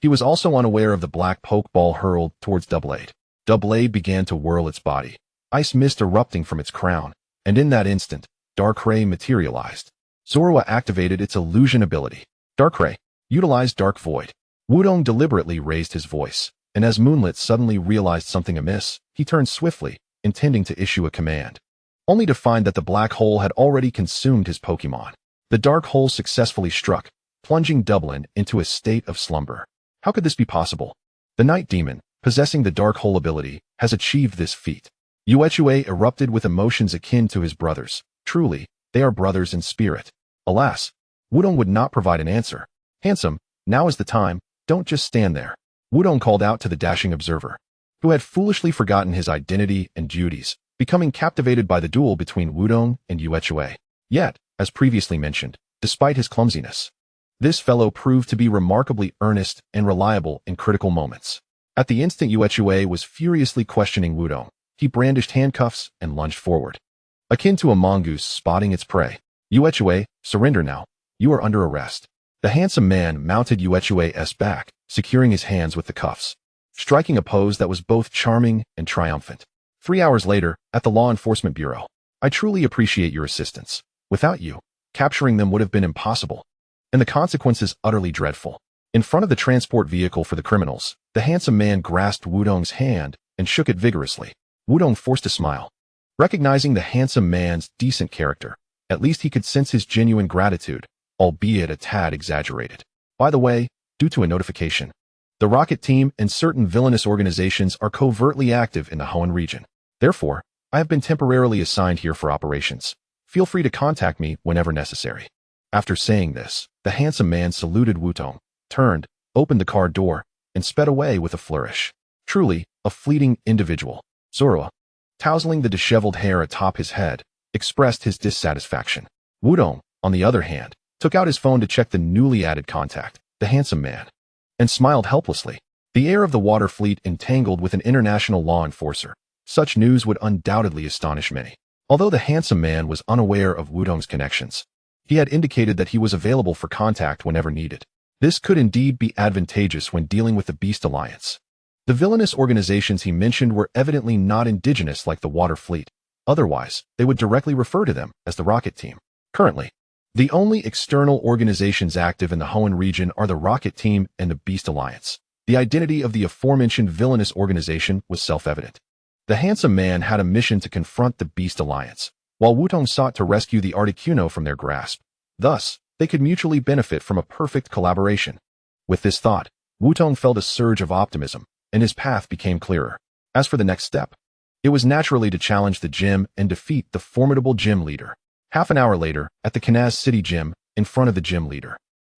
He was also unaware of the black Pokeball hurled towards Doublade. Doublade began to whirl its body, ice mist erupting from its crown, and in that instant, Darkrai materialized. Zorua activated its illusion ability. Darkrai utilized Dark Void. Wudong deliberately raised his voice, and as Moonlit suddenly realized something amiss, he turned swiftly, intending to issue a command, only to find that the black hole had already consumed his Pokémon. The dark hole successfully struck, plunging Dublin into a state of slumber. How could this be possible? The Night Demon, possessing the Dark Hole ability, has achieved this feat. Yuechue erupted with emotions akin to his brothers. Truly, they are brothers in spirit. Alas, Wudong would not provide an answer. Handsome, now is the time, don't just stand there. Wudong called out to the dashing observer, who had foolishly forgotten his identity and duties, becoming captivated by the duel between Wudong and Yuechue. Yet, as previously mentioned, despite his clumsiness, this fellow proved to be remarkably earnest and reliable in critical moments. At the instant Yuechue was furiously questioning Wudong, he brandished handcuffs and lunged forward, akin to a mongoose spotting its prey. Yuechue, surrender now. You are under arrest. The handsome man mounted Yuechue's back, securing his hands with the cuffs, striking a pose that was both charming and triumphant. 3 hours later, at the Law Enforcement Bureau, I truly appreciate your assistance. Without you, capturing them would have been impossible, and the consequences utterly dreadful. In front of the transport vehicle for the criminals, the handsome man grasped Wudong's hand and shook it vigorously. Wudong forced a smile. Recognizing the handsome man's decent character, at least he could sense his genuine gratitude, albeit a tad exaggerated. By the way, due to a notification, the Rocket Team and certain villainous organizations are covertly active in the Hoenn region. Therefore, I have been temporarily assigned here for operations. Feel free to contact me whenever necessary. After saying this, the handsome man saluted Wudong, turned, opened the car door, and sped away with a flourish. Truly, a fleeting individual. Zorua, tousling the disheveled hair atop his head, expressed his dissatisfaction. Wudong, on the other hand, took out his phone to check the newly added contact, the handsome man, and smiled helplessly. The air of the water fleet entangled with an international law enforcer. Such news would undoubtedly astonish many. Although the handsome man was unaware of Wudong's connections, he had indicated that he was available for contact whenever needed. This could indeed be advantageous when dealing with the Beast Alliance. The villainous organizations he mentioned were evidently not indigenous like the Water Fleet. Otherwise, they would directly refer to them as the Rocket Team. Currently, the only external organizations active in the Hoenn region are the Rocket Team and the Beast Alliance. The identity of the aforementioned villainous organization was self-evident. The handsome man had a mission to confront the Beast Alliance, while Wudong sought to rescue the Articuno from their grasp. Thus, they could mutually benefit from a perfect collaboration. With this thought, Wudong felt a surge of optimism, and his path became clearer. As for the next step, it was naturally to challenge the gym and defeat the formidable gym leader. Half an hour later, at the Kanaz City Gym, in front of the gym leader.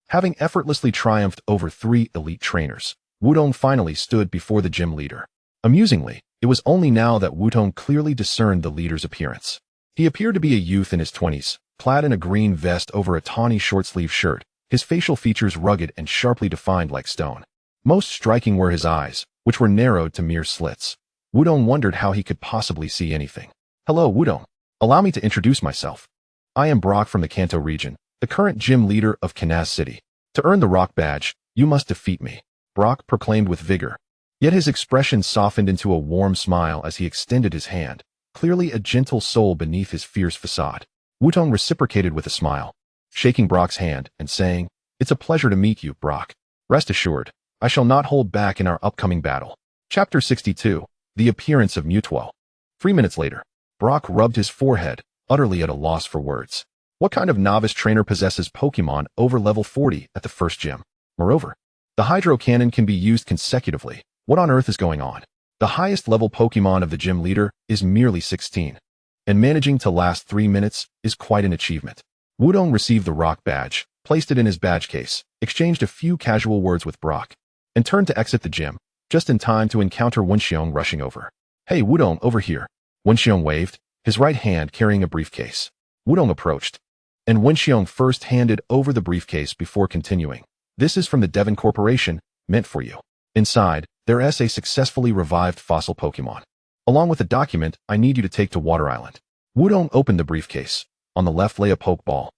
Having effortlessly triumphed over 3 elite trainers, Wudong finally stood before the gym leader. Amusingly, it was only now that Wudong clearly discerned the leader's appearance. He appeared to be a youth in his 20s, clad in a green vest over a tawny short-sleeve shirt, his facial features rugged and sharply defined like stone. Most striking were his eyes, which were narrowed to mere slits. Wudong wondered how he could possibly see anything. "Hello, Wudong. Allow me to introduce myself. I am Brock from the Kanto region, the current gym leader of Kanaz City. To earn the rock badge, you must defeat me," Brock proclaimed with vigor. Yet his expression softened into a warm smile as he extended his hand, clearly a gentle soul beneath his fierce facade. Wudong reciprocated with a smile, shaking Brock's hand and saying, "It's a pleasure to meet you, Brock. Rest assured, I shall not hold back in our upcoming battle." Chapter 62. The Appearance of Mewtwo. 3 minutes later, Brock rubbed his forehead, utterly at a loss for words. What kind of novice trainer possesses Pokémon over level 40 at the first gym? Moreover, the Hydro Cannon can be used consecutively. What on earth is going on? The highest level Pokémon of the gym leader is merely 16, and managing to last 3 minutes is quite an achievement. Wudong received the rock badge, placed it in his badge case, exchanged a few casual words with Brock, and turned to exit the gym, just in time to encounter Wenxiong rushing over. "Hey, Wudong, over here." Wenxiong waved, his right hand carrying a briefcase. Wudong approached, and Wenxiong first handed over the briefcase before continuing. "This is from the Devon Corporation, meant for you. Inside, there is a successfully revived fossil Pokémon. Along with a document I need you to take to Water Island." Wudong opened the briefcase. On the left lay a Pokeball,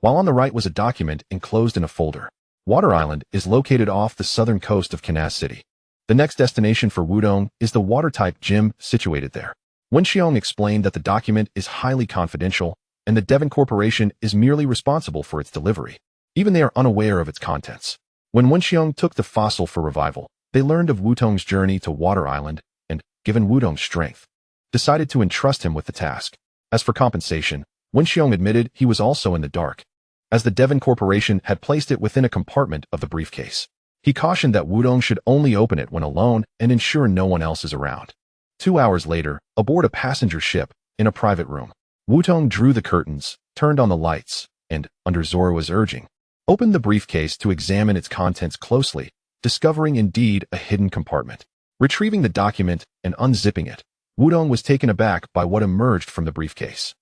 while on the right was a document enclosed in a folder. Water Island is located off the southern coast of Kanaz City. The next destination for Wudong is the water-type gym situated there. Wenxiong explained that the document is highly confidential, and the Devon Corporation is merely responsible for its delivery. Even they are unaware of its contents. When Wenxiong took the fossil for revival, they learned of Wudong's journey to Water Island and, given Wudong's strength, decided to entrust him with the task. As for compensation, Wenxiong admitted he was also in the dark, as the Devon Corporation had placed it within a compartment of the briefcase. He cautioned that Wudong should only open it when alone and ensure no one else is around. 2 hours later, aboard a passenger ship, in a private room, Wudong drew the curtains, turned on the lights, and, under Zoroa's urging, opened the briefcase to examine its contents closely, discovering indeed a hidden compartment. Retrieving the document and unzipping it, Wudong was taken aback by what emerged from the briefcase.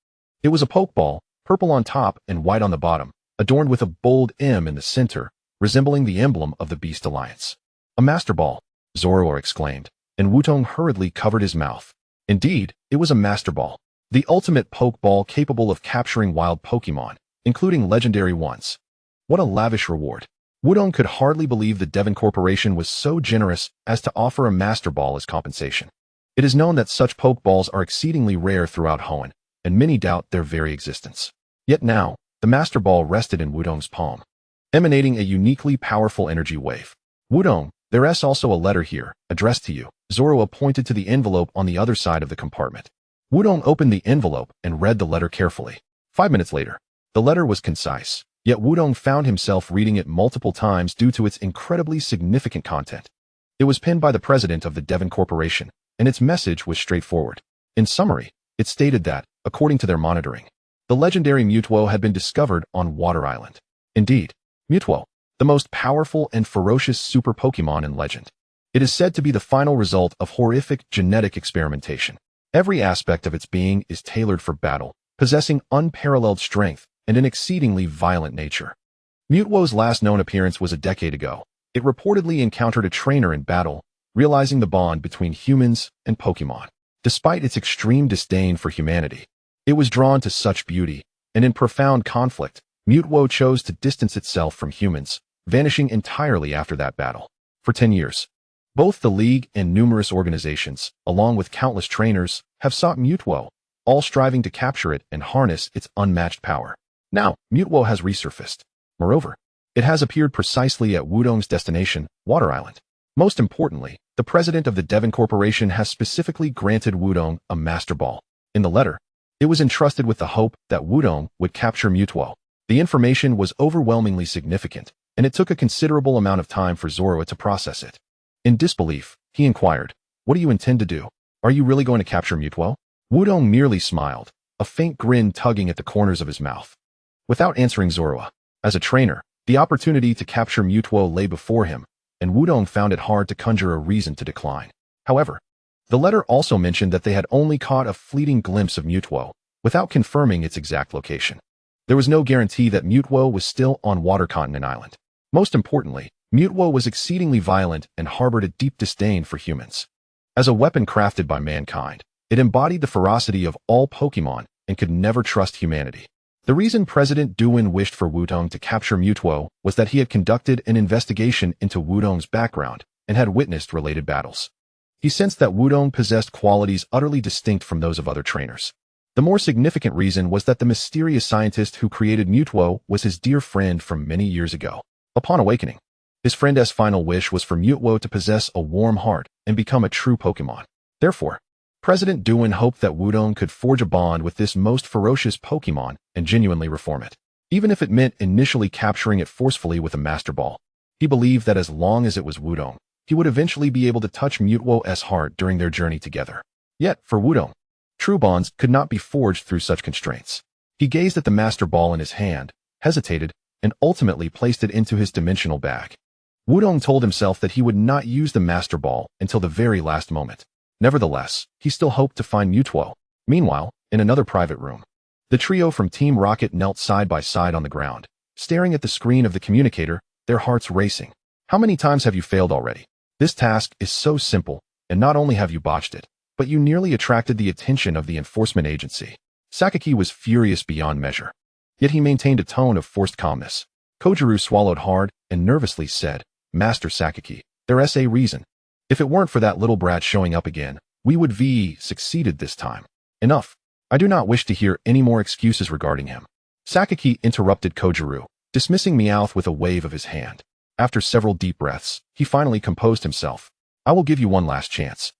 It was a Pokeball, purple on top and white on the bottom, adorned with a bold M in the center, resembling the emblem of the Beast Alliance. "A Master Ball," Zoro exclaimed, and Wudong hurriedly covered his mouth. Indeed, it was a Master Ball, the ultimate Pokeball capable of capturing wild Pokémon, including legendary ones. What a lavish reward. Wudong could hardly believe the Devon Corporation was so generous as to offer a Master Ball as compensation. It is known that such Pokeballs are exceedingly rare throughout Hoenn, and many doubt their very existence. Yet now, the Master Ball rested in Wudong's palm, emanating a uniquely powerful energy wave. "Wudong, there is also a letter here, addressed to you." Zoro pointed to the envelope on the other side of the compartment. Wudong opened the envelope and read the letter carefully. 5 minutes later, the letter was concise, yet Wudong found himself reading it multiple times due to its incredibly significant content. It was penned by the president of the Devon Corporation, and its message was straightforward. In summary, it stated that, according to their monitoring, the legendary Mewtwo had been discovered on Water Island. Indeed, Mewtwo, the most powerful and ferocious super Pokémon in legend. It is said to be the final result of horrific genetic experimentation. Every aspect of its being is tailored for battle, possessing unparalleled strength and an exceedingly violent nature. Mewtwo's last known appearance was a decade ago. It reportedly encountered a trainer in battle, realizing the bond between humans and Pokémon. Despite its extreme disdain for humanity, it was drawn to such beauty, and in profound conflict, Mewtwo chose to distance itself from humans, vanishing entirely after that battle. For 10 years, both the League and numerous organizations, along with countless trainers, have sought Mewtwo, all striving to capture it and harness its unmatched power. Now, Mewtwo has resurfaced. Moreover, it has appeared precisely at Wudong's destination, Water Island. Most importantly, the president of the Devon Corporation has specifically granted Wudong a Master Ball. In the letter, it was entrusted with the hope that Wudong would capture Mewtwo. The information was overwhelmingly significant, and it took a considerable amount of time for Zoro to process it. In disbelief, He inquired, "What do you intend to do? Are you really going to capture Mutwo?" Wudong merely smiled, a faint grin tugging at the corners of his mouth. Without answering Zorua, as a trainer, the opportunity to capture Mutwo lay before him, and Wudong found it hard to conjure a reason to decline. However, the letter also mentioned that they had only caught a fleeting glimpse of Mutwo, without confirming its exact location. There was no guarantee that Mutwo was still on Water Continent Island. Most importantly, Mutwo was exceedingly violent and harbored a deep disdain for humans. As a weapon crafted by mankind, it embodied the ferocity of all Pokémon and could never trust humanity. The reason President Duin wished for Wudong to capture Mutwo was that he had conducted an investigation into Wudong's background and had witnessed related battles. He sensed that Wudong possessed qualities utterly distinct from those of other trainers. The more significant reason was that the mysterious scientist who created Mutwo was his dear friend from many years ago. Upon awakening, his friend's final wish was for Mutwo to possess a warm heart and become a true Pokémon. Therefore, President Duin hoped that Wudong could forge a bond with this most ferocious Pokémon and genuinely reform it. Even if it meant initially capturing it forcefully with a Master Ball, he believed that as long as it was Wudong, he would eventually be able to touch Mutwo's heart during their journey together. Yet, for Wudong, true bonds could not be forged through such constraints. He gazed at the Master Ball in his hand, hesitated, and ultimately placed it into his dimensional bag. Wudong told himself that he would not use the Master Ball until the very last moment. Nevertheless, he still hoped to find Mutwo. Meanwhile, in another private room, the trio from Team Rocket knelt side by side on the ground, staring at the screen of the communicator, their hearts racing. "How many times have you failed already? This task is so simple, and not only have you botched it, but you nearly attracted the attention of the enforcement agency." Sakaki was furious beyond measure. Yet he maintained a tone of forced calmness. Kyogre swallowed hard and nervously said, "Master Sakaki, there's a reason. If it weren't for that little brat showing up again, we would have succeeded this time. Enough. I do not wish to hear any more excuses regarding him." Sakaki interrupted Kyogre, dismissing Meowth with a wave of his hand. After several deep breaths, he finally composed himself. "I will give you one last chance.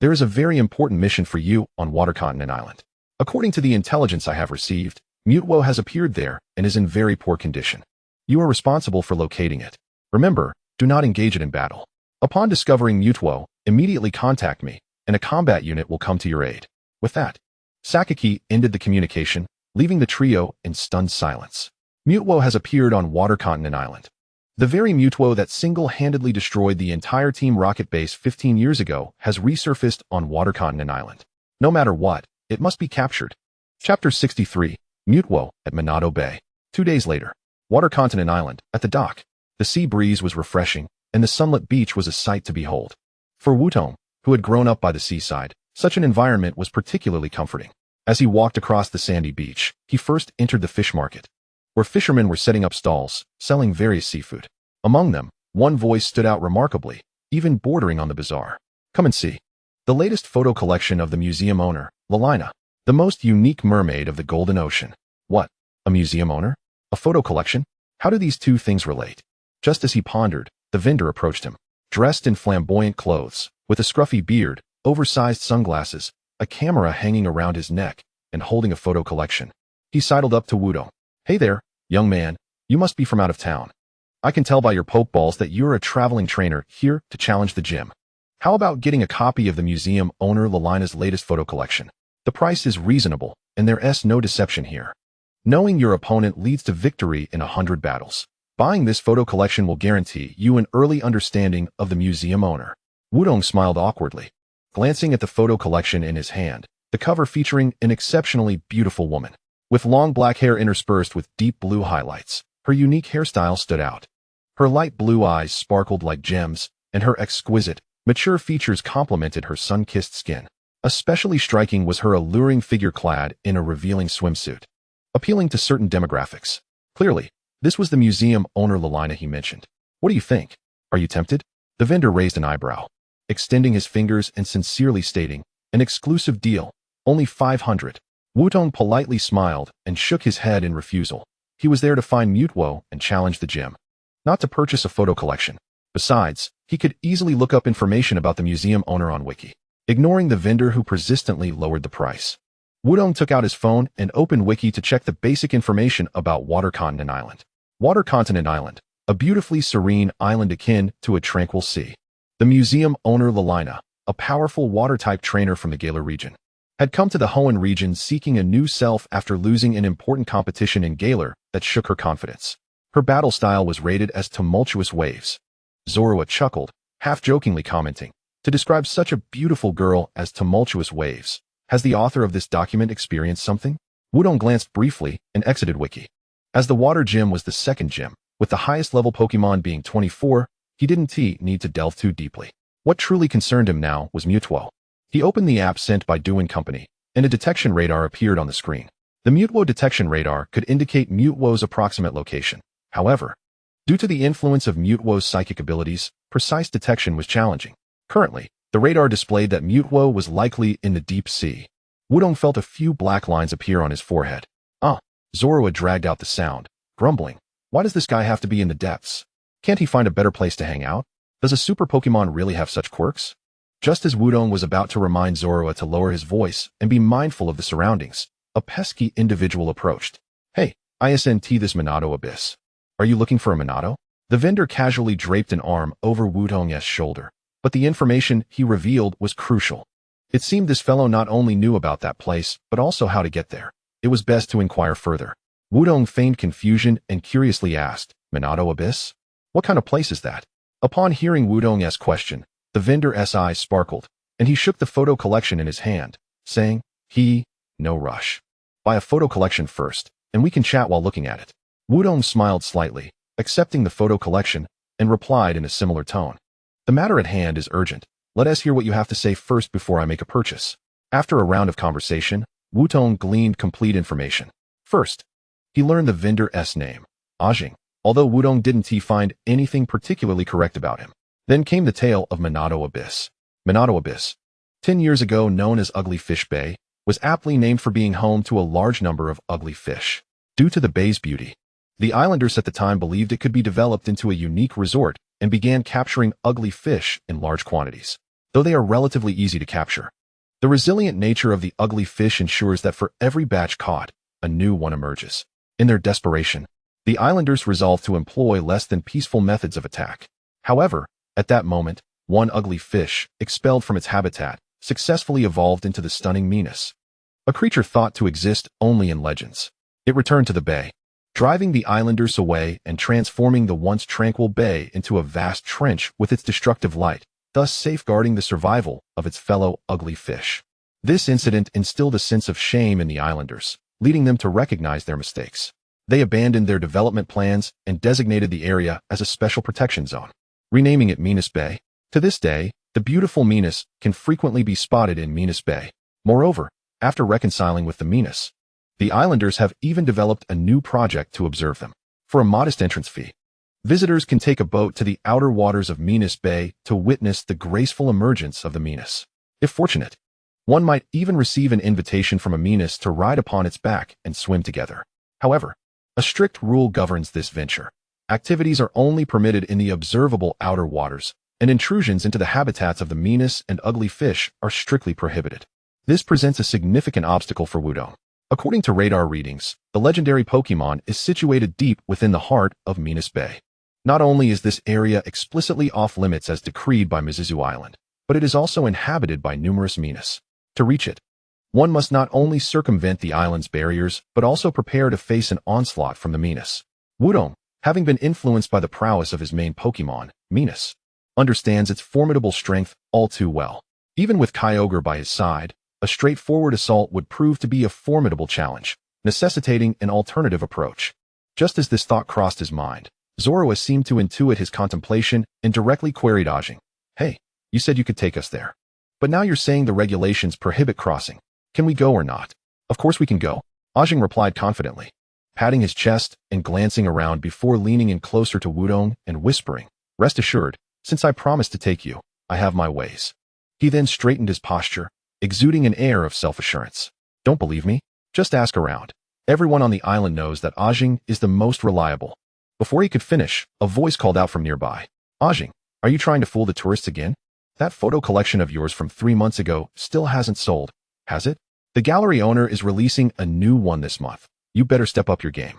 There is a very important mission for you on Water Continent Island. According to the intelligence I have received, Mutwo has appeared there and is in very poor condition. You are responsible for locating it. Remember, do not engage it in battle. Upon discovering Mutwo, immediately contact me, and a combat unit will come to your aid." With that, Sakaki ended the communication, leaving the trio in stunned silence. Mutwo has appeared on Water Continent Island. The very Mutwo that single-handedly destroyed the entire Team Rocket base 15 years ago has resurfaced on Water Continent Island. No matter what, it must be captured. Chapter 63, Mutwo at Monado Bay. 2 days later, Water Continent Island, at the dock. The sea breeze was refreshing, and the sunlit beach was a sight to behold. For Wudong, who had grown up by the seaside, such an environment was particularly comforting. As he walked across the sandy beach, he first entered the fish market, where fishermen were setting up stalls, selling various seafood. Among them, one voice stood out remarkably, even bordering on the bizarre. "Come and see the latest photo collection of the museum owner, Lalina, the most unique mermaid of the Golden Ocean." What? A museum owner? A photo collection? How do these two things relate? Just as he pondered, the vendor approached him, dressed in flamboyant clothes, with a scruffy beard, oversized sunglasses, a camera hanging around his neck, and holding a photo collection. He sidled up to Wudong. "Hey there, young man, you must be from out of town. I can tell by your pokeballs that you're a traveling trainer here to challenge the gym. How about getting a copy of the museum owner Lalina's latest photo collection? The price is reasonable, and there's no deception here. Knowing your opponent leads to victory in 100 battles. Buying this photo collection will guarantee you an early understanding of the museum owner." Wudong smiled awkwardly, glancing at the photo collection in his hand, the cover featuring an exceptionally beautiful woman. With long black hair interspersed with deep blue highlights, her unique hairstyle stood out. Her light blue eyes sparkled like gems, and her exquisite, mature features complemented her sun-kissed skin. Especially striking was her alluring figure clad in a revealing swimsuit, appealing to certain demographics. Clearly, this was the museum owner Lalina he mentioned. "What do you think? Are you tempted?" The vendor raised an eyebrow, extending his fingers and sincerely stating, "An exclusive deal, only 500. Wudong politely smiled and shook his head in refusal. He was there to find Mutwo and challenge the gym, not to purchase a photo collection. Besides, he could easily look up information about the museum owner on Wiki, ignoring the vendor who persistently lowered the price. Wudong took out his phone and opened Wiki to check the basic information about Water Continent Island. Water Continent Island, a beautifully serene island akin to a tranquil sea. The museum owner Lalina, a powerful water-type trainer from the Galar region, had come to the Hoenn region seeking a new self after losing an important competition in Galar that shook her confidence. Her battle style was rated as tumultuous waves. Zorua chuckled, half-jokingly commenting, to describe such a beautiful girl as tumultuous waves. Has the author of this document experienced something? Wudong glanced briefly and exited Wiki. As the water gym was the second gym, with the highest level Pokemon being 24, he didn't need to delve too deeply. What truly concerned him now was Mutuo. He opened the app sent by Doing Company, and a detection radar appeared on the screen. The Mutuo detection radar could indicate Mutuo's approximate location. However, due to the influence of Mutuo's psychic abilities, precise detection was challenging. Currently, the radar displayed that Mutuo was likely in the deep sea. Wudong felt a few black lines appear on his forehead. Zorua dragged out the sound, grumbling. Why does this guy have to be in the depths? Can't he find a better place to hang out? Does a super Pokemon really have such quirks? Just as Wudong was about to remind Zorua to lower his voice and be mindful of the surroundings, a pesky individual approached. Hey, ISNT this Monado Abyss. Are you looking for a Monado? The vendor casually draped an arm over Wudong's shoulder, but the information he revealed was crucial. It seemed this fellow not only knew about that place, but also how to get there. It was best to inquire further. Wudong feigned confusion and curiously asked, Monado Abyss? What kind of place is that? Upon hearing Wudong's question, the vendor's eyes sparkled, and he shook the photo collection in his hand, saying, no rush. Buy a photo collection first, and we can chat while looking at it. Wudong smiled slightly, accepting the photo collection, and replied in a similar tone. The matter at hand is urgent. Let us hear what you have to say first before I make a purchase. After a round of conversation, Wudong gleaned complete information. First, he learned the vendor's name, Ajing, although Wudong didn't find anything particularly correct about him. Then came the tale of Monado Abyss. Monado Abyss, 10 years ago known as Ugly Fish Bay, was aptly named for being home to a large number of ugly fish. Due to the bay's beauty, the islanders at the time believed it could be developed into a unique resort and began capturing ugly fish in large quantities. Though they are relatively easy to capture, the resilient nature of the ugly fish ensures that for every batch caught, a new one emerges. In their desperation, the islanders resolved to employ less than peaceful methods of attack. However, at that moment, one ugly fish, expelled from its habitat, successfully evolved into the stunning Minas, a creature thought to exist only in legends. It returned to the bay, driving the islanders away and transforming the once tranquil bay into a vast trench with its destructive light, thus safeguarding the survival of its fellow ugly fish. This incident instilled a sense of shame in the islanders, leading them to recognize their mistakes. They abandoned their development plans and designated the area as a special protection zone, renaming it Minas Bay. To this day, the beautiful Minas can frequently be spotted in Minas Bay. Moreover, after reconciling with the Minas, the islanders have even developed a new project to observe them. For a modest entrance fee, visitors can take a boat to the outer waters of Minas Bay to witness the graceful emergence of the Minas. If fortunate, one might even receive an invitation from a Minas to ride upon its back and swim together. However, a strict rule governs this venture. Activities are only permitted in the observable outer waters, and intrusions into the habitats of the Minas and ugly fish are strictly prohibited. This presents a significant obstacle for Wudong. According to radar readings, the legendary Pokemon is situated deep within the heart of Minas Bay. Not only is this area explicitly off-limits as decreed by Mizuzu Island, but it is also inhabited by numerous Minas. To reach it, one must not only circumvent the island's barriers, but also prepare to face an onslaught from the Minas. Wudong, having been influenced by the prowess of his main Pokemon, Minas, understands its formidable strength all too well. Even with Kyogre by his side, a straightforward assault would prove to be a formidable challenge, necessitating an alternative approach. Just as this thought crossed his mind, Zorua seemed to intuit his contemplation and directly queried Ajing. Hey, you said you could take us there. But now you're saying the regulations prohibit crossing. Can we go or not? Of course we can go, Ajing replied confidently, patting his chest and glancing around before leaning in closer to Wudong and whispering, Rest assured, since I promised to take you, I have my ways. He then straightened his posture, exuding an air of self-assurance. Don't believe me? Just ask around. Everyone on the island knows that Ajing is the most reliable. Before he could finish, a voice called out from nearby. Ajing, are you trying to fool the tourists again? That photo collection of yours from 3 months ago still hasn't sold, has it? The gallery owner is releasing a new one this month. You better step up your game.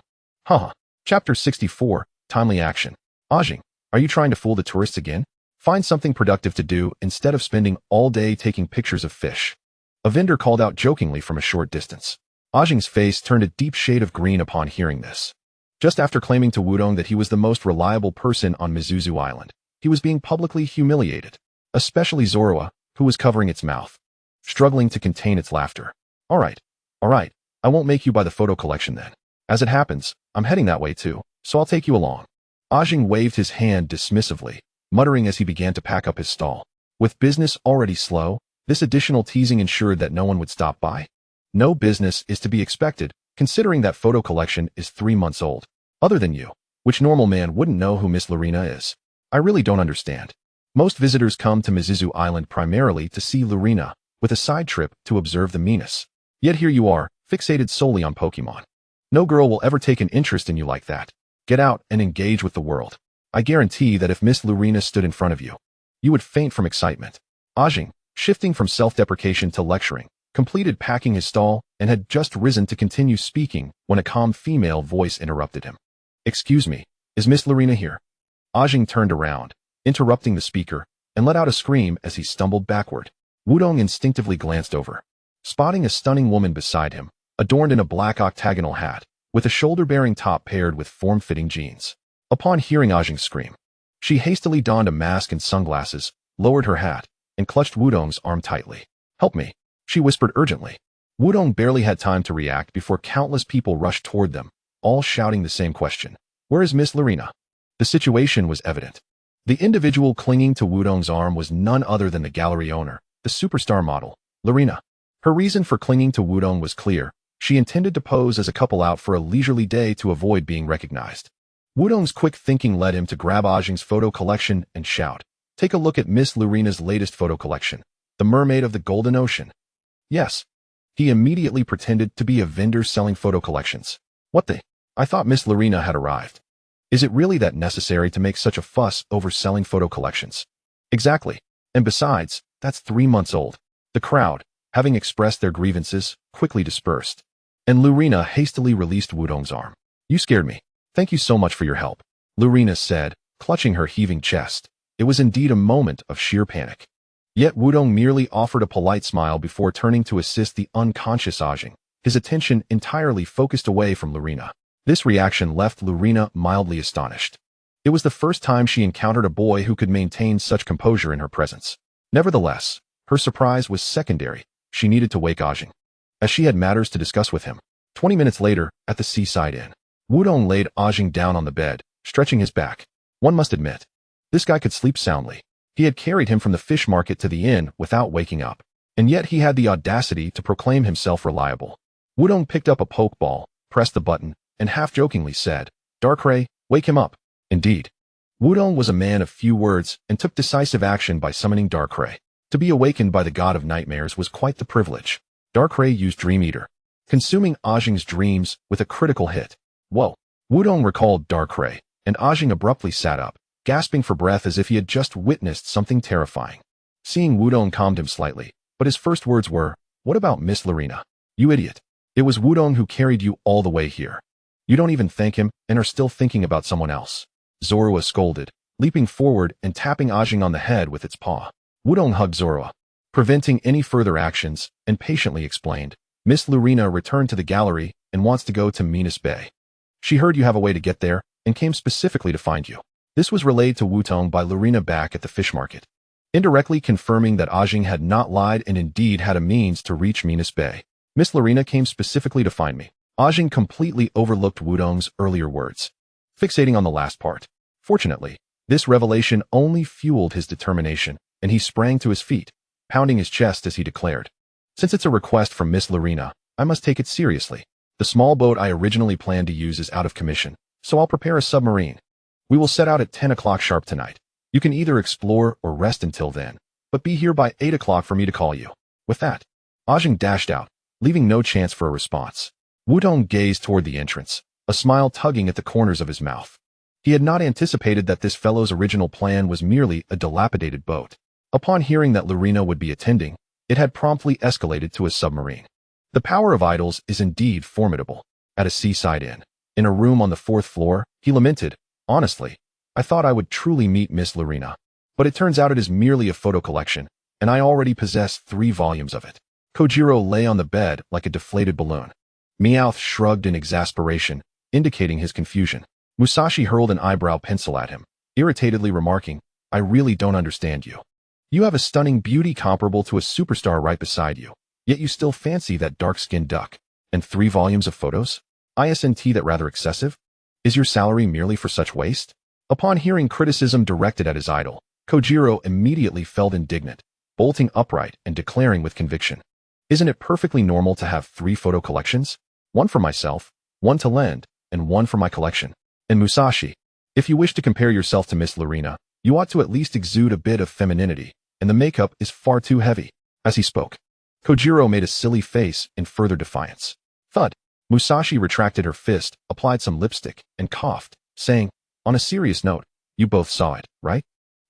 Chapter 64, Timely Action. Ajing, are you trying to fool the tourists again? Find something productive to do instead of spending all day taking pictures of fish. A vendor called out jokingly from a short distance. Ajing's face turned a deep shade of green upon hearing this. Just after claiming to Wudong that he was the most reliable person on Mizuzu Island, he was being publicly humiliated, especially Zorua, who was covering its mouth, struggling to contain its laughter. All right, I won't make you buy the photo collection then. As it happens, I'm heading that way too, so I'll take you along. Ajing waved his hand dismissively, muttering as he began to pack up his stall. With business already slow, this additional teasing ensured that no one would stop by. No business is to be expected, considering that photo collection is 3 months old. Other than you, which normal man wouldn't know who Miss Lurina is? I really don't understand. Most visitors come to Mizuzu Island primarily to see Lurina, with a side trip to observe the Venus. Yet here you are, fixated solely on Pokémon. No girl will ever take an interest in you like that. Get out and engage with the world. I guarantee that if Miss Lurina stood in front of you, you would faint from excitement. Ajing, shifting from self-deprecation to lecturing, completed packing his stall and had just risen to continue speaking when a calm female voice interrupted him. Excuse me, is Miss Lurina here? Ajing turned around, interrupting the speaker, and let out a scream as he stumbled backward. Wudong instinctively glanced over, spotting a stunning woman beside him, adorned in a black octagonal hat, with a shoulder-bearing top paired with form-fitting jeans. Upon hearing Ajing scream, she hastily donned a mask and sunglasses, lowered her hat, and clutched Wudong's arm tightly. Help me, she whispered urgently. Wudong barely had time to react before countless people rushed toward them, all shouting the same question. Where is Miss Lurina? The situation was evident. The individual clinging to Wudong's arm was none other than the gallery owner, the superstar model, Lurina. Her reason for clinging to Wudong was clear. She intended to pose as a couple out for a leisurely day to avoid being recognized. Wudong's quick thinking led him to grab Ajing's photo collection and shout, "Take a look at Miss Lurina's latest photo collection, the Mermaid of the Golden Ocean." Yes. He immediately pretended to be a vendor selling photo collections. What the? I thought Miss Lurina had arrived. Is it really that necessary to make such a fuss over selling photo collections? Exactly. And besides, that's 3 months old. The crowd, having expressed their grievances, quickly dispersed. And Lurina hastily released Wudong's arm. You scared me. Thank you so much for your help, Lurina said, clutching her heaving chest. It was indeed a moment of sheer panic. Yet Wudong merely offered a polite smile before turning to assist the unconscious Ajing, his attention entirely focused away from Lurina. This reaction left Lurina mildly astonished. It was the first time she encountered a boy who could maintain such composure in her presence. Nevertheless, her surprise was secondary. She needed to wake Ajing, as she had matters to discuss with him. 20 minutes later, at the seaside inn, Wudong laid Ajing down on the bed, stretching his back. One must admit, this guy could sleep soundly. He had carried him from the fish market to the inn without waking up, and yet he had the audacity to proclaim himself reliable. Wudong picked up a pokeball, pressed the button, and half-jokingly said, Darkrai, wake him up. Indeed, Wudong was a man of few words and took decisive action by summoning Darkrai. To be awakened by the god of nightmares was quite the privilege. Darkrai used Dream Eater, consuming Ajing's dreams with a critical hit. Whoa! Wudong recalled Darkrai, and Ajing abruptly sat up, gasping for breath as if he had just witnessed something terrifying. Seeing Wudong calmed him slightly, but his first words were, What about Miss Lurina? You idiot. It was Wudong who carried you all the way here. You don't even thank him and are still thinking about someone else. Zorua scolded, leaping forward and tapping Ajing on the head with its paw. Wudong hugged Zorua, preventing any further actions, and patiently explained, Miss Lurina returned to the gallery and wants to go to Venus Bay. She heard you have a way to get there and came specifically to find you. This was relayed to Wudong by Lurina back at the fish market, indirectly confirming that Ajing had not lied and indeed had a means to reach Venus Bay. Miss Lurina came specifically to find me. Ajing completely overlooked Wudong's earlier words, fixating on the last part. Fortunately, this revelation only fueled his determination, and he sprang to his feet, pounding his chest as he declared, Since it's a request from Miss Lurina, I must take it seriously. The small boat I originally planned to use is out of commission, so I'll prepare a submarine. We will set out at 10 o'clock sharp tonight. You can either explore or rest until then, but be here by 8 o'clock for me to call you. With that, Ajing dashed out, leaving no chance for a response. Wudong gazed toward the entrance, a smile tugging at the corners of his mouth. He had not anticipated that this fellow's original plan was merely a dilapidated boat. Upon hearing that Lurina would be attending, it had promptly escalated to a submarine. The power of idols is indeed formidable. At a seaside inn, in a room on the 4th floor, he lamented, Honestly, I thought I would truly meet Miss Lurina. But it turns out it is merely a photo collection, and I already possess 3 volumes of it. Kojiro lay on the bed like a deflated balloon. Meowth shrugged in exasperation, indicating his confusion. Musashi hurled an eyebrow pencil at him, irritatedly remarking, I really don't understand you. You have a stunning beauty comparable to a superstar right beside you, yet you still fancy that dark-skinned duck. And 3 volumes of photos? Isn't that rather excessive? Is your salary merely for such waste? Upon hearing criticism directed at his idol, Kojiro immediately felt indignant, bolting upright and declaring with conviction. Isn't it perfectly normal to have 3 photo collections? 1 for myself, 1 to lend, and 1 for my collection. And Musashi, if you wish to compare yourself to Miss Lorena, you ought to at least exude a bit of femininity, and the makeup is far too heavy. As he spoke, Kojiro made a silly face in further defiance. Thud. Musashi retracted her fist, applied some lipstick, and coughed, saying, on a serious note, you both saw it, right?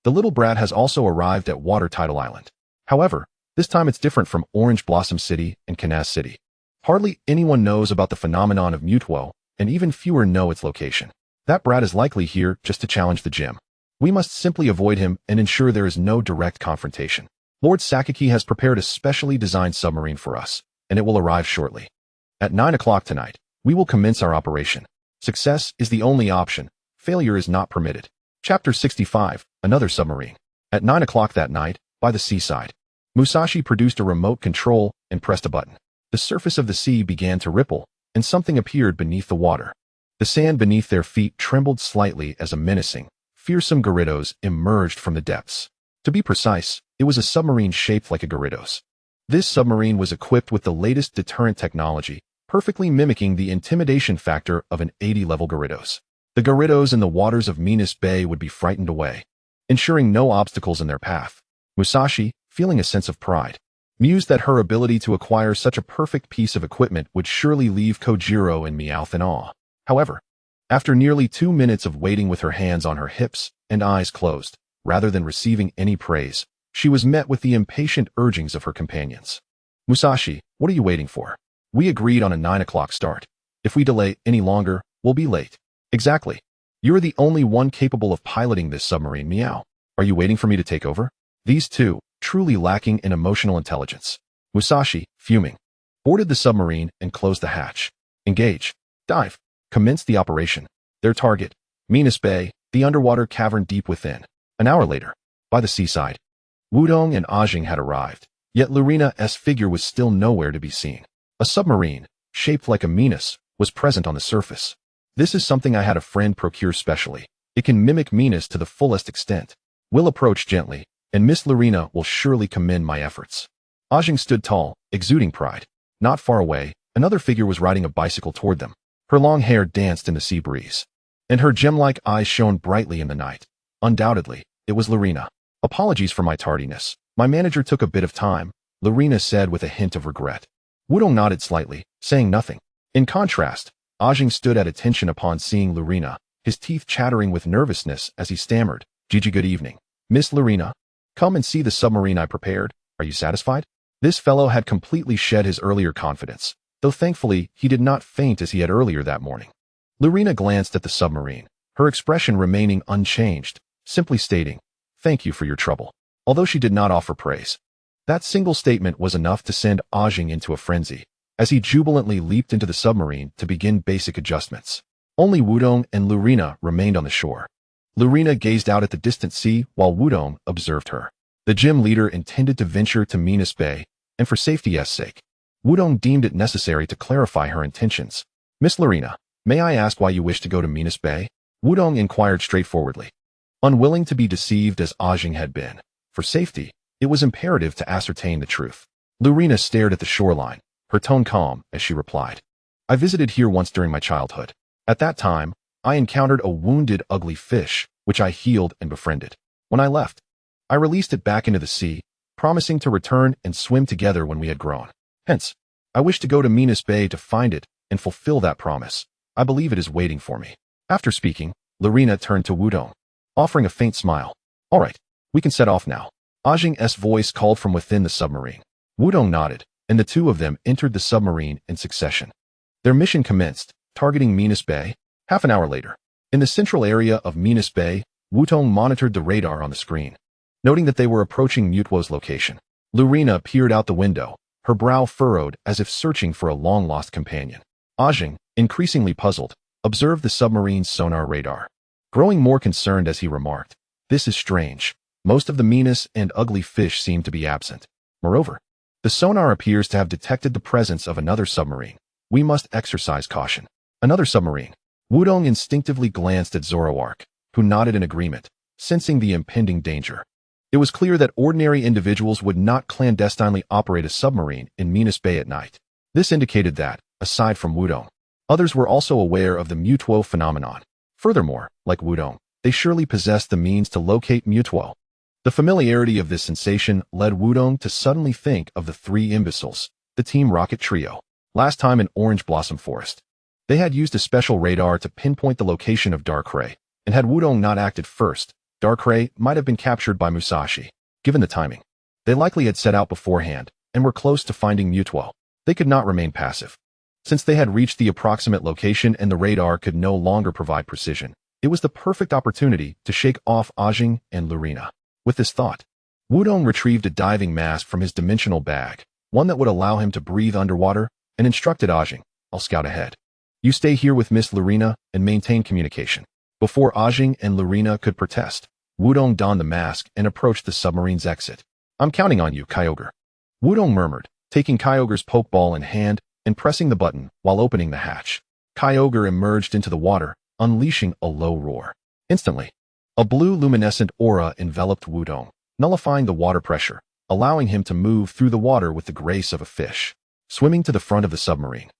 The little brat has also arrived at Water Tidal Island. However, this time it's different from Orange Blossom City and Canaz City. Hardly anyone knows about the phenomenon of Mutuo, and even fewer know its location. That brat is likely here just to challenge the gym. We must simply avoid him and ensure there is no direct confrontation. Lord Sakaki has prepared a specially designed submarine for us, and it will arrive shortly. At 9 o'clock tonight, we will commence our operation. Success is the only option. Failure is not permitted. Chapter 65, Another Submarine. At 9 o'clock that night, by the seaside, Musashi produced a remote control and pressed a button. The surface of the sea began to ripple, and something appeared beneath the water. The sand beneath their feet trembled slightly as a menacing, fearsome Gyarados emerged from the depths. To be precise, it was a submarine shaped like a Gyarados. This submarine was equipped with the latest deterrent technology, perfectly mimicking the intimidation factor of an 80-level Gyarados. The Gyarados in the waters of Minas Bay would be frightened away, ensuring no obstacles in their path. Musashi, feeling a sense of pride, mused that her ability to acquire such a perfect piece of equipment would surely leave Kojiro and Meowth in awe. However, after nearly 2 minutes of waiting with her hands on her hips and eyes closed, rather than receiving any praise, she was met with the impatient urgings of her companions. Musashi, what are you waiting for? We agreed on a 9 o'clock start. If we delay any longer, we'll be late. Exactly. You're the only one capable of piloting this submarine, Meow. Are you waiting for me to take over? These two, truly lacking in emotional intelligence. Musashi, fuming, boarded the submarine and closed the hatch. Engage. Dive. Commenced the operation. Their target, Minas Bay, the underwater cavern deep within. An hour later, by the seaside, Wudong and Ajing had arrived, yet Lurena's figure was still nowhere to be seen. A submarine, shaped like a Minas, was present on the surface. This is something I had a friend procure specially. It can mimic Minas to the fullest extent. We'll approach gently, and Miss Lorena will surely commend my efforts. Ajing stood tall, exuding pride. Not far away, another figure was riding a bicycle toward them. Her long hair danced in the sea breeze, and her gem-like eyes shone brightly in the night. Undoubtedly, it was Lorena. Apologies for my tardiness. My manager took a bit of time, Lorena said with a hint of regret. Wudong nodded slightly, saying nothing. In contrast, Ajing stood at attention upon seeing Lorena, his teeth chattering with nervousness as he stammered, Gigi, good evening. Miss Lorena, come and see the submarine I prepared. Are you satisfied? This fellow had completely shed his earlier confidence, though thankfully he did not faint as he had earlier that morning. Lorena glanced at the submarine, her expression remaining unchanged, simply stating, thank you for your trouble. Although she did not offer praise. That single statement was enough to send Ajing into a frenzy, as he jubilantly leaped into the submarine to begin basic adjustments. Only Wudong and Lorena remained on the shore. Lorena gazed out at the distant sea while Wudong observed her. The gym leader intended to venture to Minas Bay, and for safety's sake, Wudong deemed it necessary to clarify her intentions. Miss Lorena, may I ask why you wish to go to Minas Bay? Wudong inquired straightforwardly. Unwilling to be deceived as Ajing had been, for safety, it was imperative to ascertain the truth. Lorena stared at the shoreline, her tone calm as she replied. I visited here once during my childhood. At that time, I encountered a wounded, ugly fish, which I healed and befriended. When I left, I released it back into the sea, promising to return and swim together when we had grown. Hence, I wish to go to Minas Bay to find it and fulfill that promise. I believe it is waiting for me. After speaking, Lorena turned to Wudong, offering a faint smile. All right, we can set off now. Ajing's voice called from within the submarine. Wudong nodded, and the two of them entered the submarine in succession. Their mission commenced, targeting Minas Bay. Half an hour later, in the central area of Minas Bay, Wudong monitored the radar on the screen. Noting that they were approaching Mutwo's location, Lurina peered out the window, her brow furrowed as if searching for a long-lost companion. Ajing, increasingly puzzled, observed the submarine's sonar radar. Growing more concerned as he remarked, "This is strange. Most of the meanest and ugly fish seem to be absent. Moreover, the sonar appears to have detected the presence of another submarine. We must exercise caution." Another submarine. Wudong instinctively glanced at Zoroark, who nodded in agreement, sensing the impending danger. It was clear that ordinary individuals would not clandestinely operate a submarine in Minas Bay at night. This indicated that, aside from Wudong, others were also aware of the Mutwo phenomenon. Furthermore, like Wudong, they surely possessed the means to locate Mutwo. The familiarity of this sensation led Wudong to suddenly think of the three imbeciles, the Team Rocket trio, last time in Orange Blossom Forest. They had used a special radar to pinpoint the location of Darkrai, and had Wudong not acted first, Darkrai might have been captured by Musashi. Given the timing, they likely had set out beforehand and were close to finding Mutwo. They could not remain passive. Since they had reached the approximate location and the radar could no longer provide precision, it was the perfect opportunity to shake off Ajing and Lurina. With this thought, Wudong retrieved a diving mask from his dimensional bag, one that would allow him to breathe underwater, and instructed Ajing, "I'll scout ahead. You stay here with Miss Lurina and maintain communication." Before Ajing and Lurina could protest, Wudong donned the mask and approached the submarine's exit. "I'm counting on you, Kyogre," Wudong murmured, taking Kyogre's Pokeball in hand and pressing the button while opening the hatch. Kyogre emerged into the water, unleashing a low roar. Instantly, a blue luminescent aura enveloped Wudong, nullifying the water pressure, allowing him to move through the water with the grace of a fish. Swimming to the front of the submarine,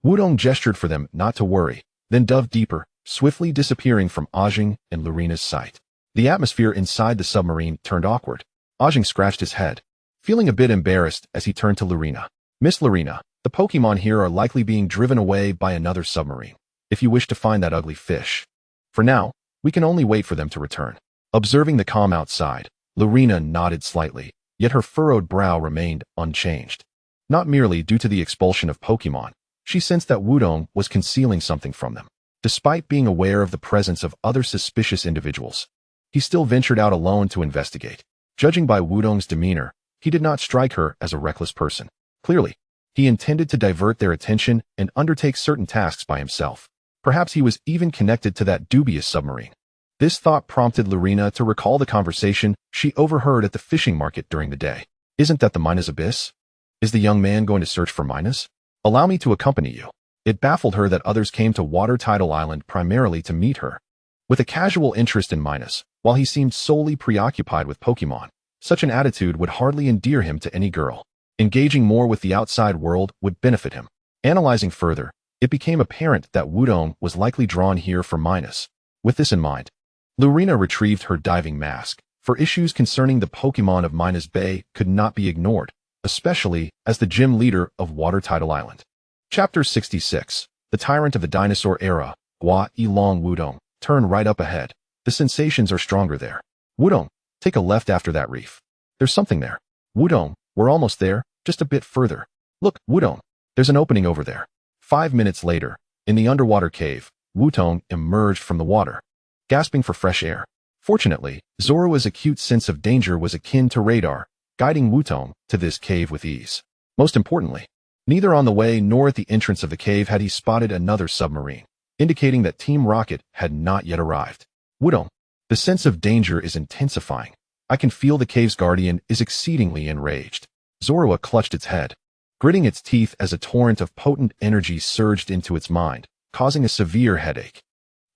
Wudong gestured for them not to worry, then dove deeper, swiftly disappearing from Ajing and Lurina's sight. The atmosphere inside the submarine turned awkward. Ajing scratched his head, feeling a bit embarrassed as he turned to Lurina. "Miss Lurina, the Pokémon here are likely being driven away by another submarine. If you wish to find that ugly fish. For now, we can only wait for them to return." Observing the calm outside, Lurina nodded slightly, yet her furrowed brow remained unchanged. Not merely due to the expulsion of Pokémon, she sensed that Wudong was concealing something from them. Despite being aware of the presence of other suspicious individuals, he still ventured out alone to investigate. Judging by Wudong's demeanor, he did not strike her as a reckless person. Clearly, he intended to divert their attention and undertake certain tasks by himself. Perhaps he was even connected to that dubious submarine. This thought prompted Lurina to recall the conversation she overheard at the fishing market during the day. "Isn't that the Minas Abyss? Is the young man going to search for Minas? Allow me to accompany you." It baffled her that others came to Water Tidal Island primarily to meet her. With a casual interest in Minas, while he seemed solely preoccupied with Pokémon, such an attitude would hardly endear him to any girl. Engaging more with the outside world would benefit him. Analyzing further, it became apparent that Wudong was likely drawn here for Minas. With this in mind, Lurina retrieved her diving mask, for issues concerning the Pokémon of Minas Bay could not be ignored, especially as the gym leader of Water Tidal Island. Chapter 66. The Tyrant of the Dinosaur Era, Gua Elong Wudong. Turn right up ahead. The sensations are stronger there. Wudong, take a left after that reef. There's something there. Wudong, we're almost there, just a bit further. Look, Wudong, there's an opening over there. 5 minutes later, in the underwater cave, Wudong emerged from the water, gasping for fresh air. Fortunately, Zoroa's acute sense of danger was akin to radar, guiding Wudong to this cave with ease. Most importantly, neither on the way nor at the entrance of the cave had he spotted another submarine, indicating that Team Rocket had not yet arrived. "Wudong, the sense of danger is intensifying. I can feel the cave's guardian is exceedingly enraged." Zoroa clutched its head, gritting its teeth as a torrent of potent energy surged into its mind, causing a severe headache.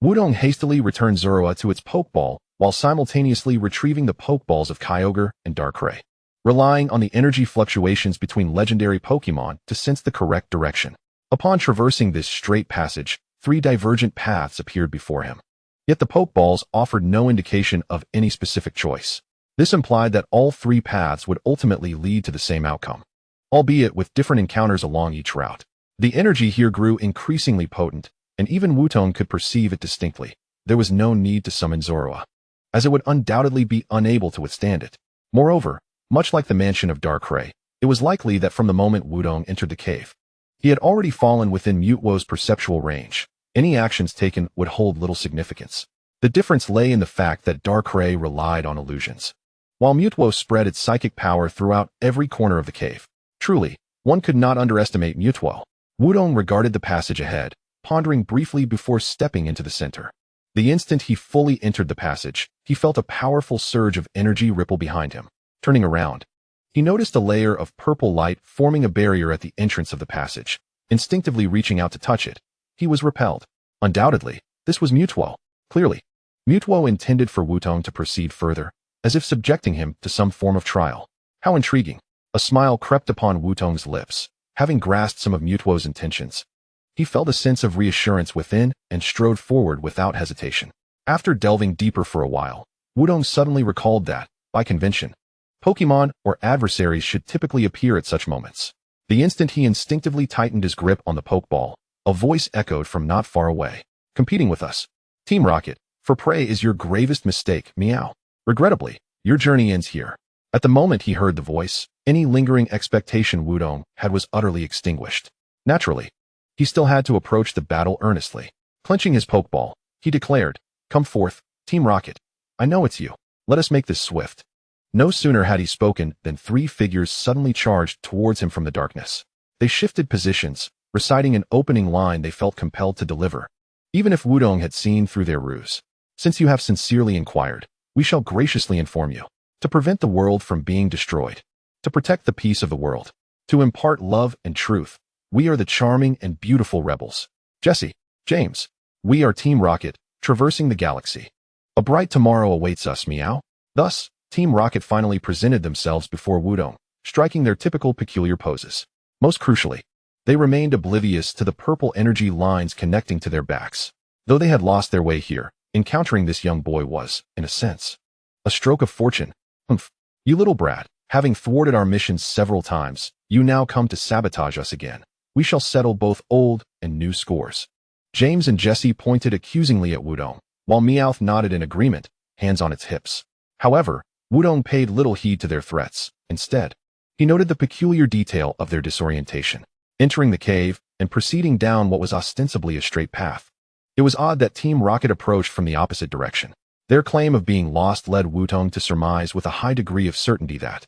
Wudong hastily returned Zoroa to its Pokeball while simultaneously retrieving the Pokeballs of Kyogre and Darkrai, relying on the energy fluctuations between legendary Pokémon to sense the correct direction. Upon traversing this straight passage, 3 divergent paths appeared before him. Yet the Pokeballs offered no indication of any specific choice. This implied that all 3 paths would ultimately lead to the same outcome, albeit with different encounters along each route. The energy here grew increasingly potent, and even Wudong could perceive it distinctly. There was no need to summon Zoroa, as it would undoubtedly be unable to withstand it. Moreover, much like the mansion of Darkrai, it was likely that from the moment Wudong entered the cave, he had already fallen within Mutwo's perceptual range. Any actions taken would hold little significance. The difference lay in the fact that Darkrai relied on illusions, while Mutwo spread its psychic power throughout every corner of the cave. Truly, one could not underestimate Mutwo. Wudong regarded the passage ahead, pondering briefly before stepping into the center. The instant he fully entered the passage, he felt a powerful surge of energy ripple behind him. Turning around, he noticed a layer of purple light forming a barrier at the entrance of the passage. Instinctively reaching out to touch it, he was repelled. Undoubtedly, this was Mutwo. Clearly, Mutwo intended for Wudong to proceed further, as if subjecting him to some form of trial. How intriguing. A smile crept upon Wudong's lips, having grasped some of Mutwo's intentions. He felt a sense of reassurance within and strode forward without hesitation. After delving deeper for a while, Wudong suddenly recalled that, by convention, Pokémon or adversaries should typically appear at such moments. The instant he instinctively tightened his grip on the Pokeball, a voice echoed from not far away. Competing with us, Team Rocket, for prey is your gravest mistake, meow. Regrettably, your journey ends here. At the moment he heard the voice, any lingering expectation Wudong had was utterly extinguished. Naturally, he still had to approach the battle earnestly. Clenching his Pokeball, he declared, "Come forth, Team Rocket. I know it's you. Let us make this swift." No sooner had he spoken than three figures suddenly charged towards him from the darkness. They shifted positions, reciting an opening line they felt compelled to deliver, even if Wudong had seen through their ruse. "Since you have sincerely inquired, we shall graciously inform you. To prevent the world from being destroyed, to protect the peace of the world, to impart love and truth, we are the charming and beautiful rebels. Jesse, James, we are Team Rocket, traversing the galaxy. A bright tomorrow awaits us, meow." Thus, Team Rocket finally presented themselves before Wudong, striking their typical peculiar poses. Most crucially, they remained oblivious to the purple energy lines connecting to their backs. Though they had lost their way here, encountering this young boy was, in a sense, a stroke of fortune. "Humph, you little brat, having thwarted our missions several times, you now come to sabotage us again. We shall settle both old and new scores." James and Jesse pointed accusingly at Wudong, while Meowth nodded in agreement, hands on its hips. However, Wudong paid little heed to their threats. Instead, he noted the peculiar detail of their disorientation. Entering the cave and proceeding down what was ostensibly a straight path. It was odd that Team Rocket approached from the opposite direction. Their claim of being lost led Wudong to surmise with a high degree of certainty that,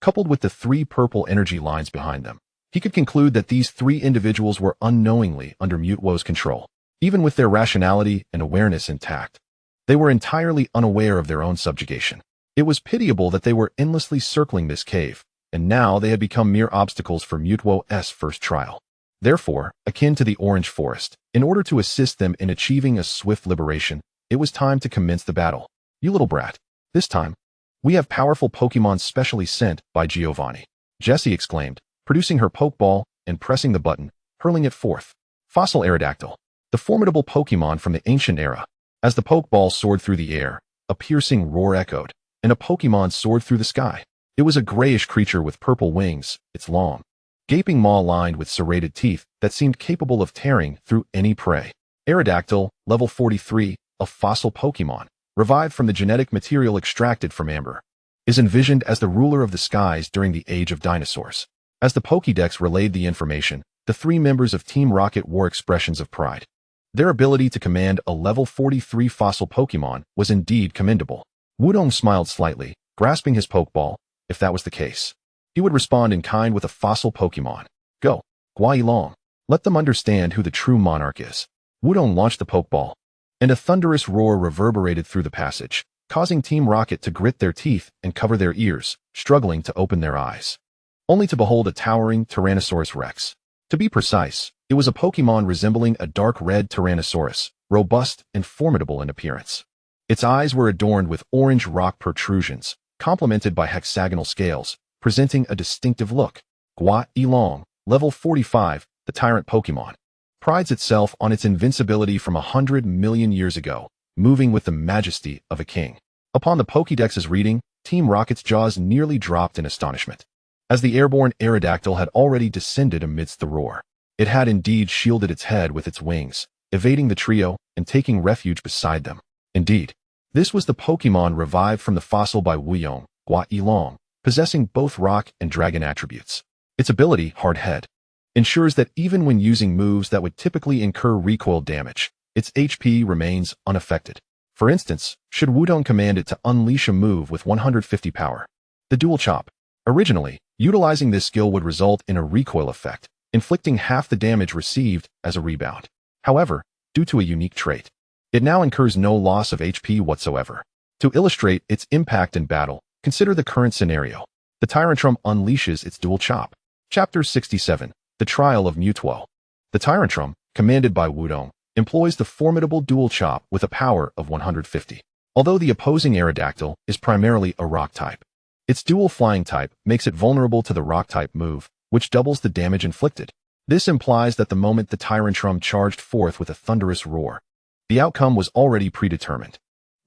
coupled with the three purple energy lines behind them, he could conclude that these three individuals were unknowingly under Mutwo's control. Even with their rationality and awareness intact, they were entirely unaware of their own subjugation. It was pitiable that they were endlessly circling this cave, and now they had become mere obstacles for Mutwo's first trial. Therefore, akin to the Orange Forest, in order to assist them in achieving a swift liberation, it was time to commence the battle. "You little brat. This time, we have powerful Pokémon specially sent by Giovanni," Jessie exclaimed, producing her Pokeball and pressing the button, hurling it forth. Fossil Aerodactyl, the formidable Pokémon from the ancient era. As the Pokeball soared through the air, a piercing roar echoed, and a Pokémon soared through the sky. It was a grayish creature with purple wings, its long, gaping maw lined with serrated teeth that seemed capable of tearing through any prey. Aerodactyl, level 43, a fossil Pokémon, revived from the genetic material extracted from amber, is envisioned as the ruler of the skies during the age of dinosaurs. As the Pokédex relayed the information, the three members of Team Rocket wore expressions of pride. Their ability to command a level 43 fossil Pokémon was indeed commendable. Wudong smiled slightly, grasping his Pokeball. If that was the case, he would respond in kind with a fossil Pokémon. "Go, Guailong. Let them understand who the true monarch is." Wudong launched the Pokeball, and a thunderous roar reverberated through the passage, causing Team Rocket to grit their teeth and cover their ears, struggling to open their eyes, only to behold a towering Tyrannosaurus Rex. To be precise, it was a Pokémon resembling a dark red Tyrannosaurus, robust and formidable in appearance. Its eyes were adorned with orange rock protrusions, complemented by hexagonal scales, presenting a distinctive look. Guailong, level 45, the tyrant Pokémon, prides itself on its invincibility from 100 million years ago, moving with the majesty of a king. Upon the Pokédex's reading, Team Rocket's jaws nearly dropped in astonishment, as the airborne Aerodactyl had already descended amidst the roar. It had indeed shielded its head with its wings, evading the trio and taking refuge beside them. Indeed, this was the Pokémon revived from the fossil by Wuyong, Guailong, possessing both rock and dragon attributes. Its ability, Hard Head, ensures that even when using moves that would typically incur recoil damage, its HP remains unaffected. For instance, should Wudong command it to unleash a move with 150 power. The Dual Chop. Originally, utilizing this skill would result in a recoil effect, inflicting half the damage received as a rebound. However, due to a unique trait, it now incurs no loss of HP whatsoever. To illustrate its impact in battle, consider the current scenario. The Tyrantrum unleashes its Dual Chop. Chapter 67. The Trial of Mewtwo. The Tyrantrum, commanded by Wudong, employs the formidable Dual Chop with a power of 150. Although the opposing Aerodactyl is primarily a rock type, its dual flying type makes it vulnerable to the rock type move, which doubles the damage inflicted. This implies that the moment the Tyrantrum charged forth with a thunderous roar, the outcome was already predetermined.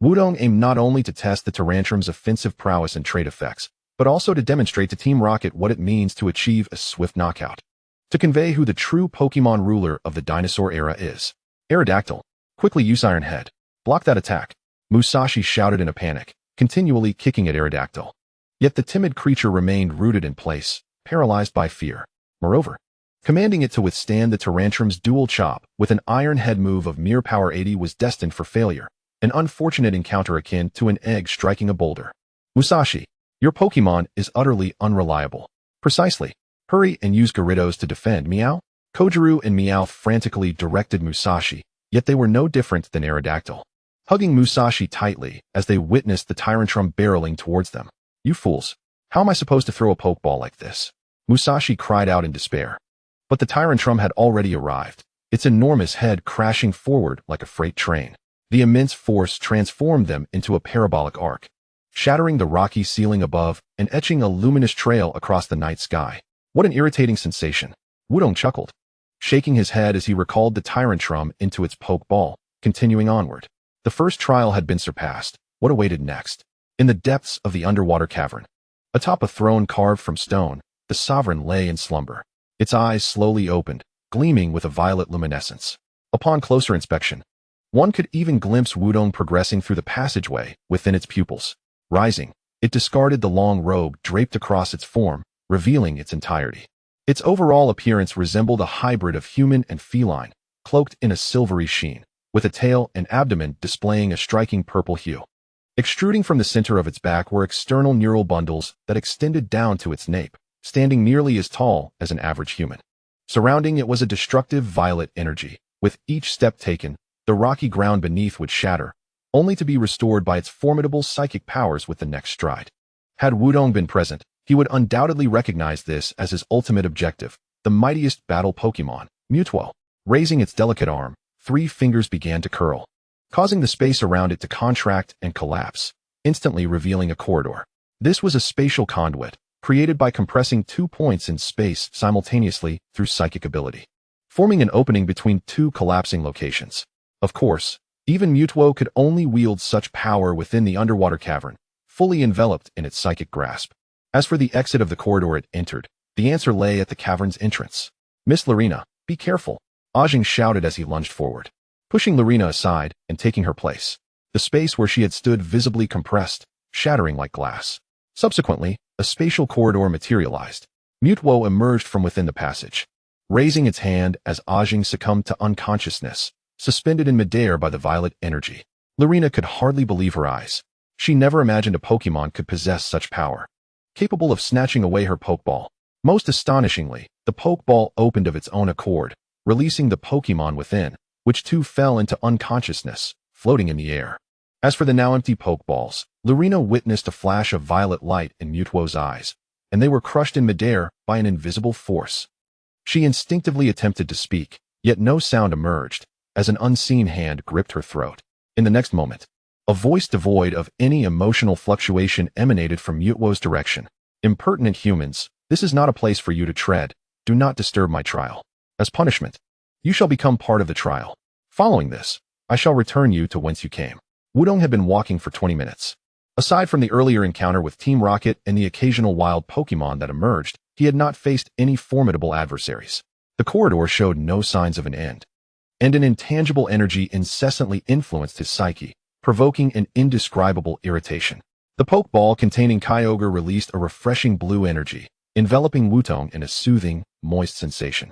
Wudong aimed not only to test the Tyrantrum's offensive prowess and trait effects, but also to demonstrate to Team Rocket what it means to achieve a swift knockout. To convey who the true Pokémon ruler of the dinosaur era is. Aerodactyl, quickly use Iron Head. Block that attack. Musashi shouted in a panic, continually kicking at Aerodactyl. Yet the timid creature remained rooted in place, paralyzed by fear. Moreover, commanding it to withstand the Tyrantrum's Dual Chop with an Iron Head move of mere power 80 was destined for failure, an unfortunate encounter akin to an egg striking a boulder. Musashi, your Pokémon is utterly unreliable. Precisely. Hurry and use Gyarados to defend, Meow. Kojiru and Meowth frantically directed Musashi, yet they were no different than Aerodactyl, hugging Musashi tightly as they witnessed the Tyrantrum barreling towards them. You fools! How am I supposed to throw a Pokeball like this? Musashi cried out in despair. But the Tyrantrum had already arrived, its enormous head crashing forward like a freight train. The immense force transformed them into a parabolic arc, shattering the rocky ceiling above and etching a luminous trail across the night sky. What an irritating sensation! Wudong chuckled, shaking his head as he recalled the Tyrantrum into its Pokeball, continuing onward. The first trial had been surpassed. What awaited next? In the depths of the underwater cavern, atop a throne carved from stone, the sovereign lay in slumber. Its eyes slowly opened, gleaming with a violet luminescence. Upon closer inspection, one could even glimpse Wudong progressing through the passageway within its pupils. Rising, it discarded the long robe draped across its form, revealing its entirety. Its overall appearance resembled a hybrid of human and feline, cloaked in a silvery sheen, with a tail and abdomen displaying a striking purple hue. Extruding from the center of its back were external neural bundles that extended down to its nape, standing nearly as tall as an average human. Surrounding it was a destructive violet energy. With each step taken, the rocky ground beneath would shatter, only to be restored by its formidable psychic powers with the next stride. Had Wudong been present, he would undoubtedly recognize this as his ultimate objective, the mightiest battle Pokémon, Mewtwo. Raising its delicate arm, 3 fingers began to curl, causing the space around it to contract and collapse, instantly revealing a corridor. This was a spatial conduit, created by compressing 2 points in space simultaneously through psychic ability, forming an opening between 2 collapsing locations. Of course, even Mewtwo could only wield such power within the underwater cavern, fully enveloped in its psychic grasp. As for the exit of the corridor it entered, the answer lay at the cavern's entrance. Miss Lorena, be careful, Ajing shouted as he lunged forward, pushing Lorena aside and taking her place. The space where she had stood visibly compressed, shattering like glass. Subsequently, a spatial corridor materialized. Mewtwo emerged from within the passage, raising its hand as Ajing succumbed to unconsciousness, suspended in midair by the violet energy. Lorena could hardly believe her eyes. She never imagined a Pokémon could possess such power, capable of snatching away her Pokeball. Most astonishingly, the Pokeball opened of its own accord, releasing the Pokémon within, which too fell into unconsciousness, floating in the air. As for the now empty Pokeballs, Lorena witnessed a flash of violet light in Mewtwo's eyes, and they were crushed in midair by an invisible force. She instinctively attempted to speak, yet no sound emerged, as an unseen hand gripped her throat. In the next moment, a voice devoid of any emotional fluctuation emanated from Mewtwo's direction. Impertinent humans, this is not a place for you to tread. Do not disturb my trial. As punishment, you shall become part of the trial. Following this, I shall return you to whence you came. Wudong had been walking for 20 minutes. Aside from the earlier encounter with Team Rocket and the occasional wild Pokémon that emerged, he had not faced any formidable adversaries. The corridor showed no signs of an end, and an intangible energy incessantly influenced his psyche, provoking an indescribable irritation. The Pokeball containing Kyogre released a refreshing blue energy, enveloping Wudong in a soothing, moist sensation.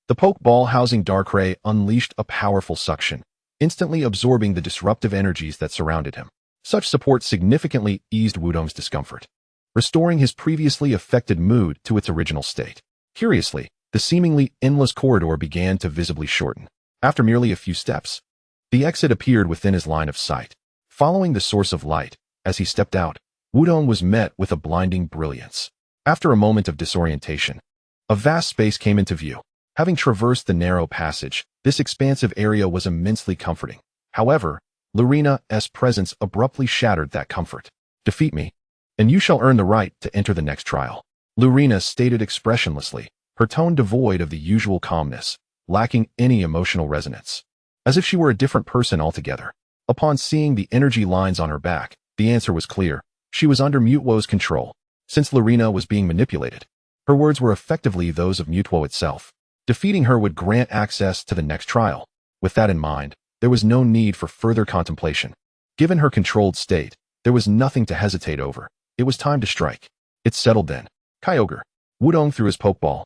The Pokeball housing Darkrai unleashed a powerful suction, instantly absorbing the disruptive energies that surrounded him. Such support significantly eased Wudong's discomfort, restoring his previously affected mood to its original state. Curiously, the seemingly endless corridor began to visibly shorten. After merely a few steps, the exit appeared within his line of sight. Following the source of light, as he stepped out, Wudong was met with a blinding brilliance. After a moment of disorientation, a vast space came into view. Having traversed the narrow passage, this expansive area was immensely comforting. However, Lurina's presence abruptly shattered that comfort. "Defeat me, and you shall earn the right to enter the next trial," Lurina stated expressionlessly, her tone devoid of the usual calmness, lacking any emotional resonance, as if she were a different person altogether. Upon seeing the energy lines on her back, the answer was clear. She was under Mutuo's control. Since Lurina was being manipulated, her words were effectively those of Mutuo itself. Defeating her would grant access to the next trial. With that in mind, there was no need for further contemplation. Given her controlled state, there was nothing to hesitate over. It was time to strike. It settled then. Kyogre. Wudong threw his Pokeball.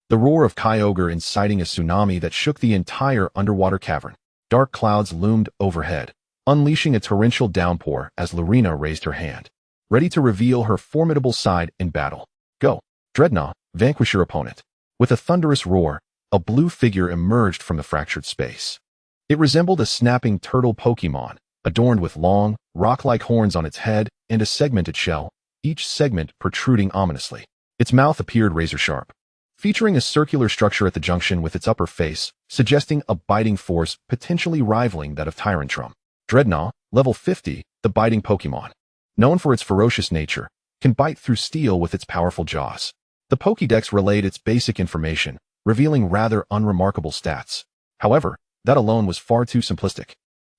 The roar of Kyogre inciting a tsunami that shook the entire underwater cavern. Dark clouds loomed overhead, unleashing a torrential downpour as Lurina raised her hand, ready to reveal her formidable side in battle. "Go, Dreadnought, vanquish your opponent." With a thunderous roar, a blue figure emerged from the fractured space. It resembled a snapping turtle Pokémon, adorned with long, rock-like horns on its head and a segmented shell, each segment protruding ominously. Its mouth appeared razor-sharp, featuring a circular structure at the junction with its upper face, suggesting a biting force potentially rivaling that of Tyrantrum. Dreadnought, level 50, the biting Pokémon. Known for its ferocious nature, can bite through steel with its powerful jaws. The Pokédex relayed its basic information, revealing rather unremarkable stats. However, that alone was far too simplistic.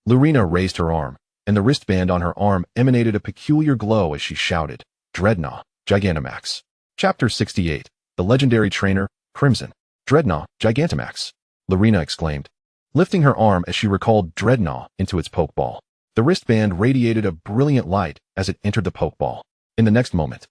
Lurina raised her arm, and the wristband on her arm emanated a peculiar glow as she shouted, "Dreadnought, Gigantamax." Chapter 68. The Legendary Trainer, Crimson. "Dreadnought, Gigantamax," Lurina exclaimed, lifting her arm as she recalled Dreadnought into its Pokeball. The wristband radiated a brilliant light as it entered the Pokeball. In the next moment,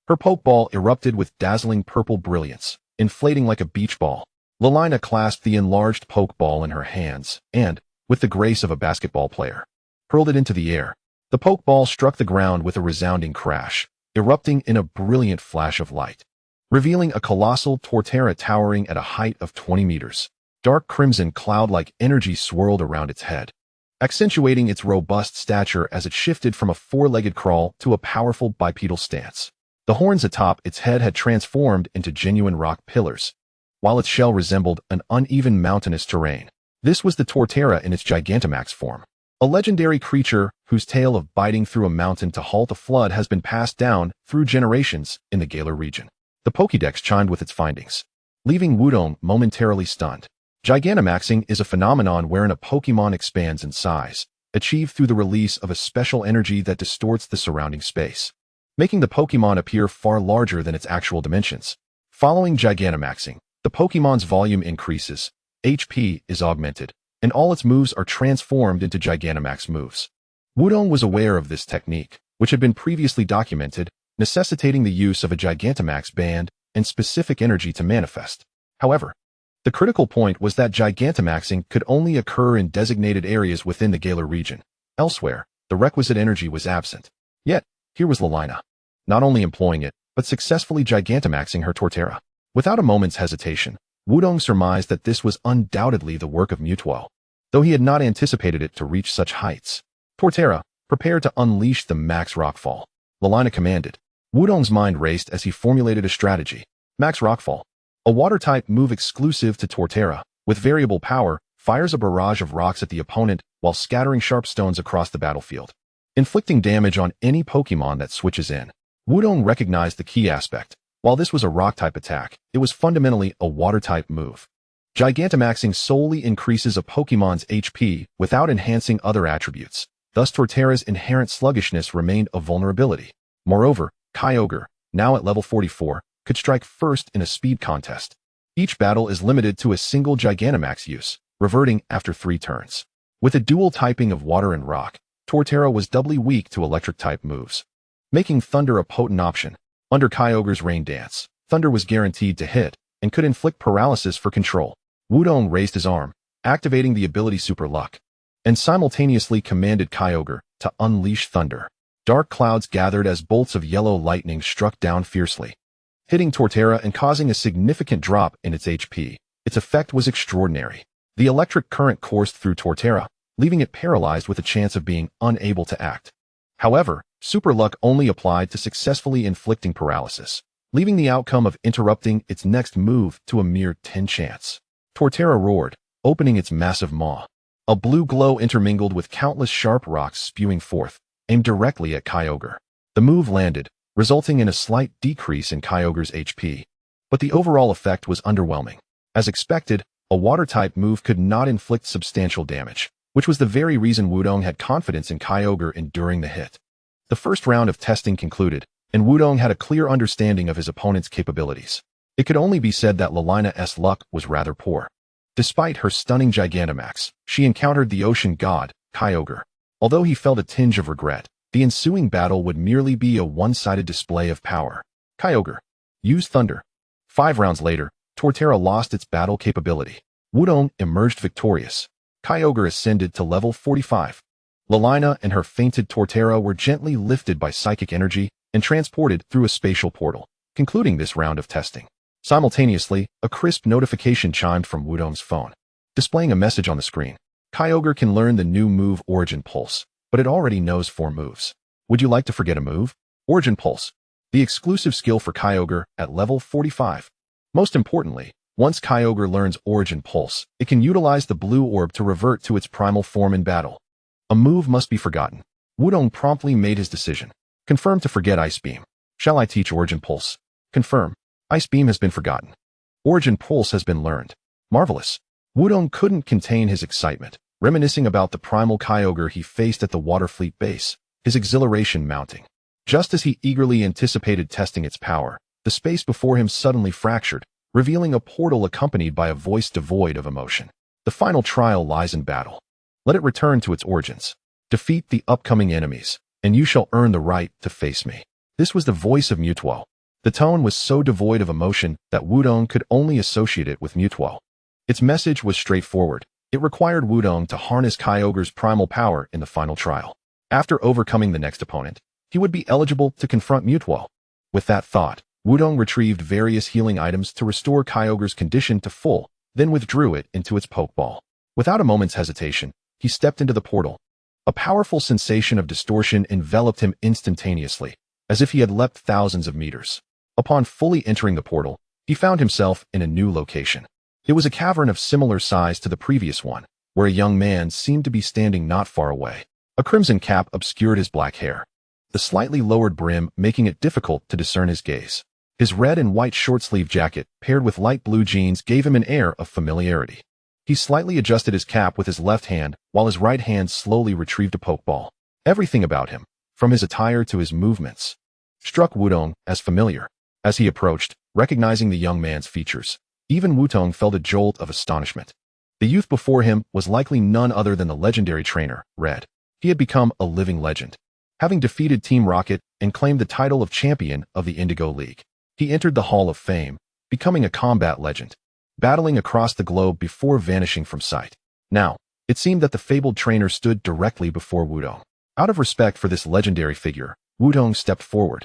her Pokeball erupted with dazzling purple brilliance, inflating like a beach ball. Lilina clasped the enlarged Pokeball in her hands and, with the grace of a basketball player, hurled it into the air. The Pokeball struck the ground with a resounding crash, erupting in a brilliant flash of light, revealing a colossal Torterra towering at a height of 20 meters. Dark crimson cloud-like energy swirled around its head, accentuating its robust stature as it shifted from a four-legged crawl to a powerful bipedal stance. The horns atop its head had transformed into genuine rock pillars, while its shell resembled an uneven mountainous terrain. This was the Torterra in its Gigantamax form, a legendary creature whose tale of biting through a mountain to halt a flood has been passed down through generations in the Galar region. The Pokédex chimed with its findings, leaving Wudong momentarily stunned. Gigantamaxing is a phenomenon wherein a Pokémon expands in size, achieved through the release of a special energy that distorts the surrounding space, making the Pokémon appear far larger than its actual dimensions. Following Gigantamaxing, the Pokémon's volume increases, HP is augmented, and all its moves are transformed into Gigantamax moves. Wudong was aware of this technique, which had been previously documented, necessitating the use of a Gigantamax band and specific energy to manifest. However, the critical point was that Gigantamaxing could only occur in designated areas within the Galar region. Elsewhere, the requisite energy was absent. Yet, here was Lilina, not only employing it, but successfully Gigantamaxing her Torterra. Without a moment's hesitation, Wudong surmised that this was undoubtedly the work of Mutuo, though he had not anticipated it to reach such heights. "Torterra, prepare to unleash the Max Rockfall," Lilina commanded. Wudong's mind raced as he formulated a strategy. Max Rockfall, a water-type move exclusive to Torterra, with variable power, fires a barrage of rocks at the opponent while scattering sharp stones across the battlefield, inflicting damage on any Pokémon that switches in. Wudong recognized the key aspect. While this was a rock-type attack, it was fundamentally a water-type move. Gigantamaxing solely increases a Pokémon's HP without enhancing other attributes. Thus Torterra's inherent sluggishness remained a vulnerability. Moreover, Kyogre, now at level 44, could strike first in a speed contest. Each battle is limited to a single Gigantamax use, reverting after 3 turns. With a dual typing of water and rock, Torterra was doubly weak to electric-type moves, making Thunder a potent option. Under Kyogre's Rain Dance, Thunder was guaranteed to hit and could inflict paralysis for control. Wudong raised his arm, activating the ability Super Luck. and simultaneously commanded Kyogre to unleash thunder. Dark clouds gathered as bolts of yellow lightning struck down fiercely, hitting Torterra and causing a significant drop in its HP. Its effect was extraordinary. The electric current coursed through Torterra, leaving it paralyzed with a chance of being unable to act. However, super luck only applied to successfully inflicting paralysis, leaving the outcome of interrupting its next move to a mere 10 chance. Torterra roared, opening its massive maw. A blue glow intermingled with countless sharp rocks spewing forth, aimed directly at Kyogre. The move landed, resulting in a slight decrease in Kyogre's HP. But the overall effect was underwhelming. As expected, a water-type move could not inflict substantial damage, which was the very reason Wudong had confidence in Kyogre enduring the hit. The first round of testing concluded, and Wudong had a clear understanding of his opponent's capabilities. It could only be said that Lalina's luck was rather poor. Despite her stunning Gigantamax, she encountered the ocean god, Kyogre. Although he felt a tinge of regret, the ensuing battle would merely be a one-sided display of power. Kyogre, use thunder. 5 rounds later, Torterra lost its battle capability. Wudong emerged victorious. Kyogre ascended to level 45. Lalina and her fainted Torterra were gently lifted by psychic energy and transported through a spatial portal, concluding this round of testing. Simultaneously, a crisp notification chimed from Wudong's phone, displaying a message on the screen. Kyogre can learn the new move Origin Pulse, but it already knows 4 moves. Would you like to forget a move? Origin Pulse, the exclusive skill for Kyogre at level 45. Most importantly, once Kyogre learns Origin Pulse, it can utilize the blue orb to revert to its primal form in battle. A move must be forgotten. Wudong promptly made his decision. Confirm to forget Ice Beam. Shall I teach Origin Pulse? Confirm. Ice Beam has been forgotten. Origin Pulse has been learned. Marvelous. Wudong couldn't contain his excitement, reminiscing about the primal Kyogre he faced at the Waterfleet base, his exhilaration mounting. Just as he eagerly anticipated testing its power, the space before him suddenly fractured, revealing a portal accompanied by a voice devoid of emotion. The final trial lies in battle. Let it return to its origins. Defeat the upcoming enemies, and you shall earn the right to face me. This was the voice of Mutuo. The tone was so devoid of emotion that Wudong could only associate it with Mutuo. Its message was straightforward. It required Wudong to harness Kyogre's primal power in the final trial. After overcoming the next opponent, he would be eligible to confront Mutuo. With that thought, Wudong retrieved various healing items to restore Kyogre's condition to full, then withdrew it into its Pokeball. Without a moment's hesitation, he stepped into the portal. A powerful sensation of distortion enveloped him instantaneously, as if he had leapt thousands of meters. Upon fully entering the portal, he found himself in a new location. It was a cavern of similar size to the previous one, where a young man seemed to be standing not far away. A crimson cap obscured his black hair, the slightly lowered brim making it difficult to discern his gaze. His red and white short-sleeve jacket, paired with light blue jeans, gave him an air of familiarity. He slightly adjusted his cap with his left hand, while his right hand slowly retrieved a Pokeball. Everything about him, from his attire to his movements, struck Wudong as familiar. As he approached, recognizing the young man's features, even Wudong felt a jolt of astonishment. The youth before him was likely none other than the legendary trainer, Red. He had become a living legend, having defeated Team Rocket and claimed the title of champion of the Indigo League. He entered the Hall of Fame, becoming a combat legend, battling across the globe before vanishing from sight. Now, it seemed that the fabled trainer stood directly before Wudong. Out of respect for this legendary figure, Wudong stepped forward,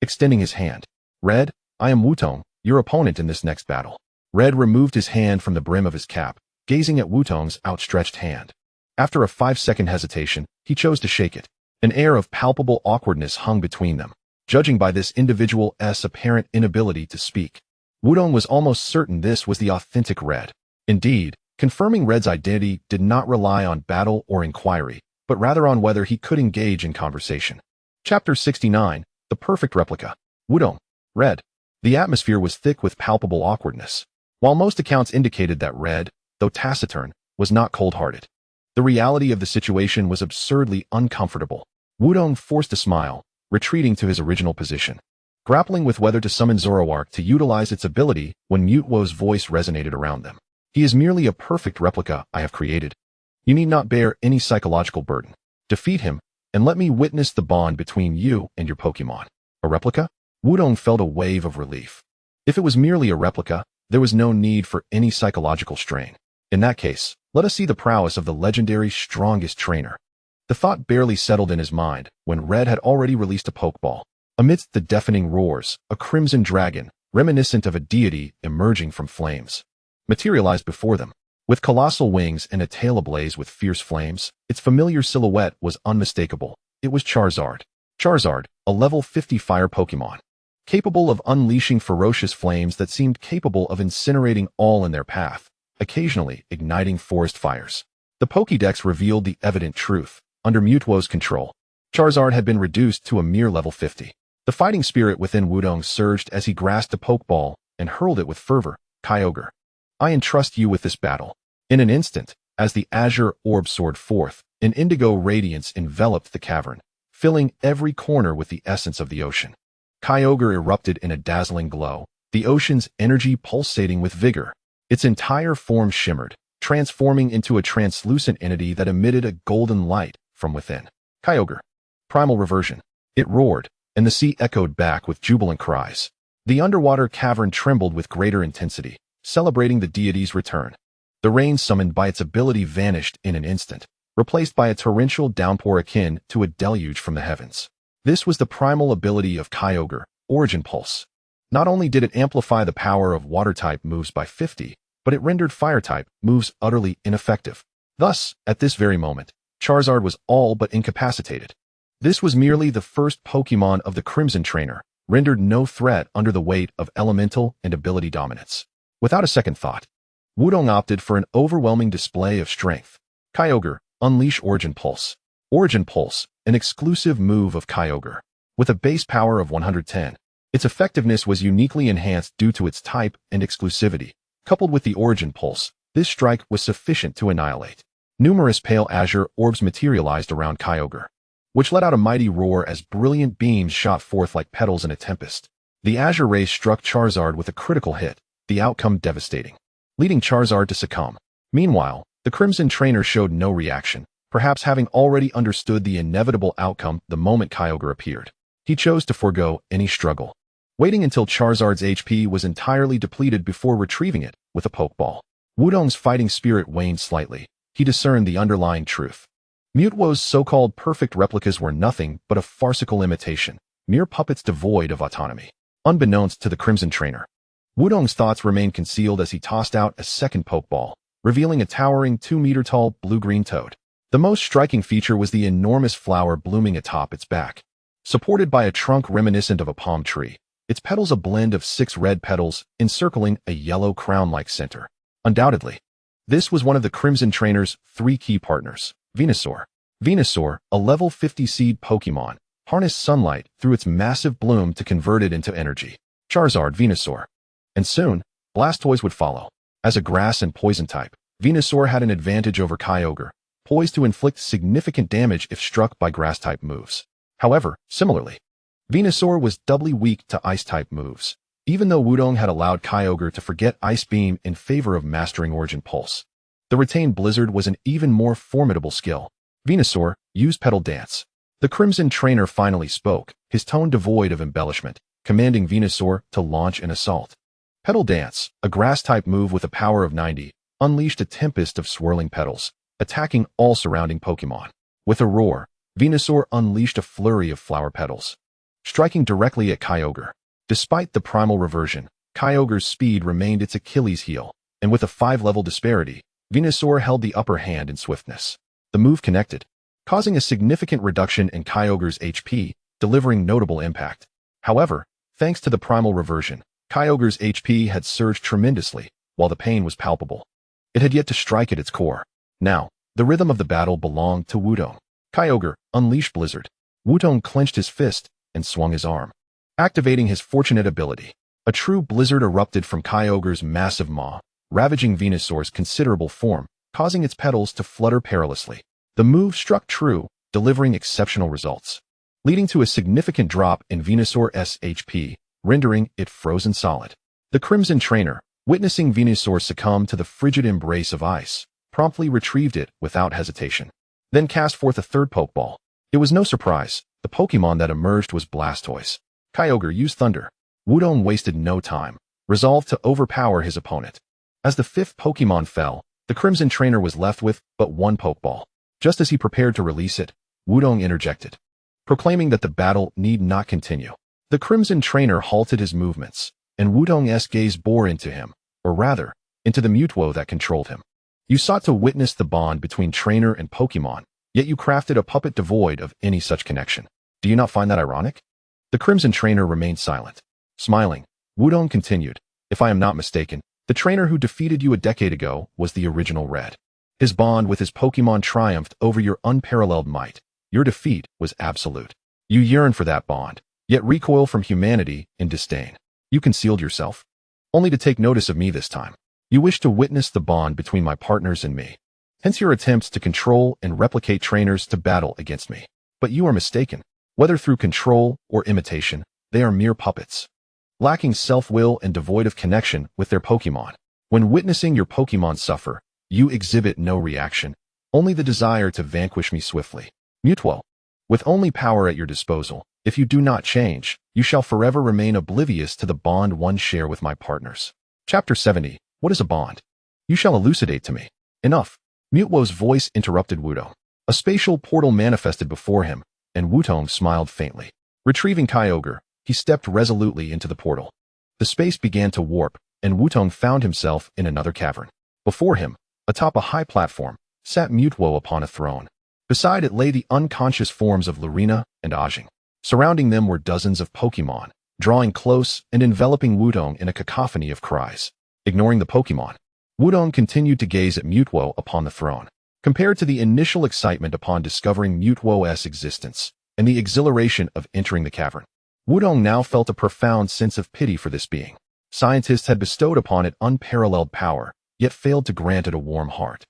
extending his hand. Red, I am Wudong, your opponent in this next battle. Red removed his hand from the brim of his cap, gazing at Wudong's outstretched hand. After a 5-second hesitation, he chose to shake it. An air of palpable awkwardness hung between them, judging by this individual's apparent inability to speak. Wudong was almost certain this was the authentic Red. Indeed, confirming Red's identity did not rely on battle or inquiry, but rather on whether he could engage in conversation. Chapter 69, The Perfect Replica. Wudong. Red. The atmosphere was thick with palpable awkwardness. While most accounts indicated that Red, though taciturn, was not cold-hearted, the reality of the situation was absurdly uncomfortable. Wudong forced a smile, retreating to his original position, grappling with whether to summon Zoroark to utilize its ability when Mutuo's voice resonated around them. He is merely a perfect replica I have created. You need not bear any psychological burden. Defeat him, and let me witness the bond between you and your Pokémon. A replica? Wudong felt a wave of relief. If it was merely a replica, there was no need for any psychological strain. In that case, Let us see the prowess of the legendary strongest trainer. The thought barely settled in his mind when Red had already released a Pokeball. Amidst the deafening roars, a crimson dragon, reminiscent of a deity emerging from flames, materialized before them. With colossal wings and a tail ablaze with fierce flames, its familiar silhouette was unmistakable. It was Charizard. Charizard, a level 50 fire Pokemon, capable of unleashing ferocious flames that seemed capable of incinerating all in their path, occasionally igniting forest fires. The Pokédex revealed the evident truth. Under Mewtwo's control, Charizard had been reduced to a mere level 50. The fighting spirit within Wudong surged as he grasped a Pokeball and hurled it with fervor. Kyogre, I entrust you with this battle. In an instant, as the azure orb soared forth, an indigo radiance enveloped the cavern, filling every corner with the essence of the ocean. Kyogre erupted in a dazzling glow, the ocean's energy pulsating with vigor. Its entire form shimmered, transforming into a translucent entity that emitted a golden light from within. Kyogre. Primal reversion. It roared, and the sea echoed back with jubilant cries. The underwater cavern trembled with greater intensity, celebrating the deity's return. The rain summoned by its ability vanished in an instant, replaced by a torrential downpour akin to a deluge from the heavens. This was the primal ability of Kyogre, Origin Pulse. Not only did it amplify the power of water-type moves by 50, but it rendered fire-type moves utterly ineffective. Thus, at this very moment, Charizard was all but incapacitated. This was merely the first Pokemon of the Crimson Trainer, rendered no threat under the weight of elemental and ability dominance. Without a second thought, Wudong opted for an overwhelming display of strength. Kyogre, unleash Origin Pulse. Origin Pulse, an exclusive move of Kyogre. With a base power of 110, its effectiveness was uniquely enhanced due to its type and exclusivity. Coupled with the Origin Pulse, this strike was sufficient to annihilate. Numerous pale azure orbs materialized around Kyogre, which let out a mighty roar as brilliant beams shot forth like petals in a tempest. The azure rays struck Charizard with a critical hit, the outcome devastating, leading Charizard to succumb. Meanwhile, the Crimson Trainer showed no reaction, perhaps having already understood the inevitable outcome the moment Kyogre appeared. He chose to forego any struggle, waiting until Charizard's HP was entirely depleted before retrieving it with a Pokeball. Wudong's fighting spirit waned slightly. He discerned the underlying truth. Mewtwo's so-called perfect replicas were nothing but a farcical imitation, mere puppets devoid of autonomy. Unbeknownst to the Crimson Trainer, Wudong's thoughts remained concealed as he tossed out a second Pokeball, revealing a towering 2-meter-tall blue-green toad. The most striking feature was the enormous flower blooming atop its back. Supported by a trunk reminiscent of a palm tree, its petals a blend of 6 red petals encircling a yellow crown-like center. Undoubtedly, this was one of the Crimson Trainer's 3 key partners. Venusaur. Venusaur, a level 50 seed Pokemon, harnessed sunlight through its massive bloom to convert it into energy. Charizard, Venusaur. And soon, Blastoise would follow. As a grass and poison type, Venusaur had an advantage over Kyogre, poised to inflict significant damage if struck by grass-type moves. However, similarly, Venusaur was doubly weak to ice-type moves, even though Wudong had allowed Kyogre to forget Ice Beam in favor of mastering Origin Pulse. The retained Blizzard was an even more formidable skill. Venusaur, use Petal Dance. The Crimson Trainer finally spoke, his tone devoid of embellishment, commanding Venusaur to launch an assault. Petal Dance, a grass-type move with a power of 90, unleashed a tempest of swirling petals, attacking all surrounding Pokemon. With a roar, Venusaur unleashed a flurry of flower petals, striking directly at Kyogre. Despite the primal reversion, Kyogre's speed remained its Achilles heel, and with a 5-level disparity, Venusaur held the upper hand in swiftness. The move connected, causing a significant reduction in Kyogre's HP, delivering notable impact. However, thanks to the primal reversion, Kyogre's HP had surged tremendously, while the pain was palpable. It had yet to strike at its core. Now, the rhythm of the battle belonged to Wudong. Kyogre, unleash Blizzard. Wudong clenched his fist and swung his arm, activating his fortunate ability. A true blizzard erupted from Kyogre's massive maw, ravaging Venusaur's considerable form, causing its petals to flutter perilously. The move struck true, delivering exceptional results, leading to a significant drop in Venusaur's HP, rendering it frozen solid. The Crimson Trainer, witnessing Venusaur succumb to the frigid embrace of ice, promptly retrieved it without hesitation, then cast forth a third Pokeball. It was no surprise, the Pokemon that emerged was Blastoise. Kyogre used Thunder. Wudong wasted no time, resolved to overpower his opponent. As the 5th Pokemon fell, The Crimson Trainer was left with but one Pokeball. Just as he prepared to release it, Wudong interjected, proclaiming that the battle need not continue. The Crimson Trainer halted his movements, and Wudong's gaze bore into him, or rather, into the Mutwo that controlled him. You sought to witness the bond between trainer and Pokemon, yet you crafted a puppet devoid of any such connection. Do you not find that ironic? The Crimson Trainer remained silent. Smiling, Wudong continued, if I am not mistaken, the trainer who defeated you a decade ago was the original Red. His bond with his Pokemon triumphed over your unparalleled might. Your defeat was absolute. You yearn for that bond, yet recoil from humanity in disdain. You concealed yourself, only to take notice of me this time. You wish to witness the bond between my partners and me. Hence your attempts to control and replicate trainers to battle against me. But you are mistaken. Whether through control or imitation, they are mere puppets, lacking self-will and devoid of connection with their Pokemon. When witnessing your Pokemon suffer, you exhibit no reaction, only the desire to vanquish me swiftly. Mutwo, with only power at your disposal, if you do not change, you shall forever remain oblivious to the bond one share with my partners. Chapter 70. What is a bond? You shall elucidate to me. Enough. Mutwo's voice interrupted Wudong. A spatial portal manifested before him, and Wudong smiled faintly. Retrieving Kyogre, he stepped resolutely into the portal. The space began to warp, and Wudong found himself in another cavern. Before him, atop a high platform, sat Mutwo upon a throne. Beside it lay the unconscious forms of Lurina and Ajing. Surrounding them were dozens of Pokemon, drawing close and enveloping Wudong in a cacophony of cries. Ignoring the Pokemon, Wudong continued to gaze at Mutwo upon the throne. Compared to the initial excitement upon discovering Mutwo's existence and the exhilaration of entering the cavern, Wudong now felt a profound sense of pity for this being. Scientists had bestowed upon it unparalleled power, yet failed to grant it a warm heart,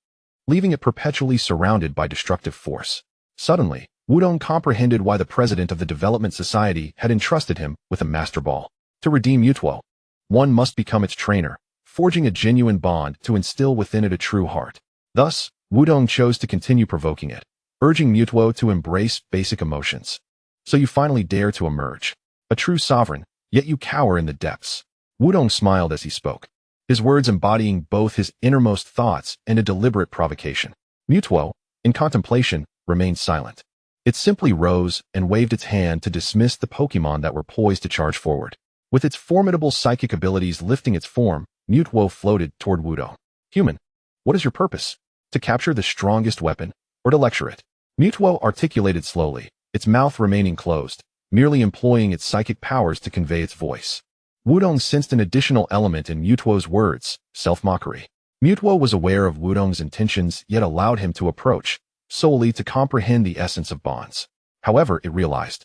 leaving it perpetually surrounded by destructive force. Suddenly, Wudong comprehended why the president of the Development Society had entrusted him with a Master Ball. To redeem Mutwo, one must become its trainer, forging a genuine bond to instill within it a true heart. Thus, Wudong chose to continue provoking it, urging Mutwo to embrace basic emotions. So you finally dare to emerge, a true sovereign, yet you cower in the depths. Wudong smiled as he spoke, his words embodying both his innermost thoughts and a deliberate provocation. Mutwo, in contemplation, remained silent. It simply rose and waved its hand to dismiss the Pokemon that were poised to charge forward. With its formidable psychic abilities lifting its form, Mutwo floated toward Wudong. Human, what is your purpose? To capture the strongest weapon, or to lecture it? Mutwo articulated slowly, its mouth remaining closed, merely employing its psychic powers to convey its voice. Wudong sensed an additional element in Mutwo's words, self-mockery. Mutwo was aware of Wudong's intentions yet allowed him to approach, solely to comprehend the essence of bonds. However, it realized,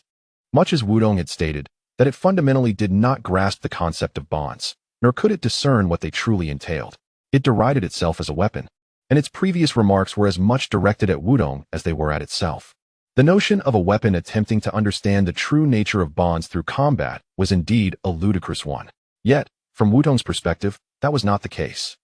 much as Wudong had stated, that it fundamentally did not grasp the concept of bonds, nor could it discern what they truly entailed. It derided itself as a weapon, and its previous remarks were as much directed at Wudong as they were at itself. The notion of a weapon attempting to understand the true nature of bonds through combat was indeed a ludicrous one. Yet, from Wudong's perspective, that was not the case.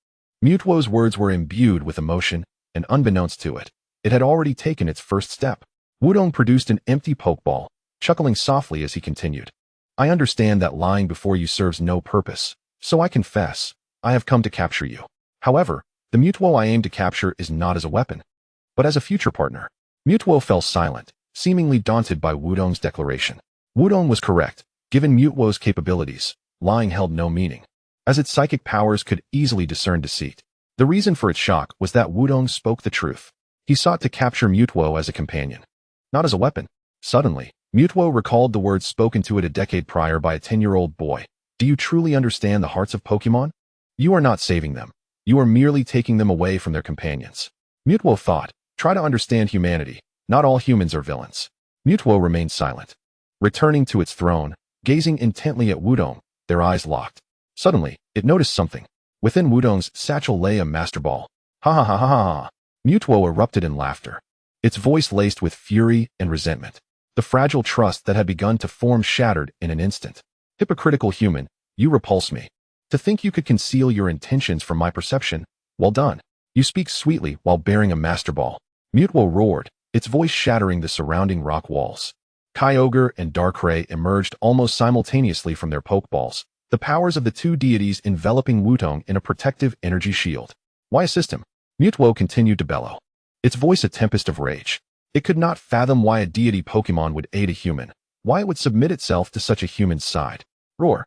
Mutwo's words were imbued with emotion, and unbeknownst to it, it had already taken its first step. Wudong produced an empty Pokeball, chuckling softly as he continued. I understand that lying before you serves no purpose, so I confess, I have come to capture you. However, the Mutwo I aim to capture is not as a weapon, but as a future partner. Mutwo fell silent, seemingly daunted by Wudong's declaration. Wudong was correct. Given Mutwo's capabilities, lying held no meaning, as its psychic powers could easily discern deceit. The reason for its shock was that Wudong spoke the truth. He sought to capture Mutwo as a companion, not as a weapon. Suddenly, Mutwo recalled the words spoken to it a decade prior by a 10-year-old boy. Do you truly understand the hearts of Pokemon? You are not saving them. You are merely taking them away from their companions. Mutwo thought, try to understand humanity. Not all humans are villains. Mutwo remained silent. Returning to its throne, gazing intently at Wudong, their eyes locked. Suddenly, it noticed something. Within Wudong's satchel lay a Master Ball. Ha ha ha ha ha. Mutwo erupted in laughter, its voice laced with fury and resentment. The fragile trust that had begun to form shattered in an instant. Hypocritical human, you repulse me. To think you could conceal your intentions from my perception, well done. You speak sweetly while bearing a Master Ball. Mutwo roared, its voice shattering the surrounding rock walls. Kyogre and Darkrai emerged almost simultaneously from their Pokeballs, the powers of the two deities enveloping Wudong in a protective energy shield. Why assist him? Mutuo continued to bellow, its voice a tempest of rage. It could not fathom why a deity Pokémon would aid a human, why it would submit itself to such a human's side. Roar.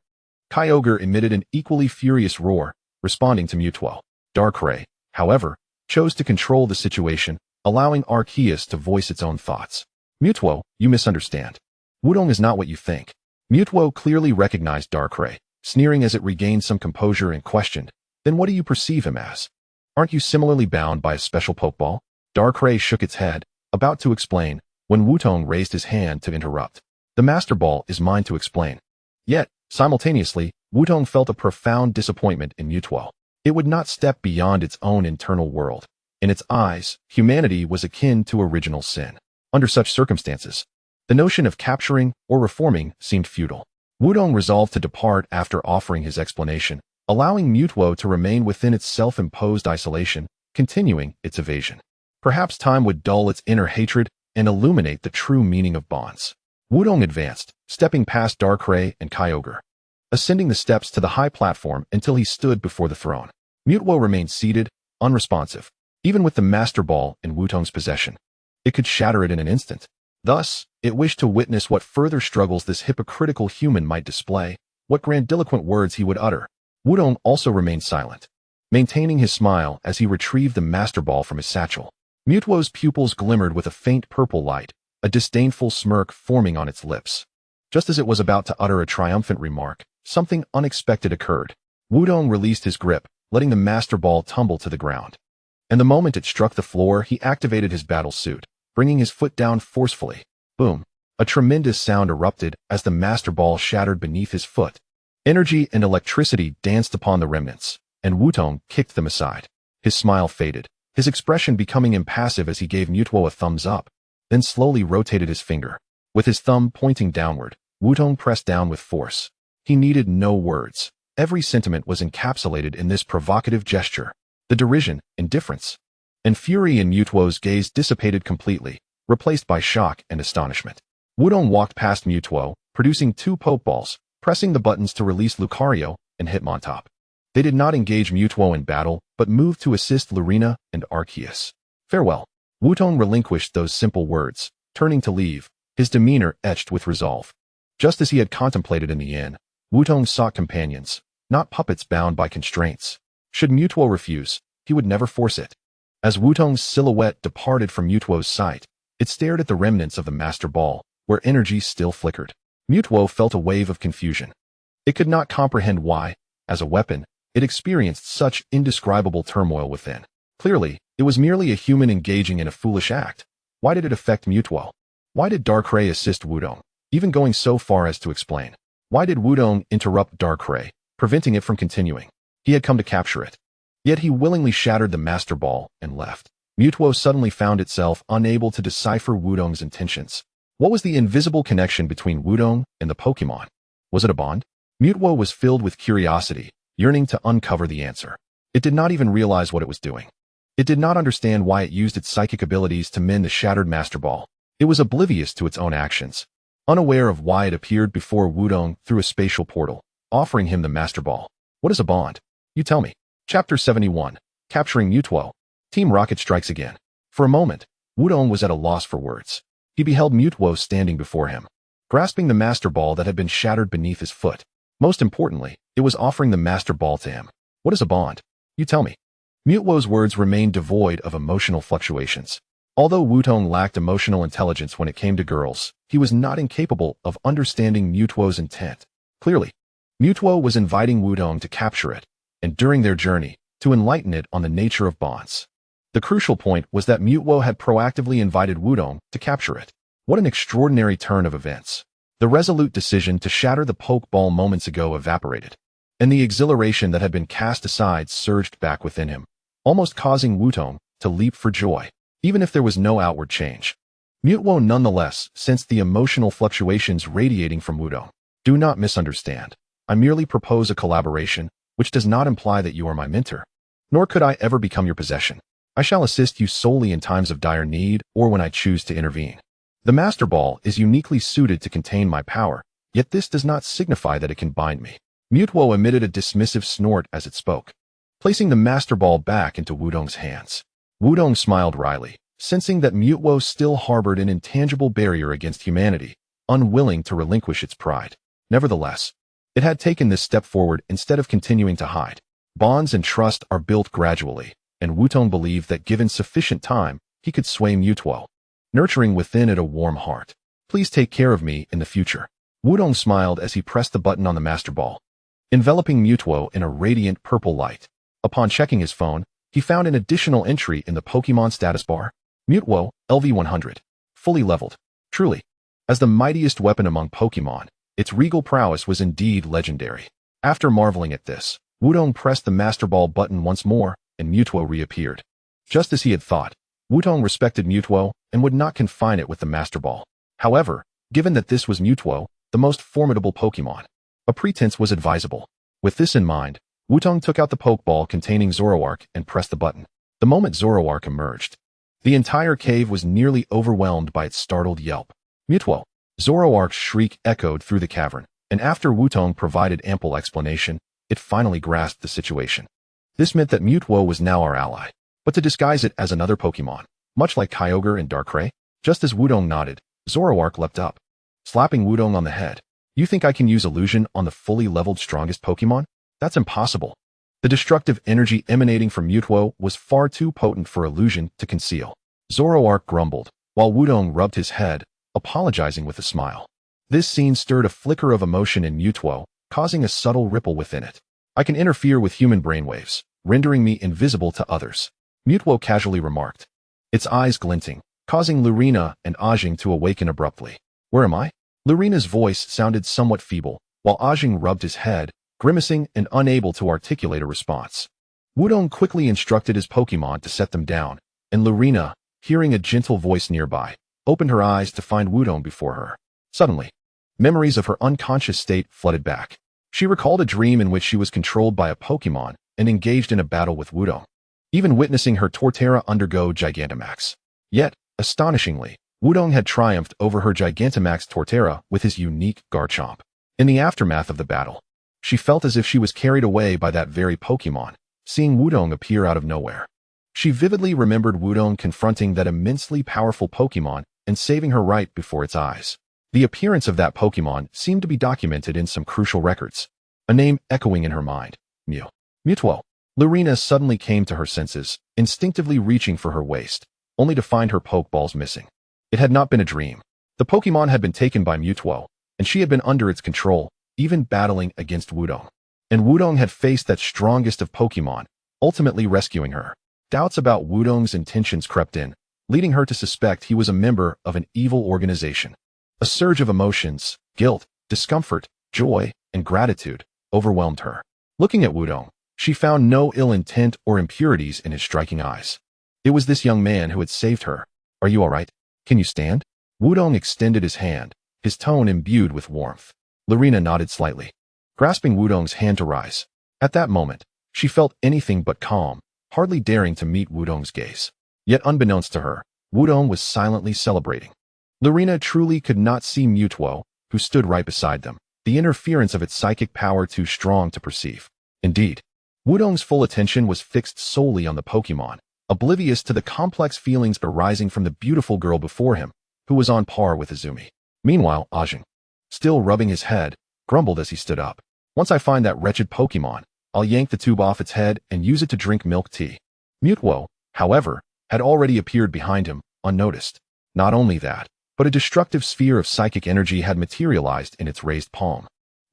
Kyogre emitted an equally furious roar, responding to Mutuo. Darkrai, however, chose to control the situation, allowing Arceus to voice its own thoughts. Mutuo, you misunderstand. Wudong is not what you think. Mutuo clearly recognized Darkrai, sneering as it regained some composure and questioned, then what do you perceive him as? Aren't you similarly bound by a special Pokeball? Darkrai shook its head, about to explain, when Wudong raised his hand to interrupt. The Master Ball is mine to explain. Yet, simultaneously, Wudong felt a profound disappointment in Mutuo. It would not step beyond its own internal world. In its eyes, humanity was akin to original sin. Under such circumstances, the notion of capturing or reforming seemed futile. Wudong resolved to depart after offering his explanation, allowing Mutuo to remain within its self-imposed isolation, continuing its evasion. Perhaps time would dull its inner hatred and illuminate the true meaning of bonds. Wudong advanced, stepping past Darkrai and Kyogre, ascending the steps to the high platform until he stood before the throne. Mutuo remained seated, unresponsive. Even with the Master Ball in Wudong's possession, it could shatter it in an instant. Thus, it wished to witness what further struggles this hypocritical human might display, what grandiloquent words he would utter. Wudong also remained silent, maintaining his smile as he retrieved the Master Ball from his satchel. Mutuo's pupils glimmered with a faint purple light, a disdainful smirk forming on its lips. Just as it was about to utter a triumphant remark, something unexpected occurred. Wudong released his grip, letting the Master Ball tumble to the ground. And the moment it struck the floor, he activated his battle suit, bringing his foot down forcefully. Boom! A tremendous sound erupted as the Master Ball shattered beneath his foot. Energy and electricity danced upon the remnants, and Wudong kicked them aside. His smile faded, his expression becoming impassive as he gave Mutuo a thumbs up, then slowly rotated his finger. With his thumb pointing downward, Wudong pressed down with force. He needed no words. Every sentiment was encapsulated in this provocative gesture. The derision, indifference, and fury in Mutuo's gaze dissipated completely, replaced by shock and astonishment. Wudong walked past Mutuo, producing 2 Pokeballs, pressing the buttons to release Lucario and Hitmontop. They did not engage Mutuo in battle, but moved to assist Lurina and Arceus. Farewell. Wudong relinquished those simple words, turning to leave, his demeanor etched with resolve. Just as he had contemplated in the inn, Wudong sought companions, not puppets bound by constraints. Should Mutuo refuse, he would never force it. As Wudong's silhouette departed from Mutuo's sight, it stared at the remnants of the Master Ball, where energy still flickered. Mutuo felt a wave of confusion. It could not comprehend why, as a weapon, it experienced such indescribable turmoil within. Clearly, it was merely a human engaging in a foolish act. Why did it affect Mutuo? Why did Darkrai assist Wudong, even going so far as to explain? Why did Wudong interrupt Darkrai, preventing it from continuing? He had come to capture it. Yet he willingly shattered the Master Ball and left. Mutuo suddenly found itself unable to decipher Wudong's intentions. What was the invisible connection between Wudong and the Pokémon? Was it a bond? Mutuo was filled with curiosity, yearning to uncover the answer. It did not even realize what it was doing. It did not understand why it used its psychic abilities to mend the shattered Master Ball. It was oblivious to its own actions, unaware of why it appeared before Wudong through a spatial portal, offering him the Master Ball. What is a bond? You tell me. Chapter 71. Capturing Mutuo. Team Rocket strikes again. For a moment, Wudong was at a loss for words. He beheld Mutuo standing before him, grasping the Master Ball that had been shattered beneath his foot. Most importantly, it was offering the Master Ball to him. What is a bond? You tell me. Mutuo's words remained devoid of emotional fluctuations. Although Wudong lacked emotional intelligence when it came to girls, he was not incapable of understanding Mutuo's intent. Clearly, Mutuo was inviting Wudong to capture it, and during their journey, to enlighten it on the nature of bonds. The crucial point was that Mutuo had proactively invited Wudong to capture it. What an extraordinary turn of events. The resolute decision to shatter the Pokeball moments ago evaporated, and the exhilaration that had been cast aside surged back within him, almost causing Wudong to leap for joy, even if there was no outward change. Mutuo nonetheless sensed the emotional fluctuations radiating from Wudong. Do not misunderstand. I merely propose a collaboration, which does not imply that you are my mentor. Nor could I ever become your possession. I shall assist you solely in times of dire need or when I choose to intervene. The Master Ball is uniquely suited to contain my power, yet this does not signify that it can bind me. Mutuo emitted a dismissive snort as it spoke. placing the Master Ball back into Wudong's hands. Wudong smiled wryly, sensing that Mutwo still harbored an intangible barrier against humanity, unwilling to relinquish its pride. Nevertheless, it had taken this step forward instead of continuing to hide. Bonds and trust are built gradually, and Wudong believed that given sufficient time, he could sway Mutwo, nurturing within it a warm heart. Please take care of me in the future. Wudong smiled as he pressed the button on the Master Ball, enveloping Mutwo in a radiant purple light. Upon checking his phone, he found an additional entry in the Pokémon status bar. Mutwo, LV100. Fully leveled. Truly, as the mightiest weapon among Pokémon, its regal prowess was indeed legendary. After marveling at this, Wudong pressed the Master Ball button once more, and Mutwo reappeared. Just as he had thought, Wudong respected Mutwo and would not confine it with the Master Ball. However, given that this was Mutwo, the most formidable Pokémon, a pretense was advisable. With this in mind, Wudong took out the Pokeball containing Zoroark and pressed the button. The moment Zoroark emerged, the entire cave was nearly overwhelmed by its startled yelp. Mutwo! Zoroark's shriek echoed through the cavern, and after Wudong provided ample explanation, it finally grasped the situation. This meant that Mutwo was now our ally, but to disguise it as another Pokémon, much like Kyogre and Darkrai. Just as Wudong nodded, Zoroark leapt up, slapping Wudong on the head. You think I can use illusion on the fully leveled strongest Pokémon? That's impossible. The destructive energy emanating from Mutwo was far too potent for illusion to conceal. Zoroark grumbled, while Wudong rubbed his head, apologizing with a smile. This scene stirred a flicker of emotion in Mutwo, causing a subtle ripple within it. I can interfere with human brainwaves, rendering me invisible to others, Mutwo casually remarked, its eyes glinting, causing Lurina and Ajing to awaken abruptly. Where am I? Lurina's voice sounded somewhat feeble, while Ajing rubbed his head, grimacing and unable to articulate a response. Wudong quickly instructed his Pokémon to set them down, and Lurina, hearing a gentle voice nearby, opened her eyes to find Wudong before her. Suddenly, memories of her unconscious state flooded back. She recalled a dream in which she was controlled by a Pokémon and engaged in a battle with Wudong, even witnessing her Torterra undergo Gigantamax. Yet, astonishingly, Wudong had triumphed over her Gigantamax Torterra with his unique Garchomp. In the aftermath of the battle, she felt as if she was carried away by that very Pokémon, seeing Wudong appear out of nowhere. She vividly remembered Wudong confronting that immensely powerful Pokémon and saving her right before its eyes. The appearance of that Pokémon seemed to be documented in some crucial records, a name echoing in her mind. Mutwo. Lurina suddenly came to her senses, instinctively reaching for her waist, only to find her Pokeballs missing. It had not been a dream. The Pokémon had been taken by Mutwo, and she had been under its control, even battling against Wudong. And Wudong had faced that strongest of Pokémon, ultimately rescuing her. Doubts about Wudong's intentions crept in, leading her to suspect he was a member of an evil organization. A surge of emotions, guilt, discomfort, joy, and gratitude, overwhelmed her. Looking at Wudong, she found no ill intent or impurities in his striking eyes. It was this young man who had saved her. Are you all right? Can you stand? Wudong extended his hand, his tone imbued with warmth. Lurina nodded slightly, grasping Wudong's hand to rise. At that moment, she felt anything but calm, hardly daring to meet Wudong's gaze. Yet unbeknownst to her, Wudong was silently celebrating. Lurina truly could not see Mutwo, who stood right beside them, the interference of its psychic power too strong to perceive. Indeed, Wudong's full attention was fixed solely on the Pokémon, oblivious to the complex feelings arising from the beautiful girl before him, who was on par with Izumi. Meanwhile, Ajing, still rubbing his head, grumbled as he stood up. Once I find that wretched Pokémon, I'll yank the tube off its head and use it to drink milk tea. Mutwo, however, had already appeared behind him, unnoticed. Not only that, but a destructive sphere of psychic energy had materialized in its raised palm.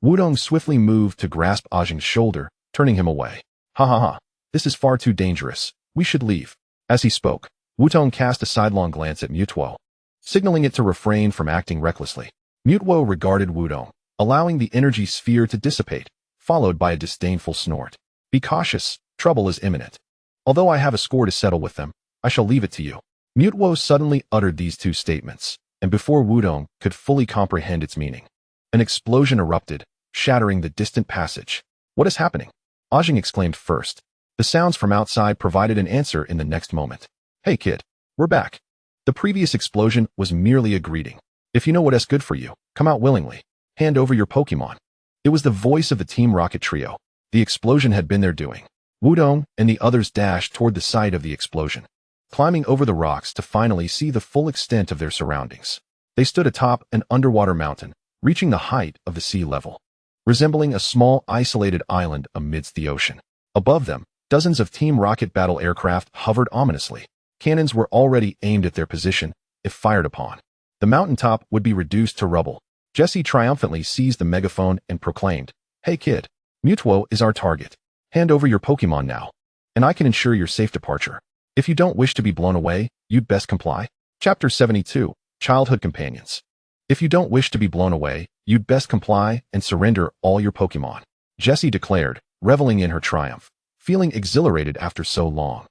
Wudong swiftly moved to grasp Ajing's shoulder, turning him away. Ha ha ha, this is far too dangerous. We should leave. As he spoke, Wudong cast a sidelong glance at Mutwo, signaling it to refrain from acting recklessly. Mutwo regarded Wudong, allowing the energy sphere to dissipate, followed by a disdainful snort. Be cautious, trouble is imminent. Although I have a score to settle with them, I shall leave it to you. Mutwo suddenly uttered these two statements, and before Wudong could fully comprehend its meaning, an explosion erupted, shattering the distant passage. What is happening? Ajing exclaimed first. The sounds from outside provided an answer in the next moment. Hey kid, we're back. The previous explosion was merely a greeting. If you know what's good for you, come out willingly. Hand over your Pokémon. It was the voice of the Team Rocket trio. The explosion had been their doing. Wudong and the others dashed toward the site of the explosion, climbing over the rocks to finally see the full extent of their surroundings. They stood atop an underwater mountain, reaching the height of the sea level, resembling a small isolated island amidst the ocean. Above them, dozens of Team Rocket battle aircraft hovered ominously. Cannons were already aimed at their position. If fired upon, the mountaintop would be reduced to rubble. Jessie triumphantly seized the megaphone and proclaimed, "Hey kid, Mutuo is our target. Hand over your Pokémon now, and I can ensure your safe departure. If you don't wish to be blown away, you'd best comply." Chapter 72, Childhood Companions. If you don't wish to be blown away, you'd best comply and surrender all your Pokémon, Jessie declared, reveling in her triumph, feeling exhilarated after so long.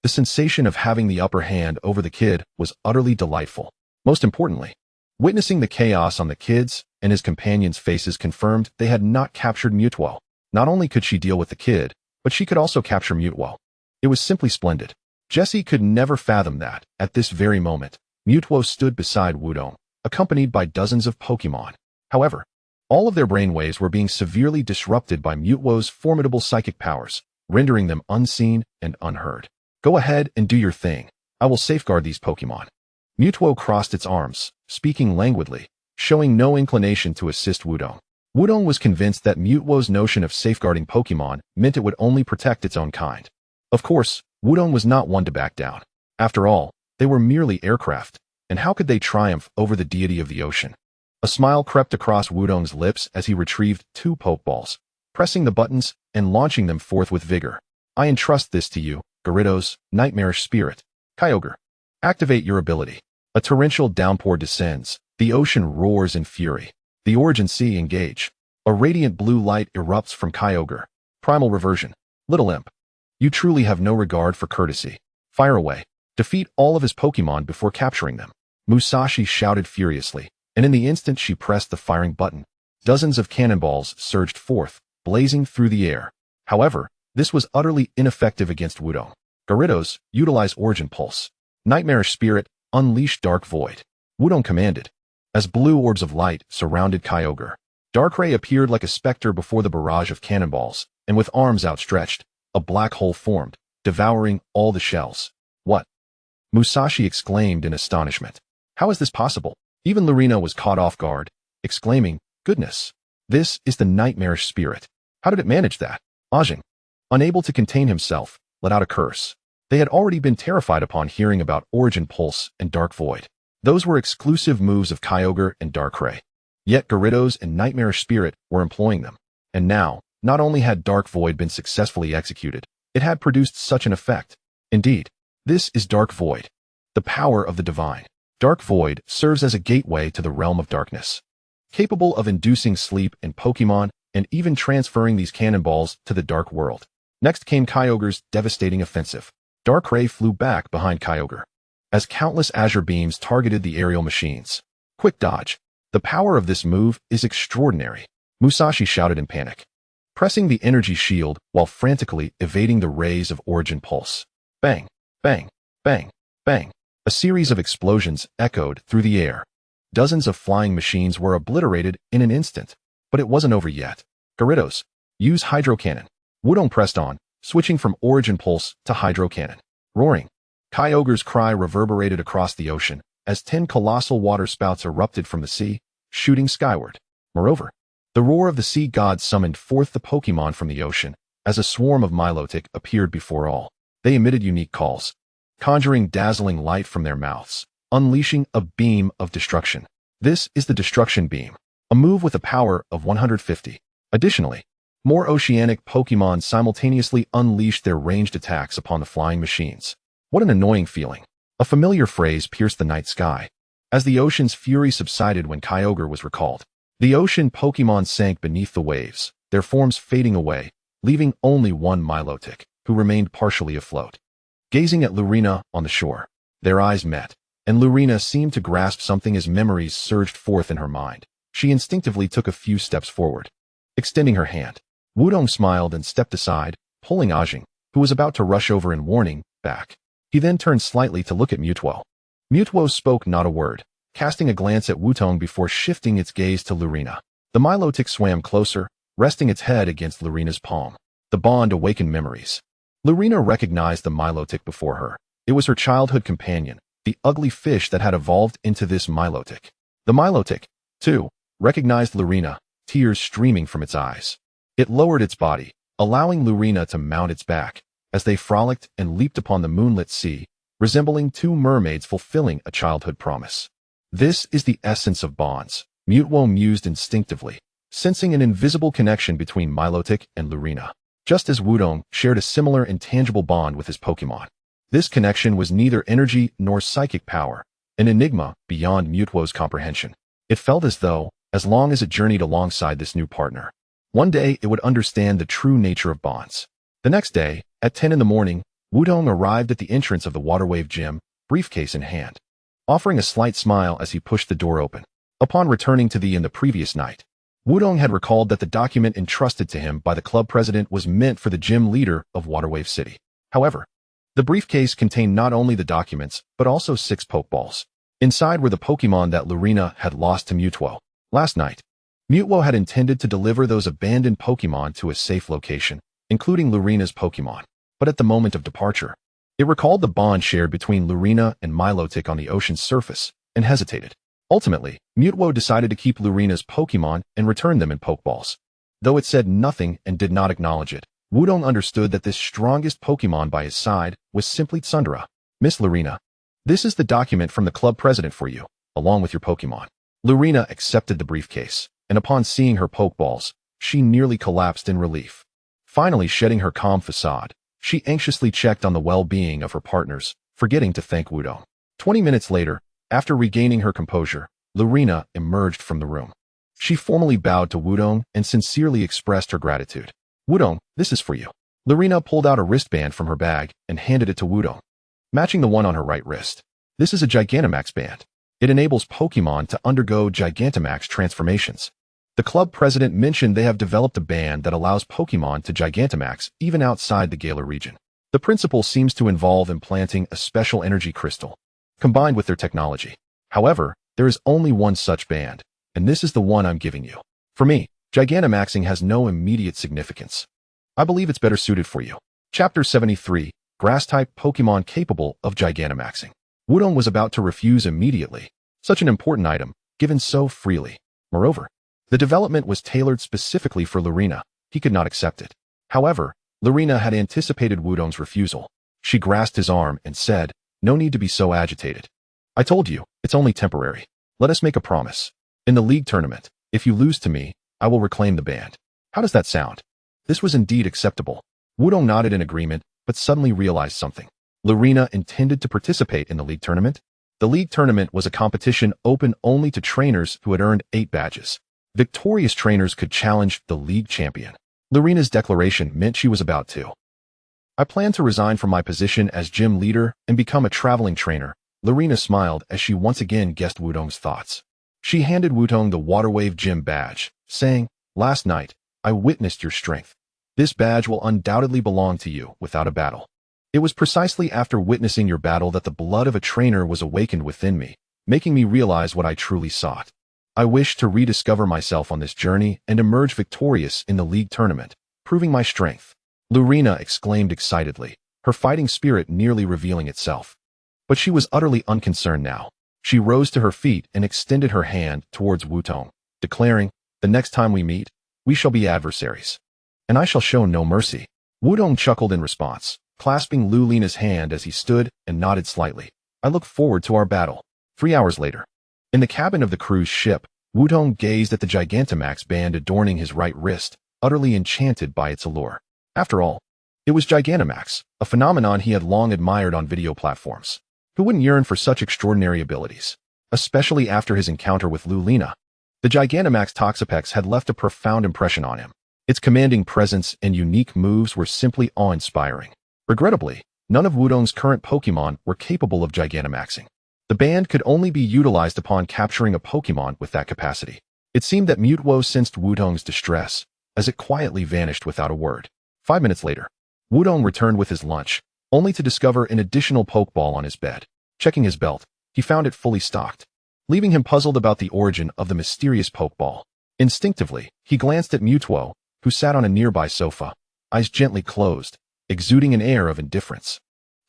The sensation of having the upper hand over the kid was utterly delightful. Most importantly, witnessing the chaos on the kid's and his companions' faces confirmed they had not captured Mutuo. Not only could she deal with the kid, but she could also capture Mutuo. It was simply splendid. Jessie could never fathom that, at this very moment, Mutuo stood beside Wudong, accompanied by dozens of Pokémon. However, all of their brainwaves were being severely disrupted by Mutuo's formidable psychic powers, rendering them unseen and unheard. "Go ahead and do your thing. I will safeguard these Pokémon." Mutuo crossed its arms, speaking languidly, showing no inclination to assist Wudong. Wudong was convinced that Mutuo's notion of safeguarding Pokémon meant it would only protect its own kind. Of course, Wudong was not one to back down. After all, they were merely aircraft, and how could they triumph over the deity of the ocean? A smile crept across Wudong's lips as he retrieved 2 Pokeballs, pressing the buttons and launching them forth with vigor. "I entrust this to you, Gyarados, nightmarish spirit. Kyogre, activate your ability." A torrential downpour descends. The ocean roars in fury. The Origin Sea engage. A radiant blue light erupts from Kyogre. Primal reversion. "Little imp, you truly have no regard for courtesy. Fire away. Defeat all of his Pokémon before capturing them." Musashi shouted furiously, and in the instant she pressed the firing button, dozens of cannonballs surged forth, blazing through the air. However, this was utterly ineffective against Wudong. "Gyarados, utilize Origin Pulse. Nightmarish Spirit, unleash Dark Void," Wudong commanded. As blue orbs of light surrounded Kyogre, Darkrai appeared like a specter before the barrage of cannonballs, and with arms outstretched, a black hole formed, devouring all the shells. "What?" Musashi exclaimed in astonishment. "How is this possible?" Even Lurina was caught off guard, exclaiming, "Goodness! This is the Nightmarish Spirit. How did it manage that?" Ajing, unable to contain himself, let out a curse. They had already been terrified upon hearing about Origin Pulse and Dark Void. Those were exclusive moves of Kyogre and Darkrai. Yet Gyarados and Nightmarish Spirit were employing them. And now, not only had Dark Void been successfully executed, it had produced such an effect. Indeed, this is Dark Void, the power of the divine. Dark Void serves as a gateway to the realm of darkness, capable of inducing sleep in Pokémon and even transferring these cannonballs to the dark world. Next came Kyogre's devastating offensive. Darkrai flew back behind Kyogre, as countless azure beams targeted the aerial machines. "Quick dodge. The power of this move is extraordinary," Musashi shouted in panic, pressing the energy shield while frantically evading the rays of Origin Pulse. Bang, bang, bang, bang. A series of explosions echoed through the air. Dozens of flying machines were obliterated in an instant, but it wasn't over yet. "Gyarados, use Hydro Cannon." Wudong pressed on, switching from Origin Pulse to Hydro Cannon. Roaring, Kyogre's cry reverberated across the ocean as 10 colossal water spouts erupted from the sea, shooting skyward. Moreover, the roar of the sea god summoned forth the Pokémon from the ocean as a swarm of Milotic appeared before all. They emitted unique calls, conjuring dazzling light from their mouths, unleashing a beam of destruction. This is the Destruction Beam, a move with a power of 150. Additionally, more oceanic Pokémon simultaneously unleashed their ranged attacks upon the flying machines. What an annoying feeling. A familiar phrase pierced the night sky. As the ocean's fury subsided when Kyogre was recalled, the ocean Pokémon sank beneath the waves, their forms fading away, leaving only one Milotic, who remained partially afloat. Gazing at Lurina on the shore, their eyes met, and Lurina seemed to grasp something as memories surged forth in her mind. She instinctively took a few steps forward, extending her hand. Wudong smiled and stepped aside, pulling Ajing, who was about to rush over in warning, back. He then turned slightly to look at Mutuo. Mutuo spoke not a word, casting a glance at Wudong before shifting its gaze to Lurina. The Milotic swam closer, resting its head against Lurina's palm. The bond awakened memories. Lurina recognized the Milotic before her. It was her childhood companion, the ugly fish that had evolved into this Milotic. The Milotic, too, recognized Lurina, tears streaming from its eyes. It lowered its body, allowing Lurina to mount its back, as they frolicked and leaped upon the moonlit sea, resembling two mermaids fulfilling a childhood promise. This is the essence of bonds, Mutwo mused instinctively, sensing an invisible connection between Milotic and Lurina. Just as Wudong shared a similar intangible bond with his Pokémon. This connection was neither energy nor psychic power, an enigma beyond Mutwo's comprehension. It felt as though, as long as it journeyed alongside this new partner, one day it would understand the true nature of bonds. The next day, at 10 in the morning, Wudong arrived at the entrance of the Waterwave Gym, briefcase in hand, offering a slight smile as he pushed the door open. Upon returning to the inn the previous night, Wudong had recalled that the document entrusted to him by the club president was meant for the gym leader of Waterwave City. However, the briefcase contained not only the documents, but also 6 Pokeballs. Inside were the Pokémon that Lurina had lost to Mutwo. Last night, Mutwo had intended to deliver those abandoned Pokémon to a safe location, including Lurina's Pokémon. But at the moment of departure, it recalled the bond shared between Lurina and Milotic on the ocean's surface, and hesitated. Ultimately, Mutwo decided to keep Lurina's Pokémon and return them in Pokeballs. Though it said nothing and did not acknowledge it, Wudong understood that this strongest Pokémon by his side was simply Tsundere. Miss Lurina, this is the document from the club president for you, along with your Pokémon. Lurina accepted the briefcase, and upon seeing her Pokeballs, she nearly collapsed in relief. Finally shedding her calm facade, she anxiously checked on the well-being of her partners, forgetting to thank Wudong. 20 minutes later, after regaining her composure, Lurina emerged from the room. She formally bowed to Wudong and sincerely expressed her gratitude. Wudong, this is for you. Lurina pulled out a wristband from her bag and handed it to Wudong, matching the one on her right wrist. This is a Gigantamax band. It enables Pokémon to undergo Gigantamax transformations. The club president mentioned they have developed a band that allows Pokémon to Gigantamax even outside the Galar region. The principle seems to involve implanting a special energy crystal, combined with their technology. However, there is only one such band, and this is the one I'm giving you. For me, Gigantamaxing has no immediate significance. I believe it's better suited for you. Chapter 73, Grass-type Pokémon capable of Gigantamaxing. Wudong was about to refuse immediately, such an important item, given so freely. Moreover, the development was tailored specifically for Lurina. He could not accept it. However, Lurina had anticipated Wudong's refusal. She grasped his arm and said, "No need to be so agitated. I told you, it's only temporary. Let us make a promise. In the league tournament, if you lose to me, I will reclaim the band. How does that sound?" This was indeed acceptable. Wudong nodded in agreement, but suddenly realized something. Lurina intended to participate in the league tournament? The league tournament was a competition open only to trainers who had earned 8 badges. Victorious trainers could challenge the league champion. Lurina's declaration meant she was about to. I plan to resign from my position as gym leader and become a traveling trainer. Lurina smiled as she once again guessed Wudong's thoughts. She handed Wudong the Waterwave Gym badge, saying, "Last night, I witnessed your strength. This badge will undoubtedly belong to you without a battle. It was precisely after witnessing your battle that the blood of a trainer was awakened within me, making me realize what I truly sought. I wish to rediscover myself on this journey and emerge victorious in the league tournament, proving my strength." Lurina exclaimed excitedly, her fighting spirit nearly revealing itself. But she was utterly unconcerned now. She rose to her feet and extended her hand towards Wudong, declaring, "The next time we meet, we shall be adversaries. And I shall show no mercy." Wudong chuckled in response, clasping Lurina's hand as he stood and nodded slightly. "I look forward to our battle." 3 hours later, in the cabin of the cruise ship, Wudong gazed at the Gigantamax band adorning his right wrist, utterly enchanted by its allure. After all, it was Gigantamax, a phenomenon he had long admired on video platforms. Who wouldn't yearn for such extraordinary abilities? Especially after his encounter with Lurina. The Gigantamax Toxapex had left a profound impression on him. Its commanding presence and unique moves were simply awe-inspiring. Regrettably, none of Wudong's current Pokémon were capable of Gigantamaxing. The band could only be utilized upon capturing a Pokémon with that capacity. It seemed that Mutwo sensed Wudong's distress, as it quietly vanished without a word. 5 minutes later, Wudong returned with his lunch, only to discover an additional Pokeball on his bed. Checking his belt, he found it fully stocked, leaving him puzzled about the origin of the mysterious Pokeball. Instinctively, he glanced at Mutwo, who sat on a nearby sofa, eyes gently closed, exuding an air of indifference.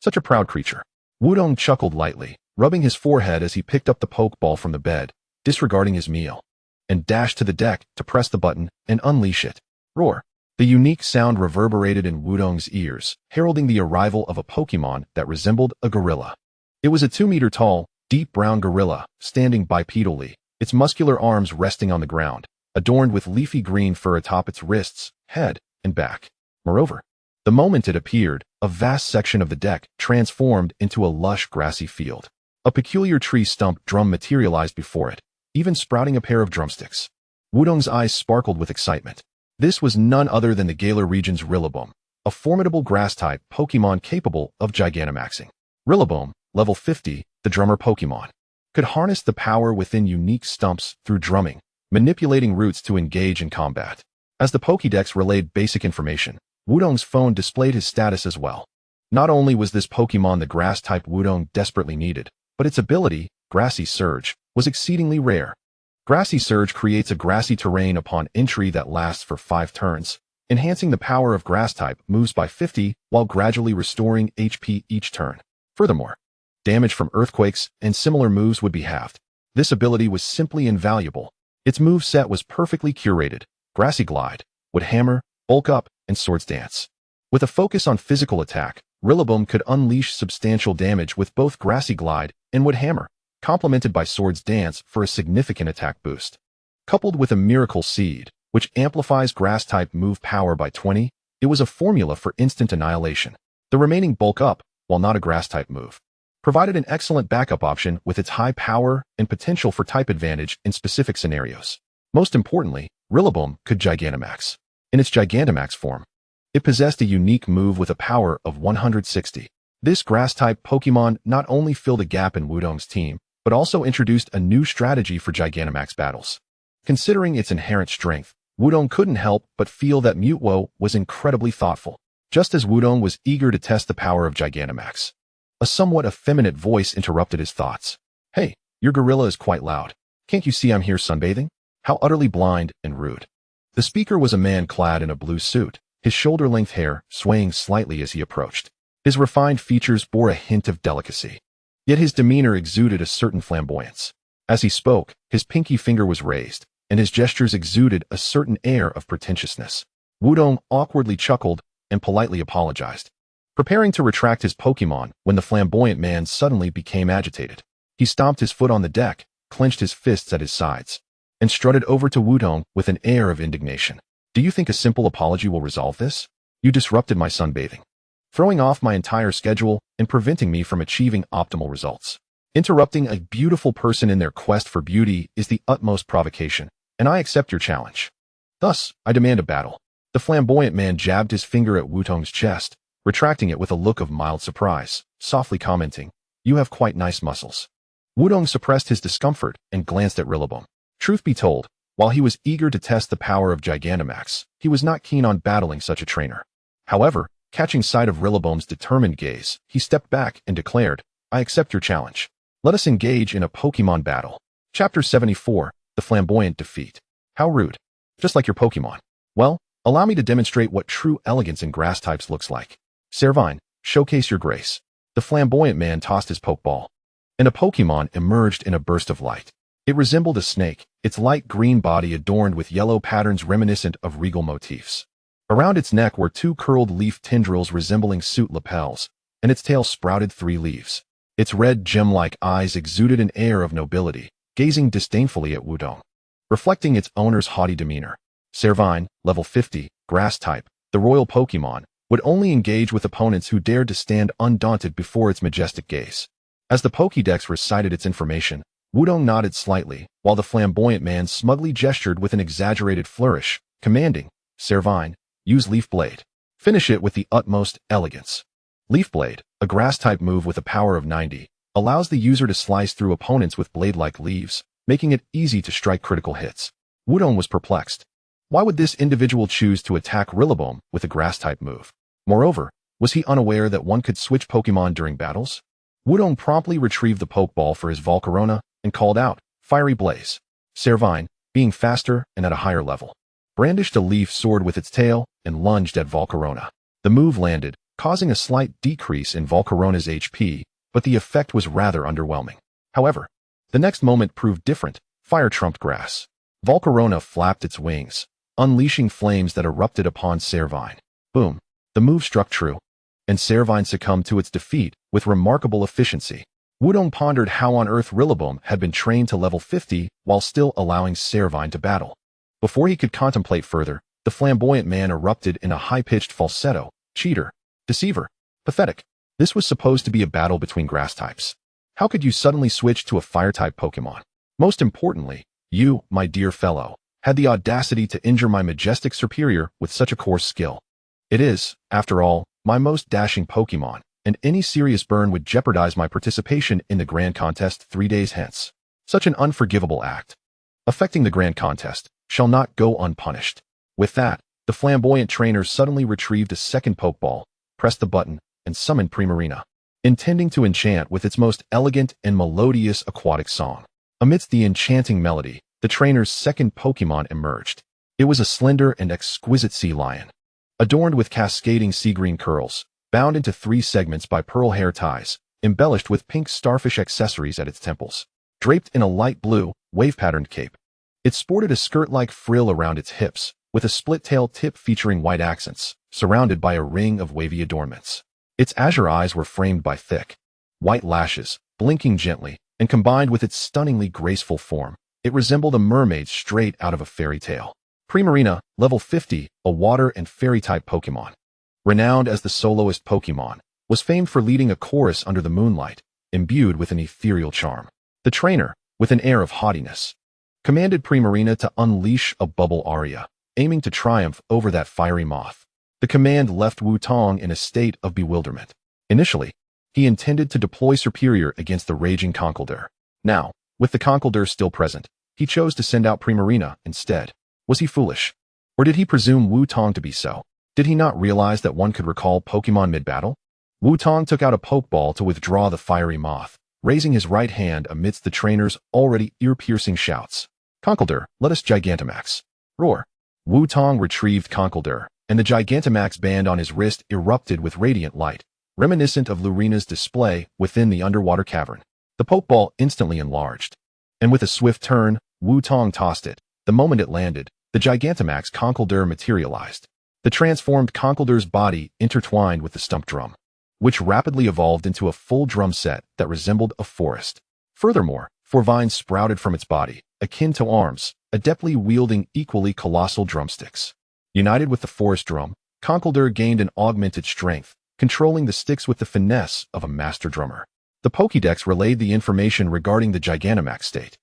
Such a proud creature. Wudong chuckled lightly, rubbing his forehead as he picked up the Pokeball from the bed, disregarding his meal, and dashed to the deck to press the button and unleash it. Roar. The unique sound reverberated in Wudong's ears, heralding the arrival of a Pokémon that resembled a gorilla. It was a 2-meter-tall, deep brown gorilla, standing bipedally, its muscular arms resting on the ground, adorned with leafy green fur atop its wrists, head, and back. Moreover, the moment it appeared, a vast section of the deck transformed into a lush grassy field. A peculiar tree stump drum materialized before it, even sprouting a pair of drumsticks. Wudong's eyes sparkled with excitement. This was none other than the Galar region's Rillaboom, a formidable grass-type Pokémon capable of Gigantamaxing. Rillaboom, level 50, the drummer Pokémon, could harness the power within unique stumps through drumming, manipulating roots to engage in combat. As the Pokédex relayed basic information, Wudong's phone displayed his status as well. Not only was this Pokémon the grass-type Wudong desperately needed, but its ability, Grassy Surge, was exceedingly rare. Grassy Surge creates a grassy terrain upon entry that lasts for 5 turns, enhancing the power of grass-type moves by 50 while gradually restoring HP each turn. Furthermore, damage from earthquakes and similar moves would be halved. This ability was simply invaluable. Its move set was perfectly curated: Grassy Glide, Wood Hammer, Bulk Up, and Swords Dance. With a focus on physical attack, Rillaboom could unleash substantial damage with both Grassy Glide and Wood Hammer, complemented by Swords Dance for a significant attack boost. Coupled with a Miracle Seed, which amplifies grass-type move power by 20, it was a formula for instant annihilation. The remaining Bulk Up, while not a grass-type move, provided an excellent backup option with its high power and potential for type advantage in specific scenarios. Most importantly, Rillaboom could Gigantamax. In its Gigantamax form, it possessed a unique move with a power of 160. This grass-type Pokémon not only filled a gap in Wudong's team, but also introduced a new strategy for Gigantamax battles. Considering its inherent strength, Wudong couldn't help but feel that Mutwo was incredibly thoughtful, just as Wudong was eager to test the power of Gigantamax. A somewhat effeminate voice interrupted his thoughts. "Hey, your gorilla is quite loud. Can't you see I'm here sunbathing? How utterly blind and rude." The speaker was a man clad in a blue suit, his shoulder-length hair swaying slightly as he approached. His refined features bore a hint of delicacy, yet his demeanor exuded a certain flamboyance. As he spoke, his pinky finger was raised, and his gestures exuded a certain air of pretentiousness. Wudong awkwardly chuckled and politely apologized, preparing to retract his Pokémon when the flamboyant man suddenly became agitated. He stomped his foot on the deck, clenched his fists at his sides, and strutted over to Wudong with an air of indignation. "Do you think a simple apology will resolve this? You disrupted my sunbathing, throwing off my entire schedule and preventing me from achieving optimal results. Interrupting a beautiful person in their quest for beauty is the utmost provocation, and I accept your challenge. Thus, I demand a battle." The flamboyant man jabbed his finger at Wudong's chest, retracting it with a look of mild surprise, softly commenting, "You have quite nice muscles." Wudong suppressed his discomfort and glanced at Rillaboom. Truth be told, while he was eager to test the power of Gigantamax, he was not keen on battling such a trainer. However, catching sight of Rillaboom's determined gaze, he stepped back and declared, "I accept your challenge. Let us engage in a Pokémon battle." Chapter 74, The Flamboyant Defeat. How rude. Just like your Pokémon. Well, allow me to demonstrate what true elegance in grass types looks like. Servine, showcase your grace. The flamboyant man tossed his Pokeball, and a Pokémon emerged in a burst of light. It resembled a snake, its light green body adorned with yellow patterns reminiscent of regal motifs. Around its neck were 2 curled leaf tendrils resembling suit lapels, and its tail sprouted 3 leaves. Its red gem-like eyes exuded an air of nobility, gazing disdainfully at Wudong, reflecting its owner's haughty demeanor. Servine, level 50, grass type, the royal Pokémon, would only engage with opponents who dared to stand undaunted before its majestic gaze. As the Pokédex recited its information, Wudong nodded slightly, while the flamboyant man smugly gestured with an exaggerated flourish, commanding, "Servine, use Leaf Blade. Finish it with the utmost elegance." Leaf Blade, a grass-type move with a power of 90, allows the user to slice through opponents with blade-like leaves, making it easy to strike critical hits. Wudong was perplexed. Why would this individual choose to attack Rillaboom with a grass-type move? Moreover, was he unaware that one could switch Pokémon during battles? Wudong promptly retrieved the Pokeball for his Volcarona and called out, "Fiery Blaze." Servine, being faster and at a higher level, brandished a leaf sword with its tail and lunged at Volcarona. The move landed, causing a slight decrease in Volcarona's HP, but the effect was rather underwhelming. However, the next moment proved different. Fire trumped grass. Volcarona flapped its wings, unleashing flames that erupted upon Servine. Boom. The move struck true, and Servine succumbed to its defeat with remarkable efficiency. Wudong pondered how on earth Rillaboom had been trained to level 50 while still allowing Servine to battle. Before he could contemplate further, the flamboyant man erupted in a high-pitched falsetto. Cheater. Deceiver. Pathetic. This was supposed to be a battle between grass types. How could you suddenly switch to a fire-type Pokémon? Most importantly, you, my dear fellow, had the audacity to injure my majestic superior with such a coarse skill. It is, after all, my most dashing Pokémon, and any serious burn would jeopardize my participation in the Grand Contest 3 days hence. Such an unforgivable act, affecting the Grand Contest, shall not go unpunished. With that, the flamboyant trainer suddenly retrieved a second Pokeball, pressed the button, and summoned Primarina, intending to enchant with its most elegant and melodious aquatic song. Amidst the enchanting melody, the trainer's second Pokémon emerged. It was a slender and exquisite sea lion, adorned with cascading sea-green curls, bound into 3 segments by pearl hair ties, embellished with pink starfish accessories at its temples. Draped in a light blue, wave-patterned cape, it sported a skirt-like frill around its hips, with a split-tail tip featuring white accents, surrounded by a ring of wavy adornments. Its azure eyes were framed by thick, white lashes, blinking gently, and combined with its stunningly graceful form, it resembled a mermaid straight out of a fairy tale. Primarina, level 50, a water and fairy-type Pokémon. Renowned as the soloist Pokémon, was famed for leading a chorus under the moonlight, imbued with an ethereal charm. The trainer, with an air of haughtiness, commanded Primarina to unleash a bubble aria, aiming to triumph over that fiery moth. The command left Wu-Tong in a state of bewilderment. Initially, he intended to deploy Superior against the raging Conkeldurr. Now, with the Conkeldurr still present, he chose to send out Primarina instead. Was he foolish? Or did he presume Wu-Tong to be so? Did he not realize that one could recall Pokemon mid-battle? Wu-Tong took out a Pokeball to withdraw the fiery moth, raising his right hand amidst the trainer's already ear-piercing shouts. Conkeldurr, let us Gigantamax. Roar. Wu-Tong retrieved Conkeldurr, and the Gigantamax band on his wrist erupted with radiant light, reminiscent of Lurina's display within the underwater cavern. The Pokeball instantly enlarged, and with a swift turn, Wu-Tong tossed it. The moment it landed, the Gigantamax Conkeldurr materialized. The transformed Conkeldurr's body intertwined with the stump drum, which rapidly evolved into a full drum set that resembled a forest. Furthermore, 4 vines sprouted from its body, akin to arms, adeptly wielding equally colossal drumsticks. United with the forest drum, Conkeldurr gained an augmented strength, controlling the sticks with the finesse of a master drummer. The Pokédex relayed the information regarding the Gigantamax state,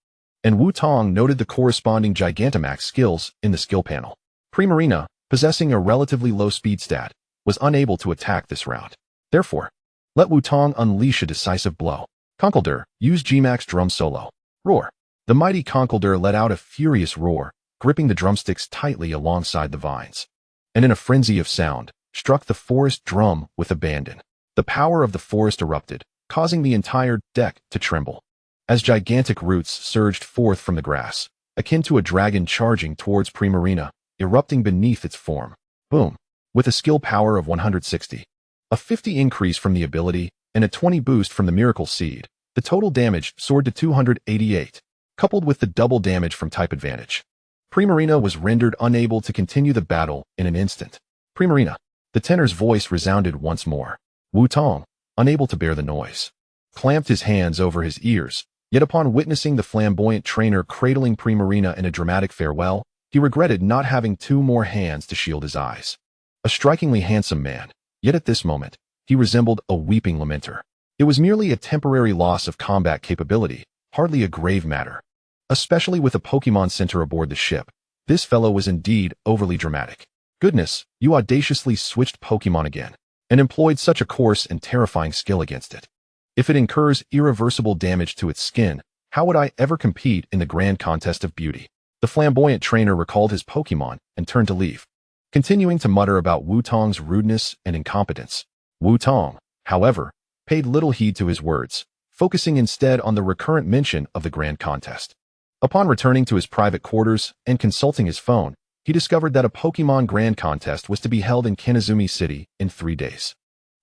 and Wu-Tong noted the corresponding Gigantamax skills in the skill panel. Primarina, possessing a relatively low speed stat, was unable to attack this round. Therefore, let Wu-Tong unleash a decisive blow. Conkeldurr, use G-Max drum solo. Roar. The mighty Conkeldurr let out a furious roar, gripping the drumsticks tightly alongside the vines, and in a frenzy of sound, struck the forest drum with abandon. The power of the forest erupted, causing the entire deck to tremble, as gigantic roots surged forth from the grass, akin to a dragon charging towards Primarina, erupting beneath its form. Boom. With a skill power of 160, a 50 increase from the ability, and a 20 boost from the Miracle Seed, the total damage soared to 288, coupled with the double damage from type advantage. Primarina was rendered unable to continue the battle in an instant. Primarina. The tenor's voice resounded once more. Wu-Tong, unable to bear the noise, clamped his hands over his ears, yet upon witnessing the flamboyant trainer cradling Primarina in a dramatic farewell, he regretted not having 2 more hands to shield his eyes. A strikingly handsome man, yet at this moment, he resembled a weeping lamenter. It was merely a temporary loss of combat capability, hardly a grave matter. Especially with a Pokemon Center aboard the ship, this fellow was indeed overly dramatic. Goodness, you audaciously switched Pokemon again, and employed such a coarse and terrifying skill against it. If it incurs irreversible damage to its skin, how would I ever compete in the grand contest of beauty? The flamboyant trainer recalled his Pokemon and turned to leave, continuing to mutter about Wu-Tong's rudeness and incompetence. Wu-Tong, however, paid little heed to his words, focusing instead on the recurrent mention of the grand contest. Upon returning to his private quarters and consulting his phone, he discovered that a Pokemon Grand Contest was to be held in Kinizumi City in 3 days.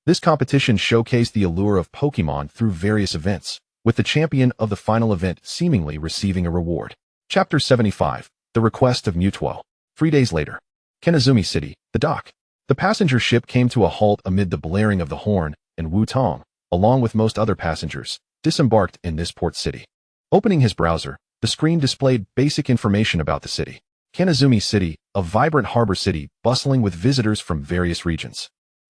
This competition showcased the allure of Pokémon through various events, with the champion of the final event seemingly receiving a reward. Chapter 75, The Request of Mewtwo. 3 days later. Kanazumi City, the dock. The passenger ship came to a halt amid the blaring of the horn, and Wu Tong, along with most other passengers, disembarked in this port city. Opening his browser, the screen displayed basic information about the city. Kanazumi City, a vibrant harbor city bustling with visitors from various regions.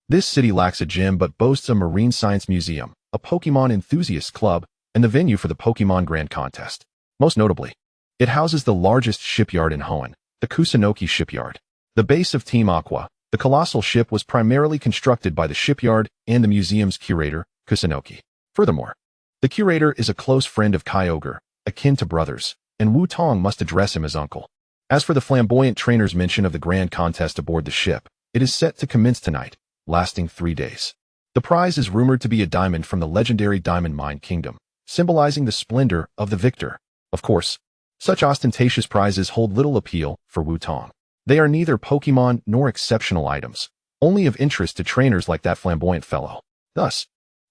This city lacks a gym but boasts a marine science museum, a Pokémon enthusiast club, and the venue for the Pokémon Grand Contest. Most notably, it houses the largest shipyard in Hoenn, the Kusunoki Shipyard. The base of Team Aqua, the colossal ship was primarily constructed by the shipyard and the museum's curator, Kusunoki. Furthermore, the curator is a close friend of Kyogre, akin to brothers, and Wu Tong must address him as uncle. As for the flamboyant trainer's mention of the grand contest aboard the ship, it is set to commence tonight, lasting 3 days. The prize is rumored to be a diamond from the legendary Diamond Mine Kingdom, symbolizing the splendor of the victor. Of course, such ostentatious prizes hold little appeal for Wu Tong. They are neither Pokémon nor exceptional items, only of interest to trainers like that flamboyant fellow. Thus,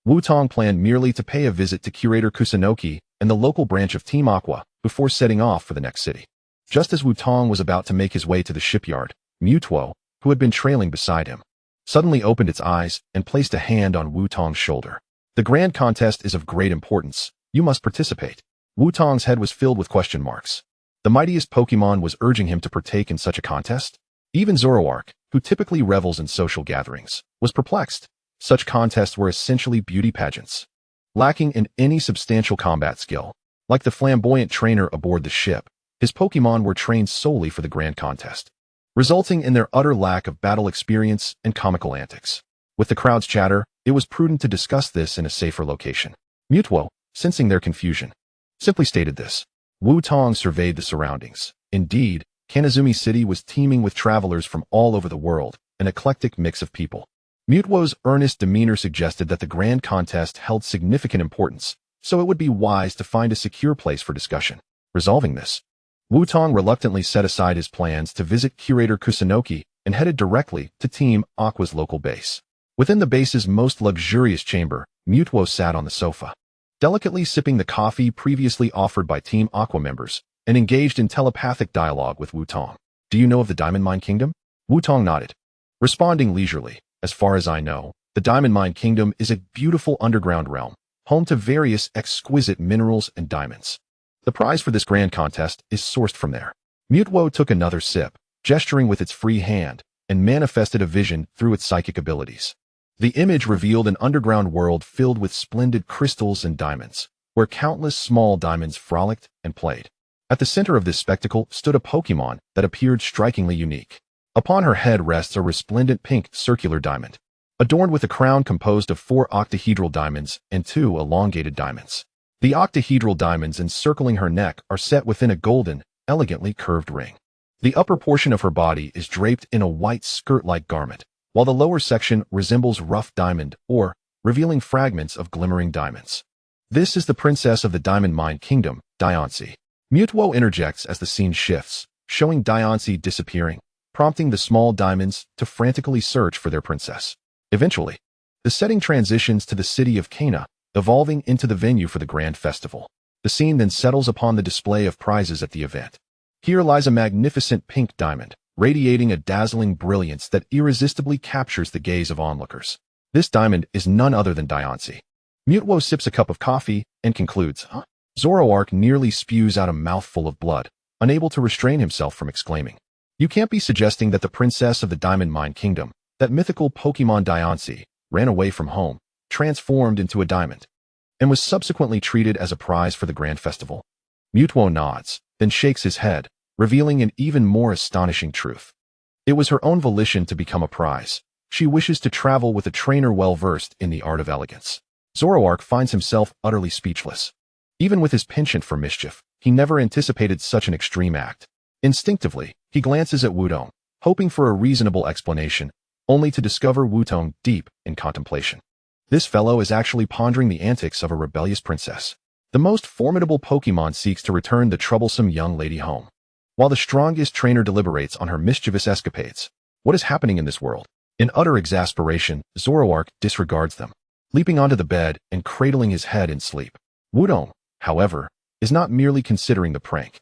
Wu Tong planned merely to pay a visit to Curator Kusunoki and the local branch of Team Aqua before setting off for the next city. Just as Wu Tong was about to make his way to the shipyard, Mewtwo, who had been trailing beside him, suddenly opened its eyes and placed a hand on Wu Tong's shoulder. The grand contest is of great importance. You must participate. Wu Tong's head was filled with question marks. The mightiest Pokémon was urging him to partake in such a contest? Even Zoroark, who typically revels in social gatherings, was perplexed. Such contests were essentially beauty pageants, lacking in any substantial combat skill. Like the flamboyant trainer aboard the ship, his Pokémon were trained solely for the grand contest, resulting in their utter lack of battle experience and comical antics. With the crowd's chatter, it was prudent to discuss this in a safer location. Mewtwo, sensing their confusion, simply stated this. Wu Tong surveyed the surroundings. Indeed, Kanazumi City was teeming with travelers from all over the world, an eclectic mix of people. Mewtwo's earnest demeanor suggested that the grand contest held significant importance, so it would be wise to find a secure place for discussion. Resolving this, Wu Tong reluctantly set aside his plans to visit Curator Kusunoki and headed directly to Team Aqua's local base. Within the base's most luxurious chamber, Mewtwo sat on the sofa, delicately sipping the coffee previously offered by Team Aqua members, and engaged in telepathic dialogue with Wu Tong. Do you know of the Diamond Mine Kingdom? Wu Tong nodded, responding leisurely. As far as I know, the Diamond Mine Kingdom is a beautiful underground realm, home to various exquisite minerals and diamonds. The prize for this grand contest is sourced from there. Mewtwo took another sip, gesturing with its free hand, and manifested a vision through its psychic abilities. The image revealed an underground world filled with splendid crystals and diamonds, where countless small diamonds frolicked and played. At the center of this spectacle stood a Pokémon that appeared strikingly unique. Upon her head rests a resplendent pink circular diamond, adorned with a crown composed of 4 octahedral diamonds and 2 elongated diamonds. The octahedral diamonds encircling her neck are set within a golden, elegantly curved ring. The upper portion of her body is draped in a white skirt-like garment, while the lower section resembles rough diamond ore, revealing fragments of glimmering diamonds. This is the princess of the Diamond Mine Kingdom, Diancie. Mewtwo interjects as the scene shifts, showing Diancie disappearing, prompting the small diamonds to frantically search for their princess. Eventually, the setting transitions to the city of Cana, evolving into the venue for the grand festival. The scene then settles upon the display of prizes at the event. Here lies a magnificent pink diamond, radiating a dazzling brilliance that irresistibly captures the gaze of onlookers. This diamond is none other than Diancie. Mewtwo sips a cup of coffee and concludes, "Huh?" Zoroark nearly spews out a mouthful of blood, unable to restrain himself from exclaiming. You can't be suggesting that the princess of the Diamond Mine Kingdom, that mythical Pokémon Diancie, ran away from home, transformed into a diamond, and was subsequently treated as a prize for the grand festival? Mewtwo nods, then shakes his head, revealing an even more astonishing truth. It was her own volition to become a prize. She wishes to travel with a trainer well-versed in the art of elegance. Zoroark finds himself utterly speechless. Even with his penchant for mischief, he never anticipated such an extreme act. Instinctively, he glances at Wudong, hoping for a reasonable explanation, only to discover Wudong deep in contemplation. This fellow is actually pondering the antics of a rebellious princess. The most formidable Pokémon seeks to return the troublesome young lady home, while the strongest trainer deliberates on her mischievous escapades. What is happening in this world? In utter exasperation, Zoroark disregards them, leaping onto the bed and cradling his head in sleep. Wudong, however, is not merely considering the prank.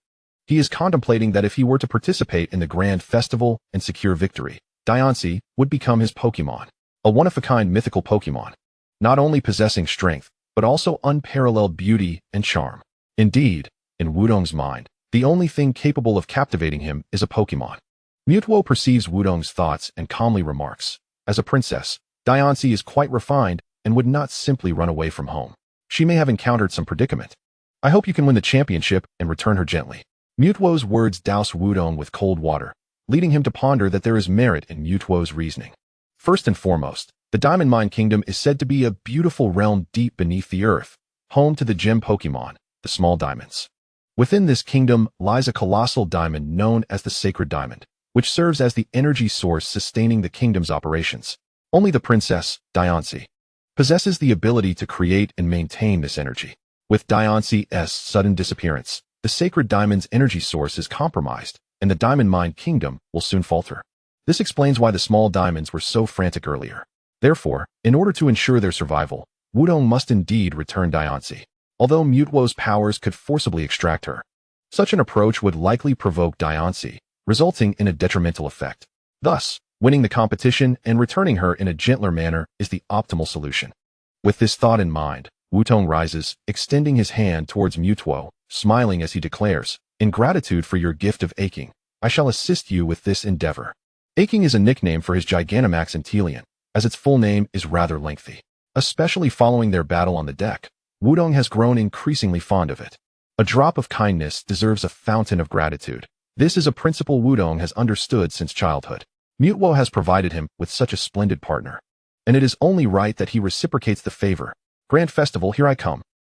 He is contemplating that if he were to participate in the grand festival and secure victory, Diancie would become his Pokémon, a one-of-a-kind mythical Pokémon, not only possessing strength, but also unparalleled beauty and charm. Indeed, in Wudong's mind, the only thing capable of captivating him is a Pokémon. Mutwo perceives Wudong's thoughts and calmly remarks, "As a princess, Diancie is quite refined and would not simply run away from home. She may have encountered some predicament. I hope you can win the championship and return her gently." Mutwo's words douse Wudong with cold water, leading him to ponder that there is merit in Mutwo's reasoning. First and foremost, the Diamond Mine Kingdom is said to be a beautiful realm deep beneath the earth, home to the gem Pokémon, the small diamonds. Within this kingdom lies a colossal diamond known as the Sacred Diamond, which serves as the energy source sustaining the kingdom's operations. Only the princess, Diancie, possesses the ability to create and maintain this energy. With Diancie's sudden disappearance, the Sacred Diamond's energy source is compromised, and the Diamond Mine Kingdom will soon falter. This explains why the small diamonds were so frantic earlier. Therefore, in order to ensure their survival, Wudong must indeed return Diancie, although Mutwo's powers could forcibly extract her. Such an approach would likely provoke Diancie, resulting in a detrimental effect. Thus, winning the competition and returning her in a gentler manner is the optimal solution. With this thought in mind, Wudong rises, extending his hand towards Mutwo, smiling as he declares, "In gratitude for your gift of Aking, I shall assist you with this endeavor." Aking is a nickname for his Gigantamax Inteleon, as its full name is rather lengthy. Especially following their battle on the deck, Wudong has grown increasingly fond of it. A drop of kindness deserves a fountain of gratitude. This is a principle Wudong has understood since childhood. Mutwo has provided him with such a splendid partner, and it is only right that he reciprocates the favor. Grand Festival, here I come.